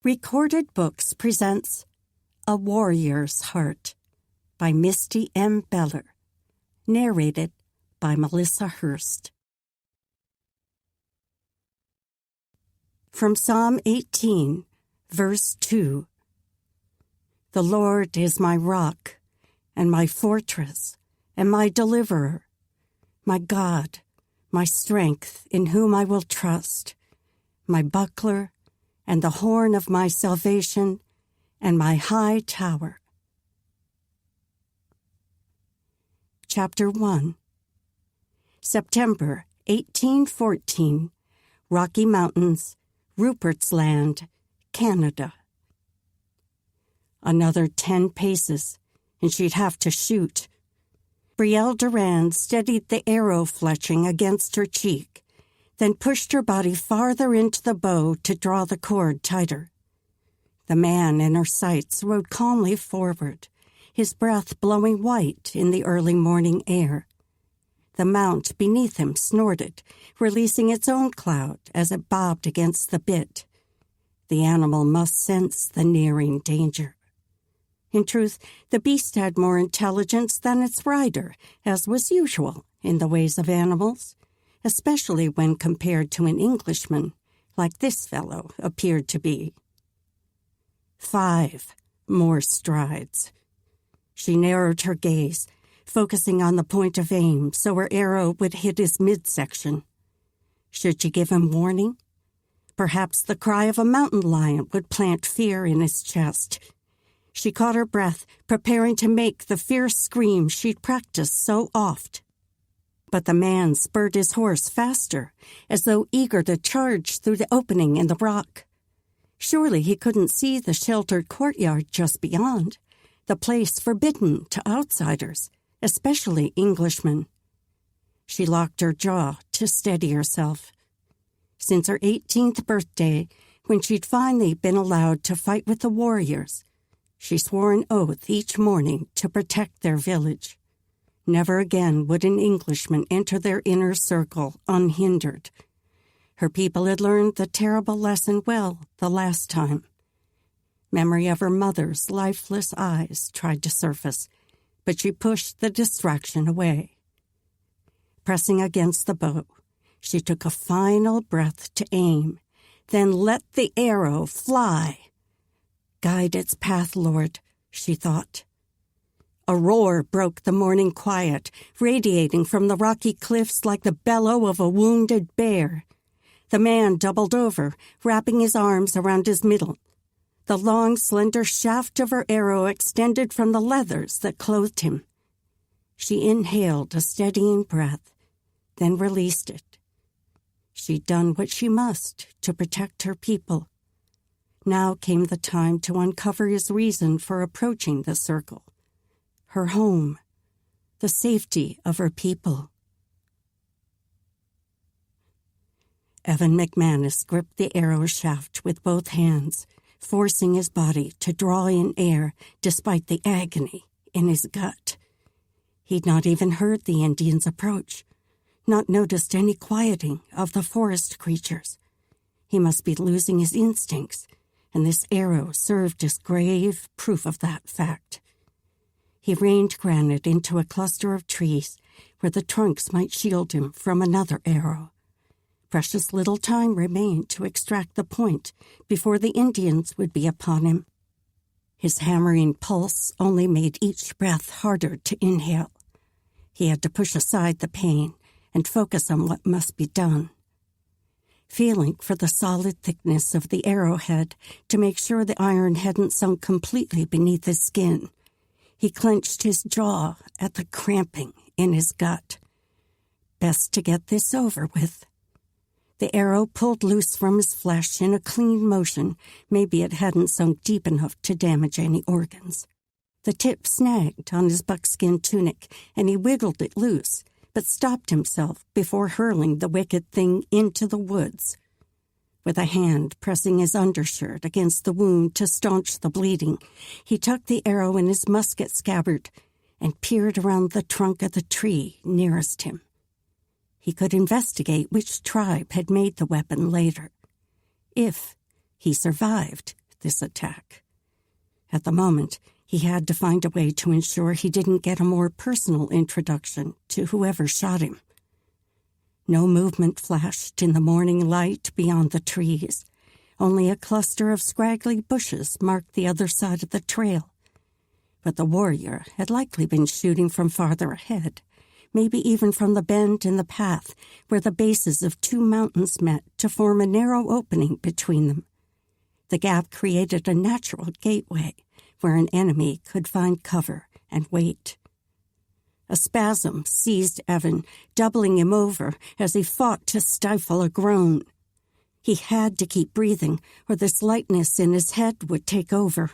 Recorded Books presents A Warrior's Heart by Misty M. Beller, narrated by Melissa Hurst. From Psalm 18, verse 2. The Lord is my rock, and my fortress, and my deliverer, my God, my strength, in whom I will trust, my buckler, and the horn of my salvation, and my high tower. Chapter 1. September 1814, Rocky Mountains, Rupert's Land, Canada. Another 10 paces, and she'd have to shoot. Brielle Durand steadied the arrow fletching against her cheek, then pushed her body farther into the bow to draw the cord tighter. The man in her sights rode calmly forward, his breath blowing white in the early morning air. The mount beneath him snorted, releasing its own cloud as it bobbed against the bit. The animal must sense the nearing danger. In truth, the beast had more intelligence than its rider, as was usual in the ways of animals, especially when compared to an Englishman, like this fellow appeared to be. 5 more strides. She narrowed her gaze, focusing on the point of aim so her arrow would hit his midsection. Should she give him warning? Perhaps the cry of a mountain lion would plant fear in his chest. She caught her breath, preparing to make the fierce scream she'd practiced so oft. But the man spurred his horse faster, as though eager to charge through the opening in the rock. Surely he couldn't see the sheltered courtyard just beyond, the place forbidden to outsiders, especially Englishmen. She locked her jaw to steady herself. Since her 18th birthday, when she'd finally been allowed to fight with the warriors, she swore an oath each morning to protect their village. Never again would an Englishman enter their inner circle unhindered. Her people had learned the terrible lesson well the last time. Memory of her mother's lifeless eyes tried to surface, but she pushed the distraction away. Pressing against the bow, she took a final breath to aim, then let the arrow fly. Guide its path, Lord, she thought. A roar broke the morning quiet, radiating from the rocky cliffs like the bellow of a wounded bear. The man doubled over, wrapping his arms around his middle. The long, slender shaft of her arrow extended from the leathers that clothed him. She inhaled a steadying breath, then released it. She'd done what she must to protect her people. Now came the time to uncover his reason for approaching the circle. Her home, the safety of her people. Evan McManus gripped the arrow shaft with both hands, forcing his body to draw in air despite the agony in his gut. He'd not even heard the Indians approach, not noticed any quieting of the forest creatures. He must be losing his instincts, and this arrow served as grave proof of that fact. He reined Granite into a cluster of trees where the trunks might shield him from another arrow. Precious little time remained to extract the point before the Indians would be upon him. His hammering pulse only made each breath harder to inhale. He had to push aside the pain and focus on what must be done. Feeling for the solid thickness of the arrowhead to make sure the iron hadn't sunk completely beneath his skin, he clenched his jaw at the cramping in his gut. Best to get this over with. The arrow pulled loose from his flesh in a clean motion. Maybe it hadn't sunk deep enough to damage any organs. The tip snagged on his buckskin tunic, and he wiggled it loose, but stopped himself before hurling the wicked thing into the woods. With a hand pressing his undershirt against the wound to staunch the bleeding, he tucked the arrow in his musket scabbard and peered around the trunk of the tree nearest him. He could investigate which tribe had made the weapon later. If he survived this attack. At the moment, he had to find a way to ensure he didn't get a more personal introduction to whoever shot him. No movement flashed in the morning light beyond the trees. Only a cluster of scraggly bushes marked the other side of the trail. But the warrior had likely been shooting from farther ahead, maybe even from the bend in the path where the bases of two mountains met to form a narrow opening between them. The gap created a natural gateway where an enemy could find cover and wait. A spasm seized Evan, doubling him over as he fought to stifle a groan. He had to keep breathing, or this lightness in his head would take over.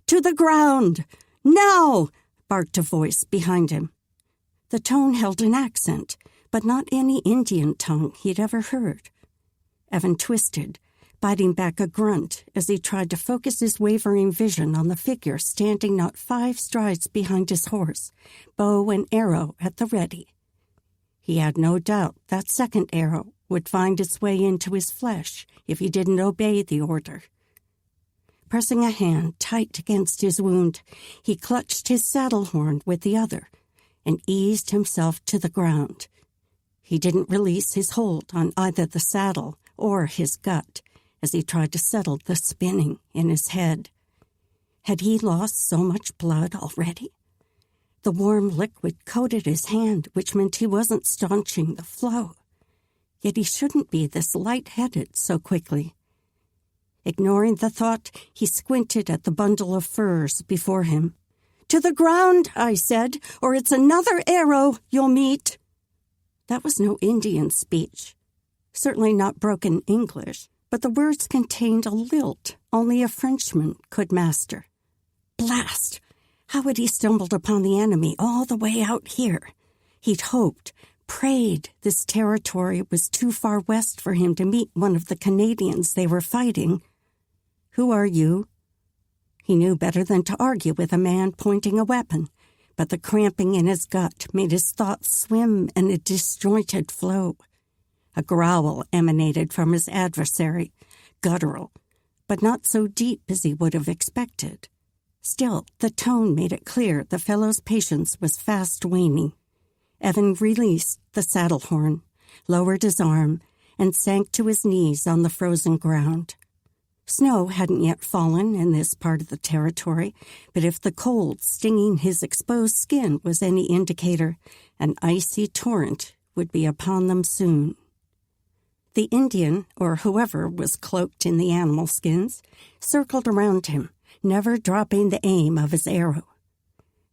"To the ground! Now!" barked a voice behind him. The tone held an accent, but not any Indian tongue he'd ever heard. Evan twisted, biting back a grunt as he tried to focus his wavering vision on the figure standing not 5 strides behind his horse, bow and arrow at the ready. He had no doubt that second arrow would find its way into his flesh if he didn't obey the order. Pressing a hand tight against his wound, he clutched his saddle horn with the other and eased himself to the ground. He didn't release his hold on either the saddle or his gut as he tried to settle the spinning in his head. Had he lost so much blood already? The warm liquid coated his hand, which meant he wasn't staunching the flow. Yet he shouldn't be this light-headed so quickly. Ignoring the thought, he squinted at the bundle of furs before him. "To the ground," I said, "or it's another arrow you'll meet." That was no Indian speech, certainly not broken English, but the words contained a lilt only a Frenchman could master. Blast! How had he stumbled upon the enemy all the way out here? He'd hoped, prayed this territory was too far west for him to meet one of the Canadians they were fighting. "Who are you?" He knew better than to argue with a man pointing a weapon, but the cramping in his gut made his thoughts swim in a disjointed flow. A growl emanated from his adversary, guttural, but not so deep as he would have expected. Still, the tone made it clear the fellow's patience was fast waning. Evan released the saddle horn, lowered his arm, and sank to his knees on the frozen ground. Snow hadn't yet fallen in this part of the territory, but if the cold stinging his exposed skin was any indicator, an icy torrent would be upon them soon. The Indian, or whoever was cloaked in the animal skins, circled around him, never dropping the aim of his arrow.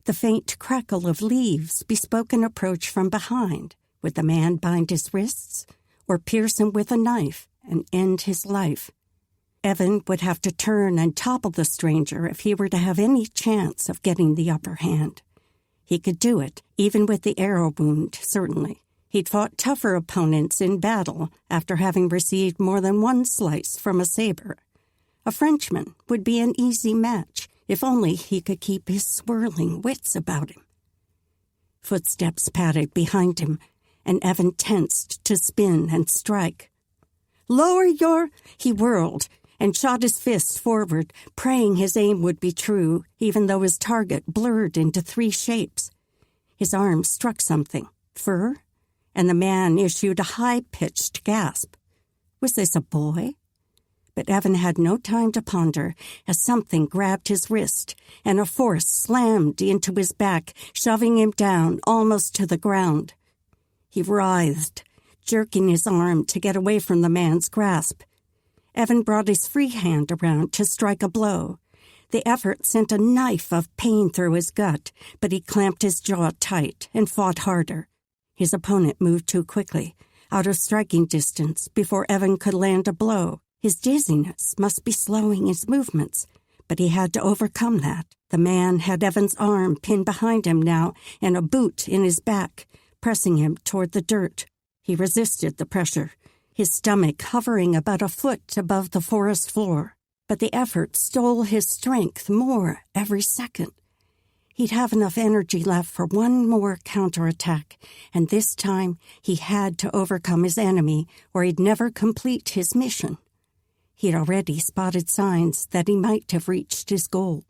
The faint crackle of leaves bespoke an approach from behind. Would the man bind his wrists, or pierce him with a knife and end his life? Evan would have to turn and topple the stranger if he were to have any chance of getting the upper hand. He could do it, even with the arrow wound, certainly. He'd fought tougher opponents in battle after having received more than one slice from a saber. A Frenchman would be an easy match, if only he could keep his swirling wits about him. Footsteps padded behind him, and Evan tensed to spin and strike. "Lower your—" He whirled and shot his fist forward, praying his aim would be true, even though his target blurred into 3 shapes. His arm struck something, fur, and the man issued a high-pitched gasp. Was this a boy? But Evan had no time to ponder as something grabbed his wrist and a force slammed into his back, shoving him down almost to the ground. He writhed, jerking his arm to get away from the man's grasp. Evan brought his free hand around to strike a blow. The effort sent a knife of pain through his gut, but he clamped his jaw tight and fought harder. His opponent moved too quickly, out of striking distance, before Evan could land a blow. His dizziness must be slowing his movements, but he had to overcome that. The man had Evan's arm pinned behind him now and a boot in his back, pressing him toward the dirt. He resisted the pressure, his stomach hovering about a foot above the forest floor. But the effort stole his strength more every second. He'd have enough energy left for one more counterattack, and this time he had to overcome his enemy or he'd never complete his mission. He'd already spotted signs that he might have reached his goal.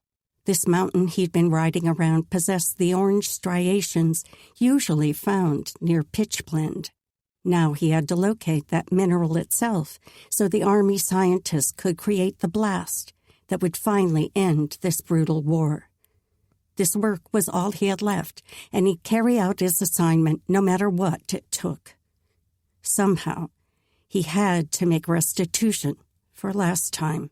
This mountain he'd been riding around possessed the orange striations usually found near pitchblende. Now he had to locate that mineral itself so the Army scientists could create the blast that would finally end this brutal war. This work was all he had left, and he'd carry out his assignment no matter what it took. Somehow, he had to make restitution for last time.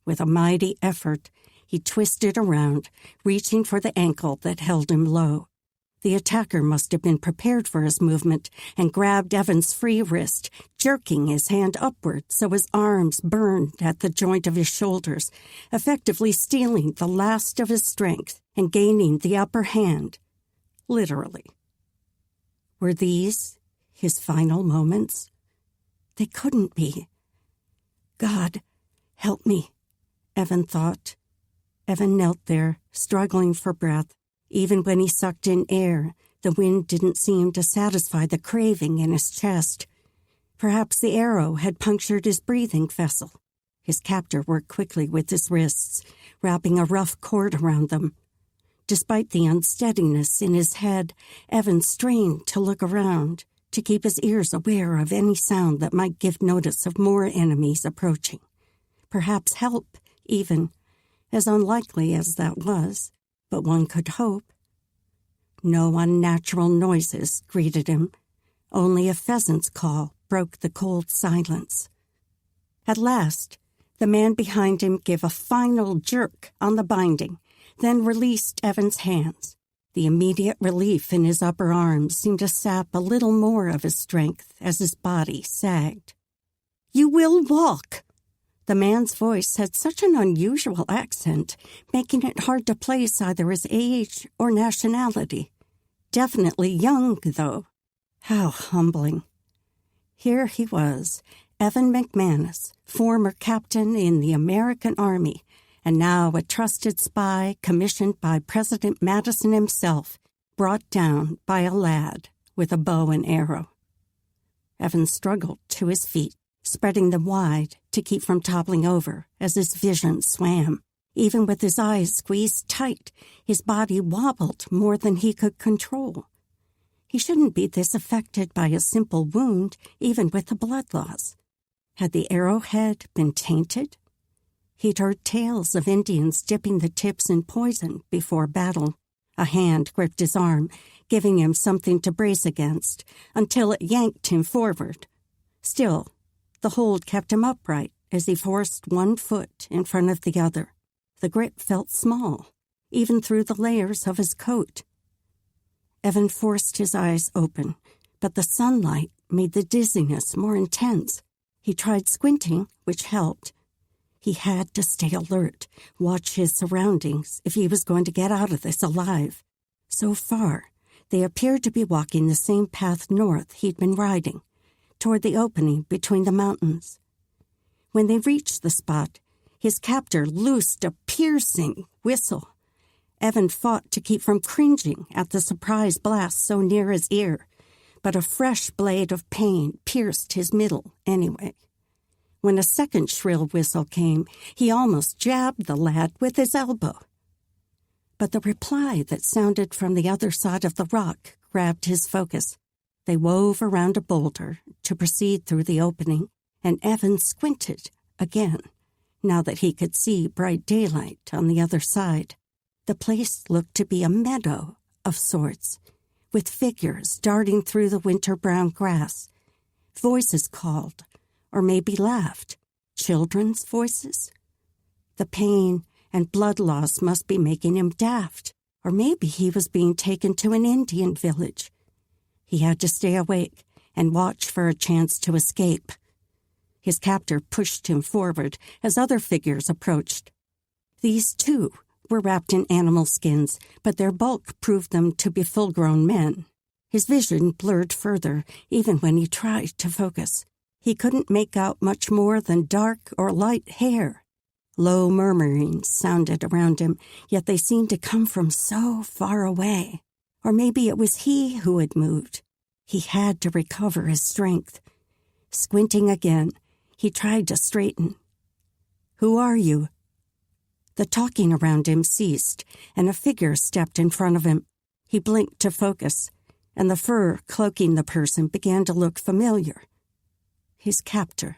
With a mighty effort, he twisted around, reaching for the ankle that held him low. The attacker must have been prepared for his movement and grabbed Evan's free wrist, jerking his hand upward so his arms burned at the joint of his shoulders, effectively stealing the last of his strength and gaining the upper hand, literally. Were these his final moments? They couldn't be. God, help me, Evan thought. Evan knelt there, struggling for breath. Even when he sucked in air, the wind didn't seem to satisfy the craving in his chest. Perhaps the arrow had punctured his breathing vessel. His captor worked quickly with his wrists, wrapping a rough cord around them. Despite the unsteadiness in his head, Evan strained to look around, to keep his ears aware of any sound that might give notice of more enemies approaching. Perhaps help, even, as unlikely as that was. But one could hope. No unnatural noises greeted him. Only a pheasant's call broke the cold silence. At last, the man behind him gave a final jerk on the binding, then released Evan's hands. The immediate relief in his upper arms seemed to sap a little more of his strength as his body sagged. "You will walk!" The man's voice had such an unusual accent, making it hard to place either his age or nationality. Definitely young, though. How humbling. Here he was, Evan McManus, former captain in the American Army, and now a trusted spy commissioned by President Madison himself, brought down by a lad with a bow and arrow. Evan struggled to his feet, spreading them wide to keep from toppling over as his vision swam. Even with his eyes squeezed tight, his body wobbled more than he could control. He shouldn't be this affected by a simple wound, even with the blood loss. Had the arrowhead been tainted? He'd heard tales of Indians dipping the tips in poison before battle. A hand gripped his arm, giving him something to brace against, until it yanked him forward. Still, the hold kept him upright as he forced one foot in front of the other. The grip felt small, even through the layers of his coat. Evan forced his eyes open, but the sunlight made the dizziness more intense. He tried squinting, which helped. He had to stay alert, watch his surroundings if he was going to get out of this alive. So far, they appeared to be walking the same path north he'd been riding, toward the opening between the mountains. When they reached the spot, his captor loosed a piercing whistle. Evan fought to keep from cringing at the surprise blast so near his ear, but a fresh blade of pain pierced his middle anyway. When a second shrill whistle came, he almost jabbed the lad with his elbow. But the reply that sounded from the other side of the rock grabbed his focus. They wove around a boulder to proceed through the opening, and Evan squinted again, now that he could see bright daylight on the other side. The place looked to be a meadow of sorts, with figures darting through the winter-brown grass. Voices called, or maybe laughed. Children's voices? The pain and blood loss must be making him daft, or maybe he was being taken to an Indian village. He had to stay awake and watch for a chance to escape. His captor pushed him forward as other figures approached. These, too, were wrapped in animal skins, but their bulk proved them to be full-grown men. His vision blurred further, even when he tried to focus. He couldn't make out much more than dark or light hair. Low murmurings sounded around him, yet they seemed to come from so far away. Or maybe it was he who had moved. He had to recover his strength. Squinting again, he tried to straighten. Who are you?" The talking around him ceased, and a figure stepped in front of him. He blinked to focus, and the fur cloaking the person began to look familiar. His captor.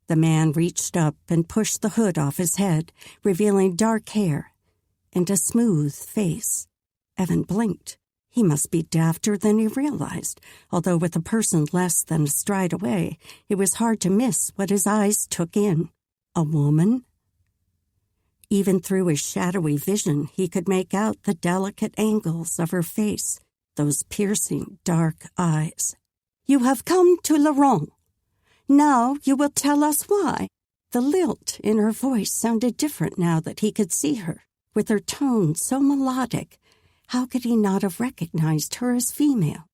The man reached up and pushed the hood off his head, revealing dark hair and a smooth face. Evan blinked. He must be dafter than he realized, although with a person less than a stride away, it was hard to miss what his eyes took in. A woman? Even through his shadowy vision, he could make out the delicate angles of her face, those piercing, dark eyes. "You have come to Laurent. Now you will tell us why." The lilt in her voice sounded different now that he could see her. With her tone so melodic, how could he not have recognized her as female?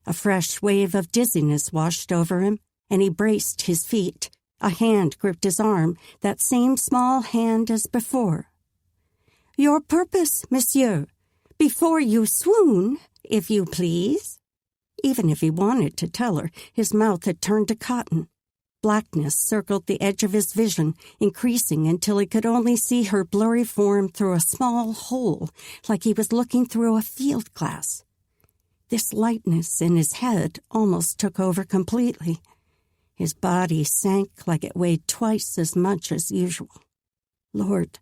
A fresh wave of dizziness washed over him, and he braced his feet. A hand gripped his arm, that same small hand as before. "Your purpose, monsieur, before you swoon, if you please." Even if he wanted to tell her, his mouth had turned to cotton. Blackness circled the edge of his vision, increasing until he could only see her blurry form through a small hole, like he was looking through a field glass. This lightness in his head almost took over completely. His body sank like it weighed twice as much as usual. "Lord,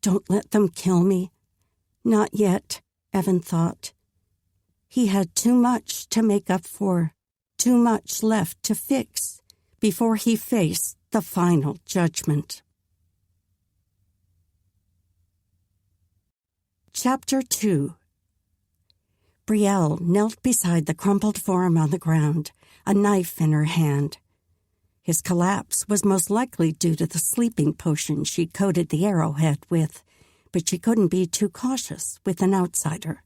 don't let them kill me." Not yet, Evan thought. He had too much to make up for, too much left to fix before he faced the final judgment. Chapter 2. Brielle knelt beside the crumpled form on the ground, a knife in her hand. His collapse was most likely due to the sleeping potion she coated the arrowhead with, but she couldn't be too cautious with an outsider.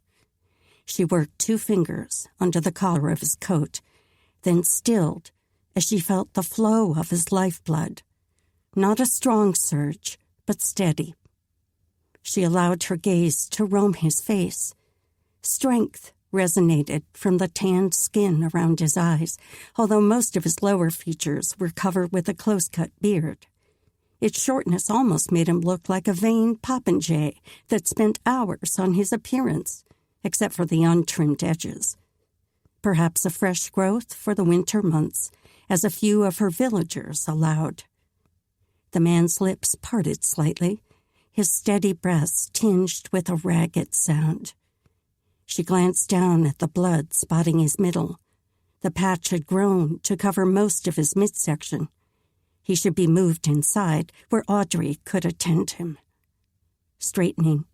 She worked 2 fingers under the collar of his coat, then stilled as she felt the flow of his lifeblood. Not a strong surge, but steady. She allowed her gaze to roam his face. Strength resonated from the tanned skin around his eyes, although most of his lower features were covered with a close-cut beard. Its shortness almost made him look like a vain popinjay that spent hours on his appearance, except for the untrimmed edges. Perhaps a fresh growth for the winter months, as a few of her villagers allowed. The man's lips parted slightly, his steady breath tinged with a ragged sound. She glanced down at the blood spotting his middle. The patch had grown to cover most of his midsection. He should be moved inside, where Audrey could attend him. Straightening,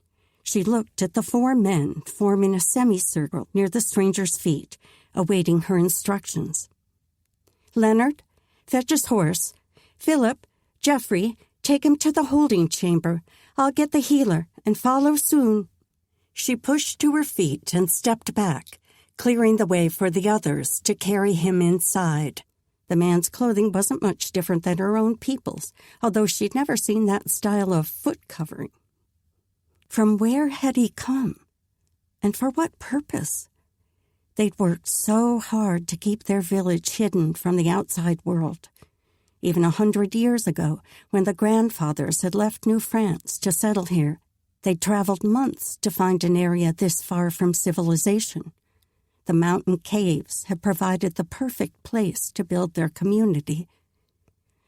she looked at the 4 men forming a semicircle near the stranger's feet, awaiting her instructions. "Leonard, fetch his horse. Philip, Geoffrey, take him to the holding chamber. I'll get the healer and follow soon." She pushed to her feet and stepped back, clearing the way for the others to carry him inside. The man's clothing wasn't much different than her own people's, although she'd never seen that style of foot covering. From where had he come? And for what purpose? They'd worked so hard to keep their village hidden from the outside world. Even 100 years ago, when the grandfathers had left New France to settle here, they'd traveled months to find an area this far from civilization. The mountain caves had provided the perfect place to build their community.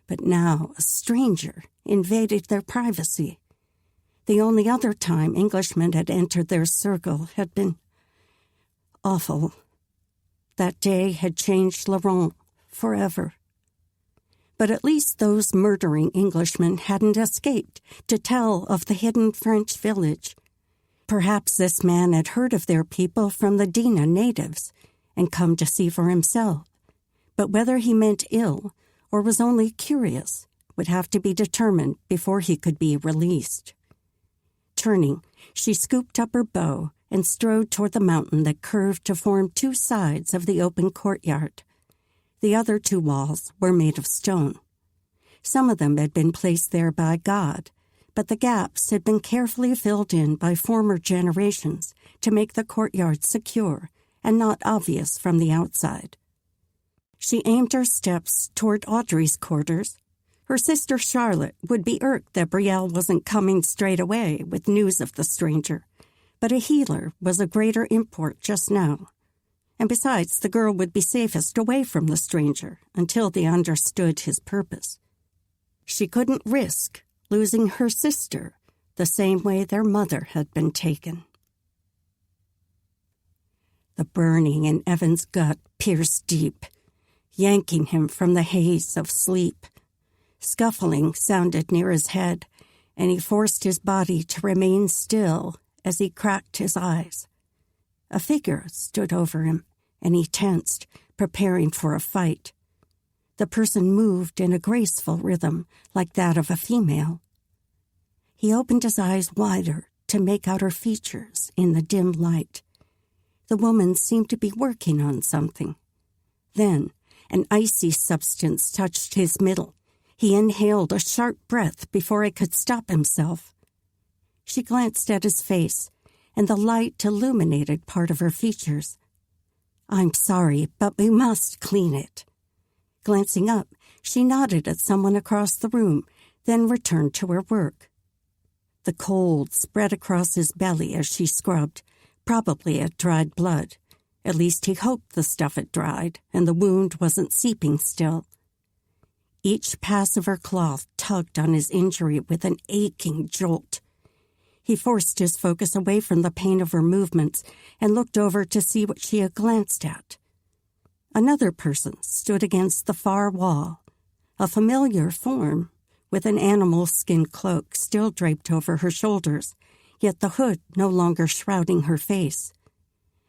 But now a stranger invaded their privacy. The only other time Englishmen had entered their circle had been awful. That day had changed Laurent forever. But at least those murdering Englishmen hadn't escaped to tell of the hidden French village. Perhaps this man had heard of their people from the Dina natives and come to see for himself. But whether he meant ill or was only curious would have to be determined before he could be released. Turning, she scooped up her bow and strode toward the mountain that curved to form 2 sides of the open courtyard. The other 2 walls were made of stone. Some of them had been placed there by God, but the gaps had been carefully filled in by former generations to make the courtyard secure and not obvious from the outside. She aimed her steps toward Audrey's quarters. Her sister Charlotte would be irked that Brielle wasn't coming straight away with news of the stranger, but a healer was of greater import just now. And besides, the girl would be safest away from the stranger until they understood his purpose. She couldn't risk losing her sister the same way their mother had been taken. The burning in Evan's gut pierced deep, yanking him from the haze of sleep. Scuffling sounded near his head, and he forced his body to remain still as he cracked his eyes. A figure stood over him, and he tensed, preparing for a fight. The person moved in a graceful rhythm, like that of a female. He opened his eyes wider to make out her features in the dim light. The woman seemed to be working on something. Then, an icy substance touched his middle. He inhaled a sharp breath before he could stop himself. She glanced at his face, and the light illuminated part of her features. "I'm sorry, but we must clean it." Glancing up, she nodded at someone across the room, then returned to her work. The cold spread across his belly as she scrubbed. Probably it dried blood. At least he hoped the stuff had dried, and the wound wasn't seeping still. Each pass of her cloth tugged on his injury with an aching jolt. He forced his focus away from the pain of her movements and looked over to see what she had glanced at. Another person stood against the far wall, a familiar form with an animal skin cloak still draped over her shoulders, yet the hood no longer shrouding her face.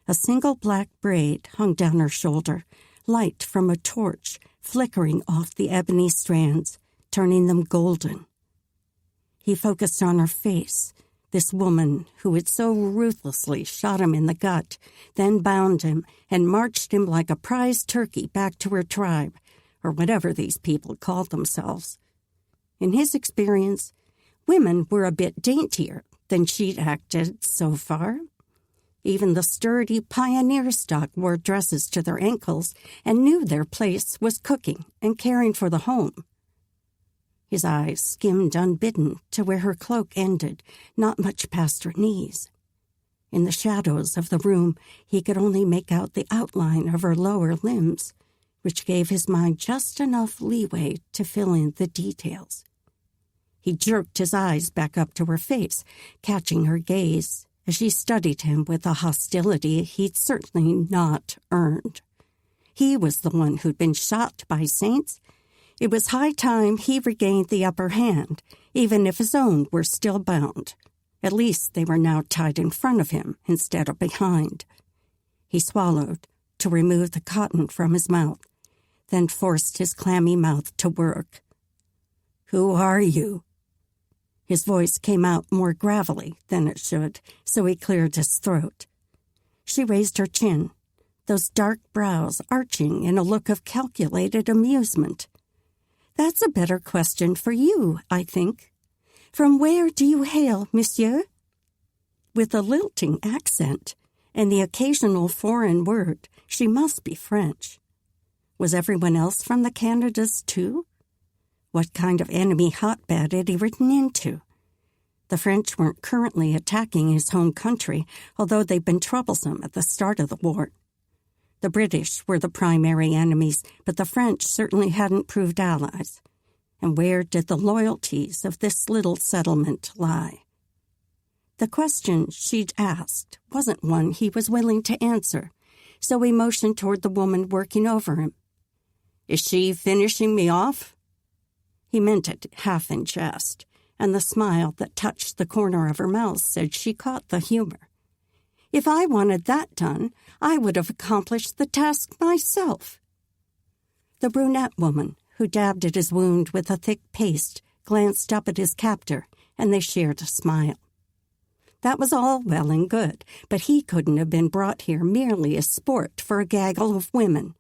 A single black braid hung down her shoulder, light from a torch flickering off the ebony strands, turning them golden. He focused on her face, this woman who had so ruthlessly shot him in the gut, then bound him and marched him like a prize turkey back to her tribe, or whatever these people called themselves. In his experience, women were a bit daintier than she'd acted so far. Even the sturdy pioneer stock wore dresses to their ankles and knew their place was cooking and caring for the home. His eyes skimmed unbidden to where her cloak ended, not much past her knees. In the shadows of the room, he could only make out the outline of her lower limbs, which gave his mind just enough leeway to fill in the details. He jerked his eyes back up to her face, catching her gaze as she studied him with a hostility he'd certainly not earned. He was the one who'd been shot by saints. It was high time he regained the upper hand, even if his own were still bound. At least they were now tied in front of him instead of behind. He swallowed to remove the cotton from his mouth, then forced his clammy mouth to work. "Who are you?" His voice came out more gravelly than it should, so he cleared his throat. She raised her chin, those dark brows arching in a look of calculated amusement. "That's a better question for you, I think. From where do you hail, monsieur?" With a lilting accent and the occasional foreign word, she must be French. Was everyone else from the Canadas, too? What kind of enemy hotbed had he ridden into? The French weren't currently attacking his home country, although they'd been troublesome at the start of the war. The British were the primary enemies, but the French certainly hadn't proved allies. And where did the loyalties of this little settlement lie? The question she'd asked wasn't one he was willing to answer, so he motioned toward the woman working over him. "Is she finishing me off?" He meant it half in jest, and the smile that touched the corner of her mouth said she caught the humor. "If I wanted that done, I would have accomplished the task myself." The brunette woman, who dabbed at his wound with a thick paste, glanced up at his captor, and they shared a smile. That was all well and good, but he couldn't have been brought here merely as sport for a gaggle of women.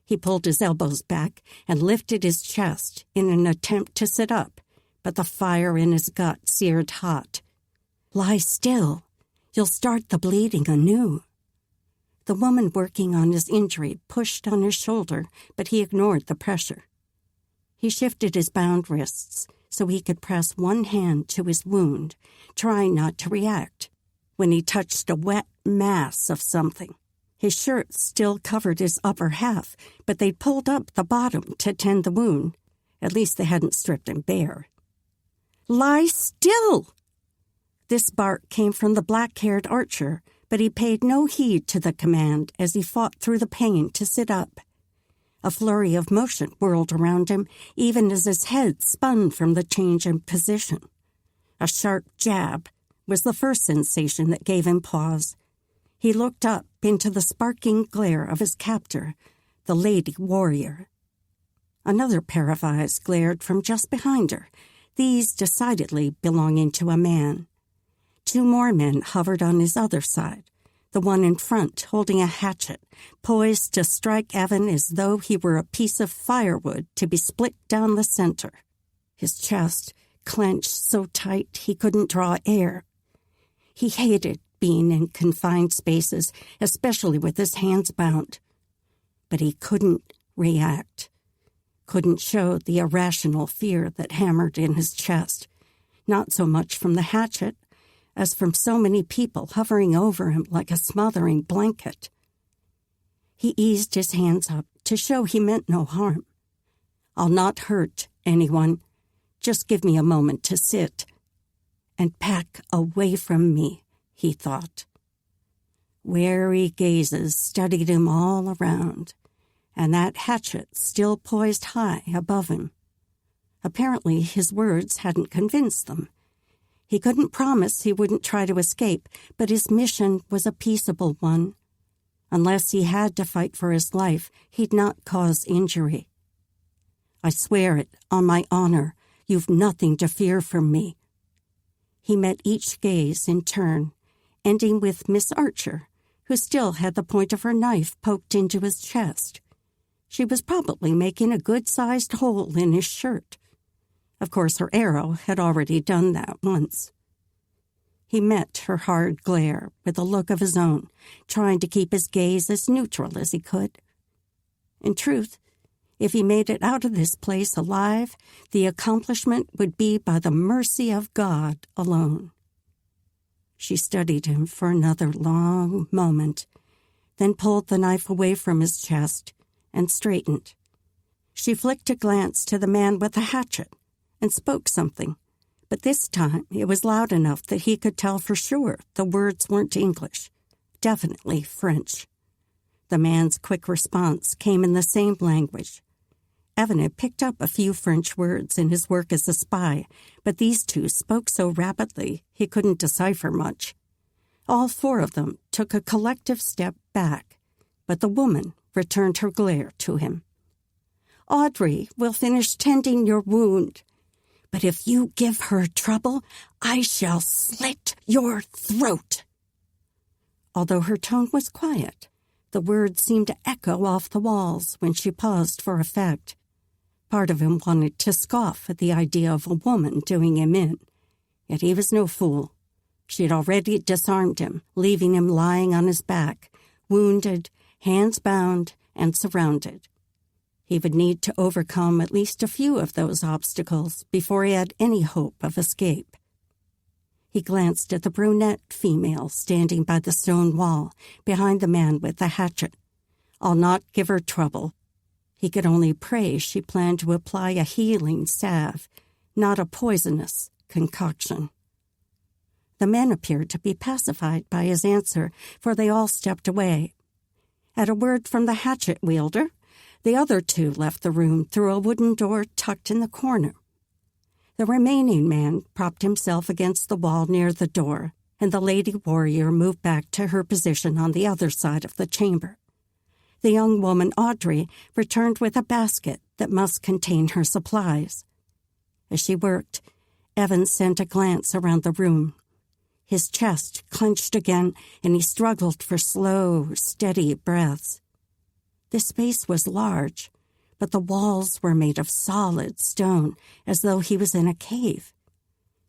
He pulled his elbows back and lifted his chest in an attempt to sit up, but the fire in his gut seared hot. "Lie still. You'll start the bleeding anew." The woman working on his injury pushed on his shoulder, but he ignored the pressure. He shifted his bound wrists so he could press one hand to his wound, trying not to react, when he touched a wet mass of something. His shirt still covered his upper half, but they'd pulled up the bottom to tend the wound. At least they hadn't stripped him bare. "Lie still!" This bark came from the black-haired archer, but he paid no heed to the command as he fought through the pain to sit up. A flurry of motion whirled around him, even as his head spun from the change in position. A sharp jab was the first sensation that gave him pause. He looked up into the sparking glare of his captor, the lady warrior. Another pair of eyes glared from just behind her, these decidedly belonging to a man. Two more men hovered on his other side, the one in front holding a hatchet, poised to strike Evan as though he were a piece of firewood to be split down the center. His chest clenched so tight he couldn't draw air. He hated being in confined spaces, especially with his hands bound. But he couldn't react, couldn't show the irrational fear that hammered in his chest, not so much from the hatchet as from so many people hovering over him like a smothering blanket. He eased his hands up to show he meant no harm. "I'll not hurt anyone. Just give me a moment to sit and back away from me," he thought. Wary gazes studied him all around, and that hatchet still poised high above him. Apparently his words hadn't convinced them. He couldn't promise he wouldn't try to escape, but his mission was a peaceable one. Unless he had to fight for his life, he'd not cause injury. "I swear it, on my honor, you've nothing to fear from me." He met each gaze in turn, ending with Miss Archer, who still had the point of her knife poked into his chest. She was probably making a good-sized hole in his shirt. Of course, her arrow had already done that once. He met her hard glare with a look of his own, trying to keep his gaze as neutral as he could. In truth, if he made it out of this place alive, the accomplishment would be by the mercy of God alone. She studied him for another long moment, then pulled the knife away from his chest and straightened. She flicked a glance to the man with the hatchet and spoke something, but this time it was loud enough that he could tell for sure the words weren't English, definitely French. The man's quick response came in the same language. Evan had picked up a few French words in his work as a spy, but these two spoke so rapidly he couldn't decipher much. All four of them took a collective step back, but the woman returned her glare to him. "Audrey will finish tending your wound, but if you give her trouble, I shall slit your throat." Although her tone was quiet, the words seemed to echo off the walls when she paused for effect. Part of him wanted to scoff at the idea of a woman doing him in, yet he was no fool. She had already disarmed him, leaving him lying on his back, wounded, hands bound, and surrounded. He would need to overcome at least a few of those obstacles before he had any hope of escape. He glanced at the brunette female standing by the stone wall, behind the man with the hatchet. "I'll not give her trouble." He could only pray she planned to apply a healing salve, not a poisonous concoction. The men appeared to be pacified by his answer, for they all stepped away. At a word from the hatchet wielder, the other two left the room through a wooden door tucked in the corner. The remaining man propped himself against the wall near the door, and the lady warrior moved back to her position on the other side of the chamber. The young woman, Audrey, returned with a basket that must contain her supplies. As she worked, Evan sent a glance around the room. His chest clenched again, and he struggled for slow, steady breaths. The space was large, but the walls were made of solid stone, as though he was in a cave.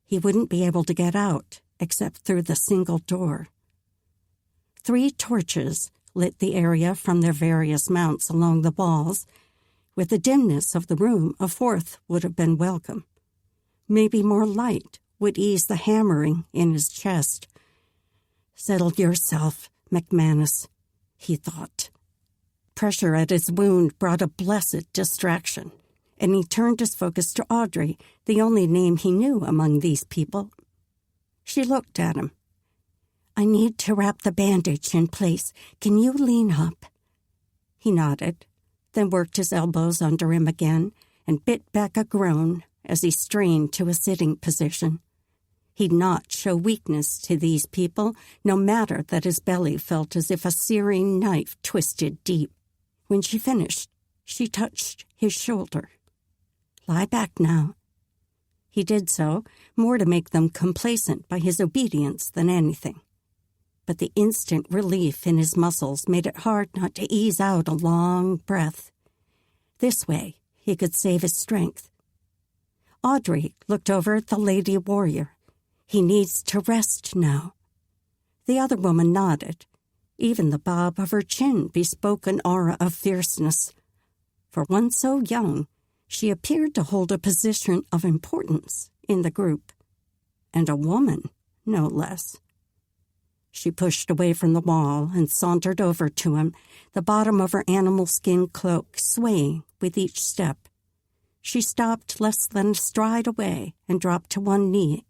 He wouldn't be able to get out, except through the single door. 3 torches lit the area from their various mounts along the walls, With the dimness of the room, a fourth would have been welcome. Maybe more light would ease the hammering in his chest. "Settle yourself, McManus," he thought. Pressure at his wound brought a blessed distraction, and he turned his focus to Audrey, the only name he knew among these people. She looked at him. "I need to wrap the bandage in place. Can you lean up?" He nodded, then worked his elbows under him again and bit back a groan as he strained to a sitting position. He'd not show weakness to these people, no matter that his belly felt as if a searing knife twisted deep. When she finished, she touched his shoulder. "Lie back now." He did so, more to make them complacent by his obedience than anything. But the instant relief in his muscles made it hard not to ease out a long breath. This way, he could save his strength. Audrey looked over at the lady warrior. "He needs to rest now." The other woman nodded. Even the bob of her chin bespoke an aura of fierceness. For one so young, she appeared to hold a position of importance in the group. And a woman, no less. She pushed away from the wall and sauntered over to him, the bottom of her animal skin cloak swaying with each step. She stopped less than a stride away and dropped to one knee.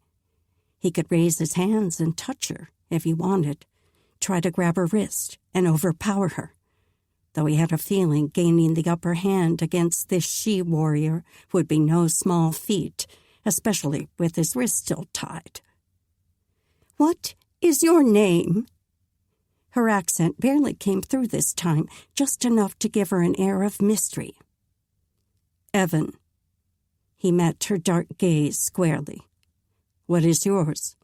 He could raise his hands and touch her if he wanted, try to grab her wrist and overpower her, though he had a feeling gaining the upper hand against this she-warrior would be no small feat, especially with his wrist still tied. "What is your name?" Her accent barely came through this time, just enough to give her an air of mystery. "Evan." He met her dark gaze squarely. "What is yours?"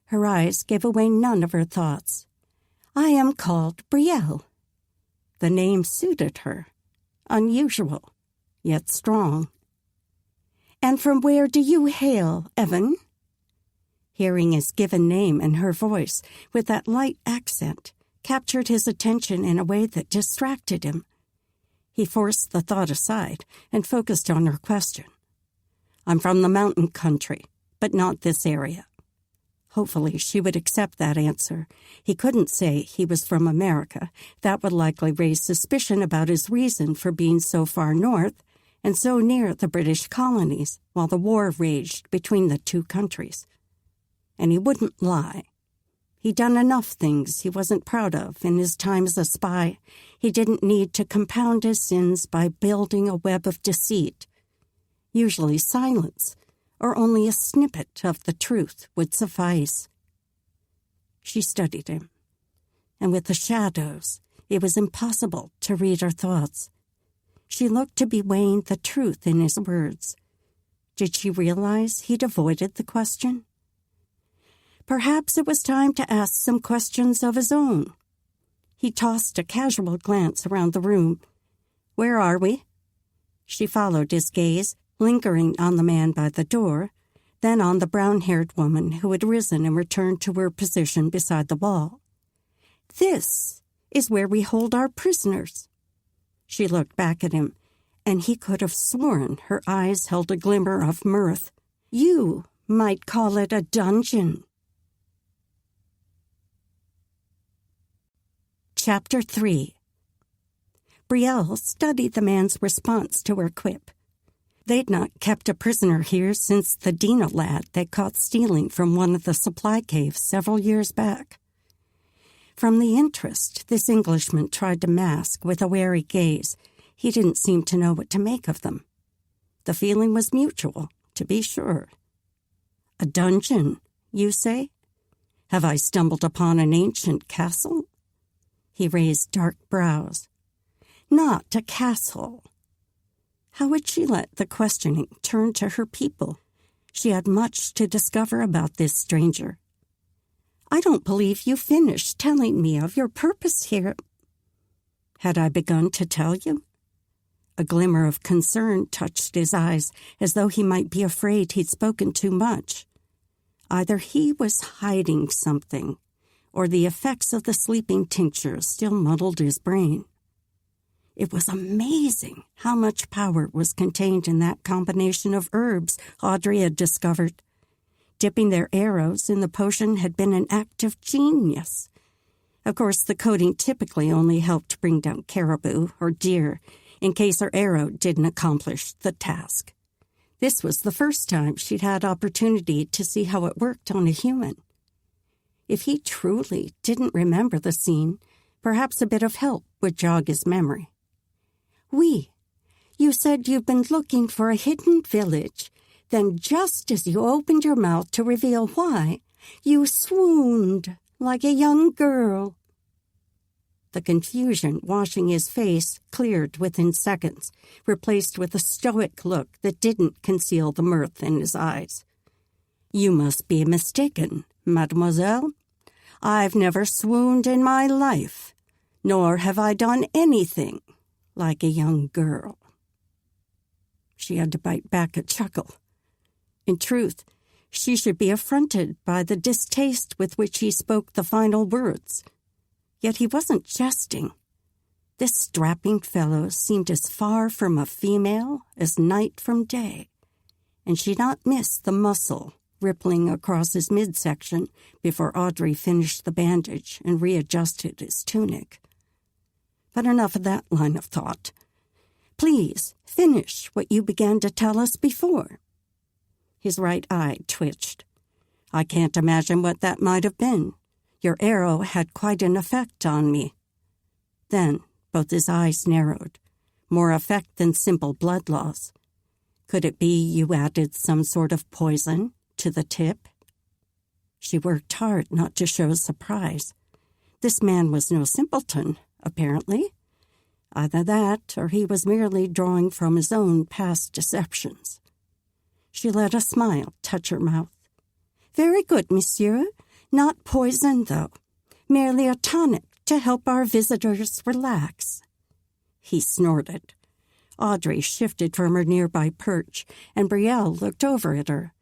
Her eyes gave away none of her thoughts. "I am called Brielle." The name suited her. Unusual, yet strong. "And from where do you hail, Evan?" Hearing his given name and her voice, with that light accent, captured his attention in a way that distracted him. He forced the thought aside and focused on her question. "I'm from the mountain country, but not this area." Hopefully she would accept that answer. He couldn't say he was from America. That would likely raise suspicion about his reason for being so far north and so near the British colonies while the war raged between the two countries. And he wouldn't lie. He'd done enough things he wasn't proud of in his time as a spy. He didn't need to compound his sins by building a web of deceit. Usually silence, or only a snippet of the truth, would suffice. She studied him, and with the shadows, it was impossible to read her thoughts. She looked to be weighing the truth in his words. Did she realize he'd avoided the question? Perhaps it was time to ask some questions of his own. He tossed a casual glance around the room. "Where are we?" She followed his gaze, lingering on the man by the door, then on the brown-haired woman who had risen and returned to her position beside the wall. "This is where we hold our prisoners." She looked back at him, and he could have sworn her eyes held a glimmer of mirth. "You might call it a dungeon." Chapter 3. Brielle studied the man's response to her quip. They'd not kept a prisoner here since the Dina lad they caught stealing from one of the supply caves several years back. From the interest this Englishman tried to mask with a wary gaze, he didn't seem to know what to make of them. The feeling was mutual, to be sure. "A dungeon, you say? Have I stumbled upon an ancient castle?" He raised dark brows. "Not a castle." How would she let the questioning turn to her people? She had much to discover about this stranger. "I don't believe you finished telling me of your purpose here." "Had I begun to tell you?" A glimmer of concern touched his eyes, as though he might be afraid he'd spoken too much. Either he was hiding something, or the effects of the sleeping tincture still muddled his brain. It was amazing how much power was contained in that combination of herbs Audrey had discovered. Dipping their arrows in the potion had been an act of genius. Of course, the coating typically only helped bring down caribou or deer in case her arrow didn't accomplish the task. This was the first time she'd had opportunity to see how it worked on a human. If he truly didn't remember the scene, perhaps a bit of help would jog his memory. "Oui, you said you've been looking for a hidden village. Then just as you opened your mouth to reveal why, you swooned like a young girl." The confusion washing his face cleared within seconds, replaced with a stoic look that didn't conceal the mirth in his eyes. "You must be mistaken, mademoiselle. I've never swooned in my life, nor have I done anything like a young girl." She had to bite back a chuckle. In truth, she should be affronted by the distaste with which he spoke the final words. Yet he wasn't jesting. This strapping fellow seemed as far from a female as night from day, and she'd not missed the muscle rippling across his midsection before Audrey finished the bandage and readjusted his tunic. But enough of that line of thought. Please finish what you began to tell us before. His right eye twitched. "I can't imagine what that might have been. Your arrow had quite an effect on me." Then both his eyes narrowed. More effect than simple blood loss. "Could it be you added some sort of poison to the tip?" She worked hard not to show surprise. This man was no simpleton, apparently. Either that, or he was merely drawing from his own past deceptions. She let a smile touch her mouth. "Very good, monsieur. Not poison, though. Merely a tonic to help our visitors relax." He snorted. Audrey shifted from her nearby perch, and Brielle looked over at her.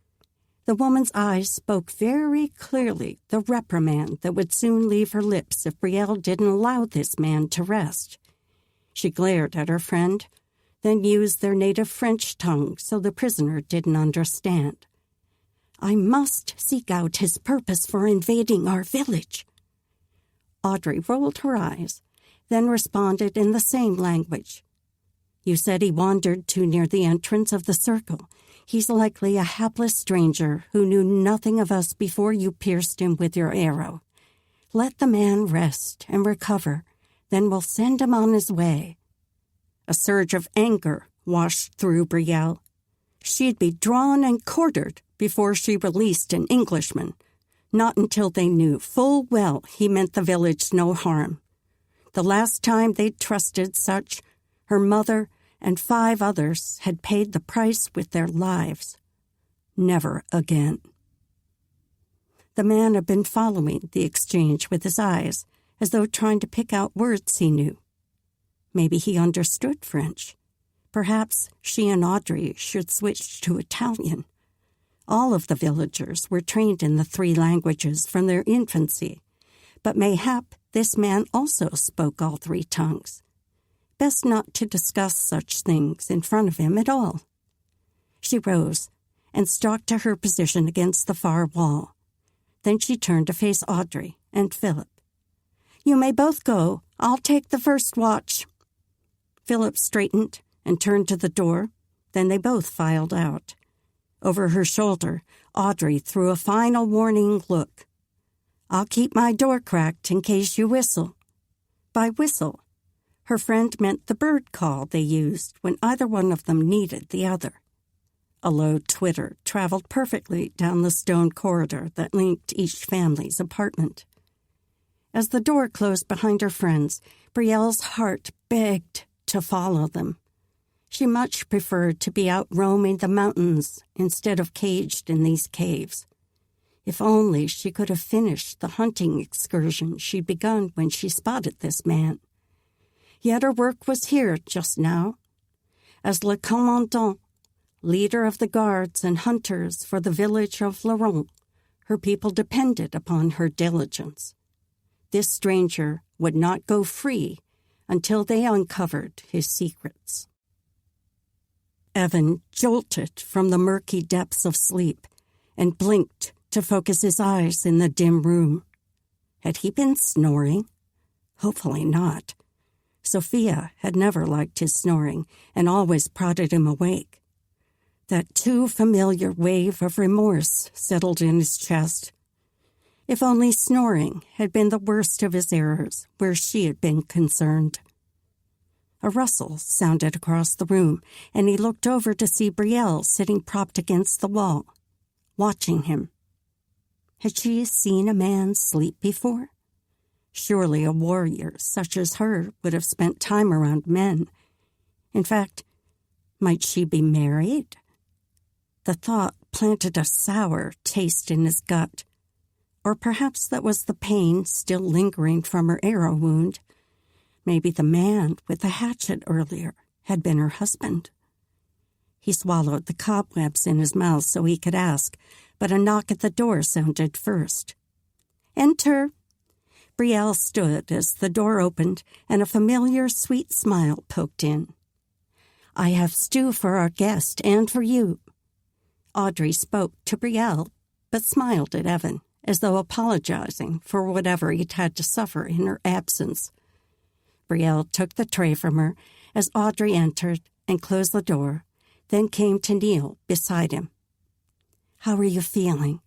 The woman's eyes spoke very clearly the reprimand that would soon leave her lips if Brielle didn't allow this man to rest. She glared at her friend, then used their native French tongue so the prisoner didn't understand. "I must seek out his purpose for invading our village." Audrey rolled her eyes, then responded in the same language. "You said he wandered too near the entrance of the circle. He's likely a hapless stranger who knew nothing of us before you pierced him with your arrow. Let the man rest and recover, then we'll send him on his way." A surge of anger washed through Brielle. She'd be drawn and quartered before she released an Englishman, not until they knew full well he meant the village no harm. The last time they'd trusted such, her mother and 5 others had paid the price with their lives. Never again. The man had been following the exchange with his eyes, as though trying to pick out words he knew. Maybe he understood French. Perhaps she and Audrey should switch to Italian. All of the villagers were trained in the 3 languages from their infancy, but mayhap this man also spoke all 3 tongues. Best not to discuss such things in front of him at all. She rose and stalked to her position against the far wall. Then she turned to face Audrey and Philip. "You may both go. I'll take the first watch." Philip straightened and turned to the door. Then they both filed out. Over her shoulder, Audrey threw a final warning look. "I'll keep my door cracked in case you whistle." By whistle, her friend meant the bird call they used when either one of them needed the other. A low twitter traveled perfectly down the stone corridor that linked each family's apartment. As the door closed behind her friends, Brielle's heart begged to follow them. She much preferred to be out roaming the mountains instead of caged in these caves. If only she could have finished the hunting excursion she'd begun when she spotted this man. Yet her work was here just now. As le commandant, leader of the guards and hunters for the village of Laurent, her people depended upon her diligence. This stranger would not go free until they uncovered his secrets. Evan jolted from the murky depths of sleep and blinked to focus his eyes in the dim room. Had he been snoring? Hopefully not. Sophia had never liked his snoring and always prodded him awake. That too familiar wave of remorse settled in his chest. If only snoring had been the worst of his errors where she had been concerned. A rustle sounded across the room, and he looked over to see Brielle sitting propped against the wall, watching him. Had she seen a man sleep before? Surely a warrior such as her would have spent time around men. In fact, might she be married? The thought planted a sour taste in his gut. Or perhaps that was the pain still lingering from her arrow wound. Maybe the man with the hatchet earlier had been her husband. He swallowed the cobwebs in his mouth so he could ask, but a knock at the door sounded first. "Enter." Brielle stood as the door opened and a familiar sweet smile poked in. "I have stew for our guest and for you." Audrey spoke to Brielle, but smiled at Evan, as though apologizing for whatever he'd had to suffer in her absence. Brielle took the tray from her as Audrey entered and closed the door, then came to kneel beside him. "How are you feeling?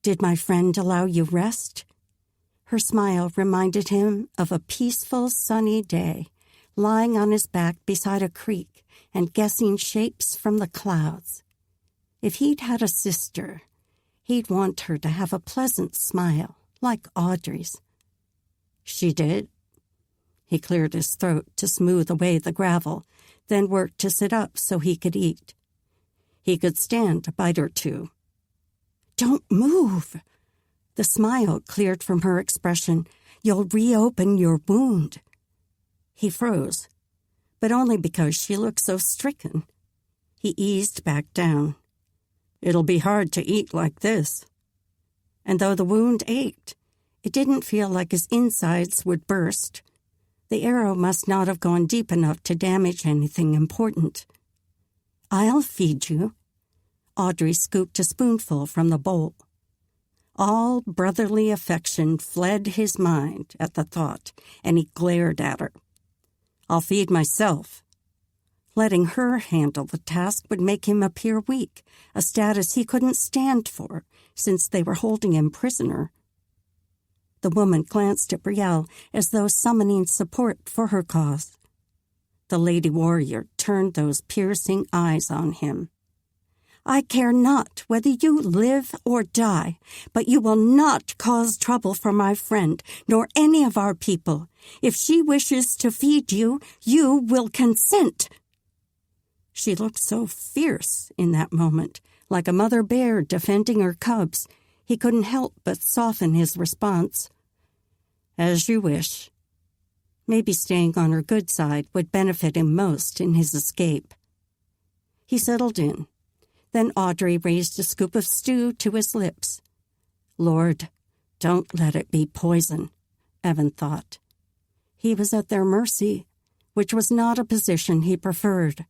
Did my friend allow you rest?" Her smile reminded him of a peaceful, sunny day, lying on his back beside a creek and guessing shapes from the clouds. If he'd had a sister, he'd want her to have a pleasant smile, like Audrey's. She did. He cleared his throat to smooth away the gravel, then worked to sit up so he could eat. He could stand a bite or two. "Don't move!" The smile cleared from her expression. "You'll reopen your wound." He froze, but only because she looked so stricken. He eased back down. "It'll be hard to eat like this." And though the wound ached, it didn't feel like his insides would burst. The arrow must not have gone deep enough to damage anything important. "I'll feed you." Audrey scooped a spoonful from the bowl. All brotherly affection fled his mind at the thought, and he glared at her. "I'll feed myself." Letting her handle the task would make him appear weak, a status he couldn't stand for, since they were holding him prisoner. The woman glanced at Brielle as though summoning support for her cause. The lady warrior turned those piercing eyes on him. "I care not whether you live or die, but you will not cause trouble for my friend, nor any of our people. If she wishes to feed you, you will consent." She looked so fierce in that moment, like a mother bear defending her cubs. He couldn't help but soften his response. "As you wish." Maybe staying on her good side would benefit him most in his escape. He settled in. Then Audrey raised a scoop of stew to his lips. "Lord, don't let it be poison," Evan thought. He was at their mercy, which was not a position he preferred.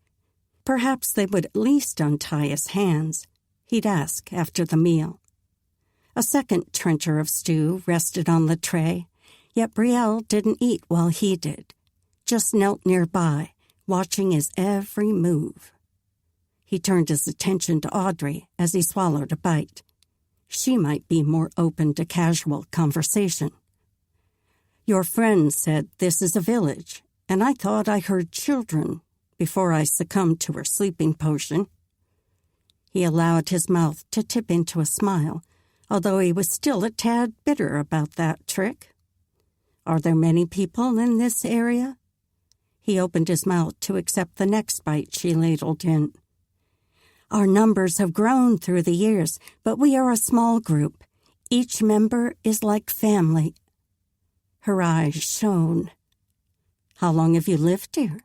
Perhaps they would at least untie his hands. He'd ask after the meal. A second trencher of stew rested on the tray, yet Brielle didn't eat while he did, just knelt nearby, watching his every move. He turned his attention to Audrey as he swallowed a bite. She might be more open to casual conversation. "Your friend said this is a village, and I thought I heard children before I succumbed to her sleeping potion." He allowed his mouth to tip into a smile, although he was still a tad bitter about that trick. "Are there many people in this area?" He opened his mouth to accept the next bite she ladled in. "Our numbers have grown through the years, but we are a small group. Each member is like family." Her eyes shone. "How long have you lived here?"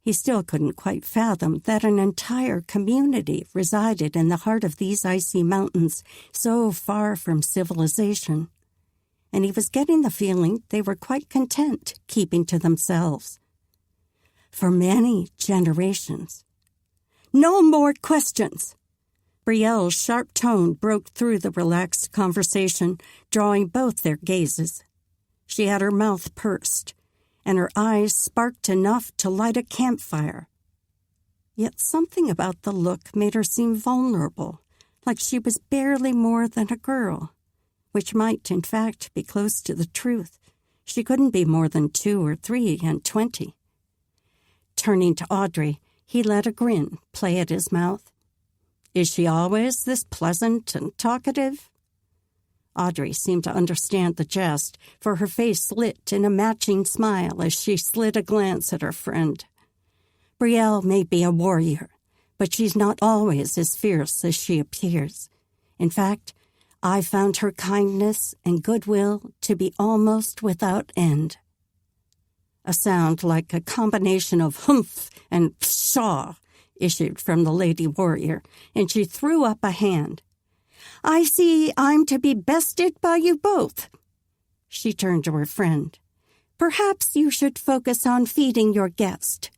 He still couldn't quite fathom that an entire community resided in the heart of these icy mountains, so far from civilization. and he was getting the feeling they were quite content keeping to themselves. For many generations. No more questions! Brielle's sharp tone broke through the relaxed conversation, drawing both their gazes. She had her mouth pursed, and her eyes sparked enough to light a campfire. Yet something about the look made her seem vulnerable, like she was barely more than a girl, which might, in fact, be close to the truth. She couldn't be more than 2 or 3 and 20. Turning to Audrey, he let a grin play at his mouth. Is she always this pleasant and talkative? Audrey seemed to understand the jest, for her face lit in a matching smile as she slid a glance at her friend. Brielle may be a warrior, but she's not always as fierce as she appears. In fact, I found her kindness and goodwill to be almost without end. A sound like a combination of humph and pshaw issued from the lady warrior, and she threw up a hand. I see I'm to be bested by you both. She turned to her friend. Perhaps you should focus on feeding your guest.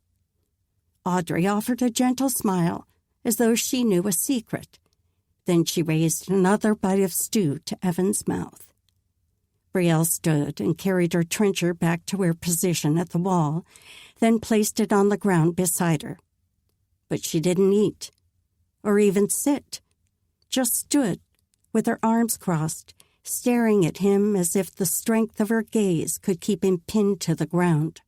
Audrey offered a gentle smile, as though she knew a secret. Then she raised another bite of stew to Evan's mouth. Brielle stood and carried her trencher back to her position at the wall, then placed it on the ground beside her. But she didn't eat, or even sit, just stood, with her arms crossed, staring at him as if the strength of her gaze could keep him pinned to the ground.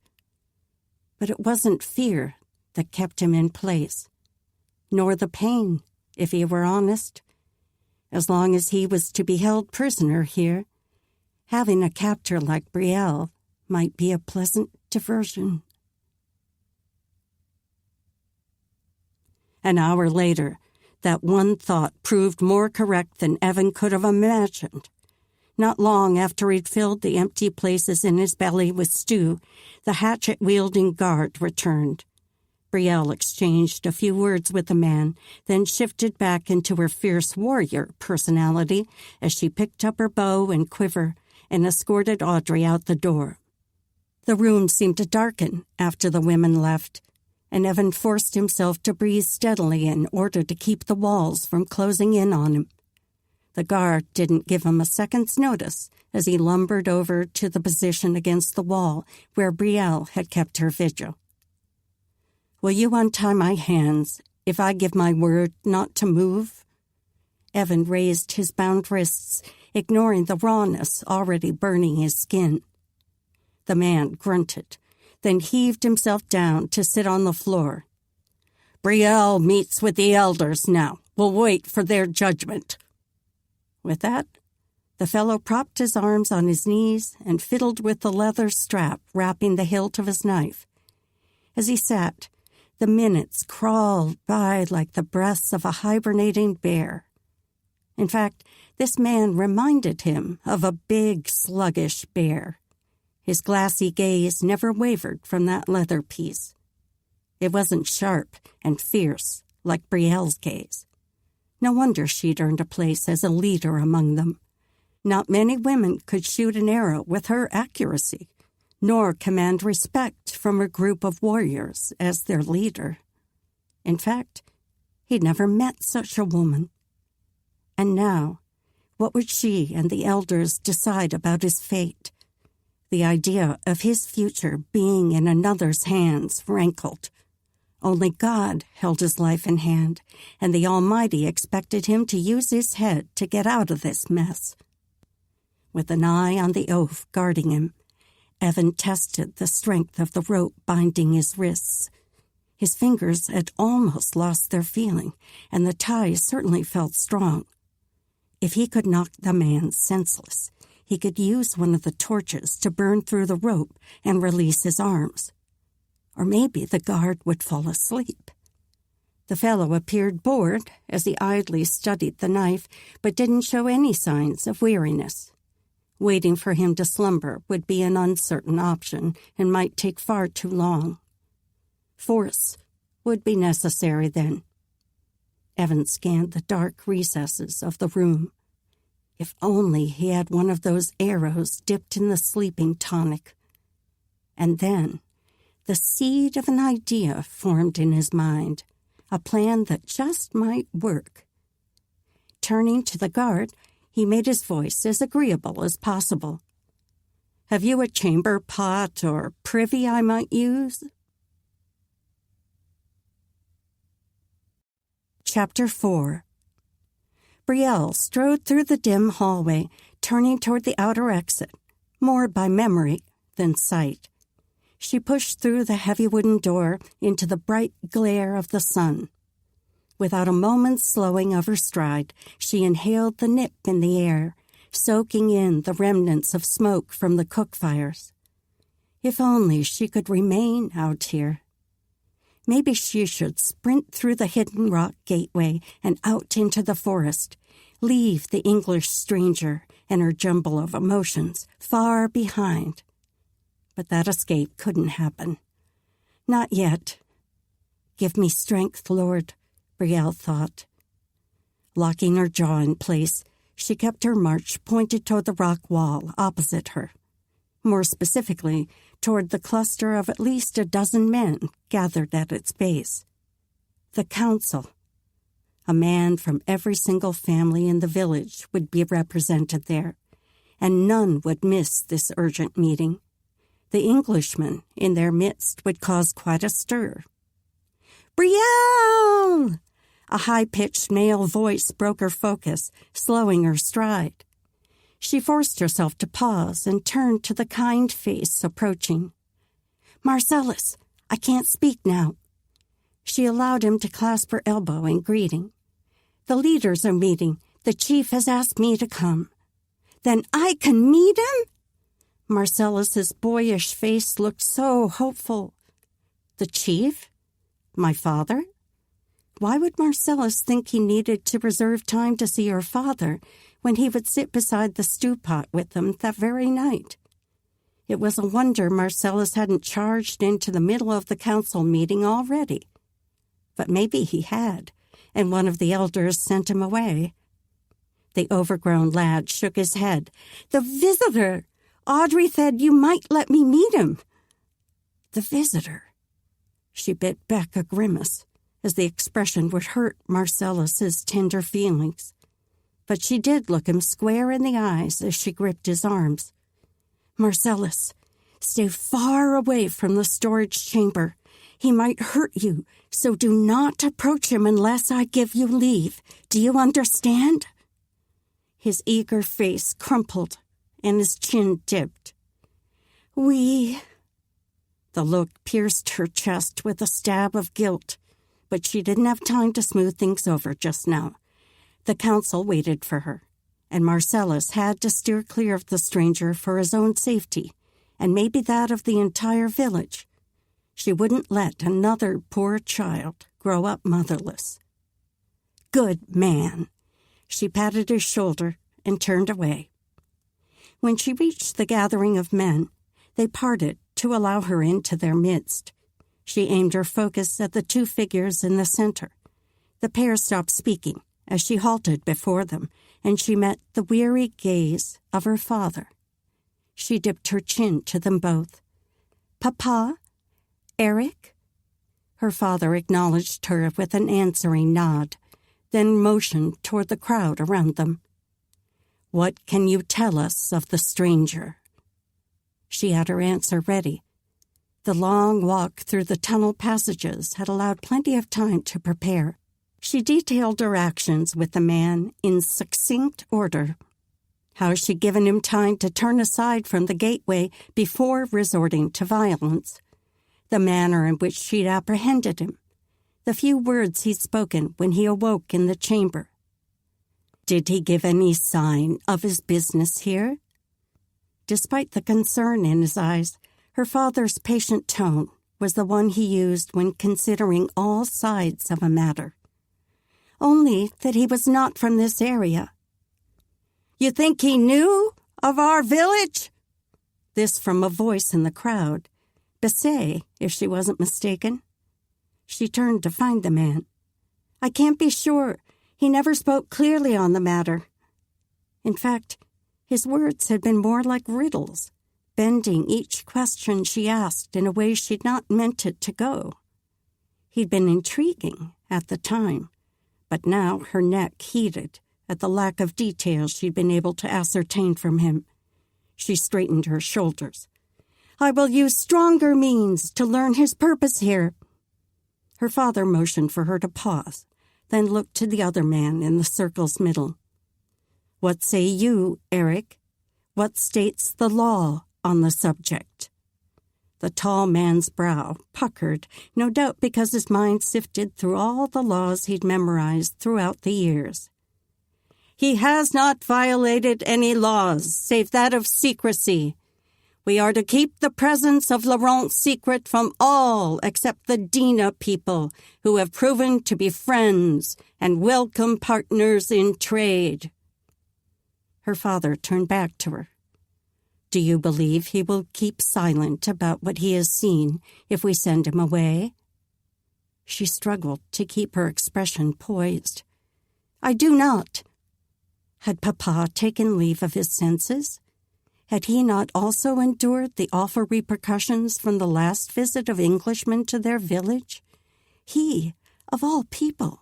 But it wasn't fear that kept him in place, nor the pain, if he were honest. As long as he was to be held prisoner here, having a captor like Brielle might be a pleasant diversion. An hour later, that one thought proved more correct than Evan could have imagined. Not long after he'd filled the empty places in his belly with stew, the hatchet-wielding guard returned. Brielle exchanged a few words with the man, then shifted back into her fierce warrior personality as she picked up her bow and quiver and escorted Audrey out the door. The room seemed to darken after the women left, and Evan forced himself to breathe steadily in order to keep the walls from closing in on him. The guard didn't give him a second's notice as he lumbered over to the position against the wall where Brielle had kept her vigil. Will you untie my hands if I give my word not to move? Evan raised his bound wrists, ignoring the rawness already burning his skin. The man grunted, then heaved himself down to sit on the floor. Brielle meets with the elders now. We'll wait for their judgment. With that, the fellow propped his arms on his knees and fiddled with the leather strap wrapping the hilt of his knife. As he sat, the minutes crawled by like the breaths of a hibernating bear. In fact, this man reminded him of a big, sluggish bear. His glassy gaze never wavered from that leather piece. It wasn't sharp and fierce like Brielle's gaze. No wonder she'd earned a place as a leader among them. Not many women could shoot an arrow with her accuracy, nor command respect from a group of warriors as their leader. In fact, he'd never met such a woman. And now, what would she and the elders decide about his fate? The idea of his future being in another's hands rankled. Only God held his life in hand, and the Almighty expected him to use his head to get out of this mess. With an eye on the oaf guarding him, Evan tested the strength of the rope binding his wrists. His fingers had almost lost their feeling, and the ties certainly felt strong. If he could knock the man senseless, he could use one of the torches to burn through the rope and release his arms. Or maybe the guard would fall asleep. The fellow appeared bored as he idly studied the knife, but didn't show any signs of weariness. Waiting for him to slumber would be an uncertain option and might take far too long. Force would be necessary then. Evan scanned the dark recesses of the room. If only he had one of those arrows dipped in the sleeping tonic. And then the seed of an idea formed in his mind, a plan that just might work. Turning to the guard, he made his voice as agreeable as possible. "Have you a chamber pot or privy I might use?" Chapter 4. Brielle strode through the dim hallway, turning toward the outer exit, more by memory than sight. She pushed through the heavy wooden door into the bright glare of the sun. Without a moment's slowing of her stride, she inhaled the nip in the air, soaking in the remnants of smoke from the cook fires. If only she could remain out here. Maybe she should sprint through the hidden rock gateway and out into the forest, leave the English stranger and her jumble of emotions far behind. But that escape couldn't happen. Not yet. "Give me strength, Lord," Brielle thought. Locking her jaw in place, she kept her march pointed toward the rock wall opposite her. More specifically, toward the cluster of at least a dozen men gathered at its base. The council. A man from every single family in the village would be represented there, and none would miss this urgent meeting. The Englishmen in their midst would cause quite a stir. "Brielle!" A high-pitched male voice broke her focus, slowing her stride. She forced herself to pause and turned to the kind face approaching. "Marcellus, I can't speak now." She allowed him to clasp her elbow in greeting. "The leaders are meeting. The chief has asked me to come." "Then I can meet him?" Marcellus's boyish face looked so hopeful. "The chief? My father?" Why would Marcellus think he needed to reserve time to see her father when he would sit beside the stew pot with them that very night? It was a wonder Marcellus hadn't charged into the middle of the council meeting already. But maybe he had, and one of the elders sent him away. The overgrown lad shook his head. "The visitor! Audrey said you might let me meet him." The visitor. She bit back a grimace, as the expression would hurt Marcellus's tender feelings. But she did look him square in the eyes as she gripped his arms. "Marcellus, stay far away from the storage chamber. He might hurt you, so do not approach him unless I give you leave. Do you understand?" His eager face crumpled and his chin dipped. "We..." The look pierced her chest with a stab of guilt, but she didn't have time to smooth things over just now. The council waited for her, and Marcellus had to steer clear of the stranger for his own safety, and maybe that of the entire village. She wouldn't let another poor child grow up motherless. "Good man." She patted his shoulder and turned away. When she reached the gathering of men, they parted to allow her into their midst. She aimed her focus at the two figures in the center. The pair stopped speaking as she halted before them, and she met the weary gaze of her father. She dipped her chin to them both. "Papa? Eric?" Her father acknowledged her with an answering nod, then motioned toward the crowd around them. "What can you tell us of the stranger?" She had her answer ready. The long walk through the tunnel passages had allowed plenty of time to prepare. She detailed her actions with the man in succinct order. How she'd given him time to turn aside from the gateway before resorting to violence. The manner in which she'd apprehended him. The few words he'd spoken when he awoke in the chamber. Did he give any sign of his business here? Despite the concern in his eyes, her father's patient tone was the one he used when considering all sides of a matter. Only that he was not from this area. "You think he knew of our village?" This from a voice in the crowd. Bisset, if she wasn't mistaken. She turned to find the man. "I can't be sure. He never spoke clearly on the matter." In fact, his words had been more like riddles, bending each question she asked in a way she'd not meant it to go. He'd been intriguing at the time, but now her neck heated at the lack of details she'd been able to ascertain from him. She straightened her shoulders. "I will use stronger means to learn his purpose here." Her father motioned for her to pause, then looked to the other man in the circle's middle. "What say you, Eric? What states the law on the subject?" The tall man's brow puckered, no doubt because his mind sifted through all the laws he'd memorized throughout the years. "He has not violated any laws, save that of secrecy. We are to keep the presence of Laurent secret from all except the Dina people, who have proven to be friends and welcome partners in trade." Her father turned back to her. "Do you believe he will keep silent about what he has seen if we send him away?" She struggled to keep her expression poised. "I do not." Had Papa taken leave of his senses? Had he not also endured the awful repercussions from the last visit of Englishmen to their village? He, of all people.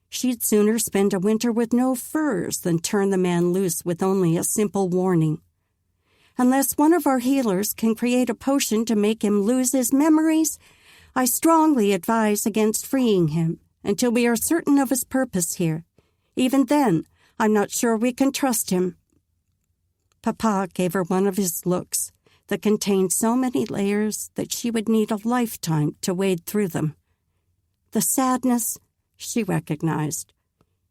She'd sooner spend a winter with no furs than turn the man loose with only a simple warning. "Unless one of our healers can create a potion to make him lose his memories, I strongly advise against freeing him until we are certain of his purpose here. Even then, I'm not sure we can trust him." Papa gave her one of his looks that contained so many layers that she would need a lifetime to wade through them. The sadness she recognized,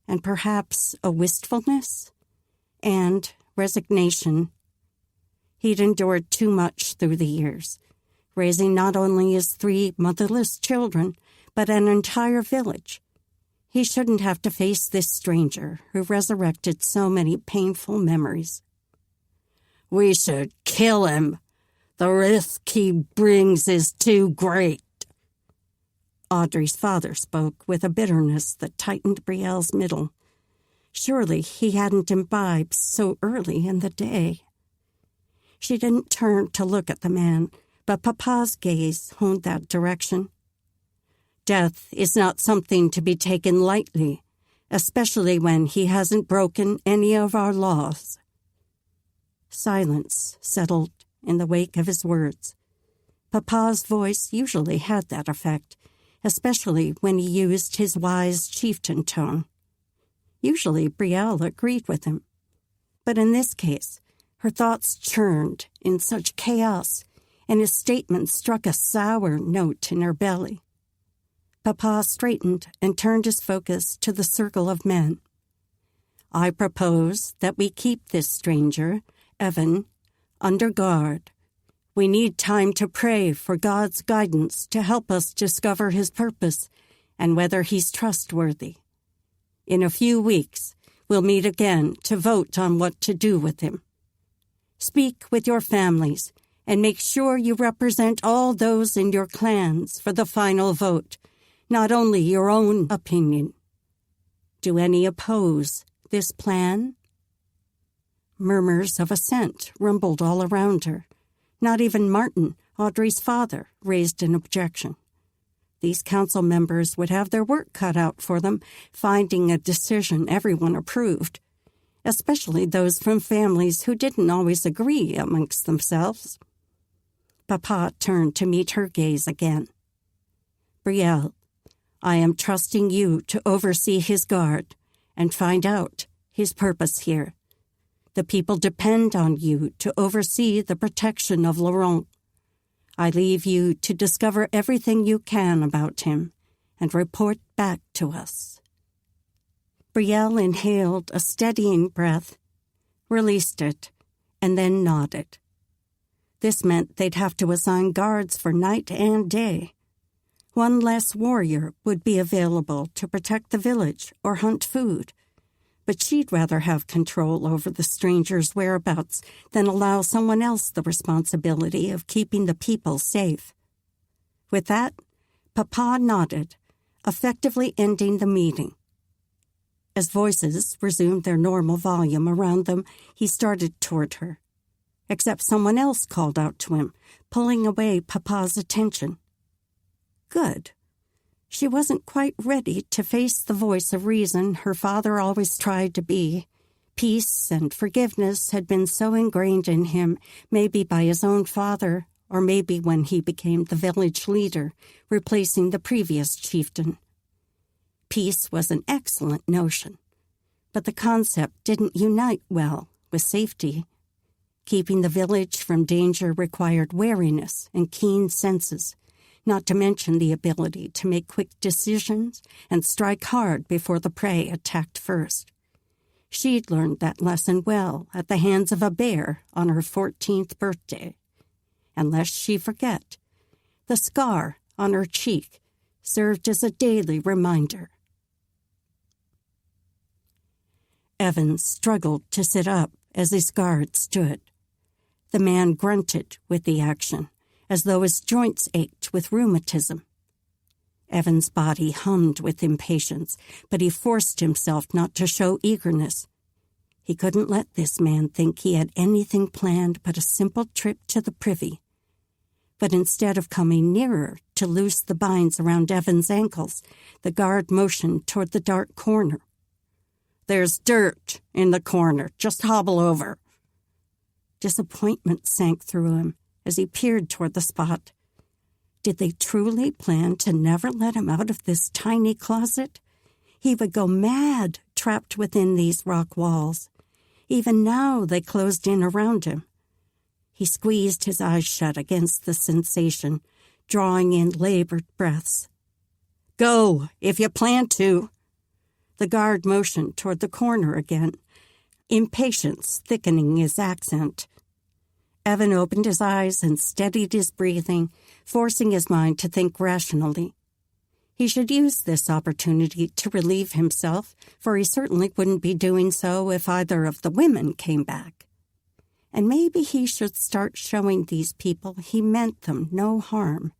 and perhaps a wistfulness, and resignation. He'd endured too much through the years, raising not only his 3 motherless children, but an entire village. He shouldn't have to face this stranger who resurrected so many painful memories. "We should kill him. The risk he brings is too great." Audrey's father spoke with a bitterness that tightened Brielle's middle. Surely he hadn't imbibed so early in the day. She didn't turn to look at the man, but Papa's gaze honed that direction. "Death is not something to be taken lightly, especially when he hasn't broken any of our laws." Silence settled in the wake of his words. Papa's voice usually had that effect, especially when he used his wise chieftain tone. Usually Brielle agreed with him. But in this case, her thoughts churned in such chaos, and his statement struck a sour note in her belly. Papa straightened and turned his focus to the circle of men. "I propose that we keep this stranger, Evan, under guard. We need time to pray for God's guidance to help us discover his purpose and whether he's trustworthy. In a few weeks, we'll meet again to vote on what to do with him. Speak with your families and make sure you represent all those in your clans for the final vote, not only your own opinion. Do any oppose this plan?" Murmurs of assent rumbled all around her. Not even Martin, Audrey's father, raised an objection. These council members would have their work cut out for them, finding a decision everyone approved, especially those from families who didn't always agree amongst themselves. Papa turned to meet her gaze again. "Brielle, I am trusting you to oversee his guard and find out his purpose here. The people depend on you to oversee the protection of Laurent. I leave you to discover everything you can about him and report back to us." Brielle inhaled a steadying breath, released it, and then nodded. This meant they'd have to assign guards for night and day. One less warrior would be available to protect the village or hunt food, but she'd rather have control over the stranger's whereabouts than allow someone else the responsibility of keeping the people safe. With that, Papa nodded, effectively ending the meeting. As voices resumed their normal volume around them, he started toward her. Except someone else called out to him, pulling away Papa's attention. Good. She wasn't quite ready to face the voice of reason her father always tried to be. Peace and forgiveness had been so ingrained in him, maybe by his own father, or maybe when he became the village leader, replacing the previous chieftain. Peace was an excellent notion, but the concept didn't unite well with safety. Keeping the village from danger required wariness and keen senses, not to mention the ability to make quick decisions and strike hard before the prey attacked first. She'd learned that lesson well at the hands of a bear on her 14th birthday. And lest she forget, the scar on her cheek served as a daily reminder. Evan struggled to sit up as his guard stood. The man grunted with the action, as though his joints ached with rheumatism. Evan's body hummed with impatience, but he forced himself not to show eagerness. He couldn't let this man think he had anything planned but a simple trip to the privy. But instead of coming nearer to loose the binds around Evan's ankles, the guard motioned toward the dark corner. "There's dirt in the corner. Just hobble over." Disappointment sank through him as he peered toward the spot. Did they truly plan to never let him out of this tiny closet? He would go mad trapped within these rock walls. Even now they closed in around him. He squeezed his eyes shut against the sensation, drawing in labored breaths. "Go, if you plan to." The guard motioned toward the corner again, impatience thickening his accent. Evan opened his eyes and steadied his breathing, forcing his mind to think rationally. He should use this opportunity to relieve himself, for he certainly wouldn't be doing so if either of the women came back. And maybe he should start showing these people he meant them no harm.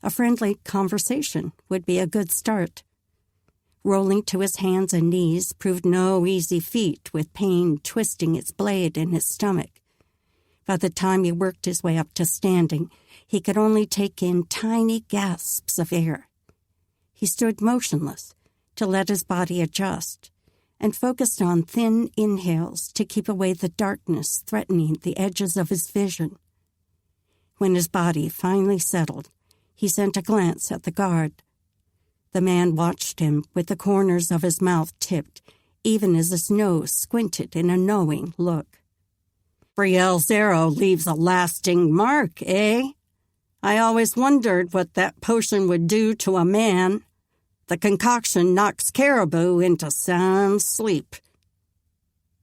A friendly conversation would be a good start. Rolling to his hands and knees proved no easy feat, with pain twisting its blade in his stomach. By the time he worked his way up to standing, he could only take in tiny gasps of air. He stood motionless to let his body adjust and focused on thin inhales to keep away the darkness threatening the edges of his vision. When his body finally settled, he sent a glance at the guard. The man watched him with the corners of his mouth tipped, even as his nose squinted in a knowing look. "Brielle's arrow leaves a lasting mark, eh? I always wondered what that potion would do to a man. The concoction knocks caribou into sound sleep."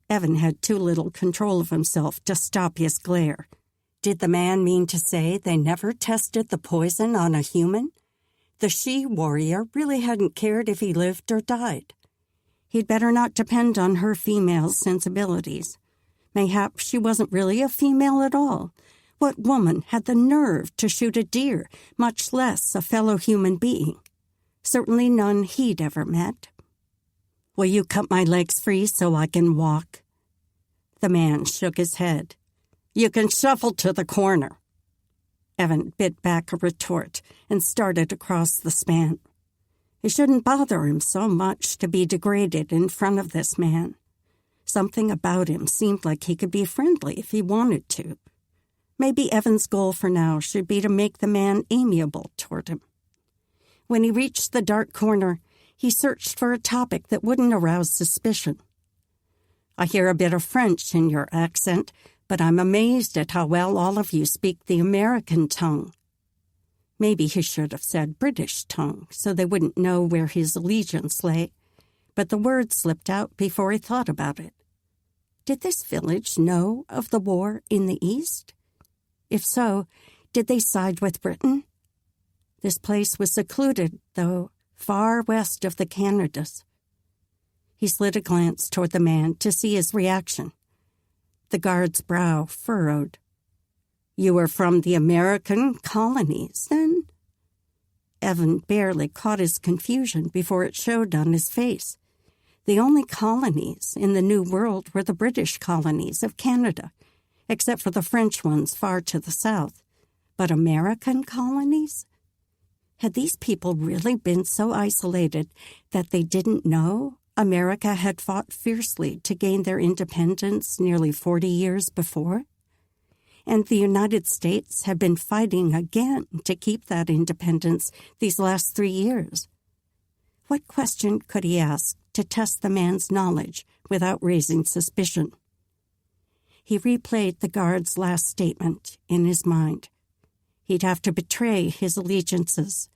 Evan had too little control of himself to stop his glare. Did the man mean to say they never tested the poison on a human? The she-warrior really hadn't cared if he lived or died. He'd better not depend on her female sensibilities. Mayhap she wasn't really a female at all. What woman had the nerve to shoot a deer, much less a fellow human being? Certainly none he'd ever met. "Will you cut my legs free so I can walk?" The man shook his head. "You can shuffle to the corner." Evan bit back a retort and started across the span. It shouldn't bother him so much to be degraded in front of this man. Something about him seemed like he could be friendly if he wanted to. Maybe Evan's goal for now should be to make the man amiable toward him. When he reached the dark corner, he searched for a topic that wouldn't arouse suspicion. "I hear a bit of French in your accent, but I'm amazed at how well all of you speak the American tongue." Maybe he should have said British tongue, so they wouldn't know where his allegiance lay, but the word slipped out before he thought about it. Did this village know of the war in the East? If so, did they side with Britain? This place was secluded, though, far west of the Canadas. He slid a glance toward the man to see his reaction. The guard's brow furrowed. "You were from the American colonies, then?" Evan barely caught his confusion before it showed on his face. The only colonies in the New World were the British colonies of Canada, except for the French ones far to the south. But American colonies? Had these people really been so isolated that they didn't know America had fought fiercely to gain their independence nearly 40 years before? And the United States had been fighting again to keep that independence these last 3 years. What question could he ask to test the man's knowledge without raising suspicion? He replayed the guard's last statement in his mind. He'd have to betray his allegiances,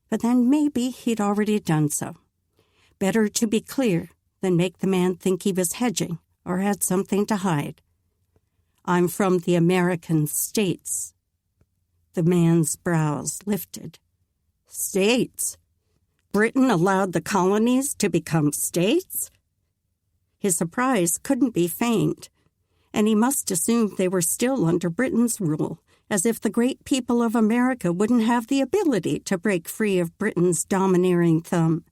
but then maybe he'd already done so. Better to be clear than make the man think he was hedging or had something to hide. I'm from the American States. The man's brows lifted. States? Britain allowed the colonies to become states? His surprise couldn't be feigned, and he must assume they were still under Britain's rule, as if the great people of America wouldn't have the ability to break free of Britain's domineering thumb.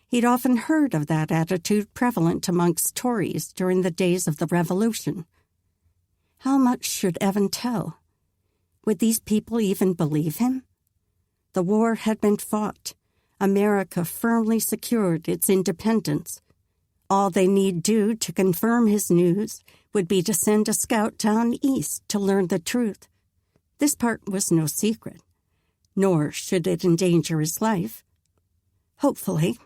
He'd often heard of that attitude prevalent amongst Tories during the days of the Revolution. How much should Evan tell? Would these people even believe him? The war had been fought. America firmly secured its independence. All they need do to confirm his news would be to send a scout down east to learn the truth. This part was no secret, nor should it endanger his life. Hopefully.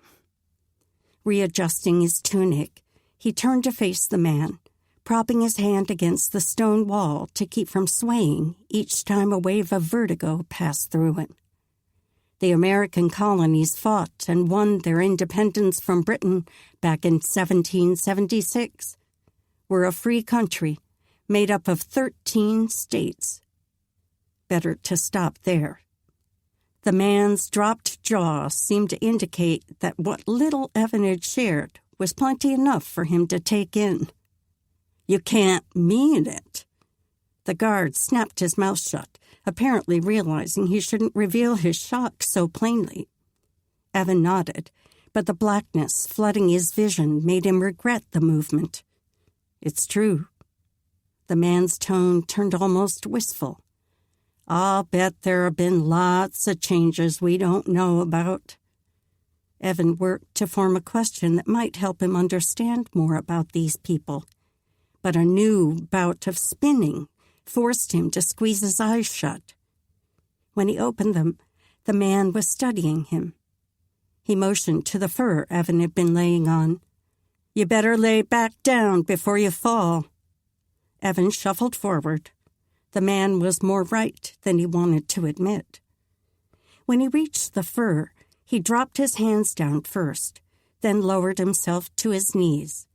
Readjusting his tunic, he turned to face the man, propping his hand against the stone wall to keep from swaying each time a wave of vertigo passed through it. The American colonies fought and won their independence from Britain back in 1776. We're a free country made up of 13 states. Better to stop there. The man's dropped jaw seemed to indicate that what little Evan had shared was plenty enough for him to take in. You can't mean it. The guard snapped his mouth shut, apparently realizing he shouldn't reveal his shock so plainly. Evan nodded, but the blackness flooding his vision made him regret the movement. It's true. The man's tone turned almost wistful. I'll bet there have been lots of changes we don't know about. Evan worked to form a question that might help him understand more about these people, but a new bout of spinning forced him to squeeze his eyes shut. When he opened them, the man was studying him. He motioned to the fur Evan had been laying on. You better lay back down before you fall. Evan shuffled forward. The man was more right than he wanted to admit. When he reached the fur, he dropped his hands down first, then lowered himself to his knees.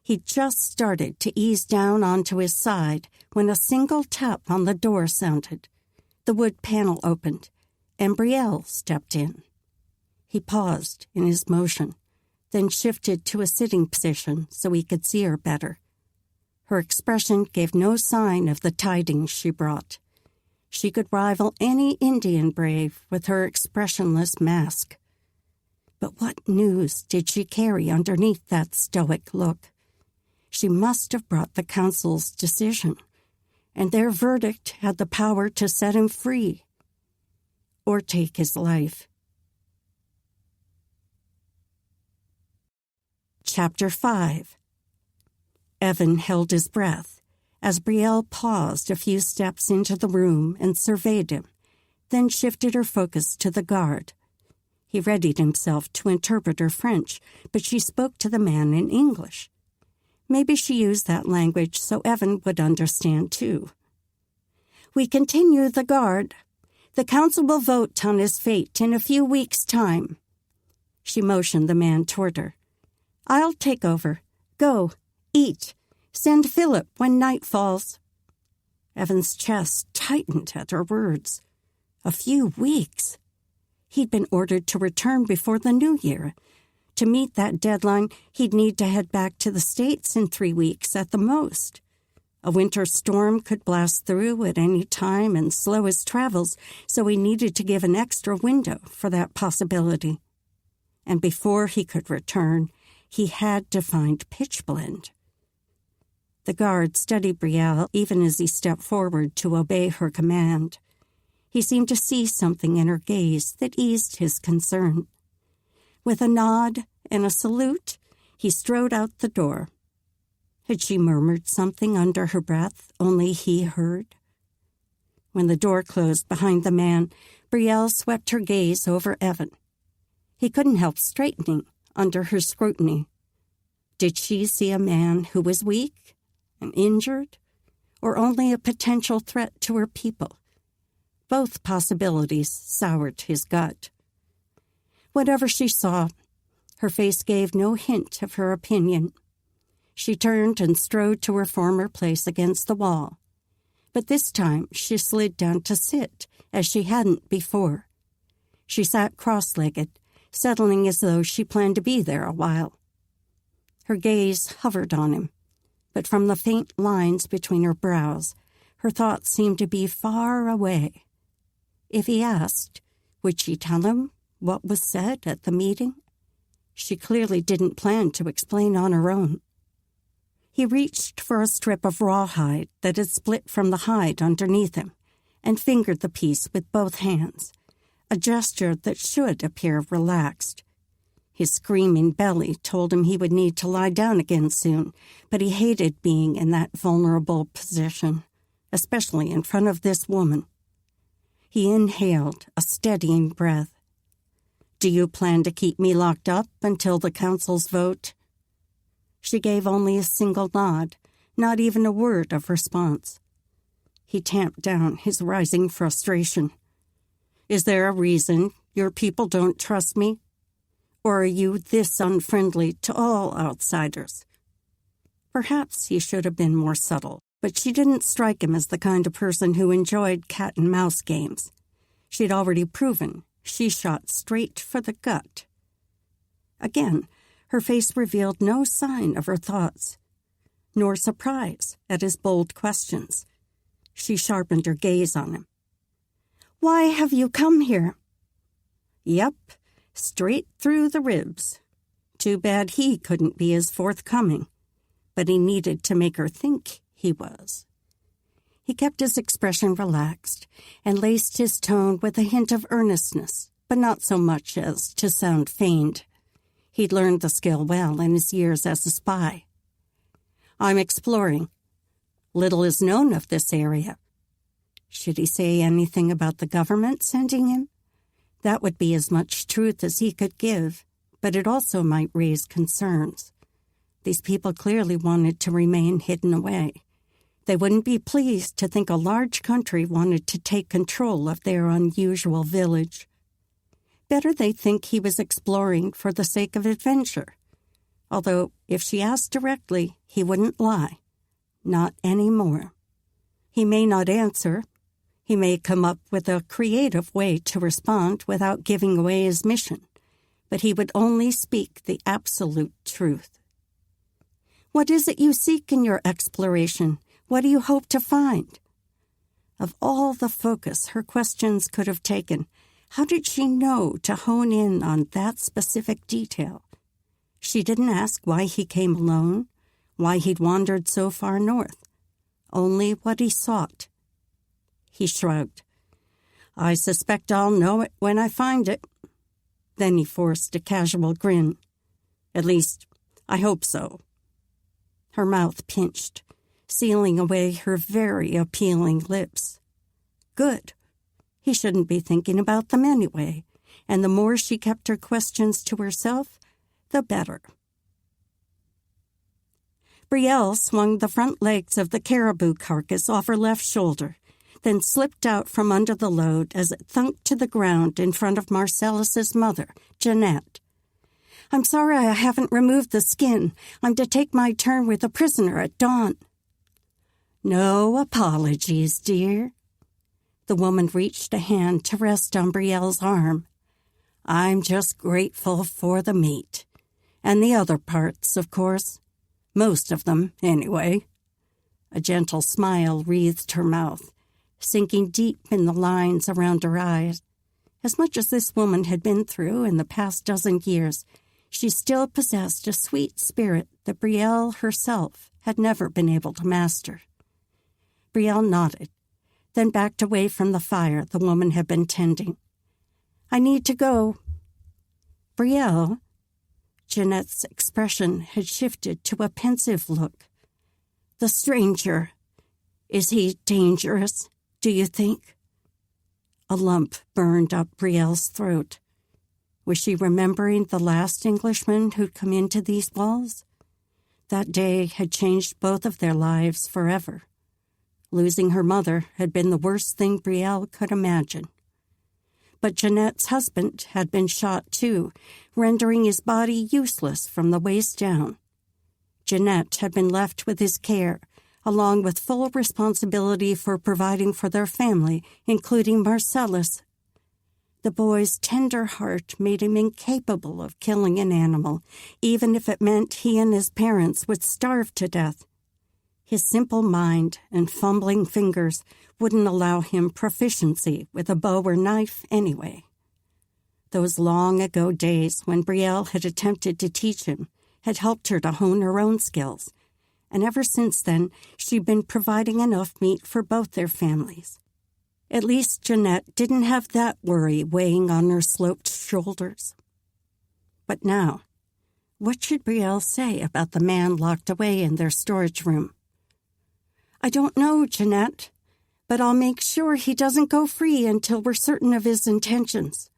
He just started to ease down onto his side when a single tap on the door sounded. The wood panel opened, and Brielle stepped in. He paused in his motion, then shifted to a sitting position so he could see her better. Her expression gave no sign of the tidings she brought. She could rival any Indian brave with her expressionless mask. But what news did she carry underneath that stoic look? She must have brought the council's decision, and their verdict had the power to set him free or take his life. Chapter 5. Evan held his breath as Brielle paused a few steps into the room and surveyed him, then shifted her focus to the guard. He readied himself to interpret her French, but she spoke to the man in English. Maybe she used that language so Evan would understand, too. We continue the guard. The council will vote on his fate in a few weeks' time. She motioned the man toward her. I'll take over. Go. Eat. Send Philip when night falls. Evan's chest tightened at her words. A few weeks. He'd been ordered to return before the new year. To meet that deadline, he'd need to head back to the States in 3 weeks at the most. A winter storm could blast through at any time and slow his travels, so he needed to give an extra window for that possibility. And before he could return, He had to find pitchblende. The guard studied Brielle even as he stepped forward to obey her command. He seemed to see something in her gaze that eased his concern. With a nod and a salute, he strode out the door. Had she murmured something under her breath only he heard? When the door closed behind the man, Brielle swept her gaze over Evan. He couldn't help straightening under her scrutiny. Did she see a man who was weak and injured, or only a potential threat to her people? Both possibilities soured his gut. Whatever she saw, her face gave no hint of her opinion. She turned and strode to her former place against the wall, but this time she slid down to sit, as she hadn't before. She sat cross-legged, settling as though she planned to be there a while. Her gaze hovered on him, but from the faint lines between her brows, her thoughts seemed to be far away. If he asked, would she tell him what was said at the meeting? She clearly didn't plan to explain on her own. He reached for a strip of rawhide that had split from the hide underneath him and fingered the piece with both hands, a gesture that should appear relaxed. His screaming belly told him he would need to lie down again soon, but he hated being in that vulnerable position, especially in front of this woman. He inhaled a steadying breath. Do you plan to keep me locked up until the council's vote? She gave only a single nod, not even a word of response. He tamped down his rising frustration. Is there a reason your people don't trust me? Or are you this unfriendly to all outsiders? Perhaps he should have been more subtle, but she didn't strike him as the kind of person who enjoyed cat-and-mouse games. She'd already proven she shot straight for the gut. Again, her face revealed no sign of her thoughts, nor surprise at his bold questions. She sharpened her gaze on him. Why have you come here? Yep, straight through the ribs. Too bad he couldn't be as forthcoming, but he needed to make her think he was. He kept his expression relaxed and laced his tone with a hint of earnestness, but not so much as to sound feigned. He'd learned the skill well in his years as a spy. I'm exploring. Little is known of this area. Should he say anything about the government sending him? That would be as much truth as he could give, but it also might raise concerns. These people clearly wanted to remain hidden away. They wouldn't be pleased to think a large country wanted to take control of their unusual village. Better they think he was exploring for the sake of adventure. Although, if she asked directly, he wouldn't lie. Not anymore. He may not answer. He may come up with a creative way to respond without giving away his mission. But he would only speak the absolute truth. What is it you seek in your exploration? What do you hope to find? Of all the focus her questions could have taken, how did she know to hone in on that specific detail? She didn't ask why he came alone, why he'd wandered so far north, only what he sought. He shrugged. I suspect I'll know it when I find it. Then he forced a casual grin. At least, I hope so. Her mouth pinched, sealing away her very appealing lips. Good. He shouldn't be thinking about them anyway, and the more she kept her questions to herself, the better. Brielle swung the front legs of the caribou carcass off her left shoulder, then slipped out from under the load as it thunked to the ground in front of Marcellus's mother, Jeanette. I'm sorry I haven't removed the skin. I'm to take my turn with the prisoner at dawn. No apologies, dear. The woman reached a hand to rest on Brielle's arm. I'm just grateful for the meat. And the other parts, of course. Most of them, anyway. A gentle smile wreathed her mouth, sinking deep in the lines around her eyes. As much as this woman had been through in the past dozen years, She still possessed a sweet spirit that Brielle herself had never been able to master. Brielle nodded, then backed away from the fire the woman had been tending. "I need to go." "Brielle?" Jeanette's expression had shifted to a pensive look. "The stranger. Is he dangerous, do you think?" A lump burned up Brielle's throat. Was she remembering the last Englishman who'd come into these walls? That day had changed both of their lives forever. Losing her mother had been the worst thing Brielle could imagine. But Jeanette's husband had been shot too, rendering his body useless from the waist down. Jeanette had been left with his care, along with full responsibility for providing for their family, including Marcellus. The boy's tender heart made him incapable of killing an animal, even if it meant he and his parents would starve to death. His simple mind and fumbling fingers wouldn't allow him proficiency with a bow or knife anyway. Those long-ago days when Brielle had attempted to teach him had helped her to hone her own skills, and ever since then she'd been providing enough meat for both their families. At least Jeanette didn't have that worry weighing on her sloped shoulders. But now, what should Brielle say about the man locked away in their storage room? "I don't know, Jeanette, but I'll make sure he doesn't go free until we're certain of his intentions."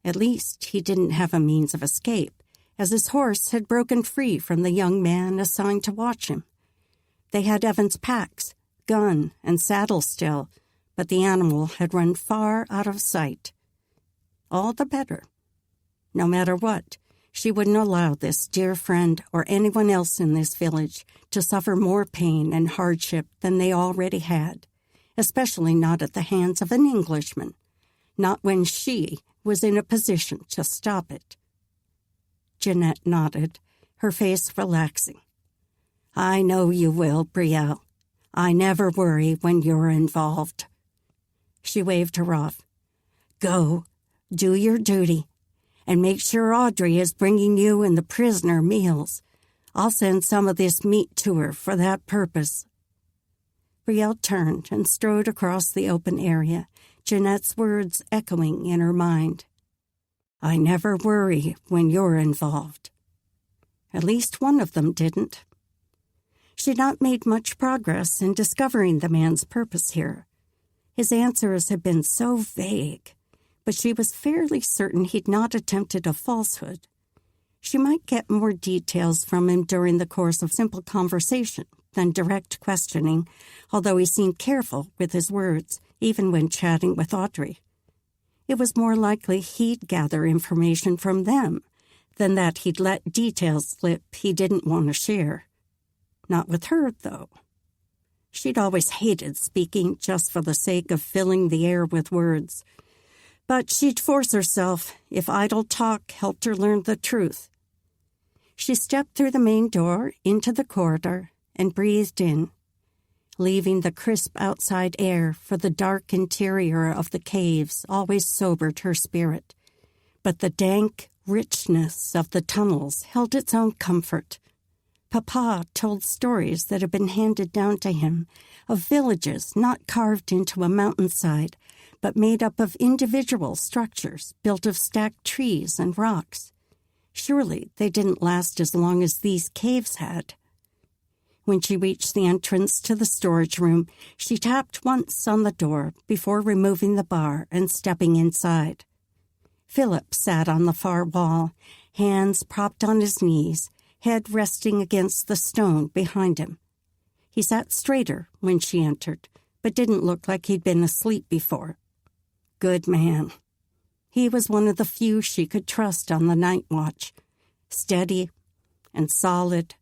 At least he didn't have a means of escape, as his horse had broken free from the young man assigned to watch him. They had Evan's packs, gun, and saddle still, but the animal had run far out of sight. All the better. No matter what, she wouldn't allow this dear friend or anyone else in this village to suffer more pain and hardship than they already had, especially not at the hands of an Englishman, not when she was in a position to stop it. Jeanette nodded, her face relaxing. "I know you will, Brielle. I never worry when you're involved." She waved her off. "Go, do your duty, and make sure Audrey is bringing you and the prisoner meals. I'll send some of this meat to her for that purpose." Brielle turned and strode across the open area, Jeanette's words echoing in her mind. "I never worry when you're involved." At least one of them didn't. She'd not made much progress in discovering the man's purpose here. His answers had been so vague, but she was fairly certain he'd not attempted a falsehood. She might get more details from him during the course of simple conversation than direct questioning, although he seemed careful with his words, even when chatting with Audrey. It was more likely he'd gather information from them than that he'd let details slip he didn't want to share. Not with her, though. She'd always hated speaking just for the sake of filling the air with words. But she'd force herself if idle talk helped her learn the truth. She stepped through the main door into the corridor and breathed in, leaving the crisp outside air for the dark interior of the caves always sobered her spirit. But the dank richness of the tunnels held its own comfort. Papa told stories that had been handed down to him of villages not carved into a mountainside, but made up of individual structures built of stacked trees and rocks. Surely they didn't last as long as these caves had. When she reached the entrance to the storage room, she tapped once on the door before removing the bar and stepping inside. Philip sat on the far wall, hands propped on his knees, head resting against the stone behind him. He sat straighter when she entered, but didn't look like he'd been asleep before. Good man. He was one of the few she could trust on the night watch. Steady and solid,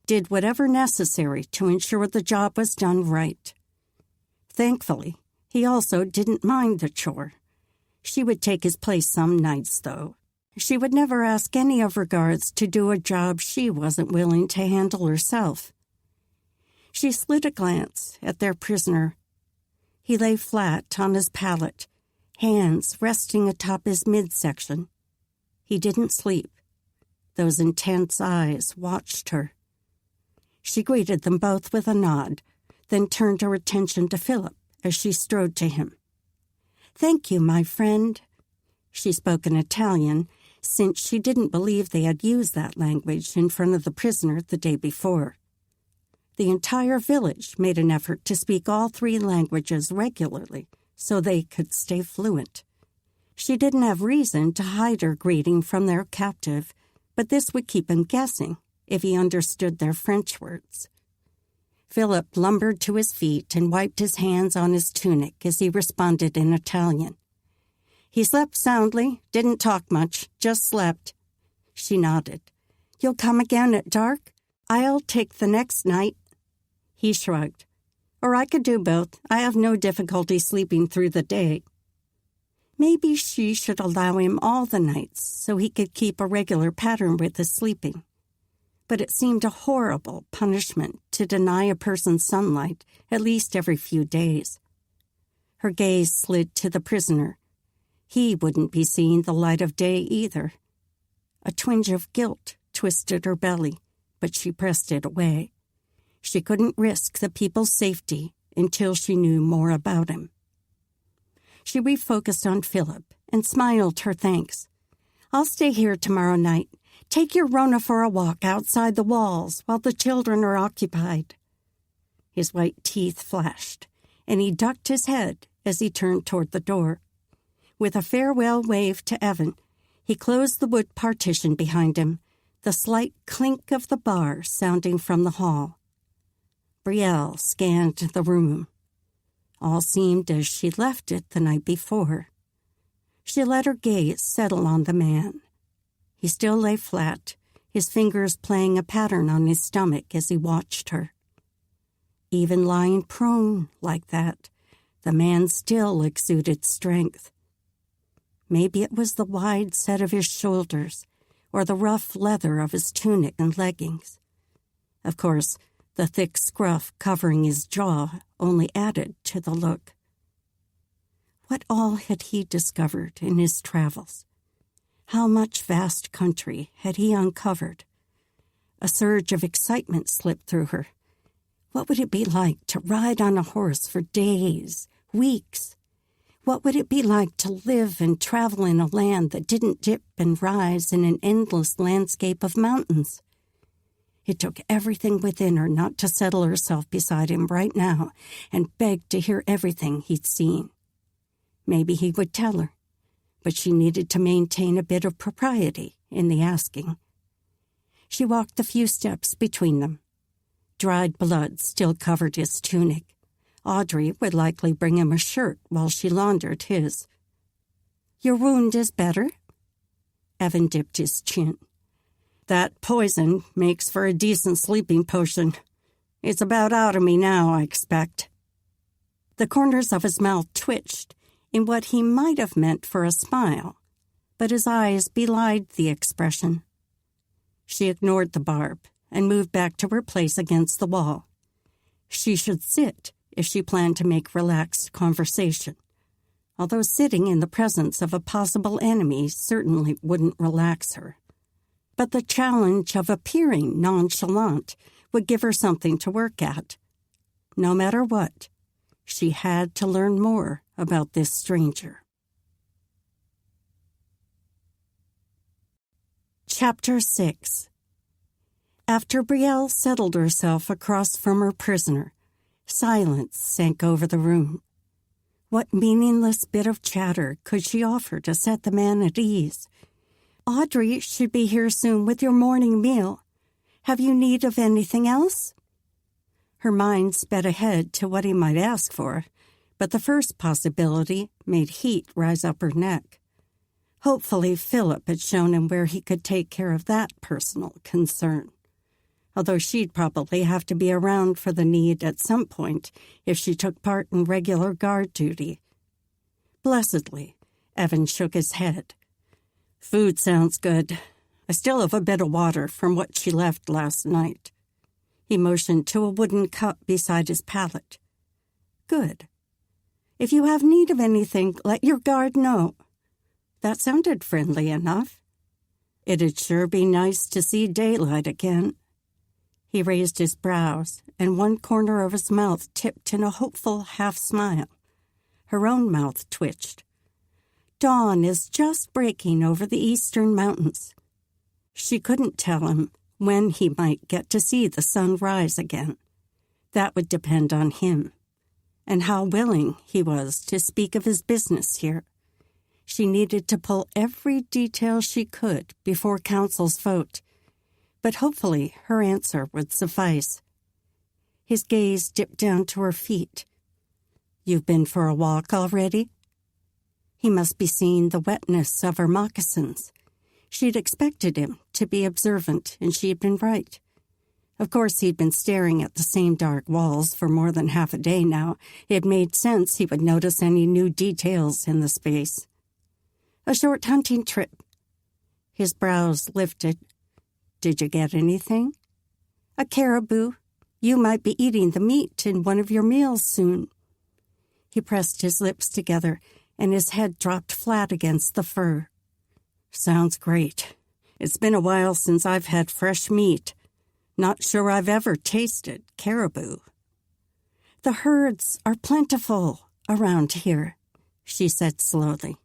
did whatever necessary to ensure the job was done right. Thankfully, he also didn't mind the chore. She would take his place some nights, though. She would never ask any of her guards to do a job she wasn't willing to handle herself. She slid a glance at their prisoner. He lay flat on his pallet, hands resting atop his midsection. He didn't sleep. Those intense eyes watched her. She greeted them both with a nod, then turned her attention to Philip as she strode to him. "Thank you, my friend." She spoke in Italian, since she didn't believe they had used that language in front of the prisoner the day before. The entire village made an effort to speak all three languages regularly so they could stay fluent. She didn't have reason to hide her greeting from their captive, but this would keep him guessing if he understood their French words. Philip lumbered to his feet and wiped his hands on his tunic as he responded in Italian. "He slept soundly, didn't talk much, just slept." She nodded. "You'll come again at dark? I'll take the next night." He shrugged. "Or I could do both. I have no difficulty sleeping through the day." Maybe she should allow him all the nights so he could keep a regular pattern with his sleeping. But it seemed a horrible punishment to deny a person sunlight at least every few days. Her gaze slid to the prisoner. He wouldn't be seeing the light of day either. A twinge of guilt twisted her belly, but she pressed it away. She couldn't risk the people's safety until she knew more about him. She refocused on Philip and smiled her thanks. "I'll stay here tomorrow night. Take your Rona for a walk outside the walls while the children are occupied." His white teeth flashed, and he ducked his head as he turned toward the door. With a farewell wave to Evan, he closed the wood partition behind him, the slight clink of the bar sounding from the hall. Brielle scanned the room. All seemed as she left it the night before. She let her gaze settle on the man. He still lay flat, his fingers playing a pattern on his stomach as he watched her. Even lying prone like that, the man still exuded strength. Maybe it was the wide set of his shoulders or the rough leather of his tunic and leggings. Of course, the thick scruff covering his jaw only added to the look. What all had he discovered in his travels? How much vast country had he uncovered? A surge of excitement slipped through her. What would it be like to ride on a horse for days, weeks? What would it be like to live and travel in a land that didn't dip and rise in an endless landscape of mountains? It took everything within her not to settle herself beside him right now and beg to hear everything he'd seen. Maybe he would tell her, but she needed to maintain a bit of propriety in the asking. She walked a few steps between them. Dried blood still covered his tunic. Audrey would likely bring him a shirt while she laundered his. "Your wound is better?" Evan dipped his chin. "That poison makes for a decent sleeping potion. It's about out of me now, I expect." The corners of his mouth twitched in what he might have meant for a smile, but his eyes belied the expression. She ignored the barb and moved back to her place against the wall. She should sit if she planned to make relaxed conversation, although sitting in the presence of a possible enemy certainly wouldn't relax her. But the challenge of appearing nonchalant would give her something to work at. No matter what, she had to learn more about this stranger. Chapter 6. After Brielle settled herself across from her prisoner, silence sank over the room. What meaningless bit of chatter could she offer to set the man at ease? "Audrey should be here soon with your morning meal. Have you need of anything else?" Her mind sped ahead to what he might ask for, but the first possibility made heat rise up her neck. Hopefully Philip had shown him where he could take care of that personal concern, although she'd probably have to be around for the need at some point if she took part in regular guard duty. Blessedly, Evan shook his head. "Food sounds good. I still have a bit of water from what she left last night." He motioned to a wooden cup beside his pallet. "Good. If you have need of anything, let your guard know." That sounded friendly enough. It'd sure be nice to see daylight again. He raised his brows, and one corner of his mouth tipped in a hopeful half-smile. Her own mouth twitched. Dawn is just breaking over the eastern mountains. She couldn't tell him when he might get to see the sun rise again. That would depend on him, and how willing he was to speak of his business here. She needed to pull every detail she could before council's vote, but hopefully her answer would suffice. His gaze dipped down to her feet. "You've been for a walk already?" He must be seeing the wetness of her moccasins. She'd expected him to be observant, and she had been right. Of course, he'd been staring at the same dark walls for more than half a day now. It made sense he would notice any new details in the space. "A short hunting trip." His brows lifted. "Did you get anything?" "A caribou. You might be eating the meat in one of your meals soon." He pressed his lips together, and his head dropped flat against the fur. "Sounds great. It's been a while since I've had fresh meat. Not sure I've ever tasted caribou." "The herds are plentiful around here," she said slowly.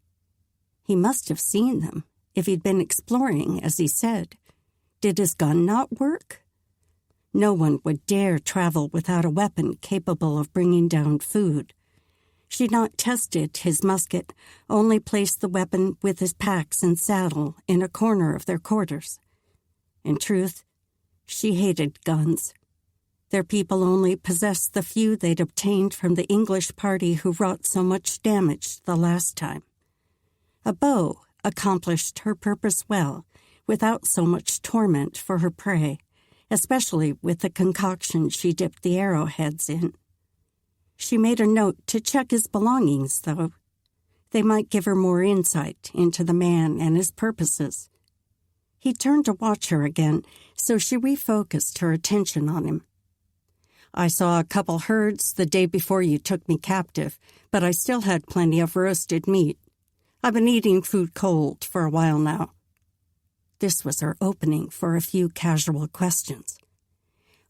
He must have seen them, if he'd been exploring, as he said. Did his gun not work? No one would dare travel without a weapon capable of bringing down food. She'd not tested his musket, only placed the weapon with his packs and saddle in a corner of their quarters. In truth, she hated guns. Their people only possessed the few they'd obtained from the English party who wrought so much damage the last time. A bow accomplished her purpose well, without so much torment for her prey, especially with the concoction she dipped the arrowheads in. She made a note to check his belongings, though. They might give her more insight into the man and his purposes. He turned to watch her again, so she refocused her attention on him. "I saw a couple herds the day before you took me captive, but I still had plenty of roasted meat. I've been eating food cold for a while now." This was her opening for a few casual questions.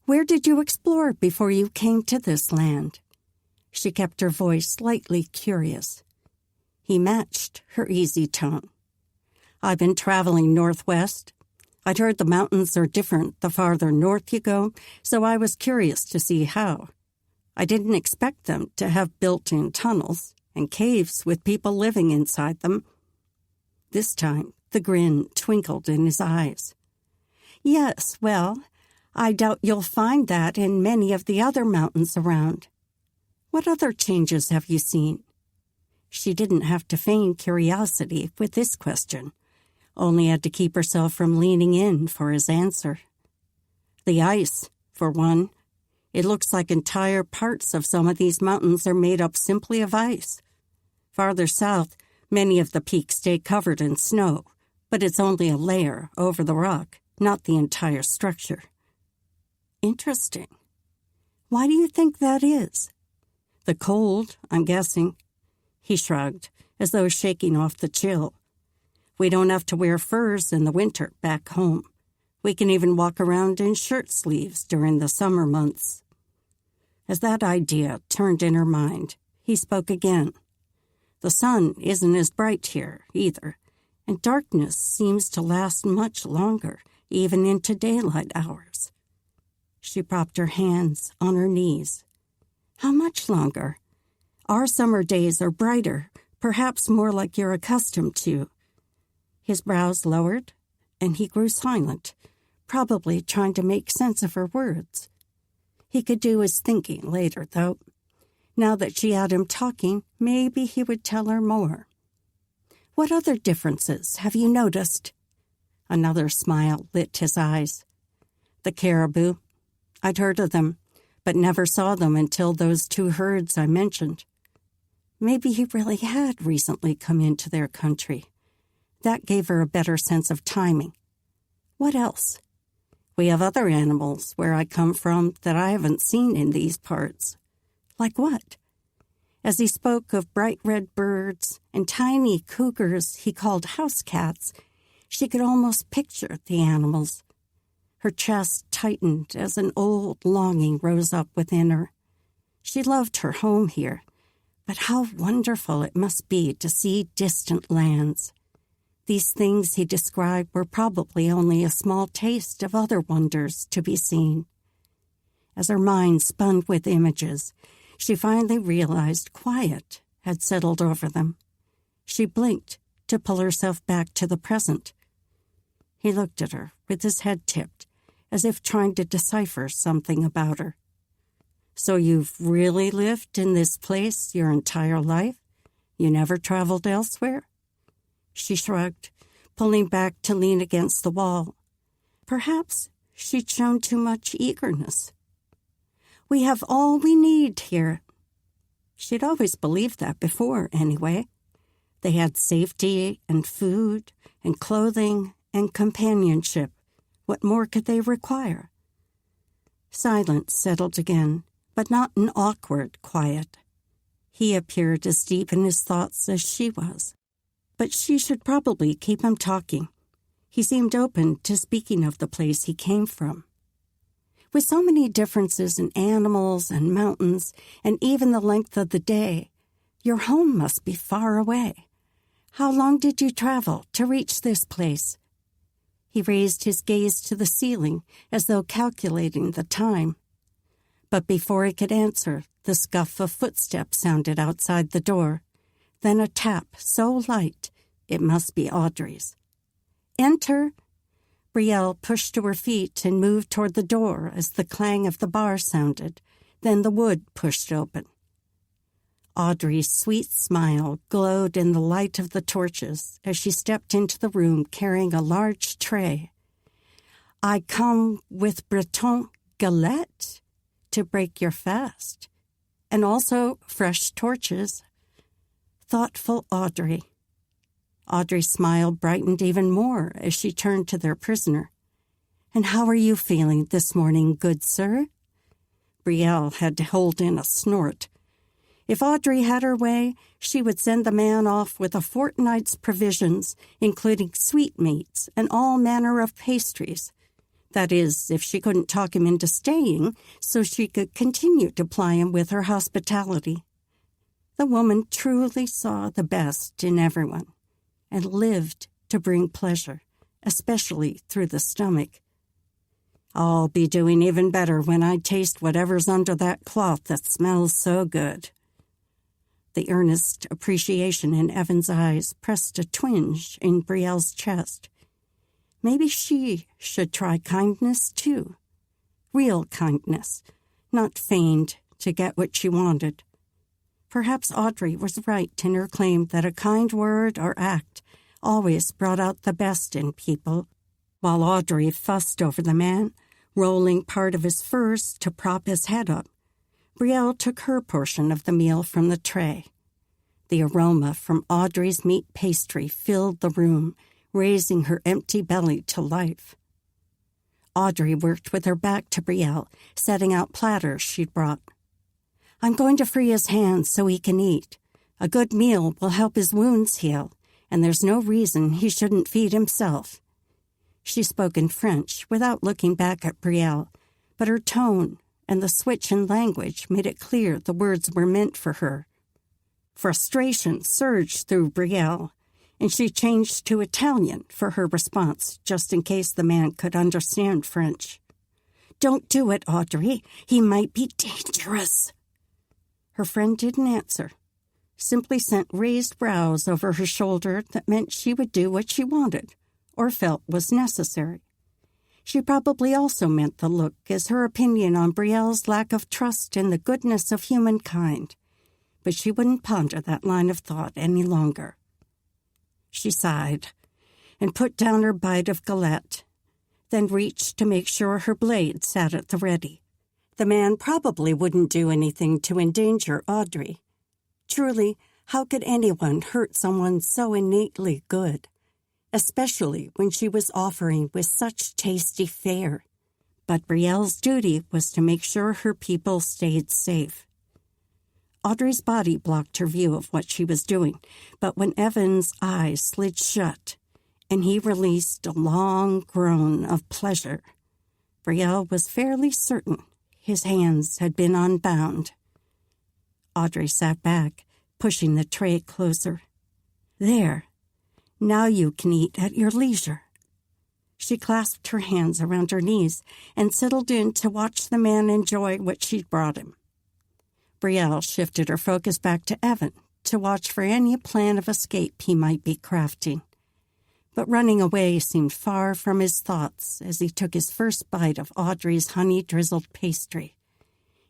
"Where did you explore before you came to this land?" She kept her voice slightly curious. He matched her easy tone. "I've been traveling northwest. I'd heard the mountains are different the farther north you go, so I was curious to see how. I didn't expect them to have built-in tunnels and caves with people living inside them." This time, the grin twinkled in his eyes. "Yes, well, I doubt you'll find that in many of the other mountains around. What other changes have you seen?" She didn't have to feign curiosity with this question, only had to keep herself from leaning in for his answer. "The ice, for one. It looks like entire parts of some of these mountains are made up simply of ice. Farther south, many of the peaks stay covered in snow, but it's only a layer over the rock, not the entire structure." "Interesting. Why do you think that is?" "The cold, I'm guessing." He shrugged, as though shaking off the chill. "We don't have to wear furs in the winter back home. We can even walk around in shirt sleeves during the summer months." As that idea turned in her mind, he spoke again. "The sun isn't as bright here, either, and darkness seems to last much longer, even into daylight hours." She propped her hands on her knees. "How much longer? Our summer days are brighter, perhaps more like you're accustomed to." His brows lowered, and he grew silent, probably trying to make sense of her words. He could do his thinking later, though. Now that she had him talking, maybe he would tell her more. "What other differences have you noticed?" Another smile lit his eyes. "The caribou. I'd heard of them, but never saw them until those two herds I mentioned." Maybe he really had recently come into their country. That gave her a better sense of timing. "What else?" "We have other animals where I come from that I haven't seen in these parts." "Like what?" As he spoke of bright red birds and tiny cougars he called house cats, She could almost picture the animals. Her chest tightened as an old longing rose up within her. She loved her home here, but how wonderful it must be to see distant lands. These things he described were probably only a small taste of other wonders to be seen. As her mind spun with images, she finally realized quiet had settled over them. She blinked to pull herself back to the present. He looked at her with his head tipped, as if trying to decipher something about her. So you've really lived in this place your entire life? You never traveled elsewhere? She shrugged, pulling back to lean against the wall. Perhaps she'd shown too much eagerness. We have all we need here. She'd always believed that before, anyway. They had safety and food and clothing and companionship. What more could they require? Silence settled again, but not an awkward quiet. He appeared as deep in his thoughts as she was. But she should probably keep him talking. He seemed open to speaking of the place he came from. With so many differences in animals and mountains, and even the length of the day, your home must be far away. How long did you travel to reach this place? He raised his gaze to the ceiling as though calculating the time. But before he could answer, the scuff of footsteps sounded outside the door. Then a tap so light it must be Audrey's. Enter! Brielle pushed to her feet and moved toward the door as the clang of the bar sounded. Then the wood pushed open. Audrey's sweet smile glowed in the light of the torches as she stepped into the room carrying a large tray. I come with Breton galette to break your fast, and also fresh torches. Thoughtful Audrey. Audrey's smile brightened even more as she turned to their prisoner. And how are you feeling this morning, good sir? Brielle had to hold in a snort. If Audrey had her way, she would send the man off with a fortnight's provisions, including sweetmeats and all manner of pastries. That is, if she couldn't talk him into staying, so she could continue to ply him with her hospitality. The woman truly saw the best in everyone, and lived to bring pleasure, especially through the stomach. I'll be doing even better when I taste whatever's under that cloth that smells so good. The earnest appreciation in Evan's eyes pressed a twinge in Brielle's chest. Maybe she should try kindness, too. Real kindness, not feigned to get what she wanted. Perhaps Audrey was right in her claim that a kind word or act always brought out the best in people. While Audrey fussed over the man, rolling part of his furs to prop his head up, Brielle took her portion of the meal from the tray. The aroma from Audrey's meat pastry filled the room, raising her empty belly to life. Audrey worked with her back to Brielle, setting out platters she'd brought. I'm going to free his hands so he can eat. A good meal will help his wounds heal, and there's no reason he shouldn't feed himself. She spoke in French without looking back at Brielle, but her tone and the switch in language made it clear the words were meant for her. Frustration surged through Brielle, and she changed to Italian for her response, just in case the man could understand French. Don't do it, Audrey. He might be dangerous. Her friend didn't answer, simply sent raised brows over her shoulder that meant she would do what she wanted or felt was necessary. She probably also meant the look as her opinion on Brielle's lack of trust in the goodness of humankind, but she wouldn't ponder that line of thought any longer. She sighed and put down her bite of galette, then reached to make sure her blade sat at the ready. The man probably wouldn't do anything to endanger Audrey. Truly, how could anyone hurt someone so innately good, especially when she was offering with such tasty fare? But Brielle's duty was to make sure her people stayed safe. Audrey's body blocked her view of what she was doing, but when Evan's eyes slid shut, and he released a long groan of pleasure. Brielle was fairly certain his hands had been unbound. Audrey sat back, pushing the tray closer. There. Now you can eat at your leisure. She clasped her hands around her knees and settled in to watch the man enjoy what she'd brought him. Brielle shifted her focus back to Evan to watch for any plan of escape he might be crafting. But running away seemed far from his thoughts as he took his first bite of Audrey's honey-drizzled pastry.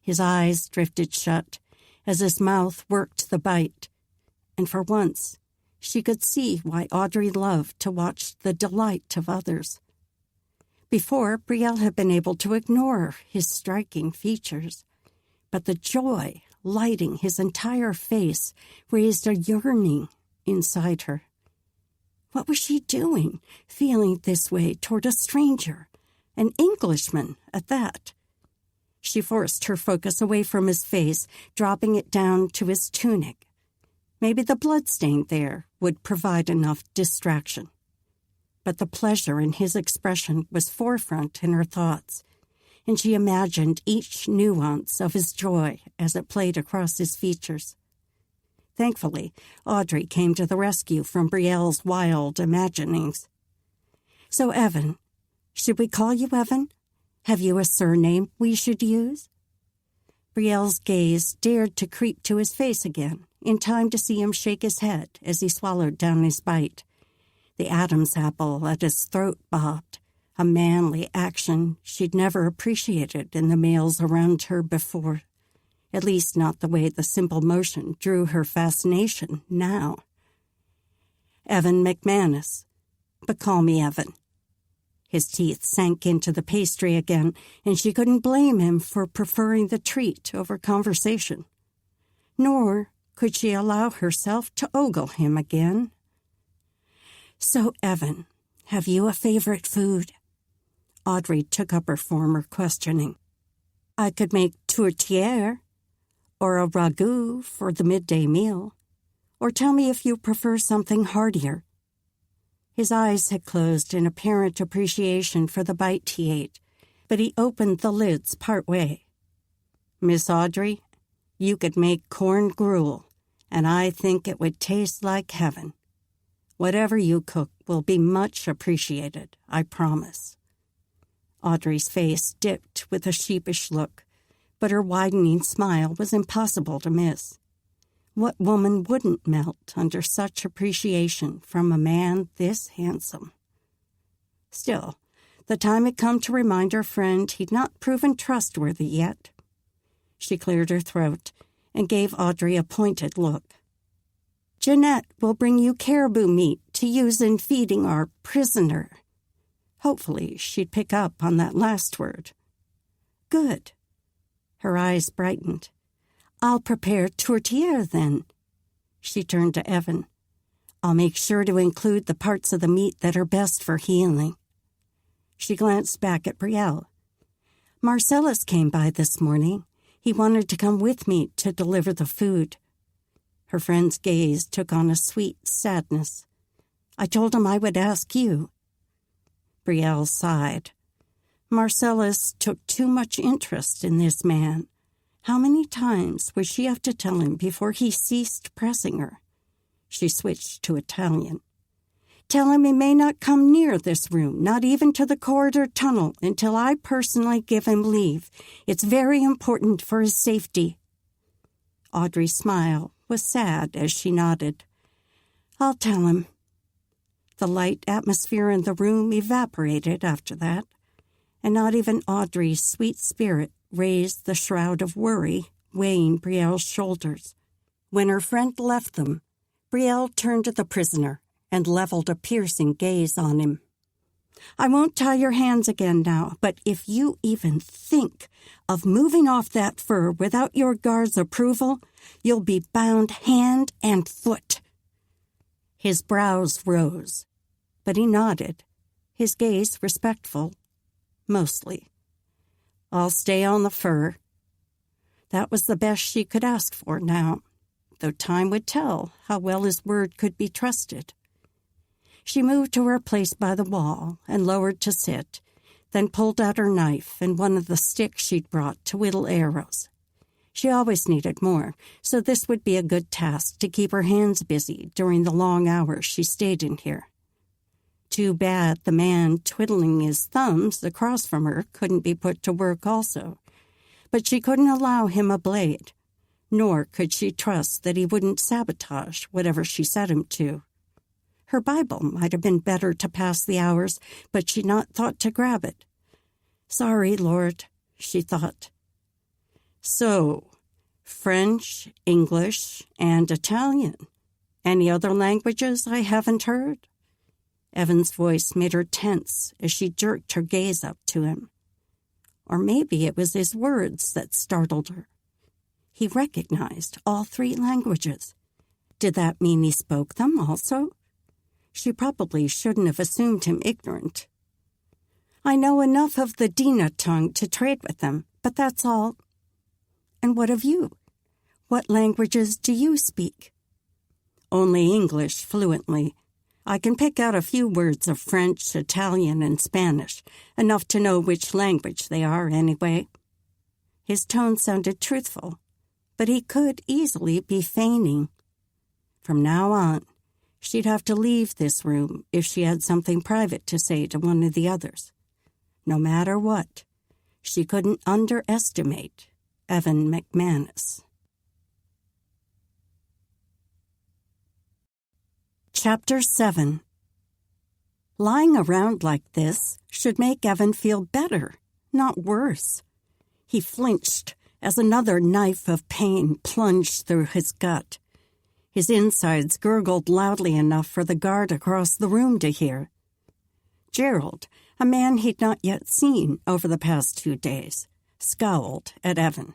His eyes drifted shut as his mouth worked the bite, and for once she could see why Audrey loved to watch the delight of others. Before, Brielle had been able to ignore his striking features, but the joy lighting his entire face raised a yearning inside her. What was she doing, feeling this way toward a stranger, an Englishman at that? She forced her focus away from his face, dropping it down to his tunic. Maybe the bloodstain there would provide enough distraction. But the pleasure in his expression was forefront in her thoughts, and she imagined each nuance of his joy as it played across his features. Thankfully, Audrey came to the rescue from Brielle's wild imaginings. So, Evan, should we call you Evan? Have you a surname we should use? Brielle's gaze dared to creep to his face again, in time to see him shake his head as he swallowed down his bite. The Adam's apple at his throat bobbed, a manly action she'd never appreciated in the males around her before. At least not the way the simple motion drew her fascination now. Evan McManus, but call me Evan. His teeth sank into the pastry again, and she couldn't blame him for preferring the treat over conversation. Nor could she allow herself to ogle him again. So, Evan, have you a favorite food? Audrey took up her former questioning. I could make tourtière, or a ragout for the midday meal, or tell me if you prefer something heartier. His eyes had closed in apparent appreciation for the bite he ate, but he opened the lids part way. Miss Audrey, you could make corn gruel, and I think it would taste like heaven. Whatever you cook will be much appreciated, I promise. Audrey's face dipped with a sheepish look, but her widening smile was impossible to miss. What woman wouldn't melt under such appreciation from a man this handsome? Still, the time had come to remind her friend he'd not proven trustworthy yet. She cleared her throat and gave Audrey a pointed look. Jeanette will bring you caribou meat to use in feeding our prisoner. Hopefully she'd pick up on that last word. Good. Her eyes brightened. I'll prepare tourtière then. She turned to Evan. I'll make sure to include the parts of the meat that are best for healing. She glanced back at Brielle. Marcellus came by this morning. He wanted to come with me to deliver the food. Her friend's gaze took on a sweet sadness. I told him I would ask you. Brielle sighed. Marcellus took too much interest in this man. How many times would she have to tell him before he ceased pressing her? She switched to Italian. Tell him he may not come near this room, not even to the corridor tunnel, until I personally give him leave. It's very important for his safety. Audrey's smile was sad as she nodded. I'll tell him. The light atmosphere in the room evaporated after that, and not even Audrey's sweet spirit raised the shroud of worry weighing Brielle's shoulders. When her friend left them, Brielle turned to the prisoner and leveled a piercing gaze on him. I won't tie your hands again now, but if you even think of moving off that fur without your guard's approval, you'll be bound hand and foot. His brows rose, but he nodded, his gaze respectful, mostly. I'll stay on the fur. That was the best she could ask for now, though time would tell how well his word could be trusted. She moved to her place by the wall and lowered to sit, then pulled out her knife and one of the sticks she'd brought to whittle arrows. She always needed more, so this would be a good task to keep her hands busy during the long hours she stayed in here. Too bad the man twiddling his thumbs across from her couldn't be put to work also. But she couldn't allow him a blade, nor could she trust that he wouldn't sabotage whatever she set him to. Her Bible might have been better to pass the hours, but she'd not thought to grab it. Sorry, Lord, she thought. So, French, English, and Italian. Any other languages I haven't heard? Evan's voice made her tense as she jerked her gaze up to him. Or maybe it was his words that startled her. He recognized all 3 languages. Did that mean he spoke them also? She probably shouldn't have assumed him ignorant. I know enough of the Dina tongue to trade with them, but that's all. And what of you? What languages do you speak? Only English fluently. I can pick out a few words of French, Italian, and Spanish, enough to know which language they are anyway. His tone sounded truthful, but he could easily be feigning. From now on, she'd have to leave this room if she had something private to say to one of the others. No matter what, she couldn't underestimate Evan McManus. Chapter 7. Lying around like this should make Evan feel better, not worse. He flinched as another knife of pain plunged through his gut. His insides gurgled loudly enough for the guard across the room to hear. Gerald, a man he'd not yet seen over the past 2 days, scowled at Evan.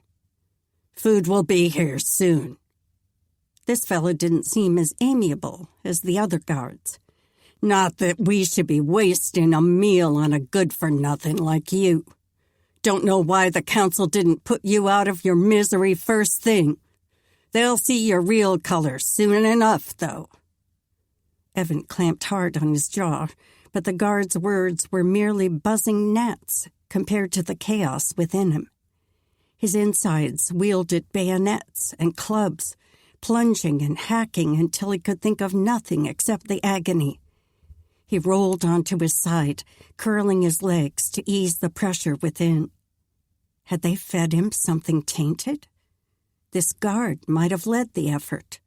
Food will be here soon. This fellow didn't seem as amiable as the other guards. Not that we should be wasting a meal on a good-for-nothing like you. Don't know why the council didn't put you out of your misery first thing. They'll see your real color soon enough, though. Evan clamped hard on his jaw, but the guard's words were merely buzzing gnats compared to the chaos within him. His insides wielded bayonets and clubs, plunging and hacking until he could think of nothing except the agony. He rolled onto his side, curling his legs to ease the pressure within. Had they fed him something tainted? This guard might have led the effort.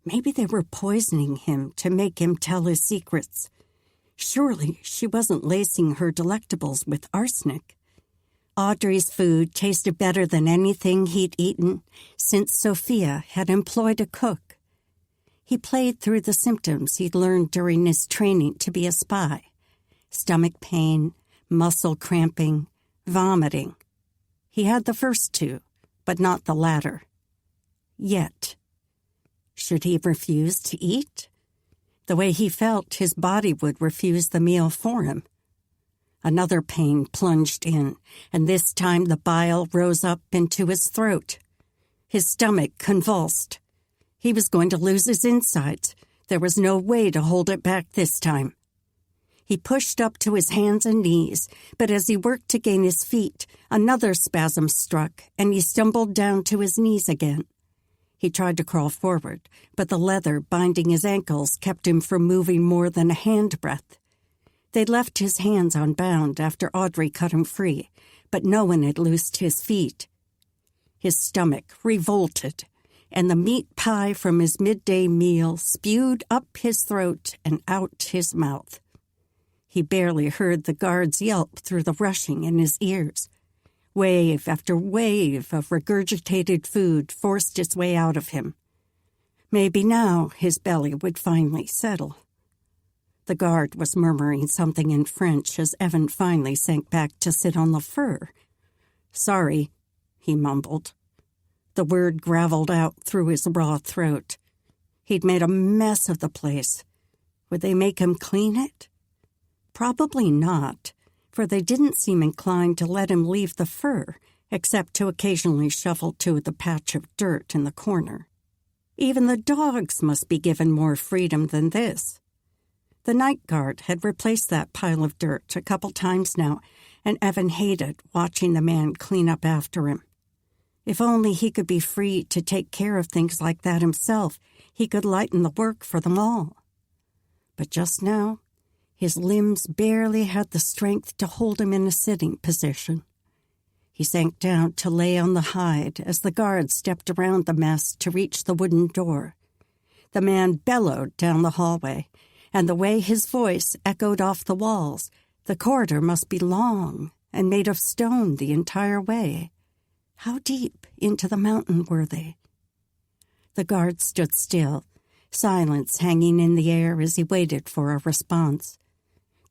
Maybe they were poisoning him to make him tell his secrets. Surely she wasn't lacing her delectables with arsenic. Audrey's food tasted better than anything he'd eaten since Sophia had employed a cook. He played through the symptoms he'd learned during his training to be a spy. Stomach pain, muscle cramping, vomiting. He had the first 2, but not the latter. Yet, should he refuse to eat? The way he felt, his body would refuse the meal for him. Another pain plunged in, and this time the bile rose up into his throat. His stomach convulsed. He was going to lose his insides. There was no way to hold it back this time. He pushed up to his hands and knees, but as he worked to gain his feet, another spasm struck, and he stumbled down to his knees again. He tried to crawl forward, but the leather binding his ankles kept him from moving more than a handbreadth. They'd left his hands unbound after Audrey cut him free, but no one had loosed his feet. His stomach revolted, and the meat pie from his midday meal spewed up his throat and out his mouth. He barely heard the guards yelp through the rushing in his ears. Wave after wave of regurgitated food forced its way out of him. Maybe now his belly would finally settle. The guard was murmuring something in French as Evan finally sank back to sit on the fur. "Sorry," he mumbled. The word graveled out through his raw throat. He'd made a mess of the place. Would they make him clean it? Probably not, for they didn't seem inclined to let him leave the fur, except to occasionally shuffle to the patch of dirt in the corner. Even the dogs must be given more freedom than this. The night guard had replaced that pile of dirt a couple times now, and Evan hated watching the man clean up after him. If only he could be free to take care of things like that himself, he could lighten the work for them all. But just now, his limbs barely had the strength to hold him in a sitting position. He sank down to lay on the hide as the guard stepped around the mess to reach the wooden door. The man bellowed down the hallway, and the way his voice echoed off the walls, the corridor must be long and made of stone the entire way. How deep into the mountain were they? The guard stood still, silence hanging in the air as he waited for a response.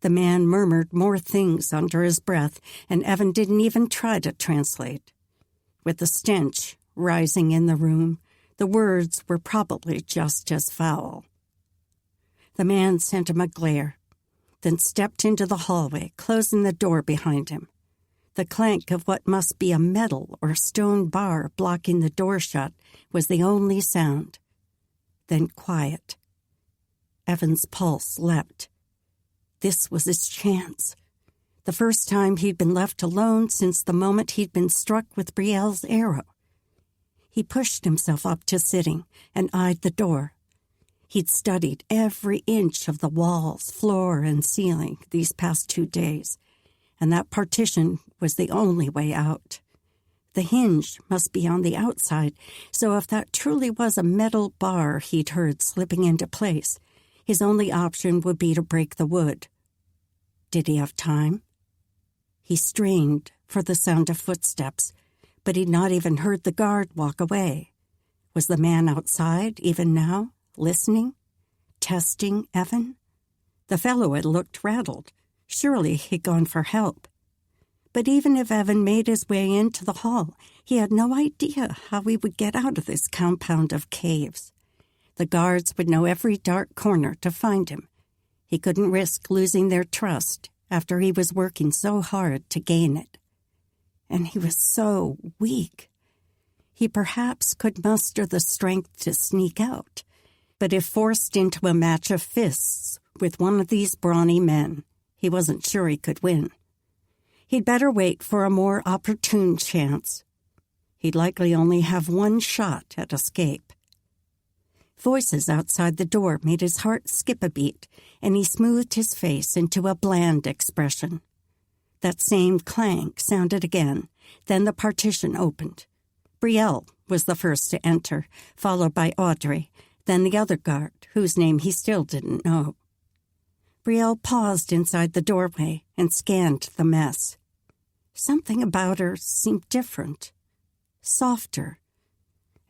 The man murmured more things under his breath, and Evan didn't even try to translate. With the stench rising in the room, the words were probably just as foul. The man sent him a glare, then stepped into the hallway, closing the door behind him. The clank of what must be a metal or stone bar blocking the door shut was the only sound. Then quiet. Evan's pulse leapt. This was his chance. The first time he'd been left alone since the moment he'd been struck with Brielle's arrow. He pushed himself up to sitting and eyed the door. He'd studied every inch of the walls, floor, and ceiling these past 2 days, and that partition was the only way out. The hinge must be on the outside, so if that truly was a metal bar he'd heard slipping into place, his only option would be to break the wood. Did he have time? He strained for the sound of footsteps, but he'd not even heard the guard walk away. Was the man outside even now, listening, testing Evan? The fellow had looked rattled. Surely he'd gone for help. But even if Evan made his way into the hall, he had no idea how he would get out of this compound of caves. The guards would know every dark corner to find him. He couldn't risk losing their trust after he was working so hard to gain it. And he was so weak. He perhaps could muster the strength to sneak out, but if forced into a match of fists with one of these brawny men, he wasn't sure he could win. He'd better wait for a more opportune chance. He'd likely only have one shot at escape. Voices outside the door made his heart skip a beat, and he smoothed his face into a bland expression. That same clank sounded again, then the partition opened. Brielle was the first to enter, followed by Audrey, then the other guard, whose name he still didn't know. Brielle paused inside the doorway and scanned the mess. Something about her seemed different, softer.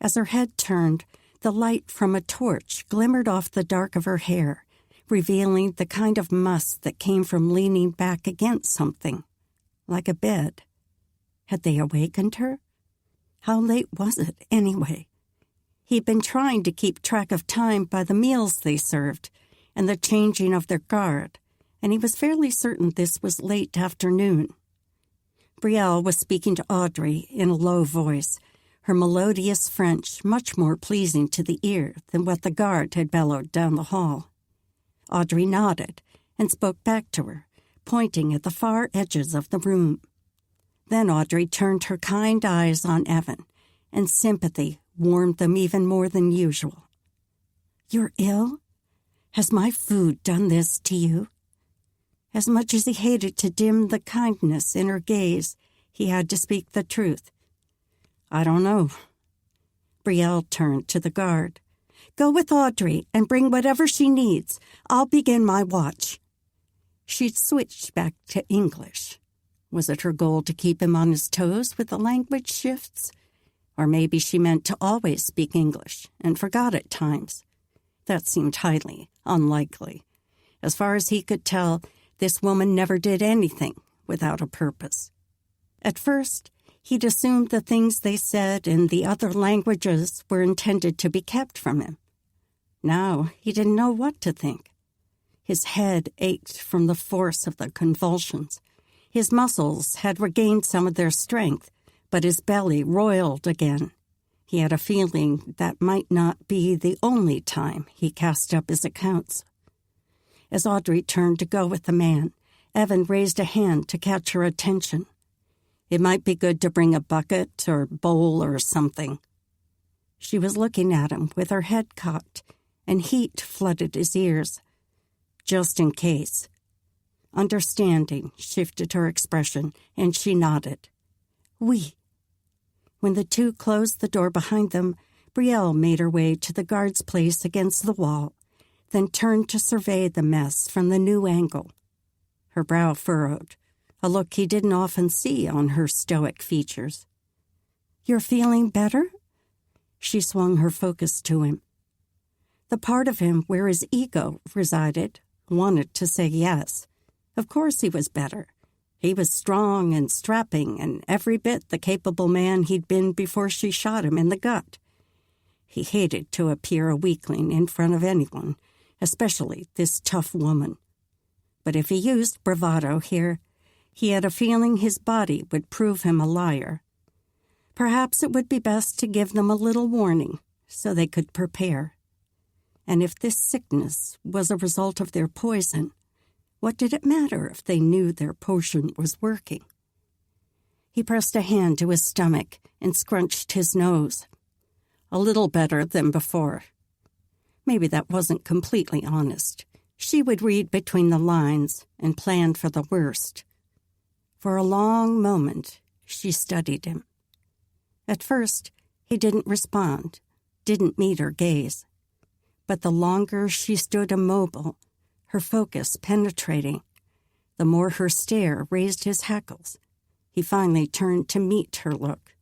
As her head turned, the light from a torch glimmered off the dark of her hair, revealing the kind of must that came from leaning back against something, like a bed. Had they awakened her? How late was it, anyway? He'd been trying to keep track of time by the meals they served and the changing of their guard, and he was fairly certain this was late afternoon. Brielle was speaking to Audrey in a low voice, her melodious French much more pleasing to the ear than what the guard had bellowed down the hall. Audrey nodded and spoke back to her, pointing at the far edges of the room. Then Audrey turned her kind eyes on Evan, and sympathy warmed them even more than usual. "You're ill? Has my food done this to you?" As much as he hated to dim the kindness in her gaze, he had to speak the truth. "I don't know." Brielle turned to the guard. "Go with Audrey and bring whatever she needs. I'll begin my watch." She'd switched back to English. Was it her goal to keep him on his toes with the language shifts? Or maybe she meant to always speak English and forgot at times. That seemed highly unlikely. As far as he could tell, this woman never did anything without a purpose. At first, he'd assumed the things they said in the other languages were intended to be kept from him. Now he didn't know what to think. His head ached from the force of the convulsions. His muscles had regained some of their strength, but his belly roiled again. He had a feeling that might not be the only time he cast up his accounts. As Audrey turned to go with the man, Evan raised a hand to catch her attention. It might be good to bring a bucket or bowl or something. She was looking at him with her head cocked, and heat flooded his ears. Just in case. Understanding shifted her expression, and she nodded. Oui. When the two closed the door behind them, Brielle made her way to the guard's place against the wall, then turned to survey the mess from the new angle. Her brow furrowed, a look he didn't often see on her stoic features. "You're feeling better?" She swung her focus to him. The part of him where his ego resided wanted to say yes. Of course he was better. He was strong and strapping and every bit the capable man he'd been before she shot him in the gut. He hated to appear a weakling in front of anyone, especially this tough woman. But if he used bravado here, he had a feeling his body would prove him a liar. Perhaps it would be best to give them a little warning so they could prepare. And if this sickness was a result of their poison, what did it matter if they knew their potion was working? He pressed a hand to his stomach and scrunched his nose. A little better than before. Maybe that wasn't completely honest. She would read between the lines and plan for the worst. For a long moment, she studied him. At first, he didn't respond, didn't meet her gaze. But the longer she stood immobile, her focus penetrating, the more her stare raised his hackles. He finally turned to meet her look.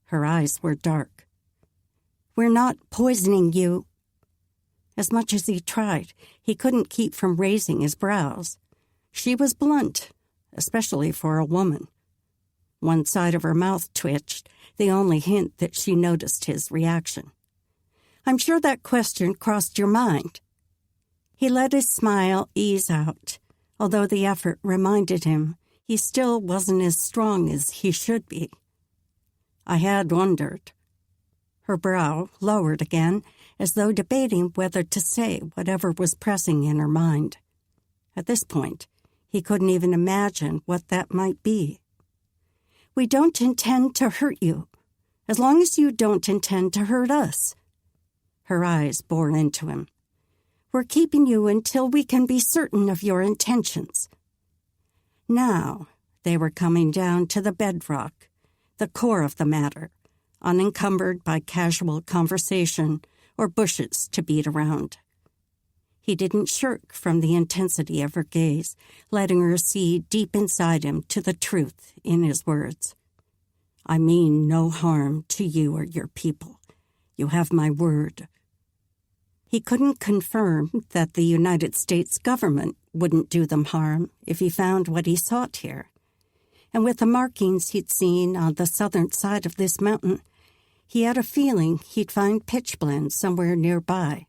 Her eyes were dark. "We're not poisoning you." As much as he tried, he couldn't keep from raising his brows. She was blunt, especially for a woman. One side of her mouth twitched, the only hint that she noticed his reaction. "I'm sure that question crossed your mind." He let his smile ease out, although the effort reminded him he still wasn't as strong as he should be. "I had wondered." Her brow lowered again, as though debating whether to say whatever was pressing in her mind. At this point, he couldn't even imagine what that might be. "We don't intend to hurt you, as long as you don't intend to hurt us." Her eyes bore into him. "We're keeping you until we can be certain of your intentions." Now they were coming down to the bedrock, the core of the matter, unencumbered by casual conversation or bushes to beat around. He didn't shirk from the intensity of her gaze, letting her see deep inside him to the truth in his words. "I mean no harm to you or your people. You have my word." He couldn't confirm that the United States government wouldn't do them harm if he found what he sought here. And with the markings he'd seen on the southern side of this mountain, he had a feeling he'd find pitchblende somewhere nearby,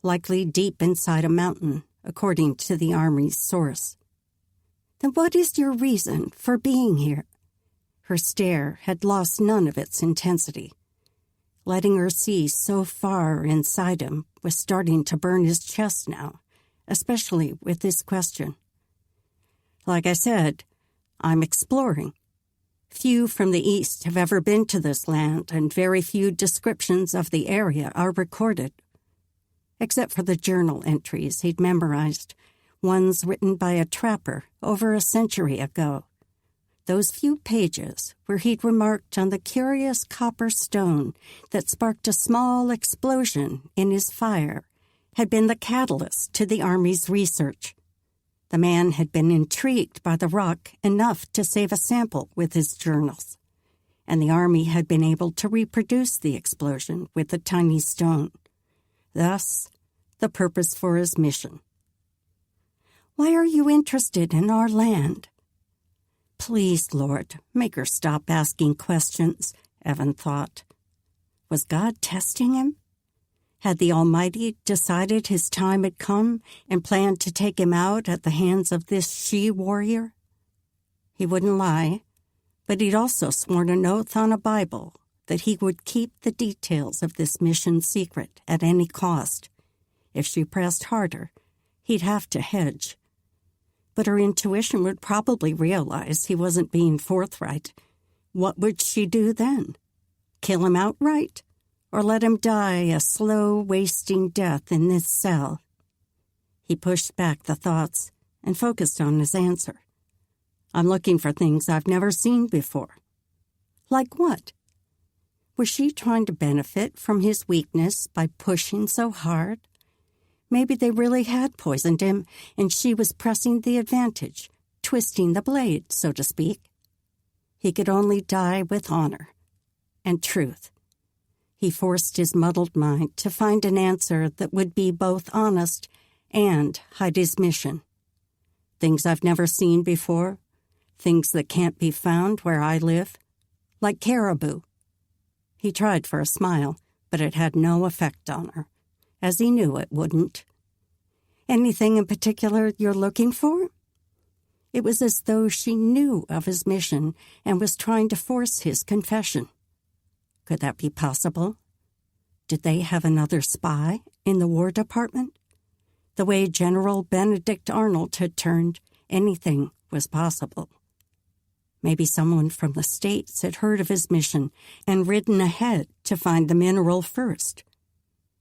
likely deep inside a mountain, according to the Army's source. "Then what is your reason for being here?" Her stare had lost none of its intensity. Letting her see so far inside him was starting to burn his chest now, especially with this question. "Like I said, I'm exploring. Few from the East have ever been to this land, and very few descriptions of the area are recorded. Except for the journal entries he'd memorized, ones written by a trapper over a century ago. Those few pages where he'd remarked on the curious copper stone that sparked a small explosion in his fire had been the catalyst to the Army's research. The man had been intrigued by the rock enough to save a sample with his journals, and the Army had been able to reproduce the explosion with the tiny stone. Thus, the purpose for his mission. "Why are you interested in our land?" Please, Lord, make her stop asking questions, Evan thought. Was God testing him? Had the Almighty decided his time had come and planned to take him out at the hands of this she-warrior? He wouldn't lie, but he'd also sworn an oath on a Bible that he would keep the details of this mission secret at any cost. If she pressed harder, He'd have to hedge. But her intuition would probably realize he wasn't being forthright. What would she do then? Kill him outright? Or let him die a slow, wasting death in this cell? He pushed back the thoughts and focused on his answer. I'm looking for things I've never seen before. Like what? Was she trying to benefit from his weakness by pushing so hard? Maybe they really had poisoned him, and she was pressing the advantage, twisting the blade, so to speak. He could only die with honor and truth. He forced his muddled mind to find an answer that would be both honest and hide his mission. Things I've never seen before, things that can't be found where I live, like caribou. He tried for a smile, but it had no effect on her, as he knew it wouldn't. Anything in particular you're looking for? It was as though she knew of his mission and was trying to force his confession. Could that be possible? Did they have another spy in the War Department? The way General Benedict Arnold had turned, anything was possible. Maybe someone from the States had heard of his mission and ridden ahead to find the mineral first.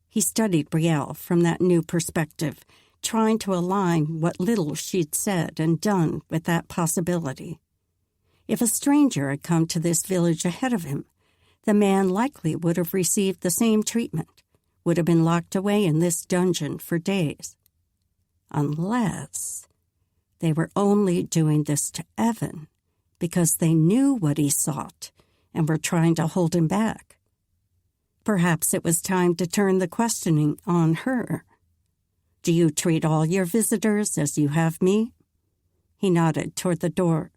He studied Brielle from that new perspective, trying to align what little she'd said and done with that possibility. If a stranger had come to this village ahead of him, the man likely would have received the same treatment, would have been locked away in this dungeon for days. Unless they were only doing this to Evan because they knew what he sought and were trying to hold him back. Perhaps it was time to turn the questioning on her. Do you treat all your visitors as you have me? He nodded toward the door.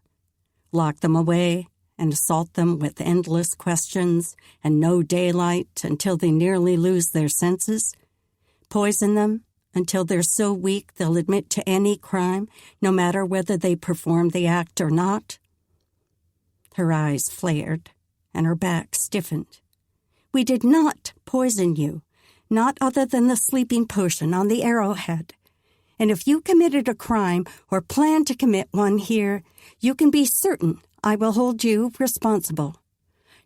Lock them away and assault them with endless questions and no daylight until they nearly lose their senses? Poison them until they're so weak they'll admit to any crime, no matter whether they perform the act or not? Her eyes flared, and her back stiffened. We did not poison you, not other than the sleeping potion on the arrowhead. And if you committed a crime or plan to commit one here, you can be certain I will hold you responsible.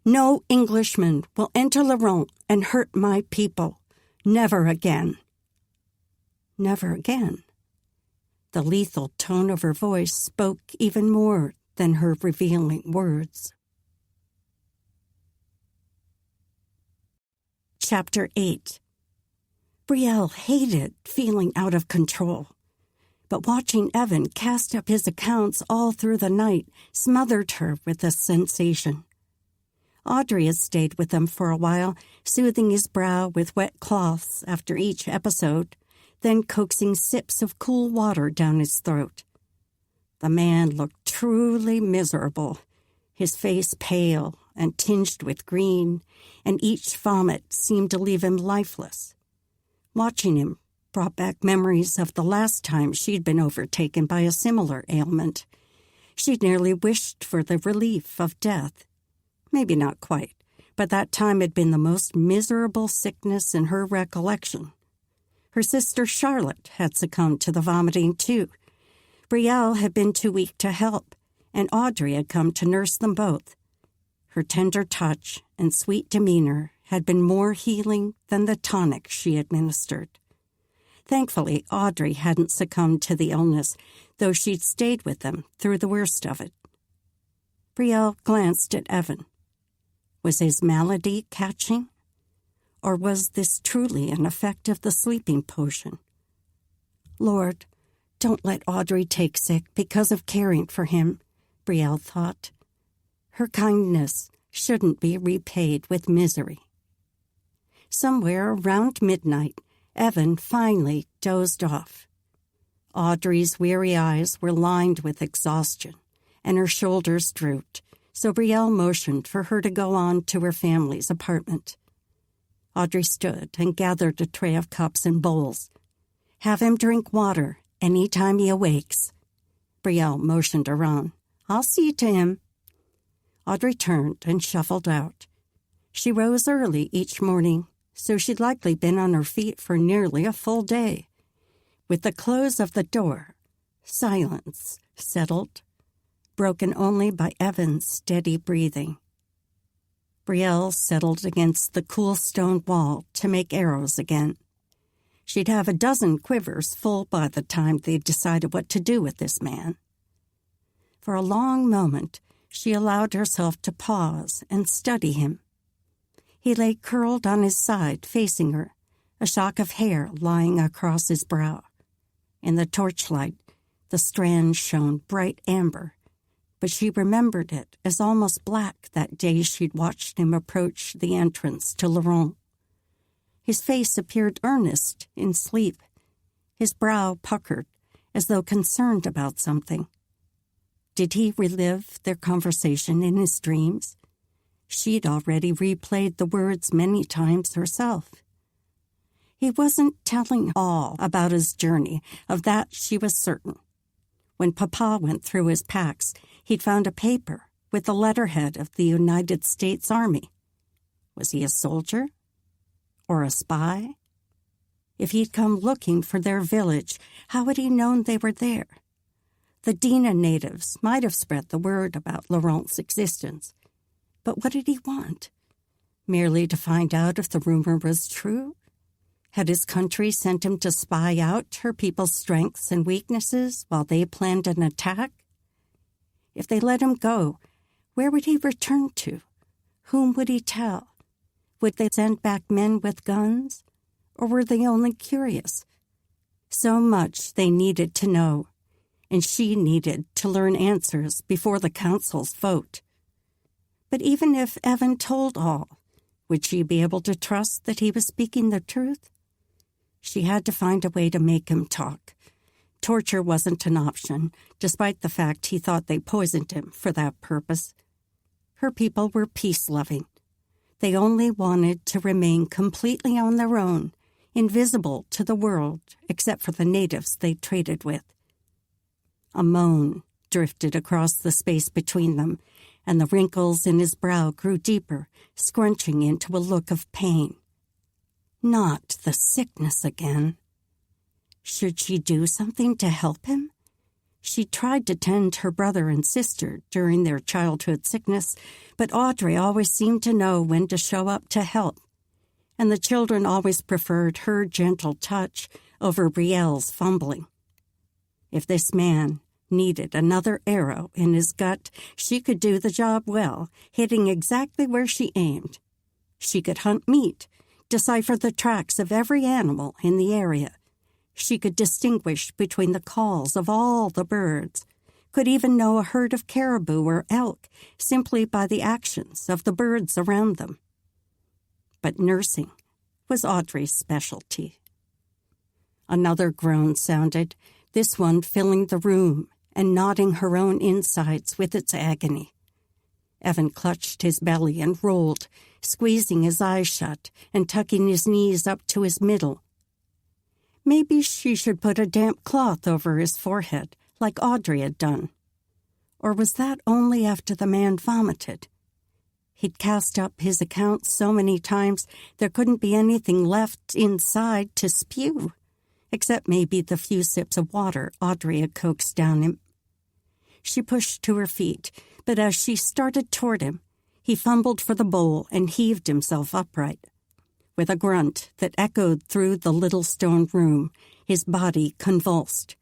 No Englishman will enter Laurent and hurt my people. Never again. Never again. The lethal tone of her voice spoke even more than her revealing words. Chapter 8. Brielle hated feeling out of control, but watching Evan cast up his accounts all through the night smothered her with a sensation. Audrey had stayed with them for a while, soothing his brow with wet cloths after each episode, then coaxing sips of cool water down his throat. The man looked truly miserable, his face pale and tinged with green, and each vomit seemed to leave him lifeless. Watching him brought back memories of the last time she'd been overtaken by a similar ailment. She'd nearly wished for the relief of death. Maybe not quite, but that time had been the most miserable sickness in her recollection. Her sister Charlotte had succumbed to the vomiting, too. Brielle had been too weak to help, and Audrey had come to nurse them both. Her tender touch and sweet demeanor had been more healing than the tonic she administered. Thankfully, Audrey hadn't succumbed to the illness, though she'd stayed with them through the worst of it. Brielle glanced at Evan. Was his malady catching? Or was this truly an effect of the sleeping potion? Lord, don't let Audrey take sick because of caring for him, Brielle thought. Her kindness shouldn't be repaid with misery. Somewhere around midnight, Evan finally dozed off. Audrey's weary eyes were lined with exhaustion, and her shoulders drooped, so Brielle motioned for her to go on to her family's apartment. Audrey stood and gathered a tray of cups and bowls. Have him drink water any time he awakes. Brielle motioned her on. I'll see to him. Audrey turned and shuffled out. She rose early each morning, so she'd likely been on her feet for nearly a full day. With the close of the door, silence settled, broken only by Evan's steady breathing. Brielle settled against the cool stone wall to make arrows again. She'd have a dozen quivers full by the time they decided what to do with this man. For a long moment, she allowed herself to pause and study him. He lay curled on his side, facing her, a shock of hair lying across his brow. In the torchlight, the strands shone bright amber, but she remembered it as almost black that day she'd watched him approach the entrance to Laurent. His face appeared earnest in sleep, his brow puckered, as though concerned about something. Did he relive their conversation in his dreams? She'd already replayed the words many times herself. He wasn't telling all about his journey, of that she was certain. When Papa went through his packs, he'd found a paper with the letterhead of the United States Army. Was he a soldier? Or a spy? If he'd come looking for their village, how had he known they were there? The Dina natives might have spread the word about Laurent's existence. But what did he want? Merely to find out if the rumor was true? Had his country sent him to spy out her people's strengths and weaknesses while they planned an attack? If they let him go, where would he return to? Whom would he tell? Would they send back men with guns? Or were they only curious? So much they needed to know, and she needed to learn answers before the council's vote. But even if Evan told all, would she be able to trust that he was speaking the truth? She had to find a way to make him talk. Torture wasn't an option, despite the fact he thought they poisoned him for that purpose. Her people were peace-loving. They only wanted to remain completely on their own, invisible to the world except for the natives they traded with. A moan drifted across the space between them, and the wrinkles in his brow grew deeper, scrunching into a look of pain. Not the sickness again. Should she do something to help him? She tried to tend her brother and sister during their childhood sickness, but Audrey always seemed to know when to show up to help, and the children always preferred her gentle touch over Brielle's fumbling. If this man needed another arrow in his gut, she could do the job well, hitting exactly where she aimed. She could hunt meat, decipher the tracks of every animal in the area. She could distinguish between the calls of all the birds, could even know a herd of caribou or elk simply by the actions of the birds around them. But nursing was Audrey's specialty. Another groan sounded, this one filling the room and knotting her own insides with its agony. Evan clutched his belly and rolled, squeezing his eyes shut and tucking his knees up to his middle. Maybe she should put a damp cloth over his forehead, like Audrey had done. Or was that only after the man vomited? He'd cast up his accounts so many times there couldn't be anything left inside to spew, except maybe the few sips of water Audrey had coaxed down him. She pushed to her feet, but as she started toward him, he fumbled for the bowl and heaved himself upright. With a grunt that echoed through the little stone room, his body convulsed.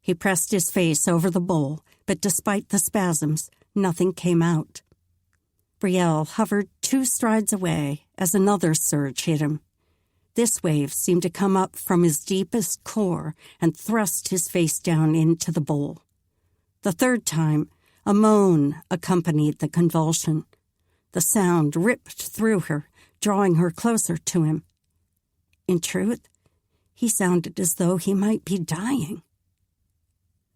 He pressed his face over the bowl, but despite the spasms, nothing came out. Brielle hovered 2 strides away as another surge hit him. This wave seemed to come up from his deepest core and thrust his face down into the bowl. The third time, a moan accompanied the convulsion. The sound ripped through her, drawing her closer to him. In truth, he sounded as though he might be dying.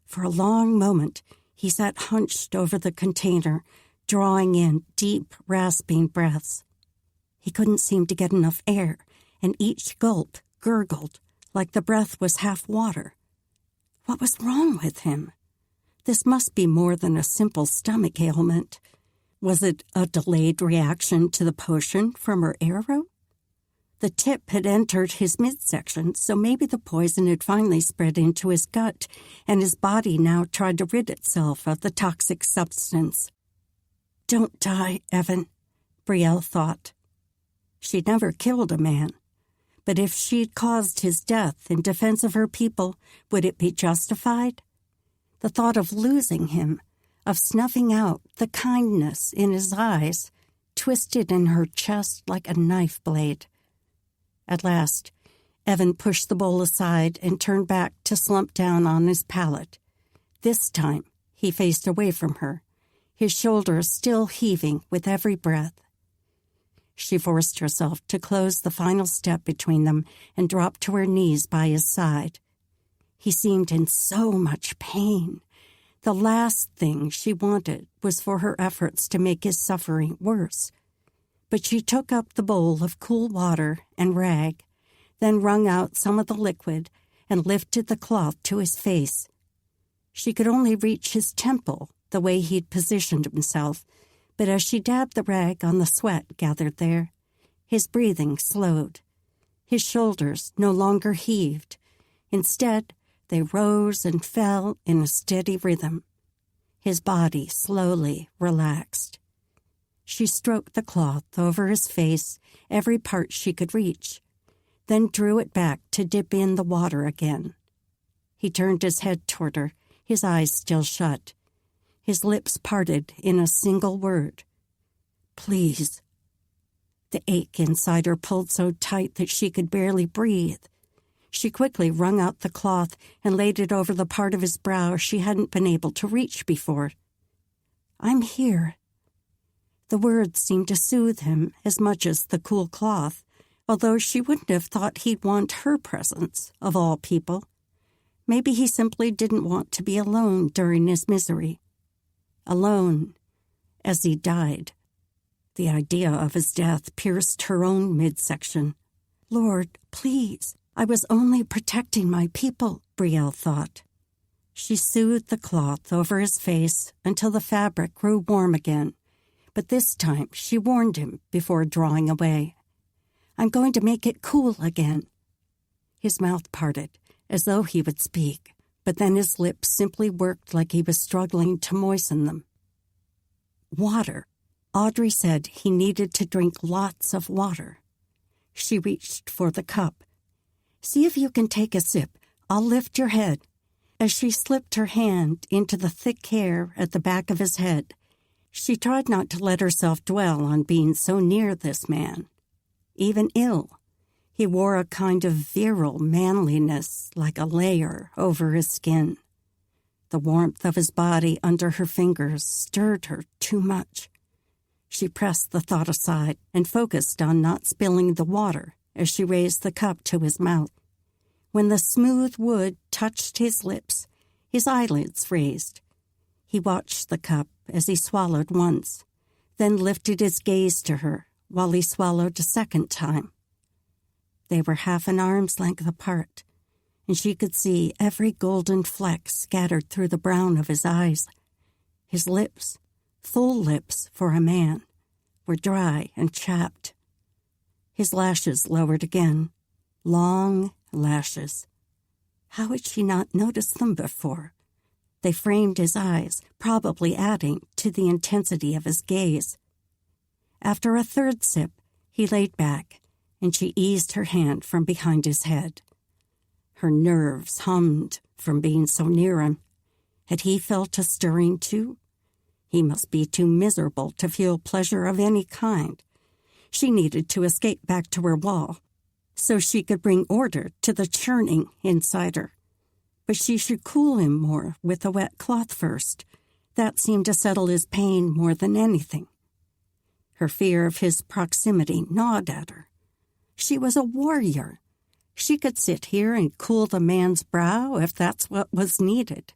For a long moment, he sat hunched over the container, drawing in deep, rasping breaths. He couldn't seem to get enough air, and each gulp gurgled like the breath was half water. What was wrong with him? This must be more than a simple stomach ailment. Was it a delayed reaction to the potion from her arrow? The tip had entered his midsection, so maybe the poison had finally spread into his gut, and his body now tried to rid itself of the toxic substance. "Don't die, Evan," Brielle thought. She'd never killed a man, but if she'd caused his death in defense of her people, would it be justified? The thought of losing him, of snuffing out the kindness in his eyes, twisted in her chest like a knife blade. At last, Evan pushed the bowl aside and turned back to slump down on his pallet. This time, he faced away from her, his shoulders still heaving with every breath. She forced herself to close the final step between them and dropped to her knees by his side. He seemed in so much pain. The last thing she wanted was for her efforts to make his suffering worse. But she took up the bowl of cool water and rag, then wrung out some of the liquid and lifted the cloth to his face. She could only reach his temple the way he'd positioned himself, but as she dabbed the rag on the sweat gathered there, his breathing slowed. His shoulders no longer heaved. Instead, they rose and fell in a steady rhythm. His body slowly relaxed. She stroked the cloth over his face, every part she could reach, then drew it back to dip in the water again. He turned his head toward her, his eyes still shut. His lips parted in a single word. "Please." The ache inside her pulled so tight that she could barely breathe. She quickly wrung out the cloth and laid it over the part of his brow she hadn't been able to reach before. "I'm here." The words seemed to soothe him as much as the cool cloth, although she wouldn't have thought he'd want her presence, of all people. Maybe he simply didn't want to be alone during his misery. Alone as he died. The idea of his death pierced her own midsection. "Lord, please, I was only protecting my people," Brielle thought. She soothed the cloth over his face until the fabric grew warm again, but this time she warned him before drawing away. "I'm going to make it cool again." His mouth parted, as though he would speak, but then his lips simply worked like he was struggling to moisten them. Water. Audrey said he needed to drink lots of water. She reached for the cup. "See if you can take a sip. I'll lift your head." As she slipped her hand into the thick hair at the back of his head, she tried not to let herself dwell on being so near this man. Even ill, he wore a kind of virile manliness like a layer over his skin. The warmth of his body under her fingers stirred her too much. She pressed the thought aside and focused on not spilling the water as she raised the cup to his mouth. When the smooth wood touched his lips, his eyelids raised. He watched the cup as he swallowed once, then lifted his gaze to her while he swallowed a second time. They were half an arm's length apart, and she could see every golden fleck scattered through the brown of his eyes. His lips, full lips for a man, were dry and chapped. His lashes lowered again, long lashes. How had she not noticed them before? They framed his eyes, probably adding to the intensity of his gaze. After a third sip, he laid back, and she eased her hand from behind his head. Her nerves hummed from being so near him. Had he felt a stirring too? He must be too miserable to feel pleasure of any kind. She needed to escape back to her wall, so she could bring order to the churning inside her. But she should cool him more with a wet cloth first. That seemed to settle his pain more than anything. Her fear of his proximity gnawed at her. She was a warrior. She could sit here and cool the man's brow if that's what was needed.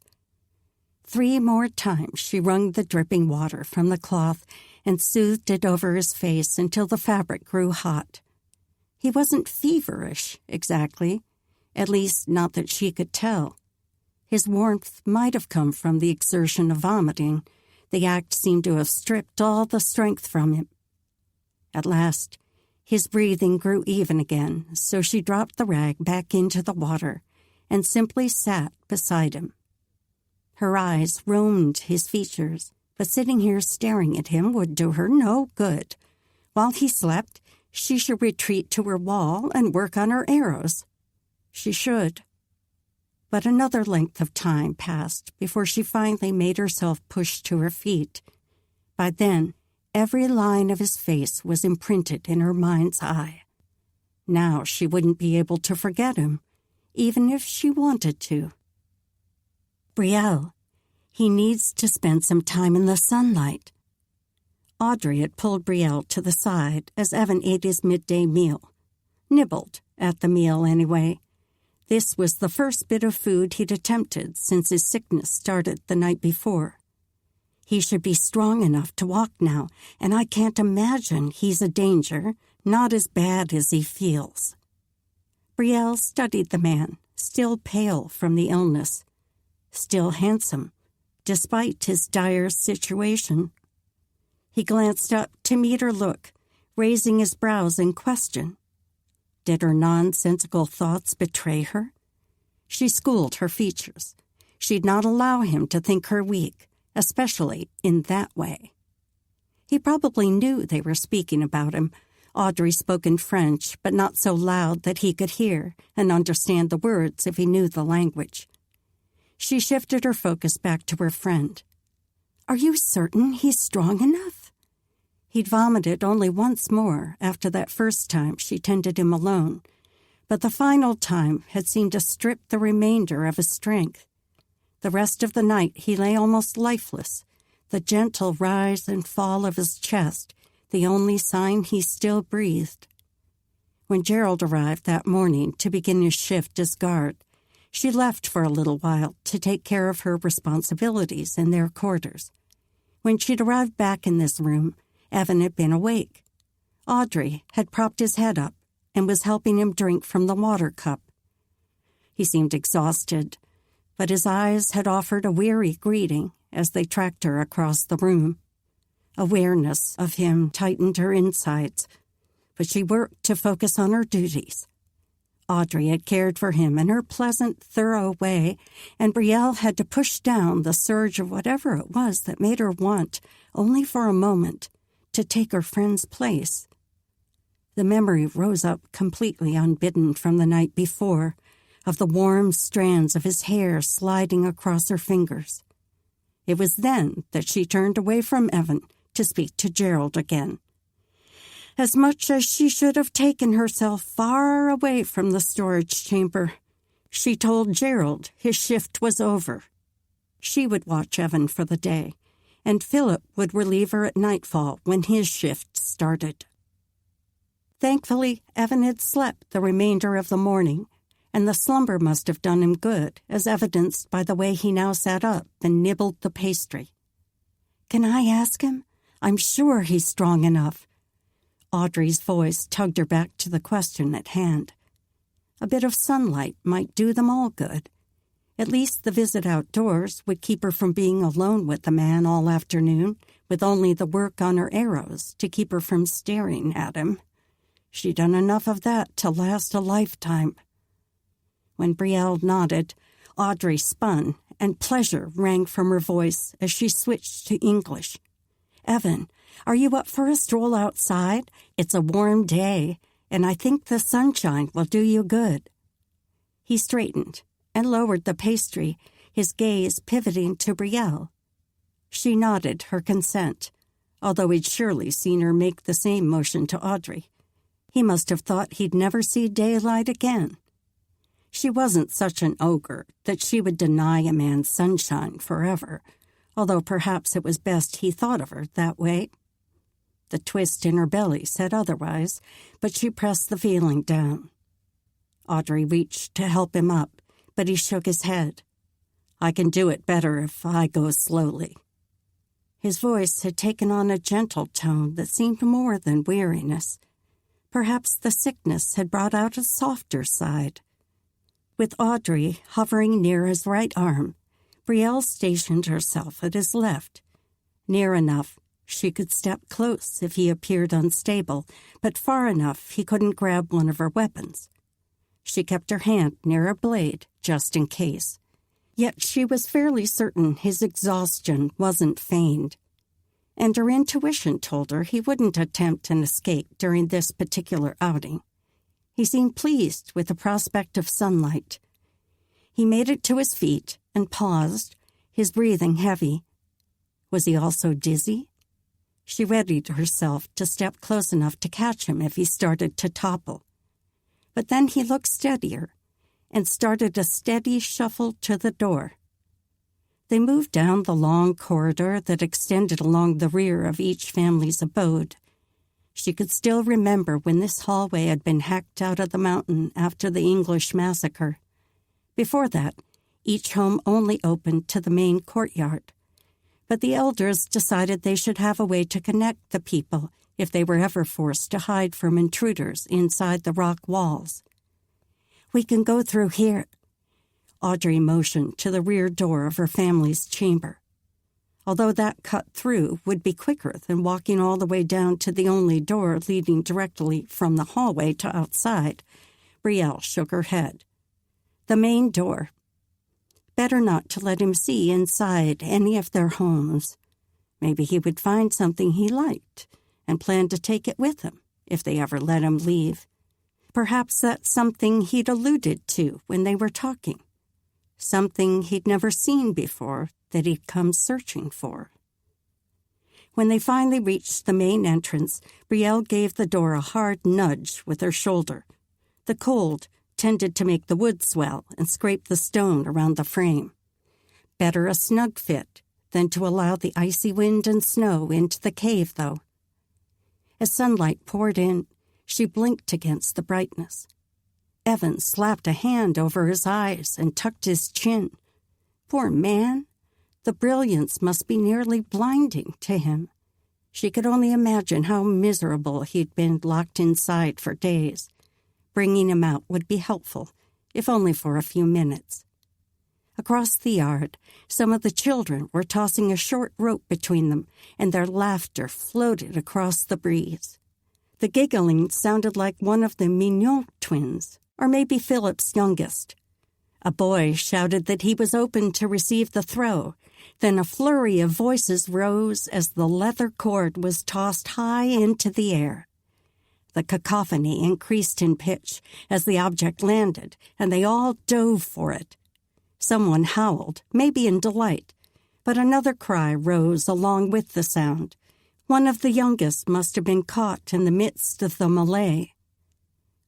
3 more times she wrung the dripping water from the cloth and soothed it over his face until the fabric grew hot. He wasn't feverish, exactly, at least not that she could tell. His warmth might have come from the exertion of vomiting. The act seemed to have stripped all the strength from him. At last, His breathing grew even again, so she dropped the rag back into the water and simply sat beside him. Her eyes roamed his features, but sitting here staring at him would do her no good. While he slept, she should retreat to her wall and work on her arrows. She should. But another length of time passed before she finally made herself push to her feet. By then, every line of his face was imprinted in her mind's eye. Now she wouldn't be able to forget him, even if she wanted to. Brielle, he needs to spend some time in the sunlight. Audrey had pulled Brielle to the side as Evan ate his midday meal. Nibbled at the meal anyway. This was the first bit of food he'd attempted since his sickness started the night before. He should be strong enough to walk now, and I can't imagine he's a danger, not as bad as he feels. Brielle studied the man, still pale from the illness, still handsome, despite his dire situation. He glanced up to meet her look, raising his brows in question. Did her nonsensical thoughts betray her? She schooled her features. She'd not allow him to think her weak, especially in that way. He probably knew they were speaking about him. Audrey spoke in French, but not so loud that he could hear and understand the words if he knew the language. She shifted her focus back to her friend. "Are you certain he's strong enough?" He'd vomited only once more after that first time she tended him alone, but the final time had seemed to strip the remainder of his strength. The rest of the night he lay almost lifeless, the gentle rise and fall of his chest the only sign he still breathed. When Gerald arrived that morning to begin his shift as guard, she left for a little while to take care of her responsibilities in their quarters. When she'd arrived back in this room, Evan had been awake. Audrey had propped his head up and was helping him drink from the water cup. He seemed exhausted, but his eyes had offered a weary greeting as they tracked her across the room. Awareness of him tightened her insides, but she worked to focus on her duties. Audrey had cared for him in her pleasant, thorough way, and Brielle had to push down the surge of whatever it was that made her want, only for a moment, to take her friend's place. The memory rose up completely unbidden from the night before, of the warm strands of his hair sliding across her fingers. It was then that she turned away from Evan to speak to Gerald again. As much as she should have taken herself far away from the storage chamber, she told Gerald his shift was over. She would watch Evan for the day, and Philip would relieve her at nightfall when his shift started. Thankfully, Evan had slept the remainder of the morning, and the slumber must have done him good, as evidenced by the way he now sat up and nibbled the pastry. "Can I ask him? I'm sure he's strong enough." Audrey's voice tugged her back to the question at hand. A bit of sunlight might do them all good. At least the visit outdoors would keep her from being alone with the man all afternoon, with only the work on her arrows to keep her from staring at him. She'd done enough of that to last a lifetime. When Brielle nodded, Audrey spun, and pleasure rang from her voice as she switched to English. "Evan, are you up for a stroll outside? It's a warm day, and I think the sunshine will do you good." He straightened and lowered the pastry, his gaze pivoting to Brielle. She nodded her consent, although he'd surely seen her make the same motion to Audrey. He must have thought he'd never see daylight again. She wasn't such an ogre that she would deny a man sunshine forever, although perhaps it was best he thought of her that way. The twist in her belly said otherwise, but she pressed the feeling down. Audrey reached to help him up, but he shook his head. "I can do it better if I go slowly." His voice had taken on a gentle tone that seemed more than weariness. Perhaps the sickness had brought out a softer side. With Audrey hovering near his right arm, Brielle stationed herself at his left, near enough She could step close if he appeared unstable, but far enough he couldn't grab one of her weapons. She kept her hand near a blade, just in case. Yet she was fairly certain his exhaustion wasn't feigned. And her intuition told her he wouldn't attempt an escape during this particular outing. He seemed pleased with the prospect of sunlight. He made it to his feet and paused, his breathing heavy. Was he also dizzy? She readied herself to step close enough to catch him if he started to topple. But then he looked steadier and started a steady shuffle to the door. They moved down the long corridor that extended along the rear of each family's abode. She could still remember when this hallway had been hacked out of the mountain after the English massacre. Before that, each home only opened to the main courtyard. But the elders decided they should have a way to connect the people if they were ever forced to hide from intruders inside the rock walls. "We can go through here." Audrey motioned to the rear door of her family's chamber. Although that cut through would be quicker than walking all the way down to the only door leading directly from the hallway to outside, Brielle shook her head. The main door. Better not to let him see inside any of their homes. Maybe he would find something he liked and plan to take it with him if they ever let him leave. Perhaps that's something he'd alluded to when they were talking. Something he'd never seen before that he'd come searching for. When they finally reached the main entrance, Brielle gave the door a hard nudge with her shoulder. The cold tended to make the wood swell and scrape the stone around the frame. Better a snug fit than to allow the icy wind and snow into the cave, though. As sunlight poured in, she blinked against the brightness. Evan slapped a hand over his eyes and tucked his chin. Poor man! The brilliance must be nearly blinding to him. She could only imagine how miserable he'd been locked inside for days. Bringing him out would be helpful, if only for a few minutes. Across the yard, some of the children were tossing a short rope between them, and their laughter floated across the breeze. The giggling sounded like one of the Mignon twins, or maybe Philip's youngest. A boy shouted that he was open to receive the throw. Then a flurry of voices rose as the leather cord was tossed high into the air. The cacophony increased in pitch as the object landed, and they all dove for it. Someone howled, maybe in delight, but another cry rose along with the sound. One of the youngest must have been caught in the midst of the melee.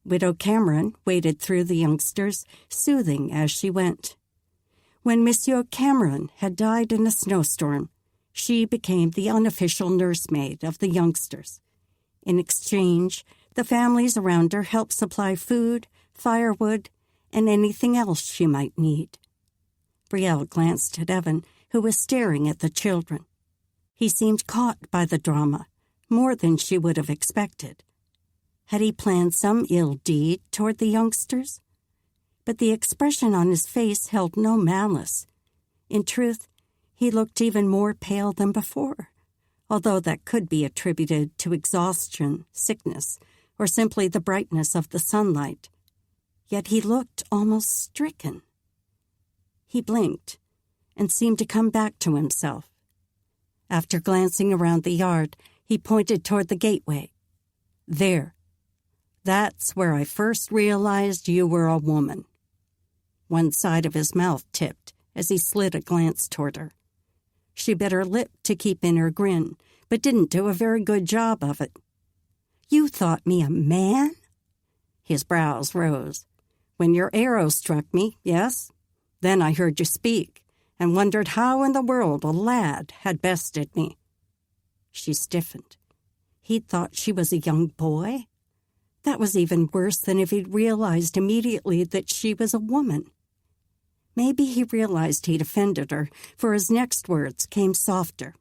Widow Cameron waded through the youngsters, soothing as she went. When Monsieur Cameron had died in a snowstorm, she became the unofficial nursemaid of the youngsters. In exchange, the families around her helped supply food, firewood, and anything else she might need. Brielle glanced at Evan, who was staring at the children. He seemed caught by the drama, more than she would have expected. Had he planned some ill deed toward the youngsters? But the expression on his face held no malice. In truth, he looked even more pale than before, although that could be attributed to exhaustion, sickness, or simply the brightness of the sunlight. Yet he looked almost stricken. He blinked and seemed to come back to himself. After glancing around the yard, he pointed toward the gateway. "There. That's where I first realized you were a woman." One side of his mouth tipped as he slid a glance toward her. She bit her lip to keep in her grin, but didn't do a very good job of it. "You thought me a man?" His brows rose. "When your arrow struck me, yes. Then I heard you speak, and wondered how in the world a lad had bested me." She stiffened. He'd thought she was a young boy? That was even worse than if he'd realized immediately that she was a woman. Maybe he realized he'd offended her, for his next words came softer.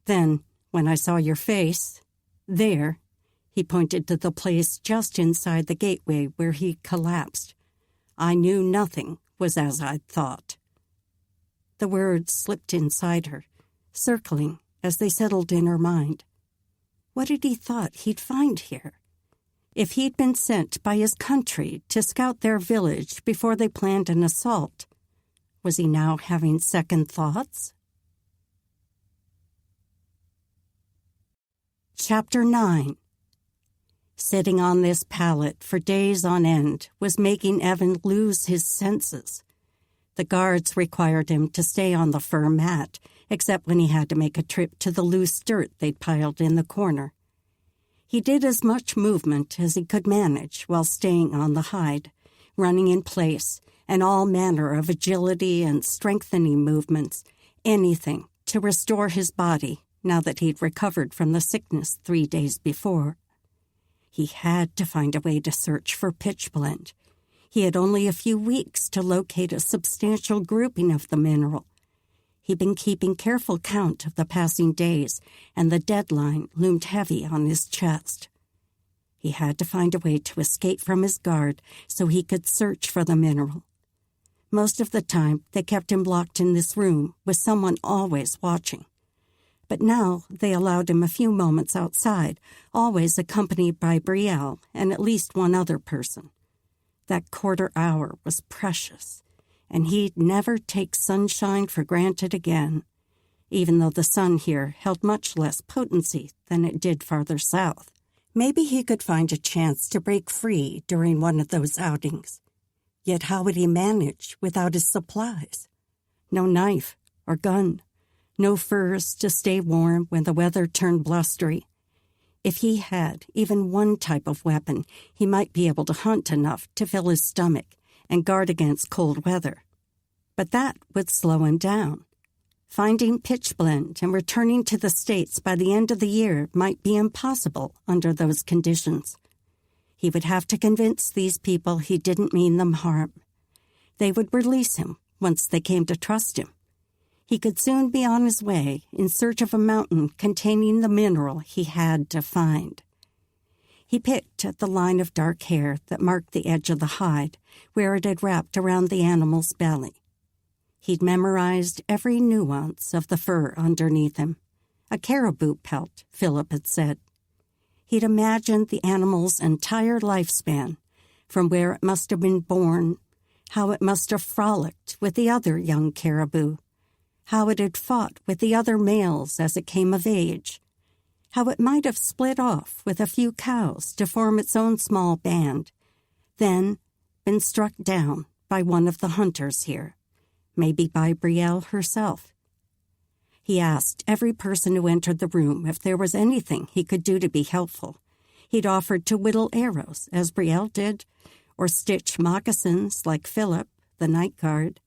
"Then, when I saw your face, there," he pointed to the place just inside the gateway where he collapsed, "I knew nothing was as I'd thought." The words slipped inside her, circling as they settled in her mind. What had he thought he'd find here? If he'd been sent by his country to scout their village before they planned an assault, was he now having second thoughts? Chapter 9. Sitting on this pallet for days on end was making Evan lose his senses. The guards required him to stay on the fur mat, except when he had to make a trip to the loose dirt they'd piled in the corner. He did as much movement as he could manage while staying on the hide, running in place, and all manner of agility and strengthening movements, anything to restore his body now that he'd recovered from the sickness 3 days before. He had to find a way to search for pitchblende. He had only a few weeks to locate a substantial grouping of the mineral. He'd been keeping careful count of the passing days, and the deadline loomed heavy on his chest. He had to find a way to escape from his guard so he could search for the mineral. Most of the time, they kept him locked in this room with someone always watching. But now they allowed him a few moments outside, always accompanied by Brielle and at least one other person. That quarter hour was precious, and he'd never take sunshine for granted again, even though the sun here held much less potency than it did farther south. Maybe he could find a chance to break free during one of those outings. Yet how would he manage without his supplies? No knife or gun. No furs to stay warm when the weather turned blustery. If he had even one type of weapon, he might be able to hunt enough to fill his stomach and guard against cold weather. But that would slow him down. Finding pitchblende and returning to the States by the end of the year might be impossible under those conditions. He would have to convince these people he didn't mean them harm. They would release him once they came to trust him. He could soon be on his way in search of a mountain containing the mineral he had to find. He picked at the line of dark hair that marked the edge of the hide, where it had wrapped around the animal's belly. He'd memorized every nuance of the fur underneath him. A caribou pelt, Philip had said. He'd imagined the animal's entire lifespan, from where it must have been born, how it must have frolicked with the other young caribou, how it had fought with the other males as it came of age, how it might have split off with a few cows to form its own small band, then been struck down by one of the hunters here, maybe by Brielle herself. He asked every person who entered the room if there was anything he could do to be helpful. He'd offered to whittle arrows, as Brielle did, or stitch moccasins like Philip, the night guard.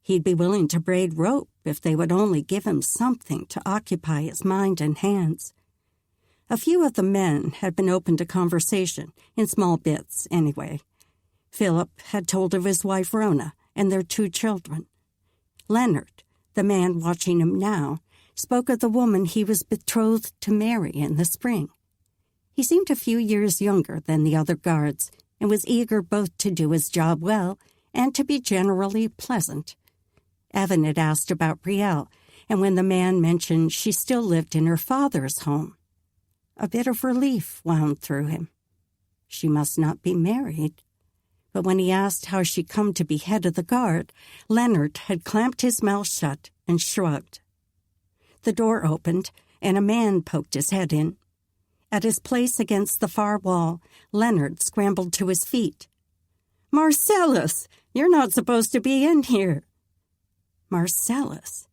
He'd be willing to braid rope if they would only give him something to occupy his mind and hands. A few of the men had been open to conversation, in small bits anyway. Philip had told of his wife Rona and their 2 children. Leonard, the man watching him now, spoke of the woman he was betrothed to marry in the spring. He seemed a few years younger than the other guards and was eager both to do his job well and to be generally pleasant. Evan had asked about Brielle, and when the man mentioned she still lived in her father's home, a bit of relief wound through him. She must not be married. But when he asked how she'd come to be head of the guard, Leonard had clamped his mouth shut and shrugged. The door opened, and a man poked his head in. At his place against the far wall, Leonard scrambled to his feet. "Marcellus, you're not supposed to be in here." Marcellus.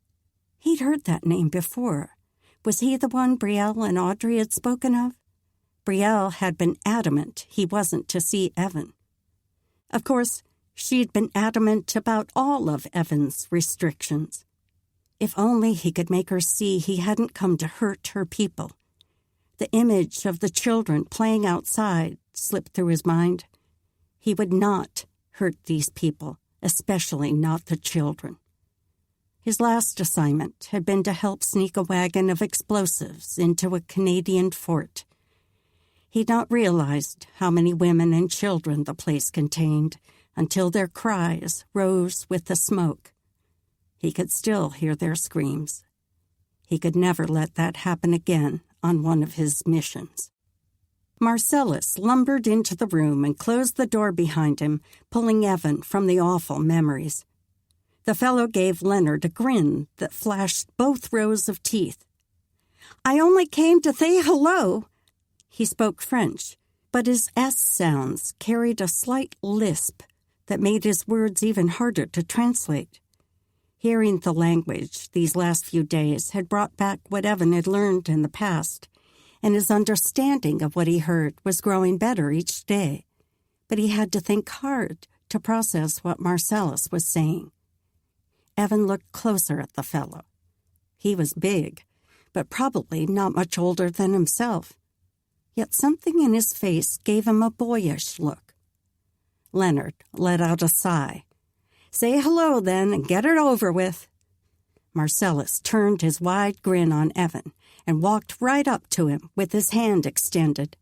He'd heard that name before. Was he the one Brielle and Audrey had spoken of? Brielle had been adamant he wasn't to see Evan. Of course, she'd been adamant about all of Evan's restrictions. If only he could make her see he hadn't come to hurt her people. The image of the children playing outside slipped through his mind. He would not hurt these people, especially not the children. His last assignment had been to help sneak a wagon of explosives into a Canadian fort. He'd not realized how many women and children the place contained until their cries rose with the smoke. He could still hear their screams. He could never let that happen again on one of his missions. Marcellus lumbered into the room and closed the door behind him, pulling Evan from the awful memories. The fellow gave Leonard a grin that flashed both rows of teeth. "I only came to say hello." He spoke French, but his S sounds carried a slight lisp that made his words even harder to translate. Hearing the language these last few days had brought back what Evan had learned in the past, and his understanding of what he heard was growing better each day. But he had to think hard to process what Marcellus was saying. Evan looked closer at the fellow. He was big, but probably not much older than himself. Yet something in his face gave him a boyish look. Leonard let out a sigh. "Say hello, then, and get it over with." Marcellus turned his wide grin on Evan and walked right up to him with his hand extended.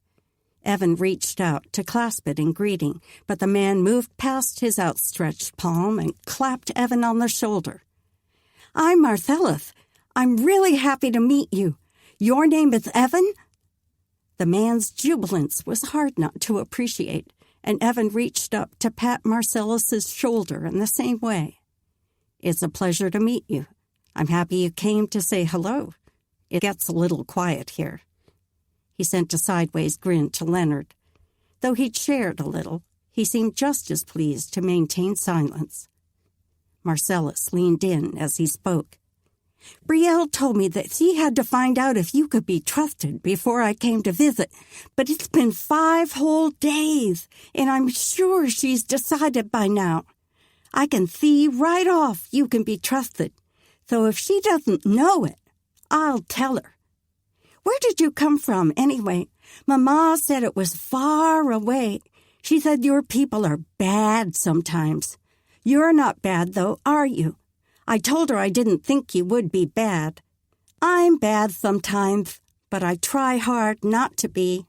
Evan reached out to clasp it in greeting, but the man moved past his outstretched palm and clapped Evan on the shoulder. "I'm Marcellus. I'm really happy to meet you. Your name is Evan?" The man's jubilance was hard not to appreciate, and Evan reached up to pat Marcellus's shoulder in the same way. "It's a pleasure to meet you. I'm happy you came to say hello. It gets a little quiet here." He sent a sideways grin to Leonard. Though he'd shared a little, he seemed just as pleased to maintain silence. Marcellus leaned in as he spoke. "Brielle told me that she had to find out if you could be trusted before I came to visit, but it's been 5 whole days, and I'm sure she's decided by now. I can see right off you can be trusted, so if she doesn't know it, I'll tell her. Where did you come from, anyway? Mama said it was far away. She said your people are bad sometimes. You're not bad, though, are you? I told her I didn't think you would be bad. I'm bad sometimes, but I try hard not to be."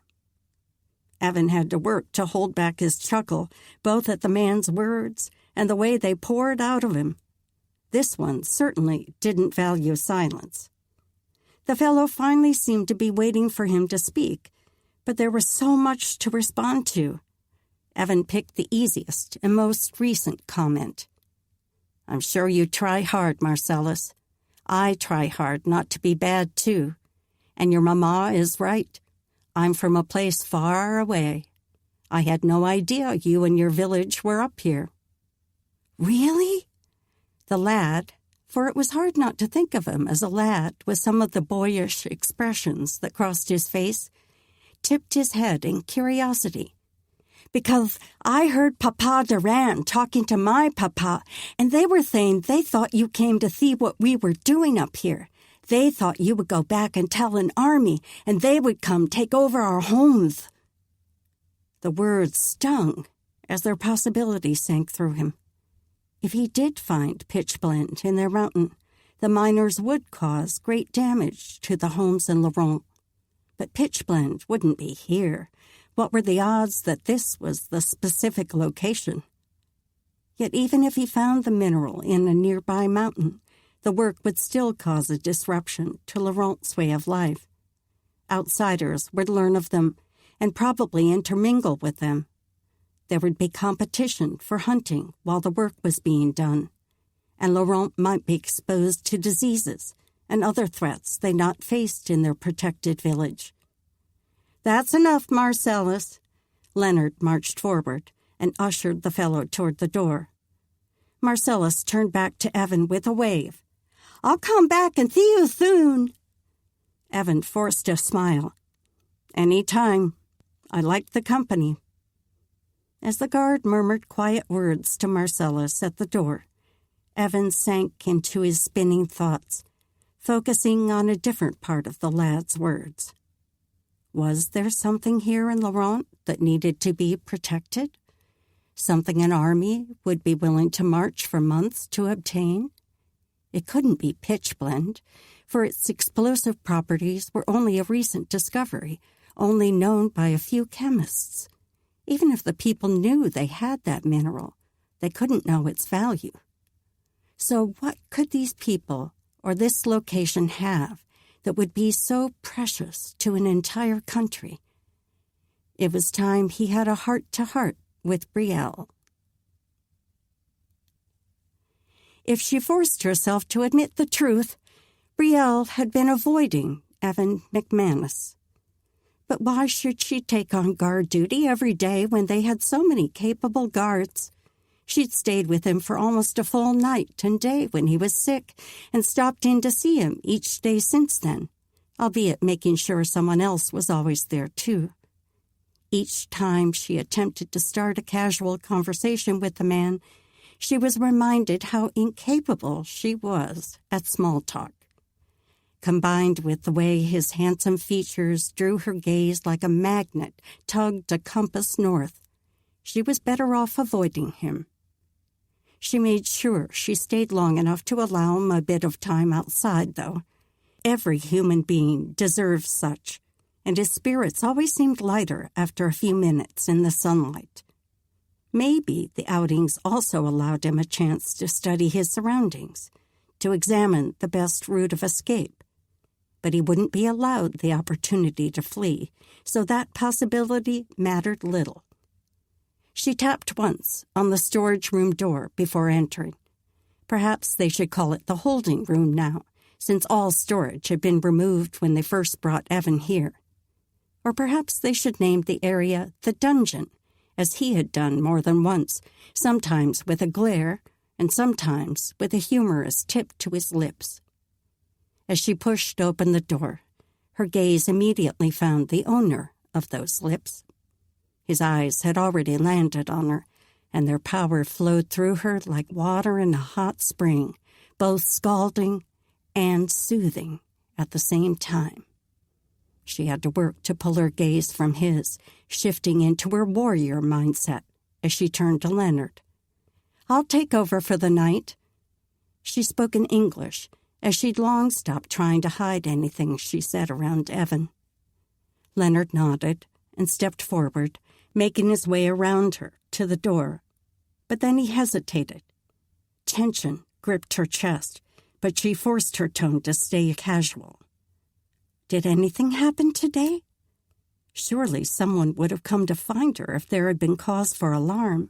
Evan had to work to hold back his chuckle, both at the man's words and the way they poured out of him. This one certainly didn't value silence. The fellow finally seemed to be waiting for him to speak, but there was so much to respond to. Evan picked the easiest and most recent comment. "I'm sure you try hard, Marcellus. I try hard not to be bad, too. And your mama is right. I'm from a place far away. I had no idea you and your village were up here." "Really?" The lad, for it was hard not to think of him as a lad with some of the boyish expressions that crossed his face, tipped his head in curiosity. "Because I heard Papa Duran talking to my papa, and they were saying they thought you came to see what we were doing up here. They thought you would go back and tell an army, and they would come take over our homes." The words stung as their possibility sank through him. If he did find pitchblende in their mountain, the miners would cause great damage to the homes in Laurent. But pitchblende wouldn't be here. What were the odds that this was the specific location? Yet even if he found the mineral in a nearby mountain, the work would still cause a disruption to Laurent's way of life. Outsiders would learn of them and probably intermingle with them. There would be competition for hunting while the work was being done, and Laurent might be exposed to diseases and other threats they not faced in their protected village. "That's enough, Marcellus." Leonard marched forward and ushered the fellow toward the door. Marcellus turned back to Evan with a wave. "I'll come back and see you soon." Evan forced a smile. "Any time. I like the company." As the guard murmured quiet words to Marcellus at the door, Evan sank into his spinning thoughts, focusing on a different part of the lad's words. Was there something here in Laurent that needed to be protected? Something an army would be willing to march for months to obtain? It couldn't be pitchblende, for its explosive properties were only a recent discovery, only known by a few chemists. Even if the people knew they had that mineral, they couldn't know its value. So what could these people or this location have that would be so precious to an entire country. It was time he had a heart-to-heart with Brielle. If she forced herself to admit the truth, Brielle had been avoiding Evan McManus. But why should she take on guard duty every day when they had so many capable guards? She'd stayed with him for almost a full night and day when he was sick and stopped in to see him each day since then, albeit making sure someone else was always there too. Each time she attempted to start a casual conversation with the man, she was reminded how incapable she was at small talk. Combined with the way his handsome features drew her gaze like a magnet tugged a compass north, she was better off avoiding him. She made sure she stayed long enough to allow him a bit of time outside, though. Every human being deserves such, and his spirits always seemed lighter after a few minutes in the sunlight. Maybe the outings also allowed him a chance to study his surroundings, to examine the best route of escape. But he wouldn't be allowed the opportunity to flee, so that possibility mattered little. She tapped once on the storage room door before entering. Perhaps they should call it the holding room now, since all storage had been removed when they first brought Evan here. Or perhaps they should name the area the dungeon, as he had done more than once, sometimes with a glare and sometimes with a humorous tip to his lips. As she pushed open the door, her gaze immediately found the owner of those lips. His eyes had already landed on her, and their power flowed through her like water in a hot spring, both scalding and soothing at the same time. She had to work to pull her gaze from his, shifting into her warrior mindset as she turned to Leonard. "I'll take over for the night." She spoke in English, as she'd long stopped trying to hide anything she said around Evan. Leonard nodded and stepped forward, making his way around her to the door. But then he hesitated. Tension gripped her chest, but she forced her tone to stay casual. "Did anything happen today?" Surely someone would have come to find her if there had been cause for alarm.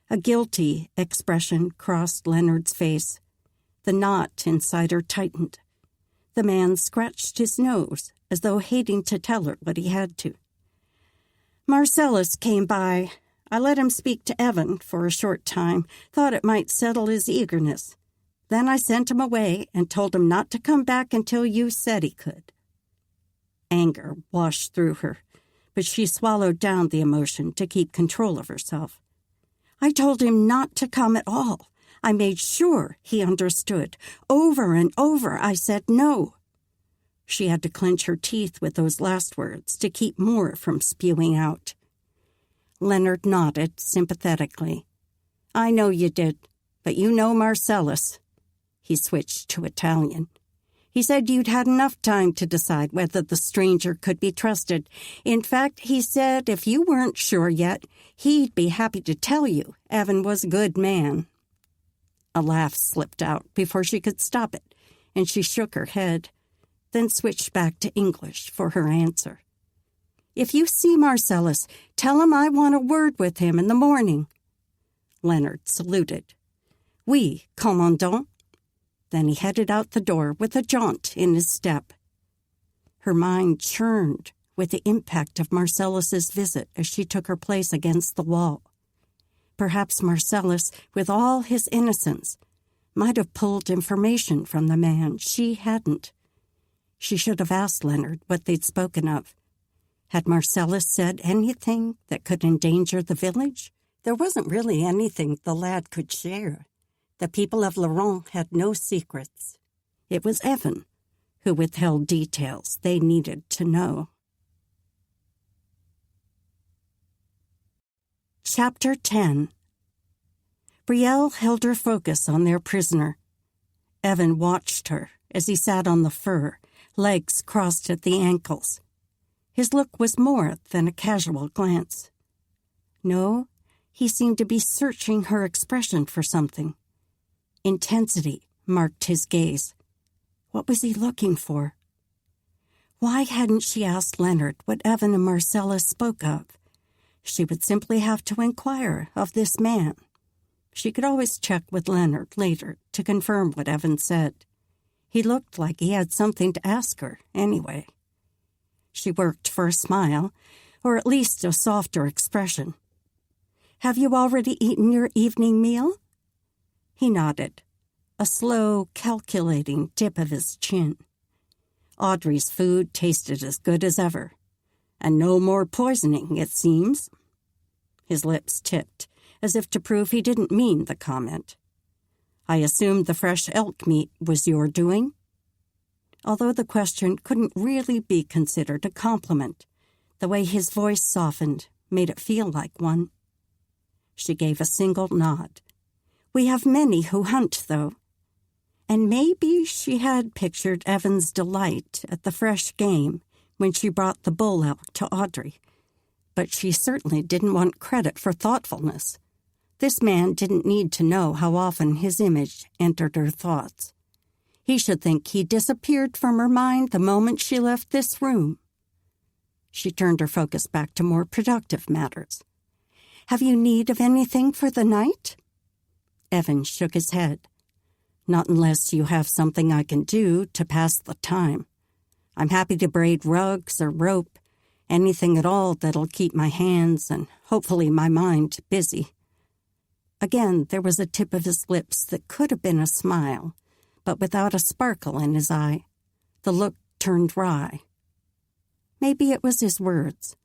A guilty expression crossed Leonard's face. The knot inside her tightened. The man scratched his nose, as though hating to tell her what he had to. "Marcellus came by. I let him speak to Evan for a short time, thought it might settle his eagerness. Then I sent him away and told him not to come back until you said he could." Anger washed through her, but she swallowed down the emotion to keep control of herself. "I told him not to come at all. I made sure he understood. Over and over I said no." She had to clench her teeth with those last words to keep more from spewing out. Leonard nodded sympathetically. "I know you did, but you know Marcellus." He switched to Italian. "He said you'd had enough time to decide whether the stranger could be trusted. In fact, he said if you weren't sure yet, he'd be happy to tell you Evan was a good man." A laugh slipped out before she could stop it, and she shook her head, then switched back to English for her answer. "If you see Marcellus, tell him I want a word with him in the morning." Leonard saluted. "Oui, commandant." Then he headed out the door with a jaunt in his step. Her mind churned with the impact of Marcellus's visit as she took her place against the wall. Perhaps Marcellus, with all his innocence, might have pulled information from the man she hadn't. She should have asked Leonard what they'd spoken of. Had Marcellus said anything that could endanger the village? There wasn't really anything the lad could share. The people of Laurent had no secrets. It was Evan who withheld details they needed to know. Chapter 10. Brielle held her focus on their prisoner. Evan watched her as he sat on the fur, legs crossed at the ankles. His look was more than a casual glance. No, he seemed to be searching her expression for something. Intensity marked his gaze. What was he looking for? Why hadn't she asked Leonard what Evan and Marcellus spoke of? She would simply have to inquire of this man. She could always check with Leonard later to confirm what Evan said. He looked like he had something to ask her, anyway. She worked for a smile, or at least a softer expression. "Have you already eaten your evening meal?" He nodded, a slow, calculating dip of his chin. Audrey's food tasted as good as ever, and no more poisoning, it seems. His lips tipped, as if to prove he didn't mean the comment. "I assumed the fresh elk meat was your doing?" Although the question couldn't really be considered a compliment, the way his voice softened made it feel like one. She gave a single nod. "We have many who hunt, though." And maybe she had pictured Evan's delight at the fresh game when she brought the bull elk to Audrey. But she certainly didn't want credit for thoughtfulness. This man didn't need to know how often his image entered her thoughts. He should think he disappeared from her mind the moment she left this room. She turned her focus back to more productive matters. "Have you need of anything for the night?" Evan shook his head. "Not unless you have something I can do to pass the time. I'm happy to braid rugs or rope, anything at all that'll keep my hands and hopefully my mind busy." Again, there was a tip of his lips that could have been a smile, but without a sparkle in his eye. The look turned wry. Maybe it was his words,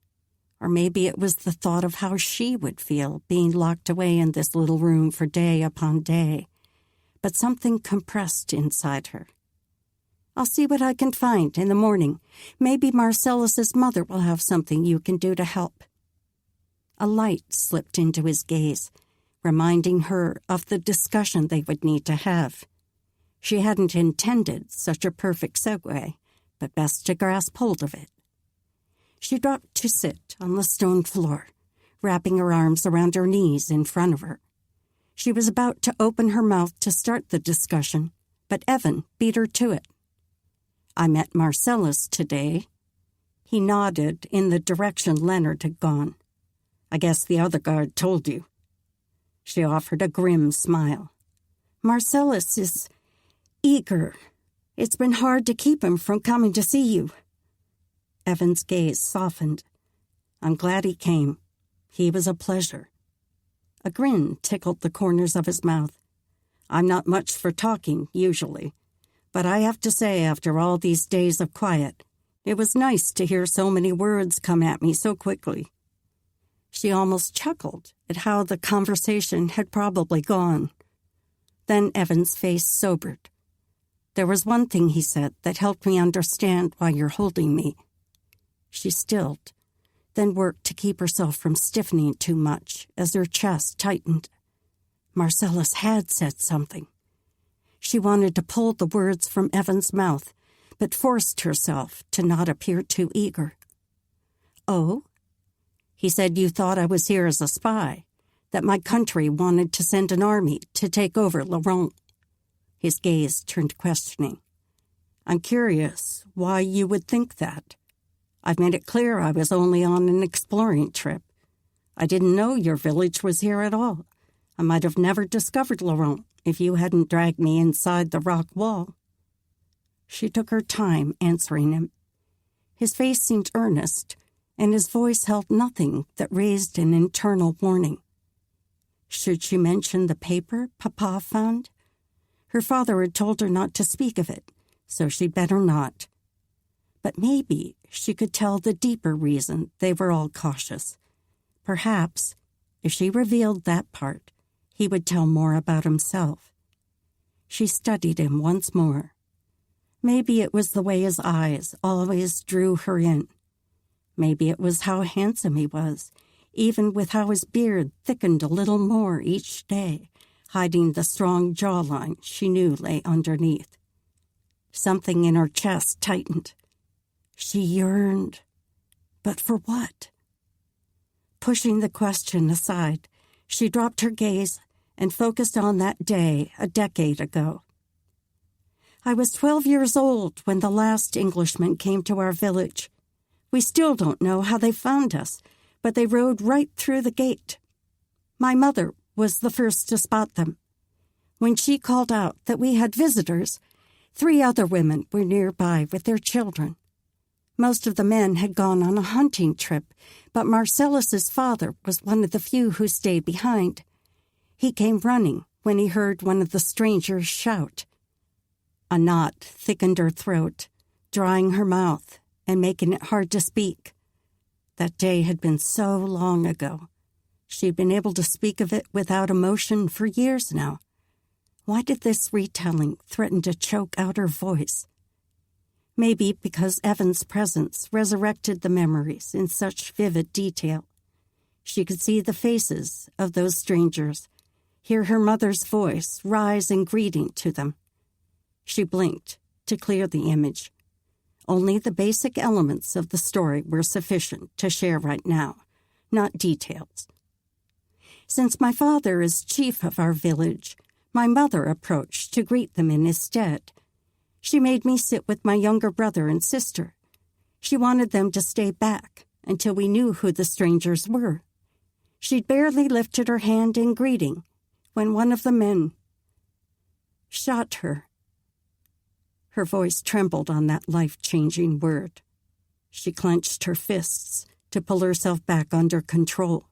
or maybe it was the thought of how she would feel being locked away in this little room for day upon day. But something compressed inside her. "I'll see what I can find in the morning. Maybe Marcellus's mother will have something you can do to help." A light slipped into his gaze, reminding her of the discussion they would need to have. She hadn't intended such a perfect segue, but best to grasp hold of it. She dropped to sit on the stone floor, wrapping her arms around her knees in front of her. She was about to open her mouth to start the discussion, but Evan beat her to it. "I met Marcellus today." He nodded in the direction Leonard had gone. "I guess the other guard told you." She offered a grim smile. "Marcellus is eager. It's been hard to keep him from coming to see you." Evan's gaze softened. "I'm glad he came. He was a pleasure." A grin tickled the corners of his mouth. "I'm not much for talking, usually, but I have to say after all these days of quiet, it was nice to hear so many words come at me so quickly." She almost chuckled at how the conversation had probably gone. Then Evan's face sobered. "There was one thing he said that helped me understand why you're holding me." She stilled, then worked to keep herself from stiffening too much as her chest tightened. Marcellus had said something. She wanted to pull the words from Evan's mouth, but forced herself to not appear too eager. "Oh? He said you thought I was here as a spy, that my country wanted to send an army to take over Laurent." His gaze turned questioning. "I'm curious why you would think that. I've made it clear I was only on an exploring trip. I didn't know your village was here at all. I might have never discovered Laurent if you hadn't dragged me inside the rock wall." She took her time answering him. His face seemed earnest, and his voice held nothing that raised an internal warning. Should she mention the paper Papa found? Her father had told her not to speak of it, so she'd better not. But maybe she could tell the deeper reason they were all cautious. Perhaps, if she revealed that part, he would tell more about himself. She studied him once more. Maybe it was the way his eyes always drew her in. Maybe it was how handsome he was, even with how his beard thickened a little more each day, hiding the strong jawline she knew lay underneath. Something in her chest tightened. She yearned. But for what? Pushing the question aside, she dropped her gaze and focused on that day a decade ago. I was 12 years old when the last Englishman came to our village. We still don't know how they found us, but they rode right through the gate. My mother was the first to spot them. When she called out that we had visitors, 3 other women were nearby with their children. Most of the men had gone on a hunting trip, but Marcellus's father was one of the few who stayed behind. He came running when he heard one of the strangers shout. A knot thickened her throat, drying her mouth and making it hard to speak. That day had been so long ago. She'd been able to speak of it without emotion for years now. Why did this retelling threaten to choke out her voice? Maybe because Evan's presence resurrected the memories in such vivid detail. She could see the faces of those strangers, hear her mother's voice rise in greeting to them. She blinked to clear the image. Only the basic elements of the story were sufficient to share right now, not details. Since my father is chief of our village, my mother approached to greet them in his stead. She made me sit with my younger brother and sister. She wanted them to stay back until we knew who the strangers were. She'd barely lifted her hand in greeting when one of the men shot her. Her voice trembled on that life-changing word. She clenched her fists to pull herself back under control.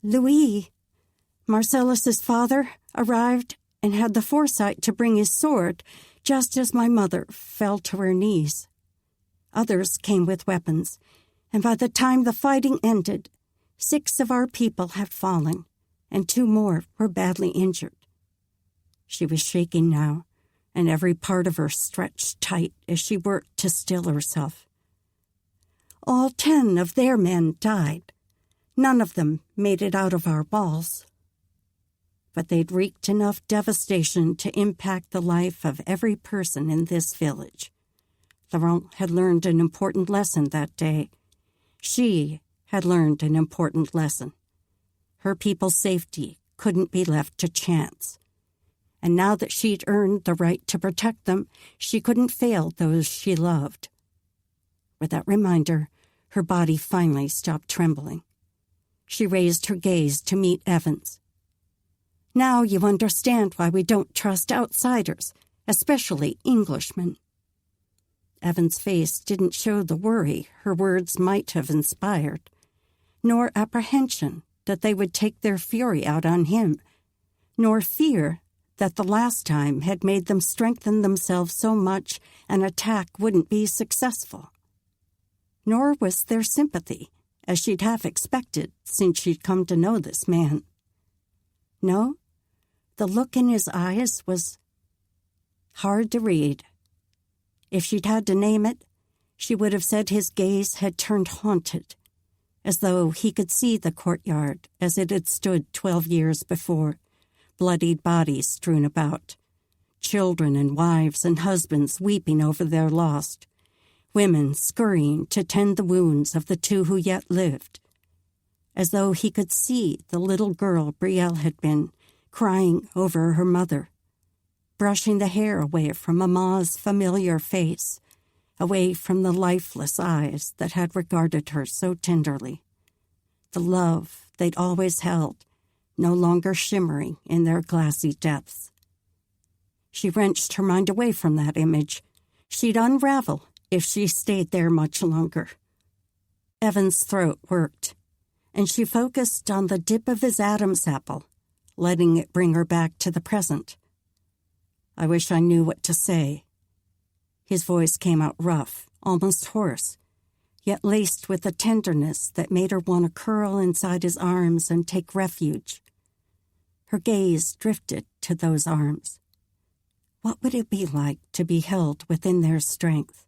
Louis, Marcellus's father, arrived and had the foresight to bring his sword just as my mother fell to her knees. Others came with weapons, and by the time the fighting ended, 6 of our people had fallen, and 2 more were badly injured. She was shaking now, and every part of her stretched tight as she worked to still herself. All 10 of their men died. None of them made it out of our walls. But they'd wreaked enough devastation to impact the life of every person in this village. Laurent had learned an important lesson that day. She had learned an important lesson. Her people's safety couldn't be left to chance. And now that she'd earned the right to protect them, she couldn't fail those she loved. With that reminder, her body finally stopped trembling. She raised her gaze to meet Evan's. Now you understand why we don't trust outsiders, especially Englishmen. Evan's face didn't show the worry her words might have inspired, nor apprehension that they would take their fury out on him, nor fear that the last time had made them strengthen themselves so much an attack wouldn't be successful. Nor was there sympathy, as she'd half expected since she'd come to know this man. No, the look in his eyes was hard to read. If she'd had to name it, she would have said his gaze had turned haunted, as though he could see the courtyard as it had stood 12 years before, bloodied bodies strewn about, children and wives and husbands weeping over their lost, women scurrying to tend the wounds of the 2 who yet lived, as though he could see the little girl Brielle had been, crying over her mother, brushing the hair away from Mama's familiar face, away from the lifeless eyes that had regarded her so tenderly, the love they'd always held, no longer shimmering in their glassy depths. She wrenched her mind away from that image. She'd unravel if she stayed there much longer. Evan's throat worked, and she focused on the dip of his Adam's apple, letting it bring her back to the present. I wish I knew what to say. His voice came out rough, almost hoarse, yet laced with a tenderness that made her want to curl inside his arms and take refuge. Her gaze drifted to those arms. What would it be like to be held within their strength?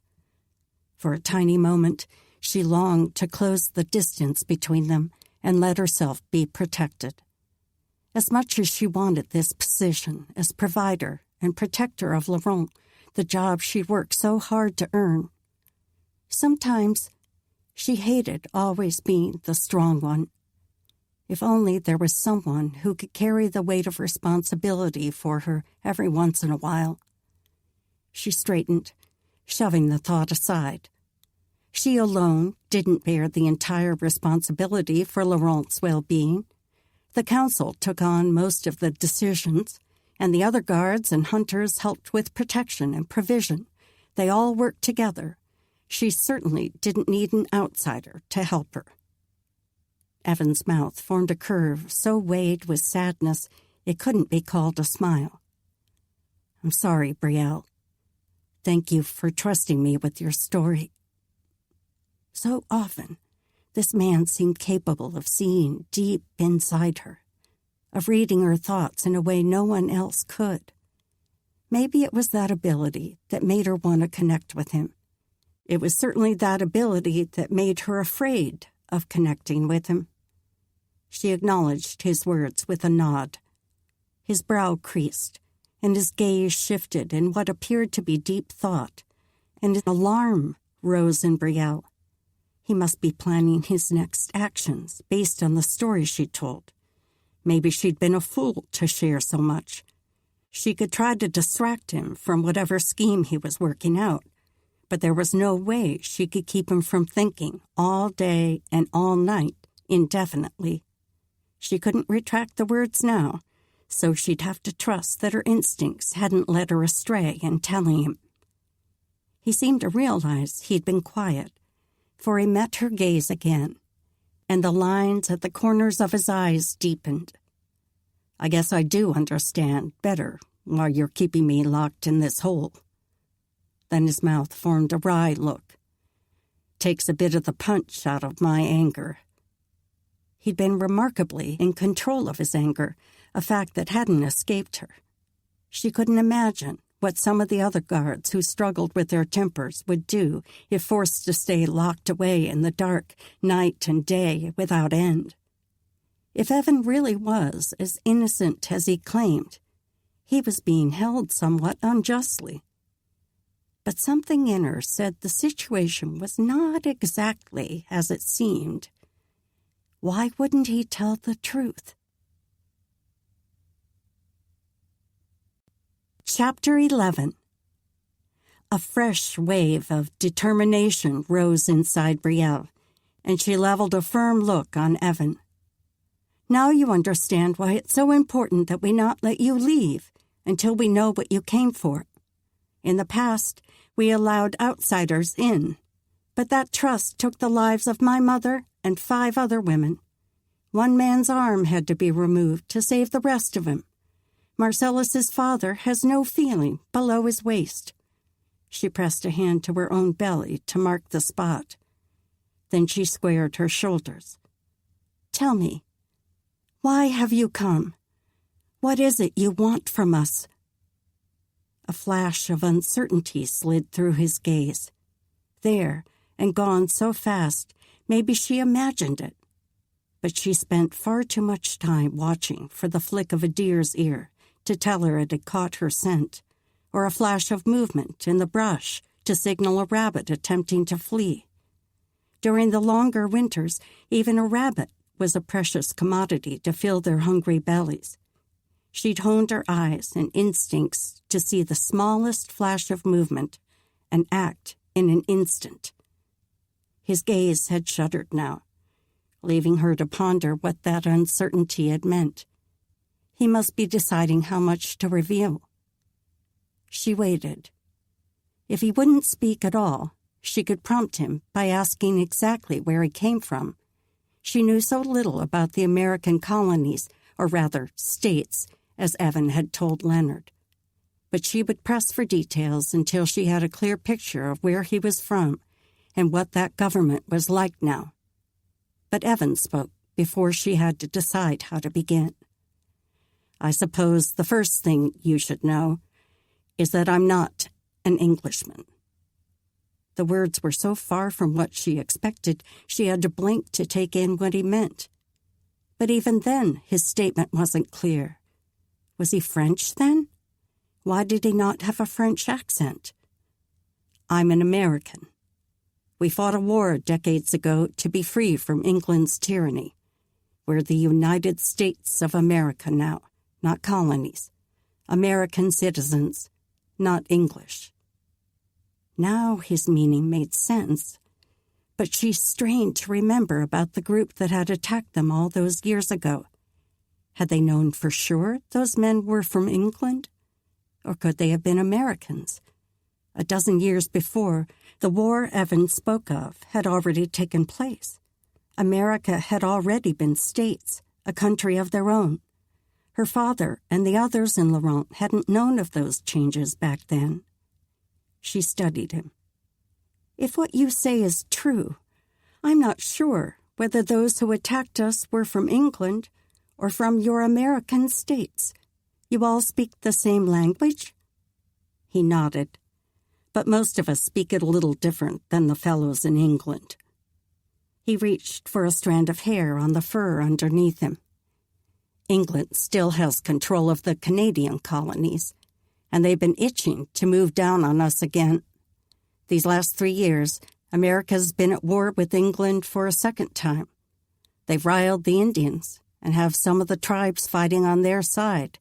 For a tiny moment, she longed to close the distance between them and let herself be protected. As much as she wanted this position as provider and protector of Laurent, the job she'd worked so hard to earn, sometimes she hated always being the strong one. If only there was someone who could carry the weight of responsibility for her every once in a while. She straightened, shoving the thought aside. She alone didn't bear the entire responsibility for Laurent's well-being. The council took on most of the decisions, and the other guards and hunters helped with protection and provision. They all worked together. She certainly didn't need an outsider to help her. Evan's mouth formed a curve so weighed with sadness it couldn't be called a smile. I'm sorry, Brielle. Thank you for trusting me with your story. So often, this man seemed capable of seeing deep inside her, of reading her thoughts in a way no one else could. Maybe it was that ability that made her want to connect with him. It was certainly that ability that made her afraid of connecting with him. She acknowledged his words with a nod. His brow creased, and his gaze shifted in what appeared to be deep thought, and an alarm rose in Brielle. He must be planning his next actions based on the story she told. Maybe she'd been a fool to share so much. She could try to distract him from whatever scheme he was working out, but there was no way she could keep him from thinking all day and all night indefinitely. She couldn't retract the words now, so she'd have to trust that her instincts hadn't led her astray in telling him. He seemed to realize he'd been quiet, for he met her gaze again, and the lines at the corners of his eyes deepened. I guess I do understand better why you're keeping me locked in this hole. Then his mouth formed a wry look. Takes a bit of the punch out of my anger. He'd been remarkably in control of his anger, a fact that hadn't escaped her. She couldn't imagine what some of the other guards who struggled with their tempers would do if forced to stay locked away in the dark, night and day without end. If Evan really was as innocent as he claimed, he was being held somewhat unjustly. But something in her said the situation was not exactly as it seemed. Why wouldn't he tell the truth? Chapter 11. A fresh wave of determination rose inside Brielle, and she leveled a firm look on Evan. Now you understand why it's so important that we not let you leave until we know what you came for. In the past, we allowed outsiders in, but that trust took the lives of my mother and 5 other women. One man's arm had to be removed to save the rest of him. Marcellus's father has no feeling below his waist. She pressed a hand to her own belly to mark the spot. Then she squared her shoulders. Tell me, why have you come? What is it you want from us? A flash of uncertainty slid through his gaze. There, and gone so fast, maybe she imagined it. But she spent far too much time watching for the flick of a deer's ear to tell her it had caught her scent, or a flash of movement in the brush to signal a rabbit attempting to flee. During the longer winters, even a rabbit was a precious commodity to fill their hungry bellies. She'd honed her eyes and instincts to see the smallest flash of movement and act in an instant. His gaze had shuddered now, leaving her to ponder what that uncertainty had meant. He must be deciding how much to reveal. She waited. If he wouldn't speak at all, she could prompt him by asking exactly where he came from. She knew so little about the American colonies, or rather, states, as Evan had told Leonard. But she would press for details until she had a clear picture of where he was from and what that government was like now. But Evan spoke before she had to decide how to begin. I suppose the first thing you should know is that I'm not an Englishman. The words were so far from what she expected, she had to blink to take in what he meant. But even then, his statement wasn't clear. Was he French then? Why did he not have a French accent? I'm an American. We fought a war decades ago to be free from England's tyranny. We're the United States of America now, not colonies. American citizens, not English. Now his meaning made sense, but she strained to remember about the group that had attacked them all those years ago. Had they known for sure those men were from England? Or could they have been Americans? A dozen years before, the war Evans spoke of had already taken place. America had already been states, a country of their own. Her father and the others in Laurent hadn't known of those changes back then. She studied him. If what you say is true, I'm not sure whether those who attacked us were from England or from your American states. You all speak the same language? He nodded. But most of us speak it a little different than the fellows in England. He reached for a strand of hair on the fur underneath him. England still has control of the Canadian colonies, and they've been itching to move down on us again. These last 3 years, America's been at war with England for a second time. They've riled the Indians and have some of the tribes fighting on their side.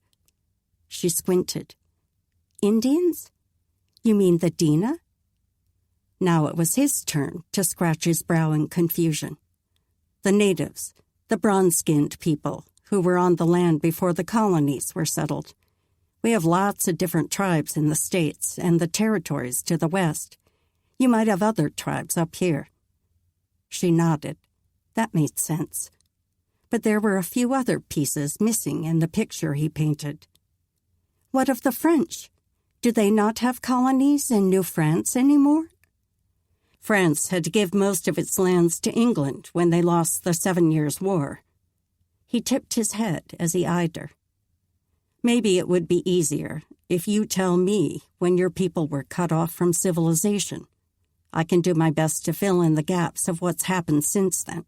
She squinted. Indians? You mean the Dina? Now it was his turn to scratch his brow in confusion. The natives, the bronze-skinned people who were on the land before the colonies were settled. We have lots of different tribes in the states and the territories to the west. You might have other tribes up here. She nodded. That made sense. But there were a few other pieces missing in the picture he painted. What of the French? Do they not have colonies in New France anymore? France had to give most of its lands to England when they lost the 7 Years' War. He tipped his head as he eyed her. Maybe it would be easier if you tell me when your people were cut off from civilization. I can do my best to fill in the gaps of what's happened since then.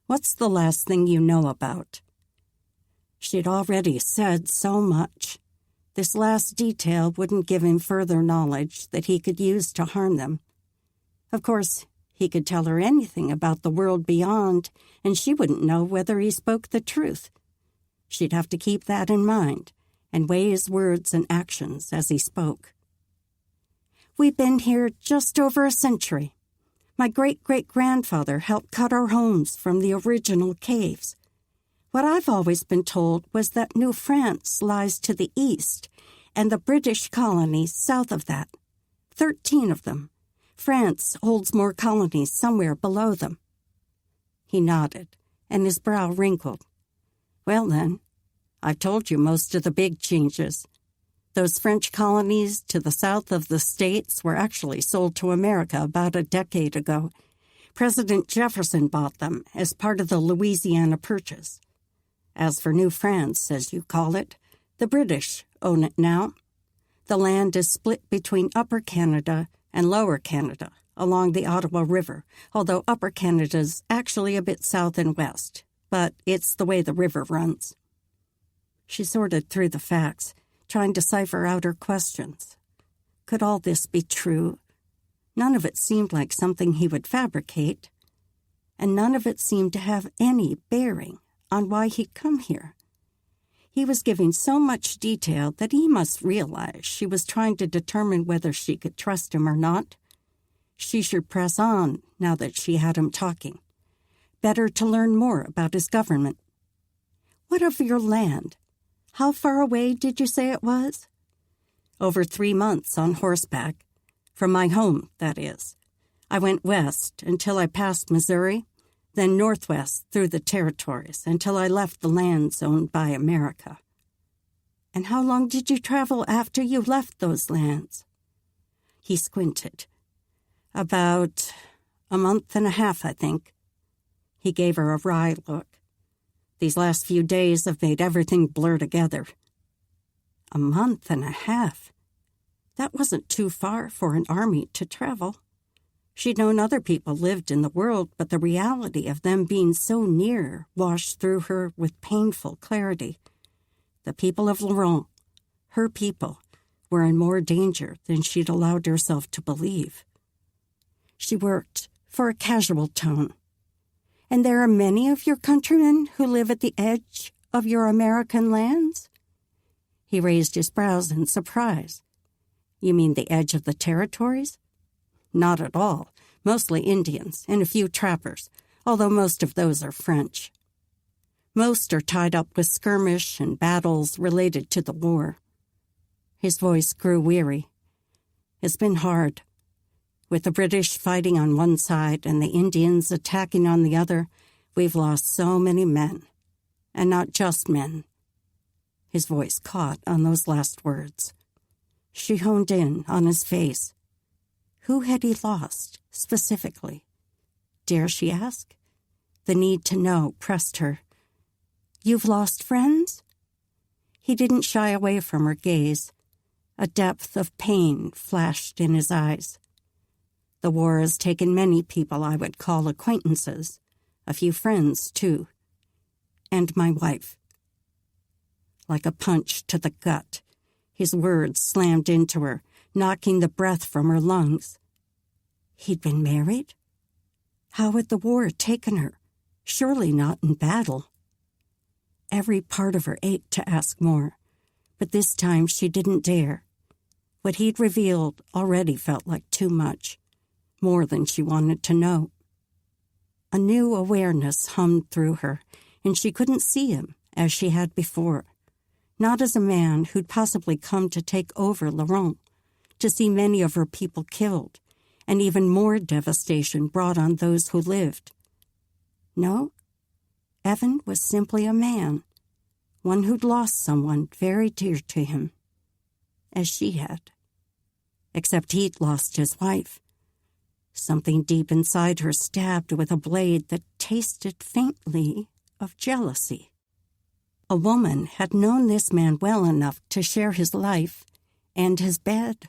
What's the last thing you know about? She'd already said so much. This last detail wouldn't give him further knowledge that he could use to harm them. Of course, he could tell her anything about the world beyond, and she wouldn't know whether he spoke the truth. She'd have to keep that in mind and weigh his words and actions as he spoke. We've been here just over a century. My great-great-grandfather helped cut our homes from the original caves. What I've always been told was that New France lies to the east and the British colonies south of that. 13 of them. France holds more colonies somewhere below them. He nodded, and his brow wrinkled. Well then, I've told you most of the big changes. Those French colonies to the south of the states were actually sold to America about a decade ago. President Jefferson bought them as part of the Louisiana Purchase. As for New France, as you call it, the British own it now. The land is split between Upper Canada and Lower Canada along the Ottawa River, although Upper Canada's actually a bit south and west, but it's the way the river runs. She sorted through the facts, trying to cipher out her questions. Could all this be true? None of it seemed like something he would fabricate, and none of it seemed to have any bearing on why he'd come here. He was giving so much detail that he must realize she was trying to determine whether she could trust him or not. She should press on now that she had him talking. Better to learn more about his government. What of your land? How far away did you say it was? Over 3 months on horseback. From my home, that is. I went west until I passed Missouri, then northwest through the territories until I left the lands owned by America. And how long did you travel after you left those lands? He squinted. About a month and a half, I think. He gave her a wry look. These last few days have made everything blur together. A month and a half? That wasn't too far for an army to travel. She'd known other people lived in the world, but the reality of them being so near washed through her with painful clarity. The people of Laurent, her people, were in more danger than she'd allowed herself to believe. She worked for a casual tone. And there are many of your countrymen who live at the edge of your American lands? He raised his brows in surprise. You mean the edge of the territories? Not at all. Mostly Indians and a few trappers, although most of those are French. Most are tied up with skirmish and battles related to the war. His voice grew weary. It's been hard. With the British fighting on one side and the Indians attacking on the other, we've lost so many men. And not just men. His voice caught on those last words. She honed in on his face. Who had he lost, specifically? Dare she ask? The need to know pressed her. You've lost friends? He didn't shy away from her gaze. A depth of pain flashed in his eyes. The war has taken many people I would call acquaintances, a few friends, too, and my wife. Like a punch to the gut, his words slammed into her, knocking the breath from her lungs. He'd been married? How had the war taken her? Surely not in battle. Every part of her ached to ask more, but this time she didn't dare. What he'd revealed already felt like too much, more than she wanted to know. A new awareness hummed through her, and she couldn't see him as she had before. Not as a man who'd possibly come to take over Laurent, to see many of her people killed, and even more devastation brought on those who lived. No, Evan was simply a man, one who'd lost someone very dear to him, as she had. Except he'd lost his wife. Something deep inside her stabbed with a blade that tasted faintly of jealousy. A woman had known this man well enough to share his life and his bed,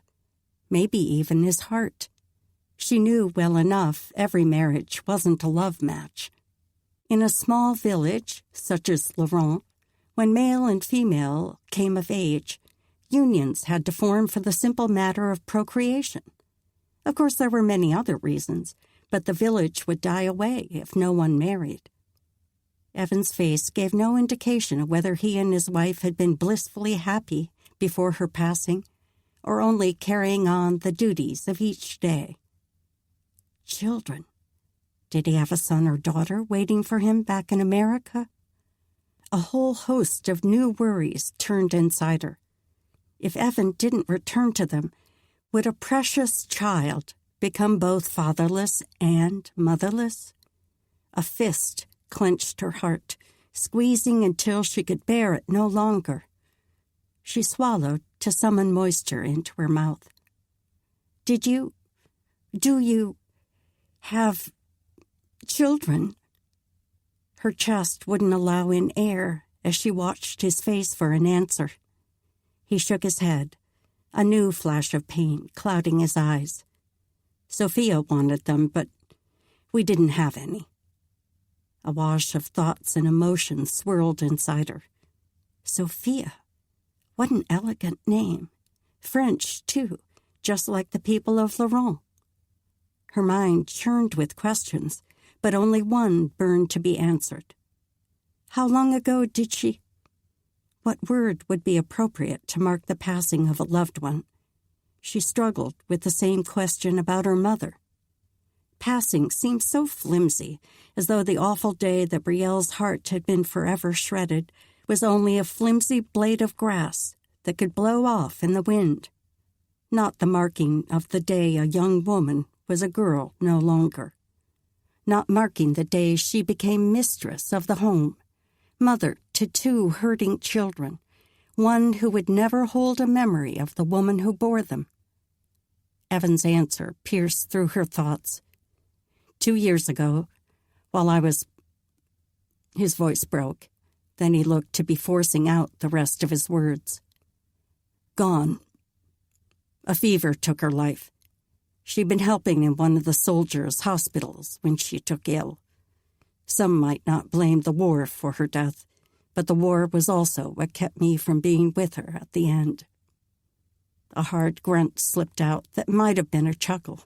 maybe even his heart. She knew well enough every marriage wasn't a love match. In a small village, such as Laurent, when male and female came of age, unions had to form for the simple matter of procreation. Of course, there were many other reasons, but the village would die away if no one married. Evan's face gave no indication of whether he and his wife had been blissfully happy before her passing, or only carrying on the duties of each day. Children. Did he have a son or daughter waiting for him back in America? A whole host of new worries turned inside her. If Evan didn't return to them, would a precious child become both fatherless and motherless? A fist clenched her heart, squeezing until she could bear it no longer. She swallowed to summon moisture into her mouth. Do you have children? Her chest wouldn't allow in air as she watched his face for an answer. He shook his head, a new flash of pain clouding his eyes. Sophia wanted them, but we didn't have any. A wash of thoughts and emotions swirled inside her. Sophia. What an elegant name. French, too, just like the people of Laurent. Her mind churned with questions, but only one burned to be answered. How long ago did she... What word would be appropriate to mark the passing of a loved one? She struggled with the same question about her mother. Passing seemed so flimsy, as though the awful day that Brielle's heart had been forever shredded was only a flimsy blade of grass that could blow off in the wind. Not the marking of the day a young woman was a girl no longer. Not marking the day she became mistress of the home, mother to 2 hurting children, one who would never hold a memory of the woman who bore them. Evan's answer pierced through her thoughts. 2 years ago, while I was... His voice broke. Then he looked to be forcing out the rest of his words. Gone. A fever took her life. She'd been helping in one of the soldiers' hospitals when she took ill. Some might not blame the war for her death, but the war was also what kept me from being with her at the end. A hard grunt slipped out that might have been a chuckle.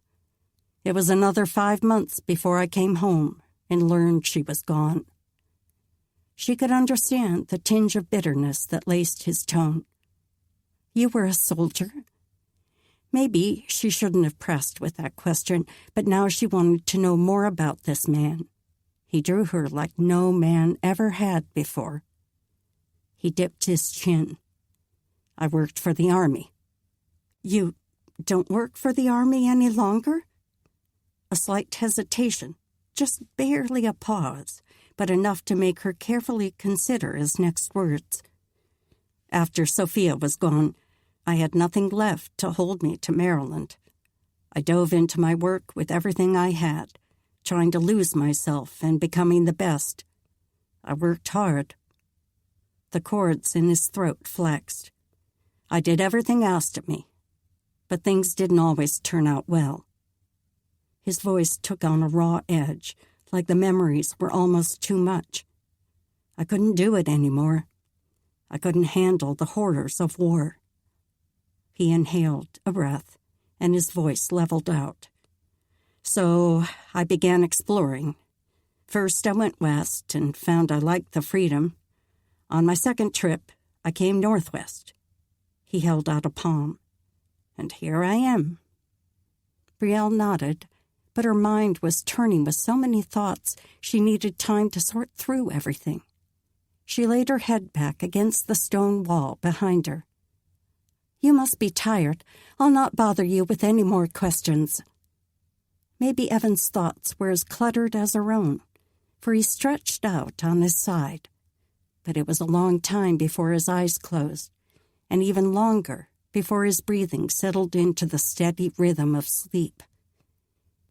It was another 5 months before I came home and learned she was gone. She could understand the tinge of bitterness that laced his tone. You were a soldier? Maybe she shouldn't have pressed with that question, but now she wanted to know more about this man. He drew her like no man ever had before. He dipped his chin. I worked for the Army. You don't work for the Army any longer? A slight hesitation, just barely a pause, but enough to make her carefully consider his next words. After Sophia was gone, I had nothing left to hold me to Maryland. I dove into my work with everything I had, trying to lose myself and becoming the best. I worked hard. The cords in his throat flexed. I did everything asked of me, but things didn't always turn out well. His voice took on a raw edge, like the memories were almost too much. I couldn't do it anymore. I couldn't handle the horrors of war. He inhaled a breath, and his voice leveled out. So I began exploring. First, I went west and found I liked the freedom. On my second trip, I came northwest. He held out a palm. And here I am. Brielle nodded, but her mind was turning with so many thoughts she needed time to sort through everything. She laid her head back against the stone wall behind her. You must be tired. I'll not bother you with any more questions. Maybe Evan's thoughts were as cluttered as her own, for he stretched out on his side. But it was a long time before his eyes closed, and even longer before his breathing settled into the steady rhythm of sleep.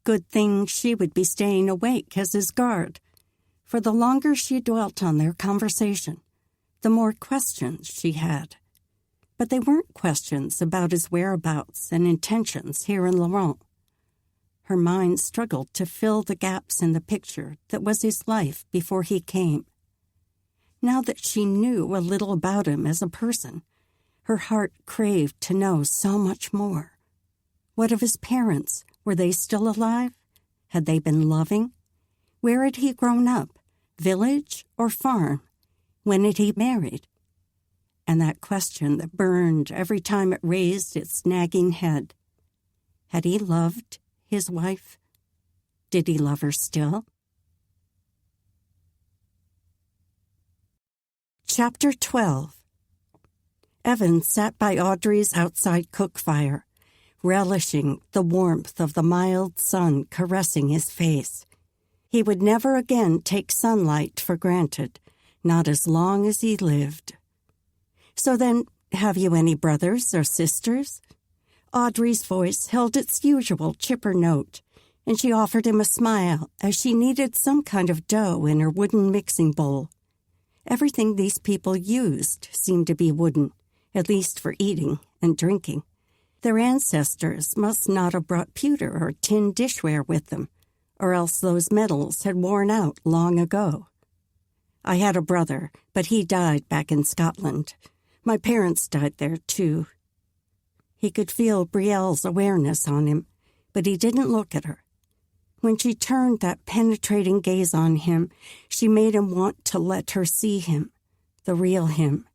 Good thing she would be staying awake as his guard, for the longer she dwelt on their conversation, the more questions she had. But they weren't questions about his whereabouts and intentions here in Laurent. Her mind struggled to fill the gaps in the picture that was his life before he came. Now that she knew a little about him as a person, her heart craved to know so much more. What of his parents? Were they still alive? Had they been loving? Where had he grown up? Village or farm? When had he married? And that question that burned every time it raised its nagging head. Had he loved his wife? Did he love her still? Chapter 12. Evan sat by Audrey's outside cook fire, relishing the warmth of the mild sun caressing his face. He would never again take sunlight for granted, not as long as he lived. So then, have you any brothers or sisters? Audrey's voice held its usual chipper note, and she offered him a smile as she kneaded some kind of dough in her wooden mixing bowl. Everything these people used seemed to be wooden, at least for eating and drinking. Their ancestors must not have brought pewter or tin dishware with them, or else those metals had worn out long ago. I had a brother, but he died back in Scotland. My parents died there, too. He could feel Brielle's awareness on him, but he didn't look at her. When she turned that penetrating gaze on him, she made him want to let her see him, the real him.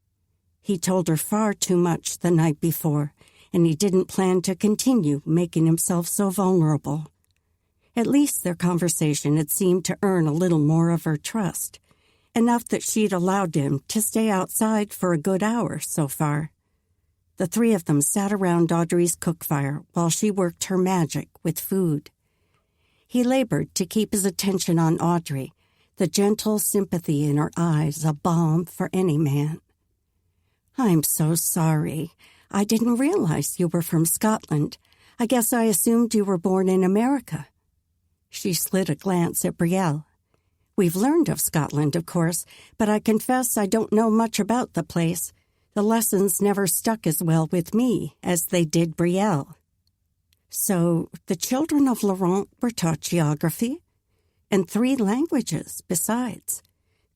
He told her far too much the night before, and he didn't plan to continue making himself so vulnerable. At least their conversation had seemed to earn a little more of her trust, enough that she'd allowed him to stay outside for a good hour so far. The three of them sat around Audrey's cook fire while she worked her magic with food. He labored to keep his attention on Audrey, the gentle sympathy in her eyes a balm for any man. I'm so sorry. I didn't realize you were from Scotland. I guess I assumed you were born in America. She slid a glance at Brielle. We've learned of Scotland, of course, but I confess I don't know much about the place. The lessons never stuck as well with me as they did Brielle. So the children of Laurent were taught geography, and 3 languages besides.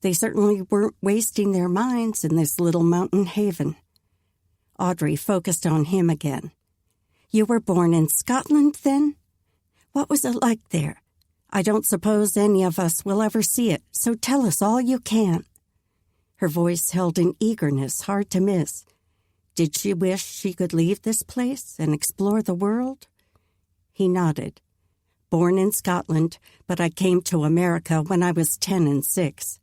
They certainly weren't wasting their minds in this little mountain haven. Audrey focused on him again. You were born in Scotland, then? What was it like there? I don't suppose any of us will ever see it, so tell us all you can. Her voice held an eagerness hard to miss. Did she wish she could leave this place and explore the world? He nodded. Born in Scotland, but I came to America when I was 10 and 6.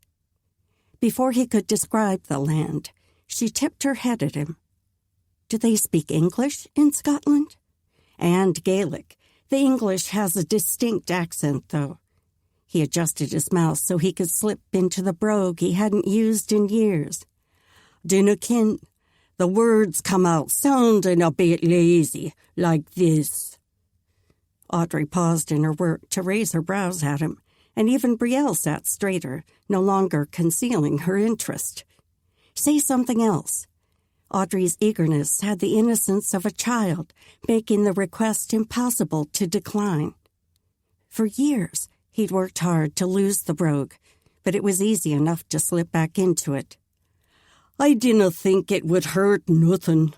Before he could describe the land, she tipped her head at him. Do they speak English in Scotland? And Gaelic. The English has a distinct accent, though. He adjusted his mouth so he could slip into the brogue he hadn't used in years. Dinna ken. The words come out sounding a bit lazy, like this. Audrey paused in her work to raise her brows at him, and even Brielle sat straighter, no longer concealing her interest. Say something else. Audrey's eagerness had the innocence of a child, making the request impossible to decline. For years, he'd worked hard to lose the brogue, but it was easy enough to slip back into it. I dinna think it would hurt nothin'.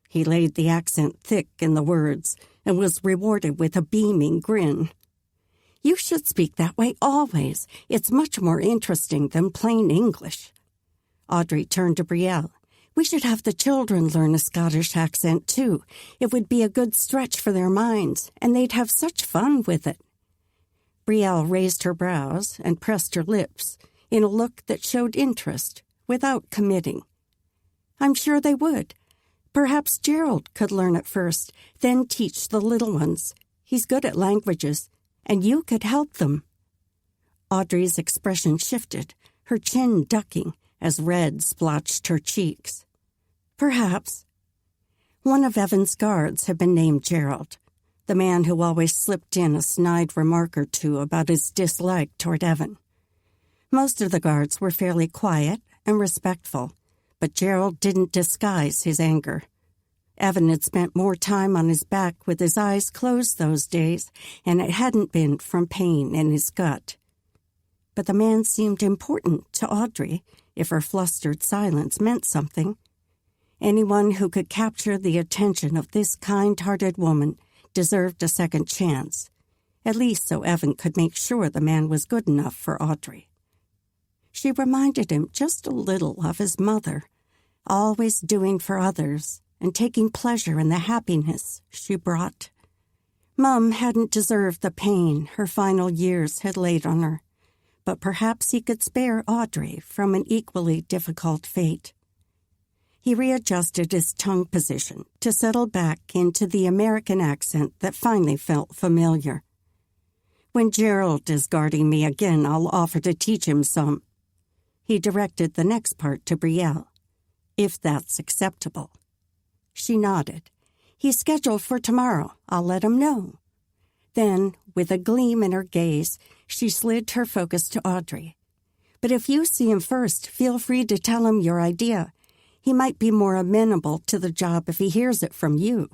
He laid the accent thick in the words and was rewarded with a beaming grin. You should speak that way always. It's much more interesting than plain English. Audrey turned to Brielle. We should have the children learn a Scottish accent, too. It would be a good stretch for their minds, and they'd have such fun with it. Brielle raised her brows and pressed her lips in a look that showed interest without committing. I'm sure they would. Perhaps Gerald could learn it first, then teach the little ones. He's good at languages, and you could help them. Audrey's expression shifted, her chin ducking as red splotched her cheeks. Perhaps. One of Evan's guards had been named Gerald, the man who always slipped in a snide remark or two about his dislike toward Evan. Most of the guards were fairly quiet and respectful, but Gerald didn't disguise his anger. Evan had spent more time on his back with his eyes closed those days, and it hadn't been from pain in his gut. But the man seemed important to Audrey, if her flustered silence meant something. Anyone who could capture the attention of this kind-hearted woman deserved a second chance, at least so Evan could make sure the man was good enough for Audrey. She reminded him just a little of his mother, always doing for others and taking pleasure in the happiness she brought. Mum hadn't deserved the pain her final years had laid on her, but perhaps he could spare Audrey from an equally difficult fate. He readjusted his tongue position to settle back into the American accent that finally felt familiar. When Gerald is guarding me again, I'll offer to teach him some. He directed the next part to Brielle. If that's acceptable. She nodded. He's scheduled for tomorrow. I'll let him know. Then, with a gleam in her gaze, she slid her focus to Audrey. But if you see him first, feel free to tell him your idea. He might be more amenable to the job if he hears it from you.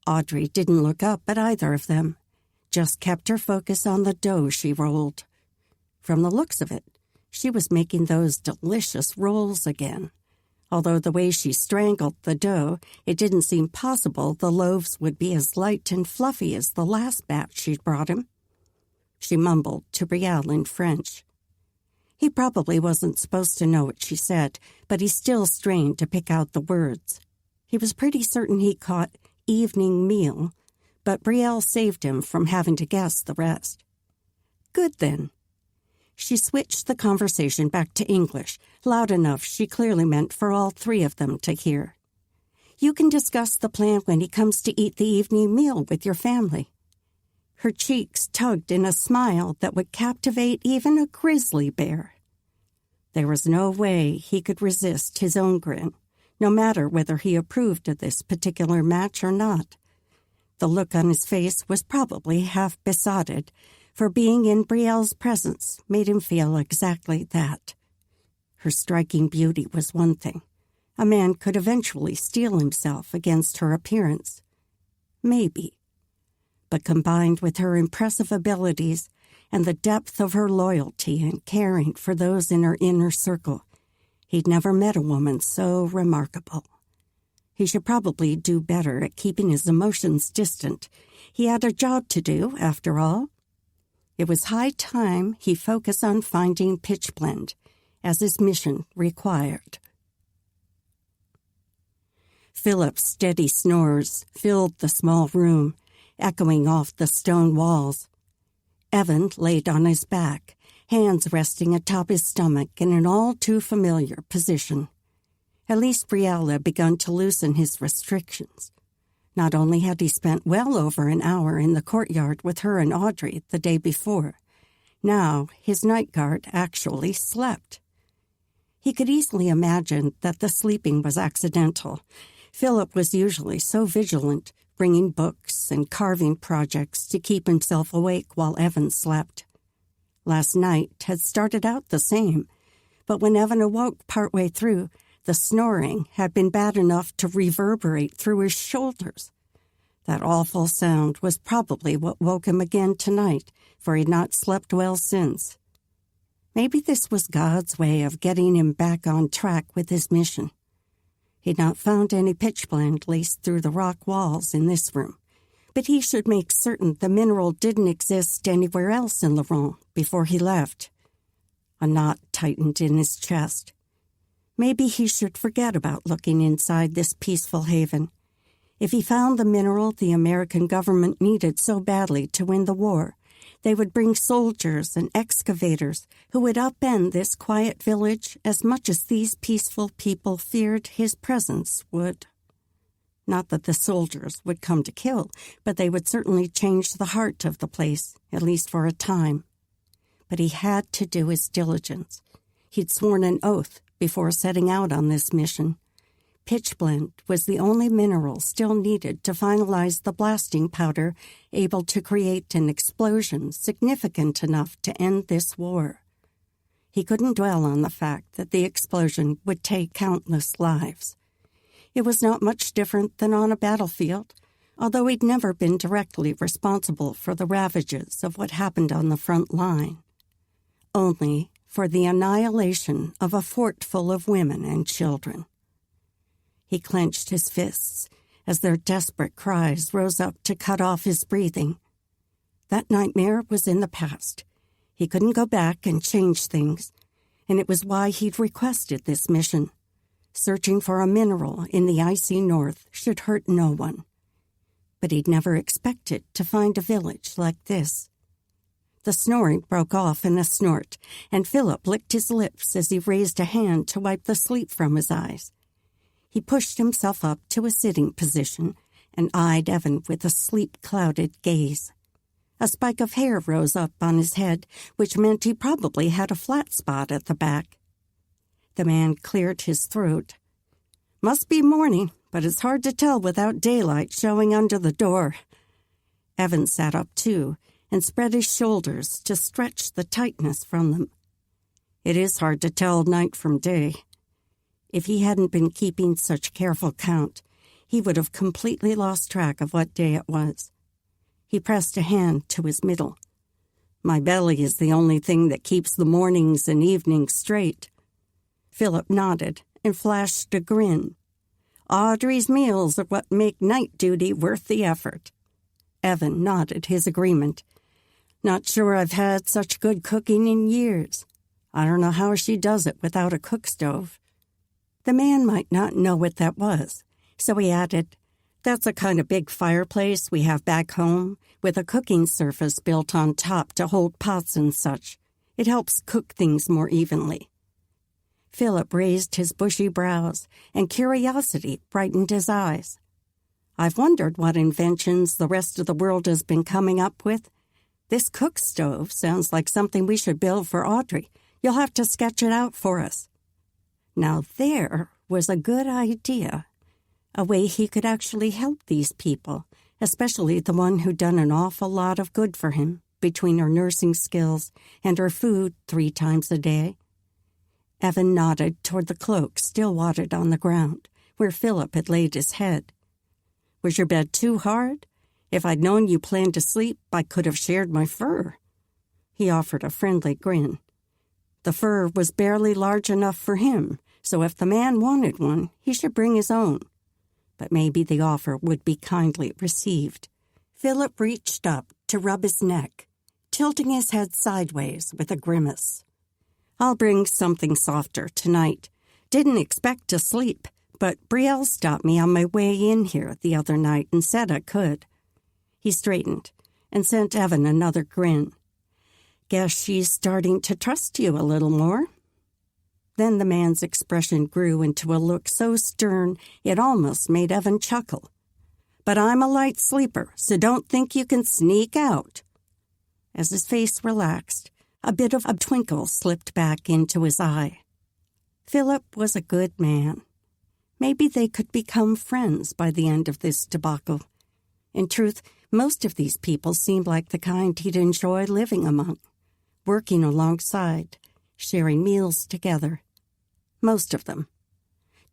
Audrey didn't look up at either of them, just kept her focus on the dough she rolled. From the looks of it, she was making those delicious rolls again. Although the way she strangled the dough, it didn't seem possible the loaves would be as light and fluffy as the last batch she'd brought him. She mumbled to Brielle in French. He probably wasn't supposed to know what she said, but he still strained to pick out the words. He was pretty certain he caught evening meal, but Brielle saved him from having to guess the rest. Good then. She switched the conversation back to English, loud enough she clearly meant for all three of them to hear. You can discuss the plan when he comes to eat the evening meal with your family. Her cheeks tugged in a smile that would captivate even a grizzly bear. There was no way he could resist his own grin, no matter whether he approved of this particular match or not. The look on his face was probably half besotted, for being in Brielle's presence made him feel exactly that. Her striking beauty was one thing. A man could eventually steel himself against her appearance. Maybe. But combined with her impressive abilities and the depth of her loyalty and caring for those in her inner circle, he'd never met a woman so remarkable. He should probably do better at keeping his emotions distant. He had a job to do, after all. It was high time he focus on finding pitchblende, as his mission required. Philip's steady snores filled the small room, echoing off the stone walls. Evan laid on his back, hands resting atop his stomach in an all-too-familiar position. At least Brielle had begun to loosen his restrictions. Not only had he spent well over an hour in the courtyard with her and Audrey the day before, now his night guard actually slept. He could easily imagine that the sleeping was accidental. Philip was usually so vigilant, bringing books and carving projects to keep himself awake while Evan slept. Last night had started out the same, but when Evan awoke partway through, the snoring had been bad enough to reverberate through his shoulders. That awful sound was probably what woke him again tonight, for he had not slept well since. Maybe this was God's way of getting him back on track with his mission. He'd not found any pitchblende laced through the rock walls in this room, but he should make certain the mineral didn't exist anywhere else in Laurent before he left. A knot tightened in his chest. Maybe he should forget about looking inside this peaceful haven. If he found the mineral the American government needed so badly to win the war, they would bring soldiers and excavators who would upend this quiet village as much as these peaceful people feared his presence would. Not that the soldiers would come to kill, but they would certainly change the heart of the place, at least for a time. But he had to do his diligence. He'd sworn an oath before setting out on this mission. Pitchblende was the only mineral still needed to finalize the blasting powder able to create an explosion significant enough to end this war. He couldn't dwell on the fact that the explosion would take countless lives. It was not much different than on a battlefield, although he'd never been directly responsible for the ravages of what happened on the front line. Only for the annihilation of a fort full of women and children. He clenched his fists as their desperate cries rose up to cut off his breathing. That nightmare was in the past. He couldn't go back and change things, and it was why he'd requested this mission. Searching for a mineral in the icy north should hurt no one. But he'd never expected to find a village like this. The snoring broke off in a snort, and Philip licked his lips as he raised a hand to wipe the sleep from his eyes. He pushed himself up to a sitting position and eyed Evan with a sleep-clouded gaze. A spike of hair rose up on his head, which meant he probably had a flat spot at the back. The man cleared his throat. "Must be morning, but it's hard to tell without daylight showing under the door." Evan sat up too and spread his shoulders to stretch the tightness from them. It is hard to tell night from day. If he hadn't been keeping such careful count, he would have completely lost track of what day it was. He pressed a hand to his middle. "My belly is the only thing that keeps the mornings and evenings straight." Philip nodded and flashed a grin. "Audrey's meals are what make night duty worth the effort." Evan nodded his agreement. "Not sure I've had such good cooking in years. I don't know how she does it without a cook stove." The man might not know what that was, so he added, "That's a kind of big fireplace we have back home, with a cooking surface built on top to hold pots and such. It helps cook things more evenly." Philip raised his bushy brows, and curiosity brightened his eyes. "I've wondered what inventions the rest of the world has been coming up with. This cook stove sounds like something we should build for Audrey. You'll have to sketch it out for us." Now there was a good idea, a way he could actually help these people, especially the one who'd done an awful lot of good for him between her nursing skills and her food 3 times a day. Evan nodded toward the cloak still wadded on the ground, where Philip had laid his head. "Was your bed too hard? If I'd known you planned to sleep, I could have shared my fur." He offered a friendly grin. The fur was barely large enough for him, so if the man wanted one, he should bring his own. But maybe the offer would be kindly received. Philip reached up to rub his neck, tilting his head sideways with a grimace. "I'll bring something softer tonight. Didn't expect to sleep, but Brielle stopped me on my way in here the other night and said I could." He straightened and sent Evan another grin. "Guess she's starting to trust you a little more." Then the man's expression grew into a look so stern it almost made Evan chuckle. "But I'm a light sleeper, so don't think you can sneak out." As his face relaxed, a bit of a twinkle slipped back into his eye. Philip was a good man. Maybe they could become friends by the end of this debacle. In truth, most of these people seemed like the kind he'd enjoy living among, working alongside, sharing meals together. Most of them.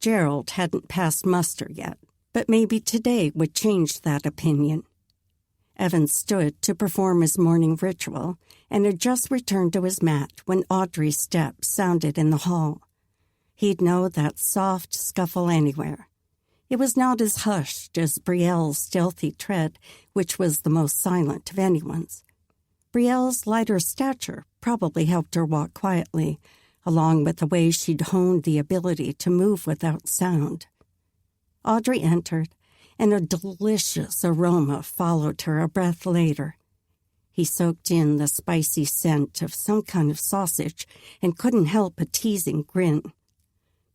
Gerald hadn't passed muster yet, but maybe today would change that opinion. Evan stood to perform his morning ritual and had just returned to his mat when Audrey's steps sounded in the hall. He'd know that soft scuffle anywhere. It was not as hushed as Brielle's stealthy tread, which was the most silent of anyone's. Brielle's lighter stature probably helped her walk quietly, along with the way she'd honed the ability to move without sound. Audrey entered, and a delicious aroma followed her a breath later. He soaked in the spicy scent of some kind of sausage and couldn't help a teasing grin.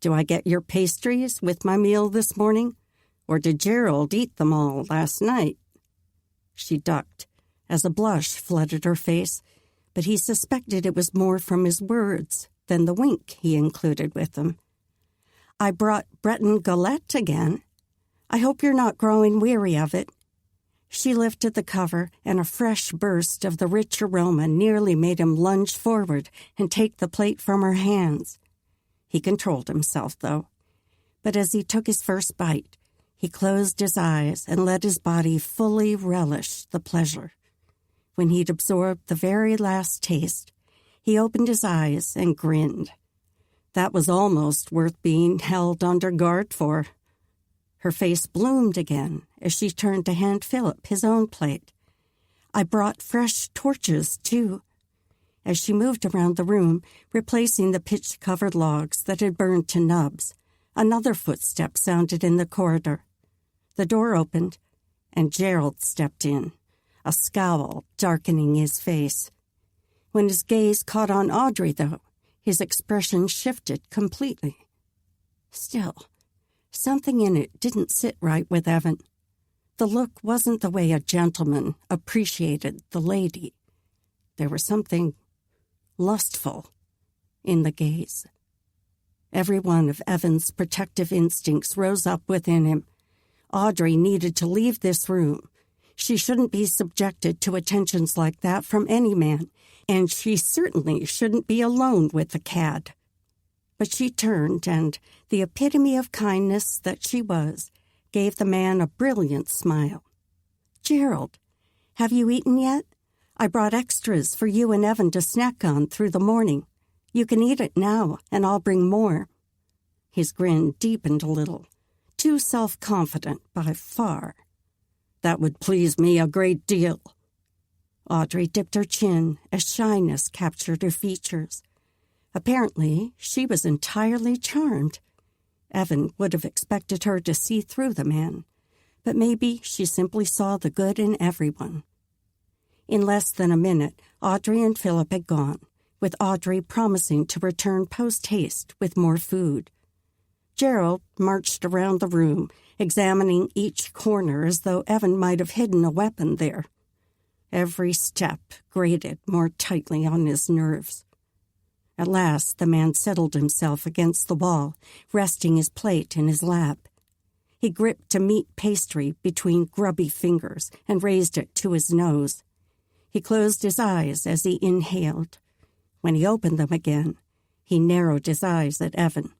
"Do I get your pastries with my meal this morning? Or did Gerald eat them all last night?" She ducked as a blush flooded her face, but he suspected it was more from his words than the wink he included with them. "I brought Breton galette again. I hope you're not growing weary of it." She lifted the cover, and a fresh burst of the rich aroma nearly made him lunge forward and take the plate from her hands. He controlled himself, though. But as he took his first bite, he closed his eyes and let his body fully relish the pleasure. When he'd absorbed the very last taste, he opened his eyes and grinned. That was almost worth being held under guard for. Her face bloomed again as she turned to hand Philip his own plate. "I brought fresh torches, too." As she moved around the room, replacing the pitch-covered logs that had burned to nubs, another footstep sounded in the corridor. The door opened, and Gerald stepped in, a scowl darkening his face. When his gaze caught on Audrey, though, his expression shifted completely. Still, something in it didn't sit right with Evan. The look wasn't the way a gentleman appreciated the lady. There was something lustful in the gaze. Every one of Evan's protective instincts rose up within him. Audrey needed to leave this room. She shouldn't be subjected to attentions like that from any man, and she certainly shouldn't be alone with the cad. But she turned, and the epitome of kindness that she was, gave the man a brilliant smile. "Gerald, have you eaten yet? I brought extras for you and Evan to snack on through the morning. You can eat it now, and I'll bring more." His grin deepened a little, too self-confident by far. "That would please me a great deal." Audrey dipped her chin as shyness captured her features. Apparently, she was entirely charmed. Evan would have expected her to see through the man, but maybe she simply saw the good in everyone. In less than a minute, Audrey and Philip had gone, with Audrey promising to return post-haste with more food. Gerald marched around the room, examining each corner as though Evan might have hidden a weapon there. Every step grated more tightly on his nerves. At last, the man settled himself against the wall, resting his plate in his lap. He gripped a meat pastry between grubby fingers and raised it to his nose. He closed his eyes as he inhaled. When he opened them again, he narrowed his eyes at Evan.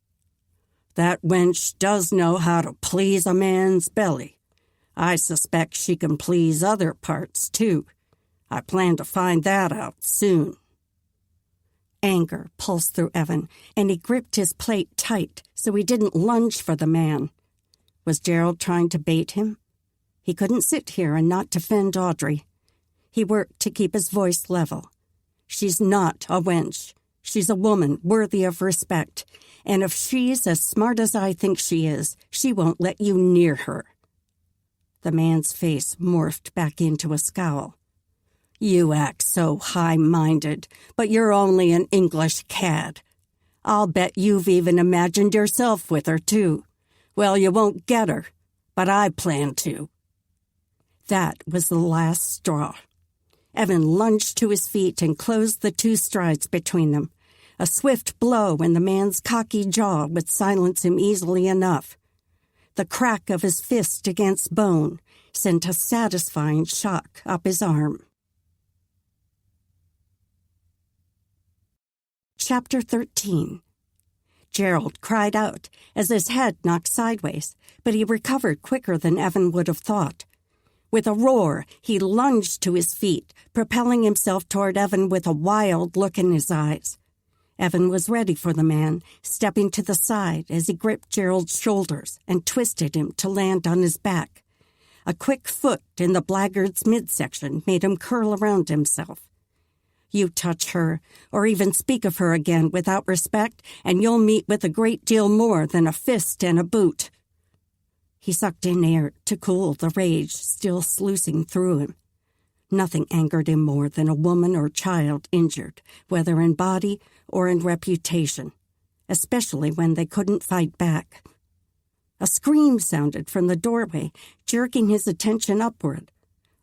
"That wench does know how to please a man's belly. I suspect she can please other parts, too. I plan to find that out soon." Anger pulsed through Evan, and he gripped his plate tight so he didn't lunge for the man. Was Gerald trying to bait him? He couldn't sit here and not defend Audrey. He worked to keep his voice level. "She's not a wench. She's a woman worthy of respect, And if she's as smart as I think she is, she won't let you near her." The man's face morphed back into a scowl. "You act so high-minded, but you're only an English cad. I'll bet you've even imagined yourself with her, too. Well, you won't get her, but I plan to." That was the last straw. Evan lunged to his feet and closed the 2 strides between them. A swift blow in the man's cocky jaw would silence him easily enough. The crack of his fist against bone sent a satisfying shock up his arm. Chapter 13. Gerald cried out as his head knocked sideways, but he recovered quicker than Evan would have thought. With a roar, he lunged to his feet, propelling himself toward Evan with a wild look in his eyes. Evan was ready for the man, stepping to the side as he gripped Gerald's shoulders and twisted him to land on his back. A quick foot in the blackguard's midsection made him curl around himself. "You touch her, or even speak of her again without respect, and you'll meet with a great deal more than a fist and a boot." He sucked in air to cool the rage still sluicing through him. Nothing angered him more than a woman or child injured, whether in body or in reputation, especially when they couldn't fight back. A scream sounded from the doorway, jerking his attention upward.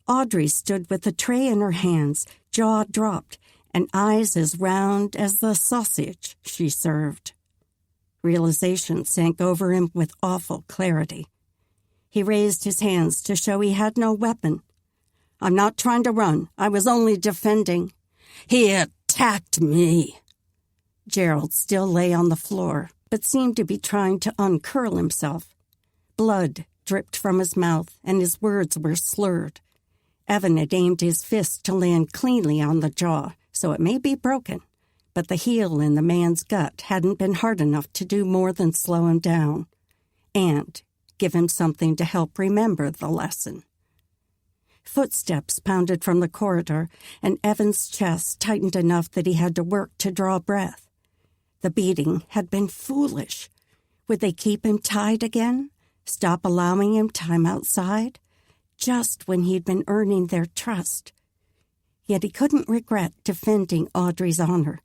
Audrey stood with the tray in her hands, jaw dropped, and eyes as round as the sausage she served. Realization sank over him with awful clarity. He raised his hands to show he had no weapon. "I'm not trying to run. I was only defending." "He attacked me." Gerald still lay on the floor, but seemed to be trying to uncurl himself. Blood dripped from his mouth, and his words were slurred. Evan had aimed his fist to land cleanly on the jaw, so it may be broken, but the heel in the man's gut hadn't been hard enough to do more than slow him down, and give him something to help remember the lesson. Footsteps pounded from the corridor, and Evan's chest tightened enough that he had to work to draw breath. The beating had been foolish. Would they keep him tied again? Stop allowing him time outside? Just when he'd been earning their trust. Yet he couldn't regret defending Audrey's honor.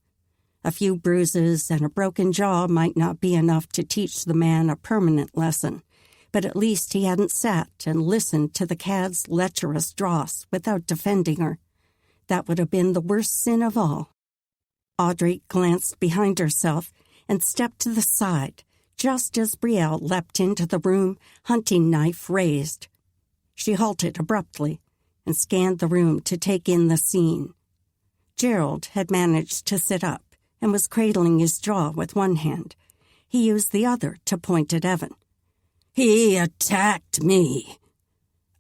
A few bruises and a broken jaw might not be enough to teach the man a permanent lesson, but at least he hadn't sat and listened to the cad's lecherous dross without defending her. That would have been the worst sin of all. Audrey glanced behind herself and stepped to the side, just as Brielle leapt into the room, hunting knife raised. She halted abruptly and scanned the room to take in the scene. Gerald had managed to sit up and was cradling his jaw with one hand. He used the other to point at Evan. "He attacked me."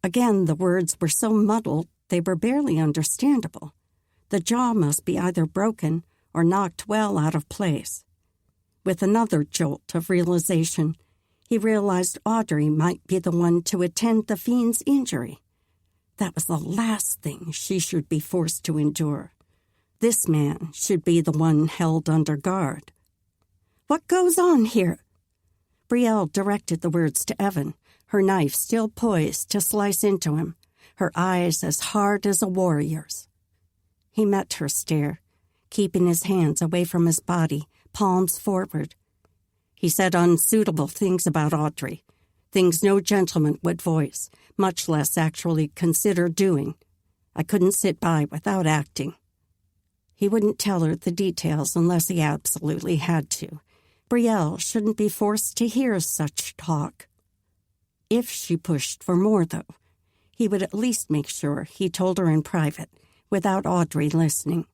Again, the words were so muddled they were barely understandable. The jaw must be either broken or knocked well out of place. With another jolt of realization, he realized Audrey might be the one to attend the fiend's injury. That was the last thing she should be forced to endure. This man should be the one held under guard. "What goes on here?" Brielle directed the words to Evan, her knife still poised to slice into him, her eyes as hard as a warrior's. He met her stare, keeping his hands away from his body, palms forward. He said unsuitable things about Audrey, things no gentleman would voice, much less actually consider doing. I couldn't sit by without acting. He wouldn't tell her the details unless he absolutely had to. Brielle shouldn't be forced to hear such talk. If she pushed for more, though, he would at least make sure he told her in private, without Audrey listening.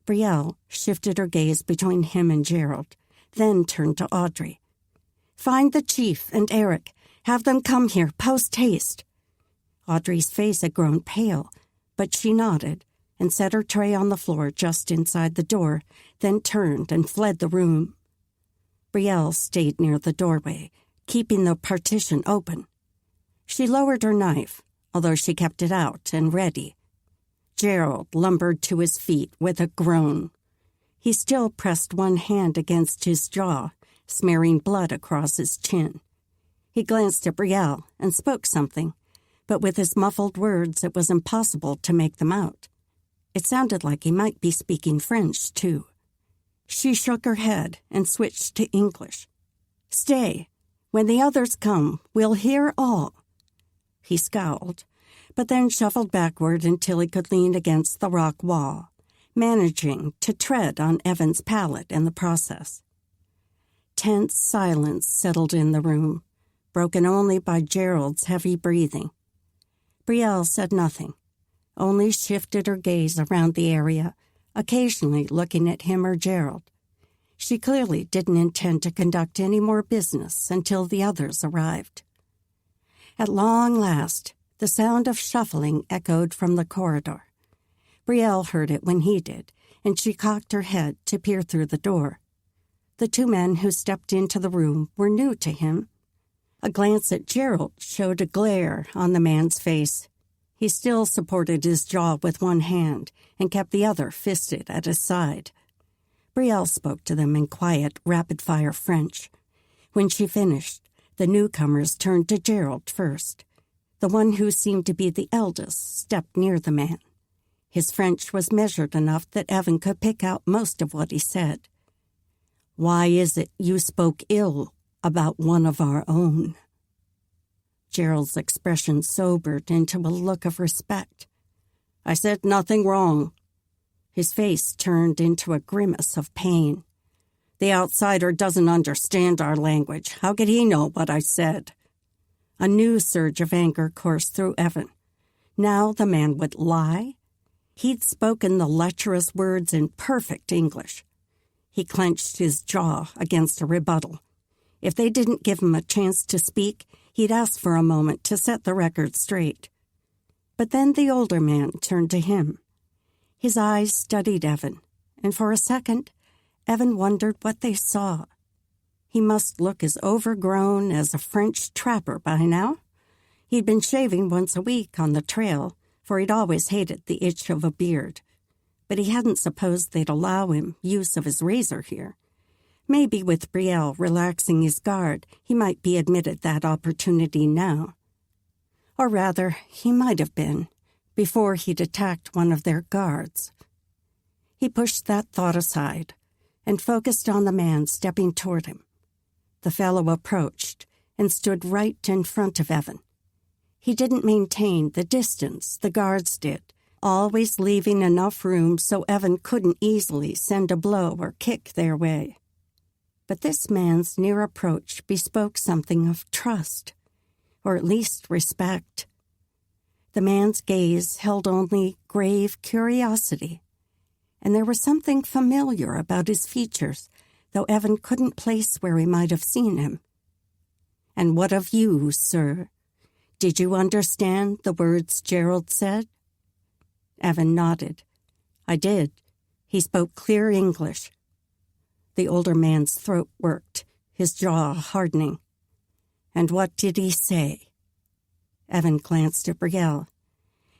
Brielle shifted her gaze between him and Gerald, then turned to Audrey. "Find the chief and Eric. Have them come here, post-haste." Audrey's face had grown pale, but she nodded and set her tray on the floor just inside the door, then turned and fled the room. Brielle stayed near the doorway, keeping the partition open. She lowered her knife, although she kept it out and ready. Gerald lumbered to his feet with a groan. He still pressed one hand against his jaw, smearing blood across his chin. He glanced at Brielle and spoke something, but with his muffled words it was impossible to make them out. It sounded like he might be speaking French, too. She shook her head and switched to English. "Stay. When the others come, we'll hear all." He scowled, but then shuffled backward until he could lean against the rock wall, managing to tread on Evan's pallet in the process. Tense silence settled in the room, broken only by Gerald's heavy breathing. Brielle said nothing, only shifted her gaze around the area, occasionally looking at him or Gerald. She clearly didn't intend to conduct any more business until the others arrived. At long last, the sound of shuffling echoed from the corridor. Brielle heard it when he did, and she cocked her head to peer through the door. The two men who stepped into the room were new to him. A glance at Gerald showed a glare on the man's face. He still supported his jaw with one hand and kept the other fisted at his side. Brielle spoke to them in quiet, rapid-fire French. When she finished, the newcomers turned to Gerald first. The one who seemed to be the eldest stepped near the man. His French was measured enough that Evan could pick out most of what he said. "Why is it you spoke ill about one of our own?" Gerald's expression sobered into a look of respect. "I said nothing wrong." His face turned into a grimace of pain. "The outsider doesn't understand our language. How could he know what I said?" A new surge of anger coursed through Evan. Now the man would lie? He'd spoken the lecherous words in perfect English. He clenched his jaw against a rebuttal. If they didn't give him a chance to speak, he'd ask for a moment to set the record straight. But then the older man turned to him. His eyes studied Evan, and for a second, Evan wondered what they saw. He must look as overgrown as a French trapper by now. He'd been shaving once a week on the trail, for he'd always hated the itch of a beard. But he hadn't supposed they'd allow him use of his razor here. Maybe with Brielle relaxing his guard, he might be admitted that opportunity now. Or rather, he might have been, before he'd attacked one of their guards. He pushed that thought aside and focused on the man stepping toward him. The fellow approached and stood right in front of Evan. He didn't maintain the distance the guards did, always leaving enough room so Evan couldn't easily send a blow or kick their way. But this man's near approach bespoke something of trust, or at least respect. The man's gaze held only grave curiosity, and there was something familiar about his features, though Evan couldn't place where he might have seen him. "And what of you, sir? Did you understand the words Gerald said?" Evan nodded. "I did. He spoke clear English." The older man's throat worked, his jaw hardening. "And what did he say?" Evan glanced at Brielle.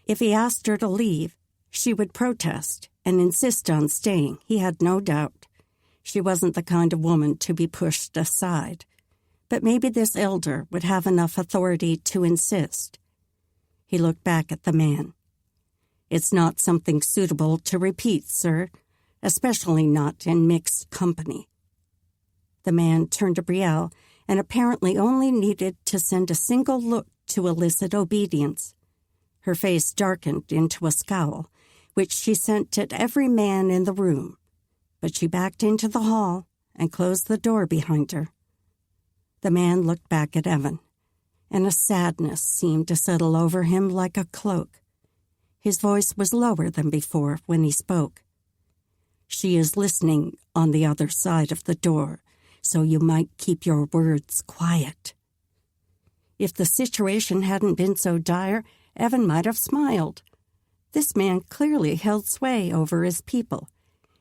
If he asked her to leave, she would protest and insist on staying, he had no doubt. She wasn't the kind of woman to be pushed aside. But maybe this elder would have enough authority to insist. He looked back at the man. "It's not something suitable to repeat, sir, especially not in mixed company." The man turned to Brielle and apparently only needed to send a single look to elicit obedience. Her face darkened into a scowl, which she sent at every man in the room, but she backed into the hall and closed the door behind her. The man looked back at Evan, and a sadness seemed to settle over him like a cloak. His voice was lower than before when he spoke. "She is listening on the other side of the door, so you might keep your words quiet." If the situation hadn't been so dire, Evan might have smiled. This man clearly held sway over his people,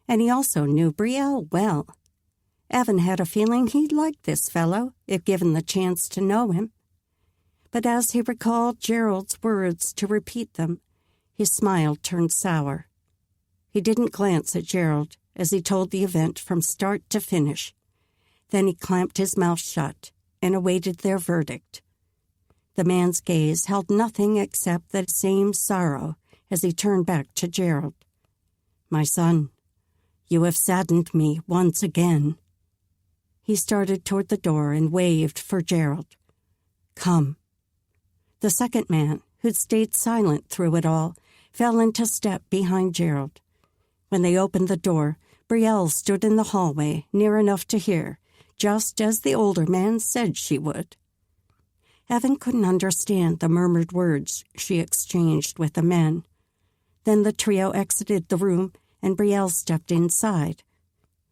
and he also knew Brielle well. Evan had a feeling he'd like this fellow, if given the chance to know him. But as he recalled Gerald's words to repeat them, his smile turned sour. He didn't glance at Gerald, as he told the event from start to finish. Then he clamped his mouth shut and awaited their verdict. The man's gaze held nothing except that same sorrow as he turned back to Gerald. "My son, you have saddened me once again." He started toward the door and waved for Gerald. "Come." The second man, who'd stayed silent through it all, fell into step behind Gerald. When they opened the door, Brielle stood in the hallway near enough to hear, just as the older man said she would. Evan couldn't understand the murmured words she exchanged with the men. Then the trio exited the room and Brielle stepped inside.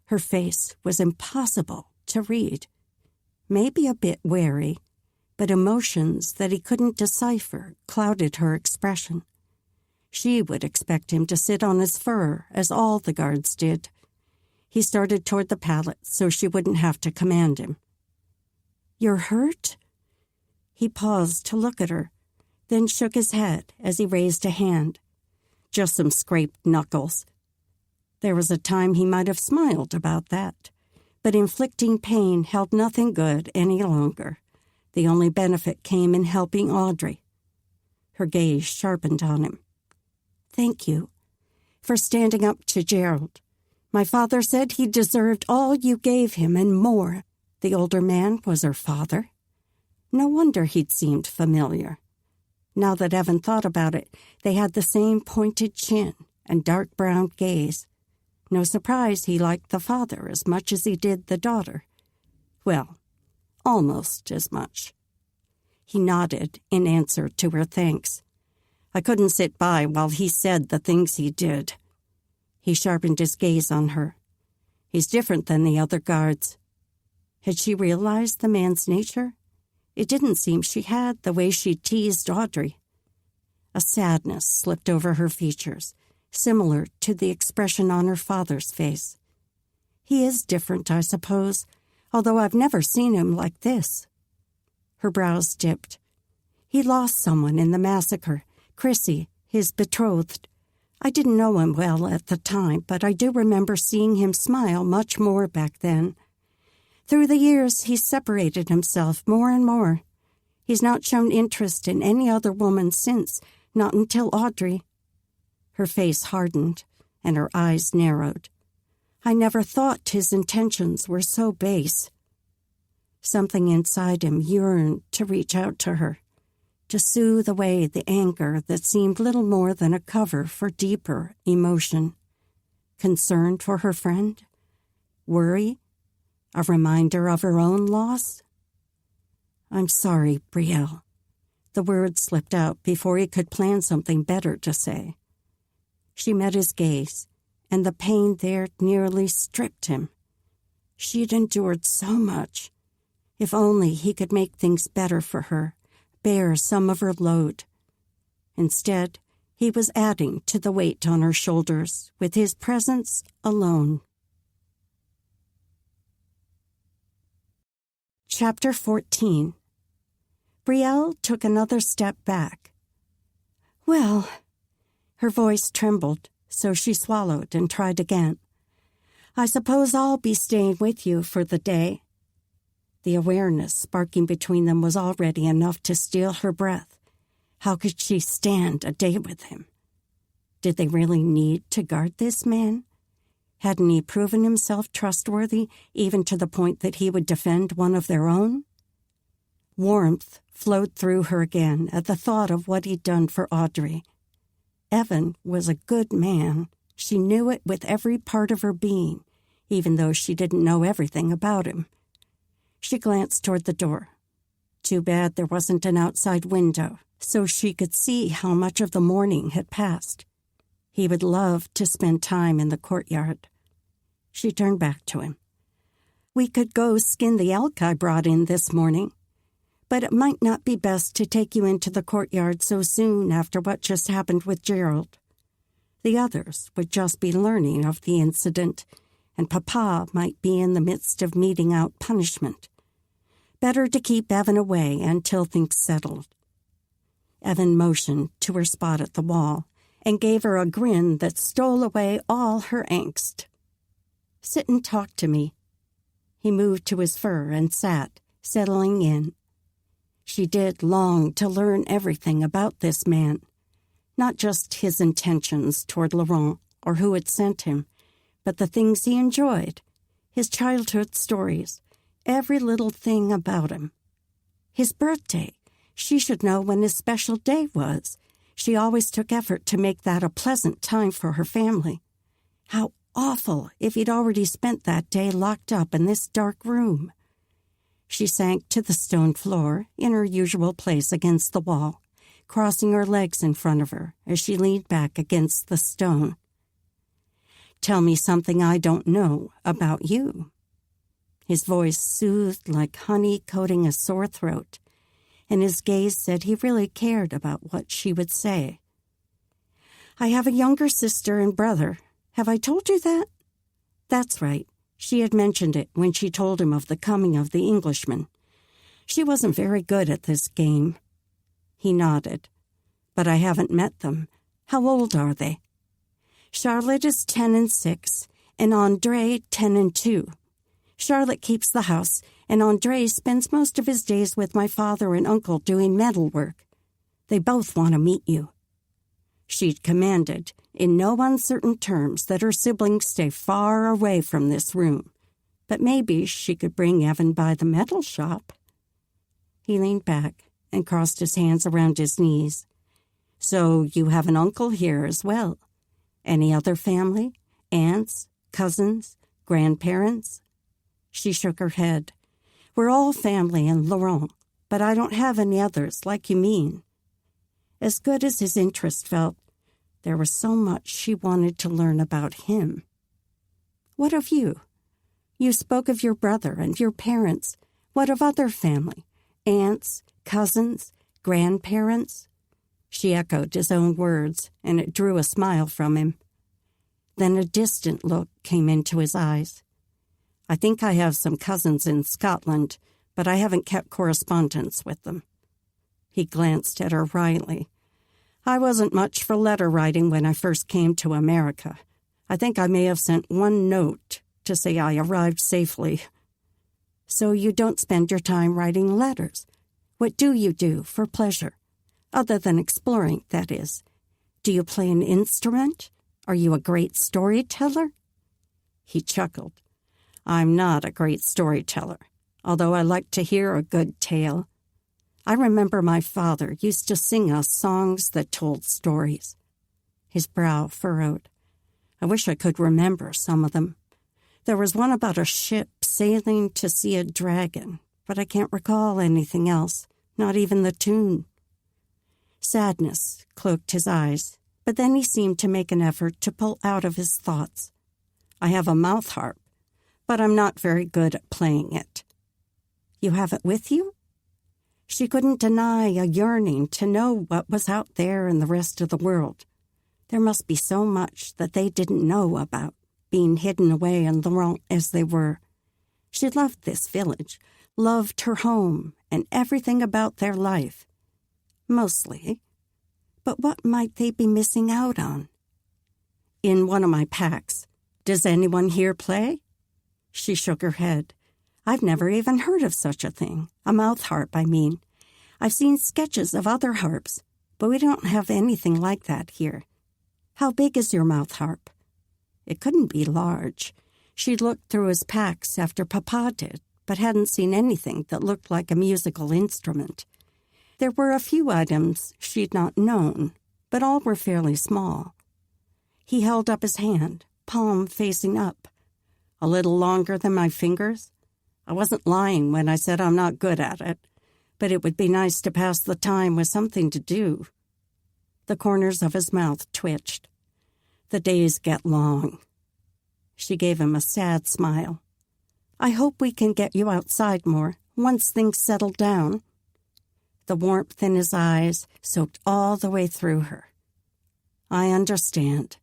Her face was impossible to read. Maybe a bit wary, but emotions that he couldn't decipher clouded her expression. She would expect him to sit on his fur, as all the guards did. He started toward the pallet so she wouldn't have to command him. "You're hurt?" He paused to look at her, then shook his head as he raised a hand. "Just some scraped knuckles." There was a time he might have smiled about that, but inflicting pain held nothing good any longer. The only benefit came in helping Audrey. Her gaze sharpened on him. "Thank you for standing up to Gerald. My father said he deserved all you gave him and more." The older man was her father. No wonder he'd seemed familiar. Now that Evan thought about it, they had the same pointed chin and dark brown gaze. No surprise he liked the father as much as he did the daughter. Well, almost as much. He nodded in answer to her thanks. "I couldn't sit by while he said the things he did." He sharpened his gaze on her. "He's different than the other guards." Had she realized the man's nature? It didn't seem she had, the way she teased Audrey. A sadness slipped over her features, similar to the expression on her father's face. "He is different, I suppose, although I've never seen him like this." Her brows dipped. "He lost someone in the massacre, Chrissy, his betrothed. I didn't know him well at the time, but I do remember seeing him smile much more back then. Through the years, he's separated himself more and more. He's not shown interest in any other woman since, not until Audrey." Her face hardened, and her eyes narrowed. "I never thought his intentions were so base." Something inside him yearned to reach out to her, to soothe away the anger that seemed little more than a cover for deeper emotion. Concern for her friend? Worry? A reminder of her own loss? "I'm sorry, Brielle." The words slipped out before he could plan something better to say. She met his gaze, and the pain there nearly stripped him. She'd endured so much. If only he could make things better for her, bear some of her load. Instead, he was adding to the weight on her shoulders with his presence alone. Chapter 14. Brielle took another step back. "Well," her voice trembled, so she swallowed and tried again. "I suppose I'll be staying with you for the day." The awareness sparking between them was already enough to steal her breath. How could she stand a day with him? Did they really need to guard this man? Hadn't he proven himself trustworthy, even to the point that he would defend one of their own? Warmth flowed through her again at the thought of what he'd done for Audrey. Evan was a good man. She knew it with every part of her being, even though she didn't know everything about him. She glanced toward the door. Too bad there wasn't an outside window, so she could see how much of the morning had passed. He would love to spend time in the courtyard. She turned back to him. "We could go skin the elk I brought in this morning, but it might not be best to take you into the courtyard so soon after what just happened with Gerald. The others would just be learning of the incident, and Papa might be in the midst of meting out punishment. Better to keep Evan away until things settled." Evan motioned to her spot at the wall and gave her a grin that stole away all her angst. Sit and talk to me." He moved to his fur and sat, settling in. She did long to learn everything about this man, not just his intentions toward Laurent or who had sent him, but the things he enjoyed, his childhood stories, every little thing about him. His birthday. She should know when his special day was. She always took effort to make that a pleasant time for her family. How awful if he'd already spent that day locked up in this dark room. She sank to the stone floor in her usual place against the wall, crossing her legs in front of her as she leaned back against the stone. "Tell me something I don't know about you." His voice soothed like honey coating a sore throat, and his gaze said he really cared about what she would say. "I have a younger sister and brother. Have I told you that?" That's right. She had mentioned it when she told him of the coming of the Englishman. She wasn't very good at this game. He nodded. "But I haven't met them. How old are they?" "Charlotte is 10 and 6, and André 10 and 2. Charlotte keeps the house, and André spends most of his days with my father and uncle doing metalwork. They both want to meet you." She'd commanded, in no uncertain terms, that her siblings stay far away from this room, but maybe she could bring Evan by the metal shop. He leaned back and crossed his hands around his knees. "So you have an uncle here as well? Any other family? Aunts, cousins, grandparents?" She shook her head. "We're all family in Laurent, but I don't have any others like you mean." As good as his interest felt, there was so much she wanted to learn about him. "What of you? You spoke of your brother and your parents. What of other family? Aunts, cousins, grandparents?" She echoed his own words, and it drew a smile from him. Then a distant look came into his eyes. "I think I have some cousins in Scotland, but I haven't kept correspondence with them." He glanced at her wryly. "I wasn't much for letter writing when I first came to America. I think I may have sent one note to say I arrived safely." "So you don't spend your time writing letters? What do you do for pleasure? Other than exploring, that is. Do you play an instrument? Are you a great storyteller?" He chuckled. "I'm not a great storyteller, although I like to hear a good tale. I remember my father used to sing us songs that told stories." His brow furrowed. "I wish I could remember some of them. There was one about a ship sailing to see a dragon, but I can't recall anything else, not even the tune." Sadness cloaked his eyes, but then he seemed to make an effort to pull out of his thoughts. "I have a mouth harp, but I'm not very good at playing it." "You have it with you?" She couldn't deny a yearning to know what was out there in the rest of the world. There must be so much that they didn't know about, being hidden away in Laurent as they were. She loved this village, loved her home and everything about their life. Mostly. But what might they be missing out on? "In one of my packs. Does anyone here play?" She shook her head. "I've never even heard of such a thing. A mouth harp, I mean. I've seen sketches of other harps, but we don't have anything like that here. How big is your mouth harp?" It couldn't be large. She'd looked through his packs after Papa did, but hadn't seen anything that looked like a musical instrument. There were a few items she'd not known, but all were fairly small. He held up his hand, palm facing up. "A little longer than my fingers? I wasn't lying when I said I'm not good at it, but it would be nice to pass the time with something to do." The corners of his mouth twitched. "The days get long." She gave him a sad smile. "I hope we can get you outside more, once things settle down." The warmth in his eyes soaked all the way through her. "I understand."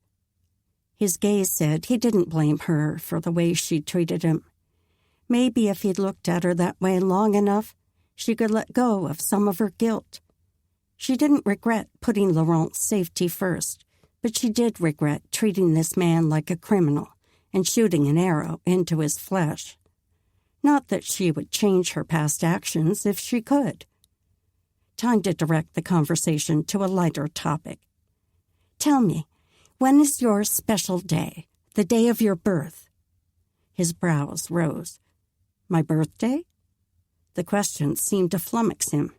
His gaze said he didn't blame her for the way she treated him. Maybe if he'd looked at her that way long enough, she could let go of some of her guilt. She didn't regret putting Laurent's safety first, but she did regret treating this man like a criminal and shooting an arrow into his flesh. Not that she would change her past actions if she could. Time to direct the conversation to a lighter topic. Tell me, when is your special day, the day of your birth? His brows rose. My birthday? The question seemed to flummox him.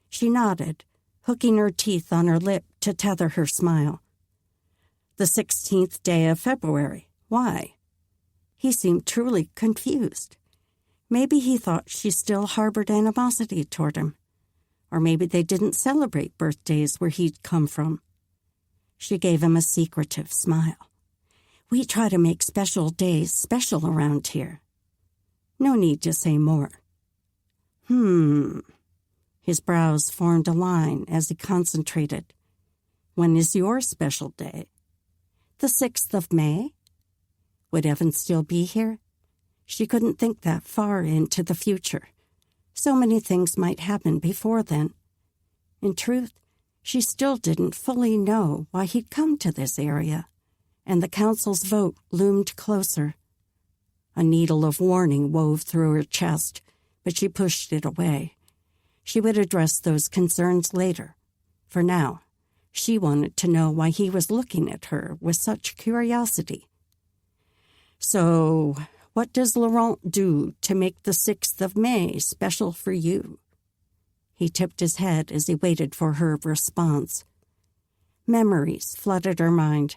She nodded, hooking her teeth on her lip to tether her smile. The 16th day of February. Why? He seemed truly confused. Maybe he thought she still harbored animosity toward him. Or maybe they didn't celebrate birthdays where he'd come from. She gave him a secretive smile. We try to make special days special around here. No need to say more. His brows formed a line as he concentrated. When is your special day? The 6th of May? Would Evan still be here? She couldn't think that far into the future. So many things might happen before then. In truth, she still didn't fully know why he'd come to this area, and the council's vote loomed closer. A needle of warning wove through her chest, but she pushed it away. She would address those concerns later. For now, she wanted to know why he was looking at her with such curiosity. So, what does Laurent do to make the 6th of May special for you? He tipped his head as he waited for her response. Memories flooded her mind.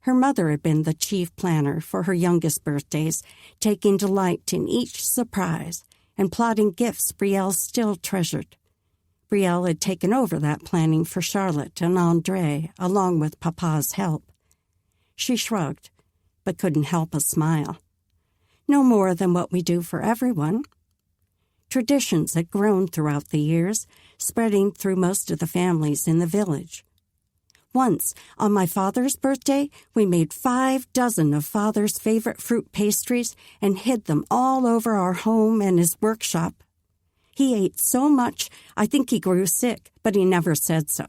Her mother had been the chief planner for her youngest birthdays, taking delight in each surprise and plotting gifts Brielle still treasured. Brielle had taken over that planning for Charlotte and André, along with Papa's help. She shrugged, but couldn't help a smile. No more than what we do for everyone. Traditions had grown throughout the years, spreading through most of the families in the village. Once, on my father's birthday, we made 5 dozen of Father's favorite fruit pastries and hid them all over our home and his workshop. He ate so much, I think he grew sick, but he never said so.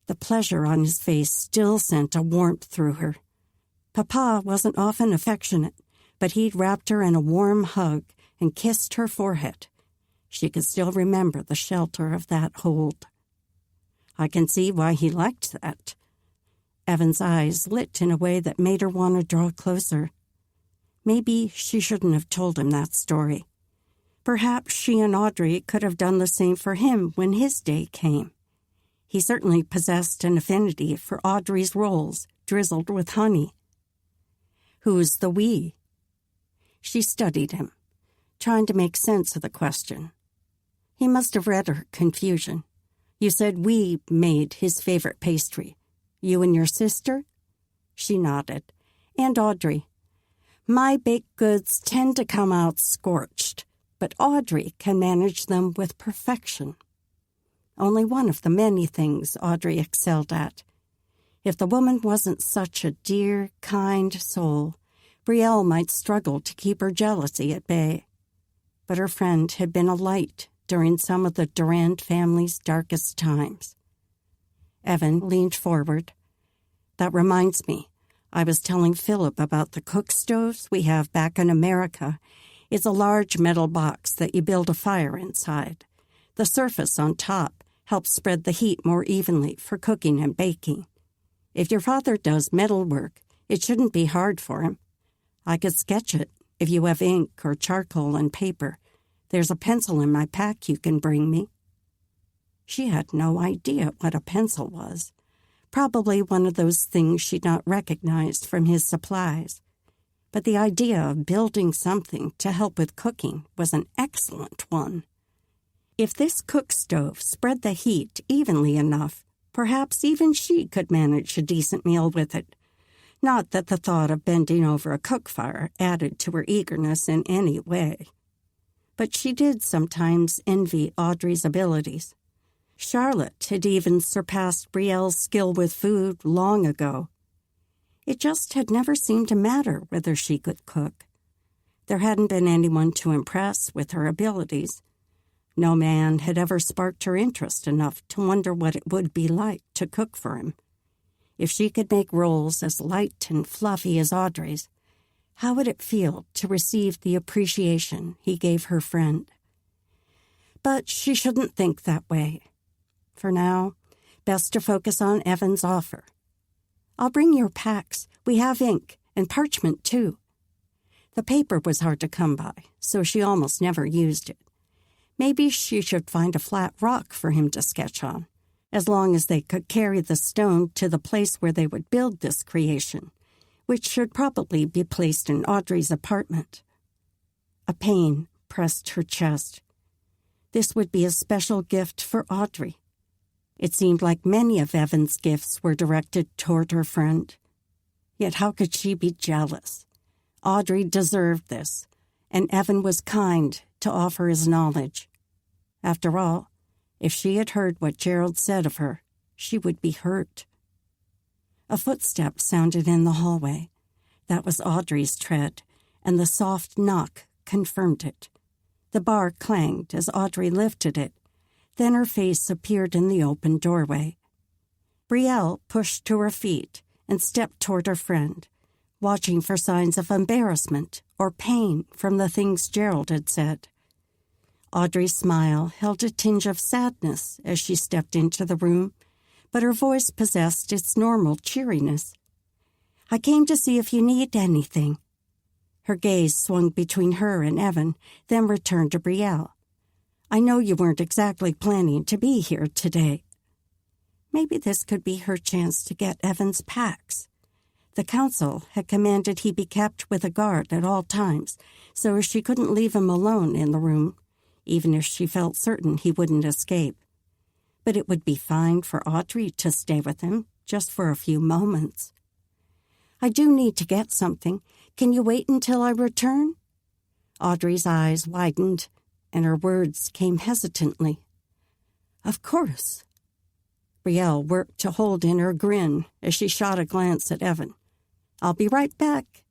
The pleasure on his face still sent a warmth through her. Papa wasn't often affectionate, but he'd wrapped her in a warm hug and kissed her forehead. She could still remember the shelter of that hold. I can see why he liked that. Evan's eyes lit in a way that made her want to draw closer. Maybe she shouldn't have told him that story. Perhaps she and Audrey could have done the same for him when his day came. He certainly possessed an affinity for Audrey's rolls, drizzled with honey. Who's the we? She studied him, trying to make sense of the question. He must have read her confusion. You said we made his favorite pastry. You and your sister? She nodded. And Audrey. My baked goods tend to come out scorched, but Audrey can manage them with perfection. Only one of the many things Audrey excelled at. If the woman wasn't such a dear, kind soul, Brielle might struggle to keep her jealousy at bay. But her friend had been a light during some of the Durand family's darkest times. Evan leaned forward. That reminds me, I was telling Philip about the cook stoves we have back in America. It's a large metal box that you build a fire inside. The surface on top helps spread the heat more evenly for cooking and baking. If your father does metal work, it shouldn't be hard for him. I could sketch it if you have ink or charcoal and paper. There's a pencil in my pack you can bring me. She had no idea what a pencil was. Probably one of those things she'd not recognized from his supplies. But the idea of building something to help with cooking was an excellent one. If this cook stove spread the heat evenly enough, perhaps even she could manage a decent meal with it. Not that the thought of bending over a cook fire added to her eagerness in any way. But she did sometimes envy Audrey's abilities. Charlotte had even surpassed Brielle's skill with food long ago. It just had never seemed to matter whether she could cook. There hadn't been anyone to impress with her abilities. No man had ever sparked her interest enough to wonder what it would be like to cook for him. If she could make rolls as light and fluffy as Audrey's, How would it feel to receive the appreciation he gave her friend? But she shouldn't think that way. For now, best to focus on Evan's offer. I'll bring your packs. We have ink and parchment, too. The paper was hard to come by, so she almost never used it. Maybe she should find a flat rock for him to sketch on, as long as they could carry the stone to the place where they would build this creation, which should probably be placed in Audrey's apartment. A pain pressed her chest. This would be a special gift for Audrey. It seemed like many of Evan's gifts were directed toward her friend. Yet how could she be jealous? Audrey deserved this, and Evan was kind to offer his knowledge. After all, if she had heard what Gerald said of her, she would be hurt. A footstep sounded in the hallway. That was Audrey's tread, and the soft knock confirmed it. The bar clanged as Audrey lifted it. Then her face appeared in the open doorway. Brielle pushed to her feet and stepped toward her friend, watching for signs of embarrassment or pain from the things Gerald had said. Audrey's smile held a tinge of sadness as she stepped into the room, but her voice possessed its normal cheeriness. I came to see if you need anything. Her gaze swung between her and Evan, then returned to Brielle. I know you weren't exactly planning to be here today. Maybe this could be her chance to get Evan's packs. The council had commanded he be kept with a guard at all times, so she couldn't leave him alone in the room, even if she felt certain he wouldn't escape. But it would be fine for Audrey to stay with him, just for a few moments. I do need to get something. Can you wait until I return? Audrey's eyes widened, and her words came hesitantly. Of course. Brielle worked to hold in her grin as she shot a glance at Evan. I'll be right back.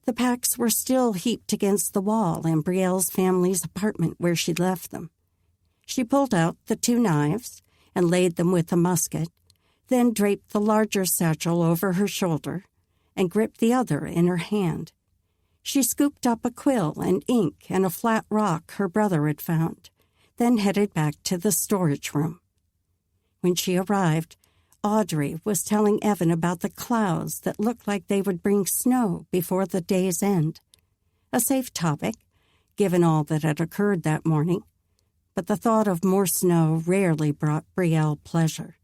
The packs were still heaped against the wall in Brielle's family's apartment where she'd left them. She pulled out the 2 knives and laid them with the musket, then draped the larger satchel over her shoulder and gripped the other in her hand. She scooped up a quill and ink and a flat rock her brother had found, then headed back to the storage room. When she arrived, Audrey was telling Evan about the clouds that looked like they would bring snow before the day's end. A safe topic, given all that had occurred that morning, but the thought of more snow rarely brought Brielle pleasure.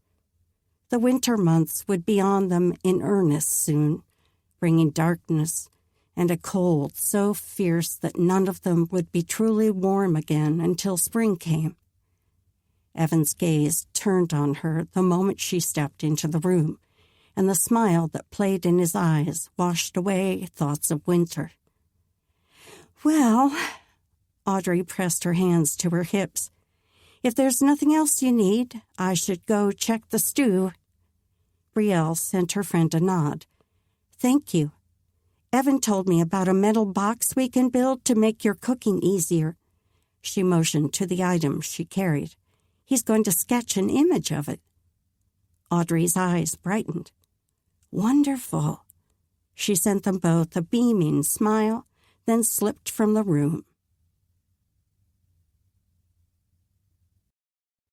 The winter months would be on them in earnest soon, bringing darkness and a cold so fierce that none of them would be truly warm again until spring came. Evan's gaze turned on her the moment she stepped into the room, and the smile that played in his eyes washed away thoughts of winter. Well, Audrey pressed her hands to her hips. If there's nothing else you need, I should go check the stew. Brielle sent her friend a nod. Thank you. Evan told me about a metal box we can build to make your cooking easier. She motioned to the item she carried. He's going to sketch an image of it. Audrey's eyes brightened. Wonderful. She sent them both a beaming smile, then slipped from the room.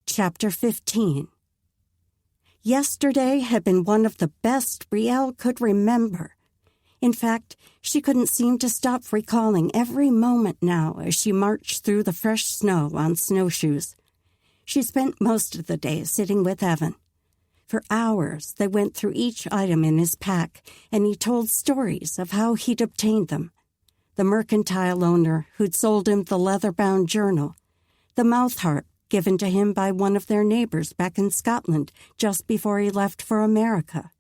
Chapter 15. Yesterday had been one of the best Brielle could remember. In fact, she couldn't seem to stop recalling every moment now as she marched through the fresh snow on snowshoes. She spent most of the day sitting with Evan. For hours, they went through each item in his pack, and he told stories of how he'd obtained them. The mercantile owner who'd sold him the leather-bound journal, the mouth harp given to him by one of their neighbors back in Scotland just before he left for America,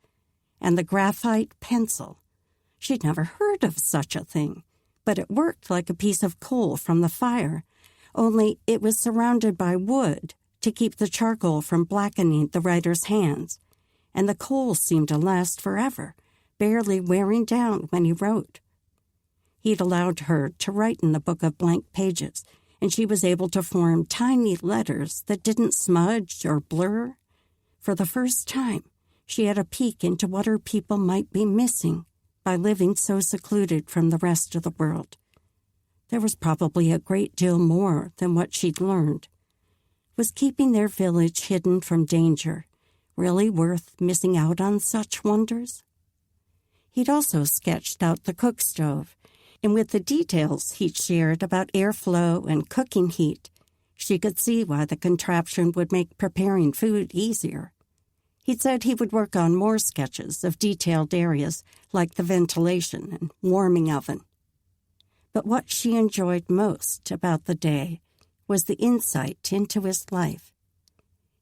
and the graphite pencil. She'd never heard of such a thing, but it worked like a piece of coal from the fire, only it was surrounded by wood to keep the charcoal from blackening the writer's hands, and the coal seemed to last forever, barely wearing down when he wrote. He'd allowed her to write in the book of blank pages, and she was able to form tiny letters that didn't smudge or blur. For the first time, she had a peek into what her people might be missing by living so secluded from the rest of the world. There was probably a great deal more than what she'd learned. Was keeping their village hidden from danger really worth missing out on such wonders? He'd also sketched out the cook stove, and with the details he'd shared about airflow and cooking heat, she could see why the contraption would make preparing food easier. He'd said he would work on more sketches of detailed areas like the ventilation and warming oven. But what she enjoyed most about the day was the insight into his life.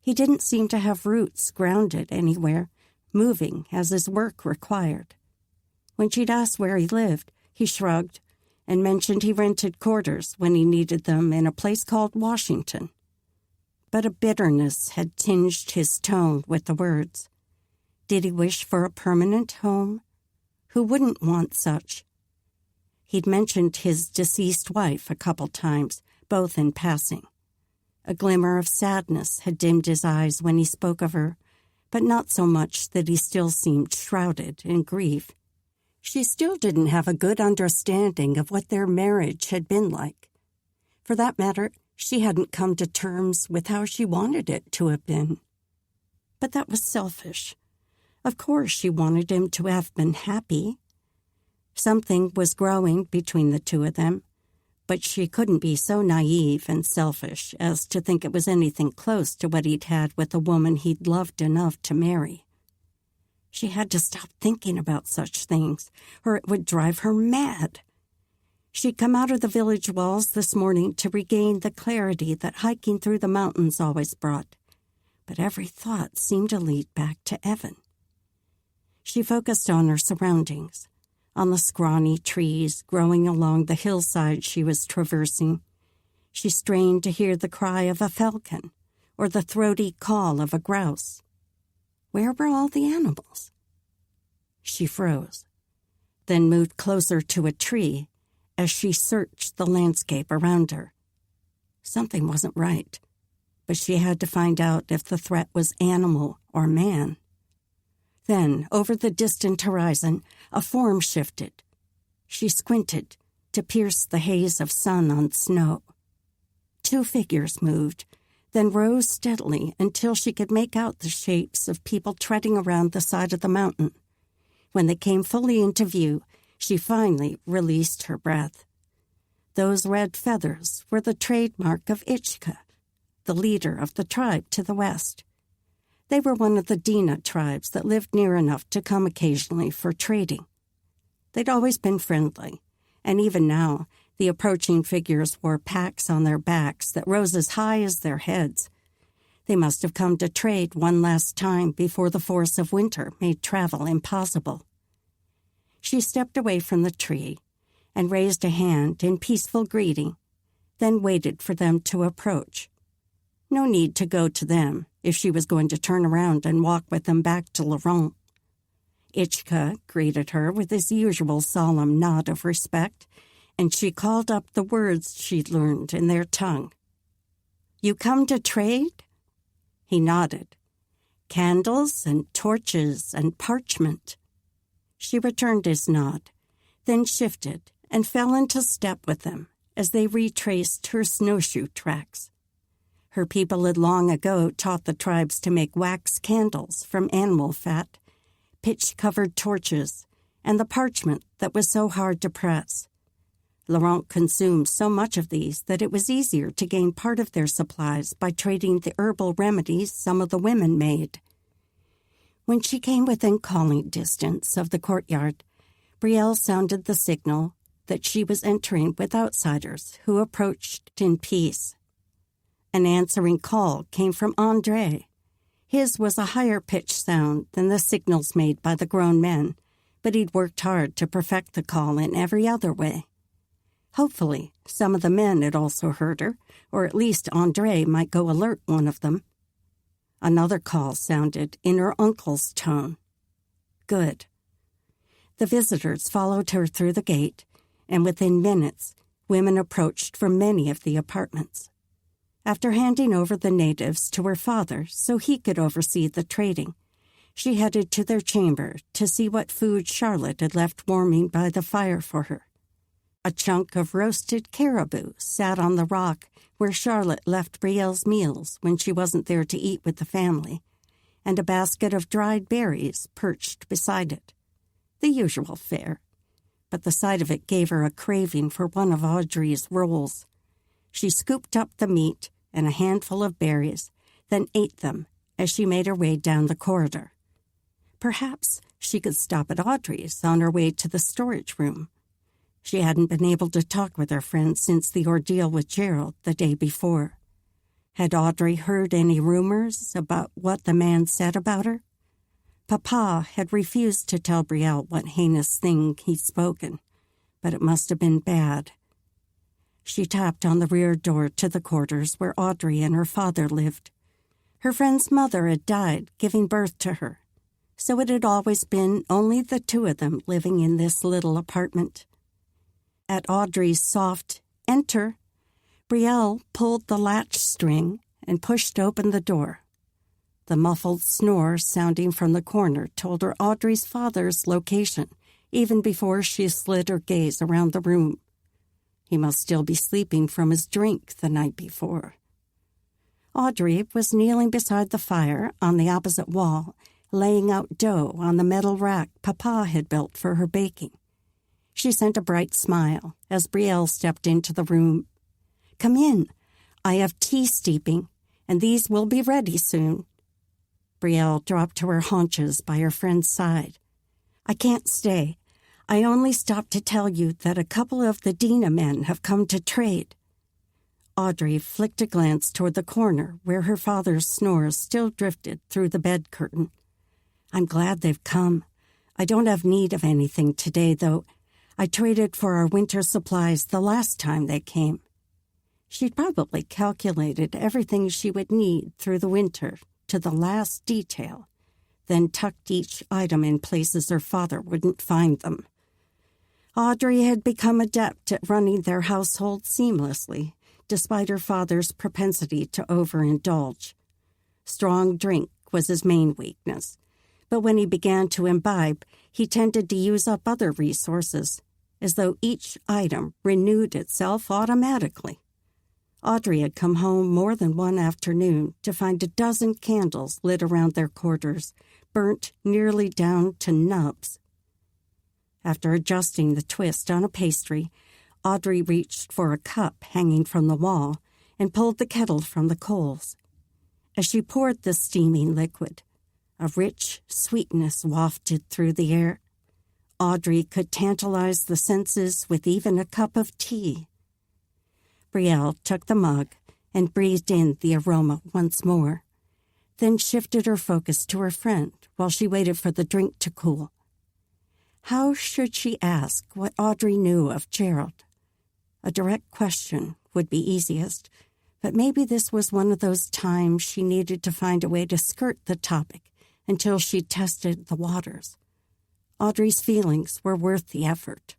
He didn't seem to have roots grounded anywhere, moving as his work required. When she'd asked where he lived, he shrugged and mentioned he rented quarters when he needed them in a place called Washington. But a bitterness had tinged his tone with the words. Did he wish for a permanent home? Who wouldn't want such? He'd mentioned his deceased wife a couple times, both in passing. A glimmer of sadness had dimmed his eyes when he spoke of her, but not so much that he still seemed shrouded in grief. She still didn't have a good understanding of what their marriage had been like. For that matter, she hadn't come to terms with how she wanted it to have been. But that was selfish. Of course she wanted him to have been happy. Something was growing between the two of them, but she couldn't be so naive and selfish as to think it was anything close to what he'd had with a woman he'd loved enough to marry. She had to stop thinking about such things, or it would drive her mad. She'd come out of the village walls this morning to regain the clarity that hiking through the mountains always brought, but every thought seemed to lead back to Evan. She focused on her surroundings, on the scrawny trees growing along the hillside she was traversing. She strained to hear the cry of a falcon or the throaty call of a grouse. Where were all the animals? She froze, then moved closer to a tree as she searched the landscape around her. Something wasn't right, but she had to find out if the threat was animal or man. Then, over the distant horizon, a form shifted. She squinted to pierce the haze of sun on snow. Two figures moved, then rose steadily until she could make out the shapes of people treading around the side of the mountain. When they came fully into view, she finally released her breath. Those red feathers were the trademark of Ichka, the leader of the tribe to the west. They were one of the Dina tribes that lived near enough to come occasionally for trading. They'd always been friendly, and even now, the approaching figures wore packs on their backs that rose as high as their heads. They must have come to trade one last time before the force of winter made travel impossible. She stepped away from the tree and raised a hand in peaceful greeting, then waited for them to approach. No need to go to them if she was going to turn around and walk with them back to Laurent. Ichka greeted her with his usual solemn nod of respect, and she called up the words she'd learned in their tongue. "You come to trade?" He nodded. "Candles and torches and parchment." She returned his nod, then shifted and fell into step with them as they retraced her snowshoe tracks. Her people had long ago taught the tribes to make wax candles from animal fat, pitch-covered torches, and the parchment that was so hard to press. Laurent consumed so much of these that it was easier to gain part of their supplies by trading the herbal remedies some of the women made. When she came within calling distance of the courtyard, Brielle sounded the signal that she was entering with outsiders who approached in peace. An answering call came from André. His was a higher-pitched sound than the signals made by the grown men, but he'd worked hard to perfect the call in every other way. Hopefully, some of the men had also heard her, or at least André might go alert one of them. Another call sounded in her uncle's tone. Good. The visitors followed her through the gate, and within minutes, women approached from many of the apartments. After handing over the natives to her father so he could oversee the trading, She headed to their chamber to see what food Charlotte had left warming by the fire for her. A chunk of roasted caribou sat on the rock where Charlotte left Brielle's meals when she wasn't there to eat with the family, and a basket of dried berries perched beside it. The usual fare, but the sight of it gave her a craving for one of Audrey's rolls. She scooped up the meat and a handful of berries, then ate them as she made her way down the corridor. Perhaps she could stop at Audrey's on her way to the storage room. She hadn't been able to talk with her friend since the ordeal with Gerald the day before. Had Audrey heard any rumors about what the man said about her? Papa had refused to tell Brielle what heinous thing he'd spoken, but it must have been bad. She tapped on the rear door to the quarters where Audrey and her father lived. Her friend's mother had died, giving birth to her, so it had always been only the two of them living in this little apartment. At Audrey's soft "enter," Brielle pulled the latch string and pushed open the door. The muffled snore sounding from the corner told her Audrey's father's location, even before she slid her gaze around the room. He must still be sleeping from his drink the night before. Audrey was kneeling beside the fire on the opposite wall, laying out dough on the metal rack Papa had built for her baking. She sent a bright smile as Brielle stepped into the room. "Come in. I have tea steeping, and these will be ready soon." Brielle dropped to her haunches by her friend's side. "I can't stay. I only stopped to tell you that a couple of the Dina men have come to trade." Audrey flicked a glance toward the corner where her father's snores still drifted through the bed curtain. "I'm glad they've come. I don't have need of anything today, though. I traded for our winter supplies the last time they came." She'd probably calculated everything she would need through the winter to the last detail, then tucked each item in places her father wouldn't find them. Audrey had become adept at running their household seamlessly, despite her father's propensity to overindulge. Strong drink was his main weakness, but when he began to imbibe, he tended to use up other resources, as though each item renewed itself automatically. Audrey had come home more than one afternoon to find a dozen candles lit around their quarters, burnt nearly down to nubs. After adjusting the twist on a pastry, Audrey reached for a cup hanging from the wall and pulled the kettle from the coals. As she poured the steaming liquid, a rich sweetness wafted through the air. Audrey could tantalize the senses with even a cup of tea. Brielle took the mug and breathed in the aroma once more, then shifted her focus to her friend while she waited for the drink to cool. How should she ask what Audrey knew of Gerald? A direct question would be easiest, but maybe this was one of those times she needed to find a way to skirt the topic until she tested the waters. Audrey's feelings were worth the effort.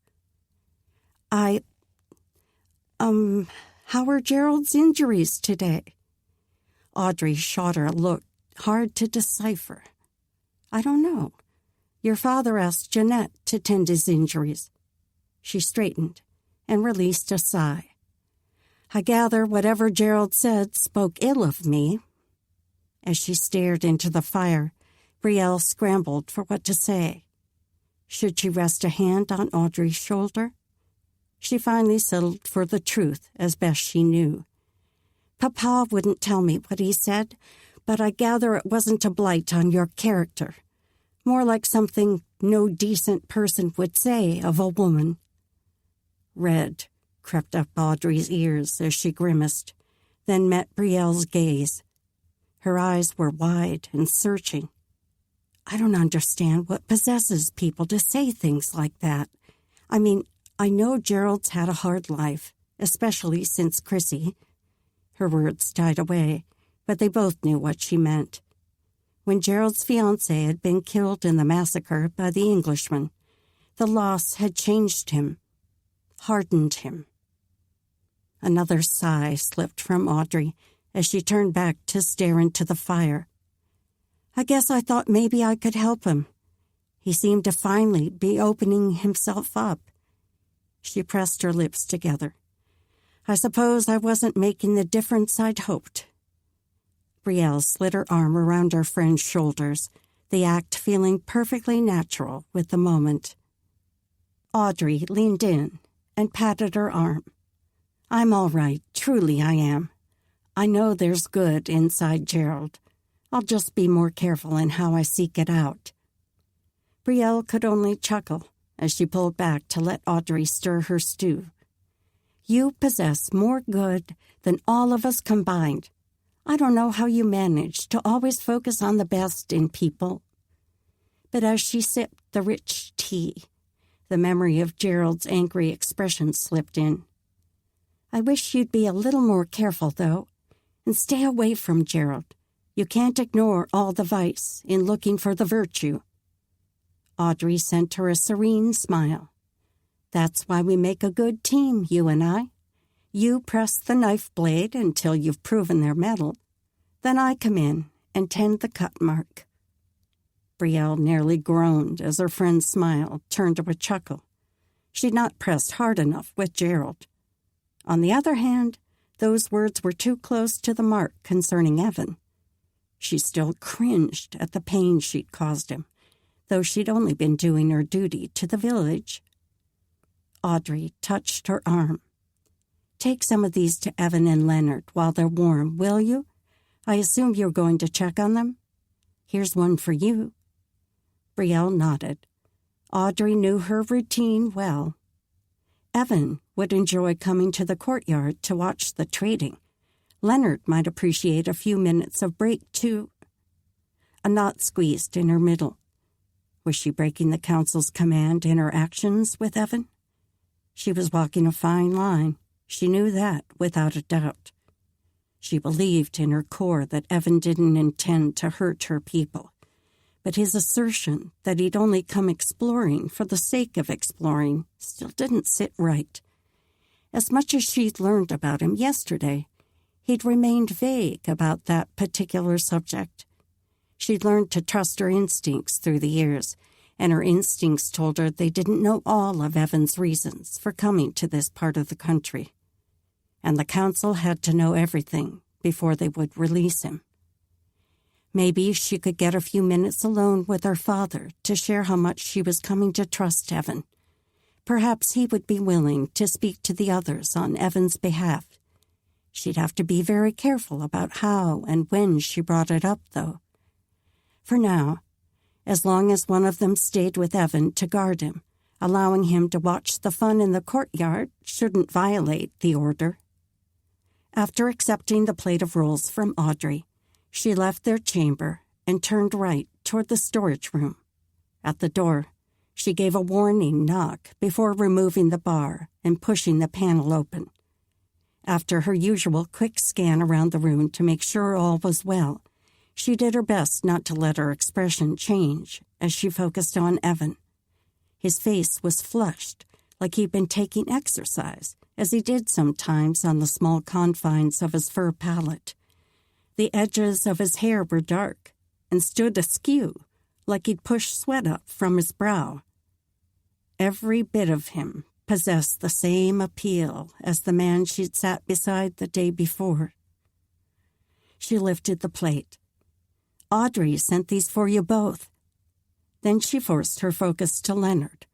How are Gerald's injuries today?" Audrey shot her a look hard to decipher. "I don't know. Your father asked Jeanette to tend his injuries." She straightened and released a sigh. "I gather whatever Gerald said spoke ill of me." As she stared into the fire, Brielle scrambled for what to say. Should she rest a hand on Audrey's shoulder? She finally settled for the truth as best she knew. "Papa wouldn't tell me what he said, but I gather it wasn't a blight on your character. More like something no decent person would say of a woman." Red crept up Audrey's ears as she grimaced, then met Brielle's gaze. Her eyes were wide and searching. "I don't understand what possesses people to say things like that. I mean, I know Gerald's had a hard life, especially since Chrissy." Her words died away, but they both knew what she meant. When Gerald's fiancée had been killed in the massacre by the Englishman, the loss had changed him, hardened him. Another sigh slipped from Audrey as she turned back to stare into the fire. I guess I thought maybe I could help him. He seemed to finally be opening himself up. She pressed her lips together. I suppose I wasn't making the difference I'd hoped. Brielle slid her arm around her friend's shoulders, the act feeling perfectly natural with the moment. Audrey leaned in and patted her arm. I'm all right, truly I am. I know there's good inside Gerald. I'll just be more careful in how I seek it out. Brielle could only chuckle as she pulled back to let Audrey stir her stew. You possess more good than all of us combined. I don't know how you manage to always focus on the best in people. But as she sipped the rich tea, the memory of Gerald's angry expression slipped in. I wish you'd be a little more careful, though, and stay away from Gerald. You can't ignore all the vice in looking for the virtue. Audrey sent her a serene smile. That's why we make a good team, you and I. You press the knife blade until you've proven their mettle. Then I come in and tend the cut mark. Brielle nearly groaned as her friend's smile turned to a chuckle. She'd not pressed hard enough with Gerald. On the other hand, those words were too close to the mark concerning Evan. She still cringed at the pain she'd caused him, though she'd only been doing her duty to the village. Audrey touched her arm. Take some of these to Evan and Leonard while they're warm, will you? I assume you're going to check on them? Here's one for you. Brielle nodded. Audrey knew her routine well. Evan would enjoy coming to the courtyard to watch the trading. Leonard might appreciate a few minutes of break, too. A knot squeezed in her middle. Was she breaking the council's command in her actions with Evan? She was walking a fine line. She knew that without a doubt. She believed in her core that Evan didn't intend to hurt her people. But his assertion that he'd only come exploring for the sake of exploring still didn't sit right. As much as she'd learned about him yesterday, he'd remained vague about that particular subject. She'd learned to trust her instincts through the years, and her instincts told her they didn't know all of Evan's reasons for coming to this part of the country. And the council had to know everything before they would release him. Maybe she could get a few minutes alone with her father to share how much she was coming to trust Evan. Perhaps he would be willing to speak to the others on Evan's behalf. She'd have to be very careful about how and when she brought it up, though. For now, as long as one of them stayed with Evan to guard him, allowing him to watch the fun in the courtyard shouldn't violate the order. After accepting the plate of rolls from Audrey, she left their chamber and turned right toward the storage room. At the door, she gave a warning knock before removing the bar and pushing the panel open. After her usual quick scan around the room to make sure all was well, she did her best not to let her expression change as she focused on Evan. His face was flushed, like he'd been taking exercise, as he did sometimes on the small confines of his fur palate. The edges of his hair were dark and stood askew, like he'd pushed sweat up from his brow. Every bit of him possessed the same appeal as the man she'd sat beside the day before. She lifted the plate. Audrey sent these for you both. Then she forced her focus to Leonard.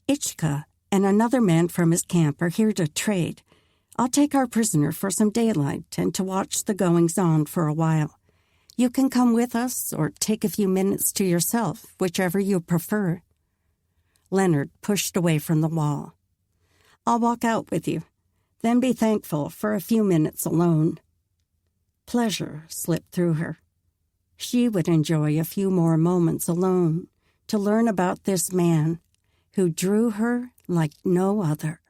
Ichka and another man from his camp are here to trade. I'll take our prisoner for some daylight and to watch the goings-on for a while. You can come with us or take a few minutes to yourself, whichever you prefer. Leonard pushed away from the wall. I'll walk out with you, then be thankful for a few minutes alone. Pleasure slipped through her. She would enjoy a few more moments alone to learn about this man who drew her like no other.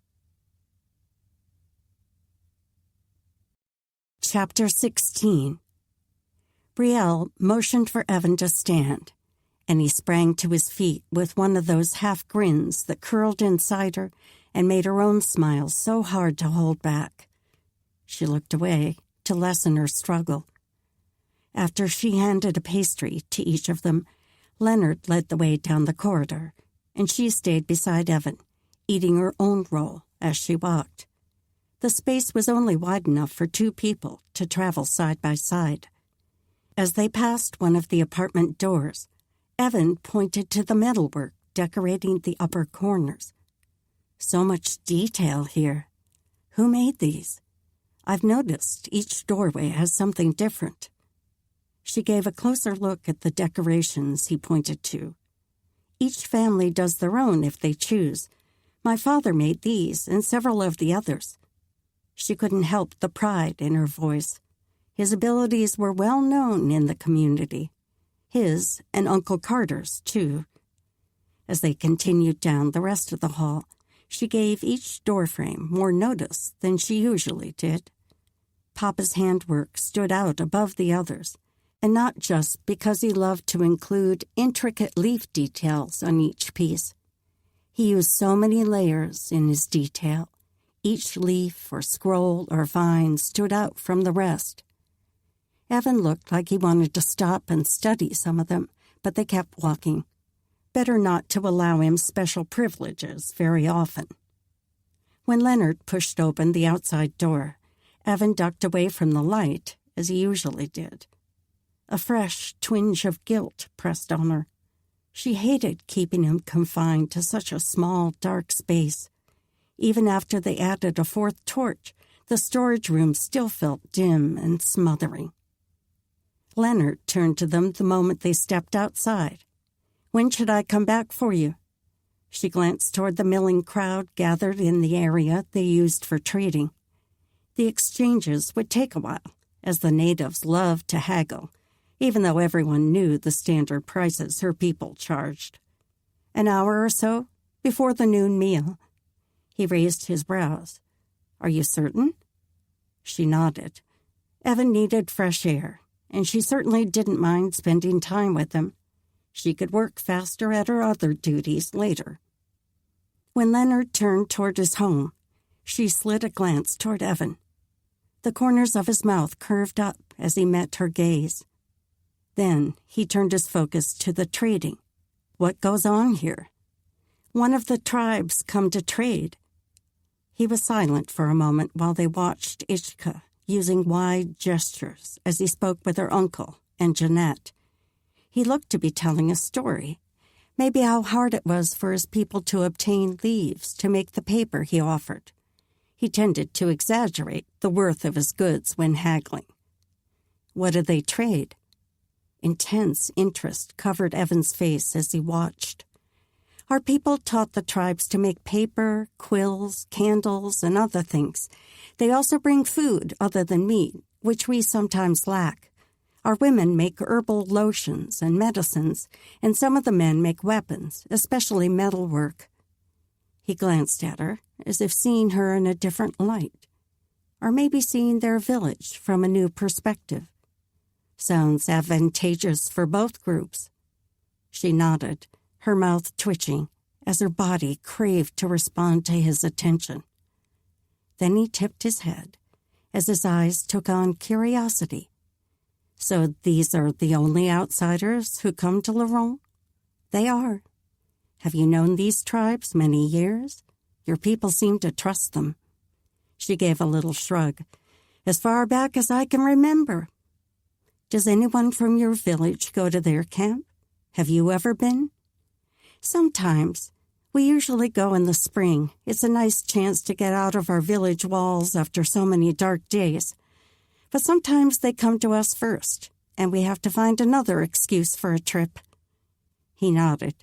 Chapter 16. Brielle motioned for Evan to stand, and he sprang to his feet with one of those half-grins that curled inside her and made her own smile so hard to hold back. She looked away to lessen her struggle. After she handed a pastry to each of them, Leonard led the way down the corridor, and she stayed beside Evan, eating her own roll as she walked. The space was only wide enough for 2 people to travel side by side. As they passed one of the apartment doors, Evan pointed to the metalwork decorating the upper corners. So much detail here. Who made these? I've noticed each doorway has something different. She gave a closer look at the decorations he pointed to. Each family does their own if they choose. My father made these and several of the others. She couldn't help the pride in her voice. His abilities were well known in the community. His and Uncle Carter's, too. As they continued down the rest of the hall, she gave each doorframe more notice than she usually did. Papa's handwork stood out above the others, and not just because he loved to include intricate leaf details on each piece. He used so many layers in his detail. Each leaf or scroll or vine stood out from the rest. Evan looked like he wanted to stop and study some of them, but they kept walking. Better not to allow him special privileges very often. When Leonard pushed open the outside door, Evan ducked away from the light, as he usually did. A fresh twinge of guilt pressed on her. She hated keeping him confined to such a small, dark space. Even after they added a 4th torch, the storage room still felt dim and smothering. Leonard turned to them the moment they stepped outside. "When should I come back for you?" She glanced toward the milling crowd gathered in the area they used for trading. The exchanges would take a while, as the natives loved to haggle, even though everyone knew the standard prices her people charged. "An hour or so, before the noon meal." He raised his brows. "Are you certain?" She nodded. Evan needed fresh air, and she certainly didn't mind spending time with him. She could work faster at her other duties later. When Leonard turned toward his home, she slid a glance toward Evan. The corners of his mouth curved up as he met her gaze. Then he turned his focus to the trading. "What goes on here?" "One of the tribes come to trade." He was silent for a moment while they watched Ishka using wide gestures as he spoke with her uncle and Jeanette. He looked to be telling a story, maybe how hard it was for his people to obtain leaves to make the paper he offered. He tended to exaggerate the worth of his goods when haggling. "What do they trade?" Intense interest covered Evan's face as he watched. "Our people taught the tribes to make paper, quills, candles, and other things. They also bring food other than meat, which we sometimes lack. Our women make herbal lotions and medicines, and some of the men make weapons, especially metalwork." He glanced at her, as if seeing her in a different light, or maybe seeing their village from a new perspective. "Sounds advantageous for both groups." She nodded, her mouth twitching, as her body craved to respond to his attention. Then he tipped his head, as his eyes took on curiosity. "So these are the only outsiders who come to Laurent?" "They are." "Have you known these tribes many years? Your people seem to trust them." She gave a little shrug. "As far back as I can remember." "Does anyone from your village go to their camp? Have you ever been?" "Sometimes. We usually go in the spring. It's a nice chance to get out of our village walls after so many dark days. But sometimes they come to us first, and we have to find another excuse for a trip." He nodded.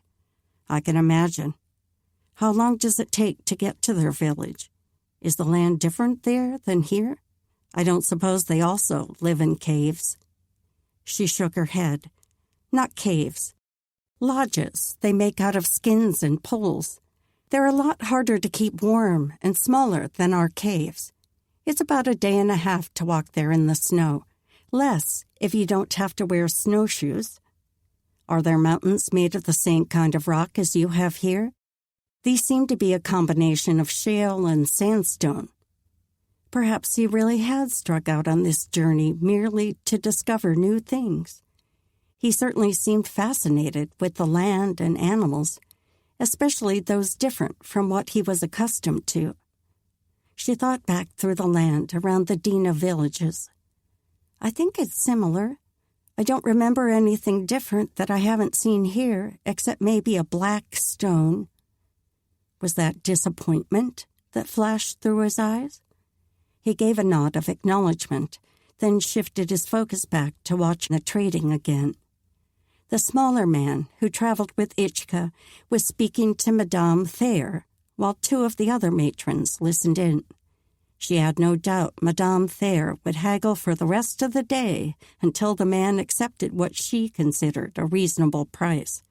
"I can imagine. How long does it take to get to their village? Is the land different there than here? I don't suppose they also live in caves." She shook her head. "Not caves. Lodges they make out of skins and poles. They're a lot harder to keep warm and smaller than our caves. It's about a day and a half to walk there in the snow. Less if you don't have to wear snowshoes." "Are there mountains made of the same kind of rock as you have here?" "These seem to be a combination of shale and sandstone." Perhaps he really had struck out on this journey merely to discover new things. He certainly seemed fascinated with the land and animals, especially those different from what he was accustomed to. She thought back through the land around the Dina villages. I think it's similar. I don't remember anything different that I haven't seen here, except maybe a black stone. Was that disappointment that flashed through his eyes? He gave a nod of acknowledgement, then shifted his focus back to watching the trading again. The smaller man, who traveled with Ichka, was speaking to Madame Thayer, while two of the other matrons listened in. She had no doubt Madame Thayer would haggle for the rest of the day until the man accepted what she considered a reasonable price.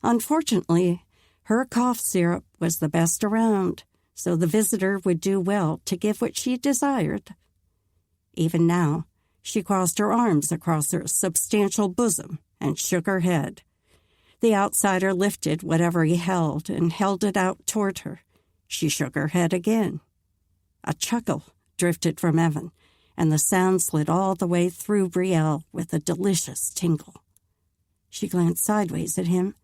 Unfortunately, her cough syrup was the best around, so the visitor would do well to give what she desired. Even now, she crossed her arms across her substantial bosom and shook her head. The outsider lifted whatever he held and held it out toward her. She shook her head again. A chuckle drifted from Evan, and the sound slid all the way through Brielle with a delicious tingle. She glanced sideways at him,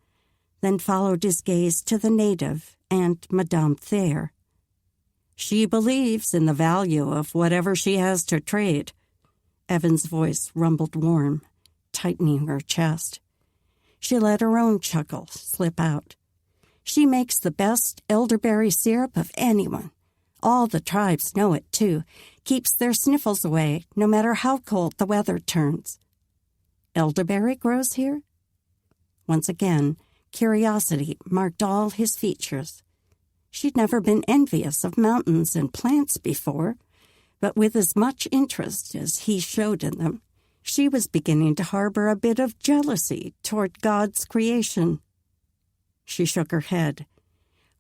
then followed his gaze to the native and Madame Thayer. She believes in the value of whatever she has to trade. Evan's voice rumbled warm, tightening her chest. She let her own chuckle slip out. She makes the best elderberry syrup of anyone. All the tribes know it, too. Keeps their sniffles away, no matter how cold the weather turns. Elderberry grows here? Once again, curiosity marked all his features. She'd never been envious of mountains and plants before, but with as much interest as he showed in them, she was beginning to harbor a bit of jealousy toward God's creation. She shook her head.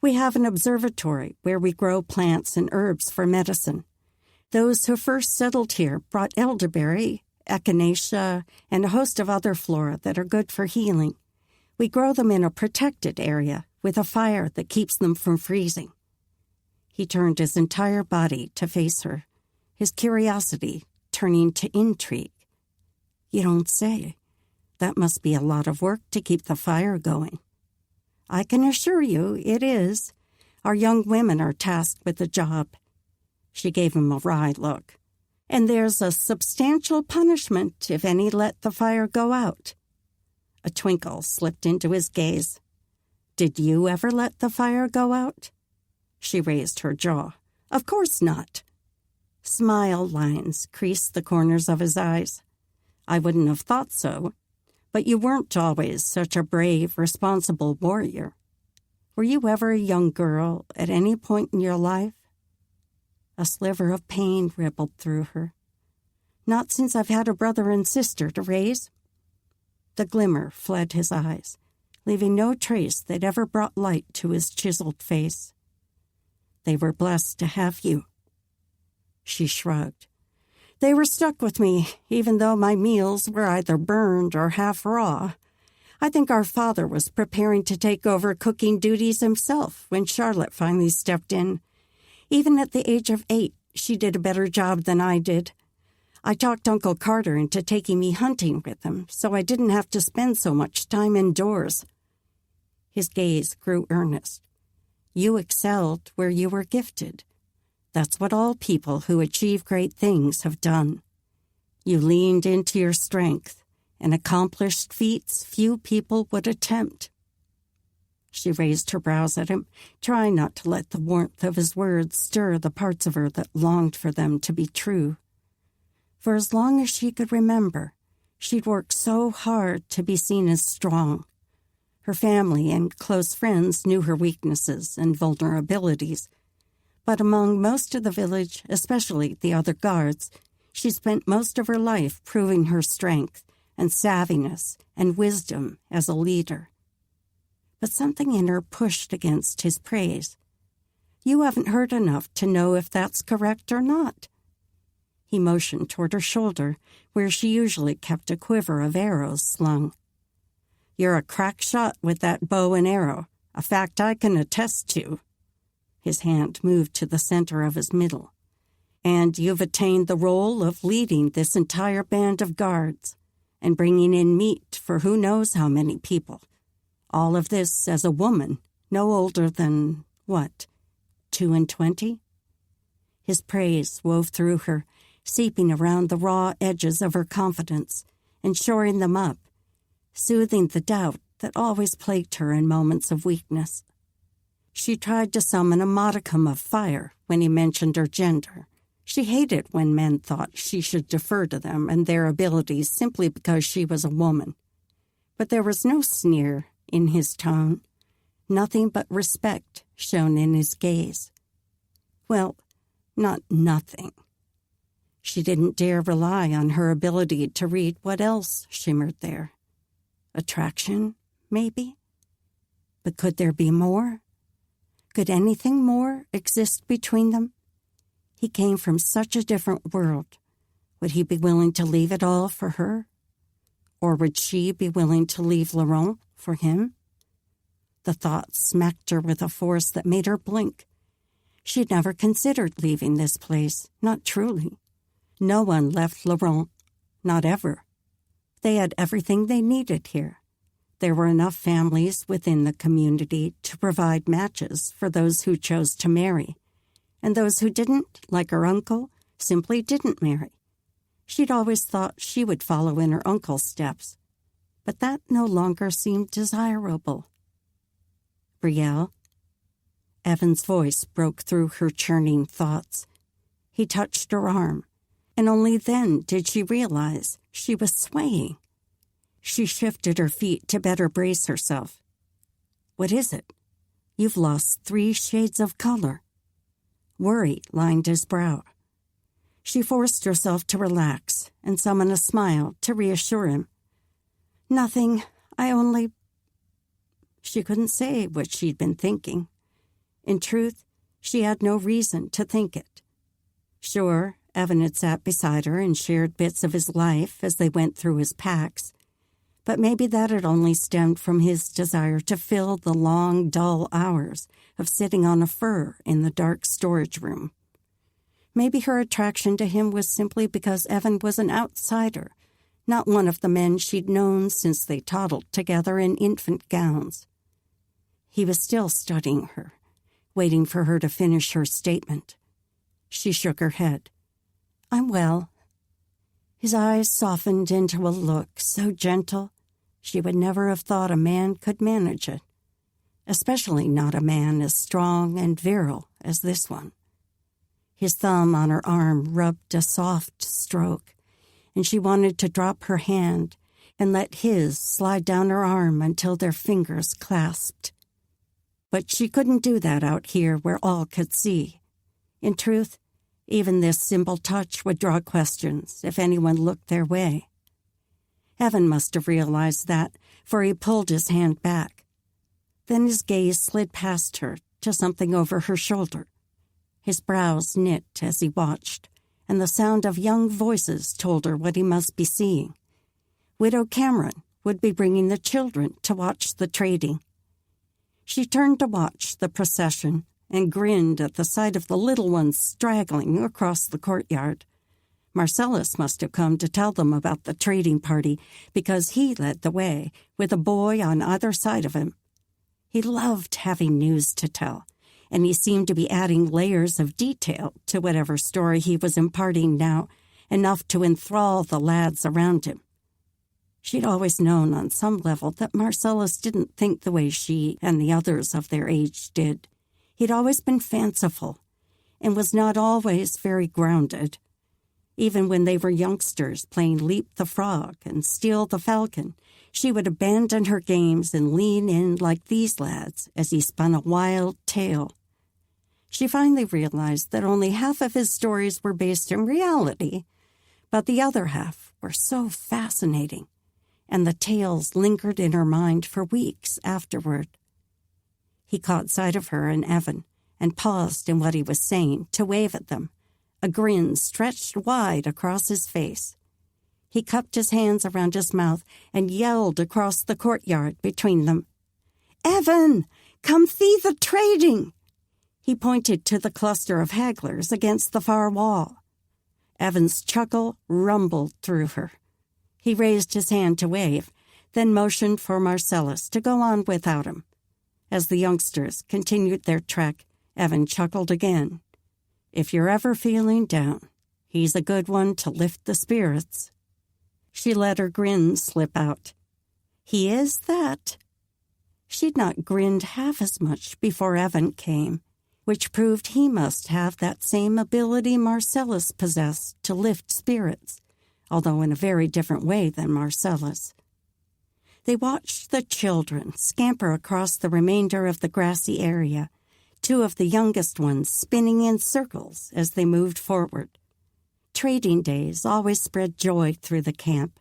We have an observatory where we grow plants and herbs for medicine. Those who first settled here brought elderberry, echinacea, and a host of other flora that are good for healing. We grow them in a protected area with a fire that keeps them from freezing. He turned his entire body to face her, his curiosity turning to intrigue. You don't say. That must be a lot of work to keep the fire going. I can assure you it is. Our young women are tasked with the job. She gave him a wry look. And there's a substantial punishment if any let the fire go out. A twinkle slipped into his gaze. Did you ever let the fire go out? She raised her jaw. Of course not. Smile lines creased the corners of his eyes. I wouldn't have thought so, but you weren't always such a brave, responsible warrior. Were you ever a young girl at any point in your life? A sliver of pain rippled through her. Not since I've had a brother and sister to raise. The glimmer fled his eyes, leaving no trace that ever brought light to his chiseled face. They were blessed to have you. She shrugged. They were stuck with me, even though my meals were either burned or half raw. I think our father was preparing to take over cooking duties himself when Charlotte finally stepped in. Even at the age of 8, she did a better job than I did. I talked Uncle Carter into taking me hunting with him, so I didn't have to spend so much time indoors. His gaze grew earnest. You excelled where you were gifted. That's what all people who achieve great things have done. You leaned into your strength and accomplished feats few people would attempt. She raised her brows at him, trying not to let the warmth of his words stir the parts of her that longed for them to be true. For as long as she could remember, she'd worked so hard to be seen as strong. Her family and close friends knew her weaknesses and vulnerabilities, but among most of the village, especially the other guards, she spent most of her life proving her strength and savviness and wisdom as a leader. But something in her pushed against his praise. You haven't heard enough to know if that's correct or not. He motioned toward her shoulder, where she usually kept a quiver of arrows slung. You're a crack shot with that bow and arrow, a fact I can attest to. His hand moved to the center of his middle. And you've attained the role of leading this entire band of guards and bringing in meat for who knows how many people. All of this as a woman, no older than, 22? His praise wove through her, seeping around the raw edges of her confidence and shoring them up, soothing the doubt that always plagued her in moments of weakness. She tried to summon a modicum of fire when he mentioned her gender. She hated when men thought she should defer to them and their abilities simply because she was a woman. But there was no sneer in his tone, nothing but respect shone in his gaze. Well, not nothing. She didn't dare rely on her ability to read what else shimmered there. Attraction, maybe? But could there be more? Could anything more exist between them? He came from such a different world. Would he be willing to leave it all for her? Or would she be willing to leave Laurent for him? The thought smacked her with a force that made her blink. She'd never considered leaving this place, not truly. No one left Laurent, not ever. They had everything they needed here. There were enough families within the community to provide matches for those who chose to marry, and those who didn't, like her uncle, simply didn't marry. She'd always thought she would follow in her uncle's steps, but that no longer seemed desirable. Brielle? Evan's voice broke through her churning thoughts. He touched her arm, and only then did she realize she was swaying. She shifted her feet to better brace herself. What is it? You've lost 3 shades of color. Worry lined his brow. She forced herself to relax and summon a smile to reassure him. Nothing, I only... She couldn't say what she'd been thinking. In truth, she had no reason to think it. Sure, Evan had sat beside her and shared bits of his life as they went through his packs, but maybe that had only stemmed from his desire to fill the long, dull hours of sitting on a fur in the dark storage room. Maybe her attraction to him was simply because Evan was an outsider, not one of the men she'd known since they toddled together in infant gowns. He was still studying her, waiting for her to finish her statement. She shook her head. I'm well. His eyes softened into a look so gentle she would never have thought a man could manage it, especially not a man as strong and virile as this one. His thumb on her arm rubbed a soft stroke, and she wanted to drop her hand and let his slide down her arm until their fingers clasped. But she couldn't do that out here where all could see. In truth, even this simple touch would draw questions if anyone looked their way. Evan must have realized that, for he pulled his hand back. Then his gaze slid past her to something over her shoulder. His brows knit as he watched, and the sound of young voices told her what he must be seeing. Widow Cameron would be bringing the children to watch the trading. She turned to watch the procession and grinned at the sight of the little ones straggling across the courtyard. Marcellus must have come to tell them about the trading party because he led the way with a boy on either side of him. He loved having news to tell, and he seemed to be adding layers of detail to whatever story he was imparting now, enough to enthrall the lads around him. She'd always known on some level that Marcellus didn't think the way she and the others of their age did. He'd always been fanciful and was not always very grounded. Even when they were youngsters playing Leap the Frog and Steal the Falcon, she would abandon her games and lean in like these lads as he spun a wild tale. She finally realized that only half of his stories were based in reality, but the other half were so fascinating, and the tales lingered in her mind for weeks afterward. He caught sight of her and Evan and paused in what he was saying to wave at them. A grin stretched wide across his face. He cupped his hands around his mouth and yelled across the courtyard between them, "Evan, come see the trading!" He pointed to the cluster of hagglers against the far wall. Evan's chuckle rumbled through her. He raised his hand to wave, then motioned for Marcellus to go on without him. As the youngsters continued their trek, Evan chuckled again. If you're ever feeling down, he's a good one to lift the spirits. She let her grin slip out. He is that. She'd not grinned half as much before Evan came, which proved he must have that same ability Marcellus possessed to lift spirits, although in a very different way than Marcellus. They watched the children scamper across the remainder of the grassy area, two of the youngest ones spinning in circles as they moved forward. Trading days always spread joy through the camp,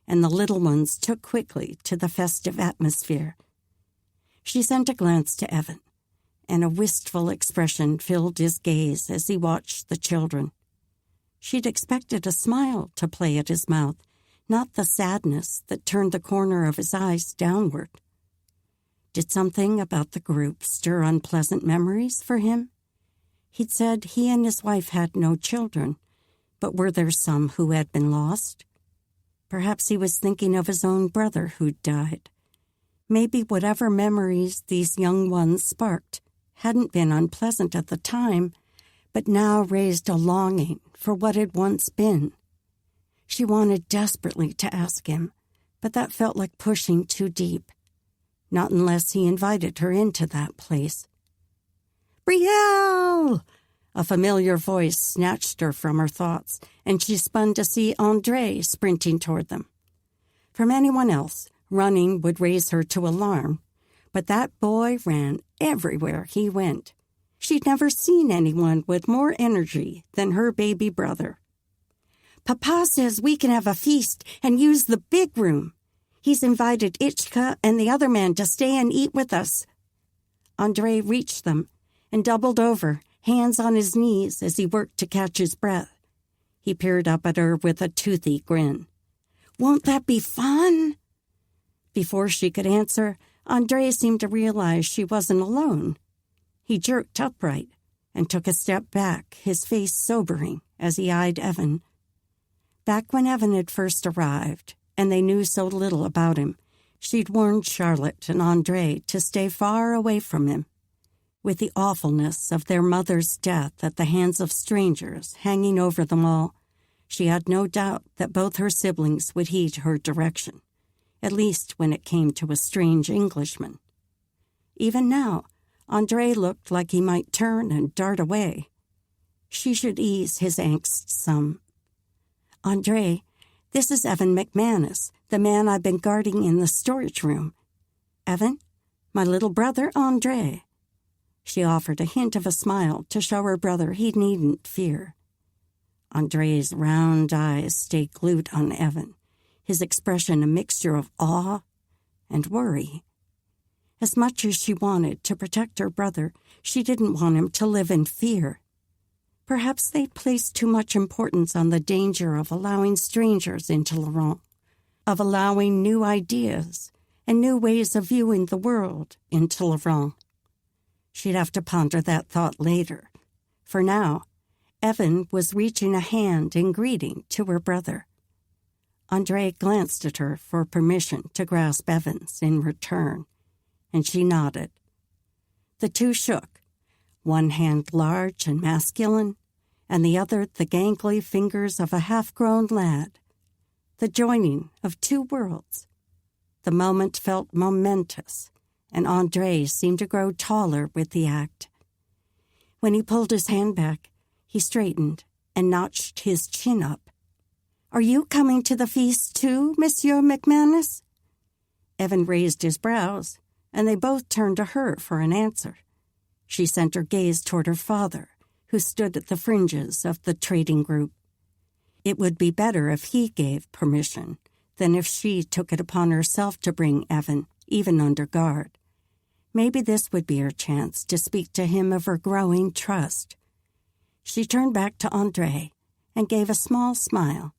and the little ones took quickly to the festive atmosphere. She sent a glance to Evan, and a wistful expression filled his gaze as he watched the children. She'd expected a smile to play at his mouth, not the sadness that turned the corner of his eyes downward. Did something about the group stir unpleasant memories for him? He'd said he and his wife had no children, but were there some who had been lost? Perhaps he was thinking of his own brother who'd died. Maybe whatever memories these young ones sparked hadn't been unpleasant at the time, but now raised a longing for what had once been. She wanted desperately to ask him, but that felt like pushing too deep. Not unless he invited her into that place. "Brielle!" A familiar voice snatched her from her thoughts, and she spun to see André sprinting toward them. From anyone else, running would raise her to alarm, but that boy ran everywhere he went. She'd never seen anyone with more energy than her baby brother. "Papa says we can have a feast and use the big room. He's invited Ichka and the other man to stay and eat with us." André reached them and doubled over, hands on his knees as he worked to catch his breath. He peered up at her with a toothy grin. "Won't that be fun?" Before she could answer, André seemed to realize she wasn't alone. He jerked upright and took a step back, his face sobering as he eyed Evan. Back when Evan had first arrived, and they knew so little about him, she'd warned Charlotte and André to stay far away from him. With the awfulness of their mother's death at the hands of strangers hanging over them all, she had no doubt that both her siblings would heed her direction, at least when it came to a strange Englishman. Even now, André looked like he might turn and dart away. She should ease his angst some. "André, this is Evan McManus, the man I've been guarding in the storage room. Evan, my little brother André." She offered a hint of a smile to show her brother he needn't fear. André's round eyes stayed glued on Evan, his expression a mixture of awe and worry. As much as she wanted to protect her brother, she didn't want him to live in fear. Perhaps they'd placed too much importance on the danger of allowing strangers into Laurent, of allowing new ideas and new ways of viewing the world into Laurent. She'd have to ponder that thought later. For now, Evan was reaching a hand in greeting to her brother. André glanced at her for permission to grasp Evan's in return, and she nodded. The two shook, one hand large and masculine, and the other the gangly fingers of a half-grown lad. The joining of two worlds. The moment felt momentous, and André seemed to grow taller with the act. When he pulled his hand back, he straightened and notched his chin up. "Are you coming to the feast too, Monsieur McManus?" Evan raised his brows, and they both turned to her for an answer. She sent her gaze toward her father, who stood at the fringes of the trading group. It would be better if he gave permission than if she took it upon herself to bring Evan, even under guard. Maybe this would be her chance to speak to him of her growing trust. She turned back to André and gave a small smile.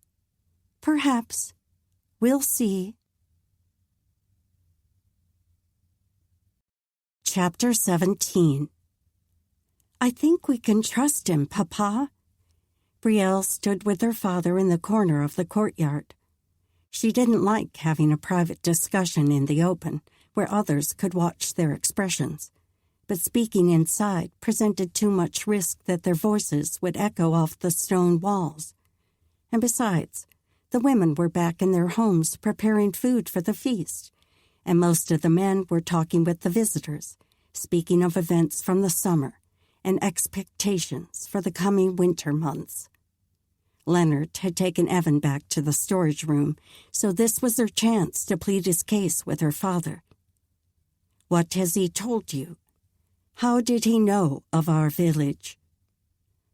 "Perhaps. We'll see." Chapter 17. "I think we can trust him, Papa." Brielle stood with her father in the corner of the courtyard. She didn't like having a private discussion in the open, where others could watch their expressions, but speaking inside presented too much risk that their voices would echo off the stone walls. And besides, the women were back in their homes preparing food for the feast, and most of the men were talking with the visitors, speaking of events from the summer and expectations for the coming winter months. Leonard had taken Evan back to the storage room, so this was her chance to plead his case with her father. "What has he told you? How did he know of our village?"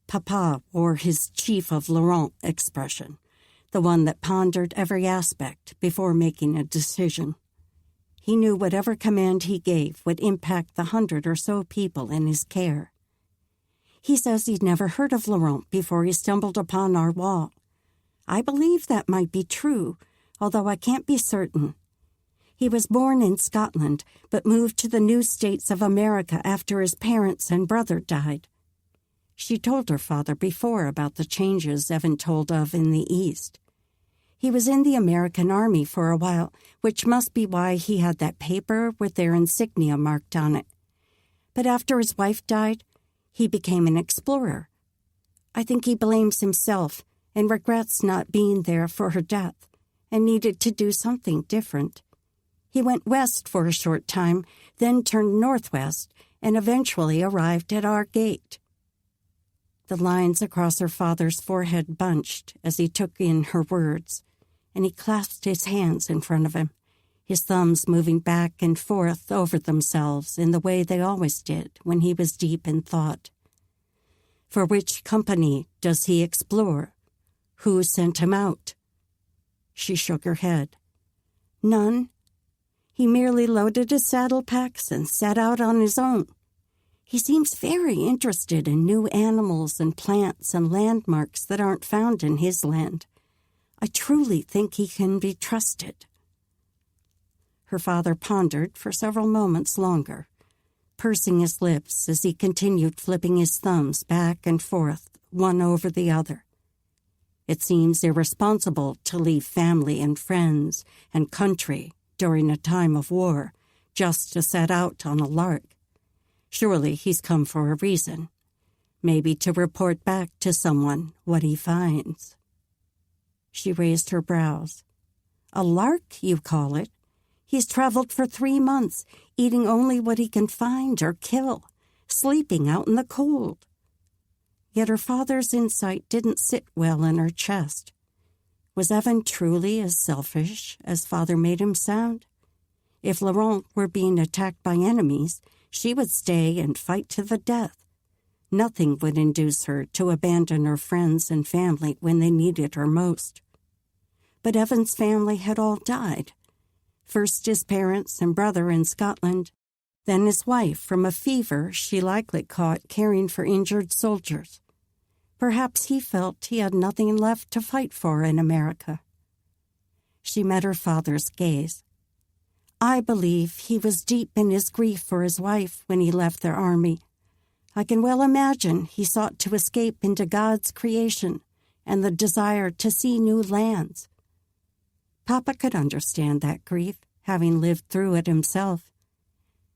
Papa wore his Chief of Laurent expression, the one that pondered every aspect before making a decision. He knew whatever command he gave would impact the 100 or so people in his care. "He says he'd never heard of Laurent before he stumbled upon our wall. I believe that might be true, although I can't be certain. He was born in Scotland, but moved to the new states of America after his parents and brother died." She told her father before about the changes Evan told of in the East. He was in the American Army for a while, which must be why he had that paper with their insignia marked on it. But after his wife died, he became an explorer. I think he blames himself and regrets not being there for her death and needed to do something different. He went west for a short time, then turned northwest, and eventually arrived at our gate. The lines across her father's forehead bunched as he took in her words, and he clasped his hands in front of him, his thumbs moving back and forth over themselves in the way they always did when he was deep in thought. "For which company does he explore? Who sent him out?" She shook her head. "None. He merely loaded his saddle packs and set out on his own. He seems very interested in new animals and plants and landmarks that aren't found in his land. I truly think he can be trusted." Her father pondered for several moments longer, pursing his lips as he continued flipping his thumbs back and forth, one over the other. "It seems irresponsible to leave family and friends and country during a time of war just to set out on a lark. Surely he's come for a reason, maybe to report back to someone what he finds." She raised her brows. "A lark, you call it? He's traveled for 3 months, eating only what he can find or kill, sleeping out in the cold." Yet her father's insight didn't sit well in her chest. Was Evan truly as selfish as father made him sound? If Laurent were being attacked by enemies, she would stay and fight to the death. Nothing would induce her to abandon her friends and family when they needed her most. But Evan's family had all died. First his parents and brother in Scotland, then his wife from a fever she likely caught caring for injured soldiers. Perhaps he felt he had nothing left to fight for in America. She met her father's gaze. "I believe he was deep in his grief for his wife when he left their army. I can well imagine he sought to escape into God's creation and the desire to see new lands." Papa could understand that grief, having lived through it himself.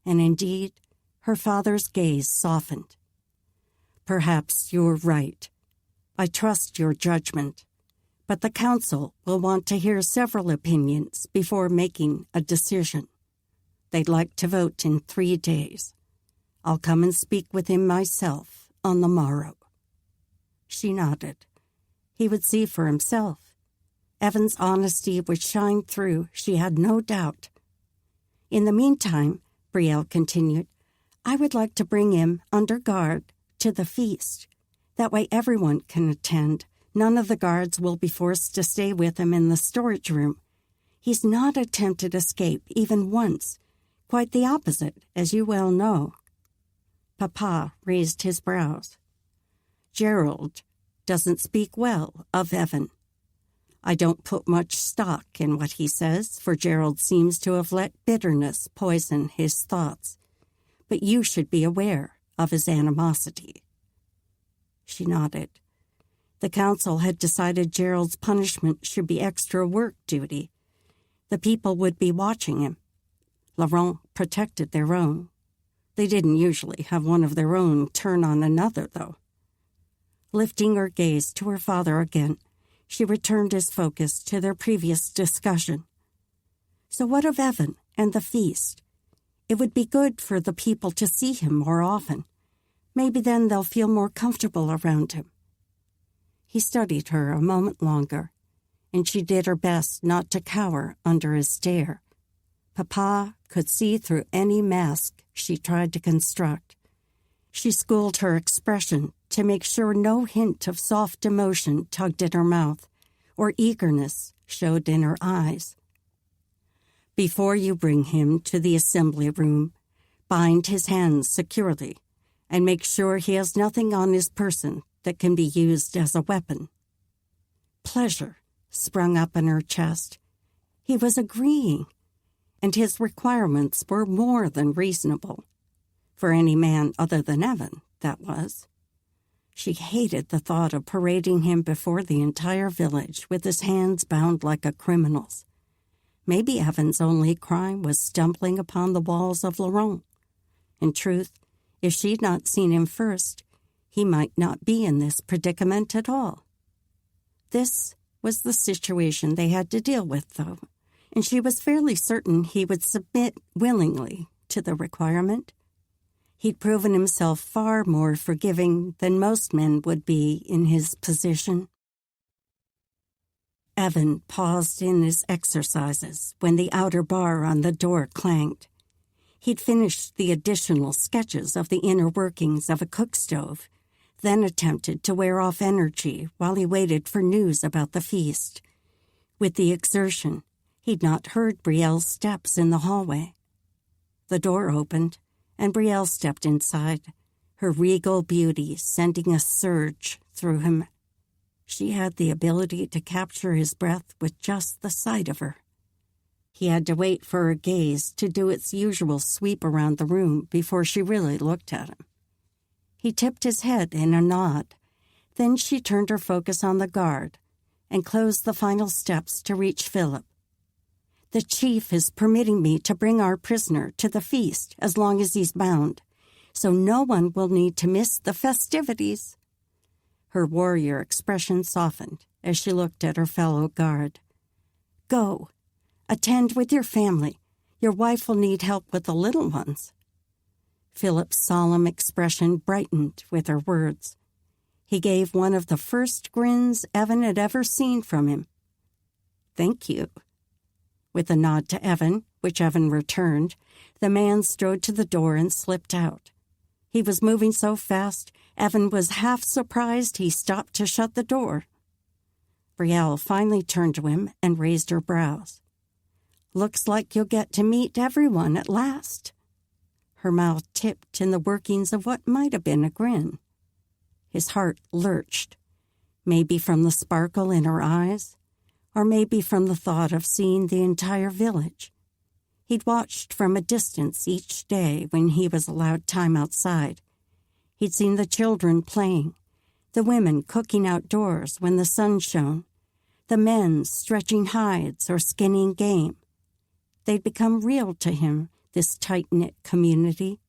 And indeed, her father's gaze softened. "Perhaps you're right. I trust your judgment, but the council will want to hear several opinions before making a decision. They'd like to vote in 3 days. I'll come and speak with him myself on the morrow." She nodded. He would see for himself. Evan's honesty would shine through, she had no doubt. "In the meantime," Brielle continued, "I would like to bring him under guard to the feast. That way everyone can attend. None of the guards will be forced to stay with him in the storage room. He's not attempted escape even once. Quite the opposite, as you well know." Papa raised his brows. "Gerald doesn't speak well of Evan. I don't put much stock in what he says, for Gerald seems to have let bitterness poison his thoughts. But you should be aware of his animosity." She nodded. The council had decided Gerald's punishment should be extra work duty. The people would be watching him. Laurent protected their own. They didn't usually have one of their own turn on another, though. Lifting her gaze to her father again, she returned his focus to their previous discussion. So what of Evan and the feast? It would be good for the people to see him more often. Maybe then they'll feel more comfortable around him. He studied her a moment longer, and she did her best not to cower under his stare. Papa could see through any mask she tried to construct. She schooled her expression to make sure no hint of soft emotion tugged at her mouth or eagerness showed in her eyes. Before you bring him to the assembly room, bind his hands securely and make sure he has nothing on his person that can be used as a weapon. Pleasure sprung up in her chest. He was agreeing, and his requirements were more than reasonable. For any man other than Evan, that was. She hated the thought of parading him before the entire village with his hands bound like a criminal's. Maybe Evan's only crime was stumbling upon the walls of Laurent. In truth, if she'd not seen him first, he might not be in this predicament at all. This was the situation they had to deal with, though, and she was fairly certain he would submit willingly to the requirement. He'd proven himself far more forgiving than most men would be in his position. Evan paused in his exercises when the outer bar on the door clanged. He'd finished the additional sketches of the inner workings of a cook stove, then attempted to wear off energy while he waited for news about the feast. With the exertion, he'd not heard Brielle's steps in the hallway. The door opened, and Brielle stepped inside, her regal beauty sending a surge through him. She had the ability to capture his breath with just the sight of her. He had to wait for her gaze to do its usual sweep around the room before she really looked at him. He tipped his head in a nod. Then she turned her focus on the guard and closed the final steps to reach Philip. The chief is permitting me to bring our prisoner to the feast as long as he's bound, so no one will need to miss the festivities. Her warrior expression softened as she looked at her fellow guard. Go. Attend with your family. Your wife will need help with the little ones. Philip's solemn expression brightened with her words. He gave one of the first grins Evan had ever seen from him. Thank you. With a nod to Evan, which Evan returned, the man strode to the door and slipped out. He was moving so fast, Evan was half surprised he stopped to shut the door. Brielle finally turned to him and raised her brows. Looks like you'll get to meet everyone at last. Her mouth tipped in the workings of what might have been a grin. His heart lurched, maybe from the sparkle in her eyes, or maybe from the thought of seeing the entire village. He'd watched from a distance each day when he was allowed time outside. He'd seen the children playing, the women cooking outdoors when the sun shone, the men stretching hides or skinning game. They'd become real to him, this tight-knit community.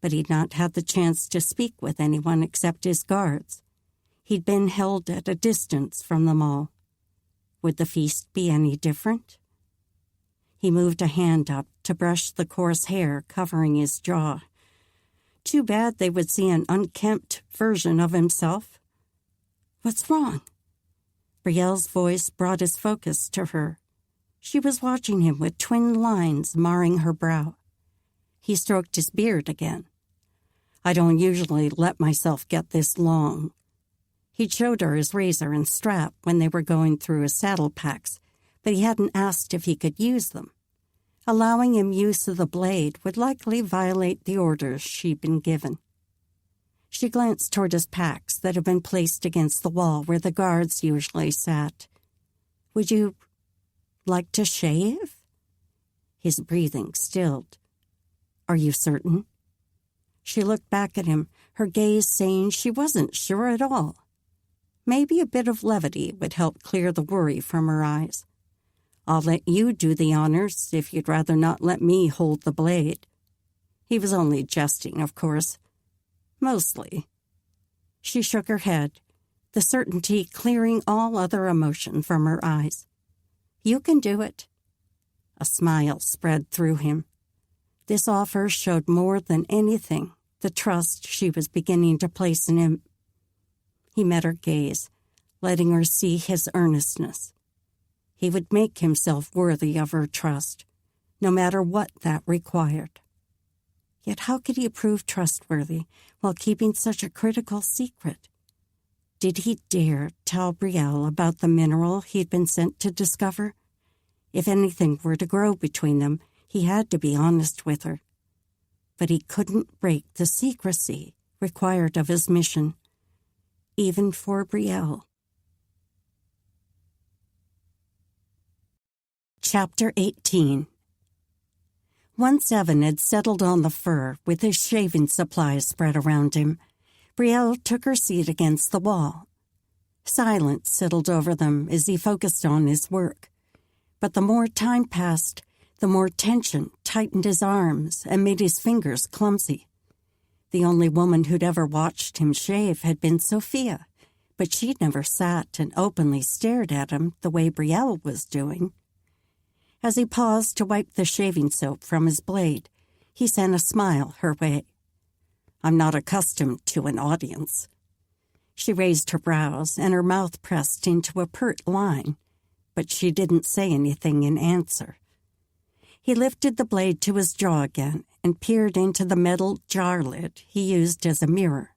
But he'd not had the chance to speak with anyone except his guards. He'd been held at a distance from them all. Would the feast be any different? He moved a hand up to brush the coarse hair covering his jaw. Too bad they would see an unkempt version of himself. What's wrong? Brielle's voice brought his focus to her. She was watching him with twin lines marring her brow. He stroked his beard again. I don't usually let myself get this long. He'd showed her his razor and strap when they were going through his saddle packs, but he hadn't asked if he could use them. Allowing him use of the blade would likely violate the orders she'd been given. She glanced toward his packs that had been placed against the wall where the guards usually sat. Would you like to shave? His breathing stilled. Are you certain? She looked back at him, her gaze saying she wasn't sure at all. Maybe a bit of levity would help clear the worry from her eyes. "I'll let you do the honors if you'd rather not let me hold the blade." He was only jesting, of course. Mostly. She shook her head, the certainty clearing all other emotion from her eyes. "You can do it." A smile spread through him. This offer showed more than anything the trust she was beginning to place in him. He met her gaze, letting her see his earnestness. He would make himself worthy of her trust, no matter what that required. Yet how could he prove trustworthy while keeping such a critical secret? Did he dare tell Brielle about the mineral he'd been sent to discover? If anything were to grow between them, he had to be honest with her. But he couldn't break the secrecy required of his mission, even for Brielle. Chapter 18. Once Evan had settled on the fur with his shaving supplies spread around him, Brielle took her seat against the wall. Silence settled over them as he focused on his work. But the more time passed, the more tension tightened his arms and made his fingers clumsy. The only woman who'd ever watched him shave had been Sophia, but she'd never sat and openly stared at him the way Brielle was doing. As he paused to wipe the shaving soap from his blade, he sent a smile her way. "I'm not accustomed to an audience." She raised her brows and her mouth pressed into a pert line, but she didn't say anything in answer. He lifted the blade to his jaw again and peered into the metal jar lid he used as a mirror.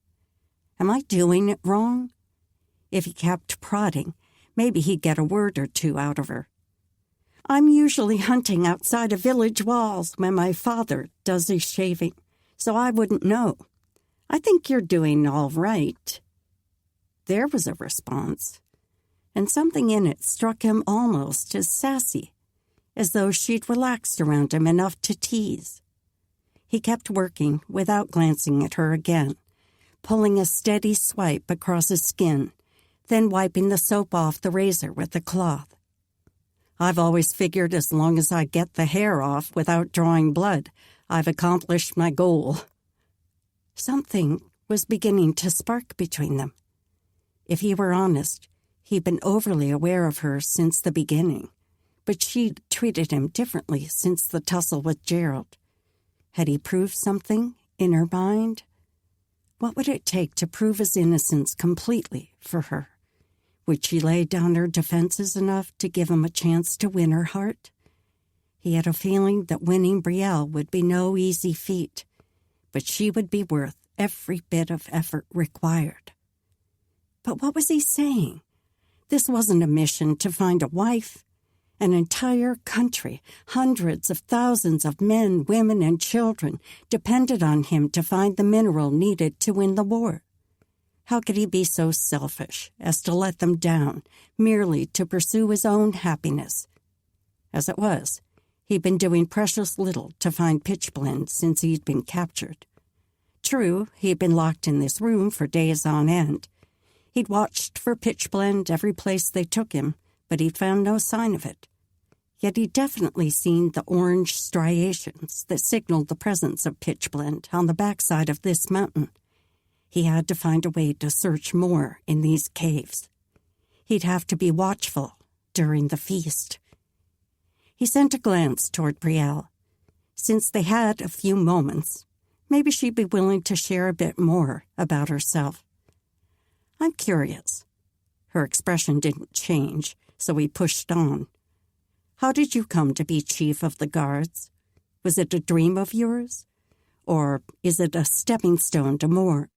Am I doing it wrong? If he kept prodding, maybe he'd get a word or two out of her. "I'm usually hunting outside of village walls when my father does his shaving, so I wouldn't know. I think you're doing all right." There was a response, and something in it struck him almost as sassy, as though she'd relaxed around him enough to tease. He kept working without glancing at her again, pulling a steady swipe across his skin, then wiping the soap off the razor with a cloth. "I've always figured as long as I get the hair off without drawing blood, I've accomplished my goal." Something was beginning to spark between them. If he were honest, he'd been overly aware of her since the beginning, but she'd treated him differently since the tussle with Gerald. Had he proved something in her mind? What would it take to prove his innocence completely for her? Would she lay down her defenses enough to give him a chance to win her heart? He had a feeling that winning Brielle would be no easy feat, but she would be worth every bit of effort required. But what was he saying? This wasn't a mission to find a wife. An entire country, hundreds of thousands of men, women, and children depended on him to find the mineral needed to win the war. How could he be so selfish as to let them down merely to pursue his own happiness? As it was, he'd been doing precious little to find pitchblende since he'd been captured. True, he'd been locked in this room for days on end. He'd watched for pitchblende every place they took him, but he'd found no sign of it. Yet he'd definitely seen the orange striations that signaled the presence of pitchblende on the backside of this mountain. He had to find a way to search more in these caves. He'd have to be watchful during the feast. He sent a glance toward Brielle. Since they had a few moments, maybe she'd be willing to share a bit more about herself. "I'm curious." Her expression didn't change, so he pushed on. "How did you come to be chief of the guards? Was it a dream of yours? Or is it a stepping stone to more?"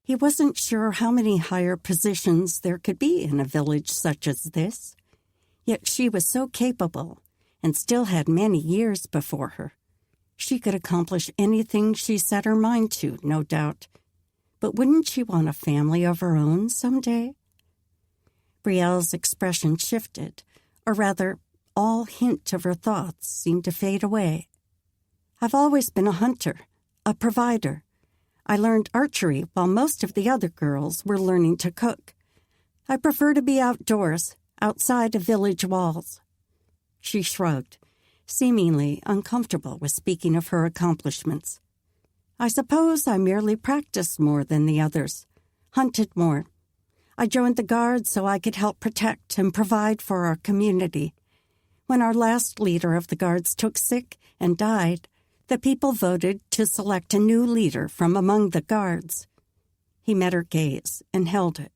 He wasn't sure how many higher positions there could be in a village such as this. Yet she was so capable and still had many years before her. She could accomplish anything she set her mind to, no doubt. But wouldn't she want a family of her own someday? Brielle's expression shifted, or rather, all hint of her thoughts seemed to fade away. "I've always been a hunter, a provider. I learned archery while most of the other girls were learning to cook. I prefer to be outdoors, outside of village walls. She shrugged, seemingly uncomfortable with speaking of her accomplishments. I suppose I merely practiced more than the others, hunted more. I joined the Guard so I could help protect and provide for our community. When our last leader of the Guards took sick and died, the people voted to select a new leader from among the Guards. He met her gaze and held it.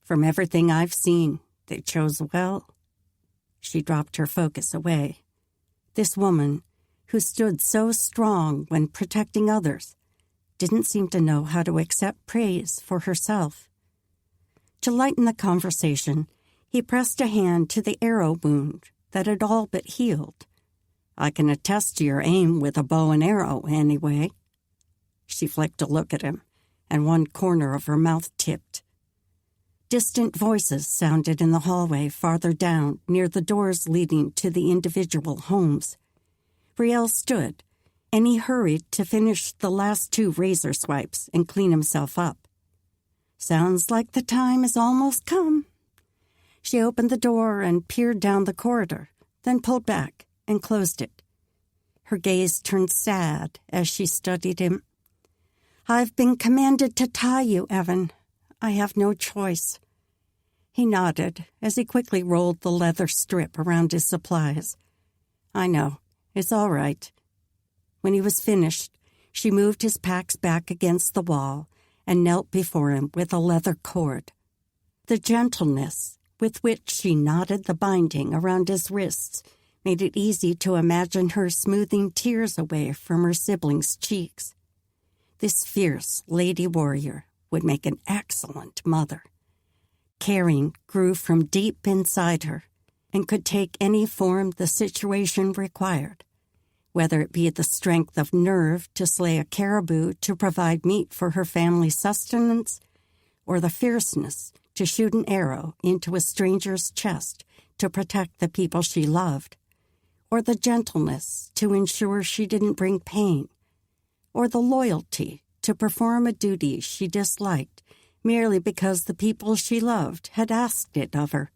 From everything I've seen, they chose well. She dropped her focus away. This woman, who stood so strong when protecting others, didn't seem to know how to accept praise for herself. To lighten the conversation, he pressed a hand to the arrow wound that had all but healed. I can attest to your aim with a bow and arrow, anyway. She flicked a look at him, and one corner of her mouth tipped. Distant voices sounded in the hallway farther down, near the doors leading to the individual homes. Brielle stood, and he hurried to finish the last 2 razor swipes and clean himself up. Sounds like the time has almost come. She opened the door and peered down the corridor, then pulled back and closed it. Her gaze turned sad as she studied him. I've been commanded to tie you, Evan. I have no choice. He nodded as he quickly rolled the leather strip around his supplies. I know. It's all right. When he was finished, she moved his packs back against the wall and knelt before him with a leather cord. The gentleness with which she knotted the binding around his wrists made it easy to imagine her smoothing tears away from her siblings' cheeks. This fierce lady warrior would make an excellent mother. Caring grew from deep inside her and could take any form the situation required, whether it be the strength of nerve to slay a caribou to provide meat for her family's sustenance, or the fierceness to shoot an arrow into a stranger's chest to protect the people she loved, or the gentleness to ensure she didn't bring pain, or the loyalty to perform a duty she disliked merely because the people she loved had asked it of her.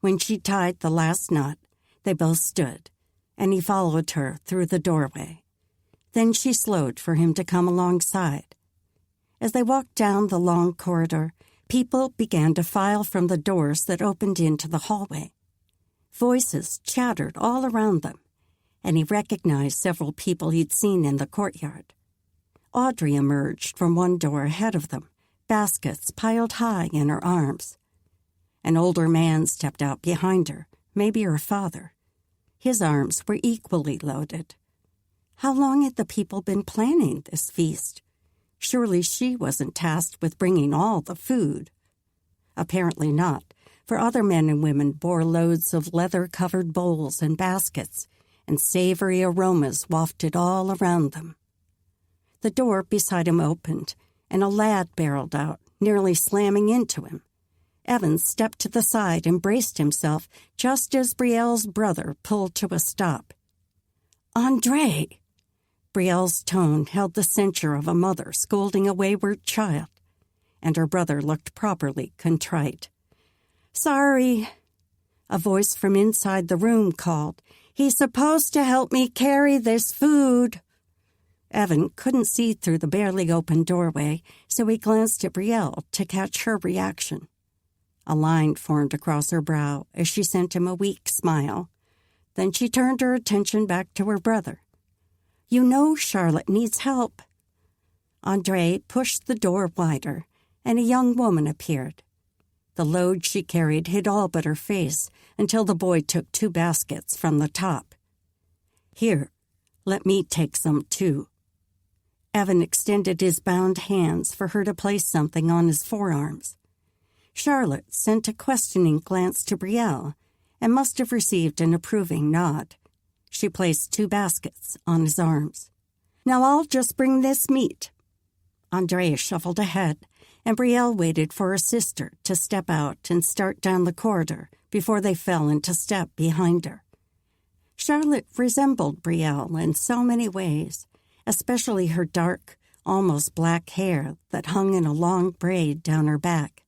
When she tied the last knot, they both stood, and he followed her through the doorway. Then she slowed for him to come alongside. As they walked down the long corridor, people began to file from the doors that opened into the hallway. Voices chattered all around them, and he recognized several people he'd seen in the courtyard. Audrey emerged from one door ahead of them, baskets piled high in her arms. An older man stepped out behind her, maybe her father. His arms were equally loaded. How long had the people been planning this feast? Surely she wasn't tasked with bringing all the food. Apparently not, for other men and women bore loads of leather-covered bowls and baskets, and savory aromas wafted all around them. The door beside him opened, and a lad barreled out, nearly slamming into him. Evan stepped to the side and braced himself just as Brielle's brother pulled to a stop. "Andre!" Brielle's tone held the censure of a mother scolding a wayward child, and her brother looked properly contrite. "Sorry," a voice from inside the room called. "He's supposed to help me carry this food." Evan couldn't see through the barely open doorway, so he glanced at Brielle to catch her reaction. A line formed across her brow as she sent him a weak smile. Then she turned her attention back to her brother. "You know Charlotte needs help." Andre pushed the door wider, and a young woman appeared. The load she carried hid all but her face until the boy took 2 baskets from the top. "Here, let me take some too." Evan extended his bound hands for her to place something on his forearms. Charlotte sent a questioning glance to Brielle and must have received an approving nod. She placed 2 baskets on his arms. "Now I'll just bring this meat." Andrea shuffled ahead, and Brielle waited for her sister to step out and start down the corridor before they fell into step behind her. Charlotte resembled Brielle in so many ways, especially her dark, almost black hair that hung in a long braid down her back.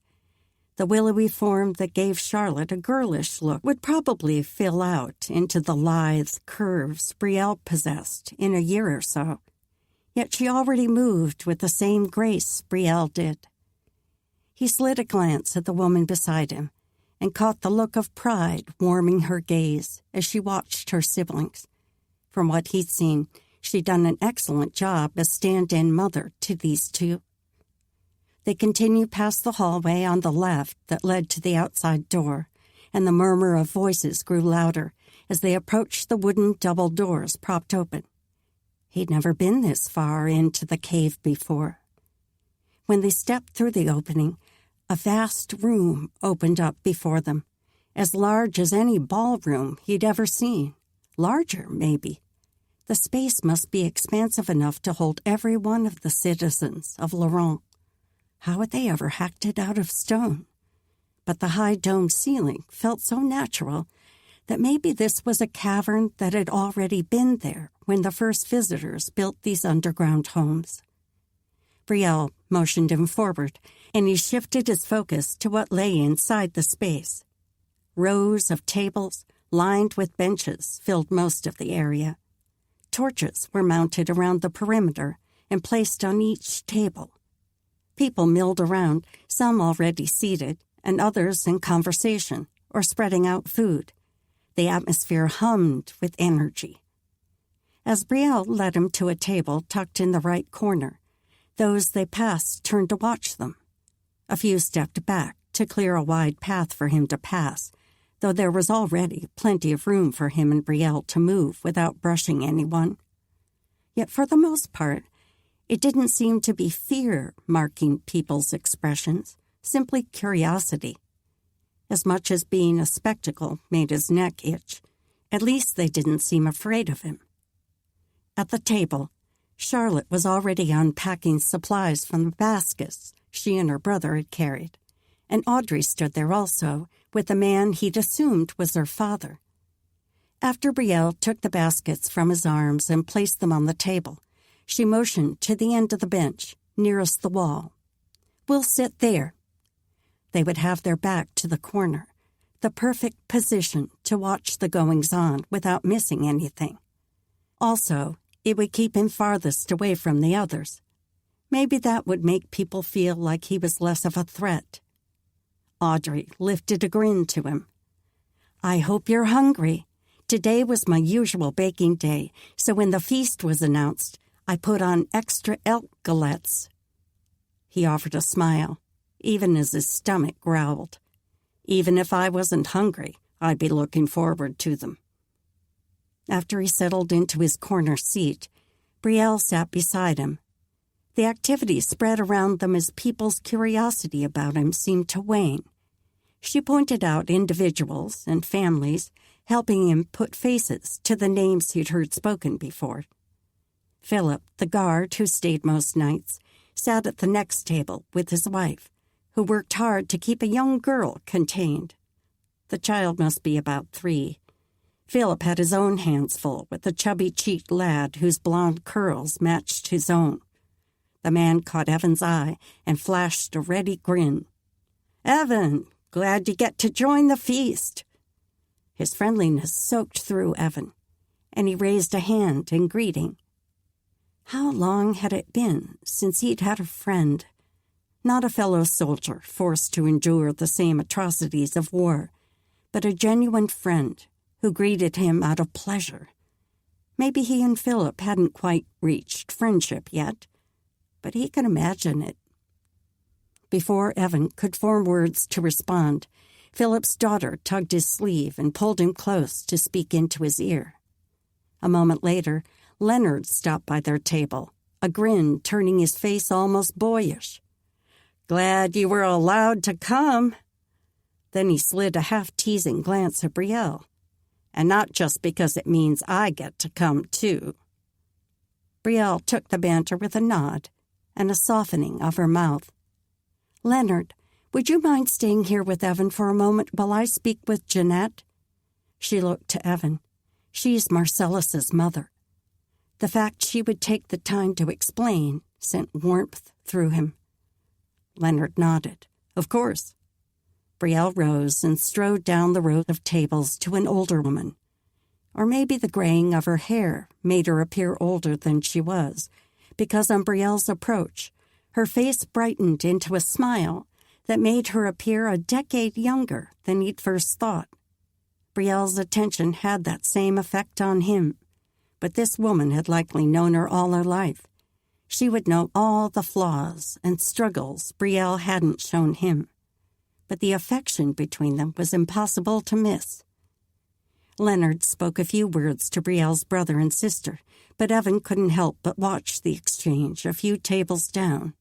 The willowy form that gave Charlotte a girlish look would probably fill out into the lithe curves Brielle possessed in a year or so. Yet she already moved with the same grace Brielle did. He slid a glance at the woman beside him and caught the look of pride warming her gaze as she watched her siblings. From what he'd seen, she'd done an excellent job as stand-in mother to these two. They continued past the hallway on the left that led to the outside door, and the murmur of voices grew louder as they approached the wooden double doors propped open. He'd never been this far into the cave before. When they stepped through the opening, a vast room opened up before them, as large as any ballroom he'd ever seen. Larger, maybe. The space must be expansive enough to hold every one of the citizens of Laurent. How had they ever hacked it out of stone? But the high domed ceiling felt so natural that maybe this was a cavern that had already been there when the first visitors built these underground homes. Brielle motioned him forward, and he shifted his focus to what lay inside the space. Rows of tables, lined with benches, filled most of the area. Torches were mounted around the perimeter and placed on each table. People milled around, some already seated, and others in conversation or spreading out food. The atmosphere hummed with energy. As Brielle led him to a table tucked in the right corner, those they passed turned to watch them. A few stepped back to clear a wide path for him to pass, though there was already plenty of room for him and Brielle to move without brushing anyone. Yet for the most part, it didn't seem to be fear marking people's expressions, simply curiosity. As much as being a spectacle made his neck itch, at least they didn't seem afraid of him. At the table, Charlotte was already unpacking supplies from the baskets she and her brother had carried, and Audrey stood there also with the man he'd assumed was her father. After Brielle took the baskets from his arms and placed them on the table, she motioned to the end of the bench, nearest the wall. "We'll sit there." They would have their back to the corner, the perfect position to watch the goings-on without missing anything. Also, it would keep him farthest away from the others. Maybe that would make people feel like he was less of a threat. Audrey lifted a grin to him. "I hope you're hungry. Today was my usual baking day, so when the feast was announced, I put on extra elk galettes." He offered a smile, even as his stomach growled. "Even if I wasn't hungry, I'd be looking forward to them." After he settled into his corner seat, Brielle sat beside him. The activity spread around them as people's curiosity about him seemed to wane. She pointed out individuals and families, helping him put faces to the names he'd heard spoken before. Philip, the guard who stayed most nights, sat at the next table with his wife, who worked hard to keep a young girl contained. The child must be about 3. Philip had his own hands full with a chubby-cheeked lad whose blonde curls matched his own. The man caught Evan's eye and flashed a ready grin. "Evan, glad you get to join the feast." His friendliness soaked through Evan, and he raised a hand in greeting. How long had it been since he'd had a friend? Not a fellow soldier forced to endure the same atrocities of war, but a genuine friend who greeted him out of pleasure. Maybe he and Philip hadn't quite reached friendship yet, but he could imagine it. Before Evan could form words to respond, Philip's daughter tugged his sleeve and pulled him close to speak into his ear. A moment later, Leonard stopped by their table, a grin turning his face almost boyish. "Glad you were allowed to come." Then he slid a half-teasing glance at Brielle. "And not just because it means I get to come, too." Brielle took the banter with a nod and a softening of her mouth. "Leonard, would you mind staying here with Evan for a moment while I speak with Jeanette?" She looked to Evan. She's Marcellus's mother. The fact she would take the time to explain sent warmth through him. Leonard nodded. "Of course." Brielle rose and strode down the row of tables to an older woman. Or maybe the graying of her hair made her appear older than she was, because on Brielle's approach, her face brightened into a smile that made her appear a decade younger than he'd first thought. Brielle's attention had that same effect on him, but this woman had likely known her all her life. She would know all the flaws and struggles Brielle hadn't shown him, but the affection between them was impossible to miss. Leonard spoke a few words to Brielle's brother and sister, but Evan couldn't help but watch the exchange a few tables down.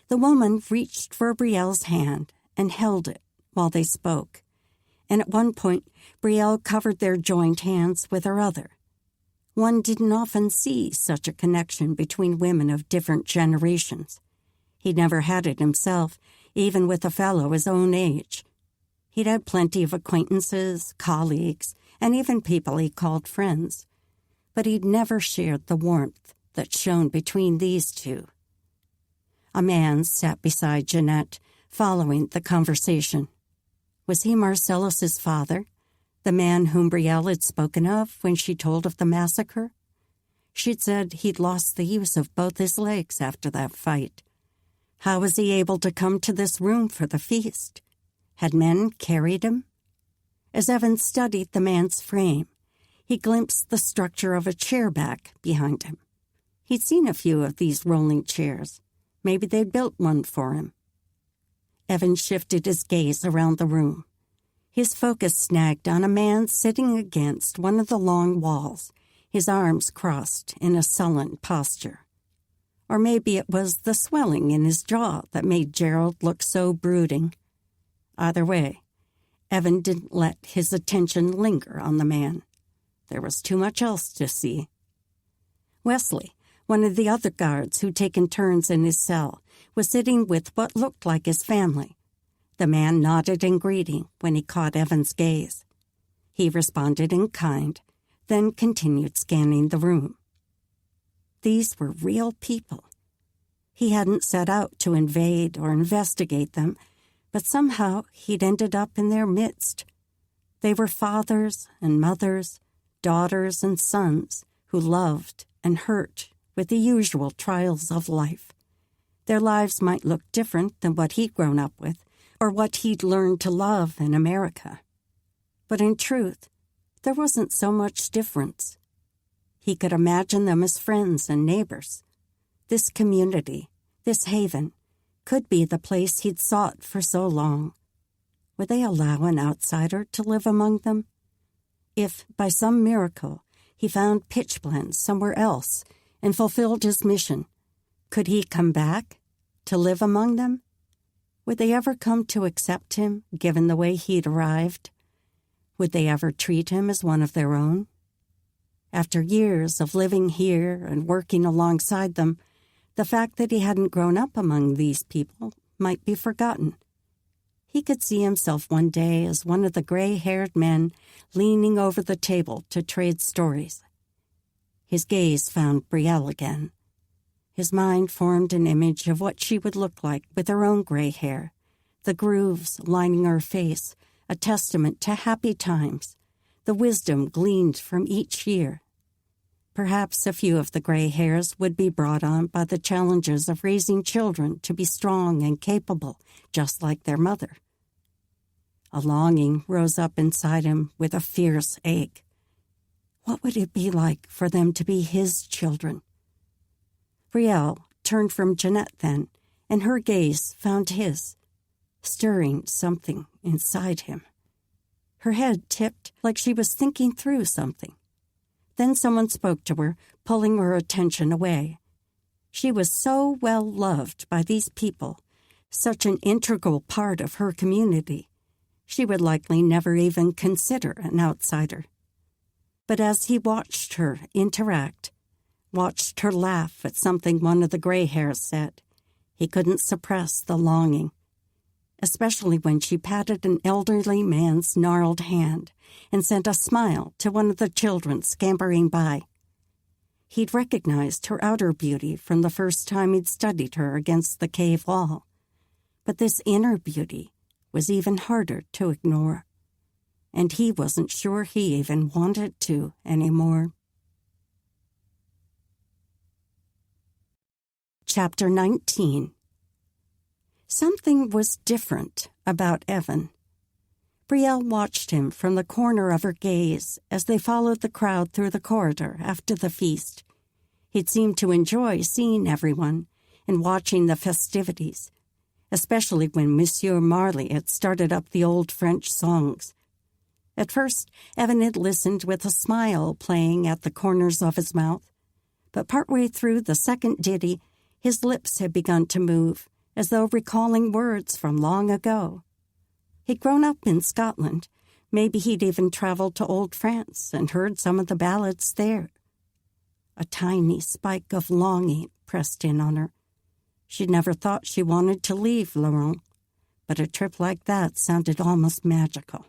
The woman reached for Brielle's hand and held it while they spoke, and at one point Brielle covered their joined hands with her other. One didn't often see such a connection between women of different generations. He'd never had it himself, even with a fellow his own age. He'd had plenty of acquaintances, colleagues, and even people he called friends, but he'd never shared the warmth that shone between these two. A man sat beside Jeanette, following the conversation. Was he Marcellus's father, the man whom Brielle had spoken of when she told of the massacre? She'd said he'd lost the use of both his legs after that fight. How was he able to come to this room for the feast? Had men carried him? As Evan studied the man's frame, he glimpsed the structure of a chair back behind him. He'd seen a few of these rolling chairs. Maybe they'd built one for him. Evan shifted his gaze around the room. His focus snagged on a man sitting against one of the long walls, his arms crossed in a sullen posture. Or maybe it was the swelling in his jaw that made Gerald look so brooding. Either way, Evan didn't let his attention linger on the man. There was too much else to see. Wesley, one of the other guards who'd taken turns in his cell, was sitting with what looked like his family. The man nodded in greeting when he caught Evan's gaze. He responded in kind, then continued scanning the room. These were real people. He hadn't set out to invade or investigate them, but somehow he'd ended up in their midst. They were fathers and mothers, daughters and sons who loved and hurt with the usual trials of life. Their lives might look different than what he'd grown up with, or what he'd learned to love in America. But in truth, there wasn't so much difference. He could imagine them as friends and neighbors. This community, this haven, could be the place he'd sought for so long. Would they allow an outsider to live among them? If, by some miracle, he found pitchblende somewhere else and fulfilled his mission, could he come back to live among them? Would they ever come to accept him, given the way he'd arrived? Would they ever treat him as one of their own? After years of living here and working alongside them, the fact that he hadn't grown up among these people might be forgotten. He could see himself one day as one of the gray-haired men leaning over the table to trade stories. His gaze found Brielle again. His mind formed an image of what she would look like with her own gray hair, the grooves lining her face, a testament to happy times, the wisdom gleaned from each year. Perhaps a few of the gray hairs would be brought on by the challenges of raising children to be strong and capable, just like their mother. A longing rose up inside him with a fierce ache. What would it be like for them to be his children? Brielle turned from Jeanette then, and her gaze found his, stirring something inside him. Her head tipped like she was thinking through something. Then someone spoke to her, pulling her attention away. She was so well loved by these people, such an integral part of her community. She would likely never even consider an outsider. But as he watched her interact, watched her laugh at something one of the gray hairs said, he couldn't suppress the longing, especially when she patted an elderly man's gnarled hand and sent a smile to one of the children scampering by. He'd recognized her outer beauty from the first time he'd studied her against the cave wall, but this inner beauty was even harder to ignore, and he wasn't sure he even wanted to anymore. Chapter 19. Something was different about Evan. Brielle watched him from the corner of her gaze as they followed the crowd through the corridor after the feast. He'd seemed to enjoy seeing everyone and watching the festivities, especially when Monsieur Marley had started up the old French songs. At first, Evan had listened with a smile playing at the corners of his mouth, but partway through the second ditty, his lips had begun to move, as though recalling words from long ago. He'd grown up in Scotland. Maybe he'd even traveled to old France and heard some of the ballads there. A tiny spike of longing pressed in on her. She'd never thought she wanted to leave Laurent, but a trip like that sounded almost magical.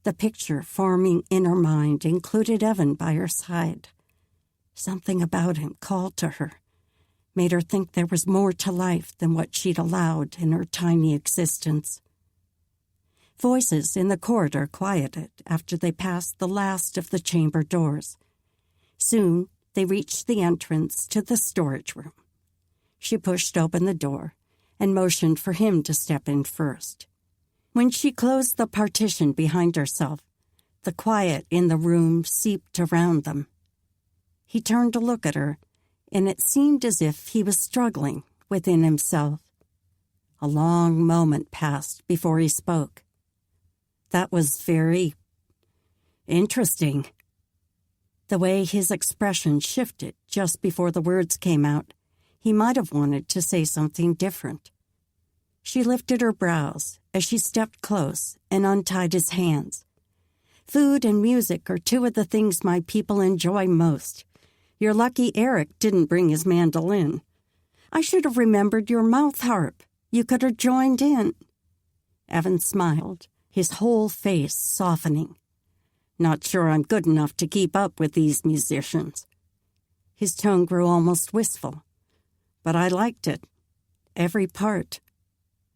The picture forming in her mind included Evan by her side. Something about him called to her, made her think there was more to life than what she'd allowed in her tiny existence. Voices in the corridor quieted after they passed the last of the chamber doors. Soon they reached the entrance to the storage room. She pushed open the door and motioned for him to step in first. When she closed the partition behind herself, the quiet in the room seeped around them. He turned to look at her, and it seemed as if he was struggling within himself. A long moment passed before he spoke. That was very interesting. The way his expression shifted just before the words came out, he might have wanted to say something different. She lifted her brows as she stepped close and untied his hands. Food and music are two of the things my people enjoy most. You're lucky Eric didn't bring his mandolin. I should have remembered your mouth harp. You could have joined in. Evan smiled, his whole face softening. Not sure I'm good enough to keep up with these musicians. His tone grew almost wistful, but I liked it. Every part.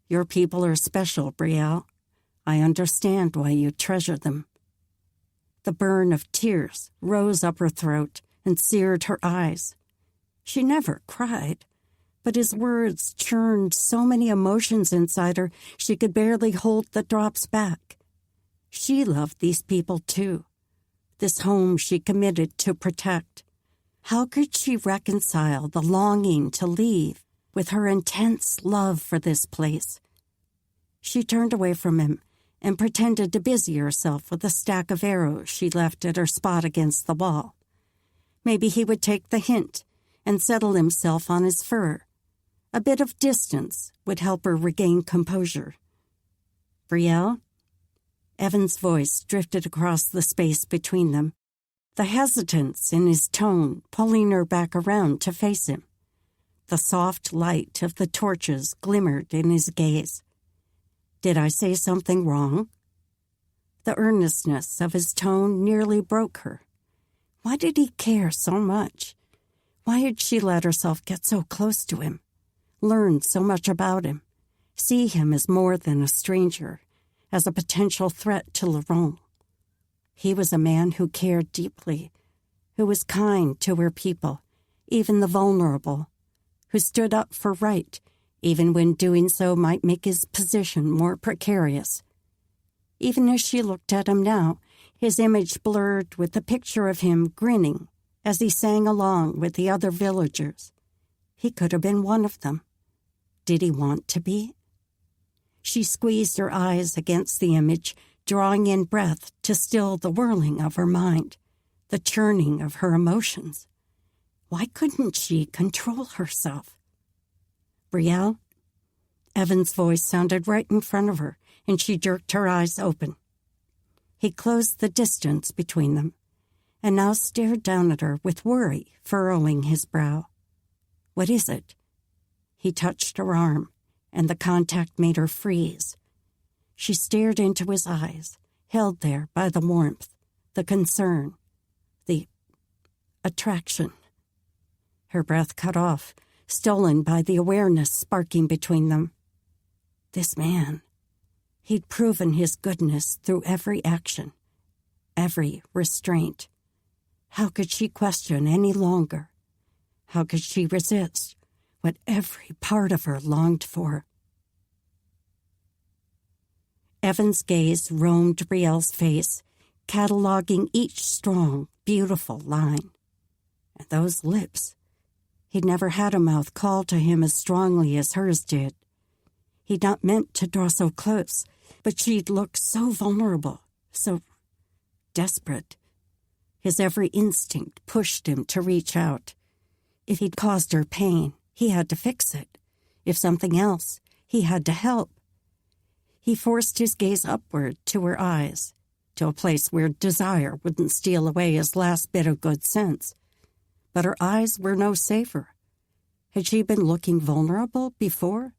Your people are special, Brielle. I understand why you treasure them. The burn of tears rose up her throat and seared her eyes. She never cried, but his words churned so many emotions inside her she could barely hold the drops back. She loved these people too, this home she committed to protect. How could she reconcile the longing to leave with her intense love for this place? She turned away from him and pretended to busy herself with a stack of arrows she left at her spot against the wall. Maybe he would take the hint and settle himself on his fur. A bit of distance would help her regain composure. Brielle? Evan's voice drifted across the space between them, the hesitance in his tone pulling her back around to face him. The soft light of the torches glimmered in his gaze. Did I say something wrong? The earnestness of his tone nearly broke her. Why did he care so much? Why had she let herself get so close to him, learn so much about him, see him as more than a stranger, as a potential threat to Laurent? He was a man who cared deeply, who was kind to her people, even the vulnerable, who stood up for right, even when doing so might make his position more precarious. Even as she looked at him now, his image blurred with the picture of him grinning as he sang along with the other villagers. He could have been one of them. Did he want to be? She squeezed her eyes against the image, drawing in breath to still the whirling of her mind, the churning of her emotions. Why couldn't she control herself? Brielle? Evan's voice sounded right in front of her, and she jerked her eyes open. He closed the distance between them, and now stared down at her with worry furrowing his brow. What is it? He touched her arm, and the contact made her freeze. She stared into his eyes, held there by the warmth, the concern, the attraction. Her breath cut off, stolen by the awareness sparking between them. This man, He'd proven his goodness through every action, every restraint. How could she question any longer? How could she resist what every part of her longed for? Evan's gaze roamed Brielle's face, cataloging each strong, beautiful line. And those lips. He'd never had a mouth call to him as strongly as hers did. He'd not meant to draw so close, but she'd looked so vulnerable, so desperate. His every instinct pushed him to reach out. If he'd caused her pain, he had to fix it. If something else, he had to help. He forced his gaze upward to her eyes, to a place where desire wouldn't steal away his last bit of good sense. But her eyes were no safer. Had she been looking vulnerable before?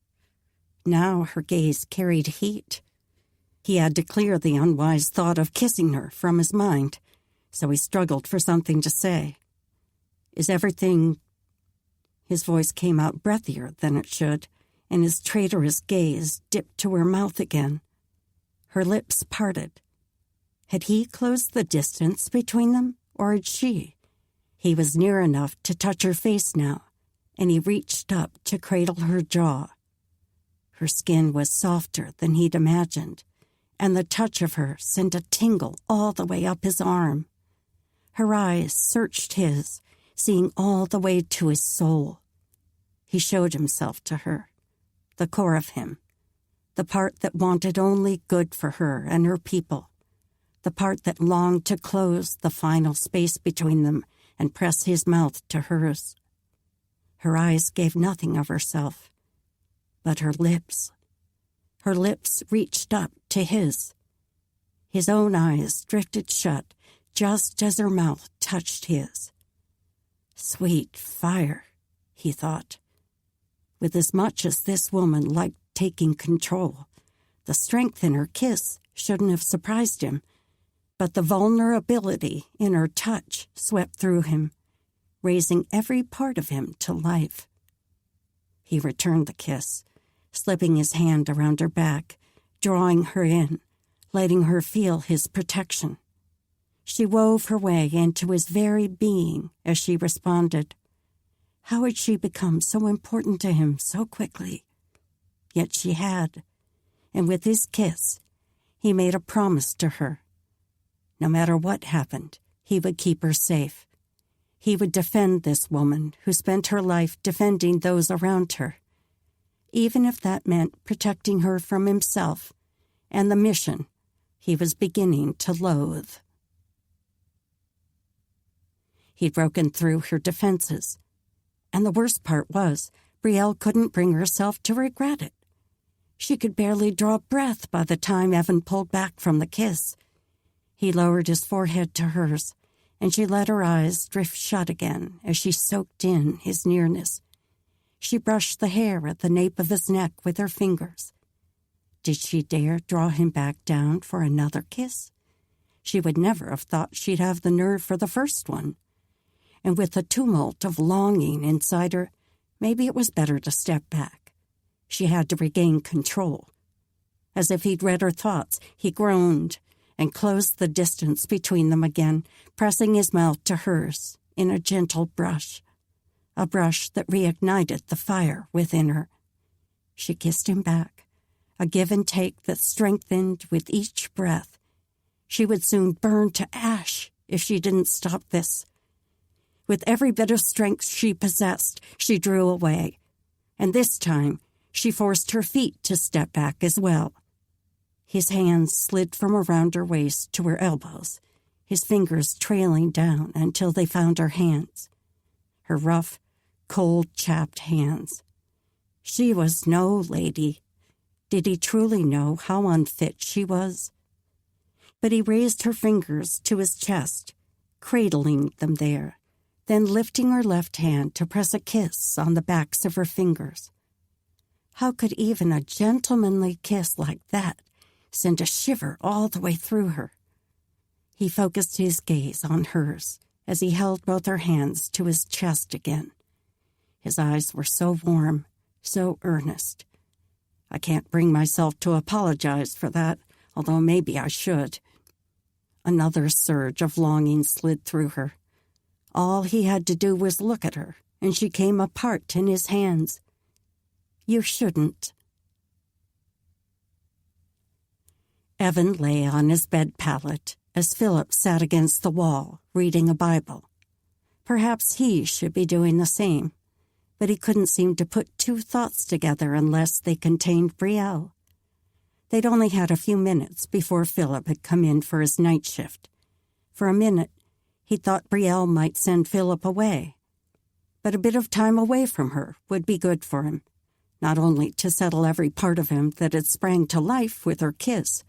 Now her gaze carried heat. He had to clear the unwise thought of kissing her from his mind, so he struggled for something to say. Is everything... His voice came out breathier than it should, and his traitorous gaze dipped to her mouth again. Her lips parted. Had he closed the distance between them, or had she? He was near enough to touch her face now, and he reached up to cradle her jaw. Her skin was softer than he'd imagined, and the touch of her sent a tingle all the way up his arm. Her eyes searched his, seeing all the way to his soul. He showed himself to her, the core of him, the part that wanted only good for her and her people, the part that longed to close the final space between them and press his mouth to hers. Her eyes gave nothing of herself, but her lips. Her lips reached up to his. His own eyes drifted shut just as her mouth touched his. Sweet fire, he thought. With as much as this woman liked taking control, the strength in her kiss shouldn't have surprised him, but the vulnerability in her touch swept through him, raising every part of him to life. He returned the kiss, slipping his hand around her back, drawing her in, letting her feel his protection. She wove her way into his very being as she responded. How had she become so important to him so quickly? Yet she had, and with his kiss, he made a promise to her. No matter what happened, he would keep her safe. He would defend this woman who spent her life defending those around her, even if that meant protecting her from himself and the mission he was beginning to loathe. He'd broken through her defenses, and the worst part was Brielle couldn't bring herself to regret it. She could barely draw breath by the time Evan pulled back from the kiss. He lowered his forehead to hers, and she let her eyes drift shut again as she soaked in his nearness. She brushed the hair at the nape of his neck with her fingers. Did she dare draw him back down for another kiss? She would never have thought she'd have the nerve for the first one. And with a tumult of longing inside her, maybe it was better to step back. She had to regain control. As if he'd read her thoughts, he groaned and closed the distance between them again, pressing his mouth to hers in a gentle brush, a brush that reignited the fire within her. She kissed him back, a give and take that strengthened with each breath. She would soon burn to ash if she didn't stop this. With every bit of strength she possessed, she drew away, and this time she forced her feet to step back as well. His hands slid from around her waist to her elbows, his fingers trailing down until they found her hands, her rough, cold, chapped hands. She was no lady. Did he truly know how unfit she was? But he raised her fingers to his chest, cradling them there, then lifting her left hand to press a kiss on the backs of her fingers. How could even a gentlemanly kiss like that send a shiver all the way through her? He focused his gaze on hers as he held both her hands to his chest again. His eyes were so warm, so earnest. I can't bring myself to apologize for that, although maybe I should. Another surge of longing slid through her. All he had to do was look at her, and she came apart in his hands. You shouldn't. Evan lay on his bed pallet as Philip sat against the wall, reading a Bible. Perhaps he should be doing the same, but he couldn't seem to put two thoughts together unless they contained Brielle. They'd only had a few minutes before Philip had come in for his night shift. For a minute, he thought Brielle might send Philip away. But a bit of time away from her would be good for him, not only to settle every part of him that had sprang to life with her kiss,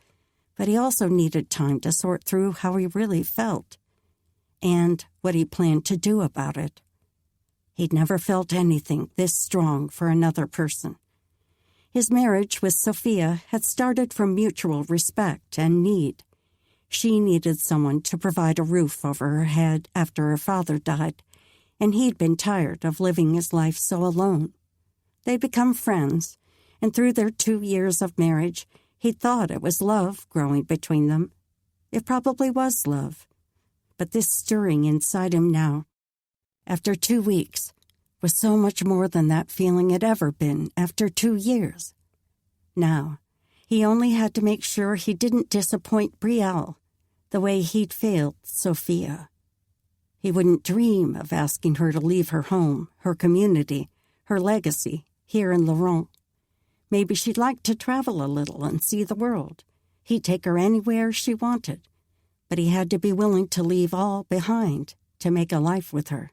but he also needed time to sort through how he really felt and what he planned to do about it. He'd never felt anything this strong for another person. His marriage with Sophia had started from mutual respect and need. She needed someone to provide a roof over her head after her father died, and he'd been tired of living his life so alone. They'd become friends, and through their 2 years of marriage, he thought it was love growing between them. It probably was love, but this stirring inside him now, after 2 weeks, was so much more than that feeling had ever been after 2 years. Now, he only had to make sure he didn't disappoint Brielle the way he'd failed Sophia. He wouldn't dream of asking her to leave her home, her community, her legacy here in Laurent. Maybe she'd like to travel a little and see the world. He'd take her anywhere she wanted, but he had to be willing to leave all behind to make a life with her.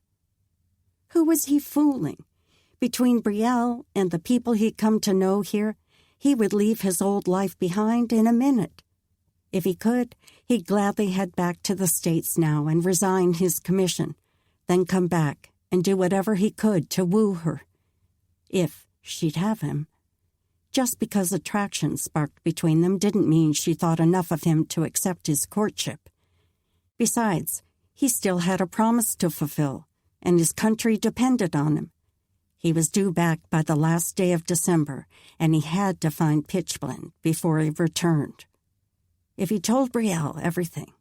Who was he fooling? Between Brielle and the people he'd come to know here, he would leave his old life behind in a minute. If he could, he'd gladly head back to the States now and resign his commission, then come back and do whatever he could to woo her. If she'd have him. Just because attraction sparked between them didn't mean she thought enough of him to accept his courtship. Besides, he still had a promise to fulfill, and his country depended on him. He was due back by the last day of December, and he had to find Pitchblende before he returned. If he told Brielle everything,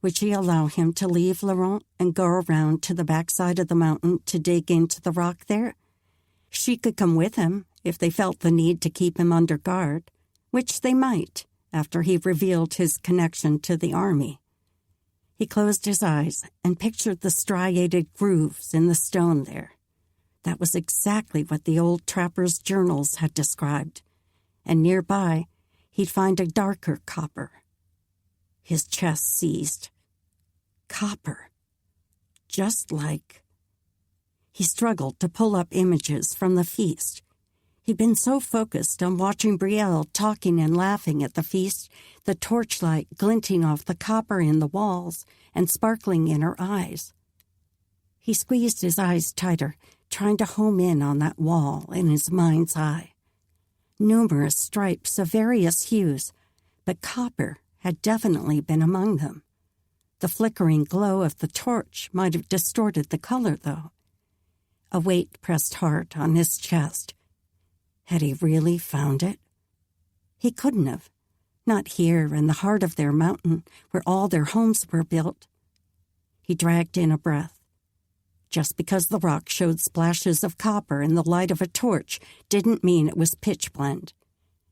would she allow him to leave Laurent and go around to the backside of the mountain to dig into the rock there? She could come with him if they felt the need to keep him under guard, which they might after he revealed his connection to the army. He closed his eyes and pictured the striated grooves in the stone there. That was exactly what the old trapper's journals had described, and nearby he'd find a darker copper. His chest seized. Copper. Just like... He struggled to pull up images from the feast. He'd been so focused on watching Brielle talking and laughing at the feast, the torchlight glinting off the copper in the walls and sparkling in her eyes. He squeezed his eyes tighter, trying to home in on that wall in his mind's eye. Numerous stripes of various hues, but copper had definitely been among them. The flickering glow of the torch might have distorted the color, though. A weight pressed hard on his chest. Had he really found it? He couldn't have. Not here in the heart of their mountain, where all their homes were built. He dragged in a breath. Just because the rock showed splashes of copper in the light of a torch didn't mean it was pitchblende.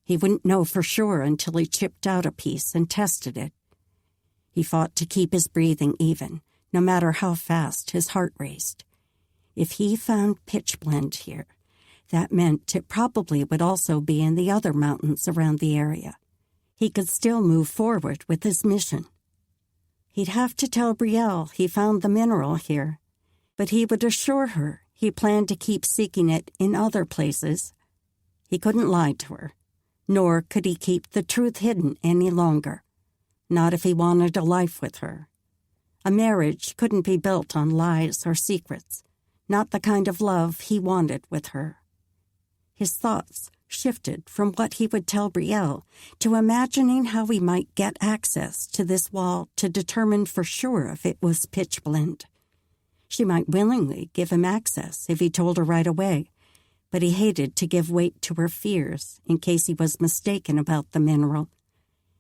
He wouldn't know for sure until he chipped out a piece and tested it. He fought to keep his breathing even, no matter how fast his heart raced. If he found pitchblende here, that meant it probably would also be in the other mountains around the area. He could still move forward with his mission. He'd have to tell Brielle he found the mineral here, but he would assure her he planned to keep seeking it in other places. He couldn't lie to her, nor could he keep the truth hidden any longer, not if he wanted a life with her. A marriage couldn't be built on lies or secrets, not the kind of love he wanted with her. His thoughts shifted from what he would tell Brielle to imagining how he might get access to this wall to determine for sure if it was pitchblende. She might willingly give him access if he told her right away, but he hated to give weight to her fears in case he was mistaken about the mineral.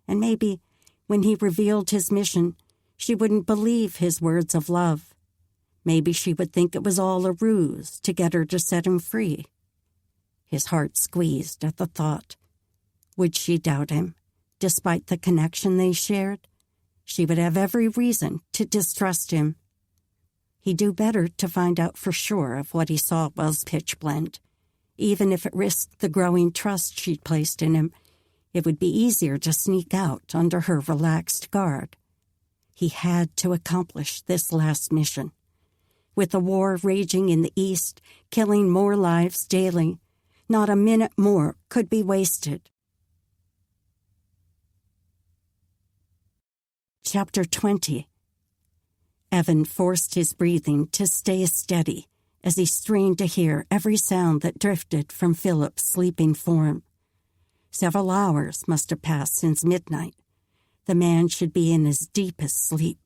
And maybe, when he revealed his mission, she wouldn't believe his words of love. Maybe she would think it was all a ruse to get her to set him free. His heart squeezed at the thought. Would she doubt him, despite the connection they shared? She would have every reason to distrust him. He'd do better to find out for sure if what he saw was pitchblende. Even if it risked the growing trust she'd placed in him, it would be easier to sneak out under her relaxed guard. He had to accomplish this last mission. With the war raging in the East, killing more lives daily, not a minute more could be wasted. Chapter 20. Evan forced his breathing to stay steady as he strained to hear every sound that drifted from Philip's sleeping form. Several hours must have passed since midnight. The man should be in his deepest sleep.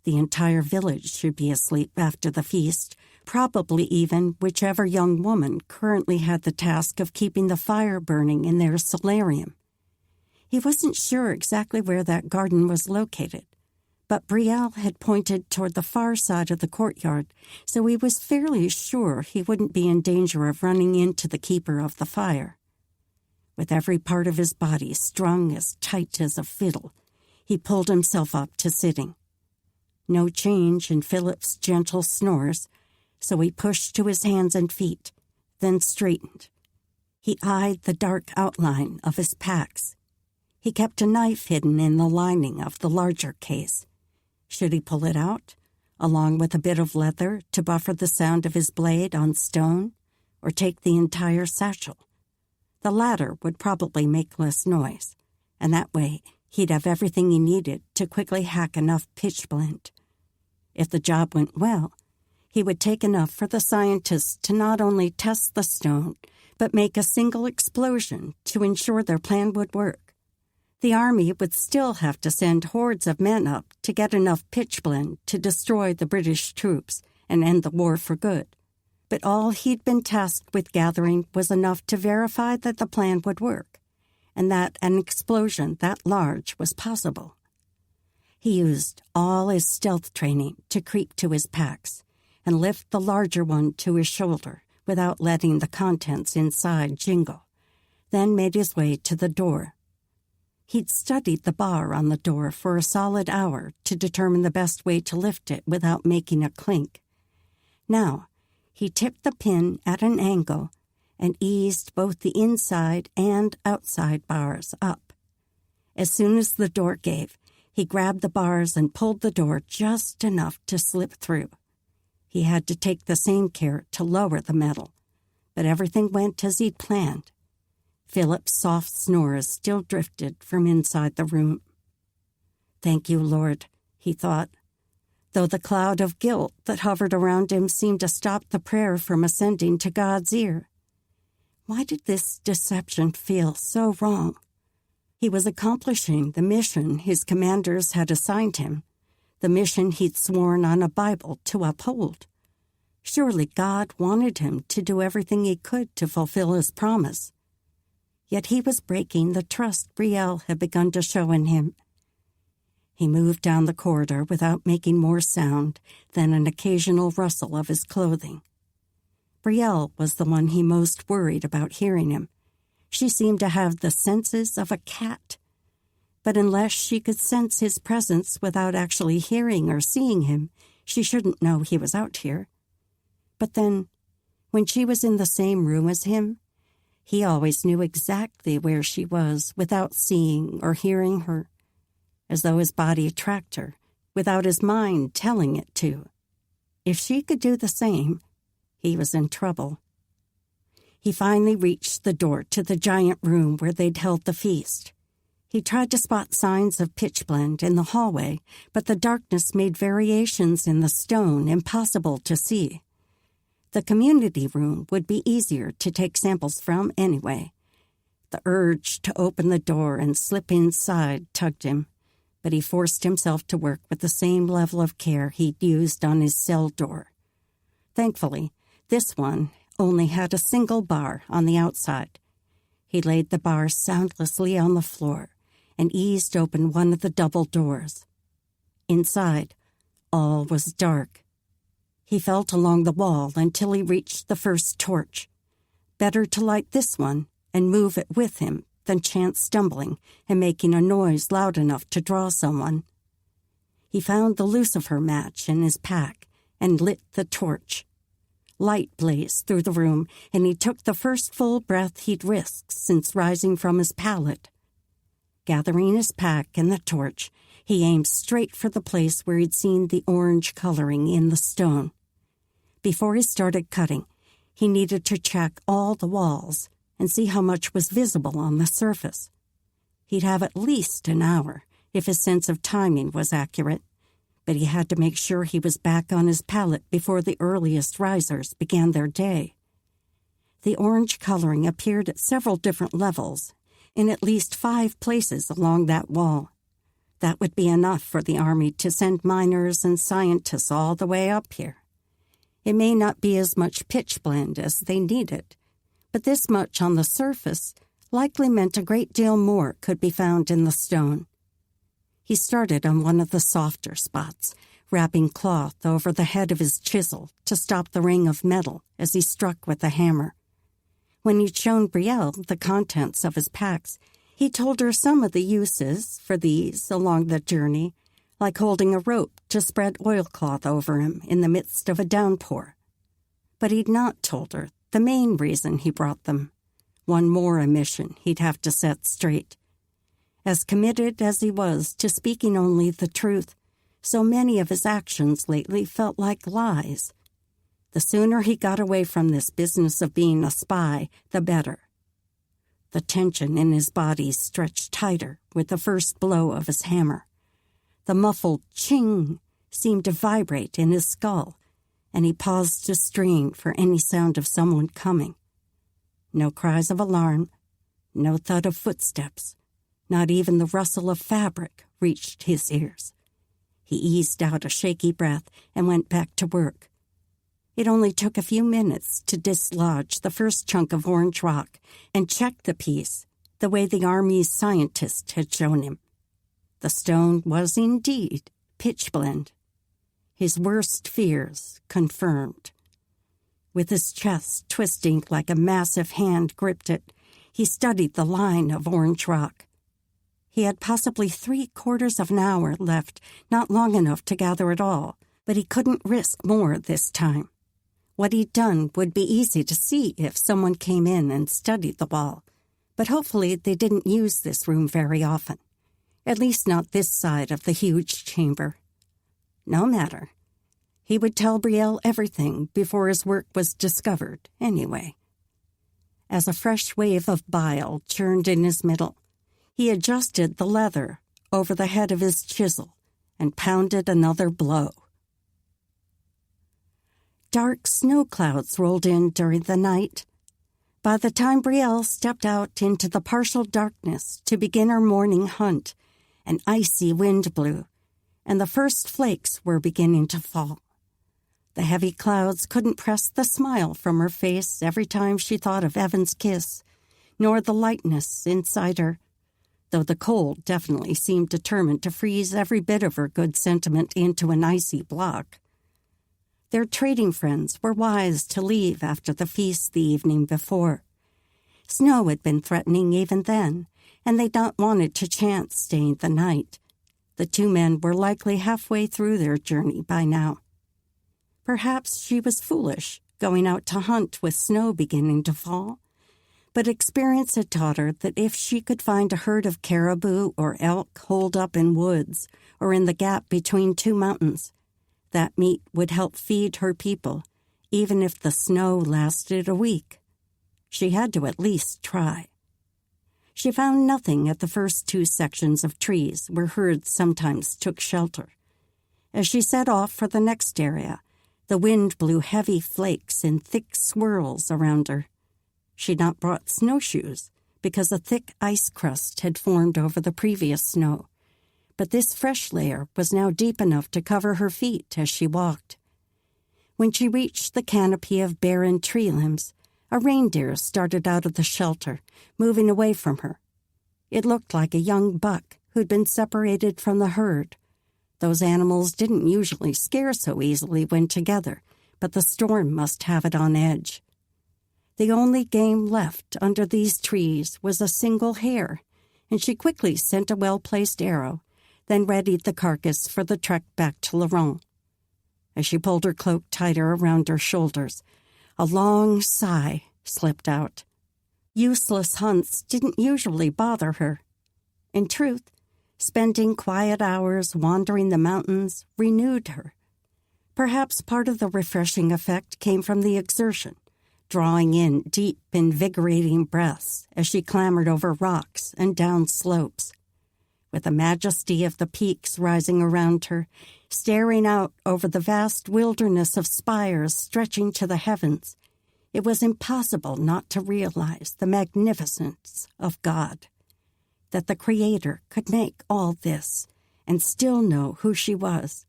The entire village should be asleep after the feast, probably even whichever young woman currently had the task of keeping the fire burning in their solarium. He wasn't sure exactly where that garden was located, but Brielle had pointed toward the far side of the courtyard, so he was fairly sure he wouldn't be in danger of running into the keeper of the fire. With every part of his body strung as tight as a fiddle, he pulled himself up to sitting. No change in Philip's gentle snores, so he pushed to his hands and feet, then straightened. He eyed the dark outline of his packs. He kept a knife hidden in the lining of the larger case. Should he pull it out, along with a bit of leather to buffer the sound of his blade on stone, or take the entire satchel? The latter would probably make less noise, and that way he'd have everything he needed to quickly hack enough pitchblende. If the job went well, he would take enough for the scientists to not only test the stone, but make a single explosion to ensure their plan would work. The army would still have to send hordes of men up to get enough pitchblende to destroy the British troops and end the war for good. But all he'd been tasked with gathering was enough to verify that the plan would work, and that an explosion that large was possible. He used all his stealth training to creep to his packs and lift the larger one to his shoulder without letting the contents inside jingle, then made his way to the door. He'd studied the bar on the door for a solid hour to determine the best way to lift it without making a clink. Now, he tipped the pin at an angle and eased both the inside and outside bars up. As soon as the door gave, he grabbed the bars and pulled the door just enough to slip through. He had to take the same care to lower the metal, but everything went as he'd planned. Philip's soft snores still drifted from inside the room. "Thank you, Lord," he thought, though the cloud of guilt that hovered around him seemed to stop the prayer from ascending to God's ear. Why did this deception feel so wrong? He was accomplishing the mission his commanders had assigned him, the mission he'd sworn on a Bible to uphold. Surely God wanted him to do everything he could to fulfill his promise. Yet he was breaking the trust Brielle had begun to show in him. He moved down the corridor without making more sound than an occasional rustle of his clothing. Brielle was the one he most worried about hearing him. She seemed to have the senses of a cat. But unless she could sense his presence without actually hearing or seeing him, she shouldn't know he was out here. But then, when she was in the same room as him, he always knew exactly where she was without seeing or hearing her, as though his body tracked her, without his mind telling it to. If she could do the same, he was in trouble. He finally reached the door to the giant room where they'd held the feast. He tried to spot signs of pitchblende in the hallway, but the darkness made variations in the stone impossible to see. The community room would be easier to take samples from anyway. The urge to open the door and slip inside tugged him, but he forced himself to work with the same level of care he'd used on his cell door. Thankfully, this one only had a single bar on the outside. He laid the bar soundlessly on the floor and eased open one of the double doors. Inside, all was dark. He felt along the wall until he reached the first torch. Better to light this one and move it with him than chance stumbling and making a noise loud enough to draw someone. He found the lucifer match in his pack and lit the torch. Light blazed through the room, and he took the first full breath he'd risked since rising from his pallet. Gathering his pack and the torch, he aimed straight for the place where he'd seen the orange coloring in the stone. Before he started cutting, he needed to check all the walls and see how much was visible on the surface. He'd have at least an hour if his sense of timing was accurate, but he had to make sure he was back on his pallet before the earliest risers began their day. The orange coloring appeared at several different levels, in at least 5 places along that wall. That would be enough for the Army to send miners and scientists all the way up here. It may not be as much pitch blende as they needed, but this much on the surface likely meant a great deal more could be found in the stone. He started on one of the softer spots, wrapping cloth over the head of his chisel to stop the ring of metal as he struck with the hammer. When he'd shown Brielle the contents of his packs, he told her some of the uses for these along the journey, like holding a rope to spread oilcloth over him in the midst of a downpour. But he'd not told her the main reason he brought them, one more omission he'd have to set straight. As committed as he was to speaking only the truth, so many of his actions lately felt like lies. The sooner he got away from this business of being a spy, the better. The tension in his body stretched tighter with the first blow of his hammer. The muffled ching seemed to vibrate in his skull, and he paused to strain for any sound of someone coming. No cries of alarm, no thud of footsteps. Not even the rustle of fabric reached his ears. He eased out a shaky breath and went back to work. It only took a few minutes to dislodge the first chunk of orange rock and check the piece the way the Army's scientist had shown him. The stone was indeed pitch blende. His worst fears confirmed. With his chest twisting like a massive hand gripped it, he studied the line of orange rock. He had possibly 3/4 of an hour left, not long enough to gather it all, but he couldn't risk more this time. What he'd done would be easy to see if someone came in and studied the wall, but hopefully they didn't use this room very often, at least not this side of the huge chamber. No matter. He would tell Brielle everything before his work was discovered, anyway. As a fresh wave of bile churned in his middle, he adjusted the leather over the head of his chisel and pounded another blow. Dark snow clouds rolled in during the night. By the time Brielle stepped out into the partial darkness to begin her morning hunt, an icy wind blew, and the first flakes were beginning to fall. The heavy clouds couldn't press the smile from her face every time she thought of Evan's kiss, nor the lightness inside her, though the cold definitely seemed determined to freeze every bit of her good sentiment into an icy block. Their trading friends were wise to leave after the feast the evening before. Snow had been threatening even then, and they'd not wanted to chance staying the night. The 2 men were likely halfway through their journey by now. Perhaps she was foolish, going out to hunt with snow beginning to fall. But experience had taught her that if she could find a herd of caribou or elk holed up in woods or in the gap between 2 mountains, that meat would help feed her people, even if the snow lasted a week. She had to at least try. She found nothing at the first 2 sections of trees where herds sometimes took shelter. As she set off for the next area, the wind blew heavy flakes in thick swirls around her. She'd not brought snowshoes because a thick ice crust had formed over the previous snow, but this fresh layer was now deep enough to cover her feet as she walked. When she reached the canopy of barren tree limbs, a reindeer started out of the shelter, moving away from her. It looked like a young buck who'd been separated from the herd. Those animals didn't usually scare so easily when together, but the storm must have it on edge. The only game left under these trees was a single hare, and she quickly sent a well-placed arrow, then readied the carcass for the trek back to Laurent. As she pulled her cloak tighter around her shoulders, a long sigh slipped out. Useless hunts didn't usually bother her. In truth, spending quiet hours wandering the mountains renewed her. Perhaps part of the refreshing effect came from the exertion, drawing in deep, invigorating breaths as she clambered over rocks and down slopes. With the majesty of the peaks rising around her, staring out over the vast wilderness of spires stretching to the heavens, it was impossible not to realize the magnificence of God, that the Creator could make all this and still know who she was.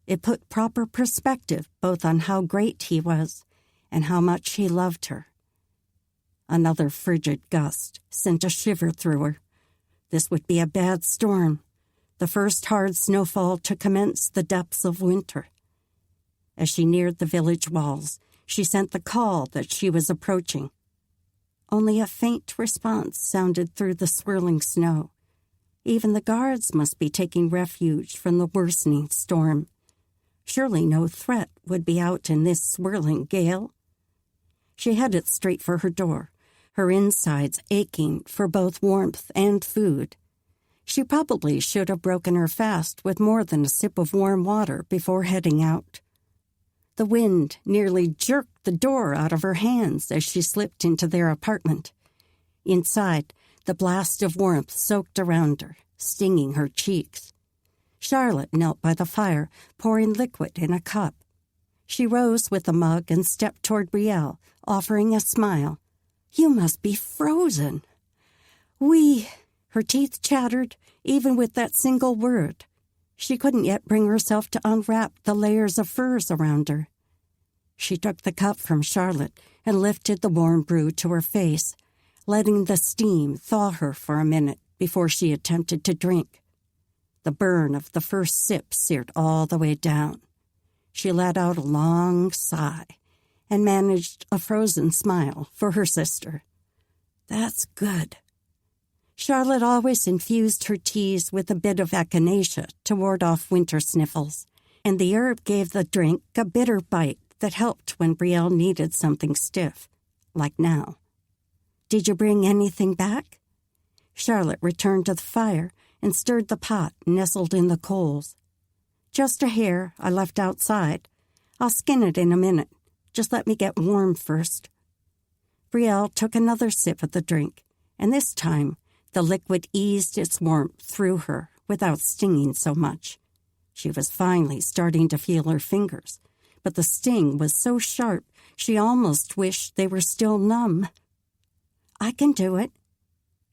It put proper perspective both on how great He was and how much He loved her. Another frigid gust sent a shiver through her. This would be a bad storm, the first hard snowfall to commence the depths of winter. As she neared the village walls, she sent the call that she was approaching. Only a faint response sounded through the swirling snow. Even the guards must be taking refuge from the worsening storm. Surely no threat would be out in this swirling gale. She headed straight for her door, her insides aching for both warmth and food. She probably should have broken her fast with more than a sip of warm water before heading out. The wind nearly jerked the door out of her hands as she slipped into their apartment. Inside, the blast of warmth soaked around her, stinging her cheeks. Charlotte knelt by the fire, pouring liquid in a cup. She rose with the mug and stepped toward Brielle, offering a smile. "You must be frozen." Her teeth chattered, even with that single word. She couldn't yet bring herself to unwrap the layers of furs around her. She took the cup from Charlotte and lifted the warm brew to her face, letting the steam thaw her for a minute before she attempted to drink. The burn of the first sip seared all the way down. She let out a long sigh and managed a frozen smile for her sister. "That's good." Charlotte always infused her teas with a bit of echinacea to ward off winter sniffles, and the herb gave the drink a bitter bite that helped when Brielle needed something stiff, like now. "Did you bring anything back?" Charlotte returned to the fire and stirred the pot nestled in the coals. "Just a hare I left outside. I'll skin it in a minute. Just let me get warm first." Brielle took another sip of the drink, and this time the liquid eased its warmth through her without stinging so much. She was finally starting to feel her fingers, but the sting was so sharp she almost wished they were still numb. "I can do it."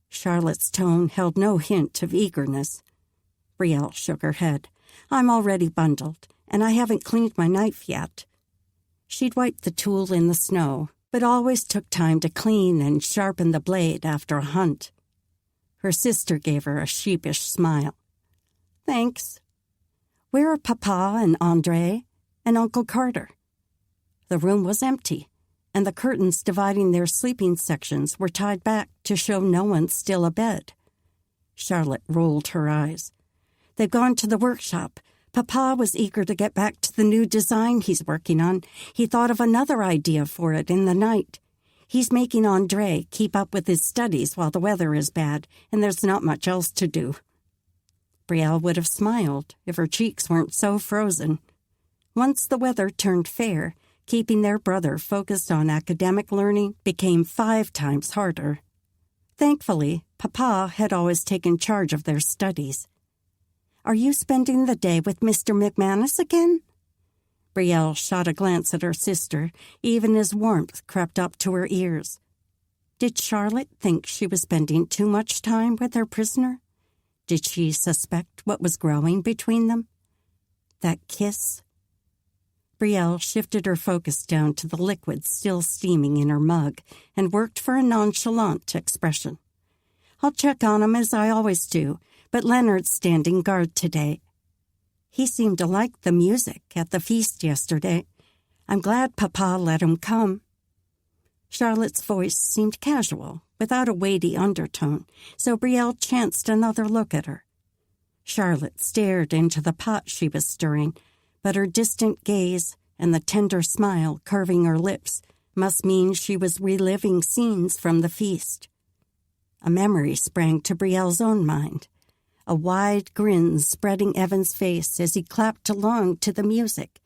Charlotte's tone held no hint of eagerness. Brielle shook her head. "I'm already bundled, and I haven't cleaned my knife yet." She'd wiped the tool in the snow, but always took time to clean and sharpen the blade after a hunt. Her sister gave her a sheepish smile. "Thanks. Where are Papa and André and Uncle Carter?" The room was empty, and the curtains dividing their sleeping sections were tied back to show no one still abed. Charlotte rolled her eyes. "They've gone to the workshop. Papa was eager to get back to the new design he's working on. He thought of another idea for it in the night. He's making André keep up with his studies while the weather is bad, and there's not much else to do." Brielle would have smiled if her cheeks weren't so frozen. Once the weather turned fair, keeping their brother focused on academic learning became 5 times harder. Thankfully, Papa had always taken charge of their studies. "Are you spending the day with Mr. McManus again?" Brielle shot a glance at her sister, even as warmth crept up to her ears. Did Charlotte think she was spending too much time with her prisoner? Did she suspect what was growing between them? That kiss? Brielle shifted her focus down to the liquid still steaming in her mug and worked for a nonchalant expression. "I'll check on him as I always do, but Leonard's standing guard today. He seemed to like the music at the feast yesterday. I'm glad Papa let him come." Charlotte's voice seemed casual, without a weighty undertone, so Brielle chanced another look at her. Charlotte stared into the pot she was stirring, but her distant gaze and the tender smile curving her lips must mean she was reliving scenes from the feast. A memory sprang to Brielle's own mind, a wide grin spreading Evan's face as he clapped along to the music.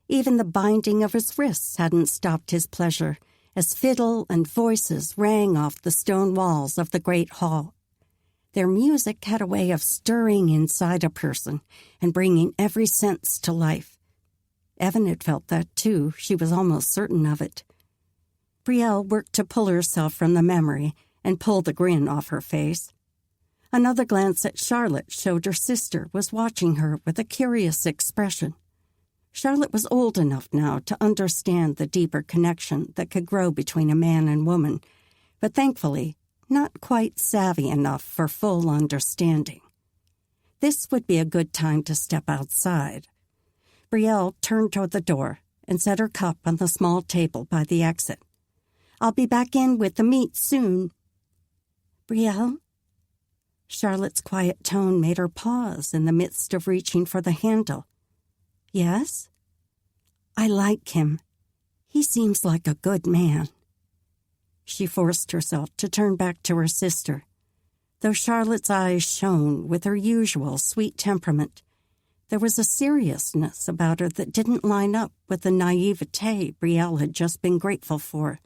Even the binding of his wrists hadn't stopped his pleasure, as fiddle and voices rang off the stone walls of the great hall. Their music had a way of stirring inside a person and bringing every sense to life. Evan had felt that, too. She was almost certain of it. Brielle worked to pull herself from the memory and pull the grin off her face. Another glance at Charlotte showed her sister was watching her with a curious expression. Charlotte was old enough now to understand the deeper connection that could grow between a man and woman, but thankfully not quite savvy enough for full understanding. This would be a good time to step outside. Brielle turned toward the door and set her cup on the small table by the exit. "I'll be back in with the meat soon." "Brielle?" Charlotte's quiet tone made her pause in the midst of reaching for the handle. "Yes?" "I like him. He seems like a good man." She forced herself to turn back to her sister. Though Charlotte's eyes shone with her usual sweet temperament, there was a seriousness about her that didn't line up with the naivete Brielle had just been grateful for.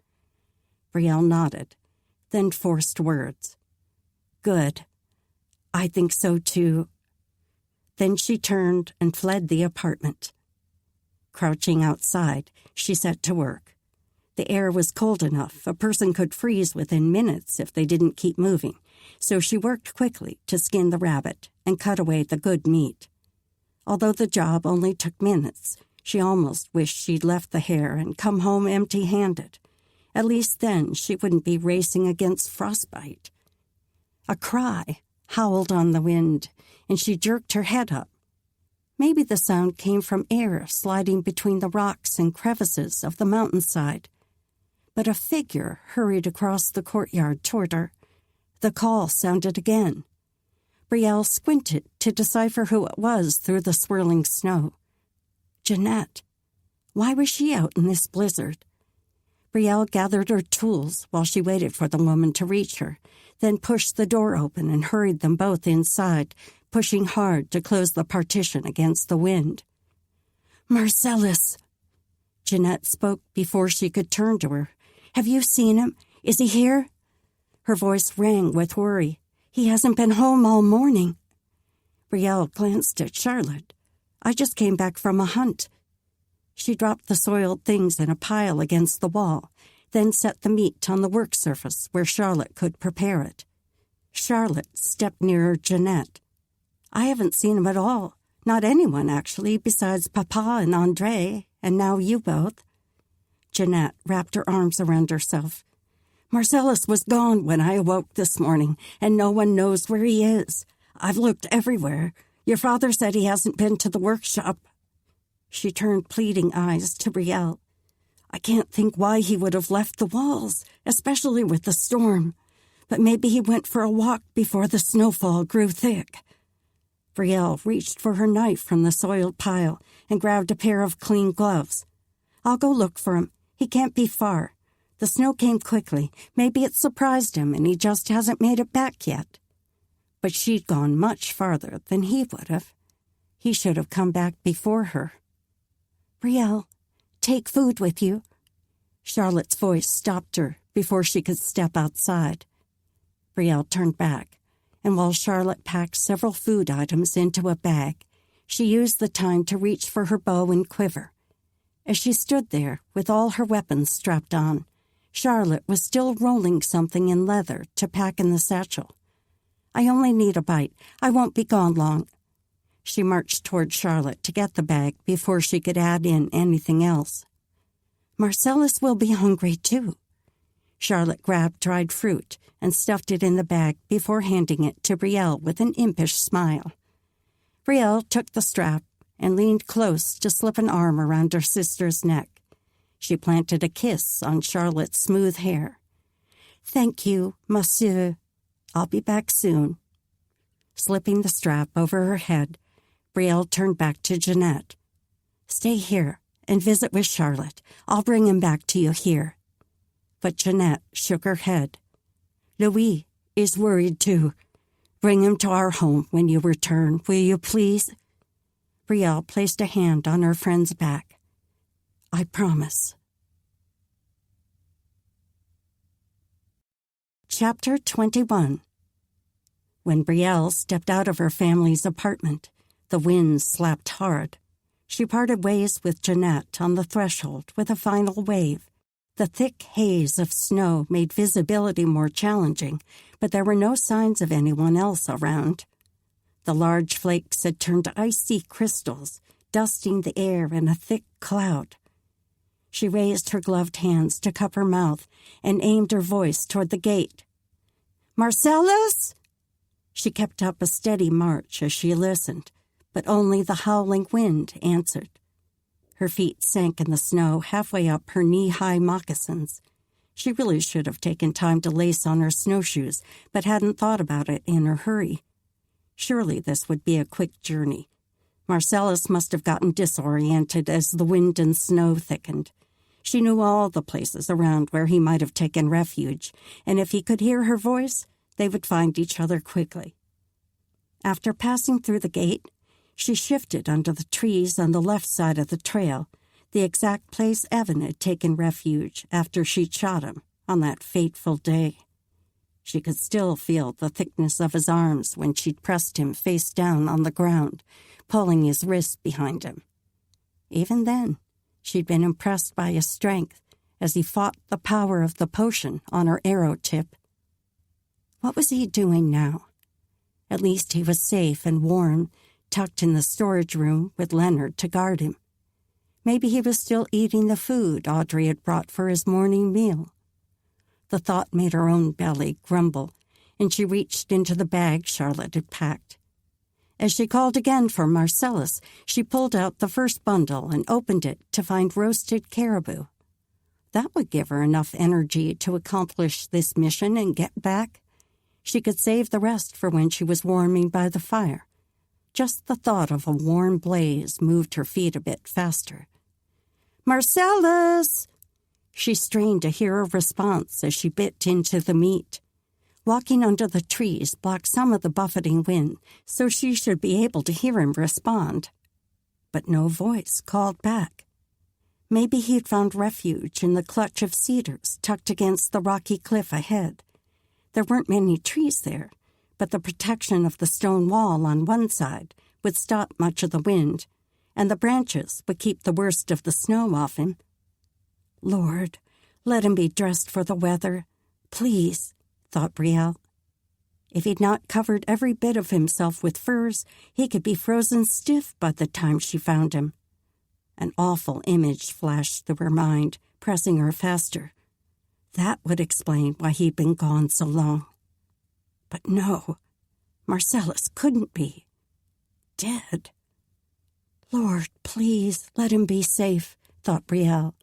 Brielle nodded, then forced words. "Good. I think so, too." Then she turned and fled the apartment. Crouching outside, she set to work. The air was cold enough a person could freeze within minutes if they didn't keep moving, so she worked quickly to skin the rabbit and cut away the good meat. Although the job only took minutes, she almost wished she'd left the hare and come home empty-handed. At least then she wouldn't be racing against frostbite. A cry howled on the wind, and she jerked her head up. Maybe the sound came from air sliding between the rocks and crevices of the mountainside. But a figure hurried across the courtyard toward her. The call sounded again. Brielle squinted to decipher who it was through the swirling snow. Jeanette. Why was she out in this blizzard? Brielle gathered her tools while she waited for the woman to reach her, then pushed the door open and hurried them both inside, pushing hard to close the partition against the wind. "Marcellus!" Jeanette spoke before she could turn to her. "Have you seen him? Is he here?" Her voice rang with worry. "He hasn't been home all morning." Brielle glanced at Charlotte. "I just came back from a hunt." She dropped the soiled things in a pile against the wall, then set the meat on the work surface where Charlotte could prepare it. Charlotte stepped nearer Jeanette. "I haven't seen him at all. Not anyone, actually, besides Papa and André, and now you both." Jeanette wrapped her arms around herself. "Marcellus was gone when I awoke this morning, and no one knows where he is. I've looked everywhere. Your father said he hasn't been to the workshop." She turned pleading eyes to Brielle. "I can't think why he would have left the walls, especially with the storm. But maybe he went for a walk before the snowfall grew thick." Brielle reached for her knife from the soiled pile and grabbed a pair of clean gloves. "I'll go look for him. He can't be far. The snow came quickly. Maybe it surprised him and he just hasn't made it back yet." But she'd gone much farther than he would have. He should have come back before her. "Brielle, take food with you." Charlotte's voice stopped her before she could step outside. Brielle turned back, and while Charlotte packed several food items into a bag, she used the time to reach for her bow and quiver. As she stood there with all her weapons strapped on, Charlotte was still rolling something in leather to pack in the satchel. "I only need a bite. I won't be gone long." She marched toward Charlotte to get the bag before she could add in anything else. Marcellus will be hungry, too. Charlotte grabbed dried fruit and stuffed it in the bag before handing it to Brielle with an impish smile. Brielle took the strap and leaned close to slip an arm around her sister's neck. She planted a kiss on Charlotte's smooth hair. "Thank you, monsieur. I'll be back soon." Slipping the strap over her head, Brielle turned back to Jeanette. "Stay here and visit with Charlotte. I'll bring him back to you here." But Jeanette shook her head. "Louis is worried, too. Bring him to our home when you return, will you please?" Brielle placed a hand on her friend's back. "I promise." Chapter 21. When Brielle stepped out of her family's apartment, the wind slapped hard. She parted ways with Jeanette on the threshold with a final wave. The thick haze of snow made visibility more challenging, but there were no signs of anyone else around. The large flakes had turned to icy crystals, dusting the air in a thick cloud. She raised her gloved hands to cup her mouth and aimed her voice toward the gate. "Marcellus?" She kept up a steady march as she listened, but only the howling wind answered. Her feet sank in the snow halfway up her knee-high moccasins. She really should have taken time to lace on her snowshoes, but hadn't thought about it in her hurry. Surely this would be a quick journey. Marcellus must have gotten disoriented as the wind and snow thickened. She knew all the places around where he might have taken refuge, and if he could hear her voice, they would find each other quickly. After passing through the gate, she shifted under the trees on the left side of the trail, the exact place Evan had taken refuge after she'd shot him on that fateful day. She could still feel the thickness of his arms when she'd pressed him face down on the ground, pulling his wrist behind him. Even then, she'd been impressed by his strength as he fought the power of the potion on her arrow tip. What was he doing now? At least he was safe and warm, tucked in the storage room with Leonard to guard him. Maybe he was still eating the food Audrey had brought for his morning meal. The thought made her own belly grumble, and she reached into the bag Charlotte had packed. As she called again for Marcellus, she pulled out the first bundle and opened it to find roasted caribou. That would give her enough energy to accomplish this mission and get back. She could save the rest for when she was warming by the fire. Just the thought of a warm blaze moved her feet a bit faster. "Marcellus!" She strained to hear a response as she bit into the meat. Walking under the trees blocked some of the buffeting wind, so she should be able to hear him respond. But no voice called back. Maybe he'd found refuge in the clutch of cedars tucked against the rocky cliff ahead. There weren't many trees there, but the protection of the stone wall on one side would stop much of the wind, and the branches would keep the worst of the snow off him. Lord, let him be dressed for the weather, please, thought Brielle. If he'd not covered every bit of himself with furs, he could be frozen stiff by the time she found him. An awful image flashed through her mind, pressing her faster. That would explain why he'd been gone so long. But no, Marcellus couldn't be. Dead. Lord, please let him be safe, thought Brielle.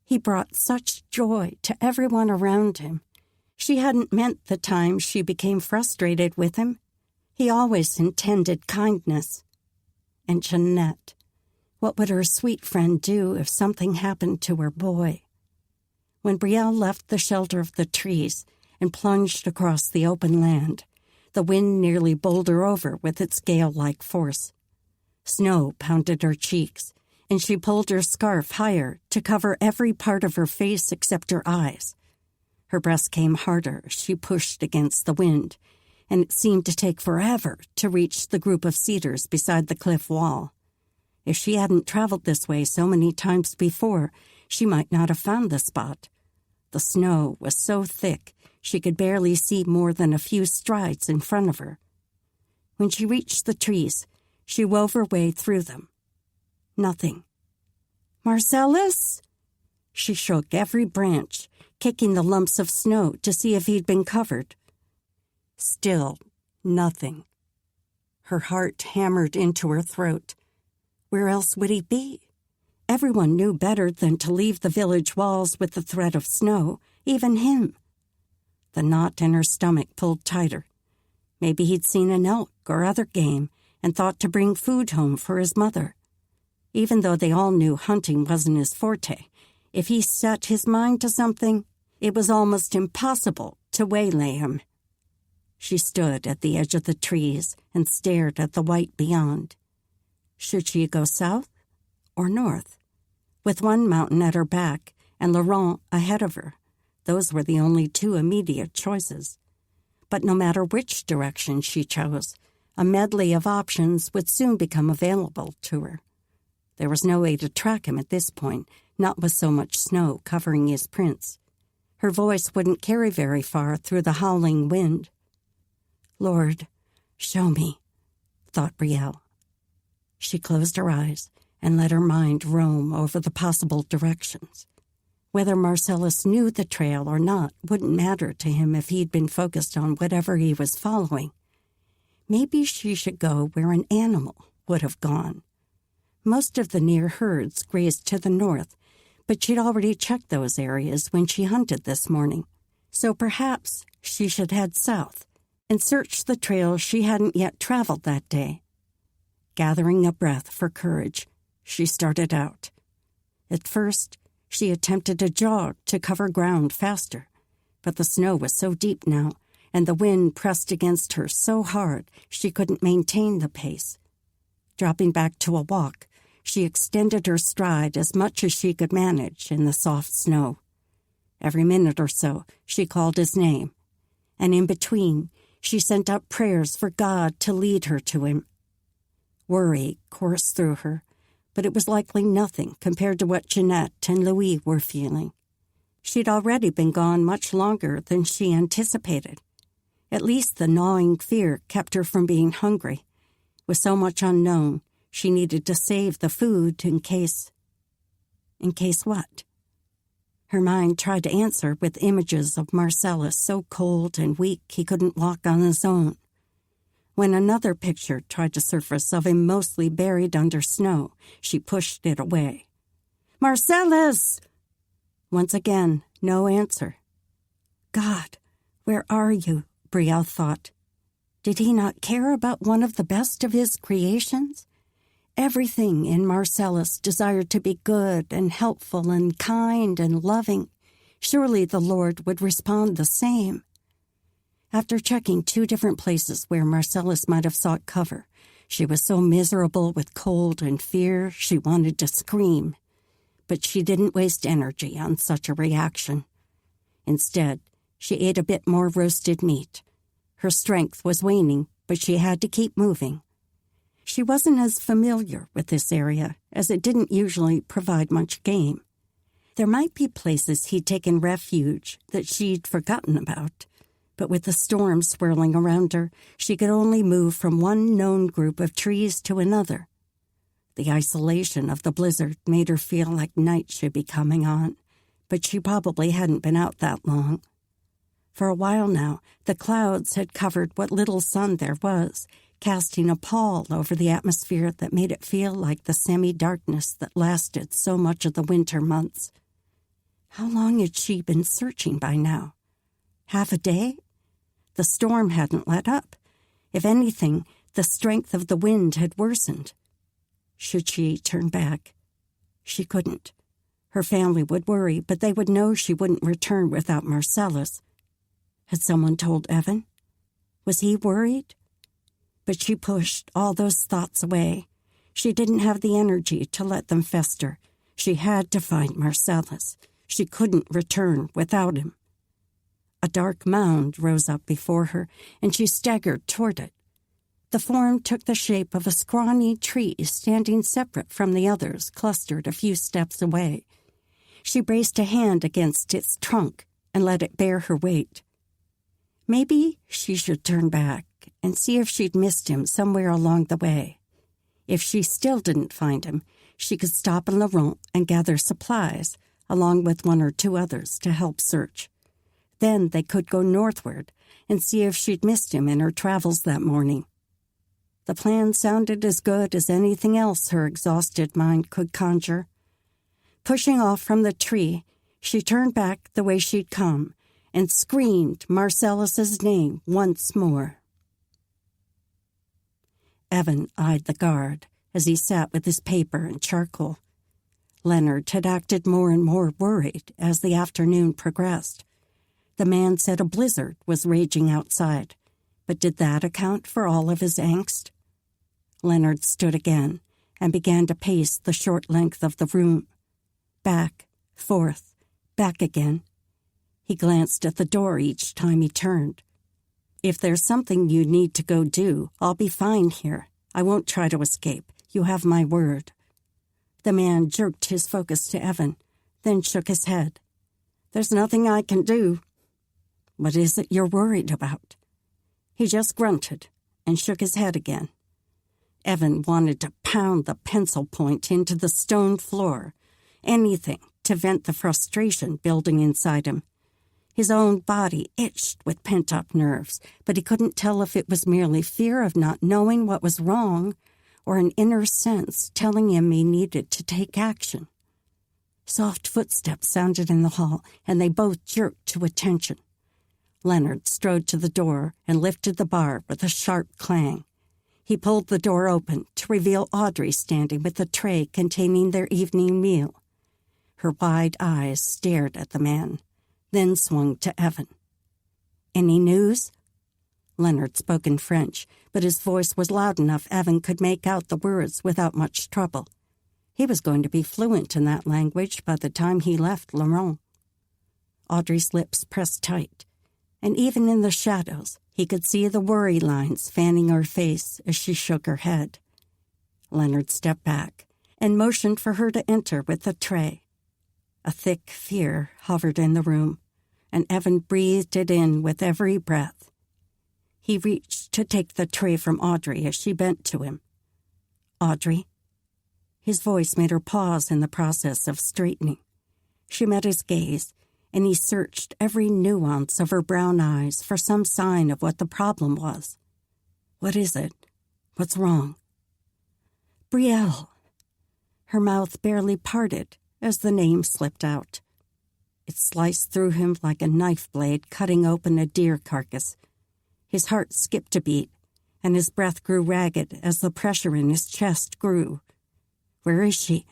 He brought such joy to everyone around him. She hadn't meant the time she became frustrated with him. He always intended kindness. And Jeanette, what would her sweet friend do if something happened to her boy? When Brielle left the shelter of the trees and plunged across the open land, the wind nearly bowled her over with its gale-like force. Snow pounded her cheeks, and she pulled her scarf higher to cover every part of her face except her eyes. Her breath came harder as she pushed against the wind, and it seemed to take forever to reach the group of cedars beside the cliff wall. If she hadn't traveled this way so many times before, she might not have found the spot. The snow was so thick she could barely see more than a few strides in front of her. When she reached the trees, She wove her way through them. Nothing. "Marcellus?" She shook every branch, kicking the lumps of snow to see if he'd been covered. Still nothing. Her heart hammered into her throat. Where else would he be? Everyone knew better than to leave the village walls with the threat of snow, even him. The knot in her stomach pulled tighter. Maybe he'd seen an elk or other game and thought to bring food home for his mother. Even though they all knew hunting wasn't his forte, if he set his mind to something, it was almost impossible to waylay him. She stood at the edge of the trees and stared at the white beyond. Should she go south or north? With one mountain at her back and Laurent ahead of her, those were the only two immediate choices. But no matter which direction she chose, a medley of options would soon become available to her. There was no way to track him at this point, not with so much snow covering his prints. Her voice wouldn't carry very far through the howling wind. "Lord, show me," thought Brielle. She closed her eyes and let her mind roam over the possible directions. Whether Marcellus knew the trail or not wouldn't matter to him if he'd been focused on whatever he was following. Maybe she should go where an animal would have gone. Most of the near herds grazed to the north, but she'd already checked those areas when she hunted this morning. So perhaps she should head south and search the trail she hadn't yet traveled that day. Gathering a breath for courage, she started out. At first, she attempted to jog to cover ground faster, but the snow was so deep now, and the wind pressed against her so hard she couldn't maintain the pace. Dropping back to a walk, she extended her stride as much as she could manage in the soft snow. Every minute or so, she called his name, and in between, she sent up prayers for God to lead her to him. Worry coursed through her, but it was likely nothing compared to what Jeanette and Louis were feeling. She'd already been gone much longer than she anticipated. At least the gnawing fear kept her from being hungry. With so much unknown, she needed to save the food in case... In case what? Her mind tried to answer with images of Marcellus so cold and weak he couldn't walk on his own. When another picture tried to surface of him mostly buried under snow, she pushed it away. "Marcellus!" Once again, no answer. God, where are you? Brielle thought. Did he not care about one of the best of his creations? Everything in Marcellus desired to be good and helpful and kind and loving. Surely the Lord would respond the same. After checking 2 different places where Marcellus might have sought cover, she was so miserable with cold and fear she wanted to scream. But she didn't waste energy on such a reaction. Instead, she ate a bit more roasted meat. Her strength was waning, but she had to keep moving. She wasn't as familiar with this area, as it didn't usually provide much game. There might be places he'd taken refuge that she'd forgotten about, but with the storm swirling around her, she could only move from one known group of trees to another. The isolation of the blizzard made her feel like night should be coming on, but she probably hadn't been out that long. For a while now, the clouds had covered what little sun there was, casting a pall over the atmosphere that made it feel like the semi-darkness that lasted so much of the winter months. How long had she been searching by now? Half a day? The storm hadn't let up. If anything, the strength of the wind had worsened. Should she turn back? She couldn't. Her family would worry, but they would know she wouldn't return without Marcellus. Had someone told Evan? Was he worried? But she pushed all those thoughts away. She didn't have the energy to let them fester. She had to find Marcellus. She couldn't return without him. A dark mound rose up before her, and she staggered toward it. The form took the shape of a scrawny tree standing separate from the others, clustered a few steps away. She braced a hand against its trunk and let it bear her weight. Maybe she should turn back and see if she'd missed him somewhere along the way. If she still didn't find him, she could stop in Laurent and gather supplies, along with 1 or 2 others, to help search. Then they could go northward and see if she'd missed him in her travels that morning. The plan sounded as good as anything else her exhausted mind could conjure. Pushing off from the tree, she turned back the way she'd come and screamed Marcellus's name once more. Evan eyed the guard as he sat with his paper and charcoal. Leonard had acted more and more worried as the afternoon progressed. The man said a blizzard was raging outside, but did that account for all of his angst? Leonard stood again and began to pace the short length of the room. Back, forth, back again. He glanced at the door each time he turned. If there's something you need to go do, I'll be fine here. I won't try to escape. You have my word. The man jerked his focus to Evan, then shook his head. There's nothing I can do. What is it you're worried about? He just grunted and shook his head again. Evan wanted to pound the pencil point into the stone floor, anything to vent the frustration building inside him. His own body itched with pent-up nerves, but he couldn't tell if it was merely fear of not knowing what was wrong or an inner sense telling him he needed to take action. Soft footsteps sounded in the hall, and they both jerked to attention. Leonard strode to the door and lifted the bar with a sharp clang. He pulled the door open to reveal Audrey standing with a tray containing their evening meal. Her wide eyes stared at the man, then swung to Evan. Any news? Leonard spoke in French, but his voice was loud enough Evan could make out the words without much trouble. He was going to be fluent in that language by the time he left Laurent. Audrey's lips pressed tight, and even in the shadows, he could see the worry lines fanning her face as she shook her head. Leonard stepped back and motioned for her to enter with the tray. A thick fear hovered in the room, and Evan breathed it in with every breath. He reached to take the tray from Audrey as she bent to him. Audrey? His voice made her pause in the process of straightening. She met his gaze, and he searched every nuance of her brown eyes for some sign of what the problem was. What is it? What's wrong? Brielle. Her mouth barely parted as the name slipped out. It sliced through him like a knife blade cutting open a deer carcass. His heart skipped a beat, and his breath grew ragged as the pressure in his chest grew. Where is she?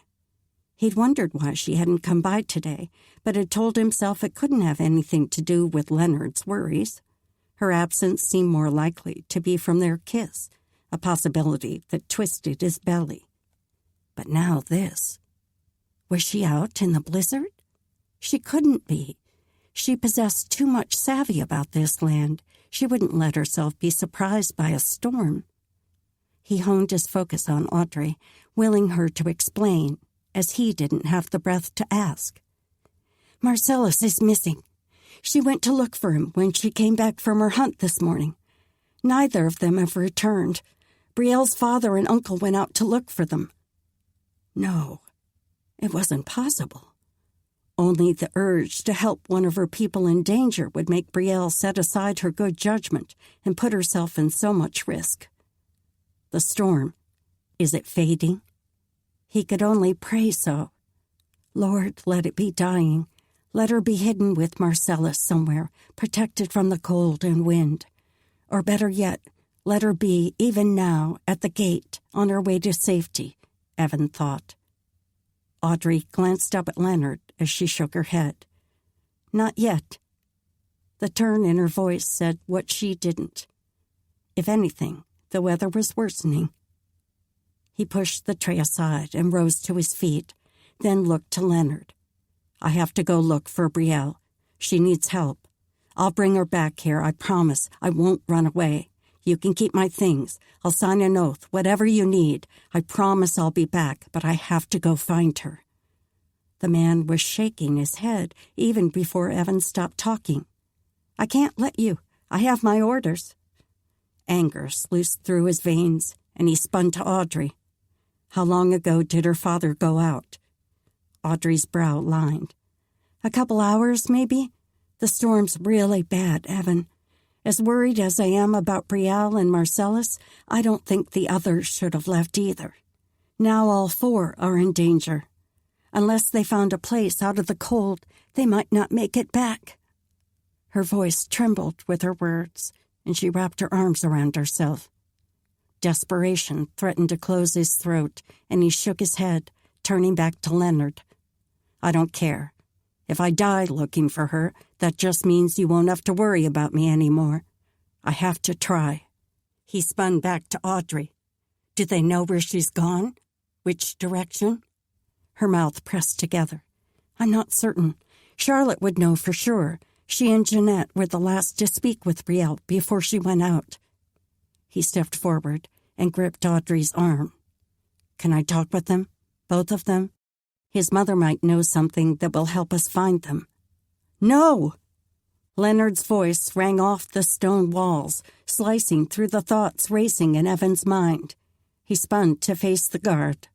He'd wondered why she hadn't come by today, but had told himself it couldn't have anything to do with Leonard's worries. Her absence seemed more likely to be from their kiss, a possibility that twisted his belly. But now this. Was she out in the blizzard? She couldn't be. She possessed too much savvy about this land. She wouldn't let herself be surprised by a storm. He honed his focus on Audrey, willing her to explain, as he didn't have the breath to ask. Marcellus is missing. She went to look for him when she came back from her hunt this morning. Neither of them have returned. Brielle's father and uncle went out to look for them. No, it wasn't possible. Only the urge to help one of her people in danger would make Brielle set aside her good judgment and put herself in so much risk. The storm, is it fading? He could only pray so. Lord, let it be dying. Let her be hidden with Marcellus somewhere, protected from the cold and wind. Or better yet, let her be, even now, at the gate, on her way to safety, Evan thought. Audrey glanced up at Leonard as she shook her head. Not yet. The turn in her voice said what she didn't. If anything, the weather was worsening. He pushed the tray aside and rose to his feet, then looked to Leonard. I have to go look for Brielle. She needs help. I'll bring her back here, I promise. I won't run away. You can keep my things. I'll sign an oath, whatever you need. I promise I'll be back, but I have to go find her. The man was shaking his head even before Evan stopped talking. I can't let you. I have my orders. Anger sluiced through his veins, and he spun to Audrey. How long ago did her father go out? Audrey's brow lined. A couple hours, maybe? The storm's really bad, Evan. As worried as I am about Brielle and Marcellus, I don't think the others should have left either. Now all 4 are in danger. Unless they found a place out of the cold, they might not make it back. Her voice trembled with her words, and she wrapped her arms around herself. Desperation threatened to close his throat, and he shook his head, turning back to Leonard. I don't care. If I die looking for her, that just means you won't have to worry about me anymore. I have to try. He spun back to Audrey. Do they know where she's gone? Which direction? Her mouth pressed together. I'm not certain. Charlotte would know for sure. She and Jeanette were the last to speak with Brielle before she went out. He stepped forward and gripped Audrey's arm. Can I talk with them? Both of them? His mother might know something that will help us find them. No! Leonard's voice rang off the stone walls, slicing through the thoughts racing in Evan's mind. He spun to face the guard.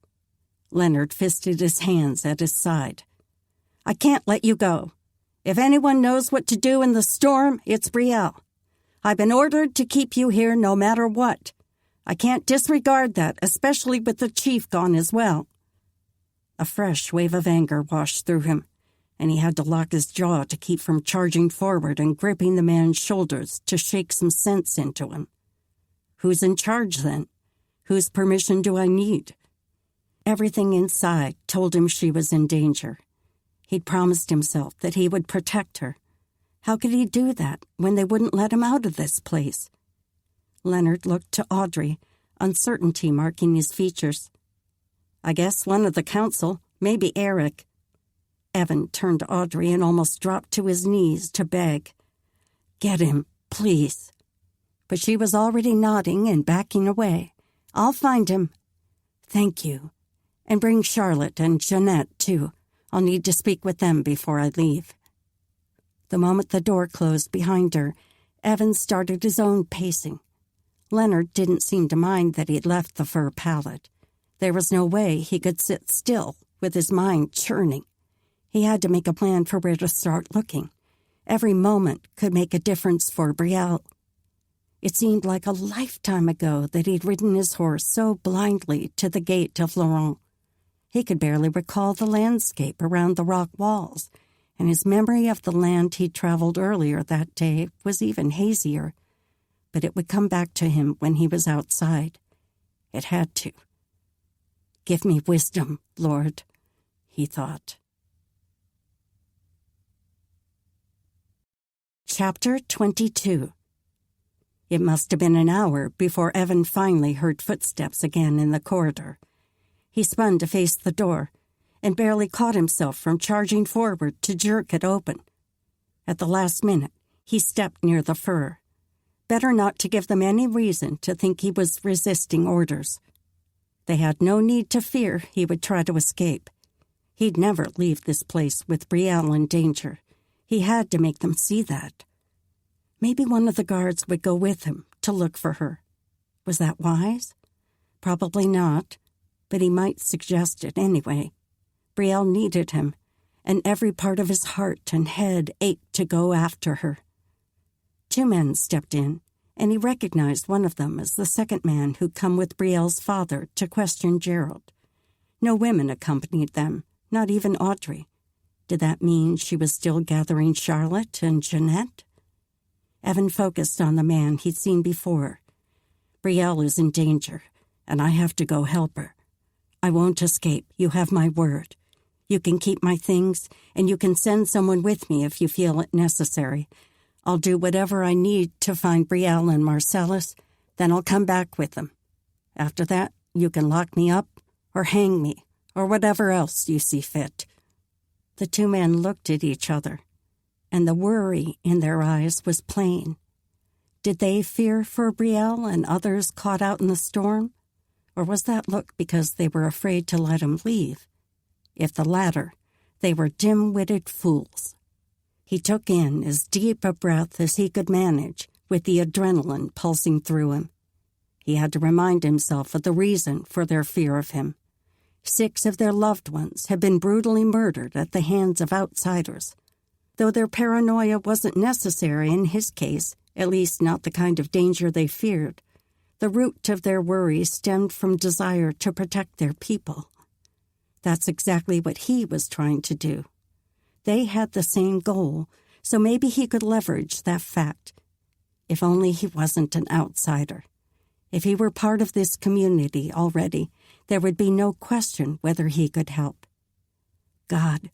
Leonard fisted his hands at his side. I can't let you go. If anyone knows what to do in the storm, it's Brielle. I've been ordered to keep you here no matter what. I can't disregard that, especially with the chief gone as well. A fresh wave of anger washed through him, and he had to lock his jaw to keep from charging forward and gripping the man's shoulders to shake some sense into him. Who's in charge, then? Whose permission do I need? Everything inside told him she was in danger. He'd promised himself that he would protect her. How could he do that when they wouldn't let him out of this place? Leonard looked to Audrey, uncertainty marking his features. I guess one of the council, maybe Eric. Evan turned to Audrey and almost dropped to his knees to beg. Get him, please. But she was already nodding and backing away. I'll find him. Thank you. And bring Charlotte and Jeanette, too. I'll need to speak with them before I leave. The moment the door closed behind her, Evan started his own pacing. Leonard didn't seem to mind that he'd left the fur pallet. There was no way he could sit still with his mind churning. He had to make a plan for where to start looking. Every moment could make a difference for Brielle. It seemed like a lifetime ago that he'd ridden his horse so blindly to the gate of Laurent. He could barely recall the landscape around the rock walls, and his memory of the land he'd traveled earlier that day was even hazier. But it would come back to him when he was outside. It had to. Give me wisdom, Lord, he thought. Chapter 22. It must have been an hour before Evan finally heard footsteps again in the corridor. He spun to face the door and barely caught himself from charging forward to jerk it open. At the last minute, he stepped near the fur. Better not to give them any reason to think he was resisting orders. They had no need to fear he would try to escape. He'd never leave this place with Brielle in danger. He had to make them see that. Maybe one of the guards would go with him to look for her. Was that wise? Probably not, but he might suggest it anyway. Brielle needed him, and every part of his heart and head ached to go after her. 2 men stepped in, and he recognized one of them as the second man who'd come with Brielle's father to question Gerald. No women accompanied them, not even Audrey. Did that mean she was still gathering Charlotte and Jeanette? Evan focused on the man he'd seen before. Brielle is in danger, and I have to go help her. I won't escape, you have my word. You can keep my things, and you can send someone with me if you feel it necessary. I'll do whatever I need to find Brielle and Marcellus, then I'll come back with them. After that, you can lock me up or hang me or whatever else you see fit. The 2 men looked at each other, and the worry in their eyes was plain. Did they fear for Brielle and others caught out in the storm? Or was that look because they were afraid to let him leave? If the latter, they were dim-witted fools. He took in as deep a breath as he could manage, with the adrenaline pulsing through him. He had to remind himself of the reason for their fear of him. 6 of their loved ones had been brutally murdered at the hands of outsiders. Though their paranoia wasn't necessary in his case, at least not the kind of danger they feared, the root of their worry stemmed from desire to protect their people. That's exactly what he was trying to do. They had the same goal, so maybe he could leverage that fact. If only he wasn't an outsider. If he were part of this community already, there would be no question whether he could help. God,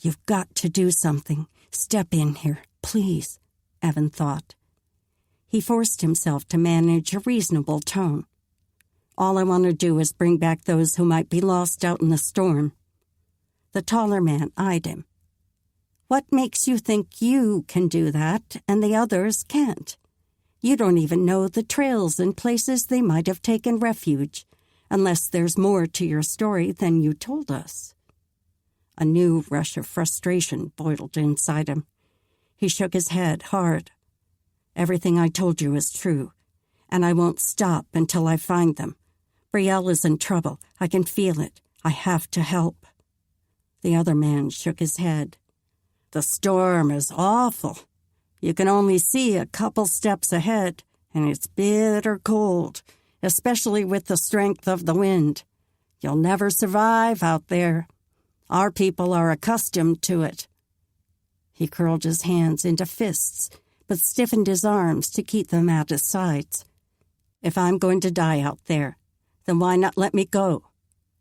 you've got to do something. Step in here, please, Evan thought. He forced himself to manage a reasonable tone. All I want to do is bring back those who might be lost out in the storm. The taller man eyed him. What makes you think you can do that and the others can't? You don't even know the trails and places they might have taken refuge, unless there's more to your story than you told us. A new rush of frustration boiled inside him. He shook his head hard. Everything I told you is true, and I won't stop until I find them. Brielle is in trouble. I can feel it. I have to help. The other man shook his head. The storm is awful. You can only see a couple steps ahead, and it's bitter cold, especially with the strength of the wind. You'll never survive out there. Our people are accustomed to it. He curled his hands into fists, but stiffened his arms to keep them at his sides. If I'm going to die out there, then why not let me go?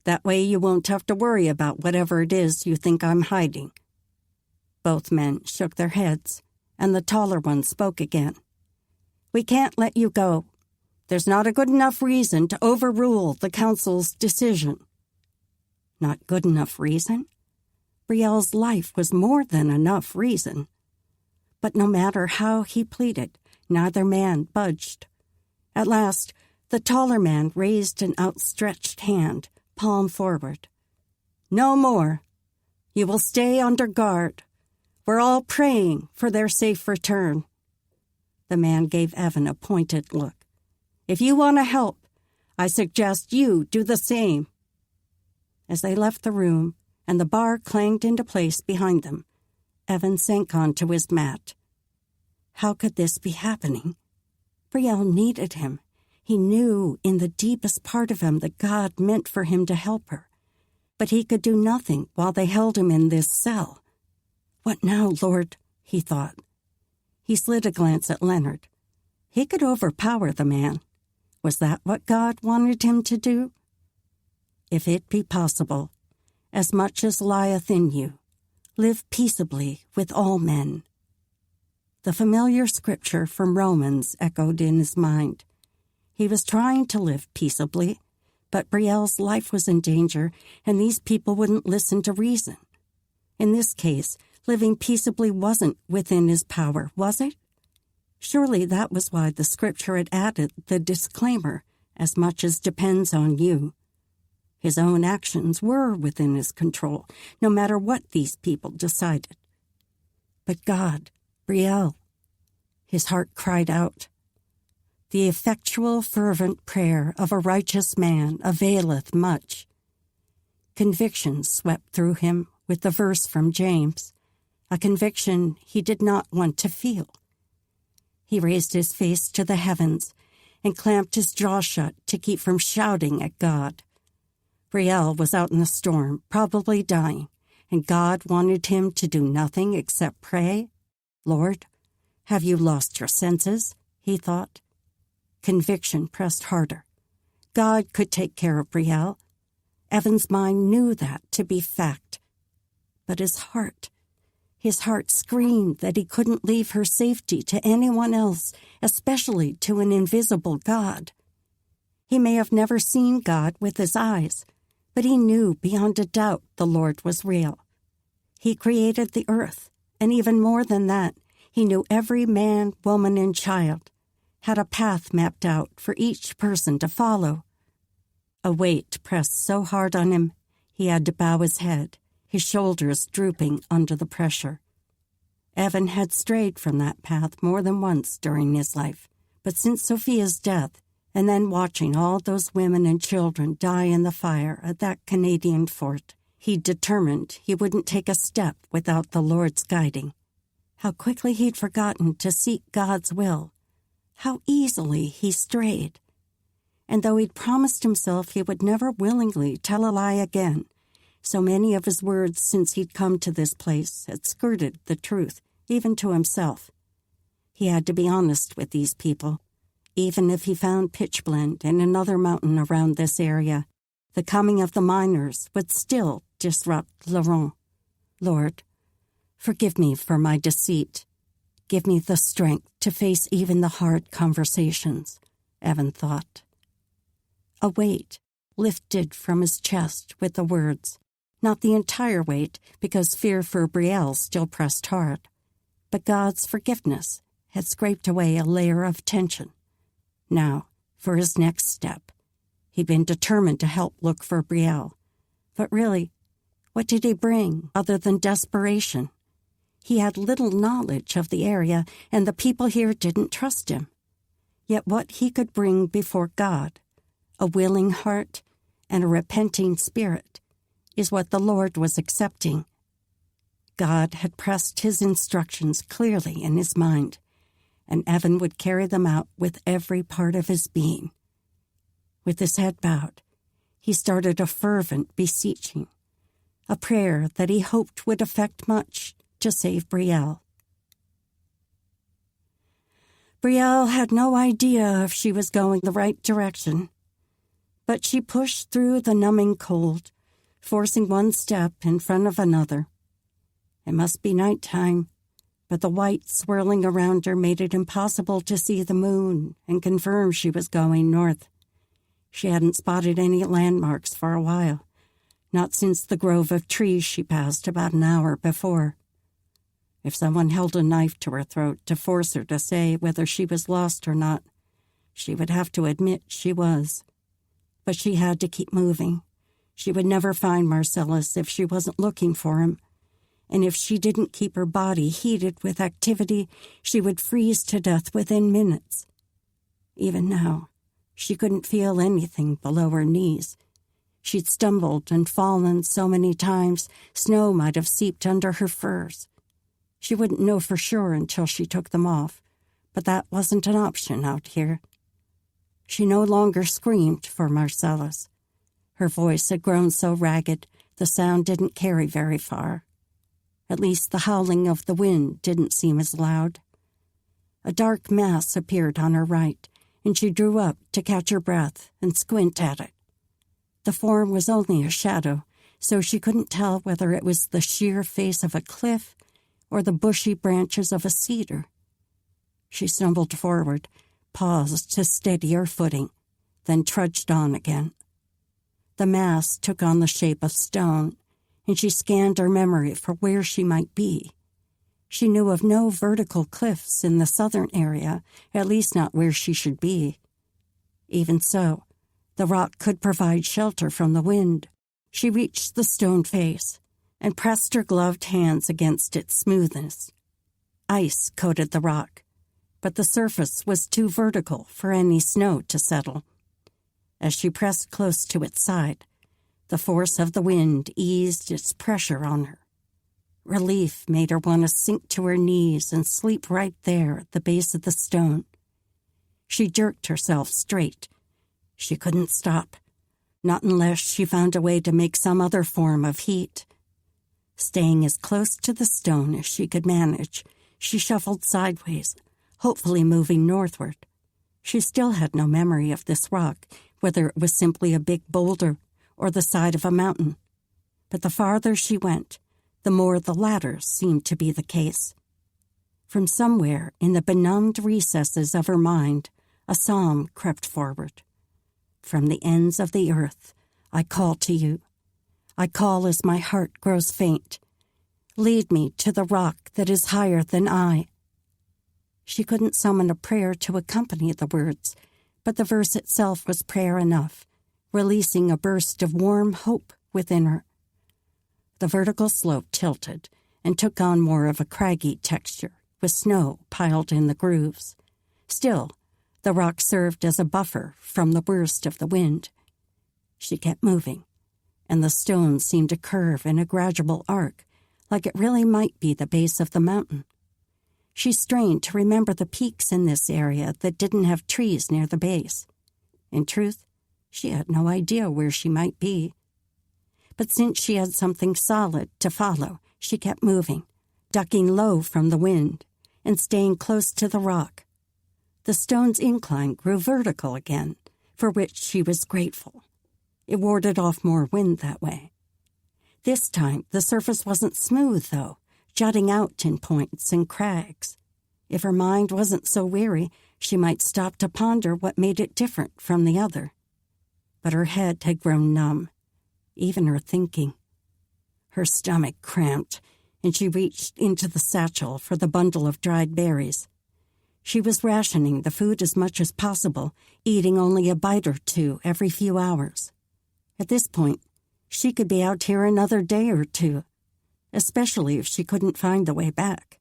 That way you won't have to worry about whatever it is you think I'm hiding. Both men shook their heads, and the taller one spoke again. We can't let you go. There's not a good enough reason to overrule the council's decision. Not good enough reason? Brielle's life was more than enough reason. But no matter how he pleaded, neither man budged. At last, the taller man raised an outstretched hand, palm forward. No more. You will stay under guard. We're all praying for their safe return. The man gave Evan a pointed look. If you want to help, I suggest you do the same. As they left the room and the bar clanged into place behind them, Evan sank onto his mat. How could this be happening? Brielle needed him. He knew in the deepest part of him that God meant for him to help her. But he could do nothing while they held him in this cell. What now, Lord? He thought. He slid a glance at Leonard. He could overpower the man. Was that what God wanted him to do? If it be possible, as much as lieth in you, live peaceably with all men. The familiar scripture from Romans echoed in his mind. He was trying to live peaceably, but Brielle's life was in danger, and these people wouldn't listen to reason. In this case, living peaceably wasn't within his power, was it? Surely that was why the scripture had added the disclaimer, as much as depends on you. His own actions were within his control, no matter what these people decided. But God, Brielle, his heart cried out. The effectual, fervent prayer of a righteous man availeth much. Conviction swept through him with the verse from James, a conviction he did not want to feel. He raised his face to the heavens and clamped his jaw shut to keep from shouting at God. Brielle was out in the storm, probably dying, and God wanted him to do nothing except pray. Lord, have you lost your senses? He thought. Conviction pressed harder. God could take care of Brielle. Evan's mind knew that to be fact. But his heart screamed that he couldn't leave her safety to anyone else, especially to an invisible God. He may have never seen God with his eyes, but he knew beyond a doubt the Lord was real. He created the earth, and even more than that, he knew every man, woman, and child, had a path mapped out for each person to follow. A weight pressed so hard on him, he had to bow his head, his shoulders drooping under the pressure. Evan had strayed from that path more than once during his life, but since Sophia's death, and then watching all those women and children die in the fire at that Canadian fort, he determined he wouldn't take a step without the Lord's guiding. How quickly he'd forgotten to seek God's will. How easily he strayed. And though he'd promised himself he would never willingly tell a lie again, so many of his words since he'd come to this place had skirted the truth, even to himself. He had to be honest with these people. Even if he found pitchblende in another mountain around this area, the coming of the miners would still disrupt Laurent. Lord, forgive me for my deceit. Give me the strength to face even the hard conversations, Evan thought. A weight lifted from his chest with the words, not the entire weight because fear for Brielle still pressed hard, but God's forgiveness had scraped away a layer of tension. Now, for his next step, he'd been determined to help look for Brielle. But really, what did he bring other than desperation? He had little knowledge of the area, and the people here didn't trust him. Yet what he could bring before God, a willing heart and a repenting spirit, is what the Lord was accepting. God had pressed his instructions clearly in his mind, and Evan would carry them out with every part of his being. With his head bowed, he started a fervent beseeching, a prayer that he hoped would effect much to save Brielle. Brielle had no idea if she was going the right direction, but she pushed through the numbing cold, forcing one step in front of another. It must be nighttime, but the white swirling around her made it impossible to see the moon and confirm she was going north. She hadn't spotted any landmarks for a while, not since the grove of trees she passed about an hour before. If someone held a knife to her throat to force her to say whether she was lost or not, she would have to admit she was. But she had to keep moving. She would never find Marcellus if she wasn't looking for him. And if she didn't keep her body heated with activity, she would freeze to death within minutes. Even now, she couldn't feel anything below her knees. She'd stumbled and fallen so many times, snow might have seeped under her furs. She wouldn't know for sure until she took them off, but that wasn't an option out here. She no longer screamed for Marcellus. Her voice had grown so ragged, the sound didn't carry very far. At least the howling of the wind didn't seem as loud. A dark mass appeared on her right, and she drew up to catch her breath and squint at it. The form was only a shadow, so she couldn't tell whether it was the sheer face of a cliff or the bushy branches of a cedar. She stumbled forward, paused to steady her footing, then trudged on again. The mass took on the shape of stone, and she scanned her memory for where she might be. She knew of no vertical cliffs in the southern area, at least not where she should be. Even so, the rock could provide shelter from the wind. She reached the stone face and pressed her gloved hands against its smoothness. Ice coated the rock, but the surface was too vertical for any snow to settle. As she pressed close to its side, the force of the wind eased its pressure on her. Relief made her want to sink to her knees and sleep right there at the base of the stone. She jerked herself straight. She couldn't stop, not unless she found a way to make some other form of heat. Staying as close to the stone as she could manage, she shuffled sideways, hopefully moving northward. She still had no memory of this rock, whether it was simply a big boulder or the side of a mountain. But the farther she went, the more the latter seemed to be the case. From somewhere in the benumbed recesses of her mind, a psalm crept forward. From the ends of the earth, I call to you. I call as my heart grows faint. Lead me to the rock that is higher than I. She couldn't summon a prayer to accompany the words, but the verse itself was prayer enough, releasing a burst of warm hope within her. The vertical slope tilted and took on more of a craggy texture, with snow piled in the grooves. Still, The rock served as a buffer from the worst of the wind. She kept moving, and the stones seemed to curve in a gradual arc, like it really might be the base of the mountain. She strained to remember the peaks in this area that didn't have trees near the base. In truth, she had no idea where she might be. But since she had something solid to follow, she kept moving, ducking low from the wind and staying close to the rock. The stone's incline grew vertical again, for which she was grateful. It warded off more wind that way. This time, the surface wasn't smooth, though, jutting out in points and crags. If her mind wasn't so weary, she might stop to ponder what made it different from the other. But her head had grown numb, even her thinking. Her stomach cramped, and she reached into the satchel for the bundle of dried berries. She was rationing the food as much as possible, eating only a bite or two every few hours. At this point, she could be out here another day or two, especially if she couldn't find the way back.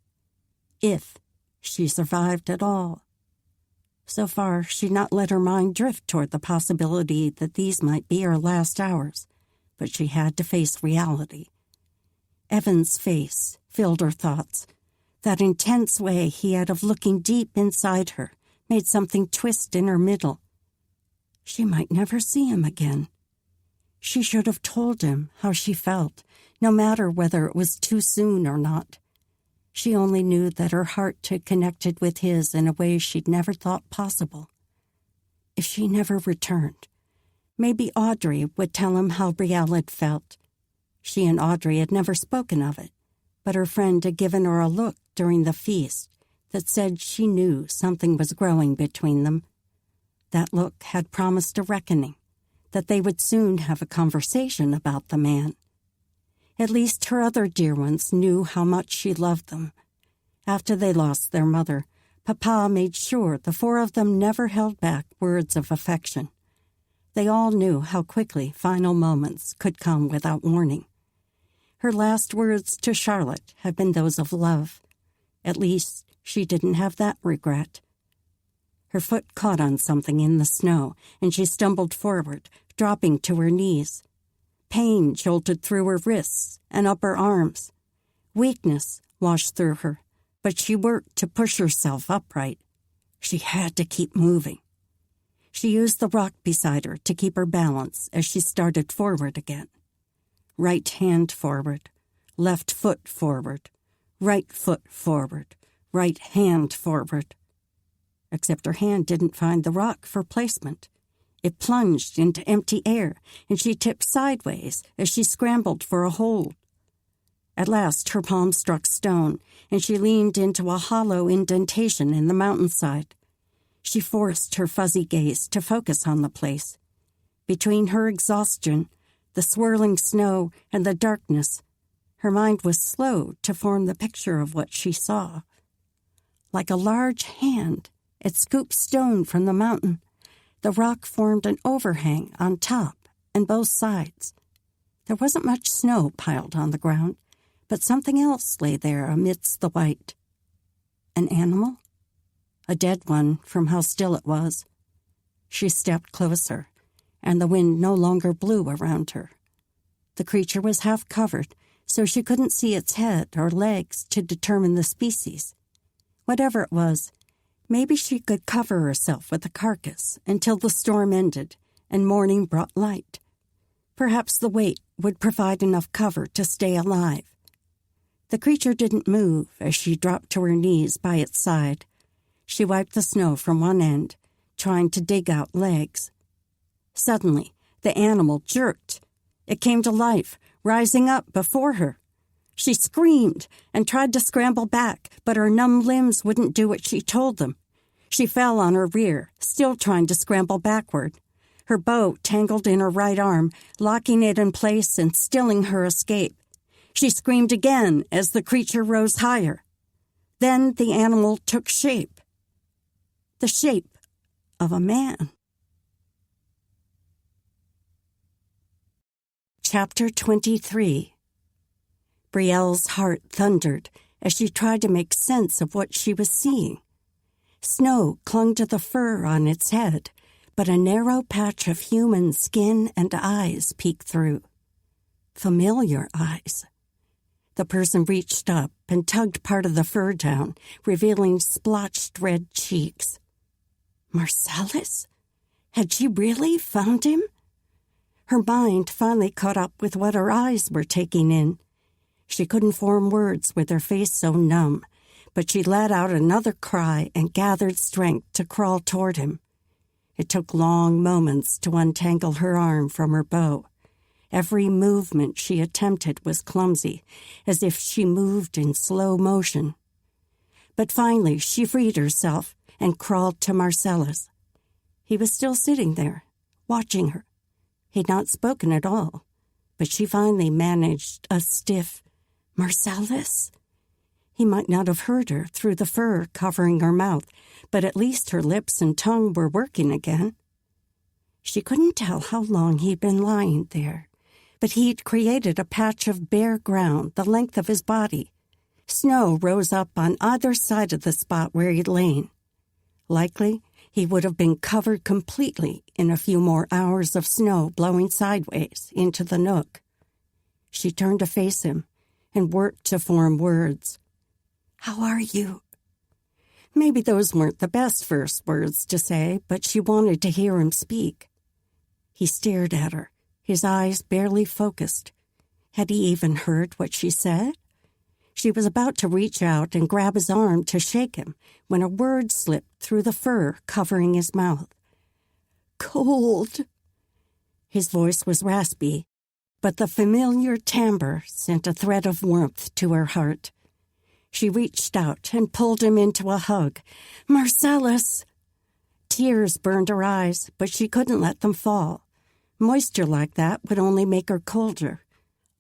If she survived at all. So far, she'd not let her mind drift toward the possibility that these might be her last hours, but she had to face reality. Evan's face filled her thoughts. That intense way he had of looking deep inside her made something twist in her middle. She might never see him again. She should have told him how she felt, no matter whether it was too soon or not. She only knew that her heart had connected with his in a way she'd never thought possible. If she never returned, maybe Audrey would tell him how Brielle had felt. She and Audrey had never spoken of it, but her friend had given her a look during the feast that said she knew something was growing between them. That look had promised a reckoning, that they would soon have a conversation about the man. At least her other dear ones knew how much she loved them. After they lost their mother, Papa made sure the four of them never held back words of affection. They all knew how quickly final moments could come without warning. Her last words to Charlotte had been those of love. At least she didn't have that regret. Her foot caught on something in the snow, and she stumbled forward, dropping to her knees. Pain jolted through her wrists and up her arms. Weakness washed through her, but she worked to push herself upright. She had to keep moving. She used the rock beside her to keep her balance as she started forward again. Right hand forward, left foot forward, right foot forward, right hand forward. Except her hand didn't find the rock for placement. It plunged into empty air, and she tipped sideways as she scrambled for a hold. At last, her palm struck stone, and she leaned into a hollow indentation in the mountainside. She forced her fuzzy gaze to focus on the place. Between her exhaustion, the swirling snow, and the darkness, her mind was slow to form the picture of what she saw. Like a large hand, it scooped stone from the mountain. The rock formed an overhang on top and both sides. There wasn't much snow piled on the ground, but something else lay there amidst the white. An animal? A dead one from how still it was. She stepped closer, and the wind no longer blew around her. The creature was half covered, so she couldn't see its head or legs to determine the species. Whatever it was, maybe she could cover herself with the carcass until the storm ended and morning brought light. Perhaps the weight would provide enough cover to stay alive. The creature didn't move as she dropped to her knees by its side. She wiped the snow from one end, trying to dig out legs. Suddenly, the animal jerked. It came to life, rising up before her. She screamed and tried to scramble back, but her numb limbs wouldn't do what she told them. She fell on her rear, still trying to scramble backward. Her bow tangled in her right arm, locking it in place and stilling her escape. She screamed again as the creature rose higher. Then the animal took shape. The shape of a man. Chapter 23. Brielle's heart thundered as she tried to make sense of what she was seeing. Snow clung to the fur on its head, but a narrow patch of human skin and eyes peeked through. Familiar eyes. The person reached up and tugged part of the fur down, revealing splotched red cheeks. Marcellus? Had she really found him? Her mind finally caught up with what her eyes were taking in. She couldn't form words with her face so numb, but she let out another cry and gathered strength to crawl toward him. It took long moments to untangle her arm from her bow. Every movement she attempted was clumsy, as if she moved in slow motion. But finally she freed herself and crawled to Marcellus. He was still sitting there, watching her. He'd not spoken at all, but she finally managed a stiff, "Marcellus?" He might not have heard her through the fur covering her mouth, but at least her lips and tongue were working again. She couldn't tell how long he'd been lying there, but he'd created a patch of bare ground the length of his body. Snow rose up on either side of the spot where he'd lain. Likely, he would have been covered completely in a few more hours of snow blowing sideways into the nook. She turned to face him and worked to form words. "How are you?" Maybe those weren't the best first words to say, but she wanted to hear him speak. He stared at her, his eyes barely focused. Had he even heard what she said? She was about to reach out and grab his arm to shake him when a word slipped through the fur covering his mouth. "Cold." His voice was raspy, but the familiar timbre sent a thread of warmth to her heart. She reached out and pulled him into a hug. "Marcellus!" Tears burned her eyes, but she couldn't let them fall. Moisture like that would only make her colder.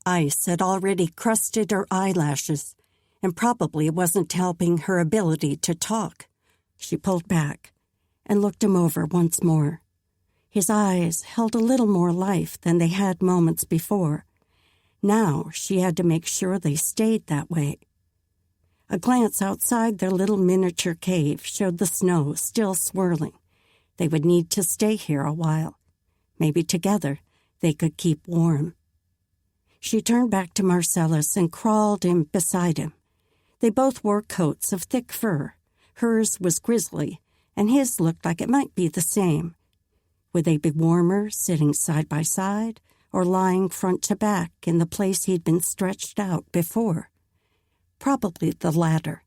Ice had already crusted her eyelashes, and probably wasn't helping her ability to talk. She pulled back and looked him over once more. His eyes held a little more life than they had moments before. Now she had to make sure they stayed that way. A glance outside their little miniature cave showed the snow still swirling. They would need to stay here a while. Maybe together they could keep warm. She turned back to Marcellus and crawled in beside him. They both wore coats of thick fur. Hers was grizzly, and his looked like it might be the same. Would they be warmer sitting side by side or lying front to back in the place he'd been stretched out before? Probably the latter.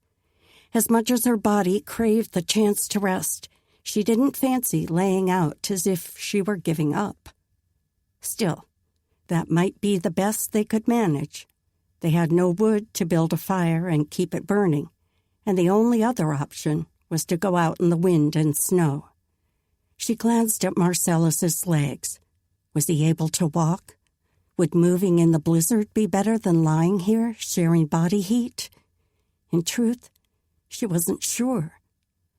As much as her body craved the chance to rest, she didn't fancy laying out as if she were giving up. Still, that might be the best they could manage. They had no wood to build a fire and keep it burning, and the only other option was to go out in the wind and snow. She glanced at Marcellus's legs. Was he able to walk? Would moving in the blizzard be better than lying here, sharing body heat? In truth, she wasn't sure.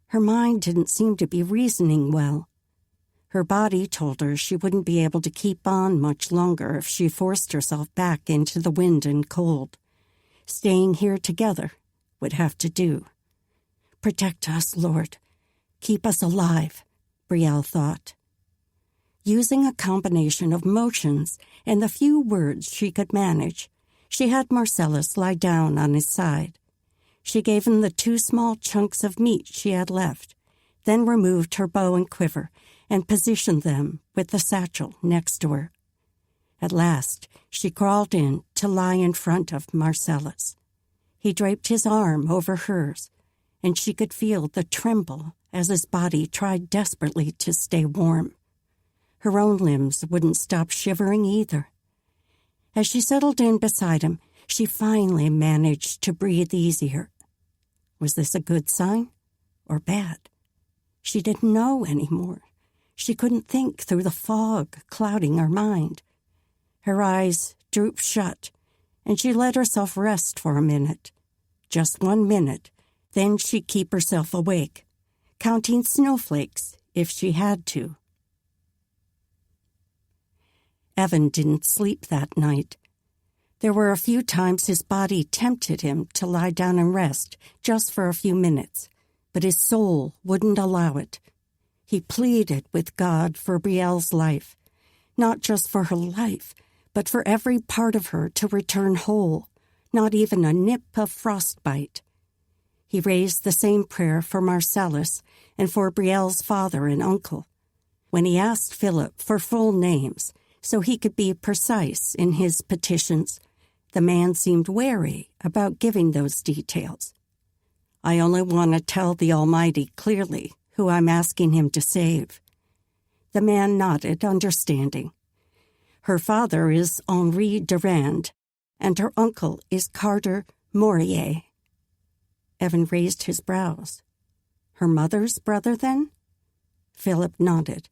Her mind didn't seem to be reasoning well. Her body told her she wouldn't be able to keep on much longer if she forced herself back into the wind and cold. Staying here together would have to do. "Protect us, Lord. Keep us alive," Brielle thought. Using a combination of motions and the few words she could manage, she had Marcellus lie down on his side. She gave him the 2 small chunks of meat she had left, then removed her bow and quiver and positioned them with the satchel next to her. At last, she crawled in to lie in front of Marcellus. He draped his arm over hers, and she could feel the tremble as his body tried desperately to stay warm. Her own limbs wouldn't stop shivering either. As she settled in beside him, she finally managed to breathe easier. Was this a good sign or bad? She didn't know anymore. She couldn't think through the fog clouding her mind. Her eyes drooped shut, and she let herself rest for a minute. Just 1 minute, then she'd keep herself awake, counting snowflakes if she had to. Evan didn't sleep that night. There were a few times his body tempted him to lie down and rest just for a few minutes, but his soul wouldn't allow it. He pleaded with God for Brielle's life, not just for her life, but for every part of her to return whole, not even a nip of frostbite. He raised the same prayer for Marcellus and for Brielle's father and uncle. When he asked Philip for full names so he could be precise in his petitions, the man seemed wary about giving those details. I only want to tell the Almighty clearly who I'm asking him to save. The man nodded, understanding. Her father is Henri Durand, and her uncle is Carter Maurier. Evan raised his brows. Her mother's brother, then? Philip nodded.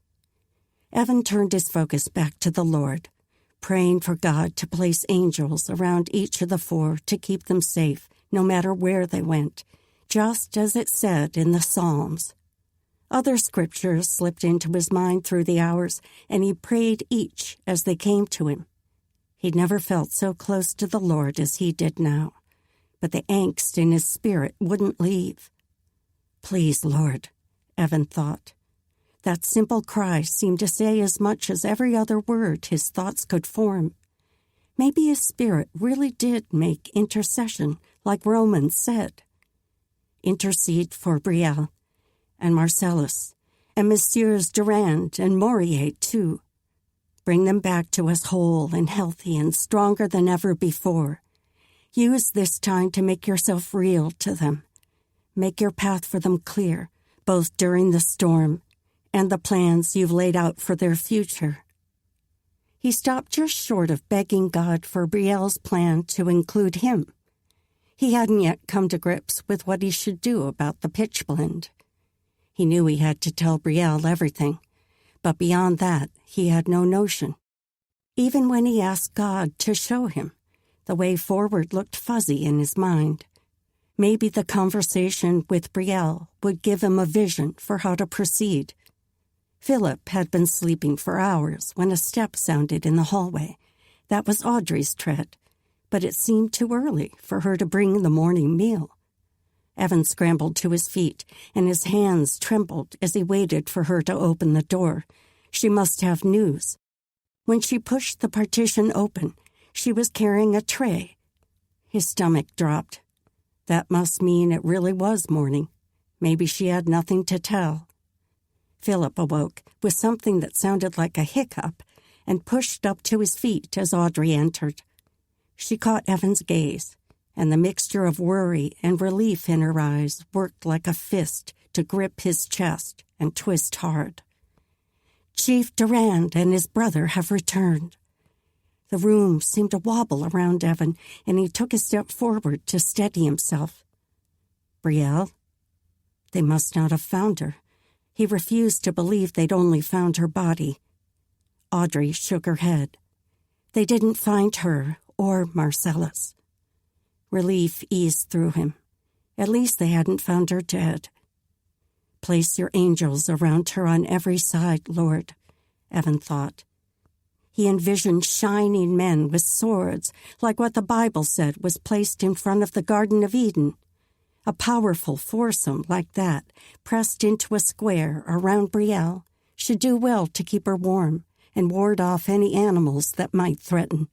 Evan turned his focus back to the Lord, praying for God to place angels around each of the four to keep them safe, no matter where they went, just as it said in the Psalms. Other scriptures slipped into his mind through the hours, and he prayed each as they came to him. He'd never felt so close to the Lord as he did now, but the angst in his spirit wouldn't leave. Please, Lord, Evan thought. That simple cry seemed to say as much as every other word his thoughts could form. Maybe his spirit really did make intercession, like Romans said. Intercede for Brielle and Marcellus, and Messieurs Durand and Maurier, too. Bring them back to us whole and healthy and stronger than ever before. Use this time to make yourself real to them. Make your path for them clear, both during the storm and the plans you've laid out for their future. He stopped just short of begging God for Brielle's plan to include him. He hadn't yet come to grips with what he should do about the pitch blend. He knew he had to tell Brielle everything, but beyond that, he had no notion. Even when he asked God to show him, the way forward looked fuzzy in his mind. Maybe the conversation with Brielle would give him a vision for how to proceed. Philip had been sleeping for hours when a step sounded in the hallway. That was Audrey's tread, but it seemed too early for her to bring the morning meal. Evan scrambled to his feet, and his hands trembled as he waited for her to open the door. She must have news. When she pushed the partition open, she was carrying a tray. His stomach dropped. That must mean it really was morning. Maybe she had nothing to tell. Philip awoke with something that sounded like a hiccup and pushed up to his feet as Audrey entered. She caught Evan's gaze, and the mixture of worry and relief in her eyes worked like a fist to grip his chest and twist hard. Chief Durand and his brother have returned. The room seemed to wobble around Evan, and he took a step forward to steady himself. Brielle? They must not have found her. He refused to believe they'd only found her body. Audrey shook her head. They didn't find her or Marcellus. Relief eased through him. At least they hadn't found her dead. Place your angels around her on every side, Lord, Evan thought. He envisioned shining men with swords, like what the Bible said was placed in front of the Garden of Eden. A powerful foursome like that, pressed into a square around Brielle, should do well to keep her warm and ward off any animals that might threaten.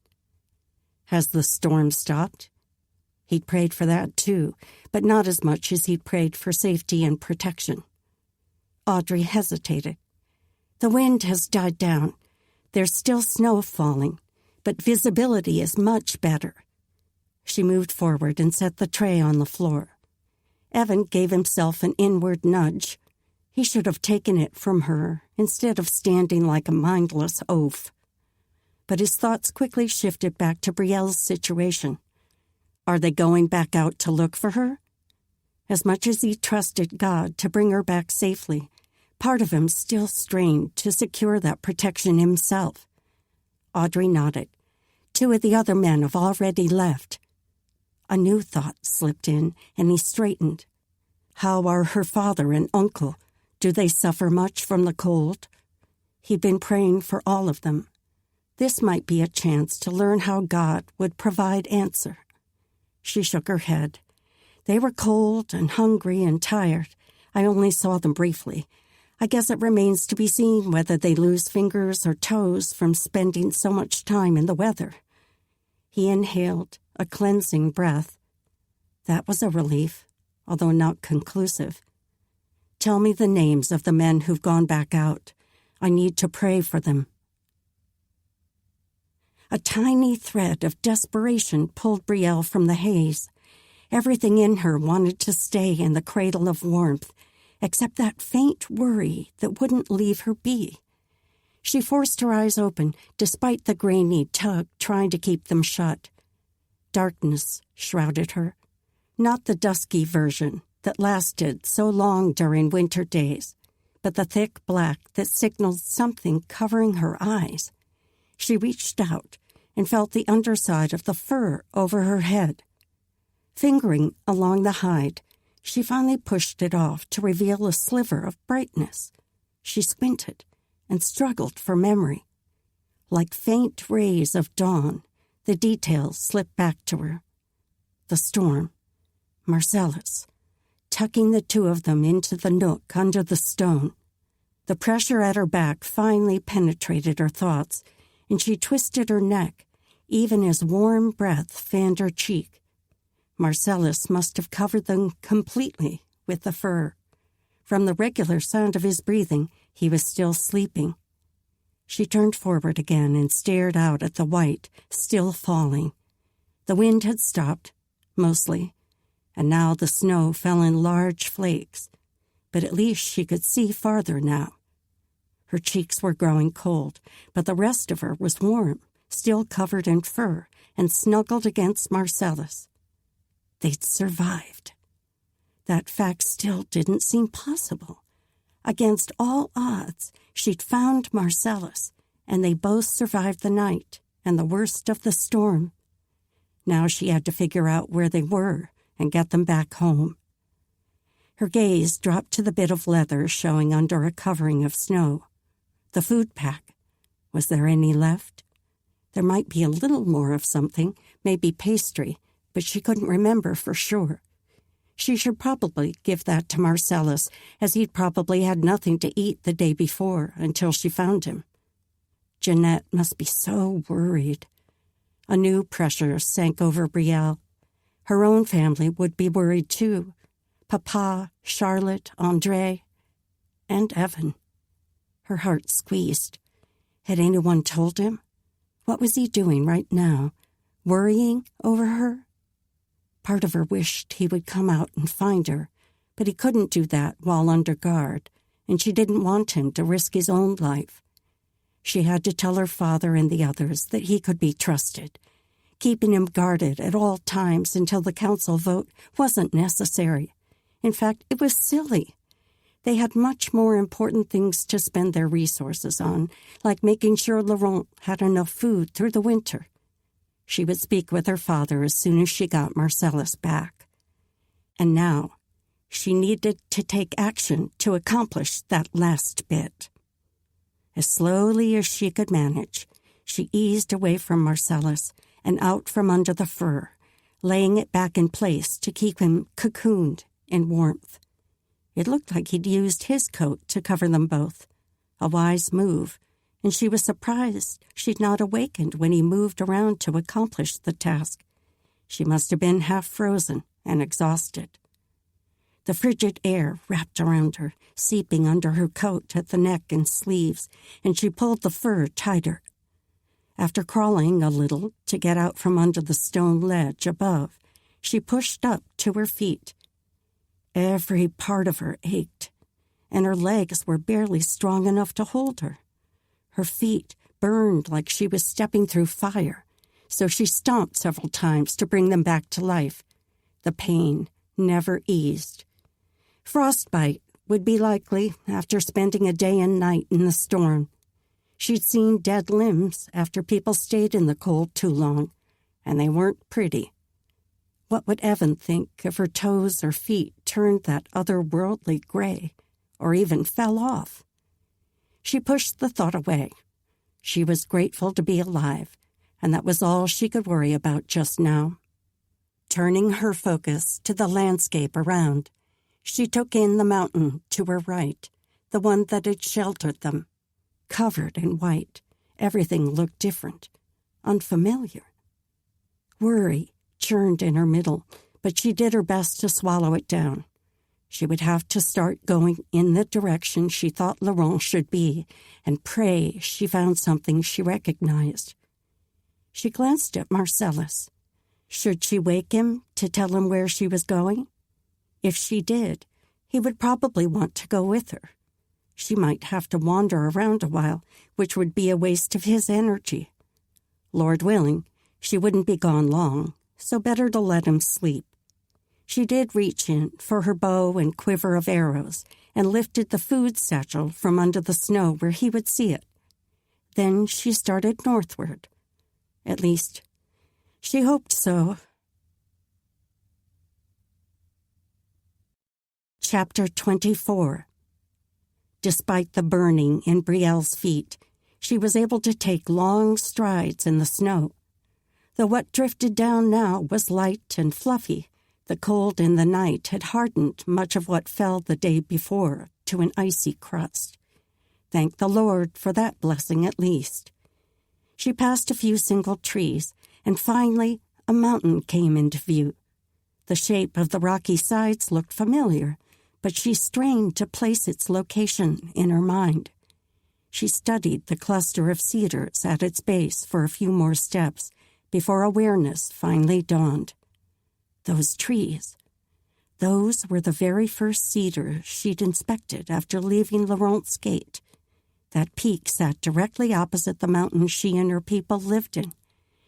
Has the storm stopped? He'd prayed for that too, but not as much as he'd prayed for safety and protection. Audrey hesitated. The wind has died down. There's still snow falling, but visibility is much better. She moved forward and set the tray on the floor. Evan gave himself an inward nudge. He should have taken it from her instead of standing like a mindless oaf. But his thoughts quickly shifted back to Brielle's situation. Are they going back out to look for her? As much as he trusted God to bring her back safely, part of him still strained to secure that protection himself. Audrey nodded. 2 of the other men have already left. A new thought slipped in, and he straightened. How are her father and uncle? Do they suffer much from the cold? He'd been praying for all of them. This might be a chance to learn how God would provide answer. She shook her head. They were cold and hungry and tired. I only saw them briefly. I guess it remains to be seen whether they lose fingers or toes from spending so much time in the weather. He inhaled a cleansing breath. That was a relief, although not conclusive. Tell me the names of the men who've gone back out. I need to pray for them. A tiny thread of desperation pulled Brielle from the haze. Everything in her wanted to stay in the cradle of warmth, except that faint worry that wouldn't leave her be. She forced her eyes open, despite the grainy tug trying to keep them shut. Darkness shrouded her, not the dusky version that lasted so long during winter days, but the thick black that signaled something covering her eyes. She reached out and felt the underside of the fur over her head. Fingering along the hide, she finally pushed it off to reveal a sliver of brightness. She squinted and struggled for memory. Like faint rays of dawn, the details slipped back to her. The storm, Marcellus, tucking the two of them into the nook under the stone. The pressure at her back finally penetrated her thoughts, and she twisted her neck, even as warm breath fanned her cheek. Marcellus must have covered them completely with the fur. From the regular sound of his breathing, he was still sleeping. She turned forward again and stared out at the white, still falling. The wind had stopped, mostly, and now the snow fell in large flakes, but at least she could see farther now. Her cheeks were growing cold, but the rest of her was warm, still covered in fur, and snuggled against Marcellus. They'd survived. That fact still didn't seem possible. Against all odds, she'd found Marcellus, and they both survived the night and the worst of the storm. Now she had to figure out where they were and get them back home. Her gaze dropped to the bit of leather showing under a covering of snow. The food pack. Was there any left? There might be a little more of something, maybe pastry, but she couldn't remember for sure. She should probably give that to Marcellus, as he'd probably had nothing to eat the day before until she found him. Jeanette must be so worried. A new pressure sank over Brielle. Her own family would be worried too. Papa, Charlotte, André, and Evan. Her heart squeezed. Had anyone told him? What was he doing right now? Worrying over her? Part of her wished he would come out and find her, but he couldn't do that while under guard, and she didn't want him to risk his own life. She had to tell her father and the others that he could be trusted. Keeping him guarded at all times until the council vote wasn't necessary. In fact, it was silly. They had much more important things to spend their resources on, like making sure Laurent had enough food through the winter. She would speak with her father as soon as she got Marcellus back. And now, she needed to take action to accomplish that last bit. As slowly as she could manage, she eased away from Marcellus and out from under the fur, laying it back in place to keep him cocooned in warmth. It looked like he'd used his coat to cover them both, a wise move, and she was surprised she'd not awakened when he moved around to accomplish the task. She must have been half frozen and exhausted. The frigid air wrapped around her, seeping under her coat at the neck and sleeves, and she pulled the fur tighter. After crawling a little to get out from under the stone ledge above, she pushed up to her feet. Every part of her ached, and her legs were barely strong enough to hold her. Her feet burned like she was stepping through fire, so she stomped several times to bring them back to life. The pain never eased. Frostbite would be likely after spending a day and night in the storm. She'd seen dead limbs after people stayed in the cold too long, and they weren't pretty. What would Evan think if her toes or feet turned that otherworldly gray, or even fell off? She pushed the thought away. She was grateful to be alive, and that was all she could worry about just now. Turning her focus to the landscape around, She took in the mountain to her right, the one that had sheltered them. Covered in white, everything looked different, unfamiliar. Worry churned in her middle, but she did her best to swallow it down. She would have to start going in the direction she thought Laurent should be and pray she found something she recognized. She glanced at Marcellus. Should she wake him to tell him where she was going? If she did, he would probably want to go with her. She might have to wander around a while, which would be a waste of his energy. Lord willing, she wouldn't be gone long, so better to let him sleep. She did reach in for her bow and quiver of arrows and lifted the food satchel from under the snow where he would see it. Then she started northward. At least, she hoped so. Chapter 24. Despite the burning in Brielle's feet, she was able to take long strides in the snow. Though what drifted down now was light and fluffy, the cold in the night had hardened much of what fell the day before to an icy crust. Thank the Lord for that blessing at least. She passed a few single trees, and finally a mountain came into view. The shape of the rocky sides looked familiar, but she strained to place its location in her mind. She studied the cluster of cedars at its base for a few more steps before awareness finally dawned. Those trees. Those were the very first cedars she'd inspected after leaving Laurent's gate. That peak sat directly opposite the mountain she and her people lived in.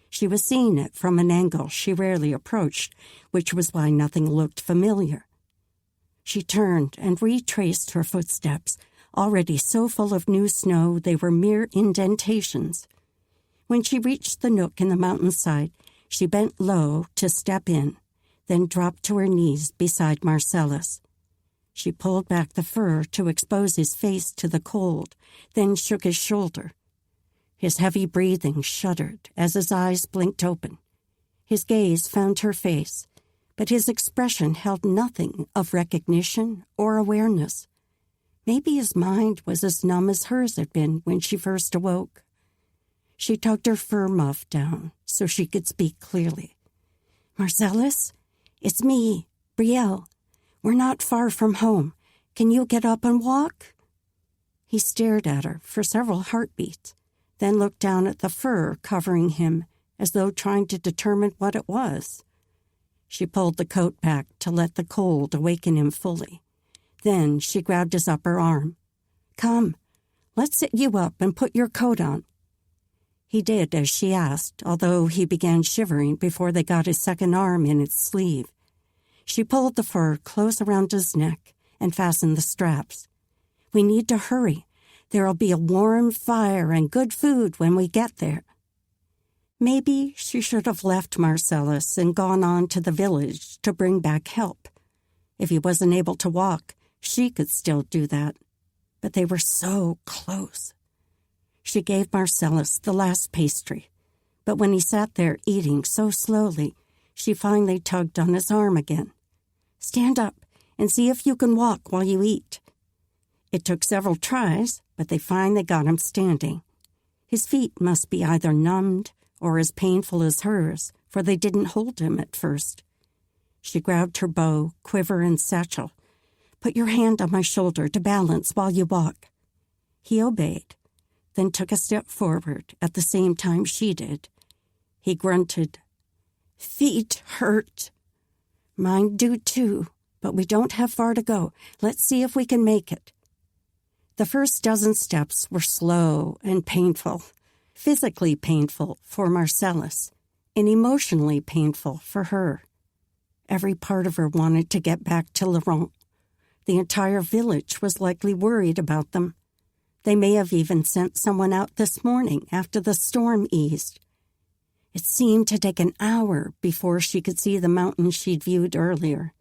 She was seeing it from an angle she rarely approached, which was why nothing looked familiar. She turned and retraced her footsteps, already so full of new snow they were mere indentations. When she reached the nook in the mountainside, she bent low to step in, then dropped to her knees beside Marcellus. She pulled back the fur to expose his face to the cold, then shook his shoulder. His heavy breathing shuddered as his eyes blinked open. His gaze found her face, but his expression held nothing of recognition or awareness. Maybe his mind was as numb as hers had been when she first awoke. She tugged her fur muff down so she could speak clearly. "Marcellus, it's me, Brielle. We're not far from home. Can you get up and walk?" He stared at her for several heartbeats, then looked down at the fur covering him as though trying to determine what it was. She pulled the coat back to let the cold awaken him fully. Then she grabbed his upper arm. "Come, let's sit you up and put your coat on." He did as she asked, although he began shivering before they got his second arm in its sleeve. She pulled the fur close around his neck and fastened the straps. "We need to hurry. There'll be a warm fire and good food when we get there." Maybe she should have left Marcellus and gone on to the village to bring back help. If he wasn't able to walk, she could still do that. But they were so close. She gave Marcellus the last pastry, but when he sat there eating so slowly, she finally tugged on his arm again. "Stand up and see if you can walk while you eat." It took several tries, but they finally got him standing. His feet must be either numbed or as painful as hers, for they didn't hold him at first. She grabbed her bow, quiver, and satchel. "Put your hand on my shoulder to balance while you walk." He obeyed, then took a step forward at the same time she did. He grunted, "Feet hurt." "Mine do too, but we don't have far to go. Let's see if we can make it." The first dozen steps were slow and painful, physically painful for Marcellus, and emotionally painful for her. Every part of her wanted to get back to Laurent. The entire village was likely worried about them. They may have even sent someone out this morning after the storm eased. It seemed to take an hour before she could see the mountain she'd viewed earlier.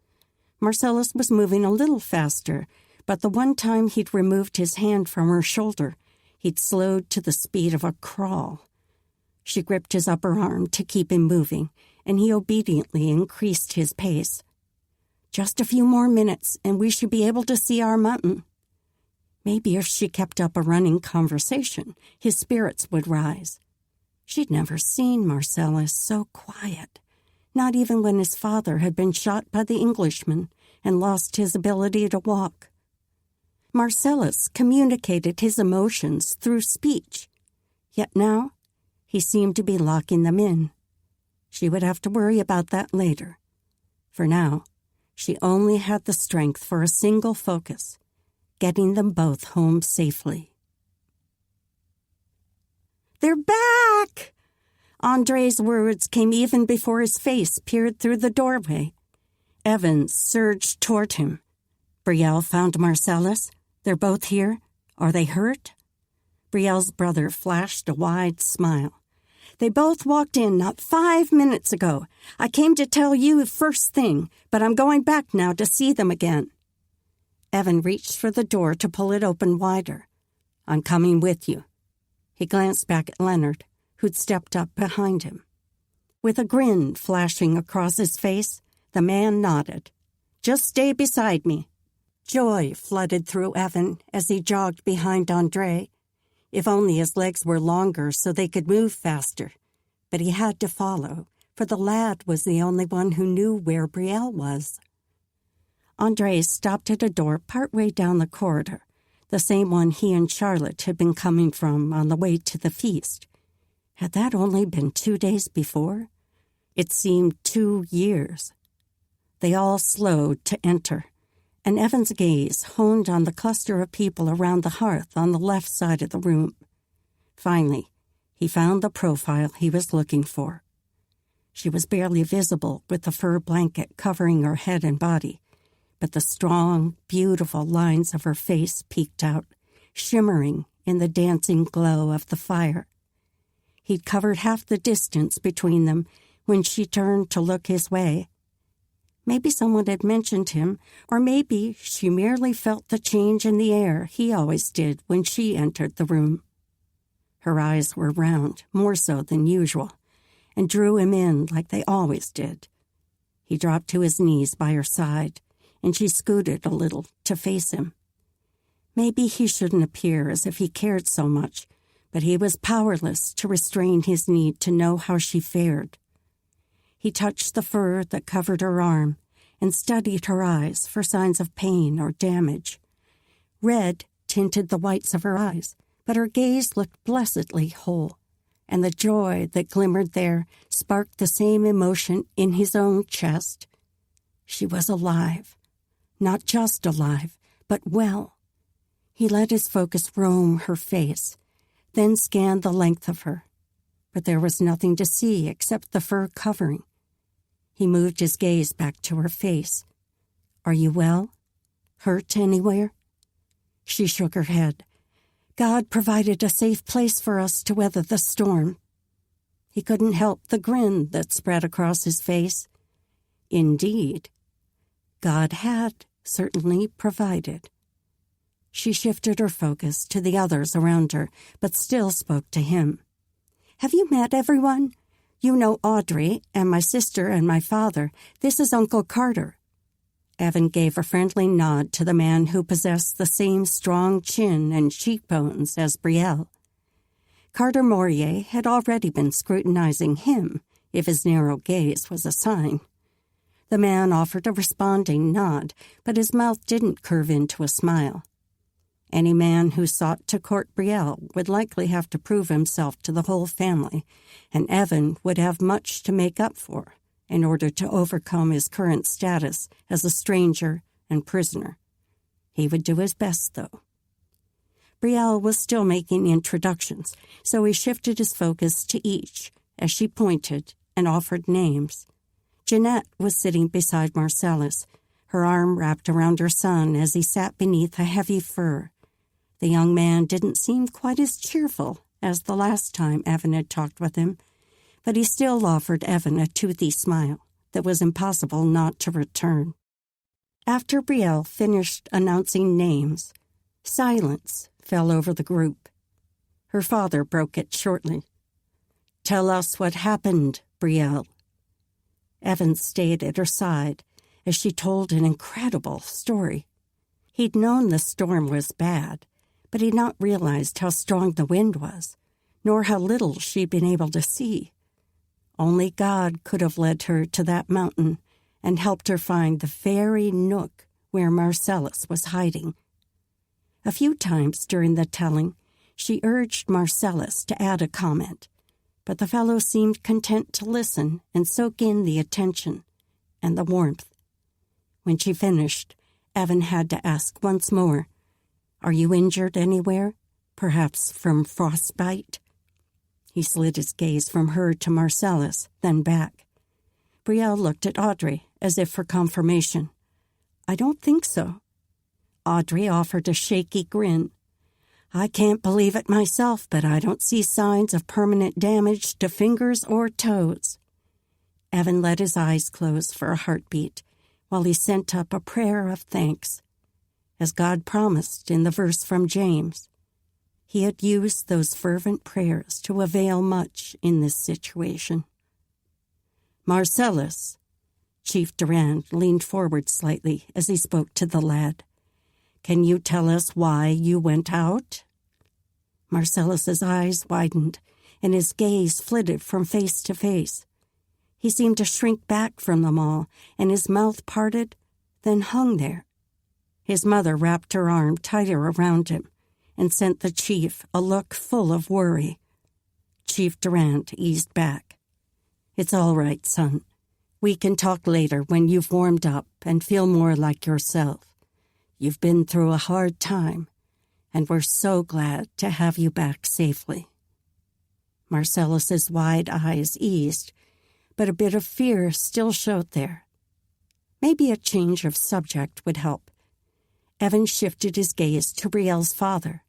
Marcellus was moving a little faster, but the one time he'd removed his hand from her shoulder, he'd slowed to the speed of a crawl. She gripped his upper arm to keep him moving, and he obediently increased his pace. Just a few more minutes, and we should be able to see our mountain. Maybe if she kept up a running conversation, his spirits would rise. She'd never seen Marcellus so quiet, not even when his father had been shot by the Englishman and lost his ability to walk. Marcellus communicated his emotions through speech, yet now he seemed to be locking them in. She would have to worry about that later. For now, she only had the strength for a single focus, getting them both home safely. "They're back!" Andre's words came even before his face peered through the doorway. Evans surged toward him. "Brielle found Marcellus. They're both here. Are they hurt?" Brielle's brother flashed a wide smile. "They both walked in not 5 minutes ago. I came to tell you first thing, but I'm going back now to see them again." Evan reached for the door to pull it open wider. "I'm coming with you." He glanced back at Leonard, who'd stepped up behind him. With a grin flashing across his face, the man nodded. "Just stay beside me." Joy flooded through Evan as he jogged behind Andre. If only his legs were longer so they could move faster. But he had to follow, for the lad was the only one who knew where Brielle was. Andre stopped at a door partway down the corridor, the same one he and Charlotte had been coming from on the way to the feast. Had that only been 2 days before? It seemed 2 years. They all slowed to enter, and Evan's gaze honed on the cluster of people around the hearth on the left side of the room. Finally, he found the profile he was looking for. She was barely visible with the fur blanket covering her head and body, but the strong, beautiful lines of her face peeked out, shimmering in the dancing glow of the fire. He'd covered half the distance between them when she turned to look his way. Maybe someone had mentioned him, or maybe she merely felt the change in the air he always did when she entered the room. Her eyes were round, more so than usual, and drew him in like they always did. He dropped to his knees by her side, and she scooted a little to face him. Maybe he shouldn't appear as if he cared so much, but he was powerless to restrain his need to know how she fared. He touched the fur that covered her arm and studied her eyes for signs of pain or damage. Red tinted the whites of her eyes, but her gaze looked blessedly whole, and the joy that glimmered there sparked the same emotion in his own chest. She was alive. Not just alive, but well. He let his focus roam her face, then scanned the length of her. But there was nothing to see except the fur covering. He moved his gaze back to her face. "Are you well? Hurt anywhere?" She shook her head. "God provided a safe place for us to weather the storm." He couldn't help the grin that spread across his face. Indeed, God had certainly provided. She shifted her focus to the others around her, but still spoke to him. "Have you met everyone? You know Audrey and my sister and my father. This is Uncle Carter." Evan gave a friendly nod to the man who possessed the same strong chin and cheekbones as Brielle. Carter Morier had already been scrutinizing him, if his narrow gaze was a sign. The man offered a responding nod, but his mouth didn't curve into a smile. Any man who sought to court Brielle would likely have to prove himself to the whole family, and Evan would have much to make up for in order to overcome his current status as a stranger and prisoner. He would do his best, though. Brielle was still making introductions, so he shifted his focus to each as she pointed and offered names. Jeanette was sitting beside Marcellus, her arm wrapped around her son as he sat beneath a heavy fir. The young man didn't seem quite as cheerful as the last time Evan had talked with him, but he still offered Evan a toothy smile that was impossible not to return. After Brielle finished announcing names, silence fell over the group. Her father broke it shortly. "Tell us what happened, Brielle." Evan stayed at her side, as she told an incredible story. He'd known the storm was bad, but he'd not realized how strong the wind was, nor how little she'd been able to see. Only God could have led her to that mountain and helped her find the very nook where Marcellus was hiding. A few times during the telling, she urged Marcellus to add a comment, but the fellow seemed content to listen and soak in the attention and the warmth. When she finished, Evan had to ask once more, "Are you injured anywhere? Perhaps from frostbite?" He slid his gaze from her to Marcellus, then back. Brielle looked at Audrey as if for confirmation. "I don't think so." Audrey offered a shaky grin. "I can't believe it myself, but I don't see signs of permanent damage to fingers or toes." Evan let his eyes close for a heartbeat while he sent up a prayer of thanks. As God promised in the verse from James, he had used those fervent prayers to avail much in this situation. "Marcellus," Chief Durand leaned forward slightly as he spoke to the lad. "Can you tell us why you went out?" Marcellus's eyes widened, and his gaze flitted from face to face. He seemed to shrink back from them all, and his mouth parted, then hung there. His mother wrapped her arm tighter around him and sent the chief a look full of worry. Chief Durand eased back. "It's all right, son. We can talk later when you've warmed up and feel more like yourself. You've been through a hard time, and we're so glad to have you back safely." Marcellus's wide eyes eased, but a bit of fear still showed there. Maybe a change of subject would help. Evan shifted his gaze to Brielle's father.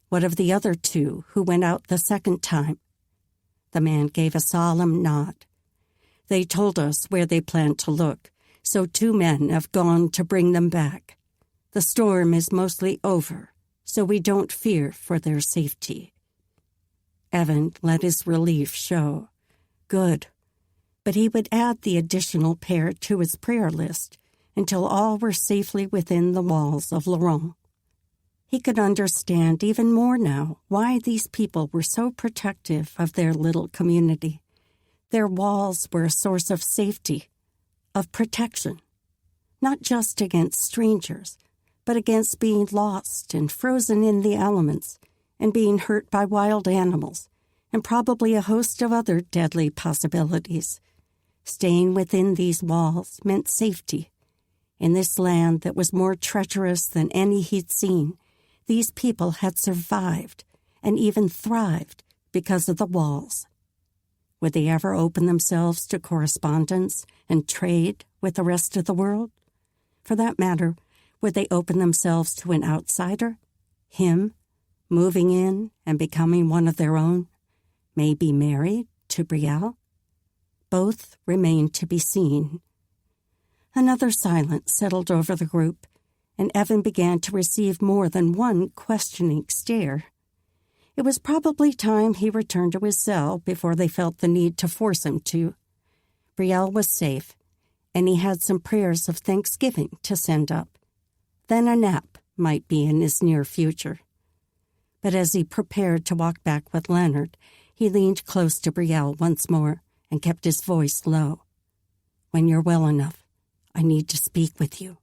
"What of the other two who went out the second time?" The man gave a solemn nod. "They told us where they planned to look, so 2 men have gone to bring them back. The storm is mostly over, so we don't fear for their safety." Evan let his relief show. Good. But he would add the additional pair to his prayer list until all were safely within the walls of Laurent. He could understand even more now why these people were so protective of their little community. Their walls were a source of safety, of protection, not just against strangers, but against being lost and frozen in the elements and being hurt by wild animals and probably a host of other deadly possibilities. Staying within these walls meant safety. In this land that was more treacherous than any he'd seen, these people had survived and even thrived because of the walls. Would they ever open themselves to correspondence and trade with the rest of the world? For that matter, would they open themselves to an outsider? Him, moving in and becoming one of their own? Maybe married to Brielle? Both remained to be seen. Another silence settled over the group, and Evan began to receive more than one questioning stare. It was probably time he returned to his cell before they felt the need to force him to. Brielle was safe, and he had some prayers of thanksgiving to send up. Then a nap might be in his near future. But as he prepared to walk back with Leonard, he leaned close to Brielle once more and kept his voice low. "When you're well enough, I need to speak with you."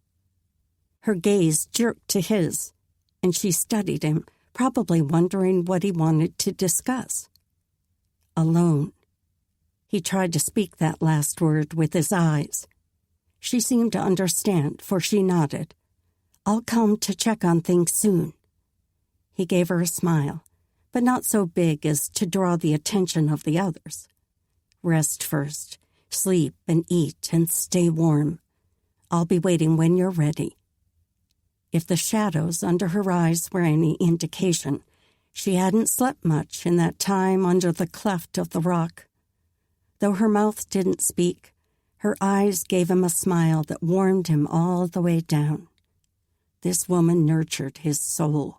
Her gaze jerked to his, and she studied him, probably wondering what he wanted to discuss. Alone. He tried to speak that last word with his eyes. She seemed to understand, for she nodded. "I'll come to check on things soon." He gave her a smile, but not so big as to draw the attention of the others. "Rest first. Sleep and eat and stay warm. I'll be waiting when you're ready." If the shadows under her eyes were any indication, she hadn't slept much in that time under the cleft of the rock. Though her mouth didn't speak, her eyes gave him a smile that warmed him all the way down. This woman nurtured his soul,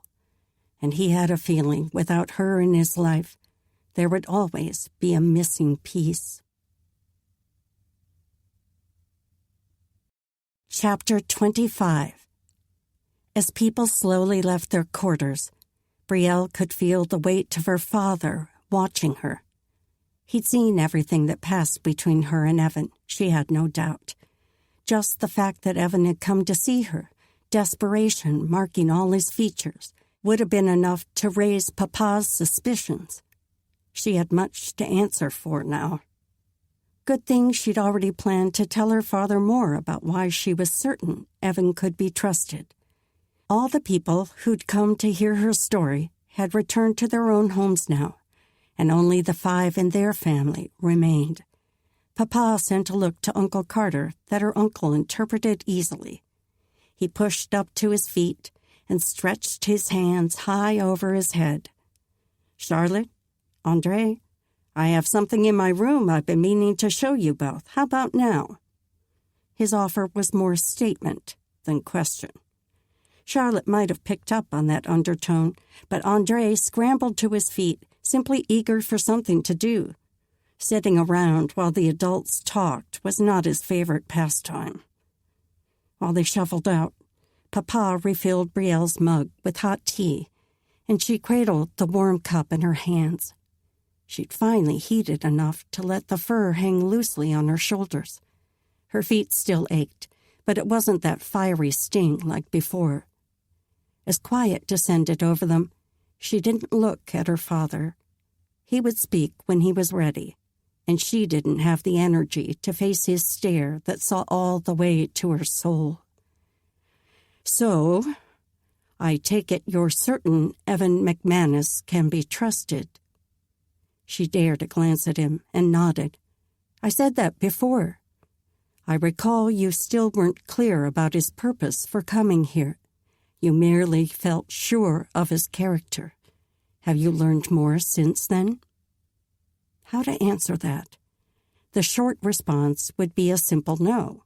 and he had a feeling without her in his life, there would always be a missing piece. Chapter 25. As people slowly left their quarters, Brielle could feel the weight of her father watching her. He'd seen everything that passed between her and Evan, she had no doubt. Just the fact that Evan had come to see her, desperation marking all his features, would have been enough to raise Papa's suspicions. She had much to answer for now. Good thing she'd already planned to tell her father more about why she was certain Evan could be trusted. All the people who'd come to hear her story had returned to their own homes now, and only the 5 in their family remained. Papa sent a look to Uncle Carter that her uncle interpreted easily. He pushed up to his feet and stretched his hands high over his head. "Charlotte, Andre, I have something in my room I've been meaning to show you both. How about now?" His offer was more statement than question. Charlotte might have picked up on that undertone, but Andre scrambled to his feet, simply eager for something to do. Sitting around while the adults talked was not his favorite pastime. While they shuffled out, Papa refilled Brielle's mug with hot tea, and she cradled the warm cup in her hands. She'd finally heated enough to let the fur hang loosely on her shoulders. Her feet still ached, but it wasn't that fiery sting like before. As quiet descended over them, she didn't look at her father. He would speak when he was ready, and she didn't have the energy to face his stare that saw all the way to her soul. "So, I take it you're certain Evan McManus can be trusted?" She dared a glance at him and nodded. "I said that before. I recall you still weren't clear about his purpose for coming here. You merely felt sure of his character. Have you learned more since then?" How to answer that? The short response would be a simple no,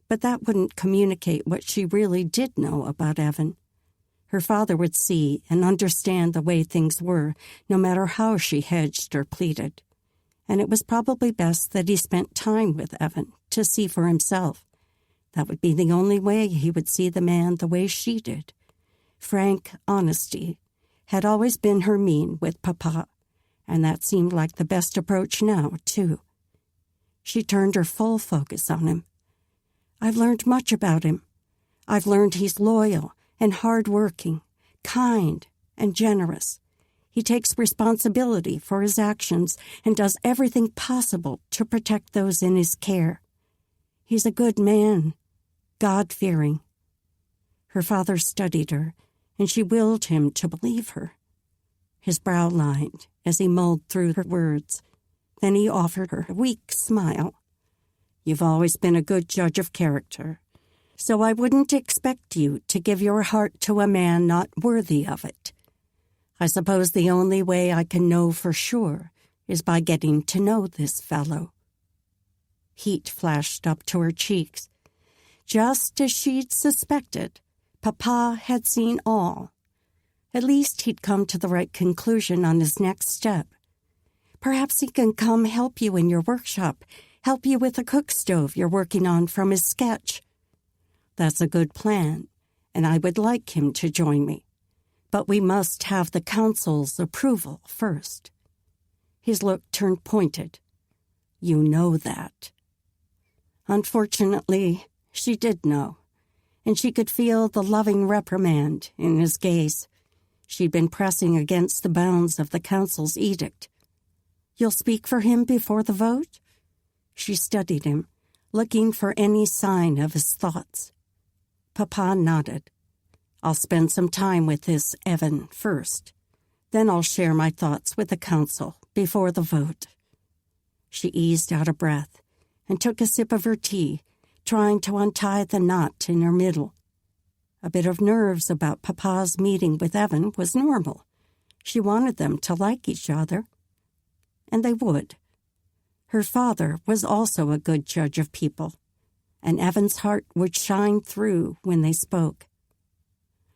but that wouldn't communicate what she really did know about Evan. Her father would see and understand the way things were, no matter how she hedged or pleaded. And it was probably best that he spent time with Evan to see for himself. That would be the only way he would see the man the way she did. Frank honesty had always been her mean with Papa, and that seemed like the best approach now, too. She turned her full focus on him. "I've learned much about him. I've learned he's loyal and hard-working, kind and generous. He takes responsibility for his actions and does everything possible to protect those in his care. He's a good man, God-fearing." Her father studied her, and she willed him to believe her. His brow lined as he mulled through her words. Then he offered her a weak smile. "You've always been a good judge of character, so I wouldn't expect you to give your heart to a man not worthy of it. I suppose the only way I can know for sure is by getting to know this fellow." Heat flashed up to her cheeks. Just as she'd suspected, Papa had seen all. At least he'd come to the right conclusion on his next step. "Perhaps he can come help you in your workshop, help you with a cook stove you're working on from his sketch." "That's a good plan, and I would like him to join me. But we must have the council's approval first." His look turned pointed. "You know that." Unfortunately, she did know, and she could feel the loving reprimand in his gaze. She'd been pressing against the bounds of the council's edict. "You'll speak for him before the vote?" She studied him, looking for any sign of his thoughts. Papa nodded. "I'll spend some time with this Evan first. Then I'll share my thoughts with the council before the vote." She eased out a breath and took a sip of her tea, trying to untie the knot in her middle. A bit of nerves about Papa's meeting with Evan was normal. She wanted them to like each other. And they would. Her father was also a good judge of people, and Evan's heart would shine through when they spoke.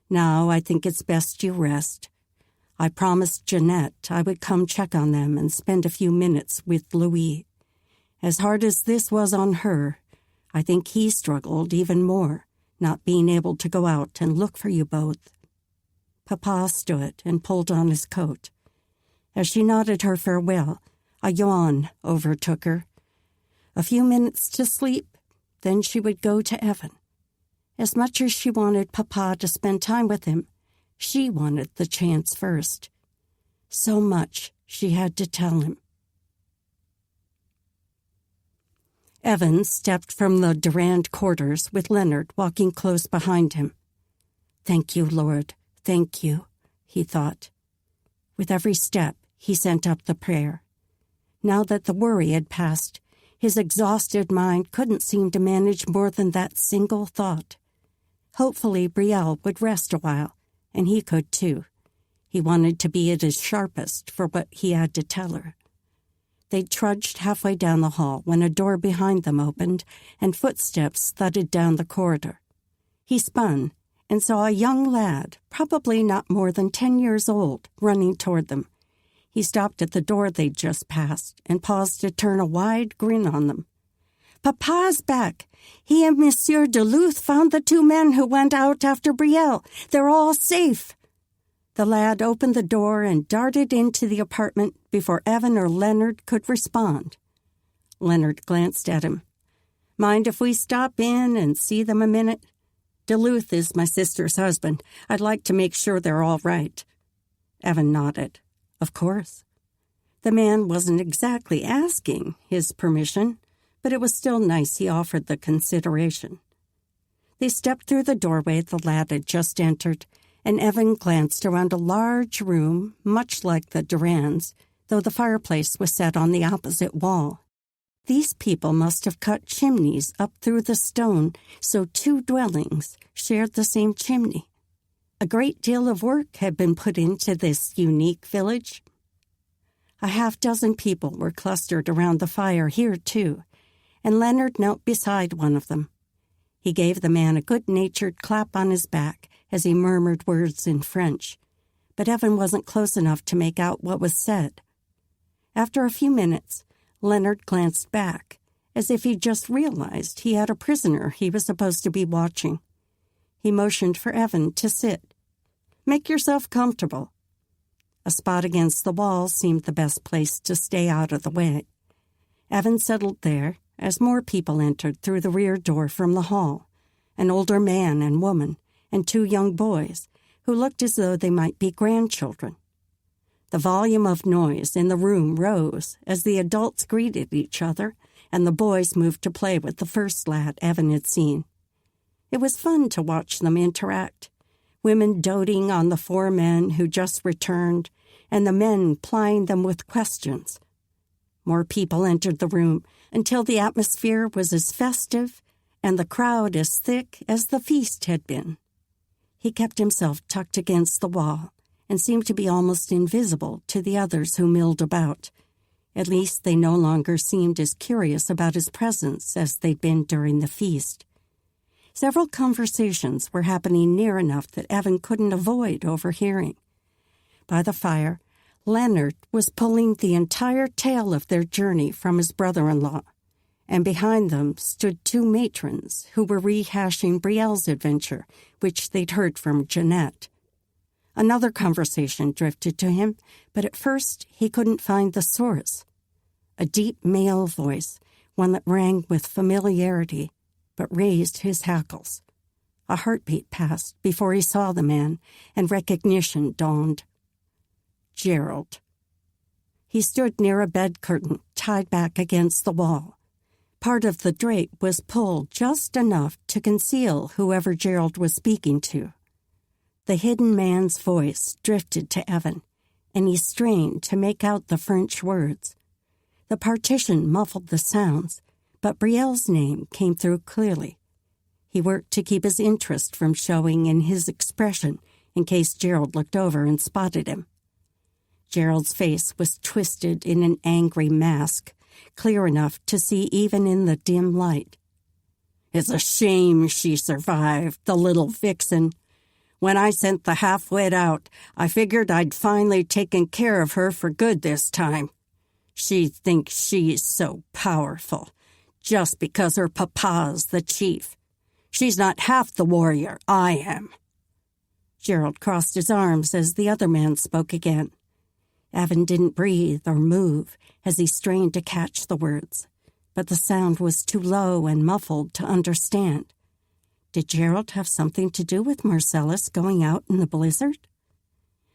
"Now I think it's best you rest. I promised Jeanette I would come check on them and spend a few minutes with Louis. As hard as this was on her, I think he struggled even more, not being able to go out and look for you both." Papa stood and pulled on his coat. As she nodded her farewell, a yawn overtook her. A few minutes to sleep, then she would go to Evan. As much as she wanted Papa to spend time with him, she wanted the chance first. So much she had to tell him. Evan stepped from the Durand quarters with Leonard walking close behind him. "Thank you, Lord, thank you," he thought. With every step, he sent up the prayer. Now that the worry had passed, his exhausted mind couldn't seem to manage more than that single thought. Hopefully Brielle would rest a while, and he could too. He wanted to be at his sharpest for what he had to tell her. They trudged halfway down the hall when a door behind them opened and footsteps thudded down the corridor. He spun and saw a young lad, probably not more than 10 years old, running toward them. He stopped at the door they'd just passed and paused to turn a wide grin on them. "Papa's back. He and Monsieur Duluth found the 2 men who went out after Brielle. They're all safe." The lad opened the door and darted into the apartment before Evan or Leonard could respond. Leonard glanced at him. "Mind if we stop in and see them a minute? Duluth is my sister's husband. I'd like to make sure they're all right." Evan nodded. Of course. The man wasn't exactly asking his permission, but it was still nice he offered the consideration. They stepped through the doorway the lad had just entered, and Evan glanced around a large room, much like the Durands, though the fireplace was set on the opposite wall. These people must have cut chimneys up through the stone, so 2 dwellings shared the same chimney. A great deal of work had been put into this unique village. A half-dozen people were clustered around the fire here, too, and Leonard knelt beside one of them. He gave the man a good-natured clap on his back as he murmured words in French, but Evan wasn't close enough to make out what was said. After a few minutes, Leonard glanced back, as if he just realized he had a prisoner he was supposed to be watching. He motioned for Evan to sit. "Make yourself comfortable." A spot against the wall seemed the best place to stay out of the way. Evan settled there as more people entered through the rear door from the hall, an older man and woman, and 2 young boys, who looked as though they might be grandchildren. The volume of noise in the room rose as the adults greeted each other, and the boys moved to play with the first lad Evan had seen. It was fun to watch them interact, women doting on the 4 men who just returned, and the men plying them with questions. More people entered the room until the atmosphere was as festive and the crowd as thick as the feast had been. He kept himself tucked against the wall and seemed to be almost invisible to the others who milled about. At least they no longer seemed as curious about his presence as they'd been during the feast. Several conversations were happening near enough that Evan couldn't avoid overhearing. By the fire, Leonard was pulling the entire tale of their journey from his brother-in-law, and behind them stood 2 matrons who were rehashing Brielle's adventure, which they'd heard from Jeanette. Another conversation drifted to him, but at first he couldn't find the source. A deep male voice, one that rang with familiarity, but raised his hackles. A heartbeat passed before he saw the man, and recognition dawned. Gerald. He stood near a bed curtain tied back against the wall. Part of the drape was pulled just enough to conceal whoever Gerald was speaking to. The hidden man's voice drifted to Evan, and he strained to make out the French words. The partition muffled the sounds, but Brielle's name came through clearly. He worked to keep his interest from showing in his expression in case Gerald looked over and spotted him. Gerald's face was twisted in an angry mask, clear enough to see even in the dim light. "It's a shame she survived, the little vixen. When I sent the half-wit out, I figured I'd finally taken care of her for good this time. She thinks she's so powerful. just because her papa's the chief. She's not half the warrior I am." Gerald crossed his arms as the other man spoke again. Evan didn't breathe or move as he strained to catch the words, but the sound was too low and muffled to understand. Did Gerald have something to do with Marcellus going out in the blizzard?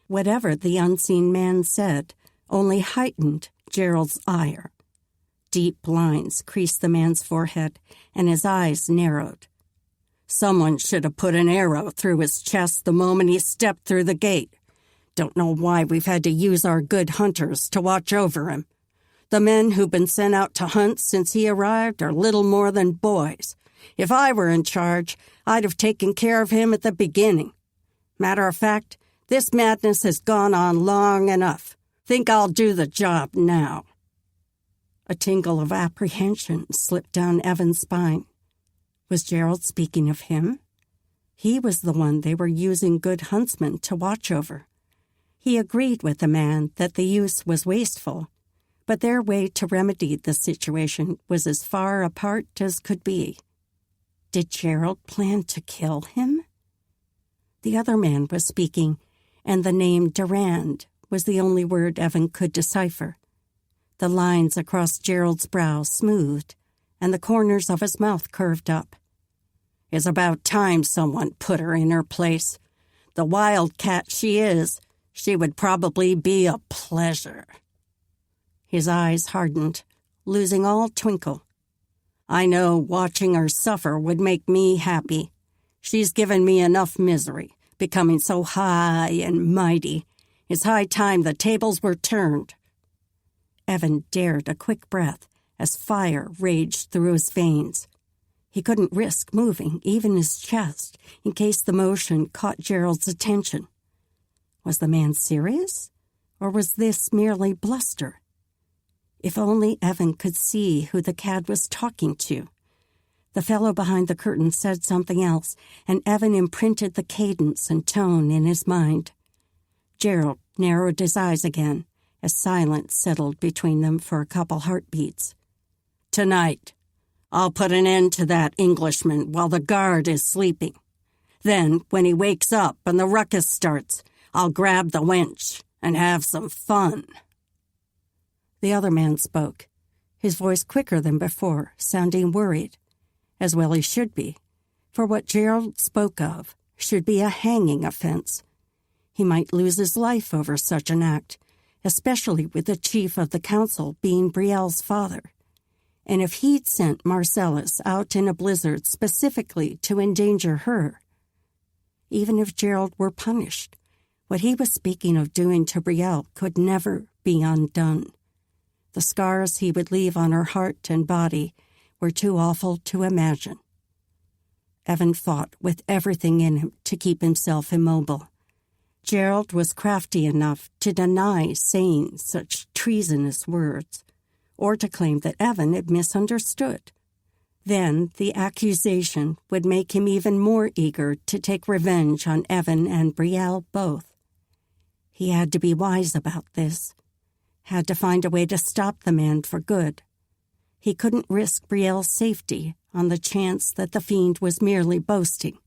Whatever the unseen man said only heightened Gerald's ire. Deep lines creased the man's forehead, and his eyes narrowed. "Someone should have put an arrow through his chest the moment he stepped through the gate. Don't know why we've had to use our good hunters to watch over him. The men who've been sent out to hunt since he arrived are little more than boys. If I were in charge, I'd have taken care of him at the beginning. Matter of fact, this madness has gone on long enough. Think I'll do the job now." A tingle of apprehension slipped down Evan's spine. Was Gerald speaking of him? He was the one they were using good huntsmen to watch over. He agreed with the man that the use was wasteful, but their way to remedy the situation was as far apart as could be. Did Gerald plan to kill him? The other man was speaking, and the name Durand was the only word Evan could decipher. The lines across Gerald's brow smoothed, and the corners of his mouth curved up. "It's about time someone put her in her place. The wildcat she is, she would probably be a pleasure." His eyes hardened, losing all twinkle. "I know watching her suffer would make me happy. She's given me enough misery, becoming so high and mighty. It's high time the tables were turned." Evan dared a quick breath as fire raged through his veins. He couldn't risk moving, even his chest, in case the motion caught Gerald's attention. Was the man serious, or was this merely bluster? If only Evan could see who the cad was talking to. The fellow behind the curtain said something else, and Evan imprinted the cadence and tone in his mind. Gerald narrowed his eyes again as silence settled between them for a couple heartbeats. "Tonight, I'll put an end to that Englishman while the guard is sleeping. Then, when he wakes up and the ruckus starts, I'll grab the wench and have some fun." The other man spoke, his voice quicker than before, sounding worried, as well he should be, for what Gerald spoke of should be a hanging offense. He might lose his life over such an act, especially with the chief of the council being Brielle's father. And if he'd sent Marcellus out in a blizzard specifically to endanger her, even if Gerald were punished, what he was speaking of doing to Brielle could never be undone. The scars he would leave on her heart and body were too awful to imagine. Evan fought with everything in him to keep himself immobile. Gerald was crafty enough to deny saying such treasonous words, or to claim that Evan had misunderstood. Then the accusation would make him even more eager to take revenge on Evan and Brielle both. He had to be wise about this, had to find a way to stop the man for good. He couldn't risk Brielle's safety on the chance that the fiend was merely boasting.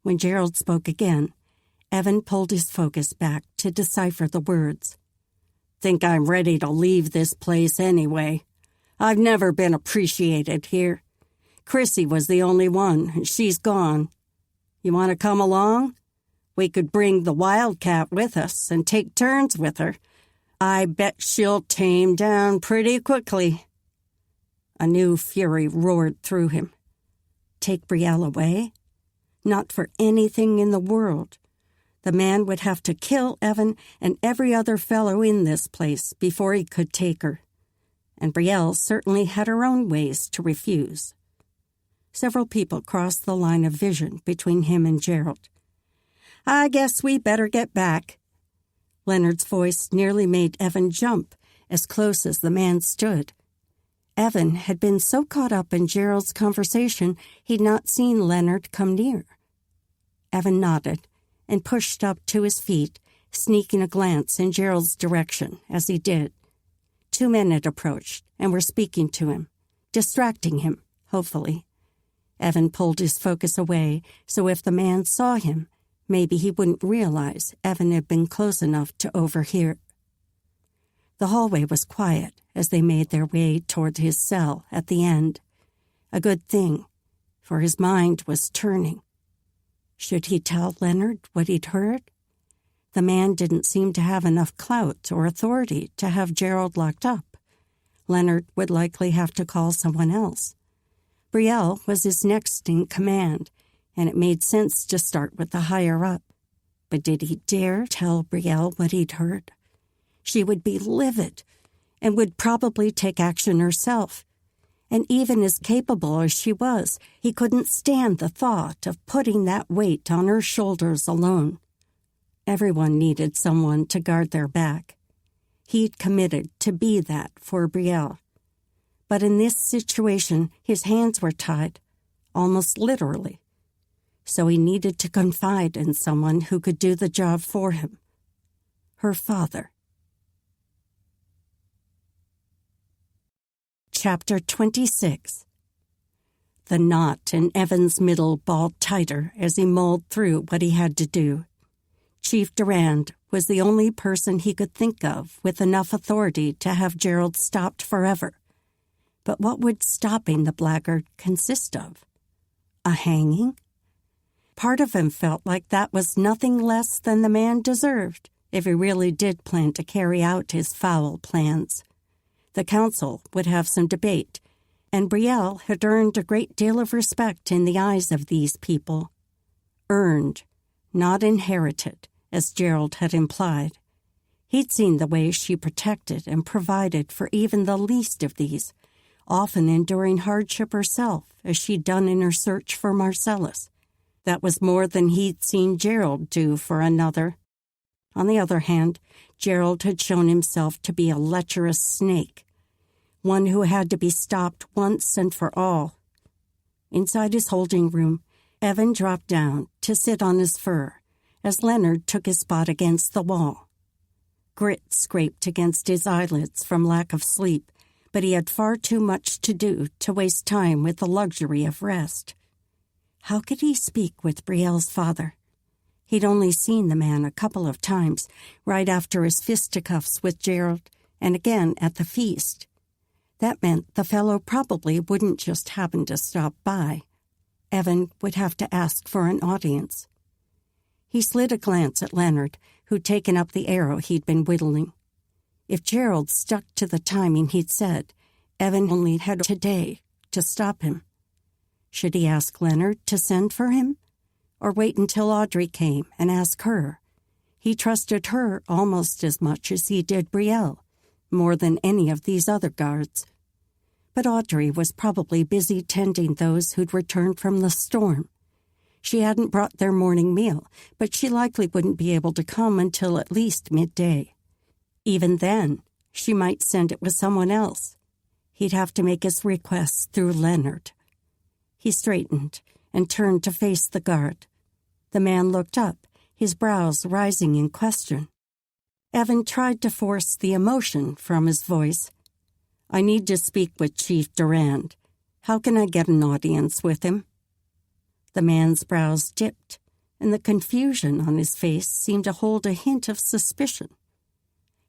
When Gerald spoke again, Evan pulled his focus back to decipher the words. "Think I'm ready to leave this place anyway. I've never been appreciated here. Chrissy was the only one, and she's gone. You want to come along? We could bring the wildcat with us and take turns with her. I bet she'll tame down pretty quickly." A new fury roared through him. Take Brielle away? Not for anything in the world. The man would have to kill Evan and every other fellow in this place before he could take her. And Brielle certainly had her own ways to refuse. Several people crossed the line of vision between him and Gerald. "I guess we better get back." Leonard's voice nearly made Evan jump as close as the man stood. Evan had been so caught up in Gerald's conversation he'd not seen Leonard come near. Evan nodded and pushed up to his feet, sneaking a glance in Gerald's direction as he did. 2 men had approached and were speaking to him, distracting him, hopefully. Evan pulled his focus away, so if the man saw him, maybe he wouldn't realize Evan had been close enough to overhear. The hallway was quiet as they made their way toward his cell at the end. A good thing, for his mind was turning. Should he tell Leonard what he'd heard? The man didn't seem to have enough clout or authority to have Gerald locked up. Leonard would likely have to call someone else. Brielle was his next in command, and it made sense to start with the higher-up. But did he dare tell Brielle what he'd heard? She would be livid and would probably take action herself. And even as capable as she was, he couldn't stand the thought of putting that weight on her shoulders alone. Everyone needed someone to guard their back. He'd committed to be that for Brielle. But in this situation, his hands were tied, almost literally. So he needed to confide in someone who could do the job for him. Her father. Chapter 26. The knot in Evan's middle balled tighter as he mulled through what he had to do. Chief Durand was the only person he could think of with enough authority to have Gerald stopped forever. But what would stopping the blackguard consist of? A hanging? Part of him felt like that was nothing less than the man deserved, if he really did plan to carry out his foul plans. The council would have some debate, and Brielle had earned a great deal of respect in the eyes of these people. Earned, not inherited, as Gerald had implied. He'd seen the way she protected and provided for even the least of these, often enduring hardship herself, as she'd done in her search for Marcellus. That was more than he'd seen Gerald do for another. On the other hand, Gerald had shown himself to be a lecherous snake, one who had to be stopped once and for all. Inside his holding room, Evan dropped down to sit on his fur as Leonard took his spot against the wall. Grit scraped against his eyelids from lack of sleep, but he had far too much to do to waste time with the luxury of rest. How could he speak with Brielle's father? He'd only seen the man a couple of times, right after his fisticuffs with Gerald, and again at the feast. That meant the fellow probably wouldn't just happen to stop by. Evan would have to ask for an audience. He slid a glance at Leonard, who'd taken up the arrow he'd been whittling. If Gerald stuck to the timing he'd said, Evan only had today to stop him. Should he ask Leonard to send for him? Or wait until Audrey came and ask her? He trusted her almost as much as he did Brielle, more than any of these other guards. But Audrey was probably busy tending those who'd returned from the storm. She hadn't brought their morning meal, but she likely wouldn't be able to come until at least midday. Even then, she might send it with someone else. He'd have to make his requests through Leonard. He straightened and turned to face the guard. The man looked up, his brows rising in question. Evan tried to force the emotion from his voice. "I need to speak with Chief Durand. How can I get an audience with him?" The man's brows dipped, and the confusion on his face seemed to hold a hint of suspicion.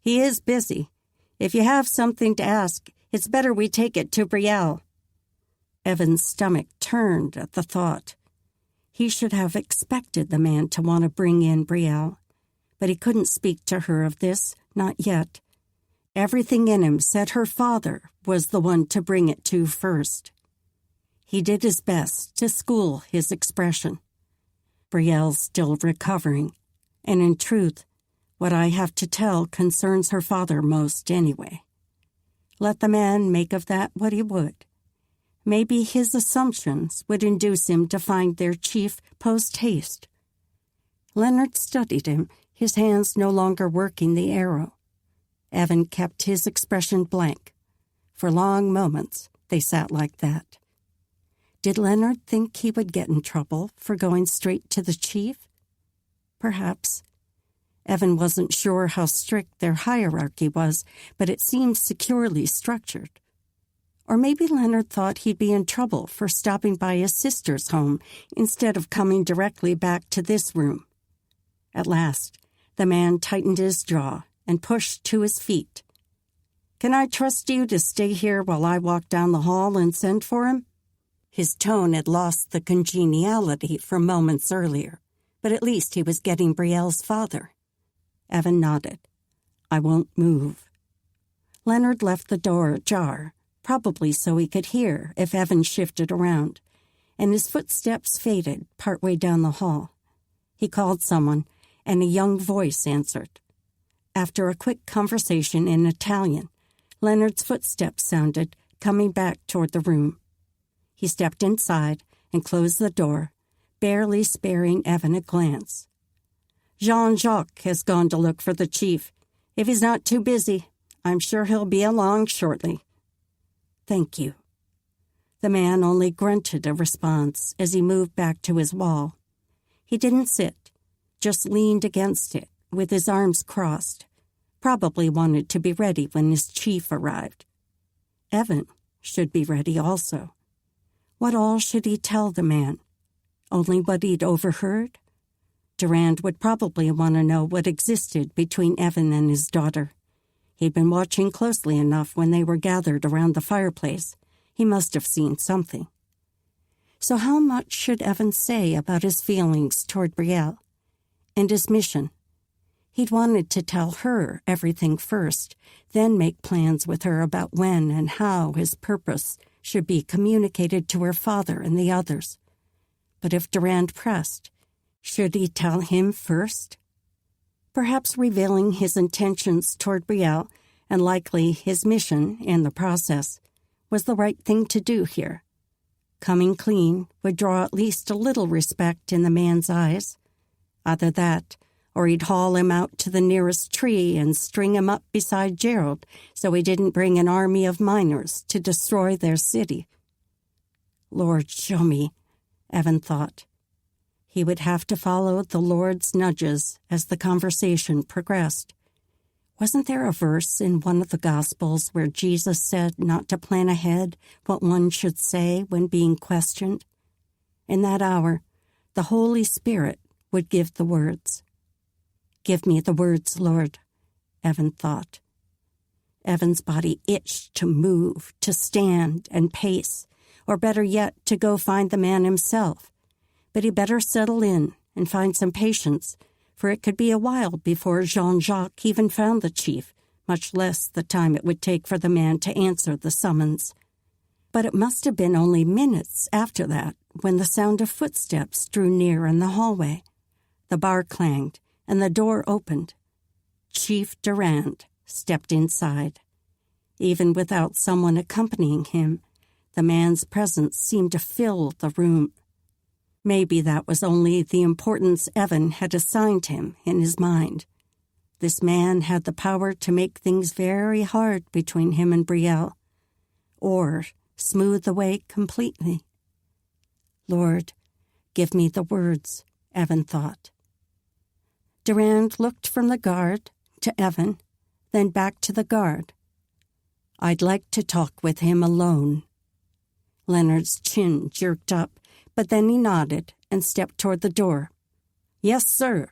"He is busy. If you have something to ask, it's better we take it to Brielle." Evan's stomach turned at the thought. He should have expected the man to want to bring in Brielle, but he couldn't speak to her of this, not yet. Everything in him said her father was the one to bring it to first. He did his best to school his expression. Brielle's still recovering, and in truth, what I have to tell concerns her father most anyway. Let the man make of that what he would. Maybe his assumptions would induce him to find their chief post-haste. Leonard studied him, his hands no longer working the arrow. Evan kept his expression blank. For long moments, they sat like that. Did Leonard think he would get in trouble for going straight to the chief? Perhaps. Evan wasn't sure how strict their hierarchy was, but it seemed securely structured. Or maybe Leonard thought he'd be in trouble for stopping by his sister's home instead of coming directly back to this room. At last, the man tightened his jaw and pushed to his feet. "Can I trust you to stay here while I walk down the hall and send for him?" His tone had lost the congeniality from moments earlier, but at least he was getting Brielle's father. Evan nodded. "I won't move." Leonard left the door ajar, probably so he could hear if Evan shifted around, and his footsteps faded partway down the hall. He called someone, and a young voice answered. After a quick conversation in Italian, Leonard's footsteps sounded, coming back toward the room. He stepped inside and closed the door, barely sparing Evan a glance. "Jean-Jacques has gone to look for the chief. If he's not too busy, I'm sure he'll be along shortly." "Thank you." The man only grunted a response as he moved back to his wall. He didn't sit, just leaned against it with his arms crossed. Probably wanted to be ready when his chief arrived. Evan should be ready also. What all should he tell the man? Only what he'd overheard? Durand would probably want to know what existed between Evan and his daughter. He'd been watching closely enough when they were gathered around the fireplace. He must have seen something. So how much should Evan say about his feelings toward Brielle? And his mission? He'd wanted to tell her everything first, then make plans with her about when and how his purpose should be communicated to her father and the others. But if Durand pressed, should he tell him first? Perhaps revealing his intentions toward Brielle, and likely his mission in the process, was the right thing to do here. Coming clean would draw at least a little respect in the man's eyes. Either that, or he'd haul him out to the nearest tree and string him up beside Gerald so he didn't bring an army of miners to destroy their city. Lord, show me, Evan thought. He would have to follow the Lord's nudges as the conversation progressed. Wasn't there a verse in one of the Gospels where Jesus said not to plan ahead what one should say when being questioned? In that hour, the Holy Spirit would give the words. "Give me the words, Lord," Evan thought. Evan's body itched to move, to stand and pace, or better yet, to go find the man himself. But he better settle in and find some patience, for it could be a while before Jean-Jacques even found the chief, much less the time it would take for the man to answer the summons. But it must have been only minutes after that when the sound of footsteps drew near in the hallway. The bar clanged, and the door opened. Chief Durand stepped inside. Even without someone accompanying him, the man's presence seemed to fill the room. Maybe that was only the importance Evan had assigned him in his mind. This man had the power to make things very hard between him and Brielle, or smooth the way completely. Lord, give me the words, Evan thought. Durand looked from the guard to Evan, then back to the guard. I'd like to talk with him alone. Leonard's chin jerked up, but then he nodded and stepped toward the door. Yes, sir.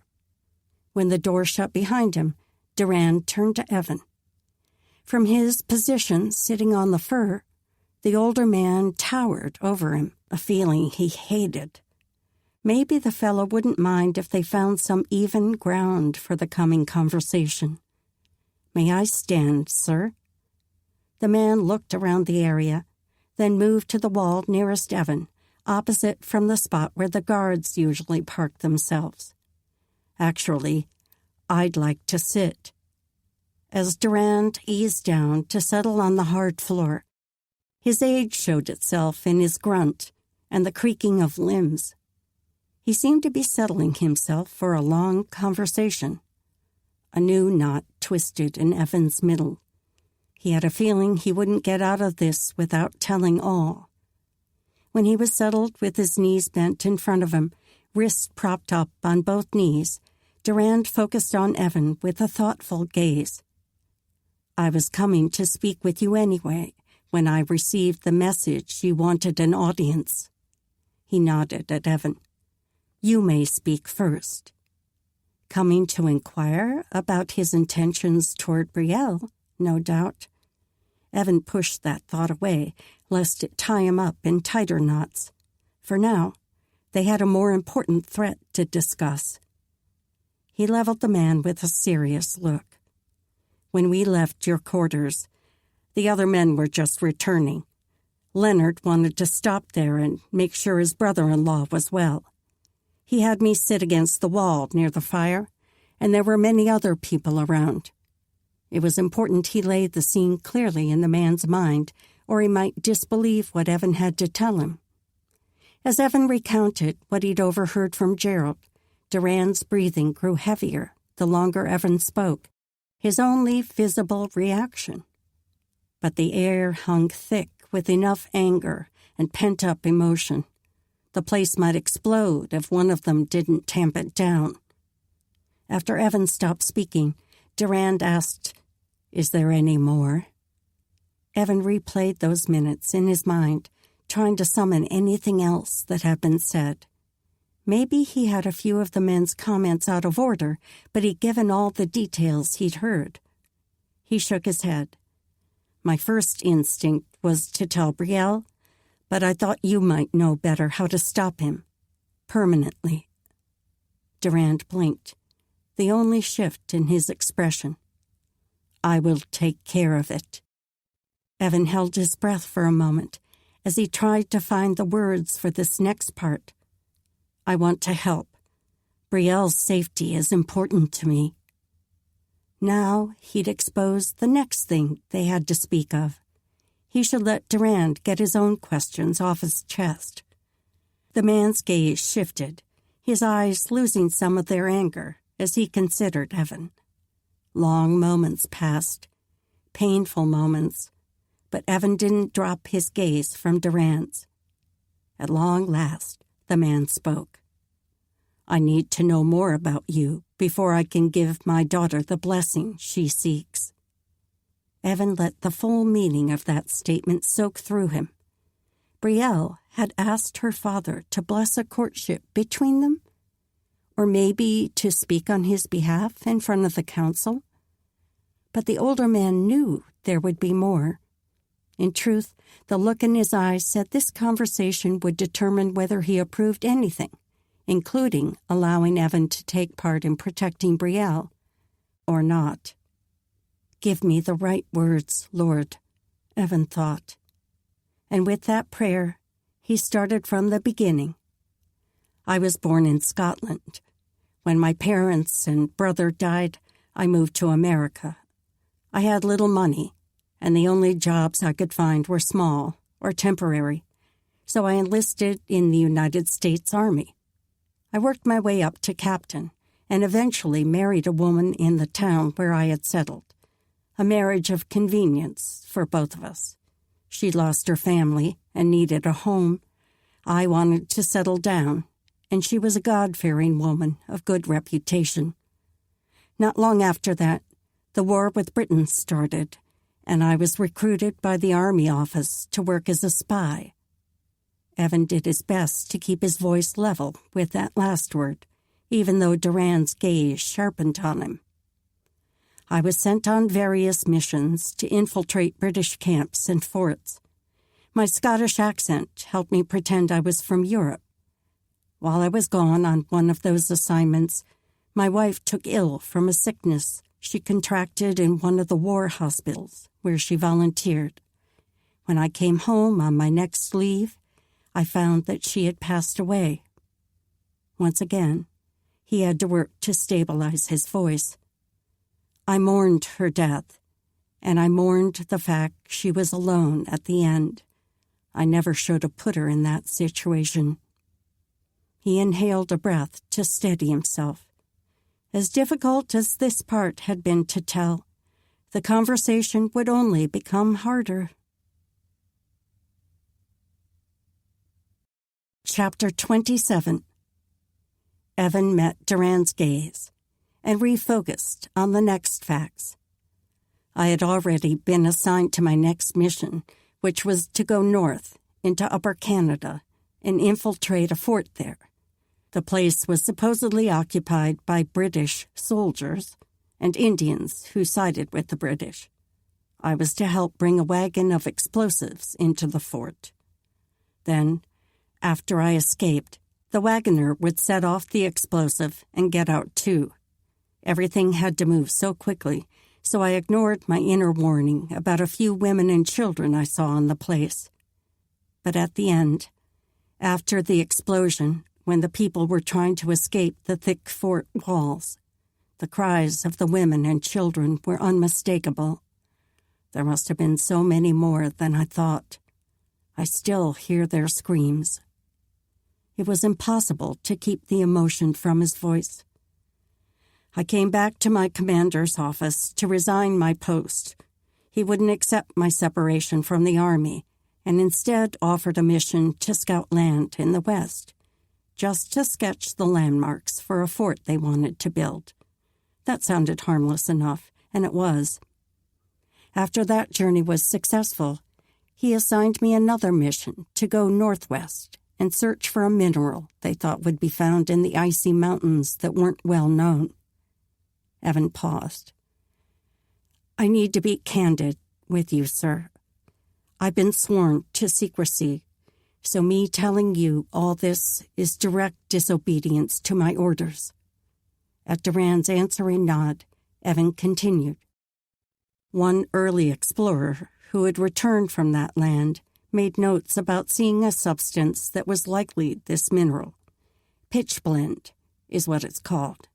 When the door shut behind him, Durand turned to Evan. From his position sitting on the fur, the older man towered over him, a feeling he hated. Maybe the fellow wouldn't mind if they found some even ground for the coming conversation. May I stand, sir? The man looked around the area, then moved to the wall nearest Evan, opposite from the spot where the guards usually park themselves. Actually, I'd like to sit. As Durand eased down to settle on the hard floor, his age showed itself in his grunt and the creaking of limbs. He seemed to be settling himself for a long conversation. A new knot twisted in Evan's middle. He had a feeling he wouldn't get out of this without telling all. When he was settled with his knees bent in front of him, wrists propped up on both knees, Durand focused on Evan with a thoughtful gaze. I was coming to speak with you anyway, when I received the message you wanted an audience. He nodded at Evan. You may speak first. Coming to inquire about his intentions toward Brielle, no doubt. Evan pushed that thought away, lest it tie him up in tighter knots. For now, they had a more important threat to discuss. He leveled the man with a serious look. When we left your quarters, the other men were just returning. Leonard wanted to stop there and make sure his brother-in-law was well. He had me sit against the wall near the fire, and there were many other people around. It was important he laid the scene clearly in the man's mind, or he might disbelieve what Evan had to tell him. As Evan recounted what he'd overheard from Gerald, Duran's breathing grew heavier the longer Evan spoke, his only visible reaction. But the air hung thick with enough anger and pent-up emotion. The place might explode if one of them didn't tamp it down. After Evan stopped speaking, Durand asked, "Is there any more?" Evan replayed those minutes in his mind, trying to summon anything else that had been said. Maybe he had a few of the men's comments out of order, but he'd given all the details he'd heard. He shook his head. My first instinct was to tell Brielle, but I thought you might know better how to stop him. Permanently. Durand blinked, the only shift in his expression. I will take care of it. Evan held his breath for a moment as he tried to find the words for this next part. I want to help. Brielle's safety is important to me. Now he'd exposed the next thing they had to speak of. He should let Durand get his own questions off his chest. The man's gaze shifted, his eyes losing some of their anger as he considered Evan. Long moments passed, painful moments, but Evan didn't drop his gaze from Durand's. At long last, the man spoke. I need to know more about you before I can give my daughter the blessing she seeks. Evan let the full meaning of that statement soak through him. Brielle had asked her father to bless a courtship between them? Or maybe to speak on his behalf in front of the council? But the older man knew there would be more. In truth, the look in his eyes said this conversation would determine whether he approved anything, including allowing Evan to take part in protecting Brielle, or not. Give me the right words, Lord, Evan thought. And with that prayer, he started from the beginning. I was born in Scotland. When my parents and brother died, I moved to America. I had little money, and the only jobs I could find were small or temporary, so I enlisted in the United States Army. I worked my way up to captain and eventually married a woman in the town where I had settled. A marriage of convenience for both of us. She lost her family and needed a home. I wanted to settle down, and she was a God-fearing woman of good reputation. Not long after that, the war with Britain started, and I was recruited by the Army office to work as a spy. Evan did his best to keep his voice level with that last word, even though Durand's gaze sharpened on him. I was sent on various missions to infiltrate British camps and forts. My Scottish accent helped me pretend I was from Europe. While I was gone on one of those assignments, my wife took ill from a sickness she contracted in one of the war hospitals where she volunteered. When I came home on my next leave, I found that she had passed away. Once again, he had to work to stabilize his voice. I mourned her death, and I mourned the fact she was alone at the end. I never should have put her in that situation. He inhaled a breath to steady himself. As difficult as this part had been to tell, the conversation would only become harder. Chapter 27. Evan met Durand's gaze and refocused on the next facts. I had already been assigned to my next mission, which was to go north into Upper Canada and infiltrate a fort there. The place was supposedly occupied by British soldiers and Indians who sided with the British. I was to help bring a wagon of explosives into the fort. Then, after I escaped, the wagoner would set off the explosive and get out too. Everything had to move so quickly, so I ignored my inner warning about a few women and children I saw in the place. But at the end, after the explosion, when the people were trying to escape the thick fort walls, the cries of the women and children were unmistakable. There must have been so many more than I thought. I still hear their screams. It was impossible to keep the emotion from his voice. I came back to my commander's office to resign my post. He wouldn't accept my separation from the Army and instead offered a mission to scout land in the West, just to sketch the landmarks for a fort they wanted to build. That sounded harmless enough, and it was. After that journey was successful, he assigned me another mission to go northwest and search for a mineral they thought would be found in the icy mountains that weren't well known. Evan paused. I need to be candid with you, sir. I've been sworn to secrecy, so me telling you all this is direct disobedience to my orders. At Duran's answering nod, Evan continued. One early explorer who had returned from that land made notes about seeing a substance that was likely this mineral. Pitchblende is what it's called,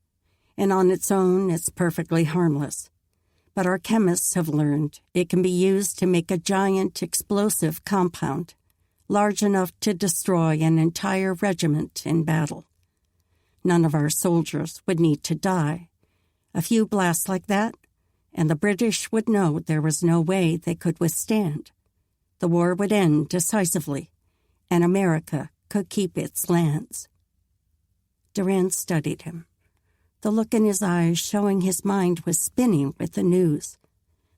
and on its own it's perfectly harmless. But our chemists have learned it can be used to make a giant explosive compound, large enough to destroy an entire regiment in battle. None of our soldiers would need to die. A few blasts like that, and the British would know there was no way they could withstand. The war would end decisively, and America could keep its lands. Duran studied him, the look in his eyes showing his mind was spinning with the news,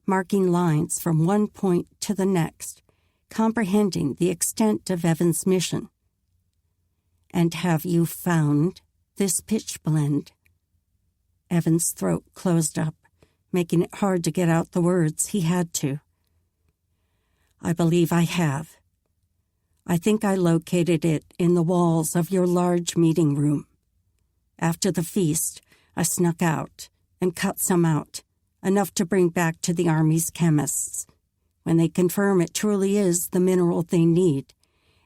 marking lines from one point to the next, comprehending the extent of Evan's mission. And have you found this pitchblende? Evan's throat closed up, making it hard to get out the words he had to. I believe I have. I think I located it in the walls of your large meeting room. After the feast, I snuck out and cut some out, enough to bring back to the Army's chemists. When they confirm it truly is the mineral they need,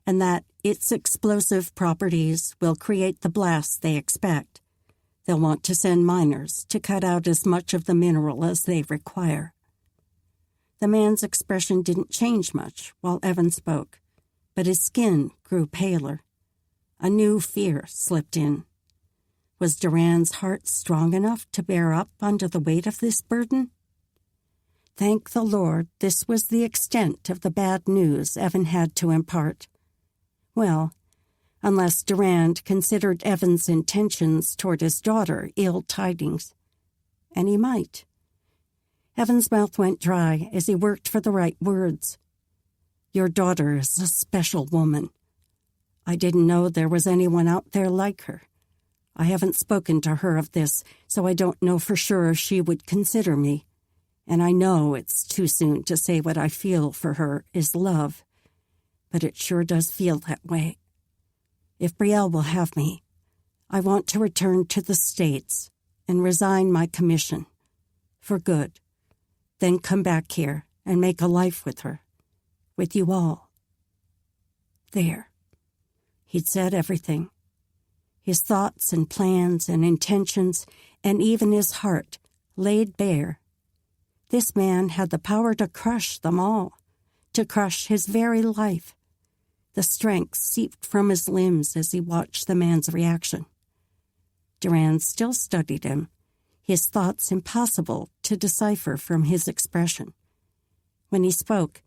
and that its explosive properties will create the blast they expect, they'll want to send miners to cut out as much of the mineral as they require. The man's expression didn't change much while Evan spoke, but his skin grew paler. A new fear slipped in. Was Duran's heart strong enough to bear up under the weight of this burden? Thank the Lord this was the extent of the bad news Evan had to impart. Well, unless Durand considered Evan's intentions toward his daughter ill tidings. And he might. Evan's mouth went dry as he worked for the right words. Your daughter is a special woman. I didn't know there was anyone out there like her. I haven't spoken to her of this, so I don't know for sure if she would consider me. And I know it's too soon to say what I feel for her is love, but it sure does feel that way. If Brielle will have me, I want to return to the States and resign my commission, for good, then come back here and make a life with her, with you all. There. He'd said everything. His thoughts and plans and intentions, and even his heart, laid bare. This man had the power to crush them all, to crush his very life. The strength seeped from his limbs as he watched the man's reaction. Duran still studied him, his thoughts impossible to decipher from his expression. When he spoke,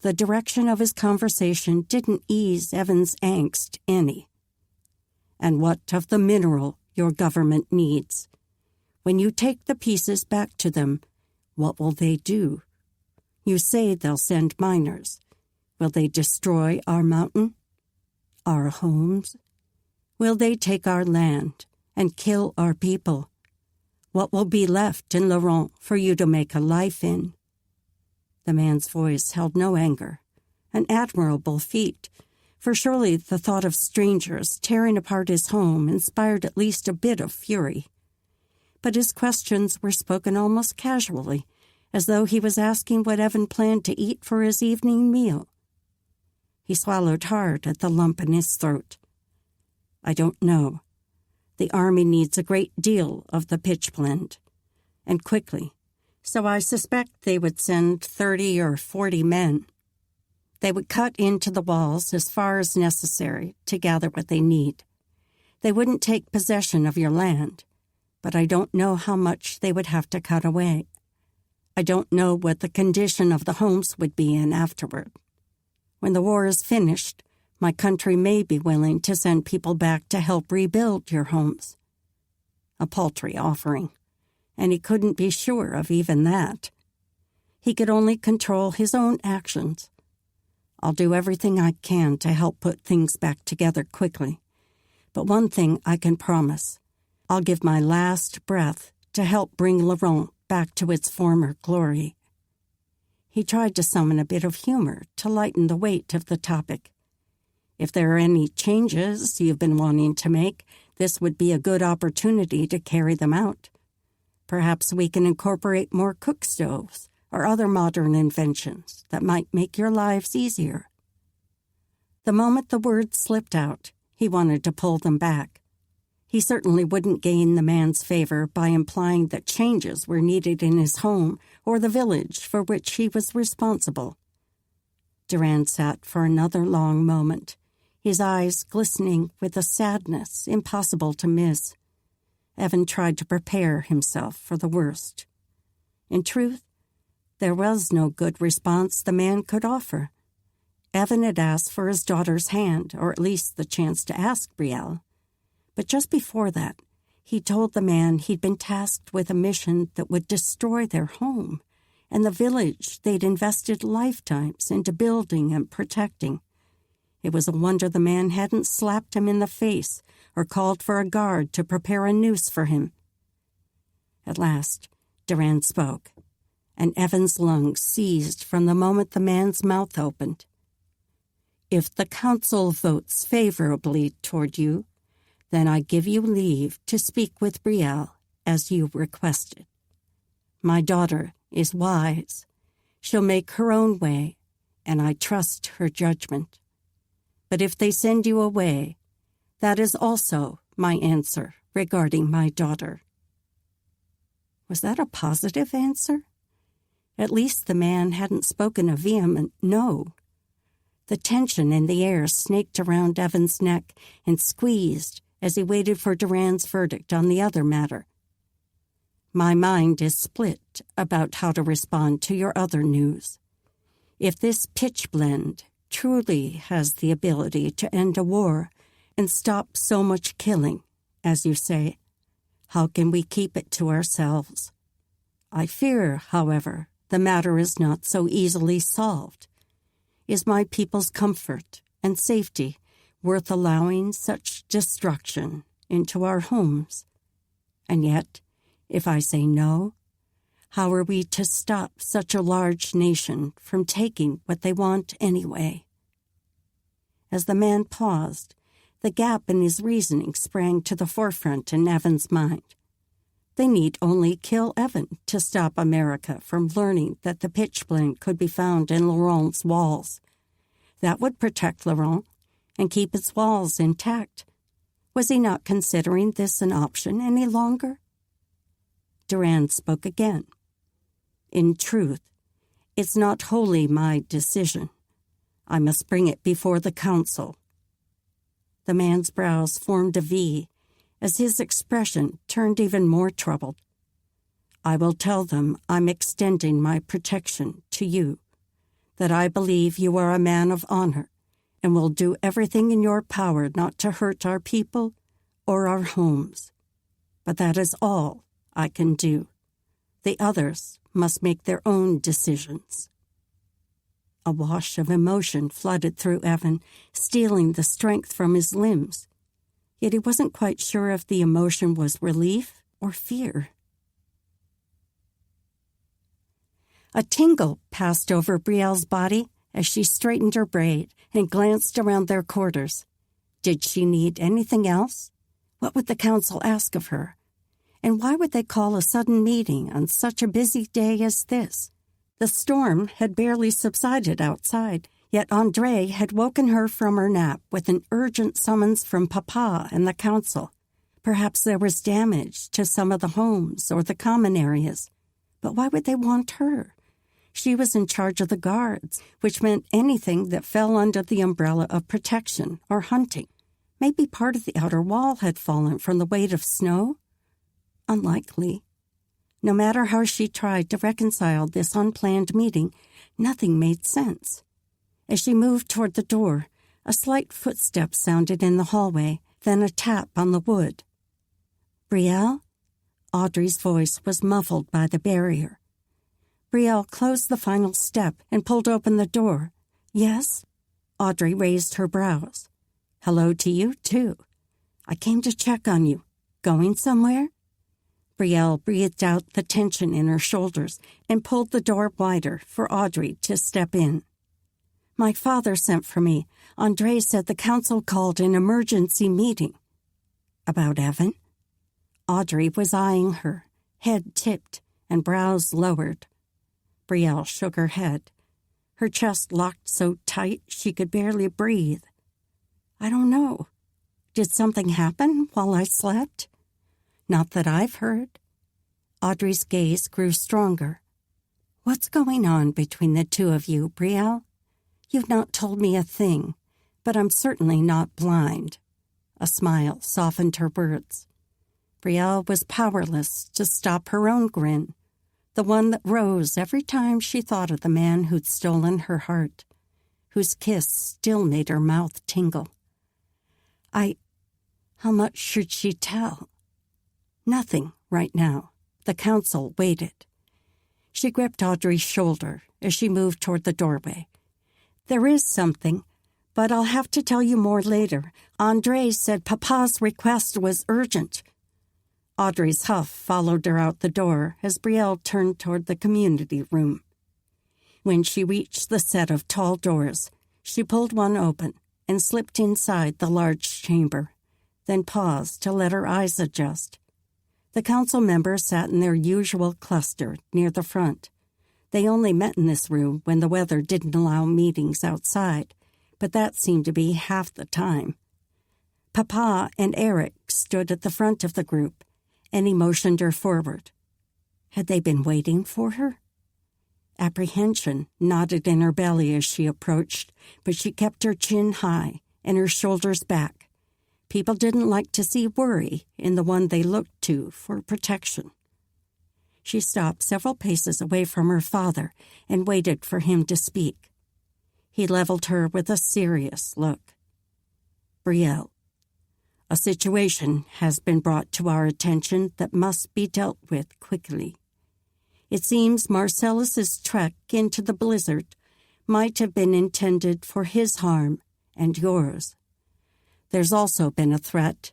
the direction of his conversation didn't ease Evan's angst any. And what of the mineral your government needs? When you take the pieces back to them, what will they do? You say they'll send miners. Will they destroy our mountain? Our homes? Will they take our land and kill our people? What will be left in Laurent for you to make a life in? The man's voice held no anger, an admirable feat, for surely the thought of strangers tearing apart his home inspired at least a bit of fury. But his questions were spoken almost casually, as though he was asking what Evan planned to eat for his evening meal. He swallowed hard at the lump in his throat. I don't know. The army needs a great deal of the pitch blende, and quickly, so I suspect they would send 30 or 40 men. They would cut into the walls as far as necessary to gather what they need. They wouldn't take possession of your land, but I don't know how much they would have to cut away. I don't know what the condition of the homes would be in afterward. When the war is finished, my country may be willing to send people back to help rebuild your homes. A paltry offering, and he couldn't be sure of even that. He could only control his own actions. I'll do everything I can to help put things back together quickly. But one thing I can promise. I'll give my last breath to help bring Laurent back to its former glory. He tried to summon a bit of humor to lighten the weight of the topic. If there are any changes you've been wanting to make, this would be a good opportunity to carry them out. Perhaps we can incorporate more cook stoves or other modern inventions that might make your lives easier. The moment the words slipped out, he wanted to pull them back. He certainly wouldn't gain the man's favor by implying that changes were needed in his home or the village for which he was responsible. Durand sat for another long moment, his eyes glistening with a sadness impossible to miss. Evan tried to prepare himself for the worst. In truth, there was no good response the man could offer. Evan had asked for his daughter's hand, or at least the chance to ask Brielle. But just before that, he told the man he'd been tasked with a mission that would destroy their home and the village they'd invested lifetimes into building and protecting. It was a wonder the man hadn't slapped him in the face or called for a guard to prepare a noose for him. At last, Durand spoke, and Evan's lungs seized from the moment the man's mouth opened. If the council votes favorably toward you, then I give you leave to speak with Brielle as you requested. My daughter is wise. She'll make her own way, and I trust her judgment. But if they send you away, that is also my answer regarding my daughter. Was that a positive answer? At least the man hadn't spoken a vehement no. The tension in the air snaked around Evan's neck and squeezed as he waited for Durand's verdict on the other matter. My mind is split about how to respond to your other news. If this pitch blende truly has the ability to end a war and stop so much killing, as you say, how can we keep it to ourselves? I fear, however, the matter is not so easily solved. Is my people's comfort and safety worth allowing such destruction into our homes? And yet, if I say no, how are we to stop such a large nation from taking what they want anyway? As the man paused, the gap in his reasoning sprang to the forefront in Evan's mind. They need only kill Evan to stop America from learning that the pitch blende could be found in Laurent's walls. That would protect Laurent and keep its walls intact. Was he not considering this an option any longer? Durand spoke again. In truth, it's not wholly my decision. I must bring it before the council. The man's brows formed a V as his expression turned even more troubled. I will tell them I'm extending my protection to you, that I believe you are a man of honor and will do everything in your power not to hurt our people or our homes. But that is all I can do. The others must make their own decisions. A wash of emotion flooded through Evan, stealing the strength from his limbs. Yet he wasn't quite sure if the emotion was relief or fear. A tingle passed over Brielle's body as she straightened her braid and glanced around their quarters. Did she need anything else? What would the council ask of her? And why would they call a sudden meeting on such a busy day as this? The storm had barely subsided outside, yet André had woken her from her nap with an urgent summons from Papa and the council. Perhaps there was damage to some of the homes or the common areas. But why would they want her? She was in charge of the guards, which meant anything that fell under the umbrella of protection or hunting. Maybe part of the outer wall had fallen from the weight of snow? Unlikely. No matter how she tried to reconcile this unplanned meeting, nothing made sense. As she moved toward the door, a slight footstep sounded in the hallway, then a tap on the wood. "Brielle?" Audrey's voice was muffled by the barrier. Brielle closed the final step and pulled open the door. "Yes?" Audrey raised her brows. "Hello to you, too. I came to check on you. Going somewhere?" Brielle breathed out the tension in her shoulders and pulled the door wider for Audrey to step in. "My father sent for me. André said the council called an emergency meeting." "About Evan?" Audrey was eyeing her, head tipped and brows lowered. Brielle shook her head. Her chest locked so tight she could barely breathe. "I don't know. Did something happen while I slept?" "Not that I've heard." Audrey's gaze grew stronger. "What's going on between the two of you, Brielle? You've not told me a thing, but I'm certainly not blind." A smile softened her words. Brielle was powerless to stop her own grin, the one that rose every time she thought of the man who'd stolen her heart, whose kiss still made her mouth tingle. How much should she tell? Nothing right now. The council waited. She gripped Audrey's shoulder as she moved toward the doorway. "There is something, but I'll have to tell you more later. André said Papa's request was urgent." Audrey's huff followed her out the door as Brielle turned toward the community room. When she reached the set of tall doors, she pulled one open and slipped inside the large chamber, then paused to let her eyes adjust. The council members sat in their usual cluster near the front. They only met in this room when the weather didn't allow meetings outside, but that seemed to be half the time. Papa and Eric stood at the front of the group, and he motioned her forward. Had they been waiting for her? Apprehension knotted in her belly as she approached, but she kept her chin high and her shoulders back. People didn't like to see worry in the one they looked to for protection. She stopped several paces away from her father and waited for him to speak. He leveled her with a serious look. "Brielle, a situation has been brought to our attention that must be dealt with quickly. It seems Marcellus's trek into the blizzard might have been intended for his harm and yours. There's also been a threat,"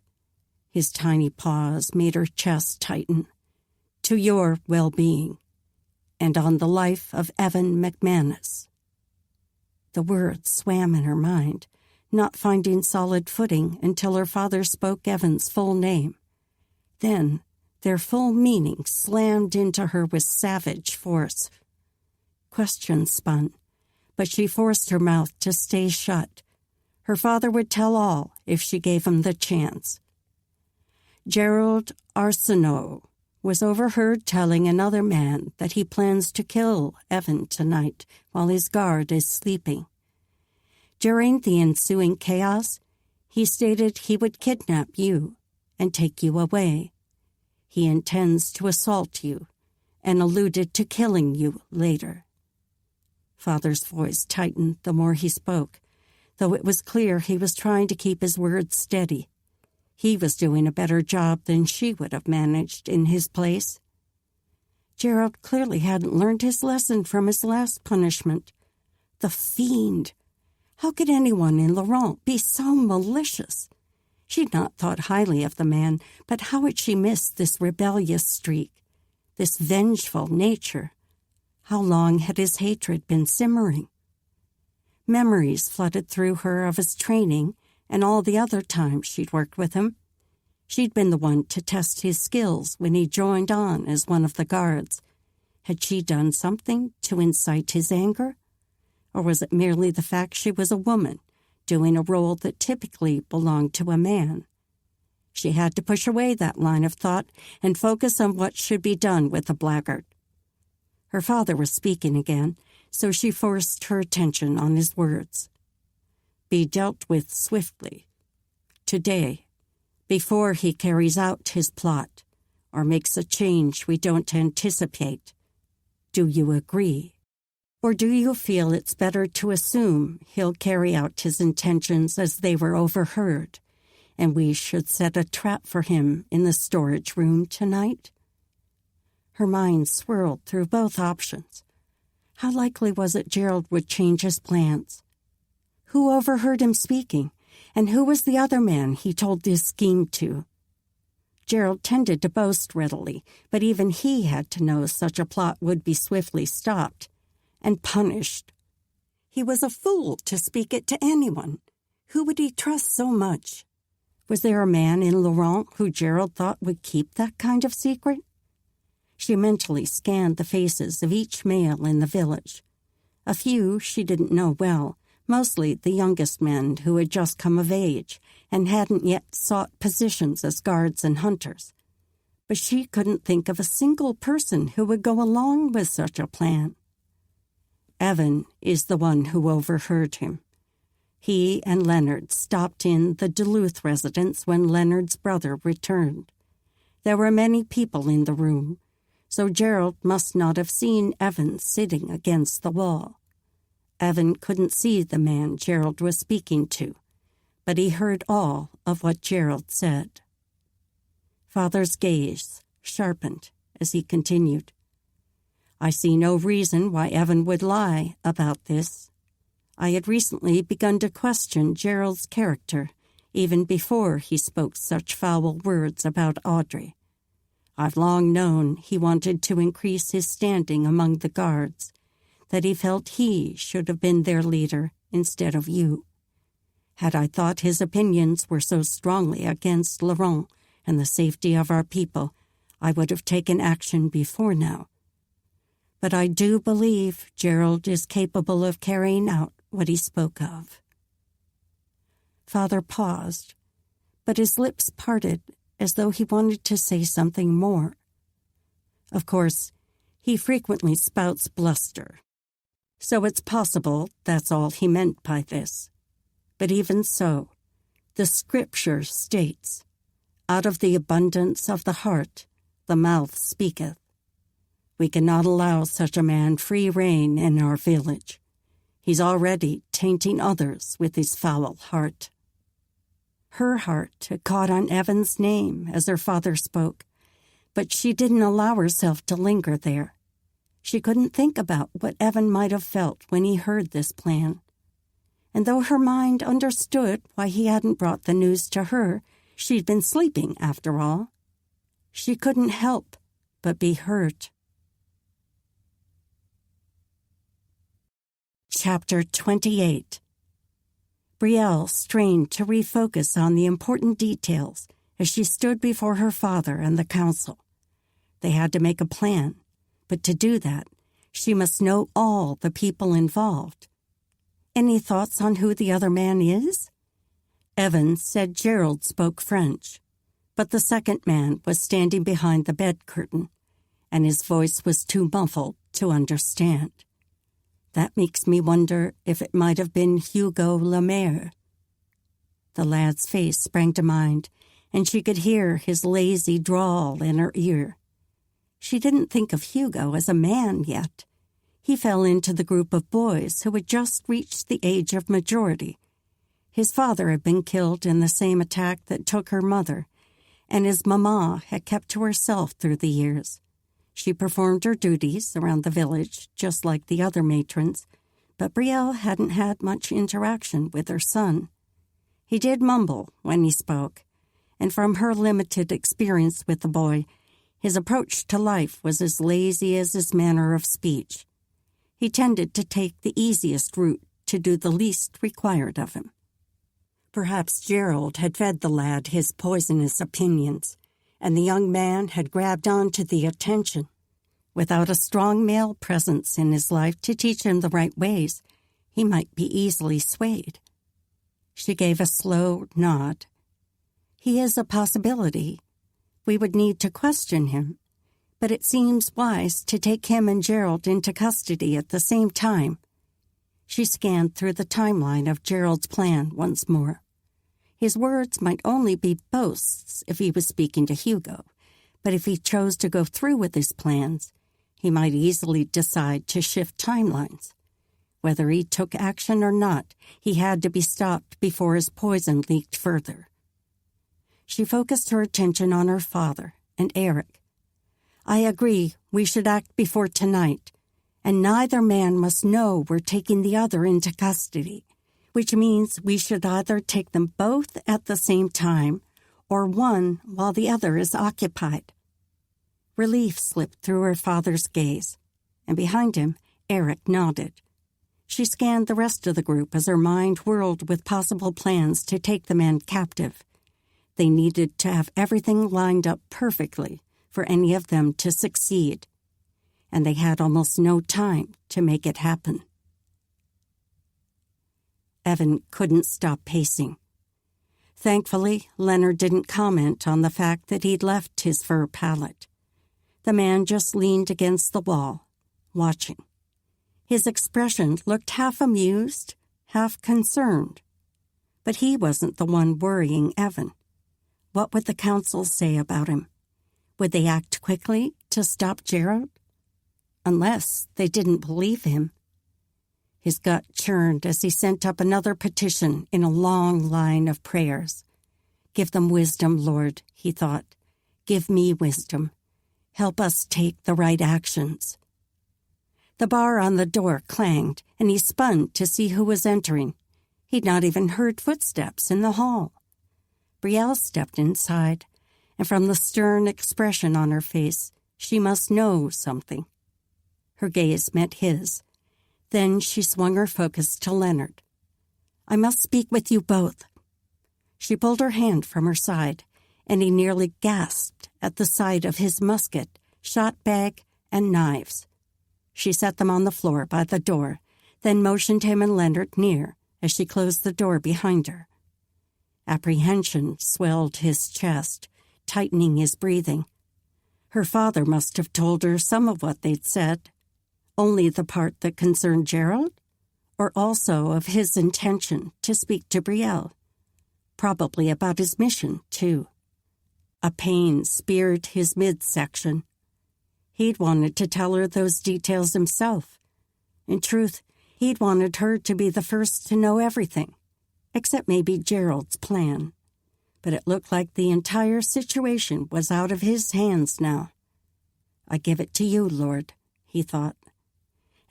his tiny paws made her chest tighten, "to your well-being, and on the life of Evan McManus." The words swam in her mind, not finding solid footing until her father spoke Evan's full name. Then their full meaning slammed into her with savage force. Questions spun, but she forced her mouth to stay shut. Her father would tell all if she gave him the chance. Gerald Arsenault was overheard telling another man that he plans to kill Evan tonight while his guard is sleeping. During the ensuing chaos, he stated he would kidnap you and take you away. He intends to assault you and alluded to killing you later. Father's voice tightened the more he spoke, though it was clear he was trying to keep his words steady. He was doing a better job than she would have managed in his place. Gerald clearly hadn't learned his lesson from his last punishment. The fiend! How could anyone in Laurent be so malicious? She'd not thought highly of the man, but how had she missed this rebellious streak, this vengeful nature? How long had his hatred been simmering? Memories flooded through her of his training and all the other times she'd worked with him. She'd been the one to test his skills when he joined on as one of the guards. Had she done something to incite his anger? Or was it merely the fact she was a woman, doing a role that typically belonged to a man? She had to push away that line of thought and focus on what should be done with the blackguard. Her father was speaking again, so she forced her attention on his words. Be dealt with swiftly. Today, before he carries out his plot or makes a change we don't anticipate. Do you agree? Or do you feel it's better to assume he'll carry out his intentions as they were overheard, and we should set a trap for him in the storage room tonight? Her mind swirled through both options. How likely was it Gerald would change his plans? Who overheard him speaking, and who was the other man he told this scheme to? Gerald tended to boast readily, but even he had to know such a plot would be swiftly stopped and punished. He was a fool to speak it to anyone. Who would he trust so much? Was there a man in Laurent who Gerald thought would keep that kind of secret? She mentally scanned the faces of each male in the village. A few she didn't know well, mostly the youngest men who had just come of age and hadn't yet sought positions as guards and hunters. But she couldn't think of a single person who would go along with such a plan. Evan is the one who overheard him. He and Leonard stopped in the Duluth residence when Leonard's brother returned. There were many people in the room, so Gerald must not have seen Evan sitting against the wall. Evan couldn't see the man Gerald was speaking to, but he heard all of what Gerald said. Father's gaze sharpened as he continued. I see no reason why Evan would lie about this. I had recently begun to question Gerald's character, even before he spoke such foul words about Audrey. I've long known he wanted to increase his standing among the guards, that he felt he should have been their leader instead of you. Had I thought his opinions were so strongly against Laurent and the safety of our people, I would have taken action before now. But I do believe Gerald is capable of carrying out what he spoke of. Father paused, but his lips parted as though he wanted to say something more. Of course, he frequently spouts bluster, so it's possible that's all he meant by this. But even so, the scripture states, out of the abundance of the heart, the mouth speaketh. We cannot allow such a man free rein in our village. He's already tainting others with his foul heart. Her heart had caught on Evan's name as her father spoke, but she didn't allow herself to linger there. She couldn't think about what Evan might have felt when he heard this plan. And though her mind understood why he hadn't brought the news to her, she'd been sleeping after all. She couldn't help but be hurt. Chapter 28. Brielle strained to refocus on the important details as she stood before her father and the council. They had to make a plan, but to do that, she must know all the people involved. Any thoughts on who the other man is? Evan said Gerald spoke French, but the second man was standing behind the bed curtain, and his voice was too muffled to understand. That makes me wonder if it might have been Hugo Lemaire. The lad's face sprang to mind, and she could hear his lazy drawl in her ear. She didn't think of Hugo as a man yet. He fell into the group of boys who had just reached the age of majority. His father had been killed in the same attack that took her mother, and his mama had kept to herself through the years. She performed her duties around the village, just like the other matrons, but Brielle hadn't had much interaction with her son. He did mumble when he spoke, and from her limited experience with the boy, his approach to life was as lazy as his manner of speech. He tended to take the easiest route to do the least required of him. Perhaps Gerald had fed the lad his poisonous opinions, and the young man had grabbed on to the attention. Without a strong male presence in his life to teach him the right ways, he might be easily swayed. She gave a slow nod. He is a possibility. We would need to question him, but it seems wise to take him and Gerald into custody at the same time. She scanned through the timeline of Gerald's plan once more. His words might only be boasts if he was speaking to Hugo, but if he chose to go through with his plans, he might easily decide to shift timelines. Whether he took action or not, he had to be stopped before his poison leaked further. She focused her attention on her father and Eric. I agree we should act before tonight, and neither man must know we're taking the other into custody, which means we should either take them both at the same time or one while the other is occupied. Relief slipped through her father's gaze, and behind him, Eric nodded. She scanned the rest of the group as her mind whirled with possible plans to take the man captive. They needed to have everything lined up perfectly for any of them to succeed, and they had almost no time to make it happen. Evan couldn't stop pacing. Thankfully, Leonard didn't comment on the fact that he'd left his fur pallet. The man just leaned against the wall, watching. His expression looked half amused, half concerned. But he wasn't the one worrying Evan. What would the council say about him? Would they act quickly to stop Gerald? Unless they didn't believe him. His gut churned as he sent up another petition in a long line of prayers. Give them wisdom, Lord, he thought. Give me wisdom. Help us take the right actions. The bar on the door clanged, and he spun to see who was entering. He'd not even heard footsteps in the hall. Brielle stepped inside, and from the stern expression on her face, she must know something. Her gaze met his. Then she swung her focus to Leonard. I must speak with you both. She pulled her hand from her side, and he nearly gasped at the sight of his musket, shot bag, and knives. She set them on the floor by the door, then motioned him and Leonard near as she closed the door behind her. Apprehension swelled his chest, tightening his breathing. Her father must have told her some of what they'd said. Only the part that concerned Gerald? Or also of his intention to speak to Brielle? Probably about his mission, too. A pain speared his midsection. He'd wanted to tell her those details himself. In truth, he'd wanted her to be the first to know everything, except maybe Gerald's plan. But it looked like the entire situation was out of his hands now. I give it to you, Lord, he thought.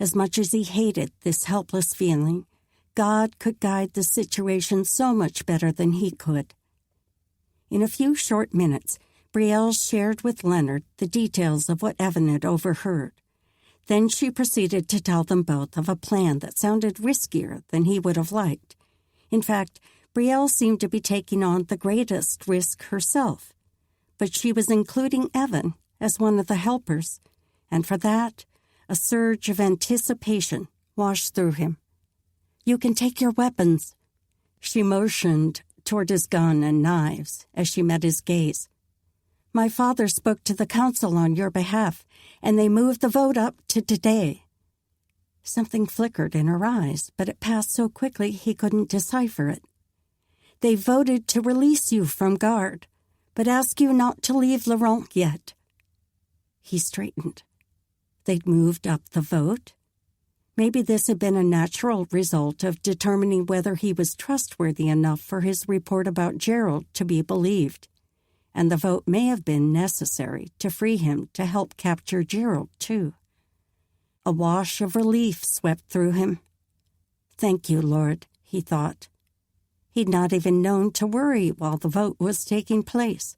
As much as he hated this helpless feeling, God could guide the situation so much better than he could. In a few short minutes, Brielle shared with Leonard the details of what Evan had overheard. Then she proceeded to tell them both of a plan that sounded riskier than he would have liked. In fact, Brielle seemed to be taking on the greatest risk herself. But she was including Evan as one of the helpers, and for that, a surge of anticipation washed through him. You can take your weapons. She motioned toward his gun and knives as she met his gaze. My father spoke to the council on your behalf, and they moved the vote up to today. Something flickered in her eyes, but it passed so quickly he couldn't decipher it. They voted to release you from guard, but ask you not to leave Laurent yet. He straightened. They'd moved up the vote? Maybe this had been a natural result of determining whether he was trustworthy enough for his report about Gerald to be believed, and the vote may have been necessary to free him to help capture Gerald, too. A wash of relief swept through him. Thank you, Lord, he thought. He'd not even known to worry while the vote was taking place.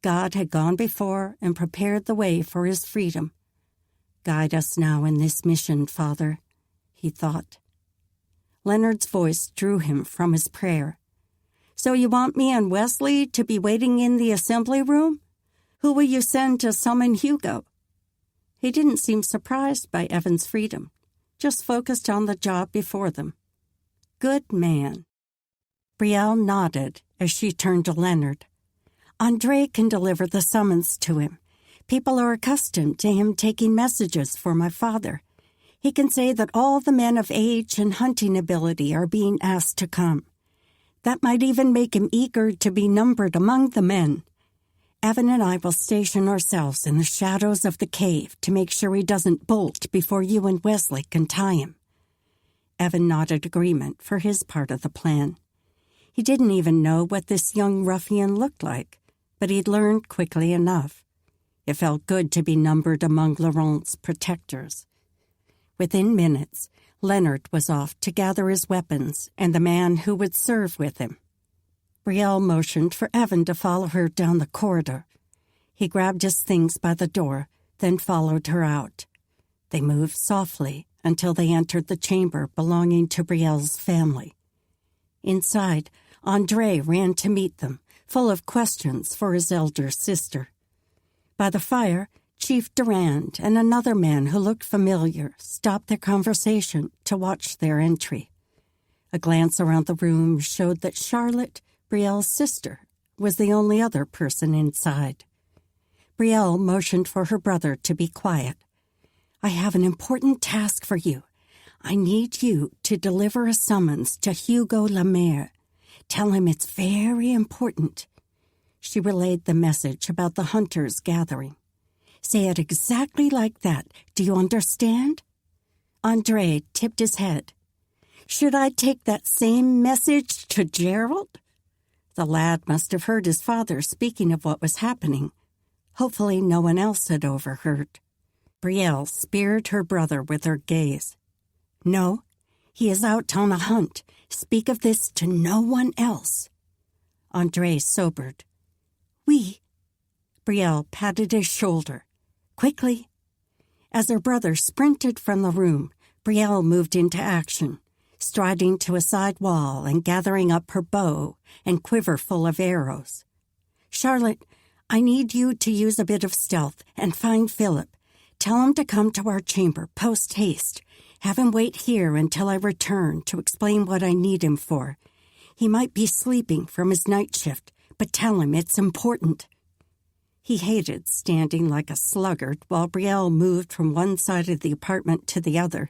God had gone before and prepared the way for his freedom. Guide us now in this mission, Father, he thought. Leonard's voice drew him from his prayer. So you want me and Wesley to be waiting in the assembly room? Who will you send to summon Hugo? He didn't seem surprised by Evan's freedom, just focused on the job before them. Good man. Brielle nodded as she turned to Leonard. Andre can deliver the summons to him. People are accustomed to him taking messages for my father. He can say that all the men of age and hunting ability are being asked to come. That might even make him eager to be numbered among the men. Evan and I will station ourselves in the shadows of the cave to make sure he doesn't bolt before you and Wesley can tie him. Evan nodded agreement for his part of the plan. He didn't even know what this young ruffian looked like, but he'd learned quickly enough. It felt good to be numbered among Laurent's protectors. Within minutes, Leonard was off to gather his weapons and the man who would serve with him. Brielle motioned for Evan to follow her down the corridor. He grabbed his things by the door, then followed her out. They moved softly until they entered the chamber belonging to Brielle's family. Inside, Andre ran to meet them, full of questions for his elder sister. By the fire, Chief Durand and another man who looked familiar stopped their conversation to watch their entry. A glance around the room showed that Charlotte, Brielle's sister, was the only other person inside. Brielle motioned for her brother to be quiet. I have an important task for you. I need you to deliver a summons to Hugo Lemaire. Tell him it's very important. She relayed the message about the hunters gathering. Say it exactly like that. Do you understand? Andre tipped his head. Should I take that same message to Gerald? The lad must have heard his father speaking of what was happening. Hopefully no one else had overheard. Brielle speared her brother with her gaze. No, he is out on a hunt. Speak of this to no one else. Andre sobered. Oui. Brielle patted his shoulder. Quickly. As her brother sprinted from the room, Brielle moved into action, striding to a side wall and gathering up her bow and quiver full of arrows. Charlotte, I need you to use a bit of stealth and find Philip. Tell him to come to our chamber post-haste. Have him wait here until I return to explain what I need him for. He might be sleeping from his night shift, but tell him it's important. He hated standing like a sluggard while Brielle moved from one side of the apartment to the other,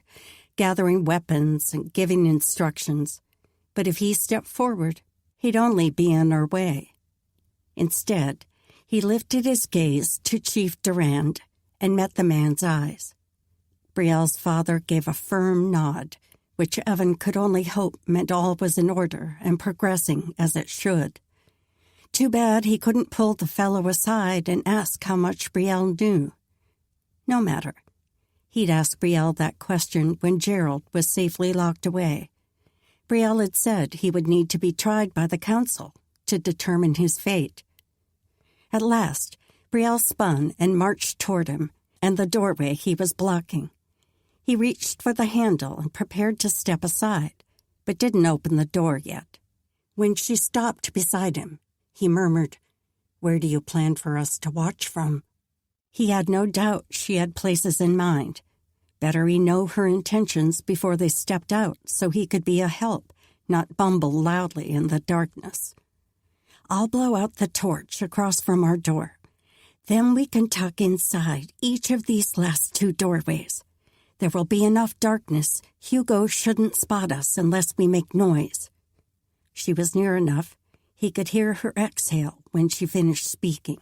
gathering weapons and giving instructions. But if he stepped forward, he'd only be in her way. Instead, he lifted his gaze to Chief Durand and met the man's eyes. Brielle's father gave a firm nod, which Evan could only hope meant all was in order and progressing as it should. Too bad he couldn't pull the fellow aside and ask how much Brielle knew. No matter. He'd asked Brielle that question when Gerald was safely locked away. Brielle had said he would need to be tried by the council to determine his fate. At last, Brielle spun and marched toward him and the doorway he was blocking. He reached for the handle and prepared to step aside, but didn't open the door yet. When she stopped beside him, he murmured, "Where do you plan for us to watch from?" He had no doubt she had places in mind. Better he know her intentions before they stepped out so he could be a help, not bumble loudly in the darkness. I'll blow out the torch across from our door. Then we can tuck inside each of these last two doorways. There will be enough darkness. Hugo shouldn't spot us unless we make noise. She was near enough. He could hear her exhale when she finished speaking,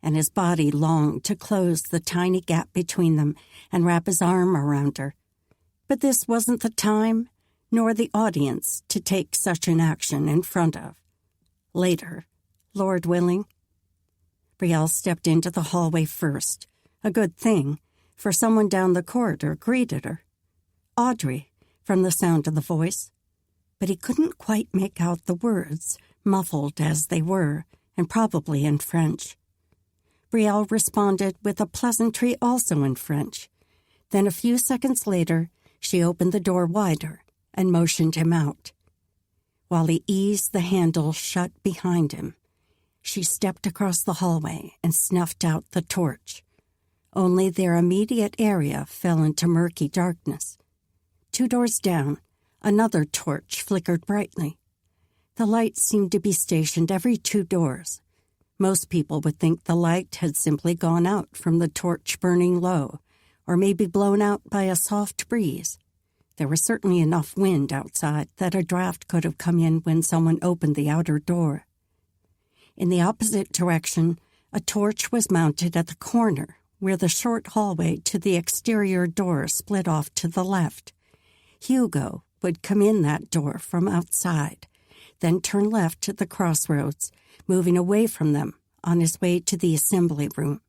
and his body longed to close the tiny gap between them and wrap his arm around her. But this wasn't the time, nor the audience, to take such an action in front of. Later, Lord willing. Brielle stepped into the hallway first, a good thing, for someone down the corridor greeted her. Audrey, from the sound of the voice, but he couldn't quite make out the words, muffled as they were, and probably in French. Brielle responded with a pleasantry also in French. Then a few seconds later, she opened the door wider and motioned him out. While he eased the handle shut behind him, she stepped across the hallway and snuffed out the torch. Only their immediate area fell into murky darkness. 2 doors down, another torch flickered brightly. The light seemed to be stationed every 2 doors. Most people would think the light had simply gone out from the torch burning low, or maybe blown out by a soft breeze. There was certainly enough wind outside that a draft could have come in when someone opened the outer door. In the opposite direction, a torch was mounted at the corner, where the short hallway to the exterior door split off to the left. Hugo would come in that door from outside, then turn left at the crossroads, moving away from them on his way to the assembly room.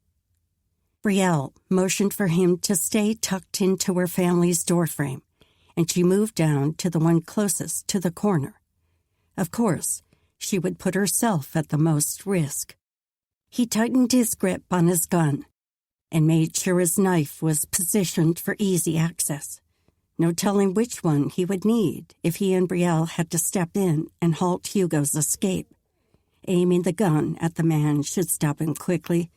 Brielle motioned for him to stay tucked into her family's doorframe, and she moved down to the one closest to the corner. Of course, she would put herself at the most risk. He tightened his grip on his gun and made sure his knife was positioned for easy access. No telling which one he would need if he and Brielle had to step in and halt Hugo's escape. Aiming the gun at the man should stop him quickly,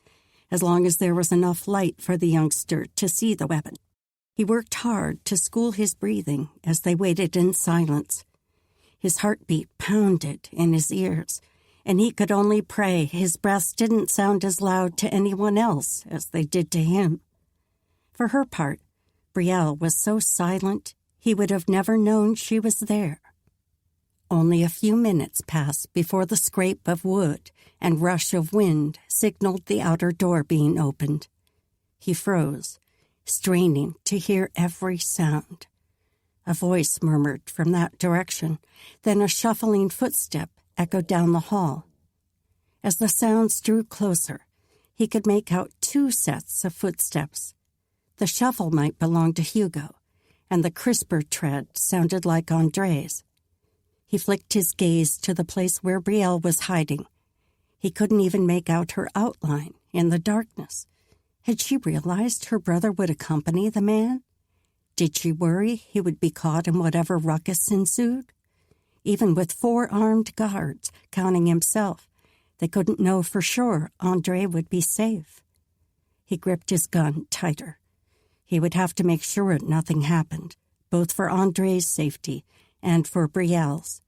as long as there was enough light for the youngster to see the weapon. He worked hard to school his breathing as they waited in silence. His heartbeat pounded in his ears, and he could only pray his breaths didn't sound as loud to anyone else as they did to him. For her part, Brielle was so silent he would have never known she was there. Only a few minutes passed before the scrape of wood and rush of wind signaled the outer door being opened. He froze, straining to hear every sound. A voice murmured from that direction, then a shuffling footstep echoed down the hall. As the sounds drew closer, he could make out 2 sets of footsteps. The shuffle might belong to Hugo, and the crisper tread sounded like Andre's. He flicked his gaze to the place where Brielle was hiding. He couldn't even make out her outline in the darkness. Had she realized her brother would accompany the man? Did she worry he would be caught in whatever ruckus ensued? Even with 4 armed guards, counting himself, they couldn't know for sure Andre would be safe. He gripped his gun tighter. He would have to make sure nothing happened, both for Andre's safety and for Brielle's.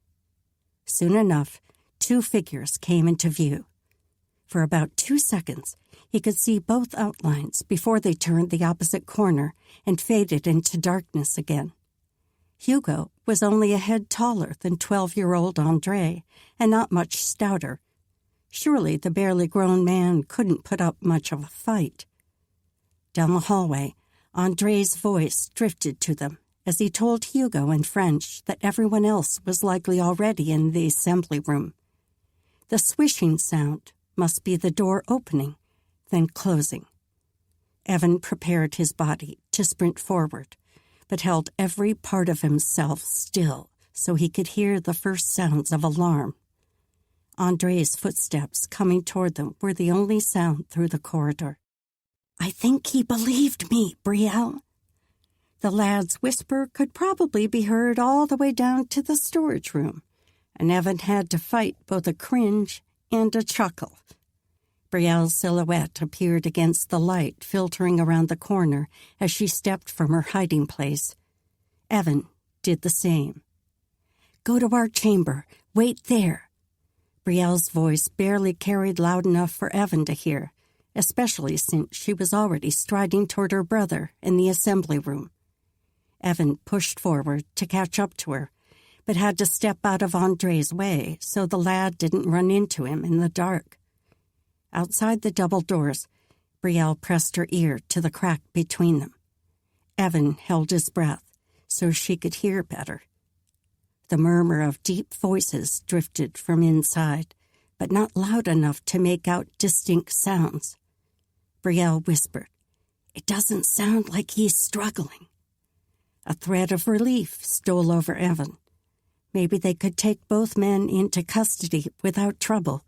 Soon enough, 2 figures came into view. For about 2 seconds, he could see both outlines before they turned the opposite corner and faded into darkness again. Hugo was only a head taller than 12-year-old Andre, and not much stouter. Surely the barely grown man couldn't put up much of a fight. Down the hallway, Andre's voice drifted to them as he told Hugo in French that everyone else was likely already in the assembly room. The swishing sound must be the door opening, then closing. Evan prepared his body to sprint forward, but held every part of himself still so he could hear the first sounds of alarm. Andre's footsteps coming toward them were the only sound through the corridor. "I think he believed me, Brielle." The lad's whisper could probably be heard all the way down to the storage room, and Evan had to fight both a cringe and a chuckle. Brielle's silhouette appeared against the light filtering around the corner as she stepped from her hiding place. Evan did the same. "Go to our chamber. Wait there." Brielle's voice barely carried loud enough for Evan to hear, especially since she was already striding toward her brother in the assembly room. Evan pushed forward to catch up to her, but had to step out of Andre's way so the lad didn't run into him in the dark. Outside the double doors, Brielle pressed her ear to the crack between them. Evan held his breath so she could hear better. The murmur of deep voices drifted from inside, but not loud enough to make out distinct sounds. Brielle whispered, "It doesn't sound like he's struggling." A thread of relief stole over Evan. Maybe they could take both men into custody without trouble.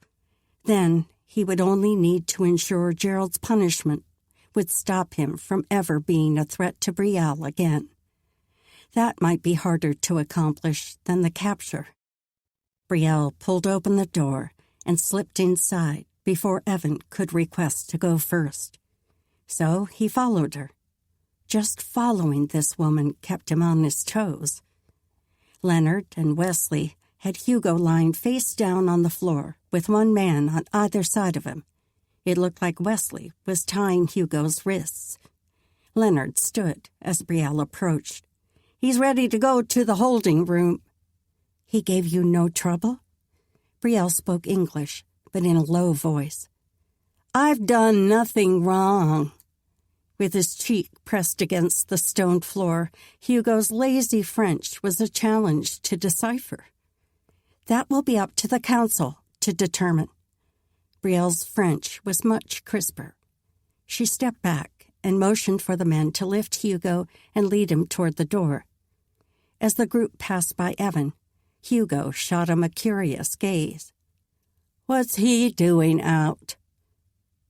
Then he would only need to ensure Gerald's punishment would stop him from ever being a threat to Brielle again. That might be harder to accomplish than the capture. Brielle pulled open the door and slipped inside before Evan could request to go first. So he followed her. Just following this woman kept him on his toes. Leonard and Wesley had Hugo lying face down on the floor with one man on either side of him. It looked like Wesley was tying Hugo's wrists. Leonard stood as Brielle approached. "He's ready to go to the holding room." "He gave you no trouble?" Brielle spoke English, but in a low voice. "I've done nothing wrong." With his cheek pressed against the stone floor, Hugo's lazy French was a challenge to decipher. "That will be up to the council to determine." Brielle's French was much crisper. She stepped back and motioned for the men to lift Hugo and lead him toward the door. As the group passed by Evan, Hugo shot him a curious gaze. "What's he doing out?"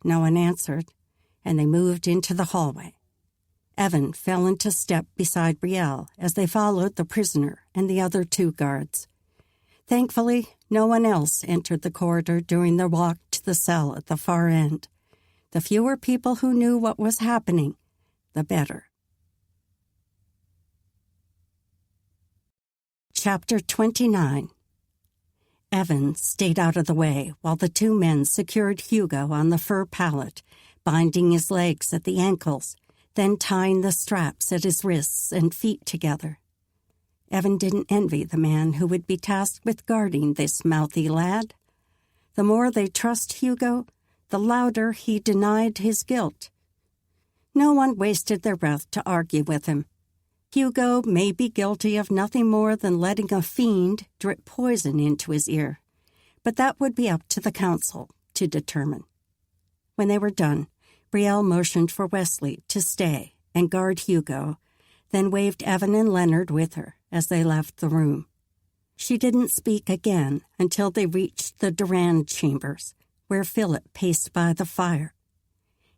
No one answered, and they moved into the hallway. Evan fell into step beside Brielle as they followed the prisoner and the other 2 guards. Thankfully, no one else entered the corridor during their walk to the cell at the far end. The fewer people who knew what was happening, the better. Chapter 29. Evan stayed out of the way while the 2 men secured Hugo on the fur pallet, binding his legs at the ankles, then tying the straps at his wrists and feet together. Evan didn't envy the man who would be tasked with guarding this mouthy lad. The more they trust Hugo, the louder he denied his guilt. No one wasted their breath to argue with him. Hugo may be guilty of nothing more than letting a fiend drip poison into his ear, but that would be up to the council to determine. When they were done, Brielle motioned for Wesley to stay and guard Hugo, then waved Evan and Leonard with her as they left the room. She didn't speak again until they reached the Durand chambers, where Philip paced by the fire.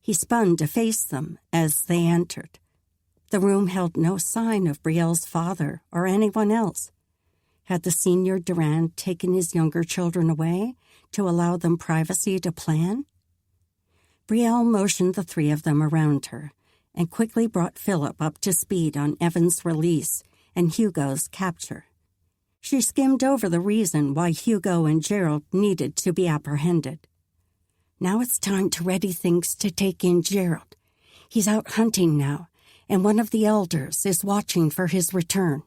He spun to face them as they entered. The room held no sign of Brielle's father or anyone else. Had the senior Durand taken his younger children away to allow them privacy to plan? Brielle motioned the 3 of them around her and quickly brought Philip up to speed on Evan's release and Hugo's capture. She skimmed over the reason why Hugo and Gerald needed to be apprehended. "Now it's time to ready things to take in Gerald. He's out hunting now, and one of the elders is watching for his return.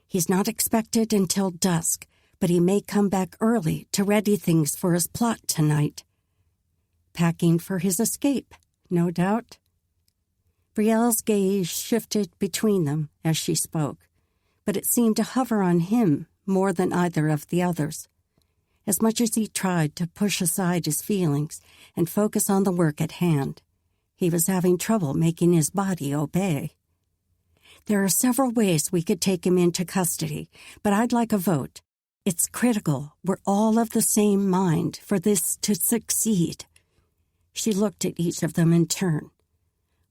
He's not expected until dusk, but he may come back early to ready things for his plot tonight." Packing for his escape, no doubt. Brielle's gaze shifted between them as she spoke, but it seemed to hover on him more than either of the others. As much as he tried to push aside his feelings and focus on the work at hand, he was having trouble making his body obey. "There are several ways we could take him into custody, but I'd like a vote. It's critical we're all of the same mind for this to succeed." She looked at each of them in turn.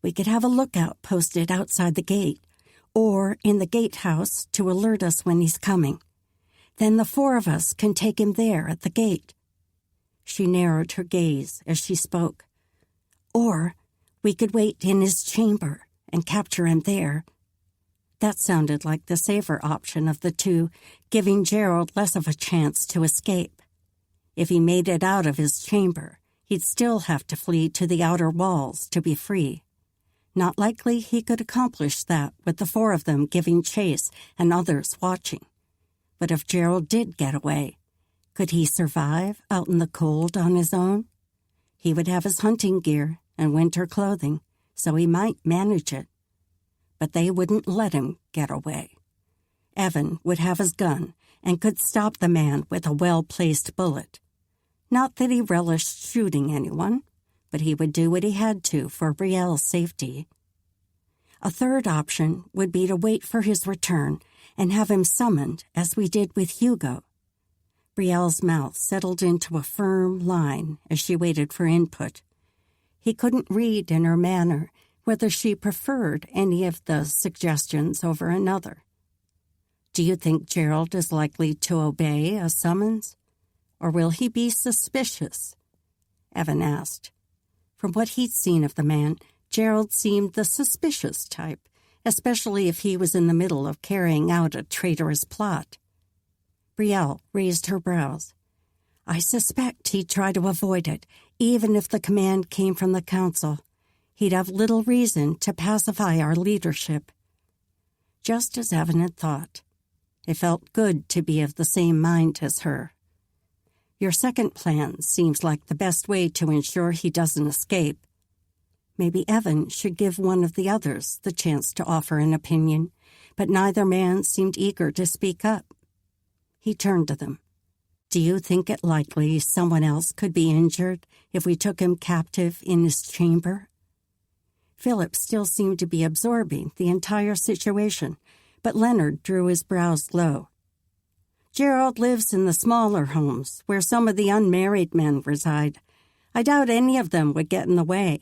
"We could have a lookout posted outside the gate, or in the gatehouse to alert us when he's coming. Then the 4 of us can take him there at the gate." She narrowed her gaze as she spoke. "Or we could wait in his chamber and capture him there." That sounded like the safer option of the 2, giving Gerald less of a chance to escape. If he made it out of his chamber, he'd still have to flee to the outer walls to be free. Not likely he could accomplish that with the 4 of them giving chase and others watching. But if Gerald did get away, could he survive out in the cold on his own? He would have his hunting gear and winter clothing, so he might manage it. But they wouldn't let him get away. Evan would have his gun and could stop the man with a well-placed bullet. Not that he relished shooting anyone, but he would do what he had to for Brielle's safety. A third option would be to wait for his return and have him summoned, as we did with Hugo. Brielle's mouth settled into a firm line as she waited for input. He couldn't read in her manner whether she preferred any of the suggestions over another. Do you think Gerald is likely to obey a summons? Or will he be suspicious? Evan asked. From what he'd seen of the man, Gerald seemed the suspicious type, especially if he was in the middle of carrying out a traitorous plot. Brielle raised her brows. I suspect he'd try to avoid it, even if the command came from the council. He'd have little reason to pacify our leadership. Just as Evan had thought. It felt good to be of the same mind as her. Your second plan seems like the best way to ensure he doesn't escape. Maybe Evan should give one of the others the chance to offer an opinion, but neither man seemed eager to speak up. He turned to them. Do you think it likely someone else could be injured if we took him captive in his chamber? Philip still seemed to be absorbing the entire situation, but Leonard drew his brows low. Gerald lives in the smaller homes, where some of the unmarried men reside. I doubt any of them would get in the way.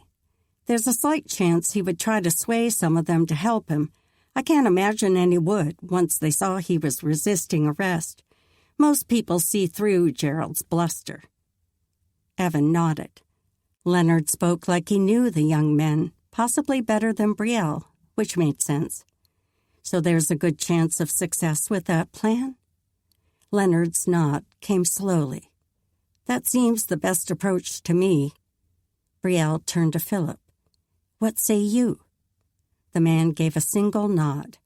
There's a slight chance he would try to sway some of them to help him. I can't imagine any would, once they saw he was resisting arrest. Most people see through Gerald's bluster. Evan nodded. Leonard spoke like he knew the young men, possibly better than Brielle, which made sense. So there's a good chance of success with that plan? Leonard's nod came slowly. That seems the best approach to me. Brielle turned to Philip. What say you? The man gave a single nod.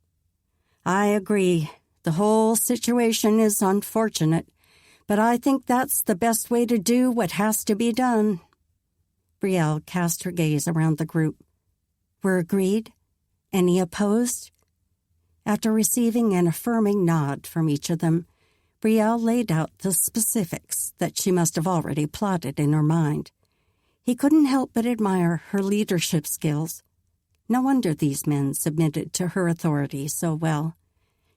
I agree. The whole situation is unfortunate, but I think that's the best way to do what has to be done. Brielle cast her gaze around the group. We're agreed? Any opposed? After receiving an affirming nod from each of them, Brielle laid out the specifics that she must have already plotted in her mind. He couldn't help but admire her leadership skills. No wonder these men submitted to her authority so well.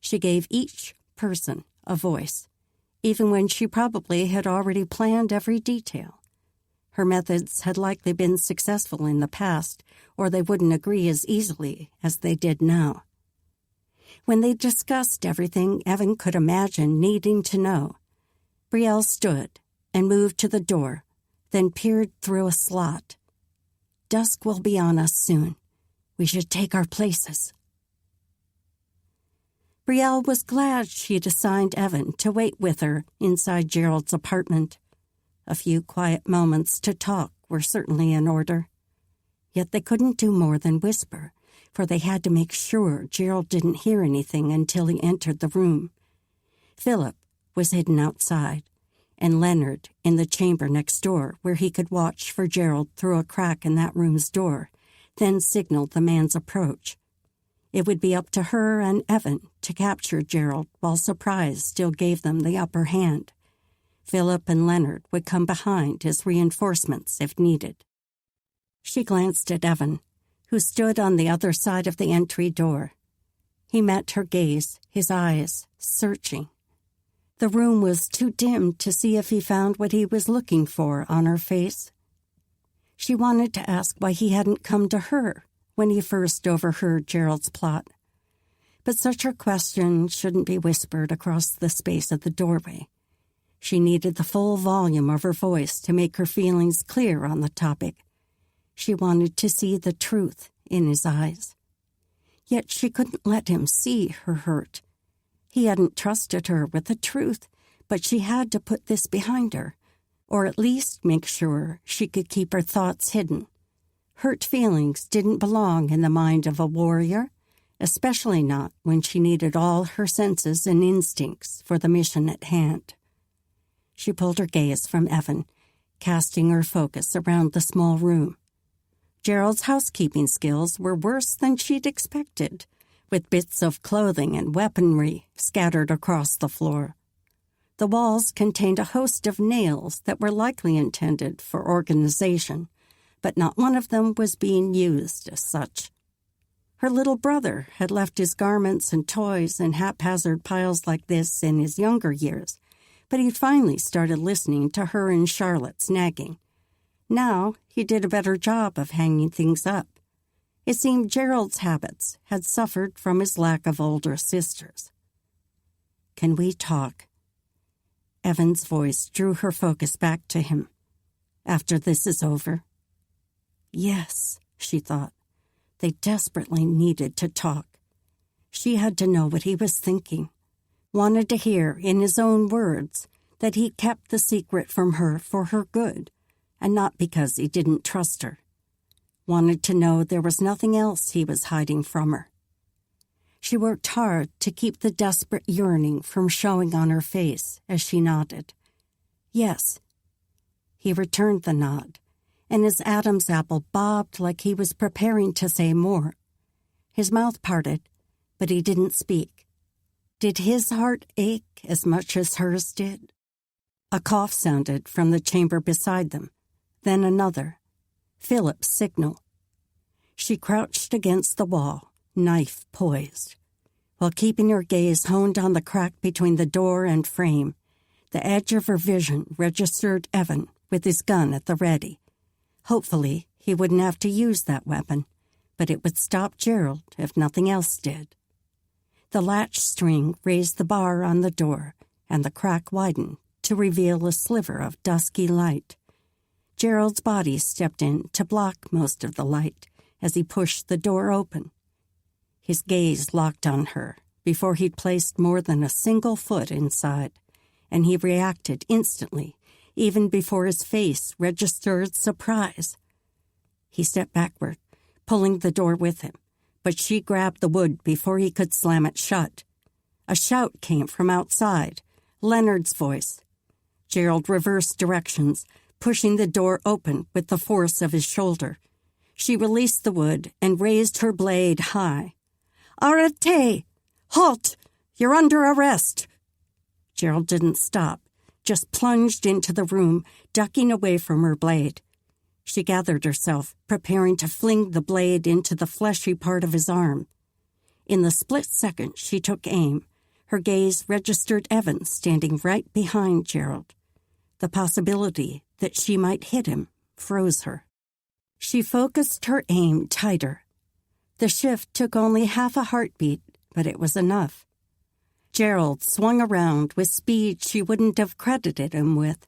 She gave each person a voice, even when she probably had already planned every detail. Her methods had likely been successful in the past, or they wouldn't agree as easily as they did now. When they discussed everything Evan could imagine needing to know, Brielle stood and moved to the door, then peered through a slot. Dusk will be on us soon. We should take our places. Brielle was glad she'd assigned Evan to wait with her inside Gerald's apartment. A few quiet moments to talk were certainly in order. Yet they couldn't do more than whisper, for they had to make sure Gerald didn't hear anything until he entered the room. Philip was hidden outside, and Leonard in the chamber next door, where he could watch for Gerald through a crack in that room's door, then signaled the man's approach. It would be up to her and Evan to capture Gerald while surprise still gave them the upper hand. Philip and Leonard would come behind as reinforcements if needed. She glanced at Evan, who stood on the other side of the entry door. He met her gaze, his eyes searching. The room was too dim to see if he found what he was looking for on her face. She wanted to ask why he hadn't come to her when he first overheard Gerald's plot. But such a question shouldn't be whispered across the space of the doorway. She needed the full volume of her voice to make her feelings clear on the topic. She wanted to see the truth in his eyes. Yet she couldn't let him see her hurt. He hadn't trusted her with the truth, but she had to put this behind her, or at least make sure she could keep her thoughts hidden. Hurt feelings didn't belong in the mind of a warrior, especially not when she needed all her senses and instincts for the mission at hand. She pulled her gaze from Evan, casting her focus around the small room. Gerald's housekeeping skills were worse than she'd expected, with bits of clothing and weaponry scattered across the floor. The walls contained a host of nails that were likely intended for organization, but not one of them was being used as such. Her little brother had left his garments and toys in haphazard piles like this in his younger years, but he'd finally started listening to her and Charlotte's nagging. Now he did a better job of hanging things up. It seemed Gerald's habits had suffered from his lack of older sisters. "Can we talk?" Evan's voice drew her focus back to him. "After this is over?" Yes, she thought. They desperately needed to talk. She had to know what he was thinking, wanted to hear in his own words that he kept the secret from her for her good, and not because he didn't trust her. Wanted to know there was nothing else he was hiding from her. She worked hard to keep the desperate yearning from showing on her face as she nodded. Yes. He returned the nod, and his Adam's apple bobbed like he was preparing to say more. His mouth parted, but he didn't speak. Did his heart ache as much as hers did? A cough sounded from the chamber beside them, then another. Philip's signal. She crouched against the wall, knife poised. While keeping her gaze honed on the crack between the door and frame, the edge of her vision registered Evan with his gun at the ready. Hopefully, he wouldn't have to use that weapon, but it would stop Gerald if nothing else did. The latch string raised the bar on the door, and the crack widened to reveal a sliver of dusky light. Gerald's body stepped in to block most of the light as he pushed the door open. His gaze locked on her before he'd placed more than a single foot inside, and he reacted instantly, even before his face registered surprise. He stepped backward, pulling the door with him, but she grabbed the wood before he could slam it shut. A shout came from outside, Leonard's voice. Gerald reversed directions, pushing the door open with the force of his shoulder. She released the wood and raised her blade high. "Arrêtez! Halt! You're under arrest!" Gerald didn't stop, just plunged into the room, ducking away from her blade. She gathered herself, preparing to fling the blade into the fleshy part of his arm. In the split second she took aim, her gaze registered Evan standing right behind Gerald. The possibility that she might hit him froze her. She focused her aim tighter. The shift took only half a heartbeat, but it was enough. Gerald swung around with speed she wouldn't have credited him with.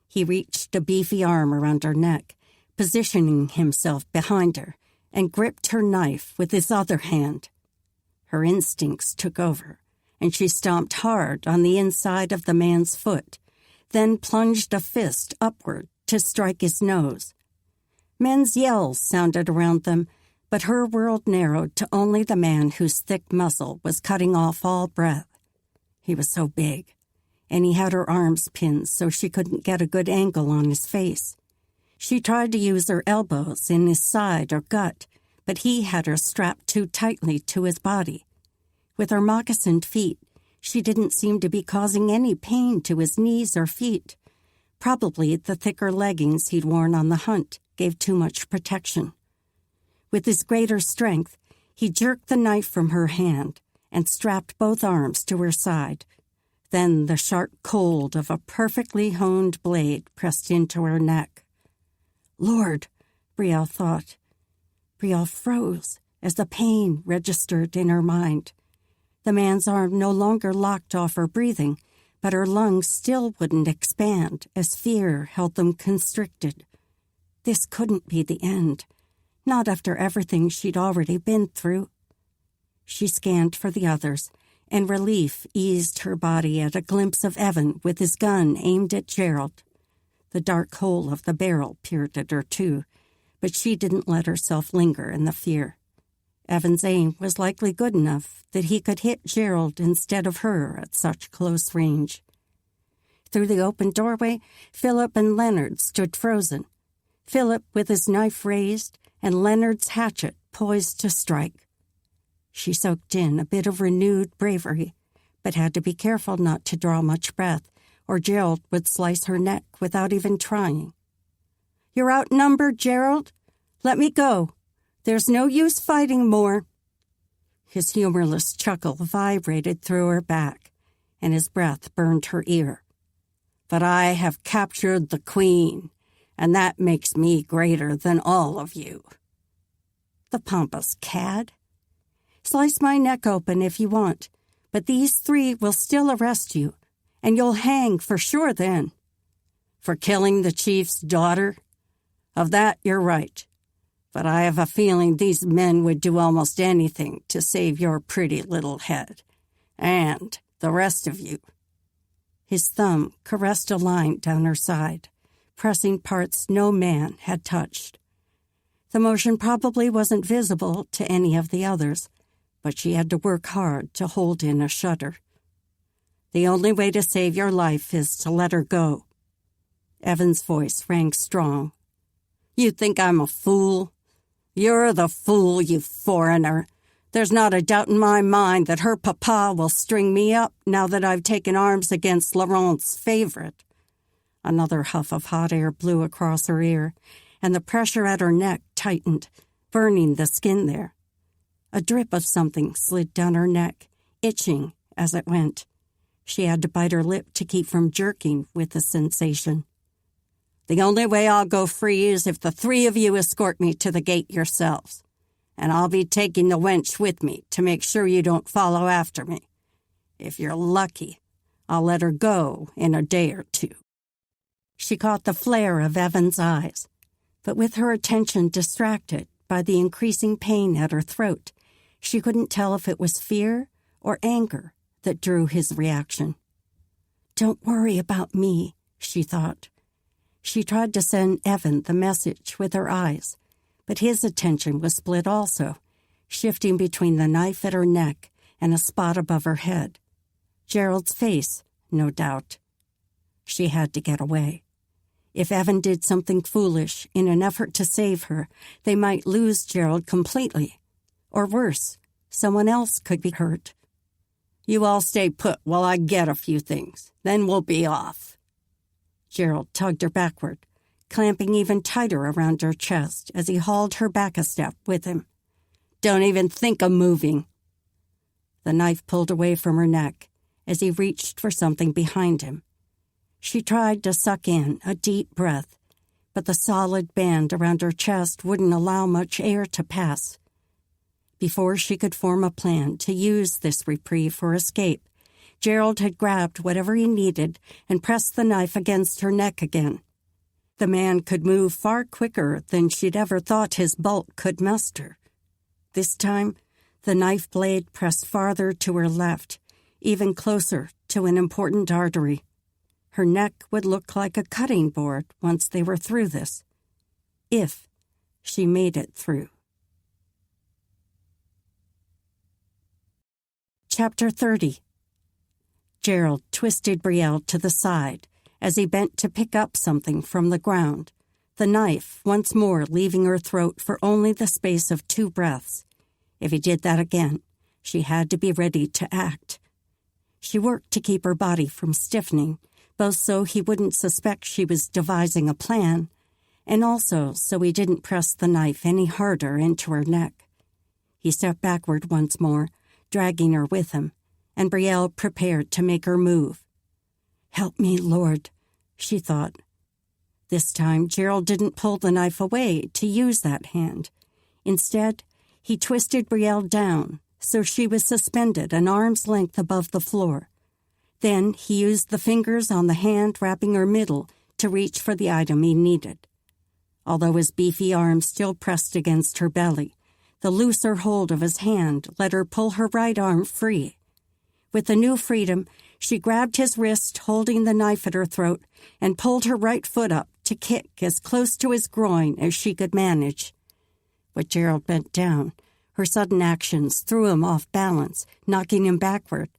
He reached a beefy arm around her neck, positioning himself behind her, and gripped her knife with his other hand. Her instincts took over, and she stomped hard on the inside of the man's foot, then plunged a fist upward to strike his nose. Men's yells sounded around them, but her world narrowed to only the man whose thick muscle was cutting off all breath. He was so big, and he had her arms pinned so she couldn't get a good angle on his face. She tried to use her elbows in his side or gut, but he had her strapped too tightly to his body. With her moccasined feet, she didn't seem to be causing any pain to his knees or feet. Probably the thicker leggings he'd worn on the hunt gave too much protection. With his greater strength, he jerked the knife from her hand and strapped both arms to her side. Then the sharp cold of a perfectly honed blade pressed into her neck. Lord, Brielle thought. Brielle froze as the pain registered in her mind. The man's arm no longer locked off her breathing, but her lungs still wouldn't expand as fear held them constricted. This couldn't be the end, not after everything she'd already been through. She scanned for the others, and relief eased her body at a glimpse of Evan with his gun aimed at Gerald. The dark hole of the barrel peered at her too, but she didn't let herself linger in the fear. Evan's aim was likely good enough that he could hit Gerald instead of her at such close range. Through the open doorway, Philip and Leonard stood frozen. Philip with his knife raised, and Leonard's hatchet poised to strike. She soaked in a bit of renewed bravery, but had to be careful not to draw much breath, or Gerald would slice her neck without even trying. "You're outnumbered, Gerald. Let me go. There's no use fighting more." His humorless chuckle vibrated through her back, and his breath burned her ear. "But I have captured the queen, and that makes me greater than all of you." "The pompous cad. Slice my neck open if you want, but these three will still arrest you, and you'll hang for sure then." "For killing the chief's daughter? Of that you're right. But I have a feeling these men would do almost anything to save your pretty little head. And the rest of you." His thumb caressed a line down her side, pressing parts no man had touched. The motion probably wasn't visible to any of the others, but she had to work hard to hold in a shudder. "The only way to save your life is to let her go." Evan's voice rang strong. "You think I'm a fool? You're the fool, you foreigner. There's not a doubt in my mind that her papa will string me up now that I've taken arms against Laurent's favorite." Another huff of hot air blew across her ear, and the pressure at her neck tightened, burning the skin there. A drip of something slid down her neck, itching as it went. She had to bite her lip to keep from jerking with the sensation. "The only way I'll go free is if the three of you escort me to the gate yourselves. And I'll be taking the wench with me to make sure you don't follow after me. If you're lucky, I'll let her go in a day or two." She caught the flare of Evan's eyes, but with her attention distracted by the increasing pain at her throat, she couldn't tell if it was fear or anger that drew his reaction. "Don't worry about me," she thought. She tried to send Evan the message with her eyes, but his attention was split also, shifting between the knife at her neck and a spot above her head. Gerald's face, no doubt. She had to get away. If Evan did something foolish in an effort to save her, they might lose Gerald completely. Or worse, someone else could be hurt. "You all stay put while I get a few things. Then we'll be off." Gerald tugged her backward, clamping even tighter around her chest as he hauled her back a step with him. "Don't even think of moving." The knife pulled away from her neck as he reached for something behind him. She tried to suck in a deep breath, but the solid band around her chest wouldn't allow much air to pass. Before she could form a plan to use this reprieve for escape, Gerald had grabbed whatever he needed and pressed the knife against her neck again. The man could move far quicker than she'd ever thought his bulk could muster. This time, the knife blade pressed farther to her left, even closer to an important artery. Her neck would look like a cutting board once they were through this. If she made it through. Chapter 30. Gerald twisted Brielle to the side as he bent to pick up something from the ground, the knife once more leaving her throat for only the space of 2 breaths. If he did that again, she had to be ready to act. She worked to keep her body from stiffening, both so he wouldn't suspect she was devising a plan, and also so he didn't press the knife any harder into her neck. He stepped backward once more, dragging her with him, and Brielle prepared to make her move. "Help me, Lord," she thought. This time, Gerald didn't pull the knife away to use that hand. Instead, he twisted Brielle down so she was suspended an arm's length above the floor. Then he used the fingers on the hand wrapping her middle to reach for the item he needed. Although his beefy arm still pressed against her belly, the looser hold of his hand let her pull her right arm free. With the new freedom, she grabbed his wrist, holding the knife at her throat, and pulled her right foot up to kick as close to his groin as she could manage. But Gerald bent down. Her sudden actions threw him off balance, knocking him backward.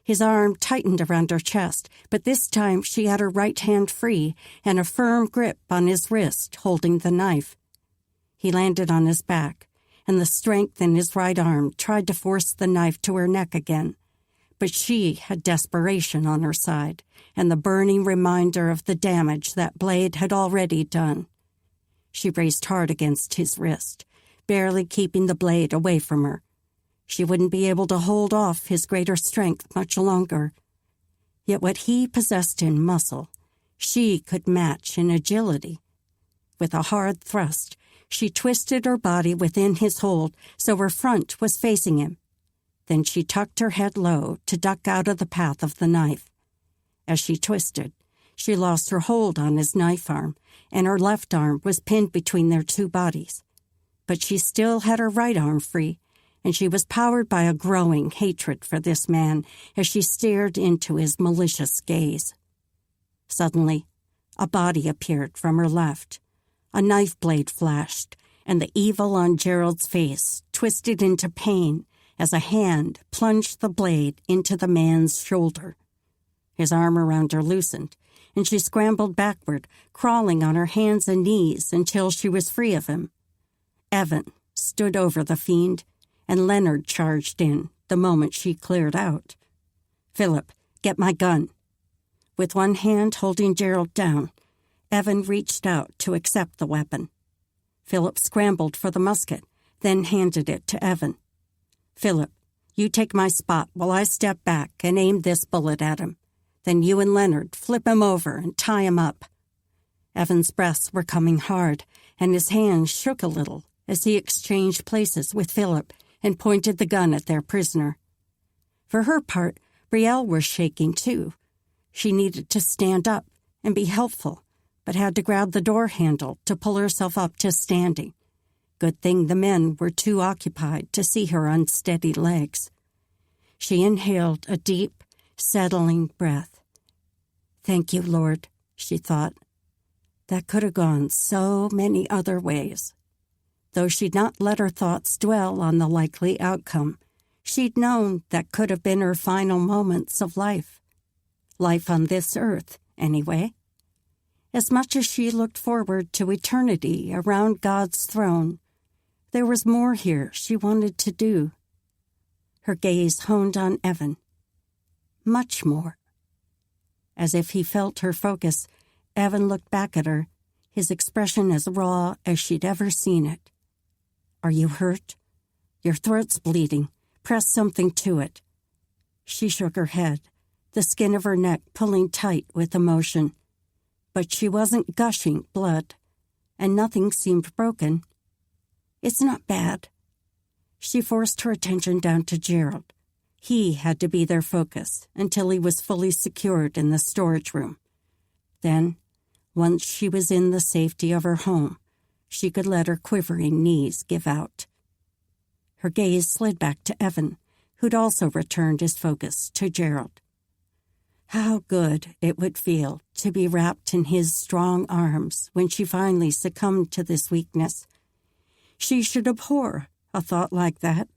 His arm tightened around her chest, but this time she had her right hand free and a firm grip on his wrist, holding the knife. He landed on his back, and the strength in his right arm tried to force the knife to her neck again. But she had desperation on her side, and the burning reminder of the damage that blade had already done. She braced hard against his wrist, barely keeping the blade away from her. She wouldn't be able to hold off his greater strength much longer. Yet what he possessed in muscle, she could match in agility. With a hard thrust, she twisted her body within his hold so her front was facing him. Then she tucked her head low to duck out of the path of the knife. As she twisted, she lost her hold on his knife arm, and her left arm was pinned between their two bodies. But she still had her right arm free, and she was powered by a growing hatred for this man as she stared into his malicious gaze. Suddenly, a body appeared from her left. A knife blade flashed, and the evil on Gerald's face twisted into pain as a hand plunged the blade into the man's shoulder. His arm around her loosened, and she scrambled backward, crawling on her hands and knees until she was free of him. Evan stood over the fiend, and Leonard charged in the moment she cleared out. "Philip, get my gun." With one hand holding Gerald down, Evan reached out to accept the weapon. Philip scrambled for the musket, then handed it to Evan. "Philip, you take my spot while I step back and aim this bullet at him. Then you and Leonard flip him over and tie him up." Evan's breaths were coming hard, and his hands shook a little as he exchanged places with Philip and pointed the gun at their prisoner. For her part, Brielle was shaking too. She needed to stand up and be helpful, but had to grab the door handle to pull herself up to standing. Good thing the men were too occupied to see her unsteady legs. She inhaled a deep, settling breath. "Thank you, Lord," she thought. That could have gone so many other ways. Though she'd not let her thoughts dwell on the likely outcome, she'd known that could have been her final moments of life. Life on this earth, anyway. As much as she looked forward to eternity around God's throne, there was more here she wanted to do. Her gaze honed on Evan. Much more. As if he felt her focus, Evan looked back at her, his expression as raw as she'd ever seen it. "Are you hurt? Your throat's bleeding. Press something to it." She shook her head, the skin of her neck pulling tight with emotion. But she wasn't gushing blood, and nothing seemed broken. "It's not bad." She forced her attention down to Gerald. He had to be their focus until he was fully secured in the storage room. Then, once she was in the safety of her home, she could let her quivering knees give out. Her gaze slid back to Evan, who'd also returned his focus to Gerald. How good it would feel to be wrapped in his strong arms when she finally succumbed to this weakness. She should abhor a thought like that.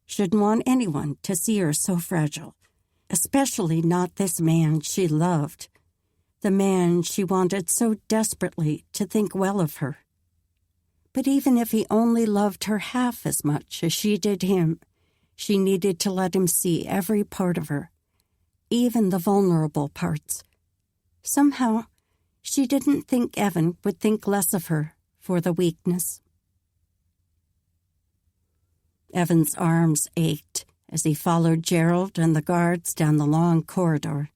Shouldn't want anyone to see her so fragile, especially not this man she loved, the man she wanted so desperately to think well of her. But even if he only loved her half as much as she did him, she needed to let him see every part of her, even the vulnerable parts. Somehow, she didn't think Evan would think less of her for the weakness. Evan's arms ached as he followed Gerald and the guards down the long corridor.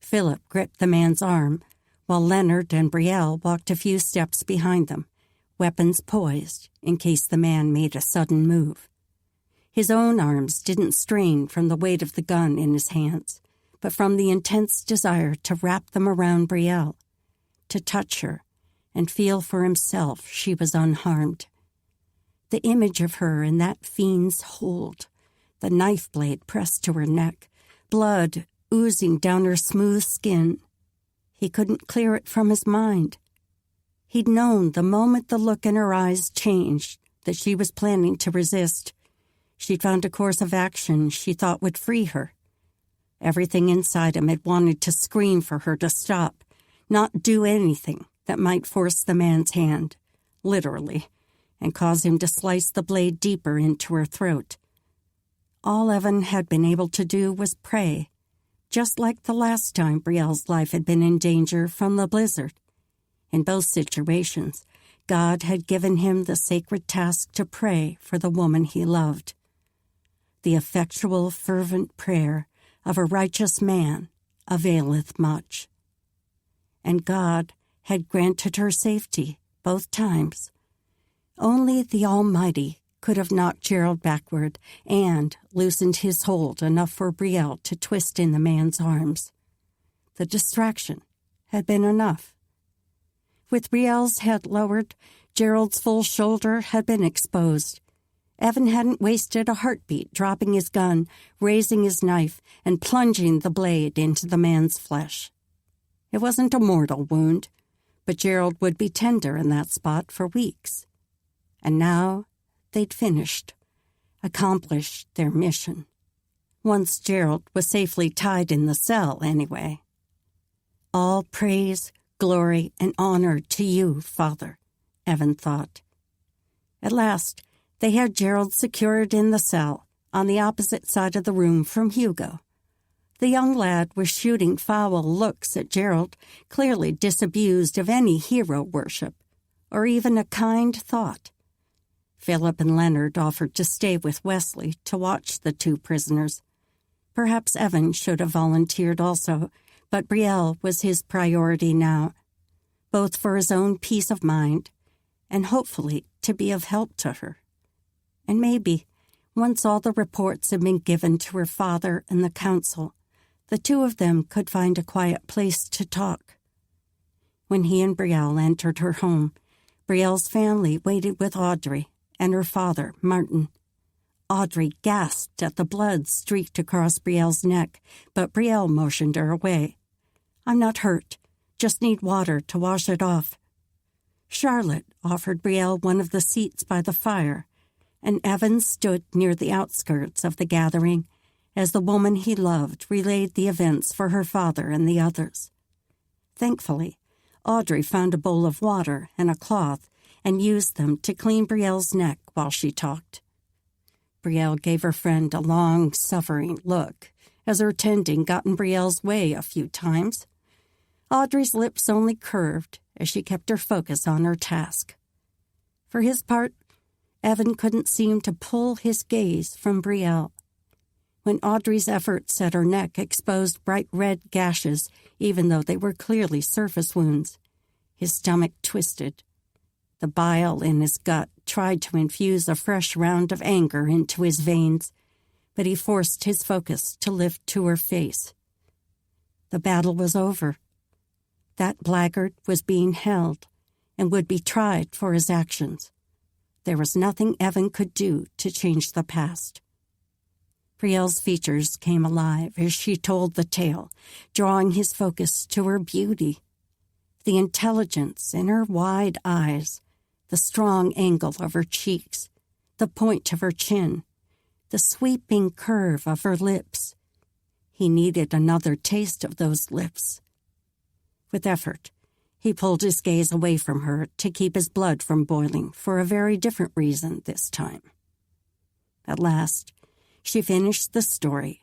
Philip gripped the man's arm, while Leonard and Brielle walked a few steps behind them, weapons poised in case the man made a sudden move. His own arms didn't strain from the weight of the gun in his hands, but from the intense desire to wrap them around Brielle, to touch her, and feel for himself she was unharmed. The image of her in that fiend's hold, the knife blade pressed to her neck, blood oozing down her smooth skin. He couldn't clear it from his mind. He'd known the moment the look in her eyes changed that she was planning to resist. She'd found a course of action she thought would free her. Everything inside him had wanted to scream for her to stop, not do anything that might force the man's hand, literally, and cause him to slice the blade deeper into her throat. All Evan had been able to do was pray, just like the last time Brielle's life had been in danger from the blizzard. In both situations, God had given him the sacred task to pray for the woman he loved. The effectual, fervent prayer of a righteous man availeth much. And God had granted her safety both times. Only the Almighty could have knocked Gerald backward and loosened his hold enough for Brielle to twist in the man's arms. The distraction had been enough. With Brielle's head lowered, Gerald's full shoulder had been exposed. Evan hadn't wasted a heartbeat, dropping his gun, raising his knife, and plunging the blade into the man's flesh. It wasn't a mortal wound, but Gerald would be tender in that spot for weeks. And now they'd finished, accomplished their mission. Once Gerald was safely tied in the cell, anyway. All praise, glory, and honor to you, Father, Evan thought. At last, they had Gerald secured in the cell, on the opposite side of the room from Hugo. The young lad was shooting foul looks at Gerald, clearly disabused of any hero worship, or even a kind thought. Philip and Leonard offered to stay with Wesley to watch the two prisoners. Perhaps Evan should have volunteered also, but Brielle was his priority now, both for his own peace of mind and hopefully to be of help to her. And maybe, once all the reports had been given to her father and the council, the two of them could find a quiet place to talk. When he and Brielle entered her home, Brielle's family waited with Audrey and her father, Martin. Audrey gasped at the blood streaked across Brielle's neck, but Brielle motioned her away. "I'm not hurt. Just need water to wash it off." Charlotte offered Brielle one of the seats by the fire, and Evan stood near the outskirts of the gathering as the woman he loved relayed the events for her father and the others. Thankfully, Audrey found a bowl of water and a cloth and used them to clean Brielle's neck while she talked. Brielle gave her friend a long, suffering look as her tending got in Brielle's way a few times. Audrey's lips only curved as she kept her focus on her task. For his part, Evan couldn't seem to pull his gaze from Brielle. When Audrey's efforts at her neck exposed bright red gashes, even though they were clearly surface wounds, his stomach twisted. The bile in his gut tried to infuse a fresh round of anger into his veins, but he forced his focus to lift to her face. The battle was over. That blackguard was being held and would be tried for his actions. There was nothing Evan could do to change the past. Brielle's features came alive as she told the tale, drawing his focus to her beauty. The intelligence in her wide eyes, the strong angle of her cheeks, the point of her chin, the sweeping curve of her lips. He needed another taste of those lips. With effort, he pulled his gaze away from her to keep his blood from boiling for a very different reason this time. At last, she finished the story,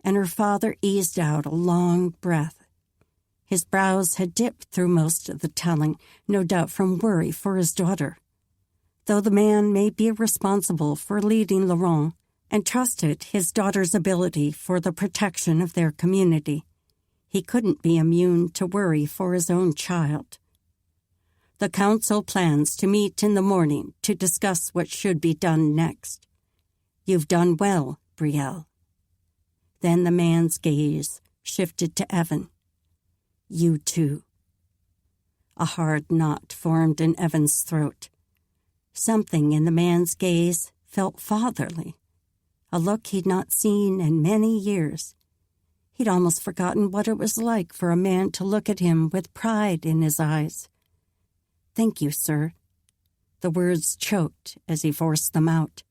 and her father eased out a long breath. His brows had dipped through most of the telling, no doubt from worry for his daughter. Though the man may be responsible for leading Laurent and trusted his daughter's ability for the protection of their community, he couldn't be immune to worry for his own child. The council plans to meet in the morning to discuss what should be done next. You've done well, Brielle. Then the man's gaze shifted to Evan. You too. A hard knot formed in Evan's throat. Something in the man's gaze felt fatherly, a look he'd not seen in many years. He'd almost forgotten what it was like for a man to look at him with pride in his eyes. Thank you, sir. The words choked as he forced them out.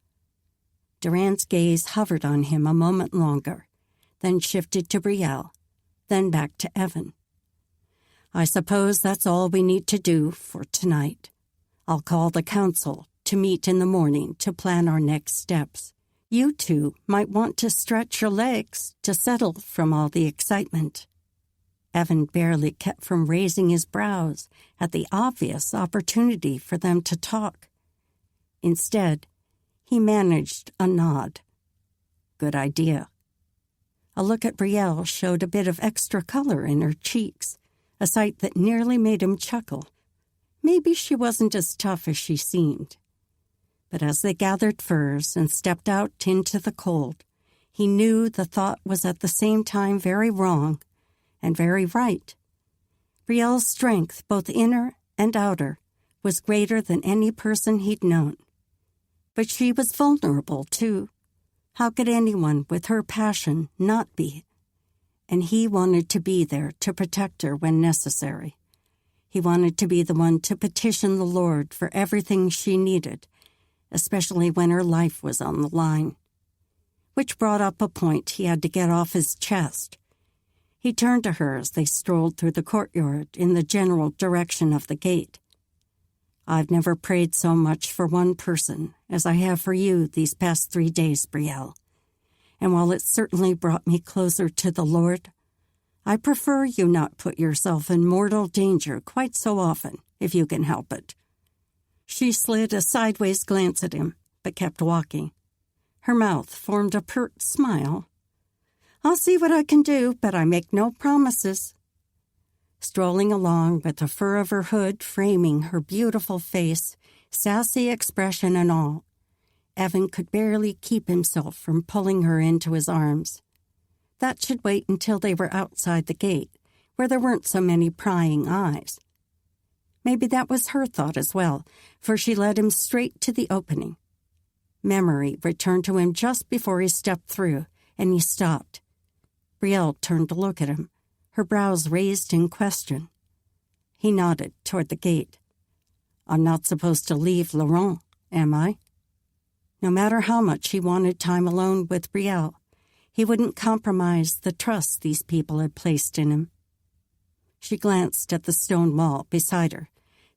Durant's gaze hovered on him a moment longer, then shifted to Brielle, then back to Evan. I suppose that's all we need to do for tonight. I'll call the council to meet in the morning to plan our next steps. You two might want to stretch your legs to settle from all the excitement. Evan barely kept from raising his brows at the obvious opportunity for them to talk. Instead, he managed a nod. Good idea. A look at Brielle showed a bit of extra color in her cheeks, a sight that nearly made him chuckle. Maybe she wasn't as tough as she seemed. But as they gathered furs and stepped out into the cold, he knew the thought was at the same time very wrong and very right. Brielle's strength, both inner and outer, was greater than any person he'd known. But she was vulnerable, too. How could anyone with her passion not be? And he wanted to be there to protect her when necessary. He wanted to be the one to petition the Lord for everything she needed, especially when her life was on the line. Which brought up a point he had to get off his chest. He turned to her as they strolled through the courtyard in the general direction of the gate. I've never prayed so much for one person as I have for you these past 3 days, Brielle. And while it certainly brought me closer to the Lord, I prefer you not put yourself in mortal danger quite so often, if you can help it. She slid a sideways glance at him, but kept walking. Her mouth formed a pert smile. I'll see what I can do, but I make no promises. Strolling along with the fur of her hood framing her beautiful face, sassy expression and all, Evan could barely keep himself from pulling her into his arms. That should wait until they were outside the gate, where there weren't so many prying eyes. Maybe that was her thought as well, for she led him straight to the opening. Memory returned to him just before he stepped through, and he stopped. Brielle turned to look at him, her brows raised in question. He nodded toward the gate. I'm not supposed to leave Laurent, am I? No matter how much he wanted time alone with Brielle, he wouldn't compromise the trust these people had placed in him. She glanced at the stone wall beside her,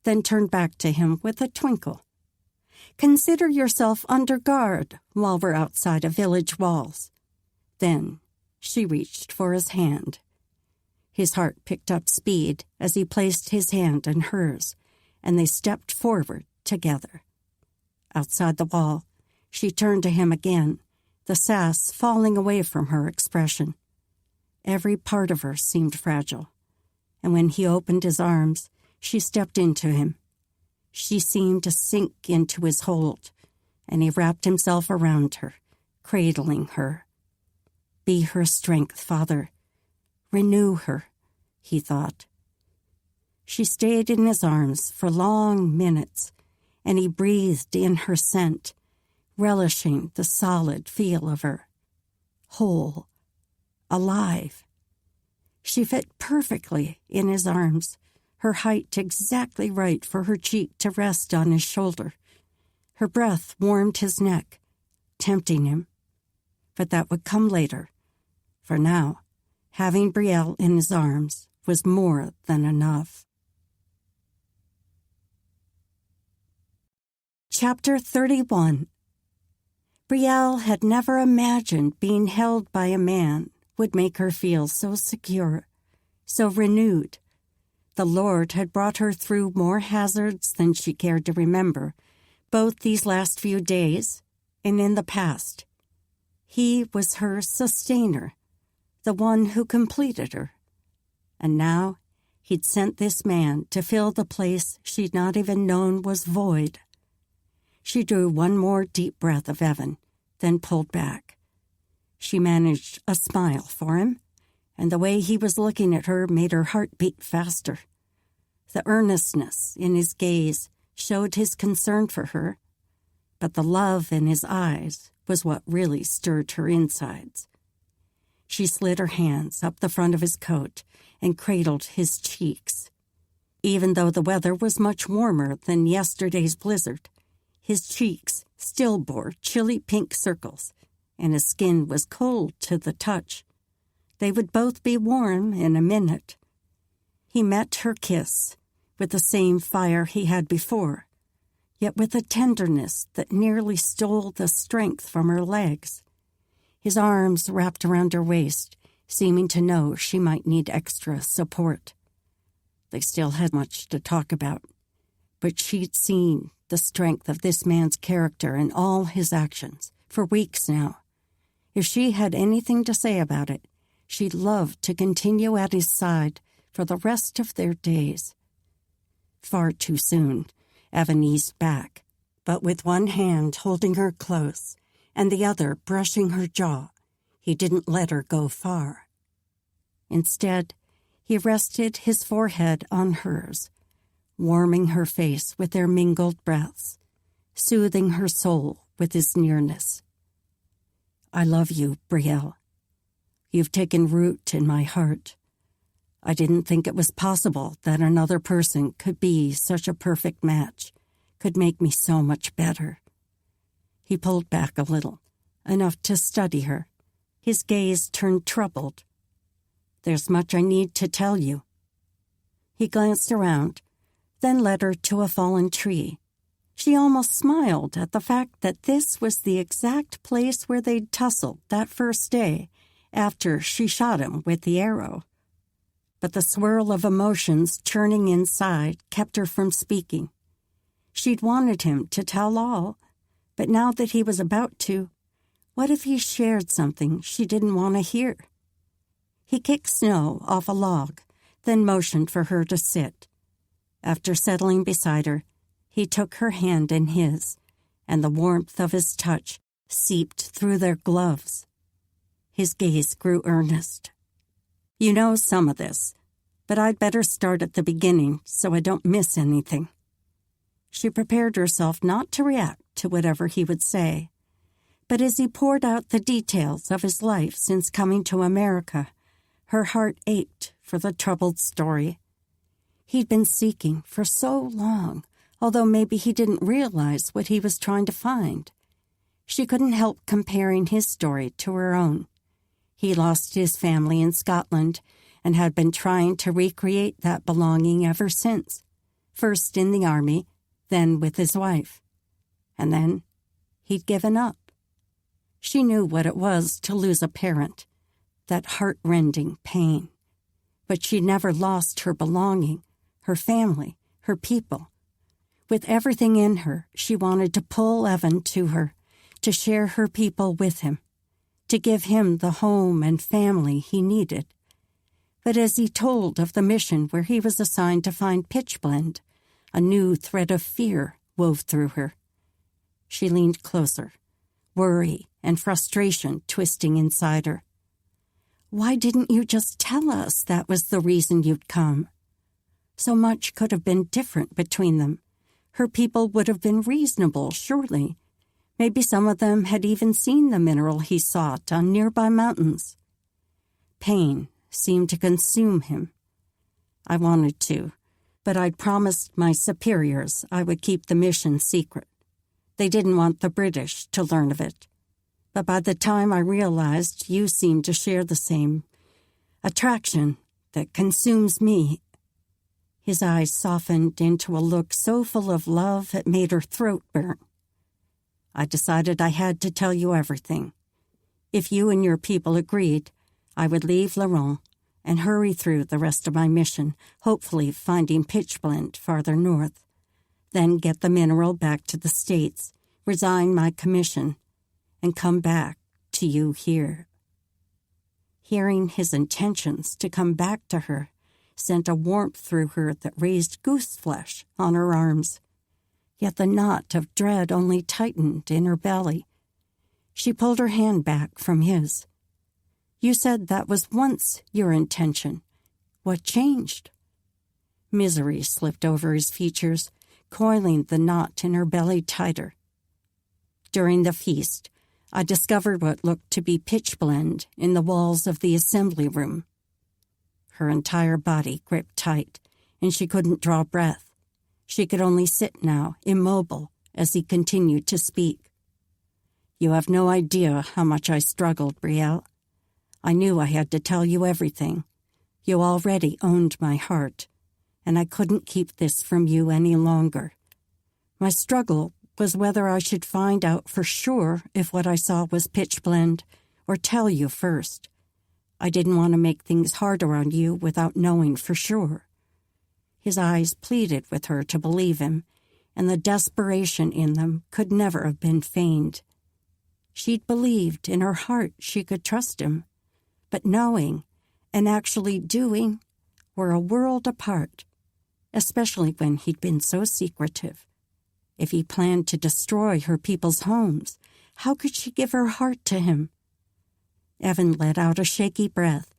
then turned back to him with a twinkle. Consider yourself under guard while we're outside of village walls. Then she reached for his hand. His heart picked up speed as he placed his hand in hers, and they stepped forward together. Outside the wall, she turned to him again, the sass falling away from her expression. Every part of her seemed fragile, and when he opened his arms, she stepped into him. She seemed to sink into his hold, and he wrapped himself around her, cradling her. Be her strength, Father. Renew her, he thought. She stayed in his arms for long minutes, and he breathed in her scent, relishing the solid feel of her. Whole, alive. She fit perfectly in his arms, her height exactly right for her cheek to rest on his shoulder. Her breath warmed his neck, tempting him. But that would come later. For now, having Brielle in his arms was more than enough. Chapter 31. Brielle had never imagined being held by a man would make her feel so secure, so renewed. The Lord had brought her through more hazards than she cared to remember, both these last few days and in the past. He was her sustainer, the one who completed her. And now he'd sent this man to fill the place she'd not even known was void. She drew one more deep breath of Evan, then pulled back. She managed a smile for him, and the way he was looking at her made her heart beat faster. The earnestness in his gaze showed his concern for her, but the love in his eyes was what really stirred her insides. She slid her hands up the front of his coat and cradled his cheeks. Even though the weather was much warmer than yesterday's blizzard, his cheeks still bore chilly pink circles, and his skin was cold to the touch. They would both be warm in a minute. He met her kiss with the same fire he had before, yet with a tenderness that nearly stole the strength from her legs. His arms wrapped around her waist, seeming to know she might need extra support. They still had much to talk about, but she'd seen the strength of this man's character in all his actions for weeks now. If she had anything to say about it, she'd love to continue at his side for the rest of their days. Far too soon, Evan eased back, but with one hand holding her close and the other brushing her jaw, he didn't let her go far. Instead, he rested his forehead on hers, warming her face with their mingled breaths, soothing her soul with his nearness. I love you, Brielle. You've taken root in my heart. I didn't think it was possible that another person could be such a perfect match, could make me so much better. He pulled back a little, enough to study her. His gaze turned troubled. There's much I need to tell you. He glanced around, then led her to a fallen tree. She almost smiled at the fact that this was the exact place where they'd tussled that first day after she shot him with the arrow. But the swirl of emotions churning inside kept her from speaking. She'd wanted him to tell all, but now that he was about to, what if he shared something she didn't want to hear? He kicked snow off a log, then motioned for her to sit. After settling beside her, he took her hand in his, and the warmth of his touch seeped through their gloves. His gaze grew earnest. You know some of this, but I'd better start at the beginning so I don't miss anything. She prepared herself not to react to whatever he would say, but as he poured out the details of his life since coming to America, her heart ached for the troubled story. He'd been seeking for so long, although maybe he didn't realize what he was trying to find. She couldn't help comparing his story to her own. He lost his family in Scotland and had been trying to recreate that belonging ever since, first in the army, then with his wife. And then he'd given up. She knew what it was to lose a parent, that heart-rending pain. But she never lost her belonging, her family, her people. With everything in her, she wanted to pull Evan to her, to share her people with him, to give him the home and family he needed. But as he told of the mission where he was assigned to find pitchblende, a new thread of fear wove through her. She leaned closer, worry and frustration twisting inside her. Why didn't you just tell us that was the reason you'd come? So much could have been different between them. Her people would have been reasonable, surely. Maybe some of them had even seen the mineral he sought on nearby mountains. Pain seemed to consume him. I wanted to, but I'd promised my superiors I would keep the mission secret. They didn't want the British to learn of it. But by the time I realized you seemed to share the same attraction that consumes me, his eyes softened into a look so full of love it made her throat burn. I decided I had to tell you everything. If you and your people agreed, I would leave Laurent and hurry through the rest of my mission, hopefully finding pitchblende farther north, then get the mineral back to the States, resign my commission, and come back to you here. Hearing his intentions to come back to her sent a warmth through her that raised goose flesh on her arms. Yet the knot of dread only tightened in her belly. She pulled her hand back from his. You said that was once your intention. What changed? Misery slipped over his features, coiling the knot in her belly tighter. During the feast, I discovered what looked to be pitchblende in the walls of the assembly room. Her entire body gripped tight, and she couldn't draw breath. She could only sit now, immobile, as he continued to speak. You have no idea how much I struggled, Brielle. I knew I had to tell you everything. You already owned my heart, and I couldn't keep this from you any longer. My struggle was whether I should find out for sure if what I saw was pitchblende or tell you first. I didn't want to make things harder on you without knowing for sure. His eyes pleaded with her to believe him, and the desperation in them could never have been feigned. She'd believed in her heart she could trust him, but knowing and actually doing were a world apart, especially when he'd been so secretive. If he planned to destroy her people's homes, how could she give her heart to him? Evan let out a shaky breath.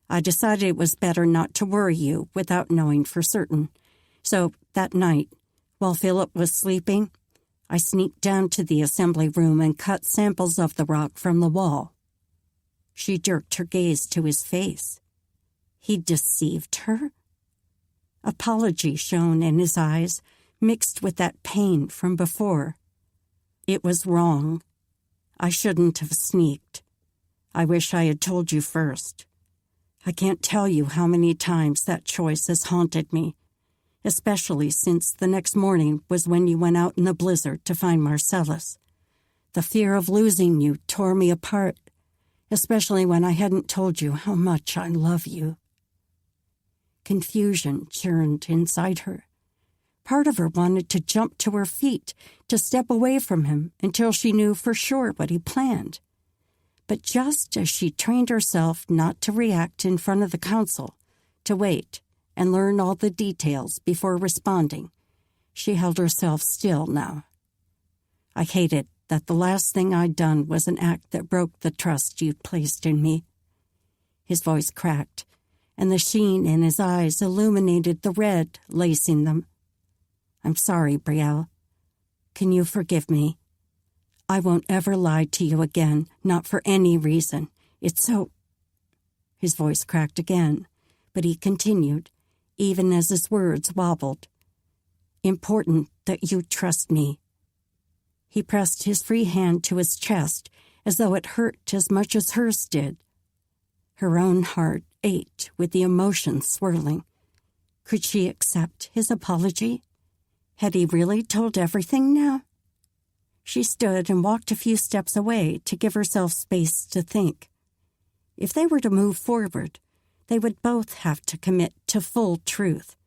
I decided it was better not to worry you without knowing for certain. So that night, while Philip was sleeping, I sneaked down to the assembly room and cut samples of the rock from the wall. She jerked her gaze to his face. He'd deceived her? Apology shone in his eyes, mixed with that pain from before. It was wrong. I shouldn't have sneaked. I wish I had told you first. I can't tell you how many times that choice has haunted me, especially since the next morning was when you went out in the blizzard to find Marcellus. The fear of losing you tore me apart, especially when I hadn't told you how much I love you. Confusion churned inside her. Part of her wanted to jump to her feet, to step away from him until she knew for sure what he planned. But just as she trained herself not to react in front of the council, to wait and learn all the details before responding, she held herself still now. I hated that the last thing I'd done was an act that broke the trust you'd placed in me. His voice cracked, and the sheen in his eyes illuminated the red lacing them. I'm sorry, Brielle. Can you forgive me? I won't ever lie to you again, not for any reason. It's so... His voice cracked again, but he continued, even as his words wobbled. Important that you trust me. He pressed his free hand to his chest as though it hurt as much as hers did. Her own heart ached with the emotion swirling. Could she accept his apology? Had he really told everything now? She stood and walked a few steps away to give herself space to think. If they were to move forward, they would both have to commit to full truth.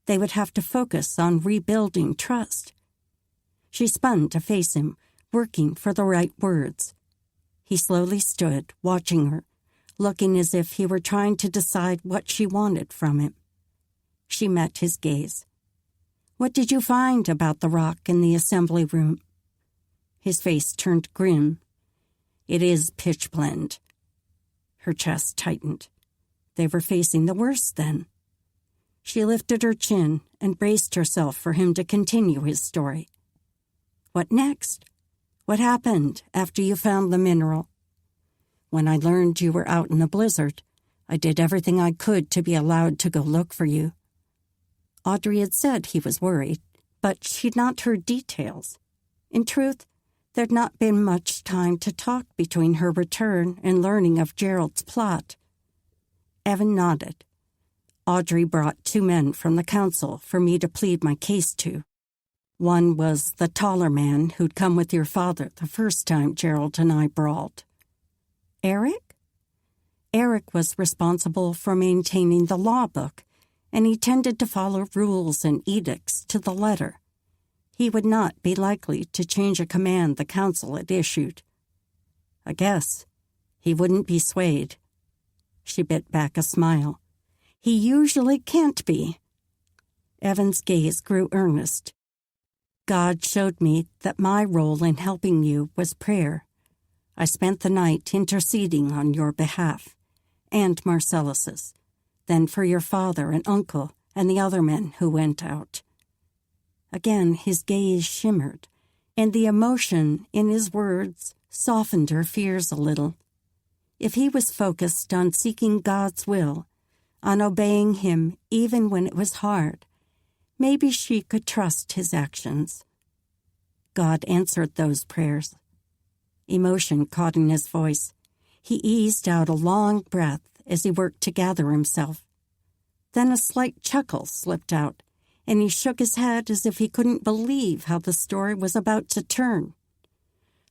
They would have to focus on rebuilding trust. She spun to face him, working for the right words. He slowly stood, watching her, looking as if he were trying to decide what she wanted from him. She met his gaze. What did you find about the rock in the assembly room? His face turned grim. It is pitchblende. Her chest tightened. They were facing the worst then. She lifted her chin and braced herself for him to continue his story. What next? What happened after you found the mineral? When I learned you were out in the blizzard, I did everything I could to be allowed to go look for you. Audrey had said he was worried, but she'd not heard details. In truth, there'd not been much time to talk between her return and learning of Gerald's plot. Evan nodded. Audrey brought 2 men from the council for me to plead my case to. One was the taller man who'd come with your father the first time Gerald and I brawled. Eric? Eric was responsible for maintaining the law book, and he tended to follow rules and edicts to the letter. He would not be likely to change a command the council had issued. I guess he wouldn't be swayed. She bit back a smile. He usually can't be. Evan's gaze grew earnest. God showed me that my role in helping you was prayer. I spent the night interceding on your behalf, and Marcellus's, then for your father and uncle and the other men who went out. Again his gaze shimmered, and the emotion in his words softened her fears a little. If he was focused on seeking God's will, on obeying him even when it was hard, maybe she could trust his actions. God answered those prayers. Emotion caught in his voice. He eased out a long breath as he worked to gather himself. Then a slight chuckle slipped out, and he shook his head as if he couldn't believe how the story was about to turn.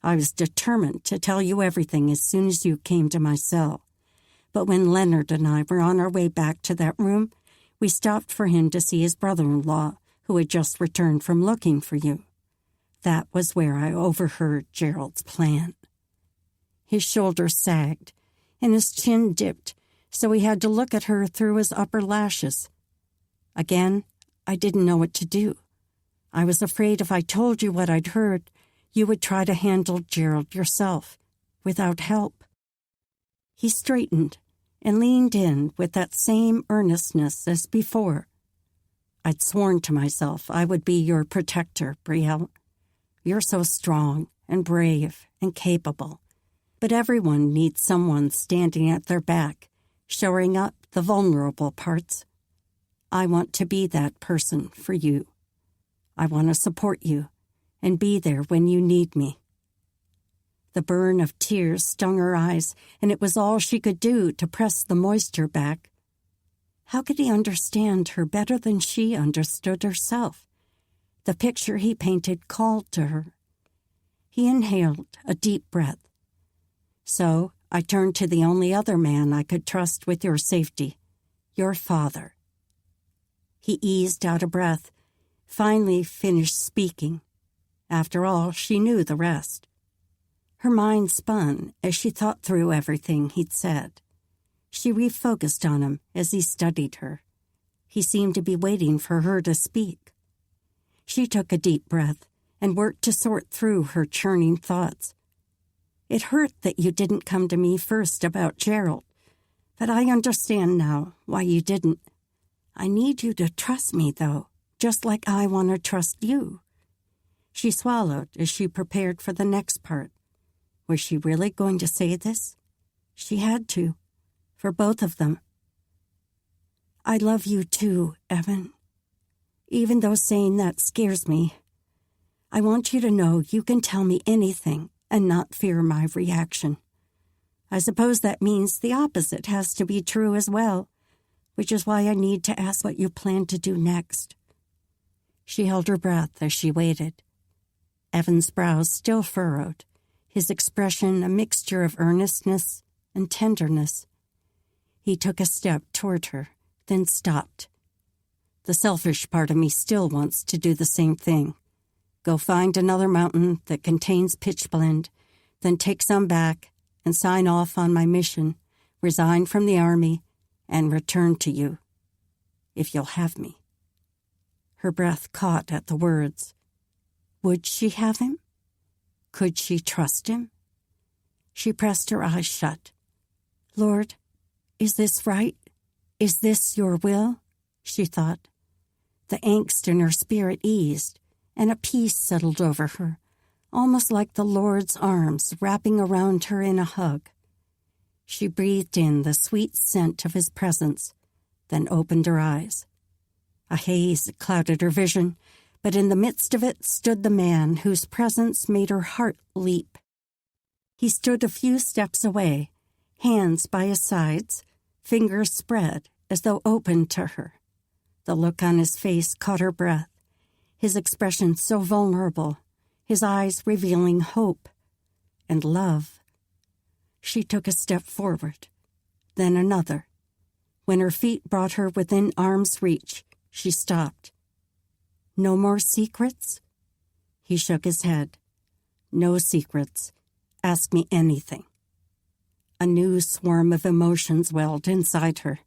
I was determined to tell you everything as soon as you came to my cell. But when Leonard and I were on our way back to that room, we stopped for him to see his brother-in-law, who had just returned from looking for you. That was where I overheard Gerald's plan. His shoulders sagged, and his chin dipped, so he had to look at her through his upper lashes. Again, I didn't know what to do. I was afraid if I told you what I'd heard, you would try to handle Gerald yourself, without help. He straightened and leaned in with that same earnestness as before. I'd sworn to myself I would be your protector, Brielle. You're so strong and brave and capable, but everyone needs someone standing at their back, showing up the vulnerable parts. I want to be that person for you. I want to support you and be there when you need me. The burn of tears stung her eyes, and it was all she could do to press the moisture back. How could he understand her better than she understood herself? The picture he painted called to her. He inhaled a deep breath. So I turned to the only other man I could trust with your safety, your father. He eased out a breath, finally finished speaking. After all, she knew the rest. Her mind spun as she thought through everything he'd said. She refocused on him as he studied her. He seemed to be waiting for her to speak. She took a deep breath and worked to sort through her churning thoughts. It hurt that you didn't come to me first about Gerald, but I understand now why you didn't. I need you to trust me, though, just like I want to trust you. She swallowed as she prepared for the next part. Was she really going to say this? She had to, for both of them. I love you too, Evan. Even though saying that scares me, I want you to know you can tell me anything and not fear my reaction. I suppose that means the opposite has to be true as well, which is why I need to ask what you plan to do next. She held her breath as she waited. Evan's brows still furrowed, his expression a mixture of earnestness and tenderness. He took a step toward her, then stopped. The selfish part of me still wants to do the same thing. Go find another mountain that contains pitchblende, then take some back and sign off on my mission, resign from the army, and return to you, if you'll have me. Her breath caught at the words. Would she have him? Could she trust him? She pressed her eyes shut. Lord, is this right? Is this your will? She thought. The angst in her spirit eased, and a peace settled over her, almost like the Lord's arms wrapping around her in a hug. She breathed in the sweet scent of his presence, then opened her eyes. A haze clouded her vision, but in the midst of it stood the man whose presence made her heart leap. He stood a few steps away, hands by his sides, fingers spread as though open to her. The look on his face caught her breath, his expression so vulnerable, his eyes revealing hope and love. She took a step forward, then another. When her feet brought her within arm's reach, she stopped. No more secrets? He shook his head. No secrets. Ask me anything. A new swarm of emotions welled inside her.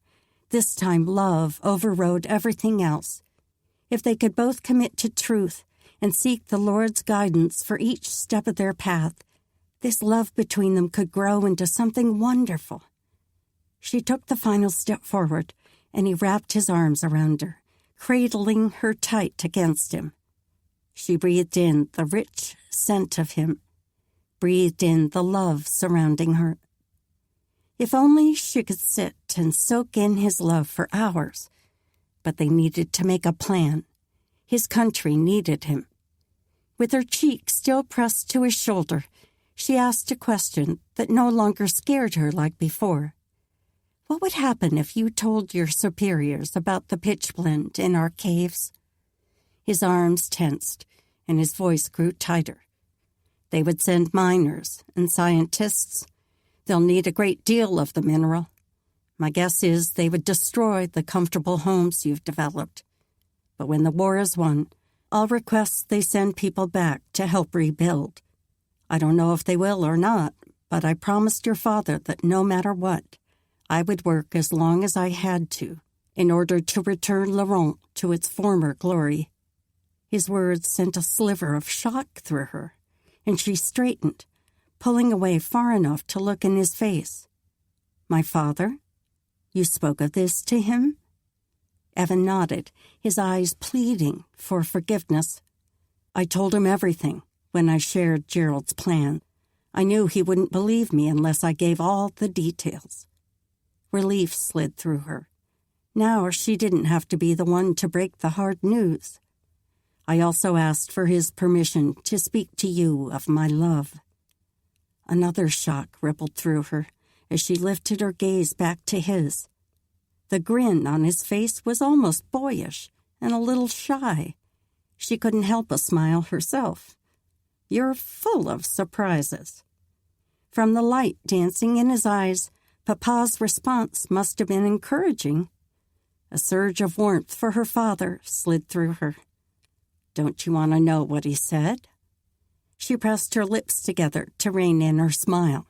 This time love overrode everything else. If they could both commit to truth and seek the Lord's guidance for each step of their path, this love between them could grow into something wonderful. She took the final step forward, and he wrapped his arms around her, cradling her tight against him. She breathed in the rich scent of him, breathed in the love surrounding her. If only she could sit and soak in his love for hours. But they needed to make a plan. His country needed him. With her cheek still pressed to his shoulder, she asked a question that no longer scared her like before. What would happen if you told your superiors about the pitchblende in our caves? His arms tensed, and his voice grew tighter. They would send miners and scientists. They'll need a great deal of the mineral. My guess is they would destroy the comfortable homes you've developed. But when the war is won, I'll request they send people back to help rebuild. I don't know if they will or not, but I promised your father that no matter what, I would work as long as I had to in order to return Laurent to its former glory." His words sent a sliver of shock through her, and she straightened, pulling away far enough to look in his face. "My father? You spoke of this to him?" Evan nodded, his eyes pleading for forgiveness. "I told him everything when I shared Gerald's plan. I knew he wouldn't believe me unless I gave all the details." Relief slid through her. Now she didn't have to be the one to break the hard news. "I also asked for his permission to speak to you of my love." Another shock rippled through her as she lifted her gaze back to his. The grin on his face was almost boyish and a little shy. She couldn't help a smile herself. "You're full of surprises." From the light dancing in his eyes, Papa's response must have been encouraging. A surge of warmth for her father slid through her. "Don't you want to know what he said?" She pressed her lips together to rein in her smile.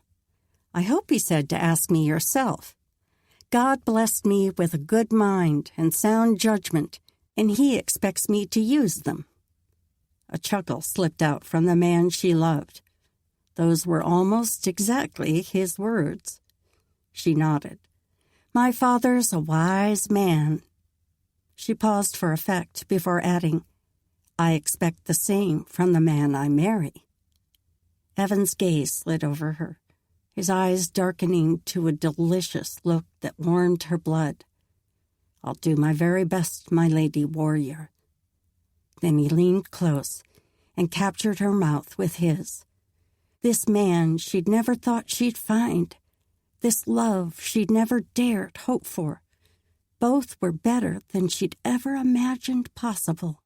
"I hope he said to ask me yourself. God blessed me with a good mind and sound judgment, and he expects me to use them." A chuckle slipped out from the man she loved. Those were almost exactly his words. She nodded. "My father's a wise man." She paused for effect before adding, "I expect the same from the man I marry." Evan's gaze slid over her, his eyes darkening to a delicious look that warmed her blood. "I'll do my very best, my lady warrior." Then he leaned close and captured her mouth with his. This man she'd never thought she'd find. This love she'd never dared hope for. Both were better than she'd ever imagined possible.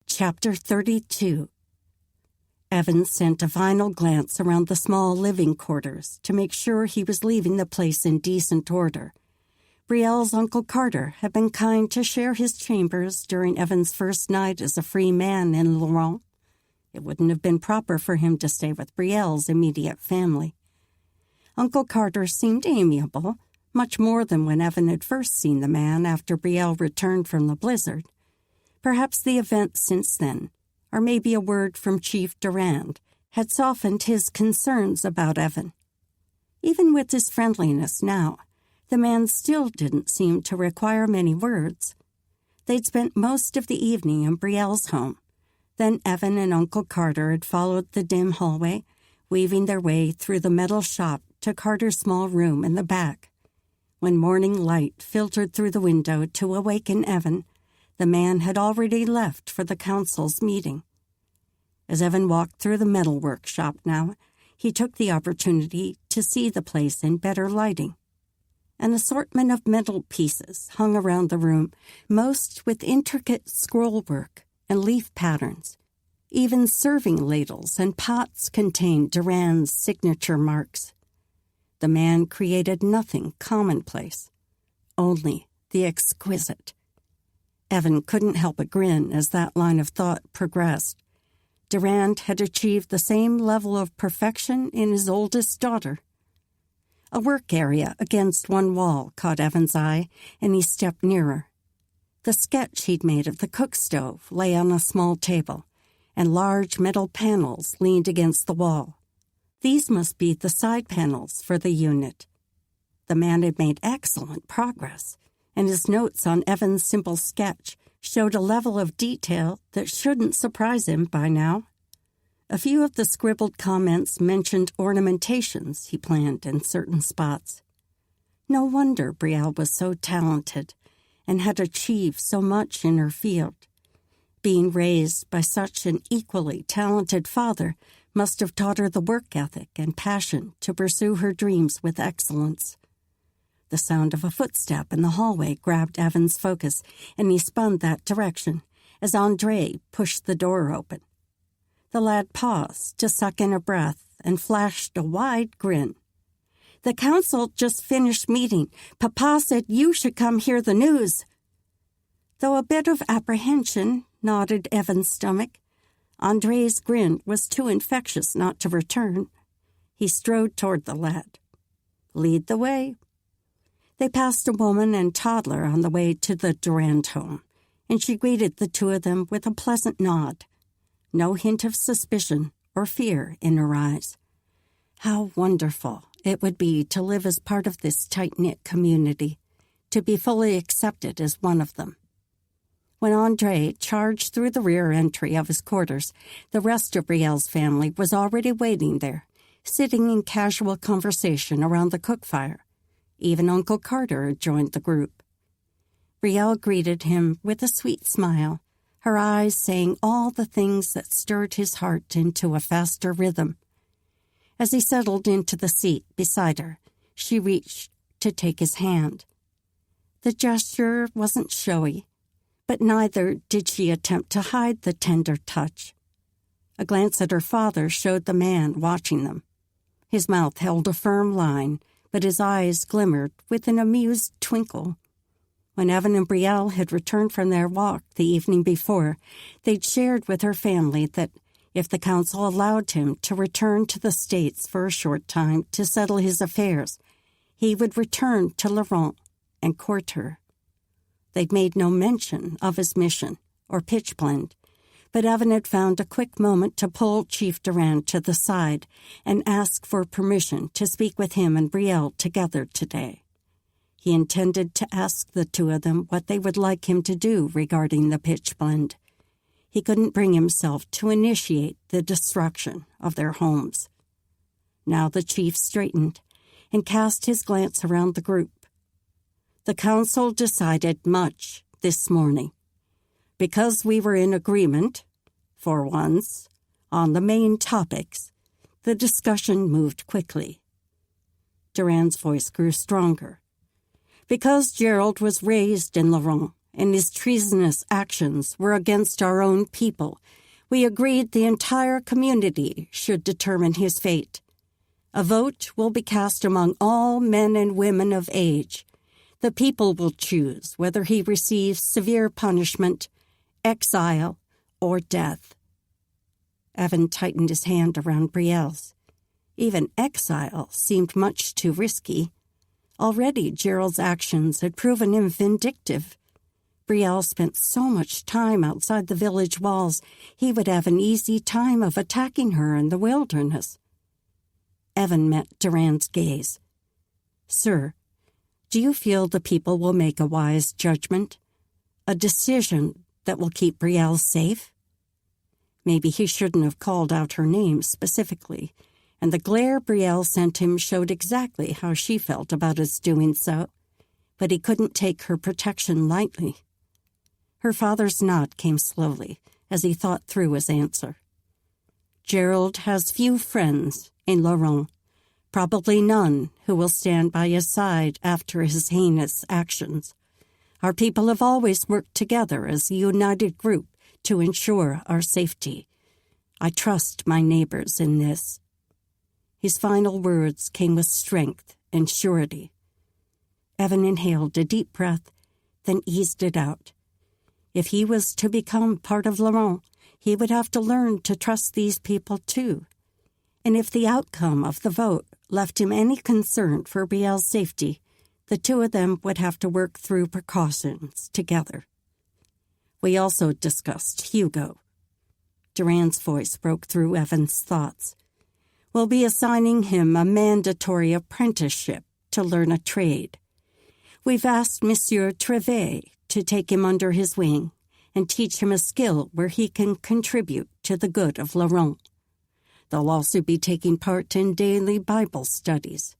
Chapter 32. Evan sent a final glance around the small living quarters to make sure he was leaving the place in decent order. Brielle's Uncle Carter had been kind to share his chambers during Evan's first night as a free man in Laurent. It wouldn't have been proper for him to stay with Brielle's immediate family. Uncle Carter seemed amiable, much more than when Evan had first seen the man after Brielle returned from the blizzard. Perhaps the events since then, or maybe a word from Chief Durand, had softened his concerns about Evan. Even with his friendliness now, the man still didn't seem to require many words. They'd spent most of the evening in Brielle's home. Then Evan and Uncle Carter had followed the dim hallway, weaving their way through the metal shop to Carter's small room in the back. When morning light filtered through the window to awaken Evan, the man had already left for the council's meeting. As Evan walked through the metal workshop now, he took the opportunity to see the place in better lighting. An assortment of metal pieces hung around the room, most with intricate scrollwork and leaf patterns. Even serving ladles and pots contained Durand's signature marks. The man created nothing commonplace, only the exquisite. Evan couldn't help but grin as that line of thought progressed. Durand had achieved the same level of perfection in his oldest daughter. A work area against one wall caught Evan's eye, and he stepped nearer. The sketch he'd made of the cook stove lay on a small table, and large metal panels leaned against the wall. These must be the side panels for the unit. The man had made excellent progress, and his notes on Evan's simple sketch showed a level of detail that shouldn't surprise him by now. A few of the scribbled comments mentioned ornamentations he planned in certain spots. No wonder Brielle was so talented and had achieved so much in her field. Being raised by such an equally talented father must have taught her the work ethic and passion to pursue her dreams with excellence. The sound of a footstep in the hallway grabbed Evan's focus, and he spun that direction as André pushed the door open. The lad paused to suck in a breath and flashed a wide grin. "The council just finished meeting. Papa said you should come hear the news." Though a bit of apprehension knotted Evan's stomach, Andre's grin was too infectious not to return. He strode toward the lad. "Lead the way." They passed a woman and toddler on the way to the Durand home, and she greeted the two of them with a pleasant nod. No hint of suspicion or fear in her eyes. How wonderful it would be to live as part of this tight-knit community, to be fully accepted as one of them. When Andre charged through the rear entry of his quarters, the rest of Brielle's family was already waiting there, sitting in casual conversation around the cook fire. Even Uncle Carter had joined the group. Brielle greeted him with a sweet smile, her eyes saying all the things that stirred his heart into a faster rhythm. As he settled into the seat beside her, she reached to take his hand. The gesture wasn't showy, but neither did she attempt to hide the tender touch. A glance at her father showed the man watching them. His mouth held a firm line, but his eyes glimmered with an amused twinkle. When Evan and Brielle had returned from their walk the evening before, they'd shared with her family that if the council allowed him to return to the States for a short time to settle his affairs, he would return to Laurent and court her. They'd made no mention of his mission or pitch blend, but Evan had found a quick moment to pull Chief Durand to the side and ask for permission to speak with him and Brielle together today. He intended to ask the two of them what they would like him to do regarding the pitch blend. He couldn't bring himself to initiate the destruction of their homes. Now the chief straightened and cast his glance around the group. The council decided much this morning. Because we were in agreement, for once, on the main topics, the discussion moved quickly. Durand's voice grew stronger. Because Gerald was raised in Laurent and his treasonous actions were against our own people, we agreed the entire community should determine his fate. A vote will be cast among all men and women of age. The people will choose whether he receives severe punishment, exile, or death. Evan tightened his hand around Brielle's. Even exile seemed much too risky. Already Gerald's actions had proven him vindictive. Brielle spent so much time outside the village walls, he would have an easy time of attacking her in the wilderness. Evan met Durand's gaze. "Sir, do you feel the people will make a wise judgment? A decision that will keep Brielle safe?" Maybe he shouldn't have called out her name specifically, and the glare Brielle sent him showed exactly how she felt about his doing so, but he couldn't take her protection lightly. Her father's nod came slowly as he thought through his answer. "Gerald has few friends in Laurent, probably none who will stand by his side after his heinous actions. Our people have always worked together as a united group to ensure our safety. I trust my neighbors in this." His final words came with strength and surety. Evan inhaled a deep breath, then eased it out. If he was to become part of Laurent, he would have to learn to trust these people too. And if the outcome of the vote left him any concern for Brielle's safety, the two of them would have to work through precautions together. We also discussed Hugo. Durand's voice broke through Evan's thoughts. We'll be assigning him a mandatory apprenticeship to learn a trade. We've asked Monsieur Trevet to take him under his wing and teach him a skill where he can contribute to the good of Laurent. They'll also be taking part in daily Bible studies,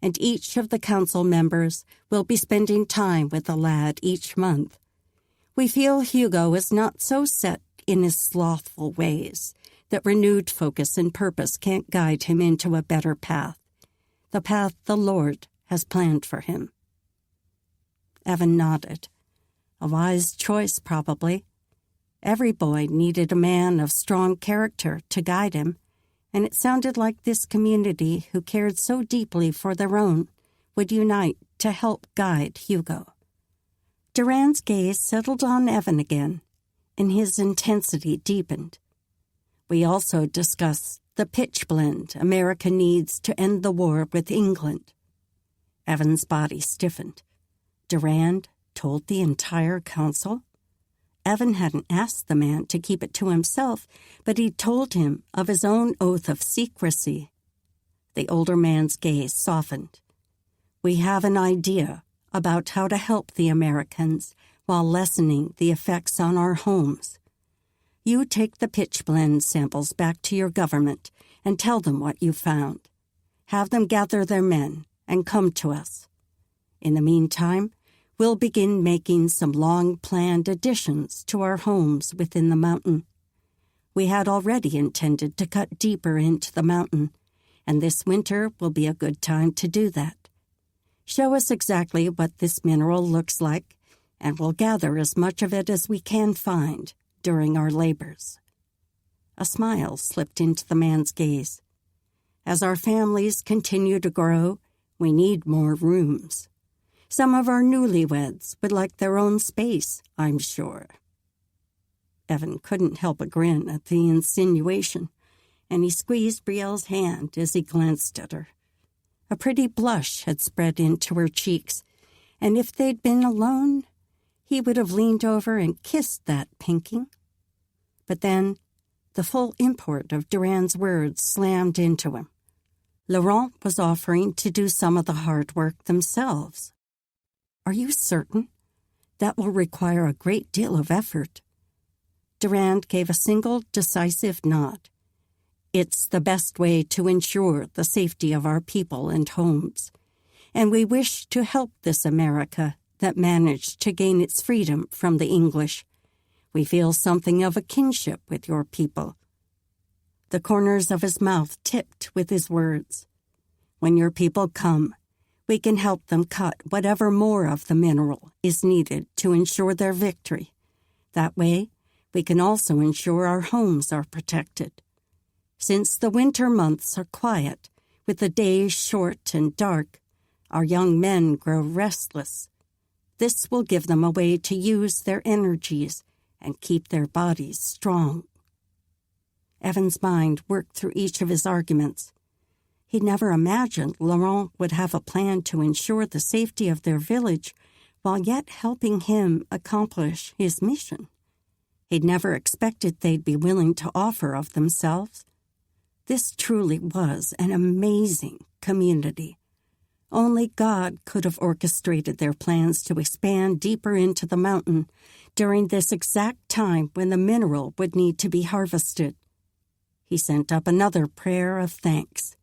and each of the council members will be spending time with the lad each month. We feel Hugo is not so set in his slothful ways that renewed focus and purpose can't guide him into a better path, the path the Lord has planned for him. Evan nodded. A wise choice, probably. Every boy needed a man of strong character to guide him, and it sounded like this community, who cared so deeply for their own, would unite to help guide Hugo. Durand's gaze settled on Evan again, and his intensity deepened. We also discussed the pitch blend America needs to end the war with England. Evan's body stiffened. Durand told the entire council? Evan hadn't asked the man to keep it to himself, but he told him of his own oath of secrecy. The older man's gaze softened. We have an idea about how to help the Americans while lessening the effects on our homes. You take the pitch blend samples back to your government and tell them what you found. Have them gather their men and come to us. In the meantime, we'll begin making some long-planned additions to our homes within the mountain. We had already intended to cut deeper into the mountain, and this winter will be a good time to do that. Show us exactly what this mineral looks like, and we'll gather as much of it as we can find during our labors. A smile slipped into the man's gaze. As our families continue to grow, we need more rooms. Some of our newlyweds would like their own space, I'm sure. Evan couldn't help a grin at the insinuation, and he squeezed Brielle's hand as he glanced at her. A pretty blush had spread into her cheeks, and if they'd been alone, he would have leaned over and kissed that pinking. But then the full import of Durand's words slammed into him. Laurent was offering to do some of the hard work themselves. Are you certain? That will require a great deal of effort. Durand gave a single decisive nod. It's the best way to ensure the safety of our people and homes, and we wish to help this America that managed to gain its freedom from the English. We feel something of a kinship with your people. The corners of his mouth tipped with his words. When your people come, we can help them cut whatever more of the mineral is needed to ensure their victory. That way, we can also ensure our homes are protected. Since the winter months are quiet, with the days short and dark, our young men grow restless. This will give them a way to use their energies and keep their bodies strong. Evan's mind worked through each of his arguments. He'd never imagined Laurent would have a plan to ensure the safety of their village while yet helping him accomplish his mission. He'd never expected they'd be willing to offer of themselves. This truly was an amazing community. Only God could have orchestrated their plans to expand deeper into the mountain during this exact time when the mineral would need to be harvested. He sent up another prayer of thanks.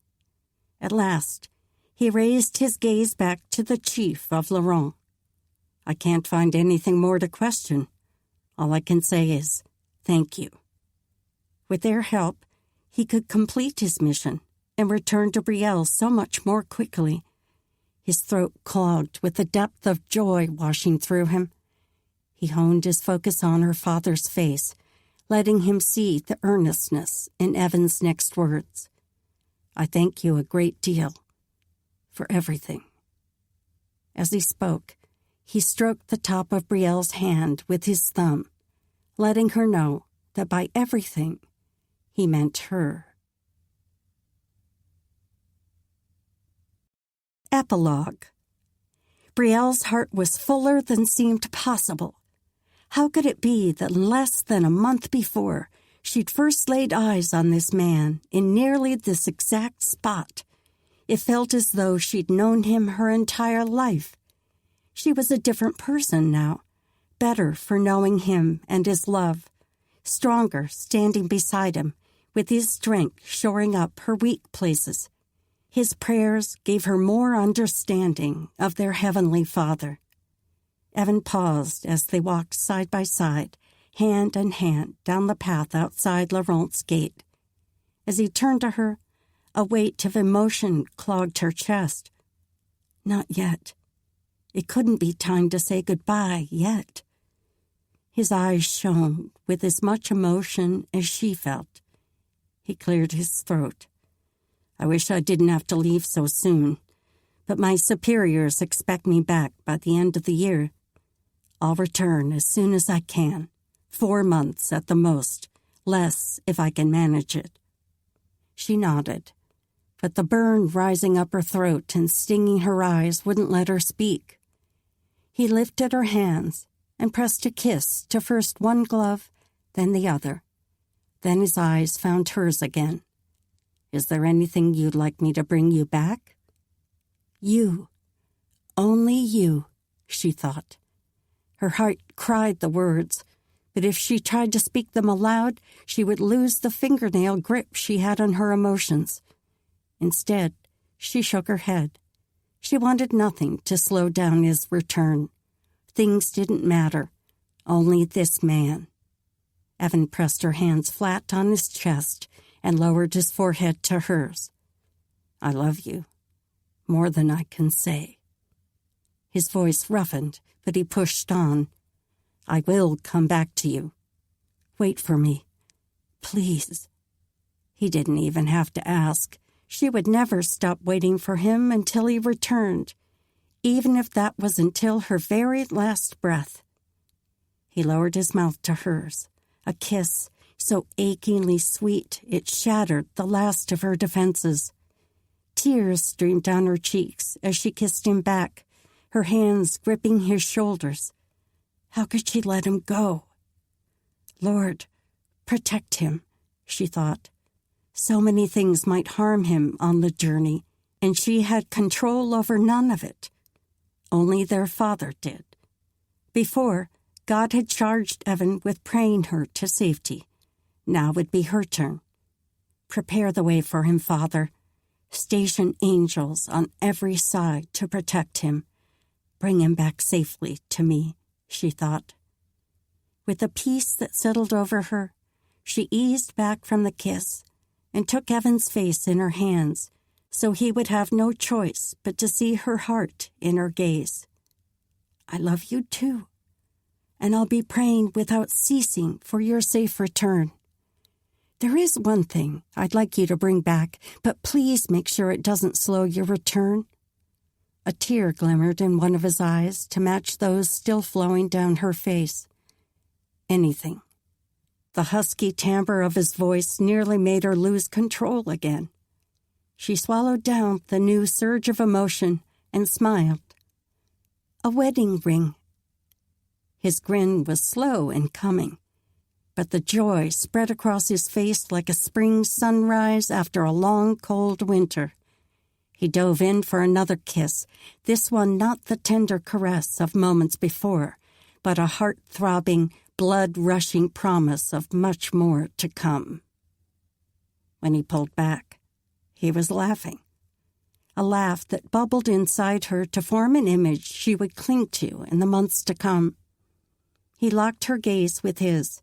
At last, he raised his gaze back to the chief of Laurent. I can't find anything more to question. All I can say is, thank you. With their help, he could complete his mission and return to Brielle so much more quickly. His throat clogged with the depth of joy washing through him. He honed his focus on her father's face, letting him see the earnestness in Evan's next words. I thank you a great deal for everything. As he spoke, he stroked the top of Brielle's hand with his thumb, letting her know that by everything, he meant her. Epilogue. Brielle's heart was fuller than seemed possible. How could it be that less than a month before, she'd first laid eyes on this man in nearly this exact spot? It felt as though she'd known him her entire life. She was a different person now, better for knowing him and his love, stronger standing beside him, with his strength shoring up her weak places. His prayers gave her more understanding of their Heavenly Father. Evan paused as they walked side by side, hand in hand, down the path outside Laurent's gate. As he turned to her, a weight of emotion clogged her chest. Not yet. It couldn't be time to say goodbye yet. His eyes shone with as much emotion as she felt. He cleared his throat. I wish I didn't have to leave so soon, but my superiors expect me back by the end of the year. I'll return as soon as I can, 4 months at the most, Less if I can manage it. She nodded, but the burn rising up her throat and stinging her eyes wouldn't let her speak. He lifted her hands and pressed a kiss to first one glove, then the other. Then his eyes found hers again. Is there anything you'd like me to bring you back? You. Only you, she thought. Her heart cried the words, but if she tried to speak them aloud, she would lose the fingernail grip she had on her emotions. Instead, she shook her head. She wanted nothing to slow down his return. Things didn't matter, only this man. Evan pressed her hands flat on his chest and lowered his forehead to hers. I love you, more than I can say. His voice roughened, but he pushed on. I will come back to you. Wait for me, please. He didn't even have to ask. She would never stop waiting for him until he returned, even if that was until her very last breath. He lowered his mouth to hers, a kiss so achingly sweet it shattered the last of her defenses. Tears streamed down her cheeks as she kissed him back, her hands gripping his shoulders. How could she let him go? Lord, protect him, she thought. So many things might harm him on the journey, and she had control over none of it. Only their father did. Before, God had charged Evan with praying her to safety. Now would be her turn. Prepare the way for him, Father. Station angels on every side to protect him. Bring him back safely to me, she thought. With a peace that settled over her, she eased back from the kiss and took Evan's face in her hands so he would have no choice but to see her heart in her gaze. I love you too, and I'll be praying without ceasing for your safe return. There is one thing I'd like you to bring back, but please make sure it doesn't slow your return. A tear glimmered in one of his eyes to match those still flowing down her face. Anything. The husky timbre of his voice nearly made her lose control again. She swallowed down the new surge of emotion and smiled. A wedding ring. His grin was slow in coming, but the joy spread across his face like a spring sunrise after a long, cold winter. He dove in for another kiss, this one not the tender caress of moments before, but a heart-throbbing, blood-rushing promise of much more to come. When he pulled back, he was laughing, a laugh that bubbled inside her to form an image she would cling to in the months to come. He locked her gaze with his,